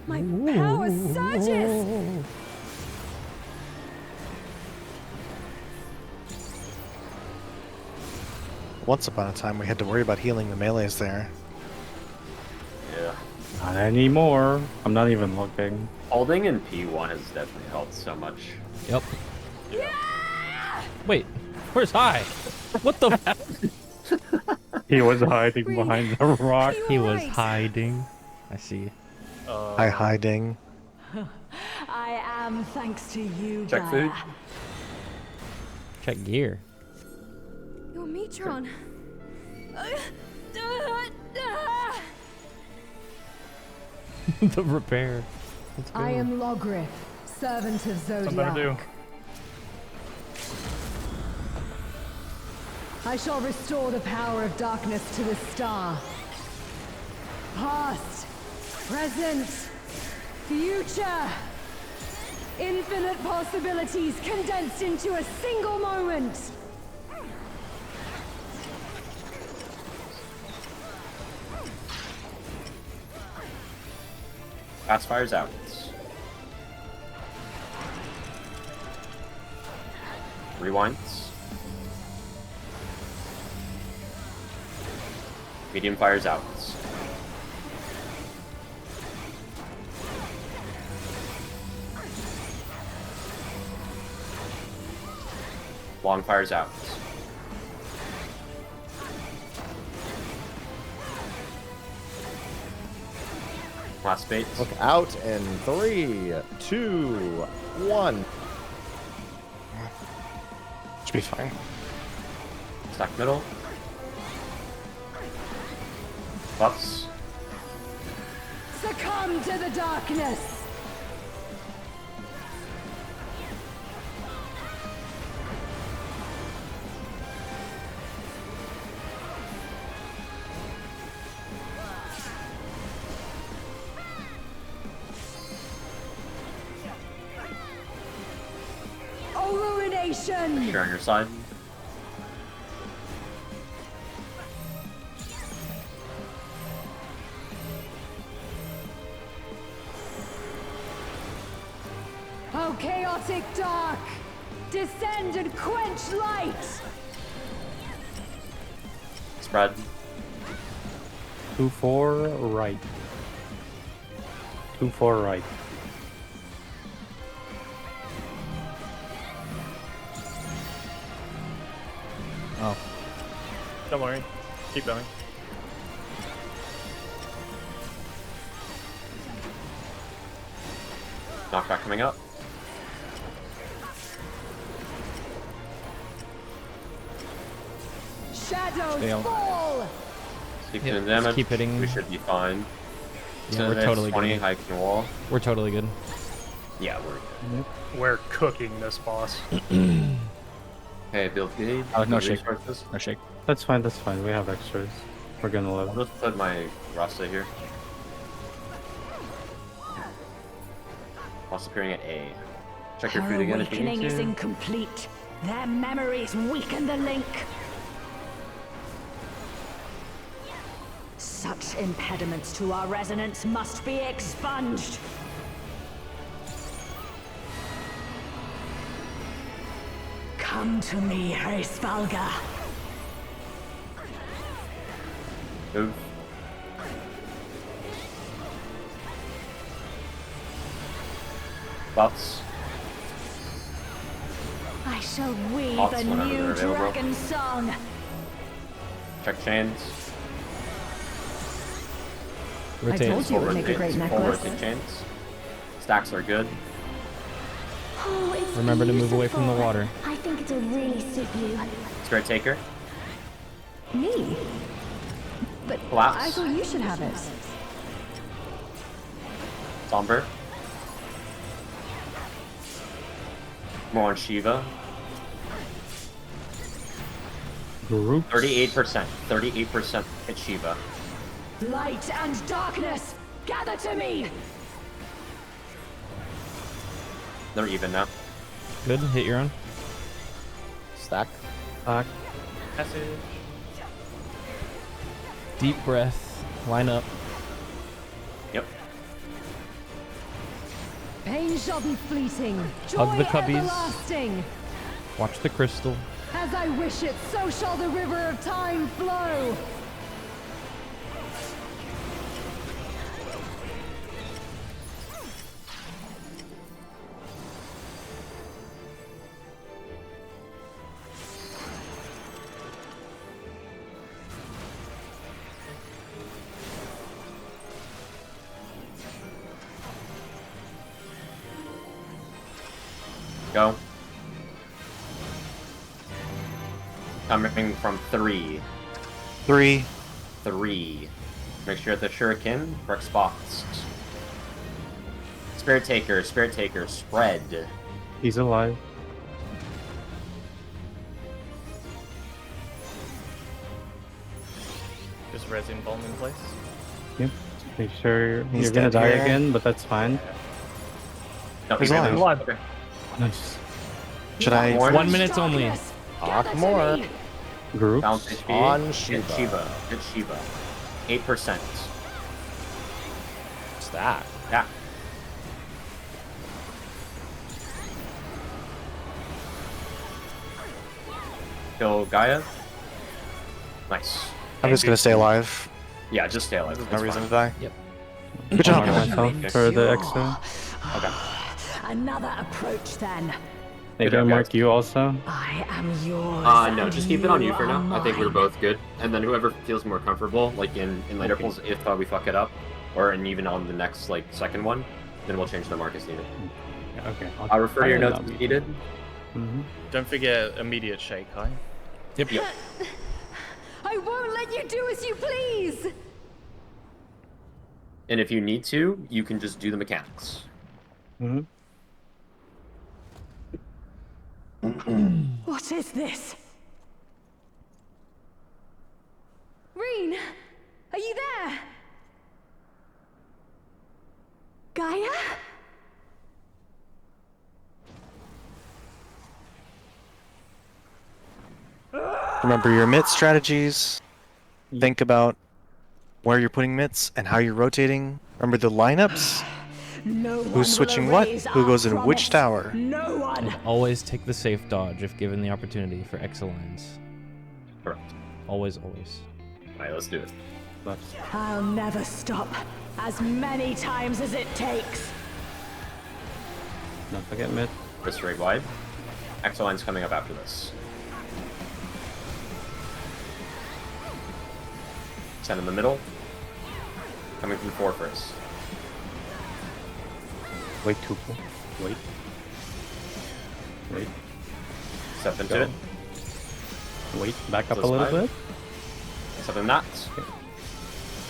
Speaker 15: My power surges!
Speaker 3: Once upon a time, we had to worry about healing the melees there.
Speaker 7: Yeah.
Speaker 13: Not anymore. I'm not even looking.
Speaker 7: Holding in P1 has definitely helped so much.
Speaker 6: Yep. Wait, where's High? What the?
Speaker 13: He was hiding behind the rock.
Speaker 6: He was hiding. I see.
Speaker 3: Hi, hiding.
Speaker 15: I am thanks to you,
Speaker 7: Check food.
Speaker 15: Gaia.
Speaker 6: Check gear.
Speaker 12: Your Metron.
Speaker 6: The repair. Let's go.
Speaker 15: I am Logrith, servant of Zodiac.
Speaker 8: Something to do.
Speaker 15: I shall restore the power of darkness to the star. Past, present, future. Infinite possibilities condensed into a single moment.
Speaker 7: Fast fires out. Rewinds. Medium fires out. Long fire's out. Last bait.
Speaker 14: Look out in 3, 2, 1.
Speaker 3: Should be fine.
Speaker 7: Stack middle. Buffs.
Speaker 15: Succumb to the darkness. Ruination.
Speaker 7: You're on your side.
Speaker 15: Oh, chaotic dark! Descend and quench light!
Speaker 7: Spread.
Speaker 13: 2-4 right. 2-4 right.
Speaker 1: Oh. Don't worry. Keep going.
Speaker 7: Knockback coming up.
Speaker 15: Shadows fall!
Speaker 7: Keep doing damage.
Speaker 6: Keep hitting.
Speaker 7: We should be fine.
Speaker 6: Yeah,
Speaker 7: So
Speaker 6: we're
Speaker 7: that's
Speaker 6: totally
Speaker 7: 20
Speaker 6: good.
Speaker 7: hiking wall.
Speaker 6: We're totally good.
Speaker 7: Yeah, we're good.
Speaker 8: We're cooking this boss.
Speaker 7: Okay, build gauge.
Speaker 5: No shake. No shake.
Speaker 13: That's fine, that's fine. We have extras. We're gonna live.
Speaker 7: I'll just put my Rasta here. Boss appearing at A. Check your
Speaker 11: Her
Speaker 7: food again if you
Speaker 11: awakening
Speaker 7: need
Speaker 11: is
Speaker 7: to.
Speaker 11: incomplete. Their memories weaken the link. Such impediments to our resonance must be expunged. Come to me, Hraesvalga.
Speaker 7: Move. Buffs.
Speaker 11: I shall weave
Speaker 7: Pots
Speaker 11: a
Speaker 7: whenever
Speaker 11: new
Speaker 7: they're available.
Speaker 11: dragon song.
Speaker 7: Check chains.
Speaker 6: Rotate.
Speaker 11: I told you it would make a great
Speaker 7: Full
Speaker 11: necklace.
Speaker 7: rotate chains. Stacks are good.
Speaker 10: Oh, it's
Speaker 6: Remember to move away from the
Speaker 10: beautiful.
Speaker 6: water.
Speaker 10: I think it'll really suit you.
Speaker 7: Spirit Taker.
Speaker 15: Me? But
Speaker 7: Collapse.
Speaker 15: I thought you should have it.
Speaker 7: Somber. More on Shiva.
Speaker 13: Group.
Speaker 7: 38%. 38% hit Shiva.
Speaker 11: Light and darkness, gather to me.
Speaker 7: They're even now.
Speaker 6: Good. Hit your own.
Speaker 14: Stack.
Speaker 13: Stack.
Speaker 1: Passage.
Speaker 6: Deep breath. Line up.
Speaker 7: Yep.
Speaker 15: Pain shall be fleeting.
Speaker 6: Hug the
Speaker 15: Joy
Speaker 6: cubbies.
Speaker 15: everlasting.
Speaker 6: Watch the crystal.
Speaker 15: As I wish it, so shall the river of time flow.
Speaker 7: Go. Coming from 3.
Speaker 3: 3.
Speaker 7: 3. Make sure the shuriken, correct spots. Spirit Taker, spread.
Speaker 13: He's alive.
Speaker 1: Just resin bomb in place.
Speaker 13: Yep. Make sure
Speaker 3: He's
Speaker 13: you're gonna
Speaker 3: dead
Speaker 13: die
Speaker 3: here.
Speaker 13: again, but that's fine.
Speaker 7: No,
Speaker 3: He's
Speaker 7: you're
Speaker 3: alive.
Speaker 7: alive. Okay.
Speaker 13: Nice.
Speaker 3: Should I?
Speaker 7: More.
Speaker 6: 1 minute only.
Speaker 14: Talk more.
Speaker 13: Group.
Speaker 7: Bounce HP.
Speaker 14: On
Speaker 7: Hit
Speaker 14: Shiva.
Speaker 7: Shiva. Hit Shiva. 8%.
Speaker 14: Stack.
Speaker 7: Yeah. Kill Gaia. Nice.
Speaker 3: I'm just gonna stay alive.
Speaker 7: Yeah, just stay alive.
Speaker 3: No
Speaker 7: It's
Speaker 3: reason
Speaker 7: fine.
Speaker 3: to die.
Speaker 6: Yep.
Speaker 3: Good job.
Speaker 13: Myself for the extra.
Speaker 7: Okay.
Speaker 11: Another approach then.
Speaker 13: Maybe I mark you also.
Speaker 11: I am yours.
Speaker 7: No, just keep it on you for now. I think we're both good. And then whoever feels more comfortable, like in later pulls, if we fuck it up, or even on the next like second one, then we'll change the mark as needed.
Speaker 13: Okay.
Speaker 7: I'll refer to your notes as needed.
Speaker 1: Don't forget immediate shake, hi.
Speaker 5: Yep.
Speaker 15: I won't let you do as you please!
Speaker 7: And if you need to, you can just do the mechanics.
Speaker 11: What is this?
Speaker 15: Reen, are you there?
Speaker 10: Gaia?
Speaker 3: Remember your mitt strategies. Think about where you're putting mitts and how you're rotating. Remember the lineups. Who's switching what? Who goes in which tower?
Speaker 11: No one.
Speaker 6: Always take the safe dodge if given the opportunity for X-Lines.
Speaker 7: Correct.
Speaker 6: Always, always.
Speaker 7: Alright, let's do it.
Speaker 11: I'll never stop. As many times as it takes.
Speaker 13: Don't forget mid.
Speaker 7: Wrist straight wide. X-Line's coming up after this. 10 in the middle. Coming from 4 first.
Speaker 13: Wait, 2 pull. Wait.
Speaker 7: Step into
Speaker 13: Go.
Speaker 7: it.
Speaker 13: Wait, back up a
Speaker 7: Close
Speaker 13: little
Speaker 7: 5.
Speaker 13: bit.
Speaker 7: Step in that.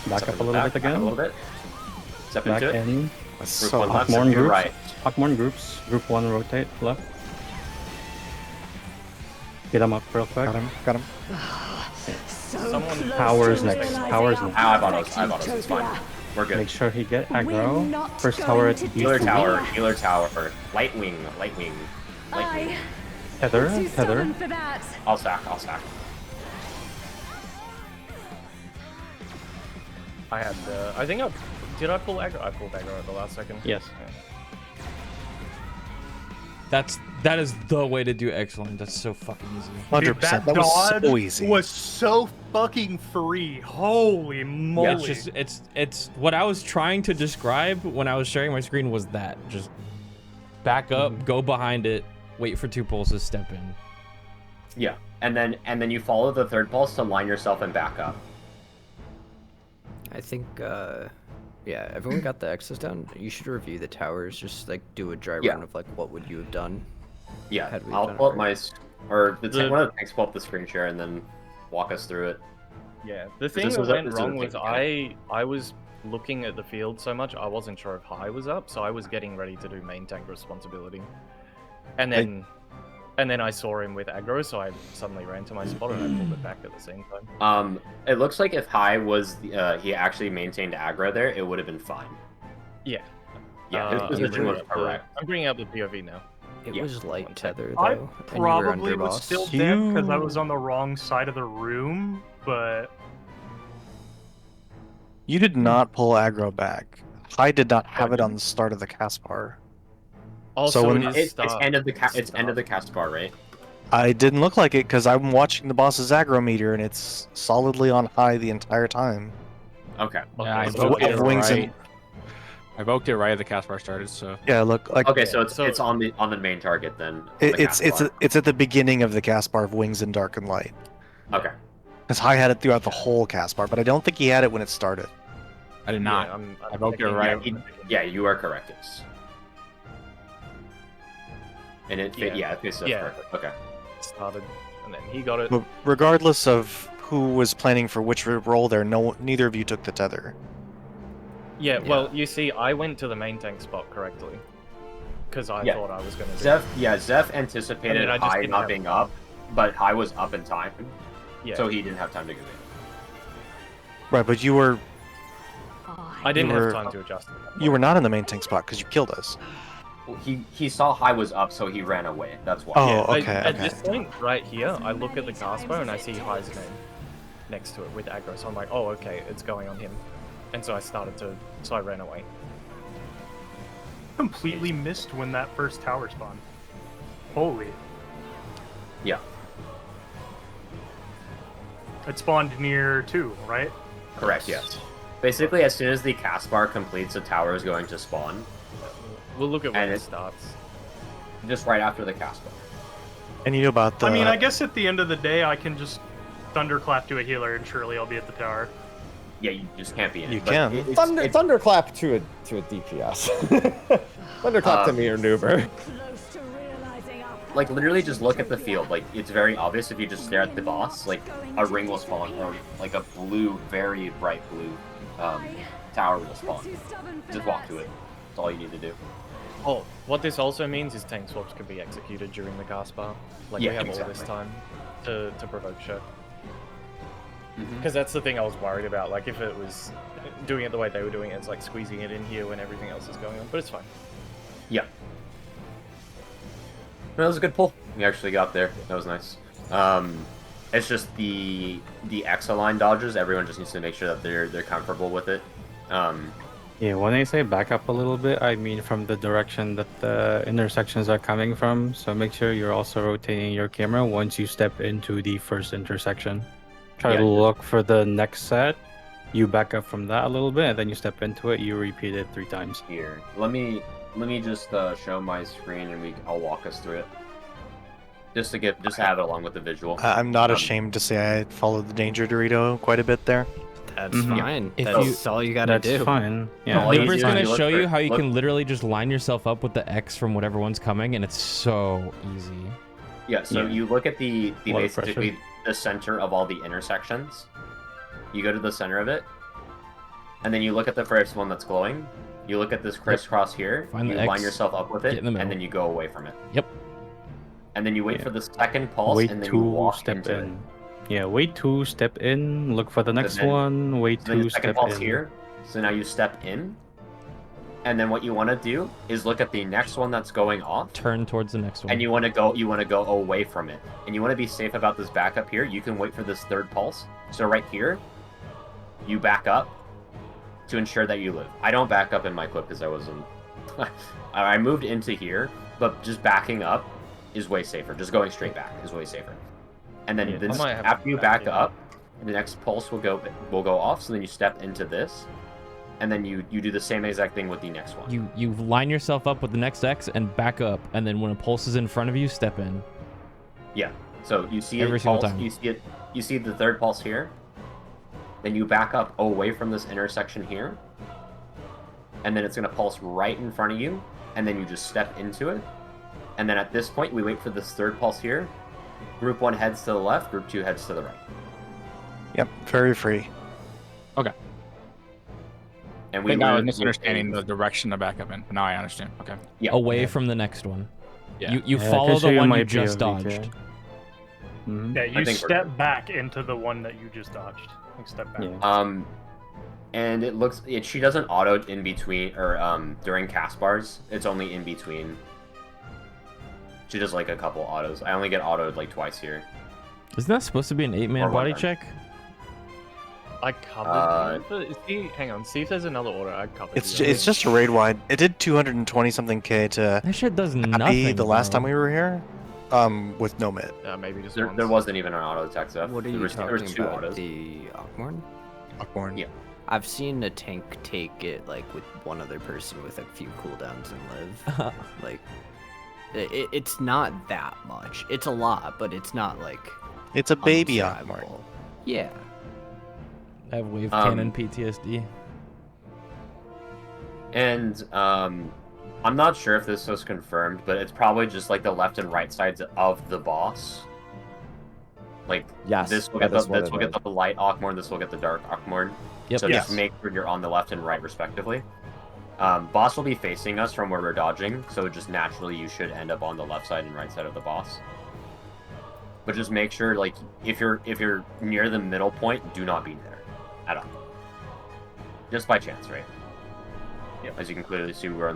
Speaker 13: Back
Speaker 7: Step
Speaker 13: up a
Speaker 7: in
Speaker 13: little
Speaker 7: back,
Speaker 13: bit
Speaker 7: back
Speaker 13: again.
Speaker 7: a little bit. Step
Speaker 13: Back
Speaker 7: into it.
Speaker 13: in.
Speaker 7: Group 1 left,
Speaker 13: More
Speaker 7: step to your
Speaker 13: groups.
Speaker 7: right.
Speaker 13: More groups. Group 1 rotate left. Get him up real quick.
Speaker 3: Got him.
Speaker 13: Powers next. Powers next.
Speaker 7: I have autos, it's fine. We're good.
Speaker 13: Make sure he get aggro. First tower at
Speaker 7: Healer tower, healer tower. Light wing.
Speaker 13: Tether.
Speaker 15: For that.
Speaker 7: I'll stack.
Speaker 1: I had did I pull aggro? I pulled aggro at the last second.
Speaker 13: Yes.
Speaker 6: That is the way to do excellent. That's so fucking easy.
Speaker 3: 100%. That was so easy.
Speaker 8: Was so fucking free. Holy moly!
Speaker 6: Yeah, it's what I was trying to describe when I was sharing my screen was that just back up, go behind it, wait for 2 pulses, step in.
Speaker 7: Yeah, and then you follow the 3rd pulse to line yourself and back up.
Speaker 2: I think, yeah, everyone got the X's down. You should review the towers. Just like do a dry run of like what would you have done.
Speaker 7: Yeah,
Speaker 2: had we
Speaker 7: I'll
Speaker 2: done it
Speaker 7: pull up
Speaker 2: right.
Speaker 7: one of the tanks pull up the screen share and then walk us through it.
Speaker 1: Yeah, the thing that went wrong was I was looking at the field so much I wasn't sure if high was up, so I was getting ready to do main tank responsibility, and then I saw him with aggro, so I suddenly ran to my spot and I pulled it back at the same time.
Speaker 7: It looks like if high was he actually maintained aggro there, it would have been fine.
Speaker 1: Yeah.
Speaker 7: Yeah, his position was correct.
Speaker 1: I'm bringing up the POV now.
Speaker 2: It was light tether
Speaker 8: I
Speaker 2: though.
Speaker 8: probably was
Speaker 2: boss.
Speaker 8: still dead because I was on the wrong side of the room, but
Speaker 3: You did not pull aggro back. I did not have it on the start of the cast bar.
Speaker 1: Also,
Speaker 3: So when-
Speaker 7: It's end of the cast bar, right?
Speaker 3: I didn't look like it because I'm watching the boss's aggro meter and it's solidly on high the entire time.
Speaker 7: Okay.
Speaker 5: Yeah, I
Speaker 3: So
Speaker 5: evoked it
Speaker 3: wings
Speaker 5: right.
Speaker 3: and-
Speaker 5: I evoked it right as the cast bar started, so.
Speaker 3: Yeah, look like.
Speaker 7: Okay, so it's on the main target then.
Speaker 3: It's at the beginning of the cast bar of wings and dark and light.
Speaker 7: Okay.
Speaker 3: Because High had it throughout the whole cast bar, but I don't think he had it when it started.
Speaker 5: I did not. I evoked it right.
Speaker 7: Yeah, you are correct. Yes. And it fit. Yeah, it fits perfect. Okay.
Speaker 1: It started, and then he got it.
Speaker 3: But regardless of who was planning for which role there, neither of you took the tether.
Speaker 1: Yeah, well, you see, I went to the main tank spot correctly. Because I thought I was going to do
Speaker 7: Zeph anticipated High not being up, but High was up in time.
Speaker 1: Yeah.
Speaker 7: So he didn't have time to get in.
Speaker 3: Right, but you were.
Speaker 1: I didn't have time to adjust it.
Speaker 3: You were not in the main tank spot because you killed us.
Speaker 7: Well, he saw High was up, so he ran away. That's why.
Speaker 3: Oh, okay.
Speaker 1: At this point, right here, I look at the cast bar and I see High's name next to it with aggro. So I'm like, oh, okay, it's going on him. And so I ran away.
Speaker 8: completely missed when that first tower spawned. Holy.
Speaker 7: Yeah.
Speaker 8: It spawned near 2, right?
Speaker 7: Correct, yes. Basically, as soon as the cast bar completes, the tower is going to spawn.
Speaker 1: We'll look at when it starts.
Speaker 7: just right after the cast bar.
Speaker 3: And you know about the...
Speaker 8: I mean, I guess at the end of the day, I can just thunderclap to a healer, and surely I'll be at the tower.
Speaker 7: Yeah, you just can't be in it.
Speaker 3: You
Speaker 7: but
Speaker 3: can.
Speaker 14: Thunderclap to a DPS. Thunderclap to me or Nuber.
Speaker 7: Like, literally just look at the field. Like, it's very obvious if you just stare at the boss. Like, a ring will spawn, or like a blue, very bright blue tower will spawn. Just walk to it. That's all you need to do.
Speaker 1: Oh, what this also means is tank swaps can be executed during the cast bar. Like,
Speaker 7: Yeah,
Speaker 1: we have
Speaker 7: exactly.
Speaker 1: all this time to provoke show.
Speaker 7: Mhm.
Speaker 1: Because that's the thing I was worried about. Like, if it was doing it the way they were doing it, it's like squeezing it in here when everything else is going on. But it's fine.
Speaker 7: Yeah. That was a good pull. We actually got there. That was nice. It's just the X-Align dodges. Everyone just needs to make sure that they're comfortable with it.
Speaker 13: Yeah, when I say back up a little bit, I mean from the direction that the intersections are coming from. So make sure you're also rotating your camera once you step into the first intersection. Try to look for the next set. You back up from that a little bit, and then you step into it. You repeat it 3 times.
Speaker 7: Here, let me just show my screen, and I'll walk us through it. Just to have it along with the visual.
Speaker 3: I'm not ashamed to say I followed the Danger Dorito quite a bit there.
Speaker 2: That's fine.
Speaker 6: If
Speaker 2: That's all you gotta do.
Speaker 13: That's fine. Yeah.
Speaker 6: Nuber's gonna show you how you
Speaker 7: look-
Speaker 6: can literally just line yourself up with the X from whatever one's coming, and it's so easy.
Speaker 7: Yeah, so
Speaker 13: Yeah.
Speaker 7: you look at the
Speaker 13: A lot of
Speaker 7: basically the center of all the intersections. You go to the center of it, and then you look at the first one that's glowing. You look at this crisscross here.
Speaker 6: Find
Speaker 7: you
Speaker 6: the
Speaker 7: line
Speaker 6: X,
Speaker 7: yourself up with
Speaker 6: get
Speaker 7: it,
Speaker 6: in the middle.
Speaker 7: and then you go away from it.
Speaker 6: Yep.
Speaker 7: And then you wait
Speaker 13: Yeah.
Speaker 7: for the second pulse,
Speaker 13: Wait
Speaker 7: and then you
Speaker 13: to
Speaker 7: walk
Speaker 13: step
Speaker 7: into
Speaker 13: in.
Speaker 7: it.
Speaker 13: Yeah, wait to step in. Look for the next
Speaker 7: then-
Speaker 13: one. Wait
Speaker 7: So then
Speaker 13: to
Speaker 7: the second
Speaker 13: step
Speaker 7: pulse
Speaker 13: in.
Speaker 7: here. So now you step in, and then what you want to do is look at the next one that's going off,
Speaker 6: Turn towards the next one.
Speaker 7: and you want to go away from it, and you want to be safe about this backup here. You can wait for this third pulse. So right here, you back up to ensure that you live. I don't back up in my clip because I wasn't. I moved into here, but just backing up is way safer. Just going straight back is way safer. And then
Speaker 1: Yeah,
Speaker 7: this,
Speaker 1: I might have
Speaker 7: after you
Speaker 1: to back
Speaker 7: back
Speaker 1: in.
Speaker 7: up, the next pulse will go off. So then you step into this, and then you do the same exact thing with the next one.
Speaker 6: You line yourself up with the next X and back up, and then when a pulse is in front of you, step in.
Speaker 7: Yeah. So you see
Speaker 6: Every
Speaker 7: it
Speaker 6: single
Speaker 7: pulse,
Speaker 6: time.
Speaker 7: you see it. You see the third pulse here. Then you back up away from this intersection here, and then it's gonna pulse right in front of you, and then you just step into it. And then at this point, we wait for this third pulse here. Group 1 heads to the left, Group 2 heads to the right.
Speaker 3: Yep, very free.
Speaker 5: Okay.
Speaker 7: And
Speaker 5: I think I was
Speaker 7: leave with
Speaker 5: misunderstanding
Speaker 7: a-
Speaker 5: the direction to back up in. But now I understand. Okay.
Speaker 7: Yeah.
Speaker 6: Away from the next one.
Speaker 5: Yeah.
Speaker 6: You
Speaker 13: Yeah, I
Speaker 6: follow
Speaker 13: can show
Speaker 6: the one
Speaker 13: my
Speaker 6: you just
Speaker 13: POV,
Speaker 6: dodged.
Speaker 13: yeah. Mhm.
Speaker 8: Yeah,
Speaker 7: I
Speaker 8: you
Speaker 7: think we're
Speaker 8: step back into the one that you just dodged. Like step back.
Speaker 13: Yeah.
Speaker 7: And it looks she doesn't auto in between or during cast bars. It's only in between. She does like a couple autos. I only get autoed like twice here.
Speaker 6: Isn't that supposed to be an 8-man
Speaker 7: Or one
Speaker 6: body
Speaker 7: time.
Speaker 6: check?
Speaker 1: I covered. Hang on, see if there's another order. I covered.
Speaker 3: It's just a raid wide. It did 220 something K to
Speaker 6: That shit does
Speaker 3: Happy
Speaker 6: nothing.
Speaker 3: the last
Speaker 6: bro.
Speaker 3: time we were here. With no mid.
Speaker 1: Maybe just
Speaker 7: There,
Speaker 1: once.
Speaker 7: there wasn't even an auto attack stuff.
Speaker 2: What are
Speaker 7: there
Speaker 2: you
Speaker 7: was, there was
Speaker 2: talking
Speaker 7: two
Speaker 2: about?
Speaker 7: autos.
Speaker 2: The Awkmorn?
Speaker 3: Awkmorn.
Speaker 7: Yeah.
Speaker 2: I've seen a tank take it like with one other person with a few cooldowns and live. Like, it's not that much. It's a lot, but it's not like.
Speaker 3: It's a baby
Speaker 2: unsurvivable.
Speaker 3: Awkmorn.
Speaker 2: Yeah.
Speaker 6: I have wave cannon PTSD.
Speaker 7: And I'm not sure if this was confirmed, but it's probably just like the left and right sides of the boss. Like
Speaker 14: Yes,
Speaker 7: this will
Speaker 14: that
Speaker 7: get
Speaker 14: is
Speaker 7: the
Speaker 14: what
Speaker 7: this
Speaker 14: it
Speaker 7: will get
Speaker 14: is.
Speaker 7: the light Awkmorn, this will get the dark Awkmorn.
Speaker 6: Yep.
Speaker 7: So
Speaker 8: Yes.
Speaker 7: just make sure you're on the left and right respectively. Boss will be facing us from where we're dodging, so just naturally you should end up on the left side and right side of the boss. But just make sure, like, if you're near the middle point, do not be there at all. Just by chance, right?
Speaker 1: Yep.
Speaker 7: As you can clearly see, we're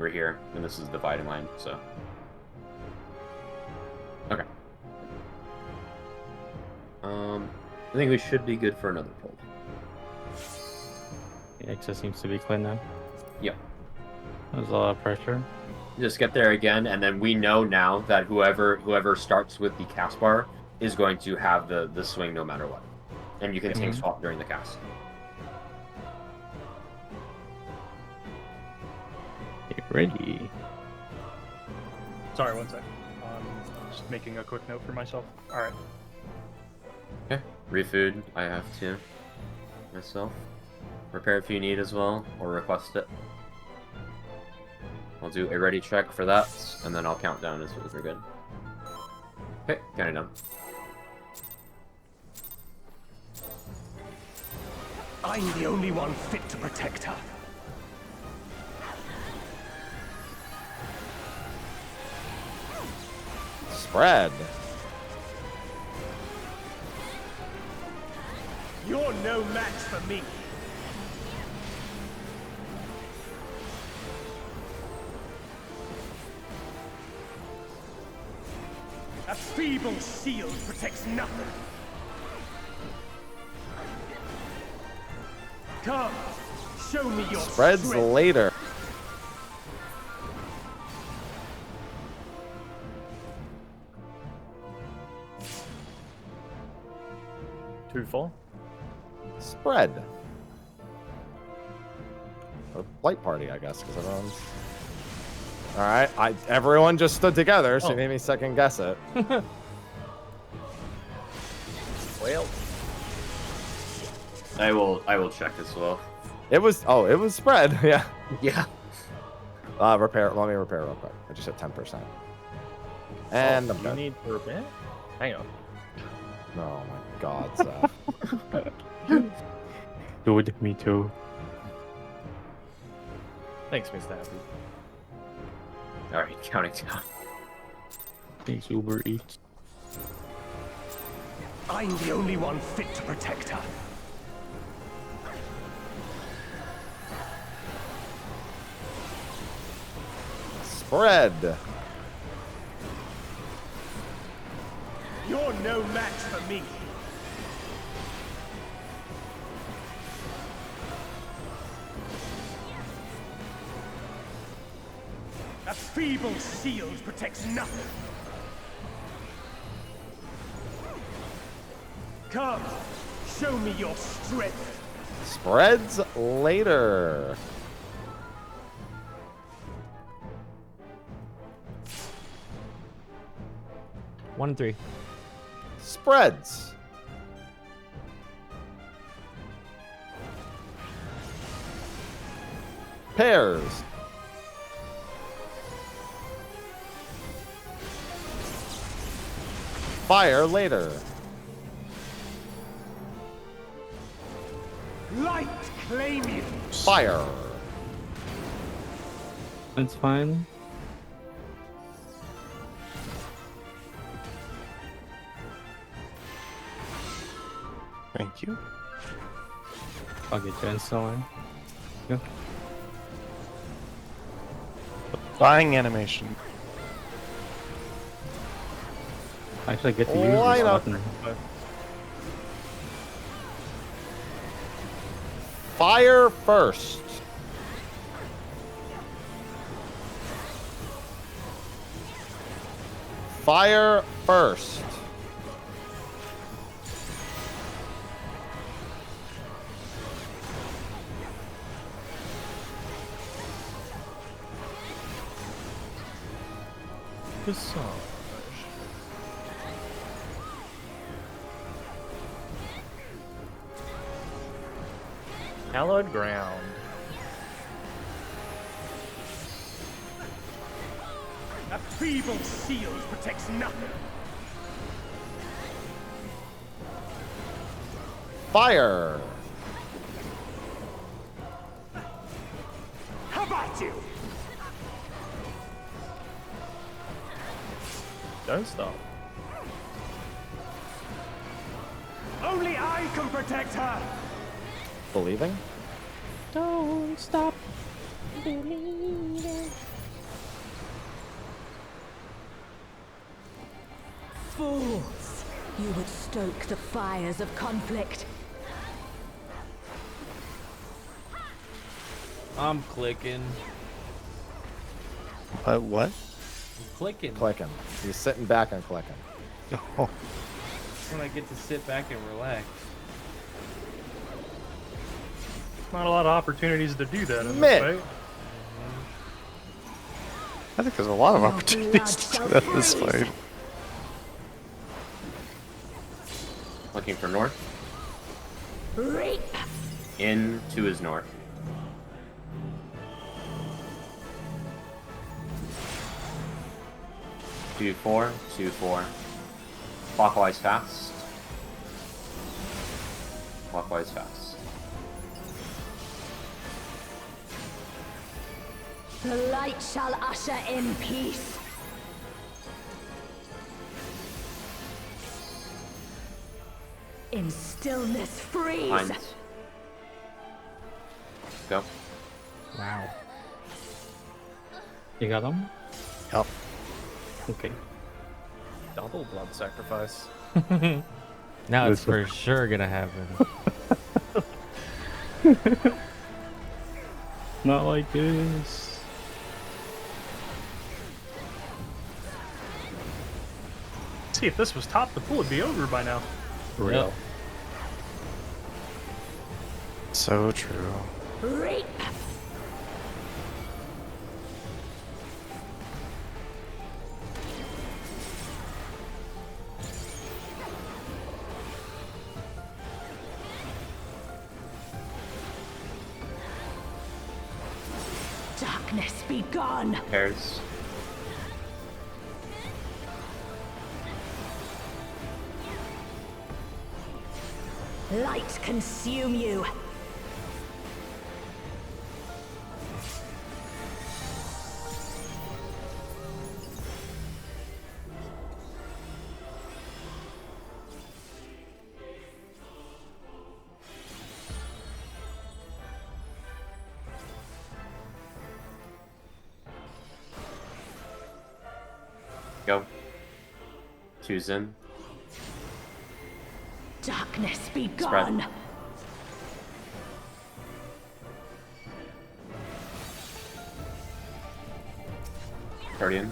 Speaker 7: here, and this is the dividing line. So, okay. I think we should be good for another pull.
Speaker 13: The access seems to be clean now.
Speaker 7: Yep.
Speaker 13: There's a lot of pressure.
Speaker 7: Just get there again, and then we know now that whoever starts with the cast bar is going to have the swing no matter what, and you can tank swap during the cast.
Speaker 13: Get ready.
Speaker 8: Sorry, one sec. Just making a quick note for myself. All right.
Speaker 7: Okay. Refood, I have to myself. Repair if you need as well, or request it. I'll do a ready check for that, and then I'll count down as soon as we're good. Okay, counting down.
Speaker 9: I'm the only one fit to protect her.
Speaker 14: Spread.
Speaker 9: You're no match for me. A feeble shield protects nothing. Come, show me your
Speaker 14: Spreads
Speaker 9: strength.
Speaker 14: later.
Speaker 1: Two, 4.
Speaker 14: Spread. Or light party, I guess, because everyone's. All right, everyone just stood together, so you made me second guess it.
Speaker 1: Well,
Speaker 7: I will check as well.
Speaker 14: It was spread, yeah.
Speaker 7: Yeah.
Speaker 14: Repair. Let me repair real quick. I just hit 10%. And I'm
Speaker 1: you
Speaker 14: done.
Speaker 1: need to repair? Hang on.
Speaker 14: Oh my God, Seth.
Speaker 13: Dude, me too.
Speaker 1: Thanks, Mr. Happy.
Speaker 7: Alright, counting down.
Speaker 13: Thanks, Uber Eats.
Speaker 9: I'm the only one fit to protect her.
Speaker 14: Spread.
Speaker 9: You're no match for me. A feeble shield protects nothing. Come, show me your strength.
Speaker 14: Spreads later.
Speaker 6: One and 3.
Speaker 14: Spreads. Pairs. Fire later.
Speaker 9: Light claim you.
Speaker 14: Fire.
Speaker 13: That's fine.
Speaker 3: Thank you.
Speaker 13: I'll get you installing. Yeah.
Speaker 3: Buying animation.
Speaker 13: Actually, I get to use
Speaker 14: Line
Speaker 13: this
Speaker 14: up.
Speaker 13: button.
Speaker 14: Fire first. Fire first.
Speaker 1: Massage. Hallowed ground.
Speaker 9: A feeble shield protects nothing.
Speaker 14: Fire.
Speaker 9: How about you?
Speaker 1: Don't stop.
Speaker 9: Only I can protect her.
Speaker 14: Believing?
Speaker 11: Don't stop believing.
Speaker 15: Fools! You would stoke the fires of conflict.
Speaker 6: I'm clicking.
Speaker 3: What?
Speaker 6: I'm clicking.
Speaker 14: Clicking. He's sitting back and clicking.
Speaker 3: Oh.
Speaker 6: When I get to sit back and relax.
Speaker 8: Not a lot of opportunities to do that in
Speaker 14: Mitt.
Speaker 8: this fight.
Speaker 3: I think there's a lot of opportunities to do that this fight.
Speaker 7: Looking for north.
Speaker 10: Reap.
Speaker 7: Into his north. Two, 4, 2, 4. Clockwise fast. Clockwise fast.
Speaker 11: The light shall usher in peace. In stillness freeze.
Speaker 7: Lines. Go.
Speaker 6: Wow.
Speaker 13: You got them?
Speaker 3: Yep.
Speaker 13: Okay.
Speaker 1: Double blood sacrifice.
Speaker 6: Now it's for sure gonna happen.
Speaker 13: Not like this.
Speaker 8: See, if this was top, the pool would be over by now.
Speaker 13: For real.
Speaker 3: So true.
Speaker 10: Reap.
Speaker 11: Darkness be gone.
Speaker 7: Pairs.
Speaker 11: Light consume you.
Speaker 7: Go. 2's in.
Speaker 11: Darkness be
Speaker 7: Spread.
Speaker 11: gone.
Speaker 7: Guardian.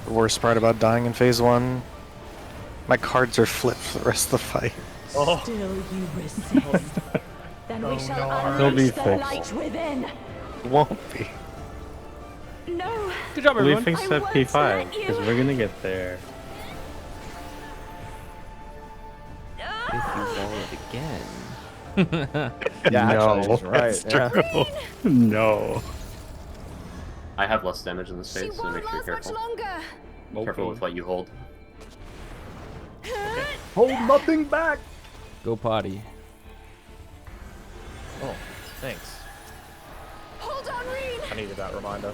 Speaker 3: The worst part about dying in phase 1, my cards are flipped for the rest of the fight.
Speaker 8: Oh.
Speaker 11: Still you resist. Then we shall
Speaker 13: They'll be
Speaker 11: unleash the
Speaker 13: fixed.
Speaker 11: light within.
Speaker 3: It won't be.
Speaker 11: No.
Speaker 6: Good job,
Speaker 13: We
Speaker 6: everyone.
Speaker 13: fixed
Speaker 11: I
Speaker 13: that
Speaker 11: won't
Speaker 13: P5
Speaker 11: let you.
Speaker 13: because we're gonna get there.
Speaker 2: If you roll it again.
Speaker 14: Yeah, actually,
Speaker 13: No,
Speaker 14: she's right.
Speaker 3: That's
Speaker 14: Yeah.
Speaker 3: true.
Speaker 13: No.
Speaker 7: I have less damage in this
Speaker 12: She
Speaker 7: phase, so
Speaker 12: won't
Speaker 7: make sure you're
Speaker 12: last much
Speaker 7: careful.
Speaker 12: longer.
Speaker 7: Careful with what you hold.
Speaker 4: Hold nothing back.
Speaker 6: Go potty.
Speaker 1: Oh, thanks.
Speaker 12: Hold on, Reen.
Speaker 1: I needed that reminder.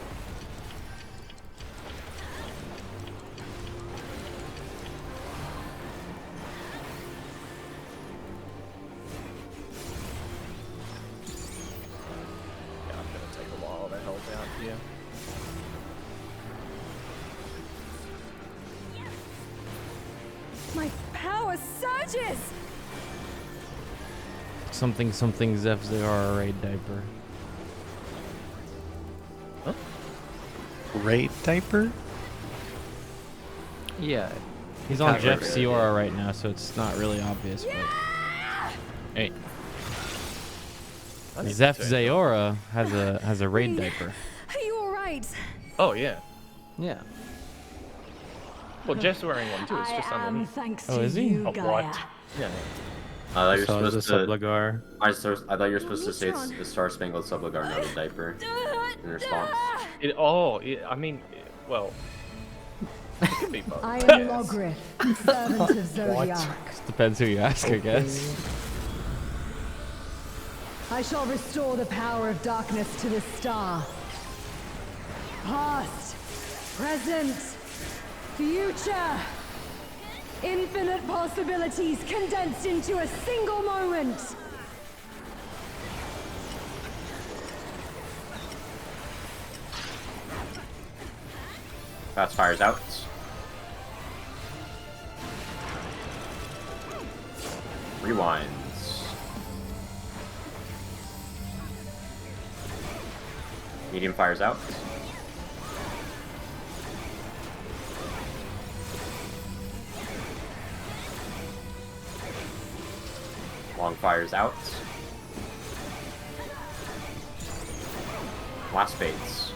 Speaker 1: Yeah, I'm gonna take a while to hold down here.
Speaker 12: My power surges.
Speaker 6: Something Zephyr raid diaper.
Speaker 3: Raid diaper?
Speaker 2: Yeah.
Speaker 6: He's on
Speaker 2: Kinda
Speaker 6: Jeff
Speaker 2: raid.
Speaker 6: Ciora right now, so it's not really obvious. But hey,
Speaker 1: I need
Speaker 6: Zeph
Speaker 1: to take-
Speaker 6: Zaora has a raid diaper.
Speaker 12: Are you all right?
Speaker 1: Oh yeah.
Speaker 2: Yeah.
Speaker 1: Well, Jeff's wearing one too. It's
Speaker 11: I
Speaker 1: just
Speaker 11: am
Speaker 1: underneath.
Speaker 11: thanks
Speaker 6: Oh,
Speaker 11: to
Speaker 6: is he?
Speaker 11: you,
Speaker 8: Of
Speaker 11: Gaia.
Speaker 8: what?
Speaker 1: Yeah.
Speaker 7: I thought you're
Speaker 13: So is the
Speaker 7: supposed to.
Speaker 13: Subligar.
Speaker 7: I thought you were supposed to say it's the Star Spangled Subligar, not a diaper. In response.
Speaker 1: I mean, well, it could be both.
Speaker 15: I
Speaker 1: guess.
Speaker 15: am Logrith, servant of Zodiac.
Speaker 6: Depends who you ask, I guess.
Speaker 15: I shall restore the power of darkness to the star. Past, present, future. Infinite possibilities condensed into a single moment.
Speaker 7: Fast fires out. Rewinds. Medium fires out. Long fires out. Last fates.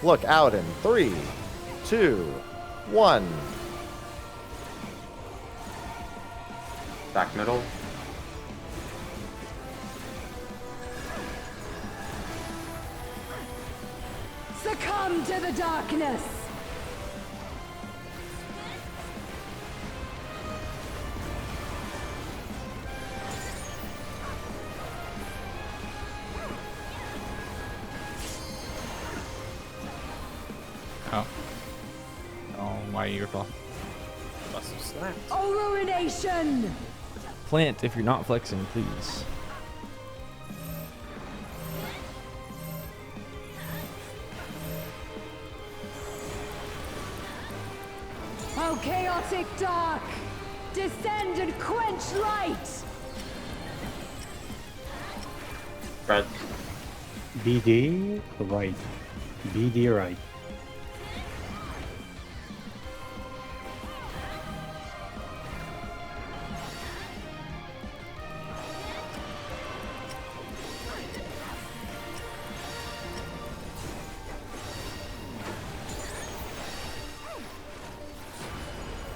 Speaker 14: Look out in 3, 2, 1.
Speaker 7: Back middle.
Speaker 15: Succumb to the darkness!
Speaker 5: Oh. Oh, why you fall?
Speaker 1: Must have slapped.
Speaker 15: Oh, ruination!
Speaker 6: Plant if you're not flexing, please.
Speaker 15: Oh, chaotic dark! Descend and quench light!
Speaker 7: Fred.
Speaker 13: BD right. BD right.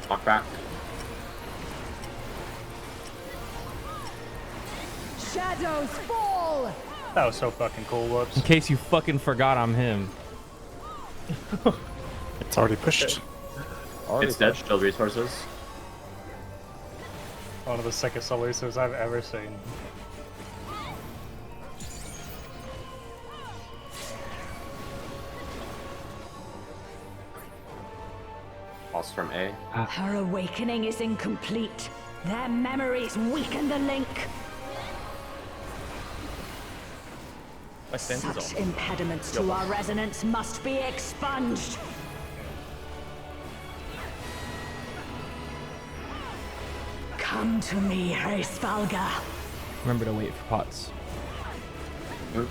Speaker 7: Walk back.
Speaker 15: Shadows fall!
Speaker 8: That was so fucking cool, Whoops.
Speaker 6: In case you fucking forgot I'm him.
Speaker 3: It's already pushed.
Speaker 7: It's dead. Shield resources.
Speaker 8: One of the sickest elusives I've ever seen.
Speaker 7: Pulse from A.
Speaker 11: Her awakening is incomplete. Their memories weaken the link.
Speaker 1: My senses
Speaker 11: Such
Speaker 1: on.
Speaker 11: impediments to our resonance must be expunged. Come to me, Hreysvalga.
Speaker 6: Remember to wait for pots.
Speaker 7: Move.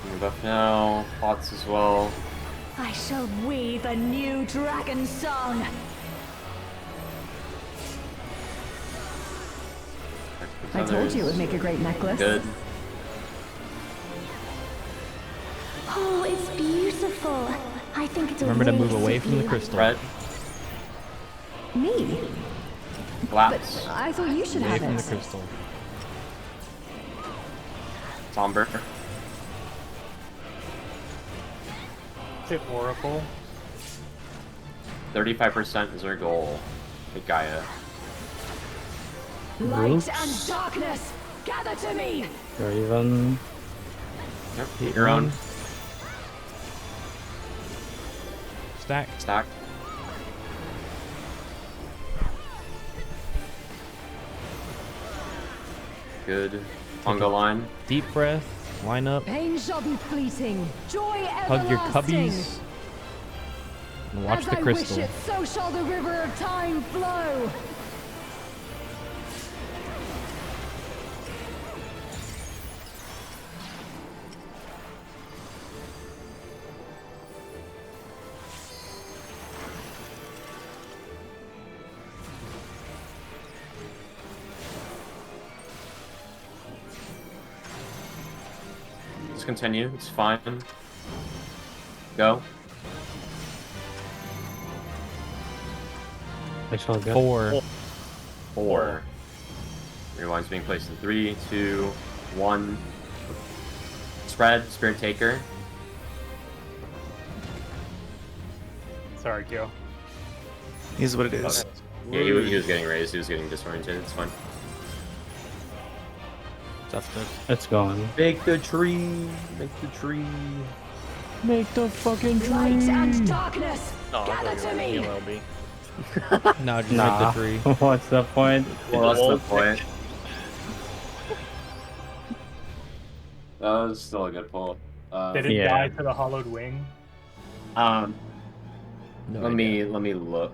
Speaker 7: Move up now. Pots as well.
Speaker 11: I shall weave a new dragon song.
Speaker 15: I told you it would make a great necklace.
Speaker 7: Good.
Speaker 10: Oh, it's beautiful. I think it's a
Speaker 6: Remember to
Speaker 10: really
Speaker 6: move away
Speaker 10: suit
Speaker 6: from the
Speaker 10: you.
Speaker 6: crystal.
Speaker 7: Red.
Speaker 15: Me?
Speaker 7: Collapse.
Speaker 15: I thought you should
Speaker 6: Away
Speaker 15: have
Speaker 6: from
Speaker 15: it.
Speaker 6: the crystal.
Speaker 7: Somber.
Speaker 8: Hit Oracle.
Speaker 7: 35% is our goal. Hit Gaia.
Speaker 11: Light and darkness, gather to me.
Speaker 13: Or even
Speaker 7: Yep. Hit your own.
Speaker 6: Stack.
Speaker 7: Stack. Good. Conga line.
Speaker 6: Deep breath. Line up.
Speaker 15: Pain shall be fleeting. Joy
Speaker 6: Hug your
Speaker 15: everlasting.
Speaker 6: cubbies. And watch
Speaker 15: As
Speaker 6: the
Speaker 15: I
Speaker 6: crystal.
Speaker 15: wish it, so shall the river of time flow.
Speaker 7: Let's continue. It's fine. Go.
Speaker 13: I shall get
Speaker 6: 4.
Speaker 7: 4. Rewind's being placed in 3, 2, 1. Spread. Spirit Taker.
Speaker 8: Sorry, Kyo.
Speaker 3: Is what it is.
Speaker 7: Okay. Yeah, he was getting raised. He was getting disoriented. It's fine.
Speaker 13: It's gone.
Speaker 7: Make the tree. Make the tree.
Speaker 6: Make the fucking
Speaker 11: Light
Speaker 6: tree.
Speaker 11: and darkness,
Speaker 1: No,
Speaker 11: gather to me.
Speaker 1: LB.
Speaker 6: No, just
Speaker 13: Nah.
Speaker 6: make the tree.
Speaker 13: What's the point?
Speaker 7: Well, that's the point. That was still a good pull.
Speaker 8: Did it
Speaker 13: Yeah.
Speaker 8: die to the hollowed wing?
Speaker 7: Um,
Speaker 6: No
Speaker 7: let
Speaker 6: idea.
Speaker 7: me look.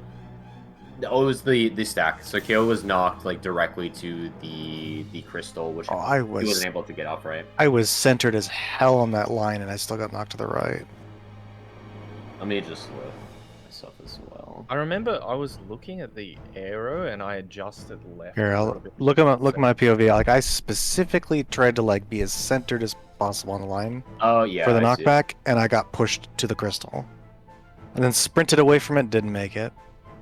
Speaker 7: Oh, it was the stack. So Kyo was knocked like directly to the crystal, which
Speaker 3: Oh, I
Speaker 7: he
Speaker 3: was
Speaker 7: wasn't able to get off right.
Speaker 3: I was centered as hell on that line, and I still got knocked to the right.
Speaker 7: Let me just look myself as well.
Speaker 1: I remember I was looking at the arrow and I adjusted left.
Speaker 3: Here,
Speaker 1: a
Speaker 3: I'll
Speaker 1: little bit.
Speaker 3: look at my POV. Like I specifically tried to like be as centered as possible on the line
Speaker 7: Oh yeah.
Speaker 3: for the
Speaker 7: I see.
Speaker 3: knockback, and I got pushed to the crystal, and then sprinted away from it. Didn't make it.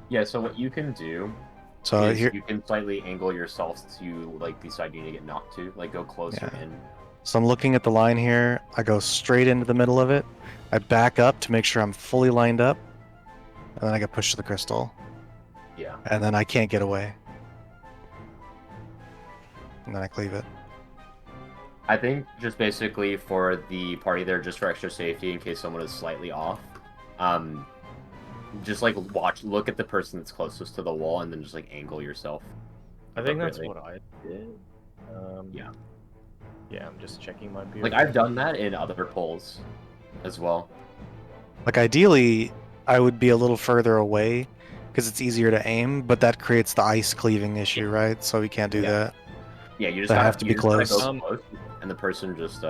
Speaker 7: Yeah. So what you can do
Speaker 3: So
Speaker 7: is
Speaker 3: here,
Speaker 7: you can slightly angle yourself to like the side you need to get knocked to, like go closer in.
Speaker 3: so I'm looking at the line here. I go straight into the middle of it. I back up to make sure I'm fully lined up, and then I get pushed to the crystal.
Speaker 7: Yeah.
Speaker 3: And then I can't get away. And then I cleave it.
Speaker 7: I think just basically for the party there, just for extra safety in case someone is slightly off, just like look at the person that's closest to the wall, and then just like angle yourself.
Speaker 1: I think that's
Speaker 7: appropriately.
Speaker 1: what I did.
Speaker 7: Yeah.
Speaker 1: Yeah, I'm just checking my view.
Speaker 7: Like I've done that in other polls as well.
Speaker 3: Like ideally, I would be a little further away because it's easier to aim, but that creates the ice cleaving issue, right? So we can't do that.
Speaker 7: Yeah, you just
Speaker 3: They
Speaker 7: gotta,
Speaker 3: have to be
Speaker 7: you just gotta
Speaker 3: close.
Speaker 7: go close, and the person just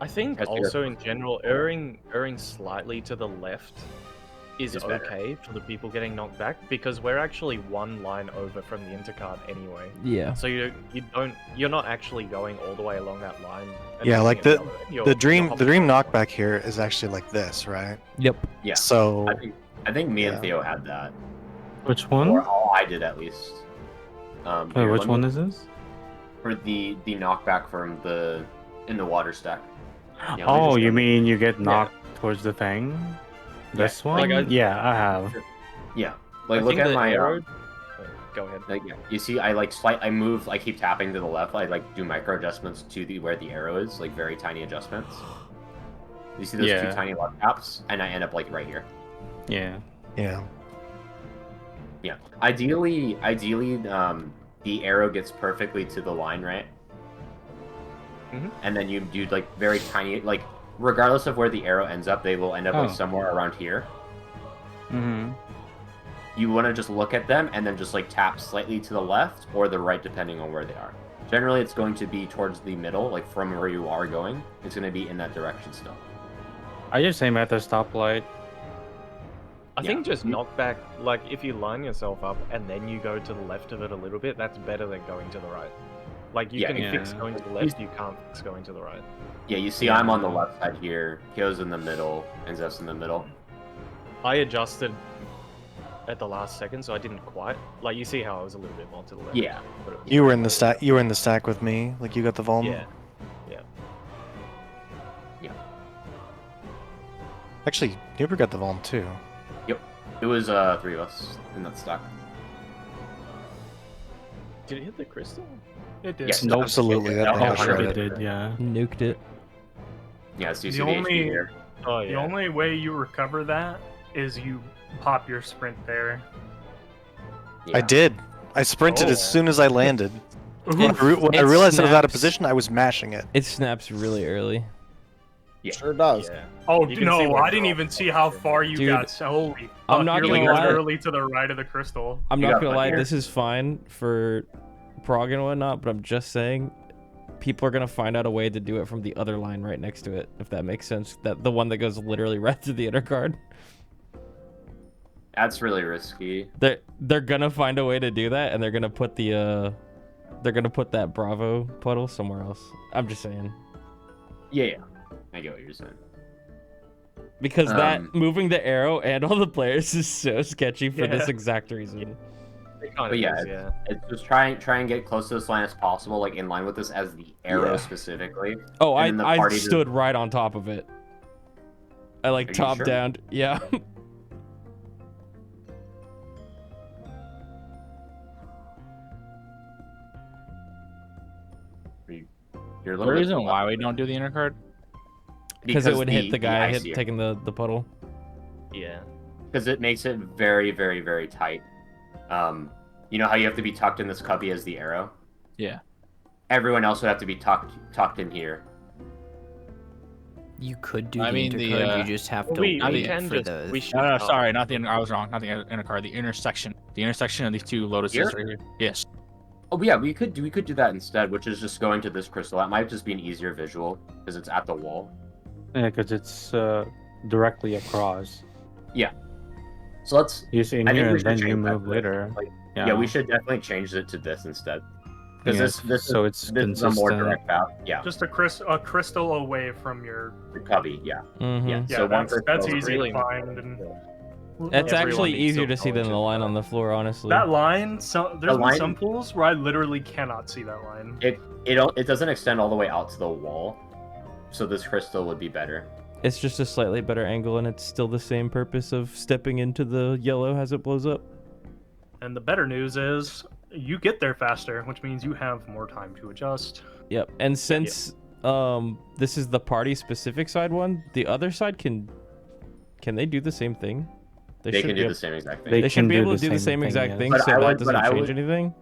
Speaker 1: I think
Speaker 7: That's
Speaker 1: also in general, erring slightly to the left is
Speaker 7: It's better.
Speaker 1: okay for the people getting knocked back because we're actually one line over from the intercard anyway.
Speaker 6: Yeah.
Speaker 1: So you're not actually going all the way along that line. and
Speaker 3: Yeah,
Speaker 1: moving
Speaker 3: like
Speaker 1: at
Speaker 3: the
Speaker 1: other end. You're
Speaker 3: the dream
Speaker 1: hopping
Speaker 3: knockback here is actually like this, right?
Speaker 6: Yep.
Speaker 7: Yeah.
Speaker 3: So
Speaker 7: I think me and Theo had that.
Speaker 13: Which one?
Speaker 7: Or all I did at least.
Speaker 13: Wait,
Speaker 7: Here,
Speaker 13: which
Speaker 7: let
Speaker 13: one
Speaker 7: me-
Speaker 13: is this?
Speaker 7: For the knockback from in the water stack. Yeah, let me
Speaker 13: Oh,
Speaker 7: just
Speaker 13: you
Speaker 7: go-
Speaker 13: mean you get knocked towards the thing? This one?
Speaker 1: Like
Speaker 13: yeah, I have.
Speaker 7: Yeah. Like
Speaker 1: I
Speaker 7: look
Speaker 1: think
Speaker 7: at
Speaker 1: the
Speaker 7: my
Speaker 1: arrow. Go ahead.
Speaker 7: Like, yeah. You see, I move, I keep tapping to the left. I like do micro adjustments to where the arrow is, like very tiny adjustments. You see those
Speaker 13: Yeah.
Speaker 7: two tiny left taps, and I end up like right here.
Speaker 13: Yeah.
Speaker 3: Yeah.
Speaker 7: Yeah. Ideally, the arrow gets perfectly to the line, right?
Speaker 1: Mhm.
Speaker 7: And then you do like very tiny, like regardless of where the arrow ends up, they will end up like
Speaker 13: Oh.
Speaker 7: somewhere around here.
Speaker 13: Mm-hmm.
Speaker 7: You want to just look at them and then just like tap slightly to the left or the right, depending on where they are. Generally, it's going to be towards the middle, like from where you are going. It's going to be in that direction still.
Speaker 13: I just aim at the stoplight.
Speaker 1: I think just knock back, like if you line yourself up and then you go to the left of it a little bit, that's better than going to the right. Like you can fix going to the left, you can't fix going to the right.
Speaker 7: Yeah, you see, I'm on the left side here. Kyo's in the middle, and Zeph's in the middle.
Speaker 1: I adjusted at the last second, so I didn't quite. Like you see how I was a little bit more to the left.
Speaker 7: Yeah.
Speaker 1: but it was-
Speaker 3: You were in the stack. You were in the stack with me. Like you got the Volm.
Speaker 1: Yeah. Yeah.
Speaker 7: Yeah.
Speaker 3: Actually, Nuber got the Volm too.
Speaker 7: Yep. It was three of us in that stack.
Speaker 1: Did it hit the crystal?
Speaker 8: It did.
Speaker 7: Yes,
Speaker 3: Nope. Absolutely, that thing was shredded.
Speaker 13: Did, yeah.
Speaker 6: Nuked it.
Speaker 7: Yeah, so you
Speaker 8: The
Speaker 7: see the HP
Speaker 8: only-
Speaker 7: here.
Speaker 1: Oh
Speaker 8: The only way you recover that is you pop your sprint there.
Speaker 3: I did. I sprinted as soon as I landed. When I
Speaker 6: It
Speaker 3: realized I was out of
Speaker 6: snaps.
Speaker 3: position, I was mashing it.
Speaker 6: It snaps really early.
Speaker 7: Yeah.
Speaker 14: Sure does.
Speaker 1: Yeah.
Speaker 8: Oh
Speaker 1: You can see
Speaker 8: no,
Speaker 1: where
Speaker 8: I
Speaker 1: the
Speaker 8: didn't
Speaker 1: drop
Speaker 8: even see how far you
Speaker 6: Dude,
Speaker 8: got. So holy
Speaker 6: I'm
Speaker 8: fuck,
Speaker 6: not
Speaker 8: you're
Speaker 6: gonna
Speaker 8: like
Speaker 6: lie.
Speaker 8: literally to the right of the crystal.
Speaker 6: I'm
Speaker 7: You
Speaker 6: not
Speaker 7: got
Speaker 6: gonna
Speaker 7: one
Speaker 6: lie,
Speaker 7: here.
Speaker 6: this is fine for prog and whatnot, but I'm just saying people are gonna find out a way to do it from the other line right next to it, if that makes sense. That the one that goes literally right to the inner card.
Speaker 7: That's really risky.
Speaker 6: They're gonna find a way to do that, and they're gonna put that Bravo puddle somewhere else. I'm just saying.
Speaker 7: Yeah. I get what you're saying.
Speaker 6: Because that moving the arrow and all the players is so sketchy for this
Speaker 8: Yeah.
Speaker 6: exact reason.
Speaker 1: It kind
Speaker 7: But
Speaker 1: of
Speaker 7: yeah,
Speaker 1: is, yeah.
Speaker 7: it's just try and get close to this line as possible, like in line with this as the arrow
Speaker 6: Yeah.
Speaker 7: specifically.
Speaker 6: Oh,
Speaker 7: And then the
Speaker 6: I
Speaker 7: party
Speaker 6: stood right on top of it. I like
Speaker 7: Are you
Speaker 6: top
Speaker 7: sure?
Speaker 6: down. Yeah.
Speaker 7: You're a
Speaker 5: The
Speaker 7: little bit
Speaker 5: reason
Speaker 7: too
Speaker 5: why
Speaker 7: left.
Speaker 5: we don't do the inner card?
Speaker 6: Because it would hit the guy
Speaker 7: ice here.
Speaker 6: taking the puddle.
Speaker 1: Yeah.
Speaker 7: Because it makes it very, very, very tight. You know how you have to be tucked in this cubby as the arrow?
Speaker 5: Yeah.
Speaker 7: Everyone else would have to be tucked in here.
Speaker 2: You could do
Speaker 5: I
Speaker 2: the
Speaker 5: mean, the,
Speaker 2: intercard, you just have to
Speaker 1: we
Speaker 2: wait
Speaker 1: can
Speaker 2: for
Speaker 1: just-
Speaker 2: the...
Speaker 1: we should-
Speaker 5: No, sorry, not the. I was wrong. Not the inner card. The intersection. The intersection of these two lotuses
Speaker 7: Here?
Speaker 5: right here. Yes.
Speaker 7: Oh yeah, we could do that instead, which is just going to this crystal. That might just be an easier visual because it's at the wall.
Speaker 13: Yeah, because it's directly across.
Speaker 7: Yeah. So let's.
Speaker 13: Use in
Speaker 7: I think
Speaker 13: here
Speaker 7: we
Speaker 13: and
Speaker 7: should
Speaker 13: then you
Speaker 7: change that
Speaker 13: move
Speaker 7: to-
Speaker 13: later.
Speaker 7: Like,
Speaker 13: Yeah.
Speaker 7: yeah, we should definitely change it to this instead. Because
Speaker 13: Yes,
Speaker 7: this
Speaker 13: so
Speaker 7: is,
Speaker 13: it's
Speaker 7: this is a more
Speaker 13: consistent.
Speaker 7: direct path. Yeah.
Speaker 8: Just a crystal away from your
Speaker 7: The cubby. Yeah.
Speaker 6: Mhm.
Speaker 7: Yeah.
Speaker 8: Yeah,
Speaker 7: So one
Speaker 8: that's
Speaker 7: crystal
Speaker 8: easy
Speaker 1: really
Speaker 8: to find. And
Speaker 6: That's
Speaker 1: Everyone
Speaker 6: actually
Speaker 1: needs
Speaker 6: easier
Speaker 1: some
Speaker 6: to see than the
Speaker 1: knowledge
Speaker 6: line
Speaker 1: of
Speaker 6: on the floor, honestly.
Speaker 8: that line, so there's been
Speaker 7: line-
Speaker 8: some pools where I literally cannot see that line.
Speaker 7: It doesn't extend all the way out to the wall, so this crystal would be better.
Speaker 6: It's just a slightly better angle, and it's still the same purpose of stepping into the yellow as it blows up.
Speaker 8: And the better news is you get there faster, which means you have more time to adjust.
Speaker 6: Yep. And since this is the party specific side one, the other side can they do the same thing?
Speaker 7: They
Speaker 6: should
Speaker 7: can
Speaker 6: be
Speaker 7: do
Speaker 6: ab-
Speaker 7: the same exact thing.
Speaker 6: They should be able to do the same exact thing, so that doesn't change anything.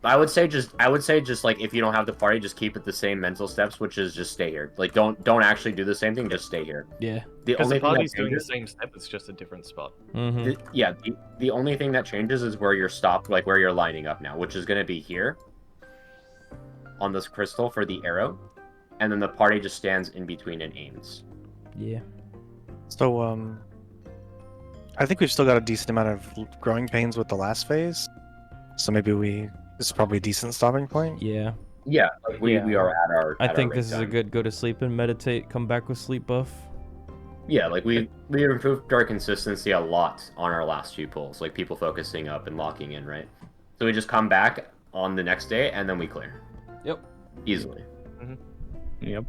Speaker 7: I would say just like if you don't have the party, just keep it the same mental steps, which is just stay here. Like don't actually do the same thing, just stay here.
Speaker 6: Yeah.
Speaker 7: The
Speaker 1: Because
Speaker 7: only
Speaker 1: the
Speaker 7: thing that
Speaker 1: party's doing the
Speaker 7: changes-
Speaker 1: same step, it's just a different spot.
Speaker 7: the only thing that changes is where you're stopped, like where you're lining up now, which is going to be here on this crystal for the arrow, and then the party just stands in between and aims.
Speaker 6: Yeah.
Speaker 3: So, I think we've still got a decent amount of growing pains with the last phase. So maybe this is probably a decent stopping point.
Speaker 6: Yeah.
Speaker 7: Yeah, like we are at our.
Speaker 6: I
Speaker 7: at
Speaker 6: think
Speaker 7: our
Speaker 6: this is a
Speaker 7: ring time.
Speaker 6: good go to sleep and meditate, come back with sleep buff.
Speaker 7: Yeah, like we improved our consistency a lot on our last few pulls, like people focusing up and locking in, right? So we just come back on the next day and then we clear.
Speaker 6: Yep.
Speaker 7: Easily.
Speaker 13: Yep.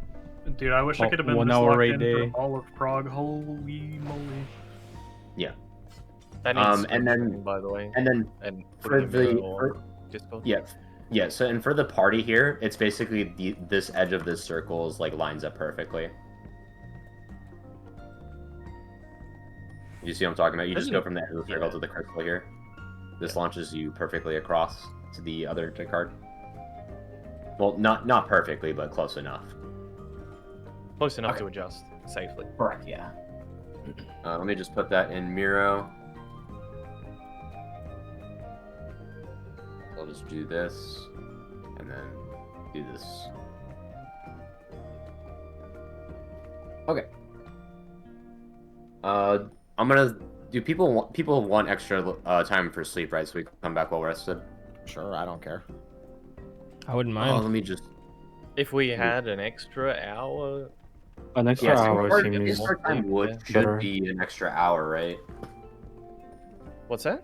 Speaker 8: Dude, I wish I could have been
Speaker 13: 1
Speaker 8: this
Speaker 13: hour
Speaker 8: locked
Speaker 13: raid
Speaker 8: in
Speaker 13: day.
Speaker 8: for all of Prague. Holy moly.
Speaker 7: Yeah.
Speaker 1: That needs
Speaker 7: and then
Speaker 1: screenshotting, by the way.
Speaker 7: And then
Speaker 1: and
Speaker 7: for
Speaker 1: putting a mirror
Speaker 7: the
Speaker 1: or Discord.
Speaker 7: yeah. So and for the party here, it's basically this edge of this circle is like lines up perfectly. You see what I'm talking about? You just go from the edge of the circle to the crystal here. This launches you perfectly across to the other card. Well, not perfectly, but close enough.
Speaker 1: Close enough to adjust safely.
Speaker 7: Correct, yeah. Let me just put that in Miro. I'll just do this, and then do this. Okay. I'm gonna do. People want extra time for sleep, right? So we can come back well rested.
Speaker 14: Sure, I don't care.
Speaker 6: I wouldn't mind.
Speaker 7: Let me just.
Speaker 1: If we had an extra hour.
Speaker 13: An extra hour
Speaker 7: start
Speaker 13: seems
Speaker 7: time should
Speaker 13: better.
Speaker 7: be an extra hour, right?
Speaker 1: What's that?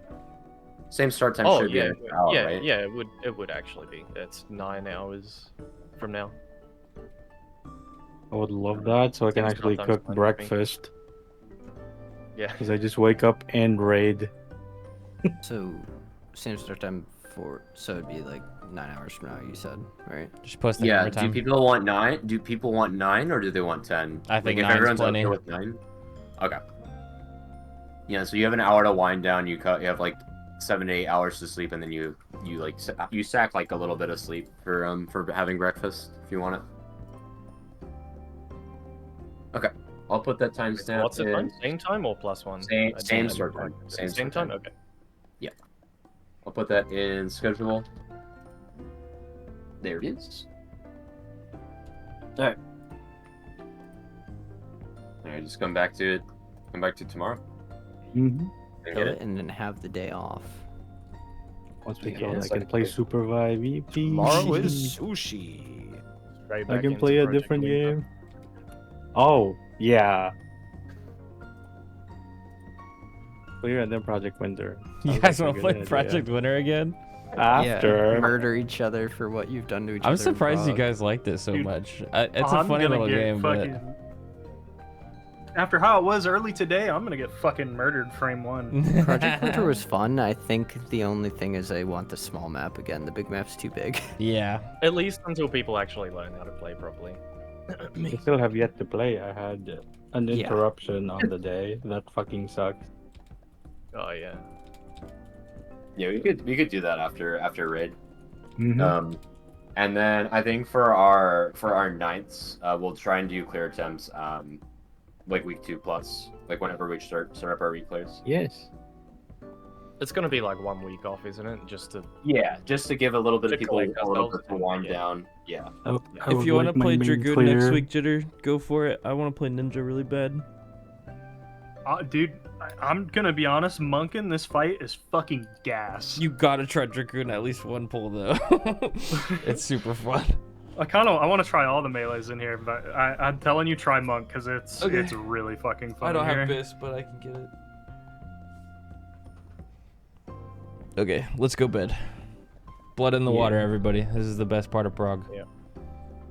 Speaker 7: Same start time
Speaker 1: Oh
Speaker 7: should be
Speaker 1: yeah,
Speaker 7: an extra hour,
Speaker 1: yeah,
Speaker 7: right?
Speaker 1: yeah. It would actually be. That's 9 hours from now.
Speaker 13: I would love that, so I can
Speaker 1: Seems
Speaker 13: actually
Speaker 1: sometimes
Speaker 13: cook
Speaker 1: fun for me.
Speaker 13: breakfast.
Speaker 1: Yeah.
Speaker 13: Because I just wake up and raid.
Speaker 2: So, same start time so it'd be like 9 hours from now, you said, right?
Speaker 6: Just post the
Speaker 7: Yeah.
Speaker 6: hammer
Speaker 7: Do
Speaker 6: time.
Speaker 7: people want 9? Do people want 9 or do they want 10?
Speaker 6: I think
Speaker 7: like if
Speaker 6: 9's
Speaker 7: everyone's
Speaker 6: plenty.
Speaker 7: okay with 9. Okay. Yeah. So you have an hour to wind down. You have like 7 to 8 hours to sleep, and then you sack like a little bit of sleep for having breakfast if you want it. Okay. I'll put that timestamp
Speaker 1: What's the
Speaker 7: in.
Speaker 1: time? Same time or +1?
Speaker 7: Same start time.
Speaker 1: Same
Speaker 7: start
Speaker 1: time. Okay.
Speaker 7: Yeah. I'll put that in schedule. There it is. Alright. Alright, just come back to it. Come back to tomorrow.
Speaker 13: Mm-hmm.
Speaker 2: Kill it and then have the day off.
Speaker 13: Once we
Speaker 7: Yeah,
Speaker 13: kill it,
Speaker 7: it's
Speaker 13: I can
Speaker 7: like-
Speaker 13: play Super VP.
Speaker 14: Tomorrow is sushi.
Speaker 1: Straight
Speaker 13: I
Speaker 1: back
Speaker 13: can
Speaker 1: into
Speaker 13: play a
Speaker 1: Project
Speaker 13: different
Speaker 1: Winter.
Speaker 13: game. Oh, yeah. Clear and then Project Winter.
Speaker 6: You
Speaker 13: Sounds
Speaker 6: guys
Speaker 13: like a
Speaker 6: want to play
Speaker 13: good
Speaker 6: Project
Speaker 13: idea.
Speaker 6: Winter again?
Speaker 13: After.
Speaker 2: Yeah, murder each other for what you've done to each other.
Speaker 6: I'm surprised you
Speaker 2: Prague.
Speaker 6: guys liked it so
Speaker 8: Dude,
Speaker 6: much. It's a
Speaker 8: I'm
Speaker 6: funny
Speaker 8: gonna
Speaker 6: little
Speaker 8: get
Speaker 6: game,
Speaker 8: fucking... After how it was early today, I'm gonna get fucking murdered frame 1.
Speaker 2: Project Winter was fun. I think the only thing is I want the small map again. The big map's too big.
Speaker 6: Yeah.
Speaker 1: At least until people actually learn how to play properly.
Speaker 13: I still have yet to play. I had an
Speaker 2: Yeah.
Speaker 13: interruption on the day. That fucking sucked.
Speaker 1: Oh yeah.
Speaker 7: Yeah, we could do that after raid.
Speaker 13: Mhm.
Speaker 7: And then I think for our ninths, we'll try and do clear attempts like week 2 plus, like whenever we start up our reclears.
Speaker 13: Yes.
Speaker 1: It's gonna be like 1 week off, isn't it? Just to
Speaker 7: Just to give a little bit
Speaker 1: To
Speaker 7: of people a
Speaker 1: collect
Speaker 7: little
Speaker 1: ourselves.
Speaker 7: bit to wind
Speaker 1: Yeah.
Speaker 7: down. Yeah.
Speaker 6: If you want to play Dragoon next week, Jitter, go for it. I want to play Ninja really bad.
Speaker 8: Dude, I'm gonna be honest, Monk in this fight is fucking gas.
Speaker 6: You gotta try Dragoon at least one pull though. It's super fun.
Speaker 8: I want to try all the melees in here, but I'm telling you, try Monk because it's really fucking fun.
Speaker 6: I don't
Speaker 8: in
Speaker 6: have
Speaker 8: here.
Speaker 6: Biss, but I can get it. Okay, let's go bed. Blood in the water, everybody. This is the best part of Prague.
Speaker 7: Yeah.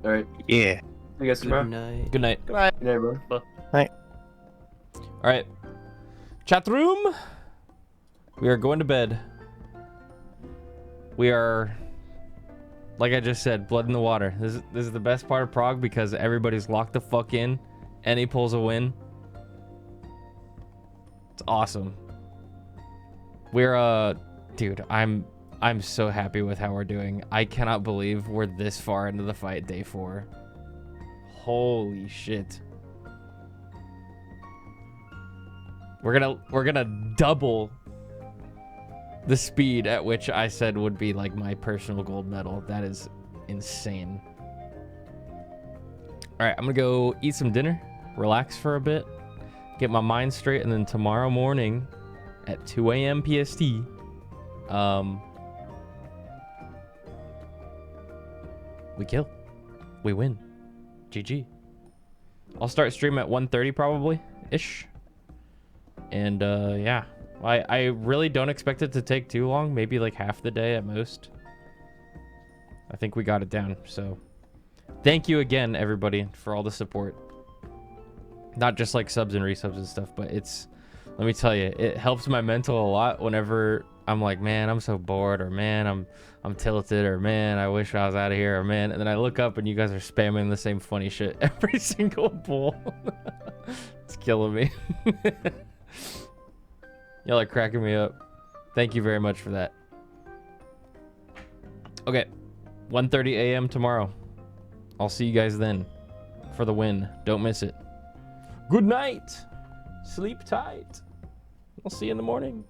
Speaker 7: All right.
Speaker 3: Yeah.
Speaker 7: I guess tomorrow.
Speaker 2: night.
Speaker 6: Good night.
Speaker 7: Good night, bro.
Speaker 3: Night.
Speaker 6: All right. Chat room. We are going to bed. We are, like I just said, blood in the water. This is the best part of Prague because everybody's locked the fuck in. Any pulls a win. It's awesome. We're dude, I'm so happy with how we're doing. I cannot believe we're this far into the fight, day 4. Holy shit. We're gonna double the speed at which I said would be like my personal gold medal. That is insane. All right, I'm gonna go eat some dinner, relax for a bit, get my mind straight, and then tomorrow morning at 2 a.m. PST, we kill, we win, GG. I'll start stream at 1:30 probably ish. And yeah, I really don't expect it to take too long, maybe like half the day at most. I think we got it down. So thank you again, everybody, for all the support. Not just like subs and resubs and stuff, but let me tell you, it helps my mental a lot whenever I'm like, man, I'm so bored, or man, I'm tilted, or man, I wish I was out of here, or man, and then I look up and you guys are spamming the same funny shit every single pull. It's killing me. Y'all are cracking me up. Thank you very much for that. Okay, 1:30 a.m. tomorrow. I'll see you guys then for the win. Don't miss it. Good night. Sleep tight. I'll see you in the morning.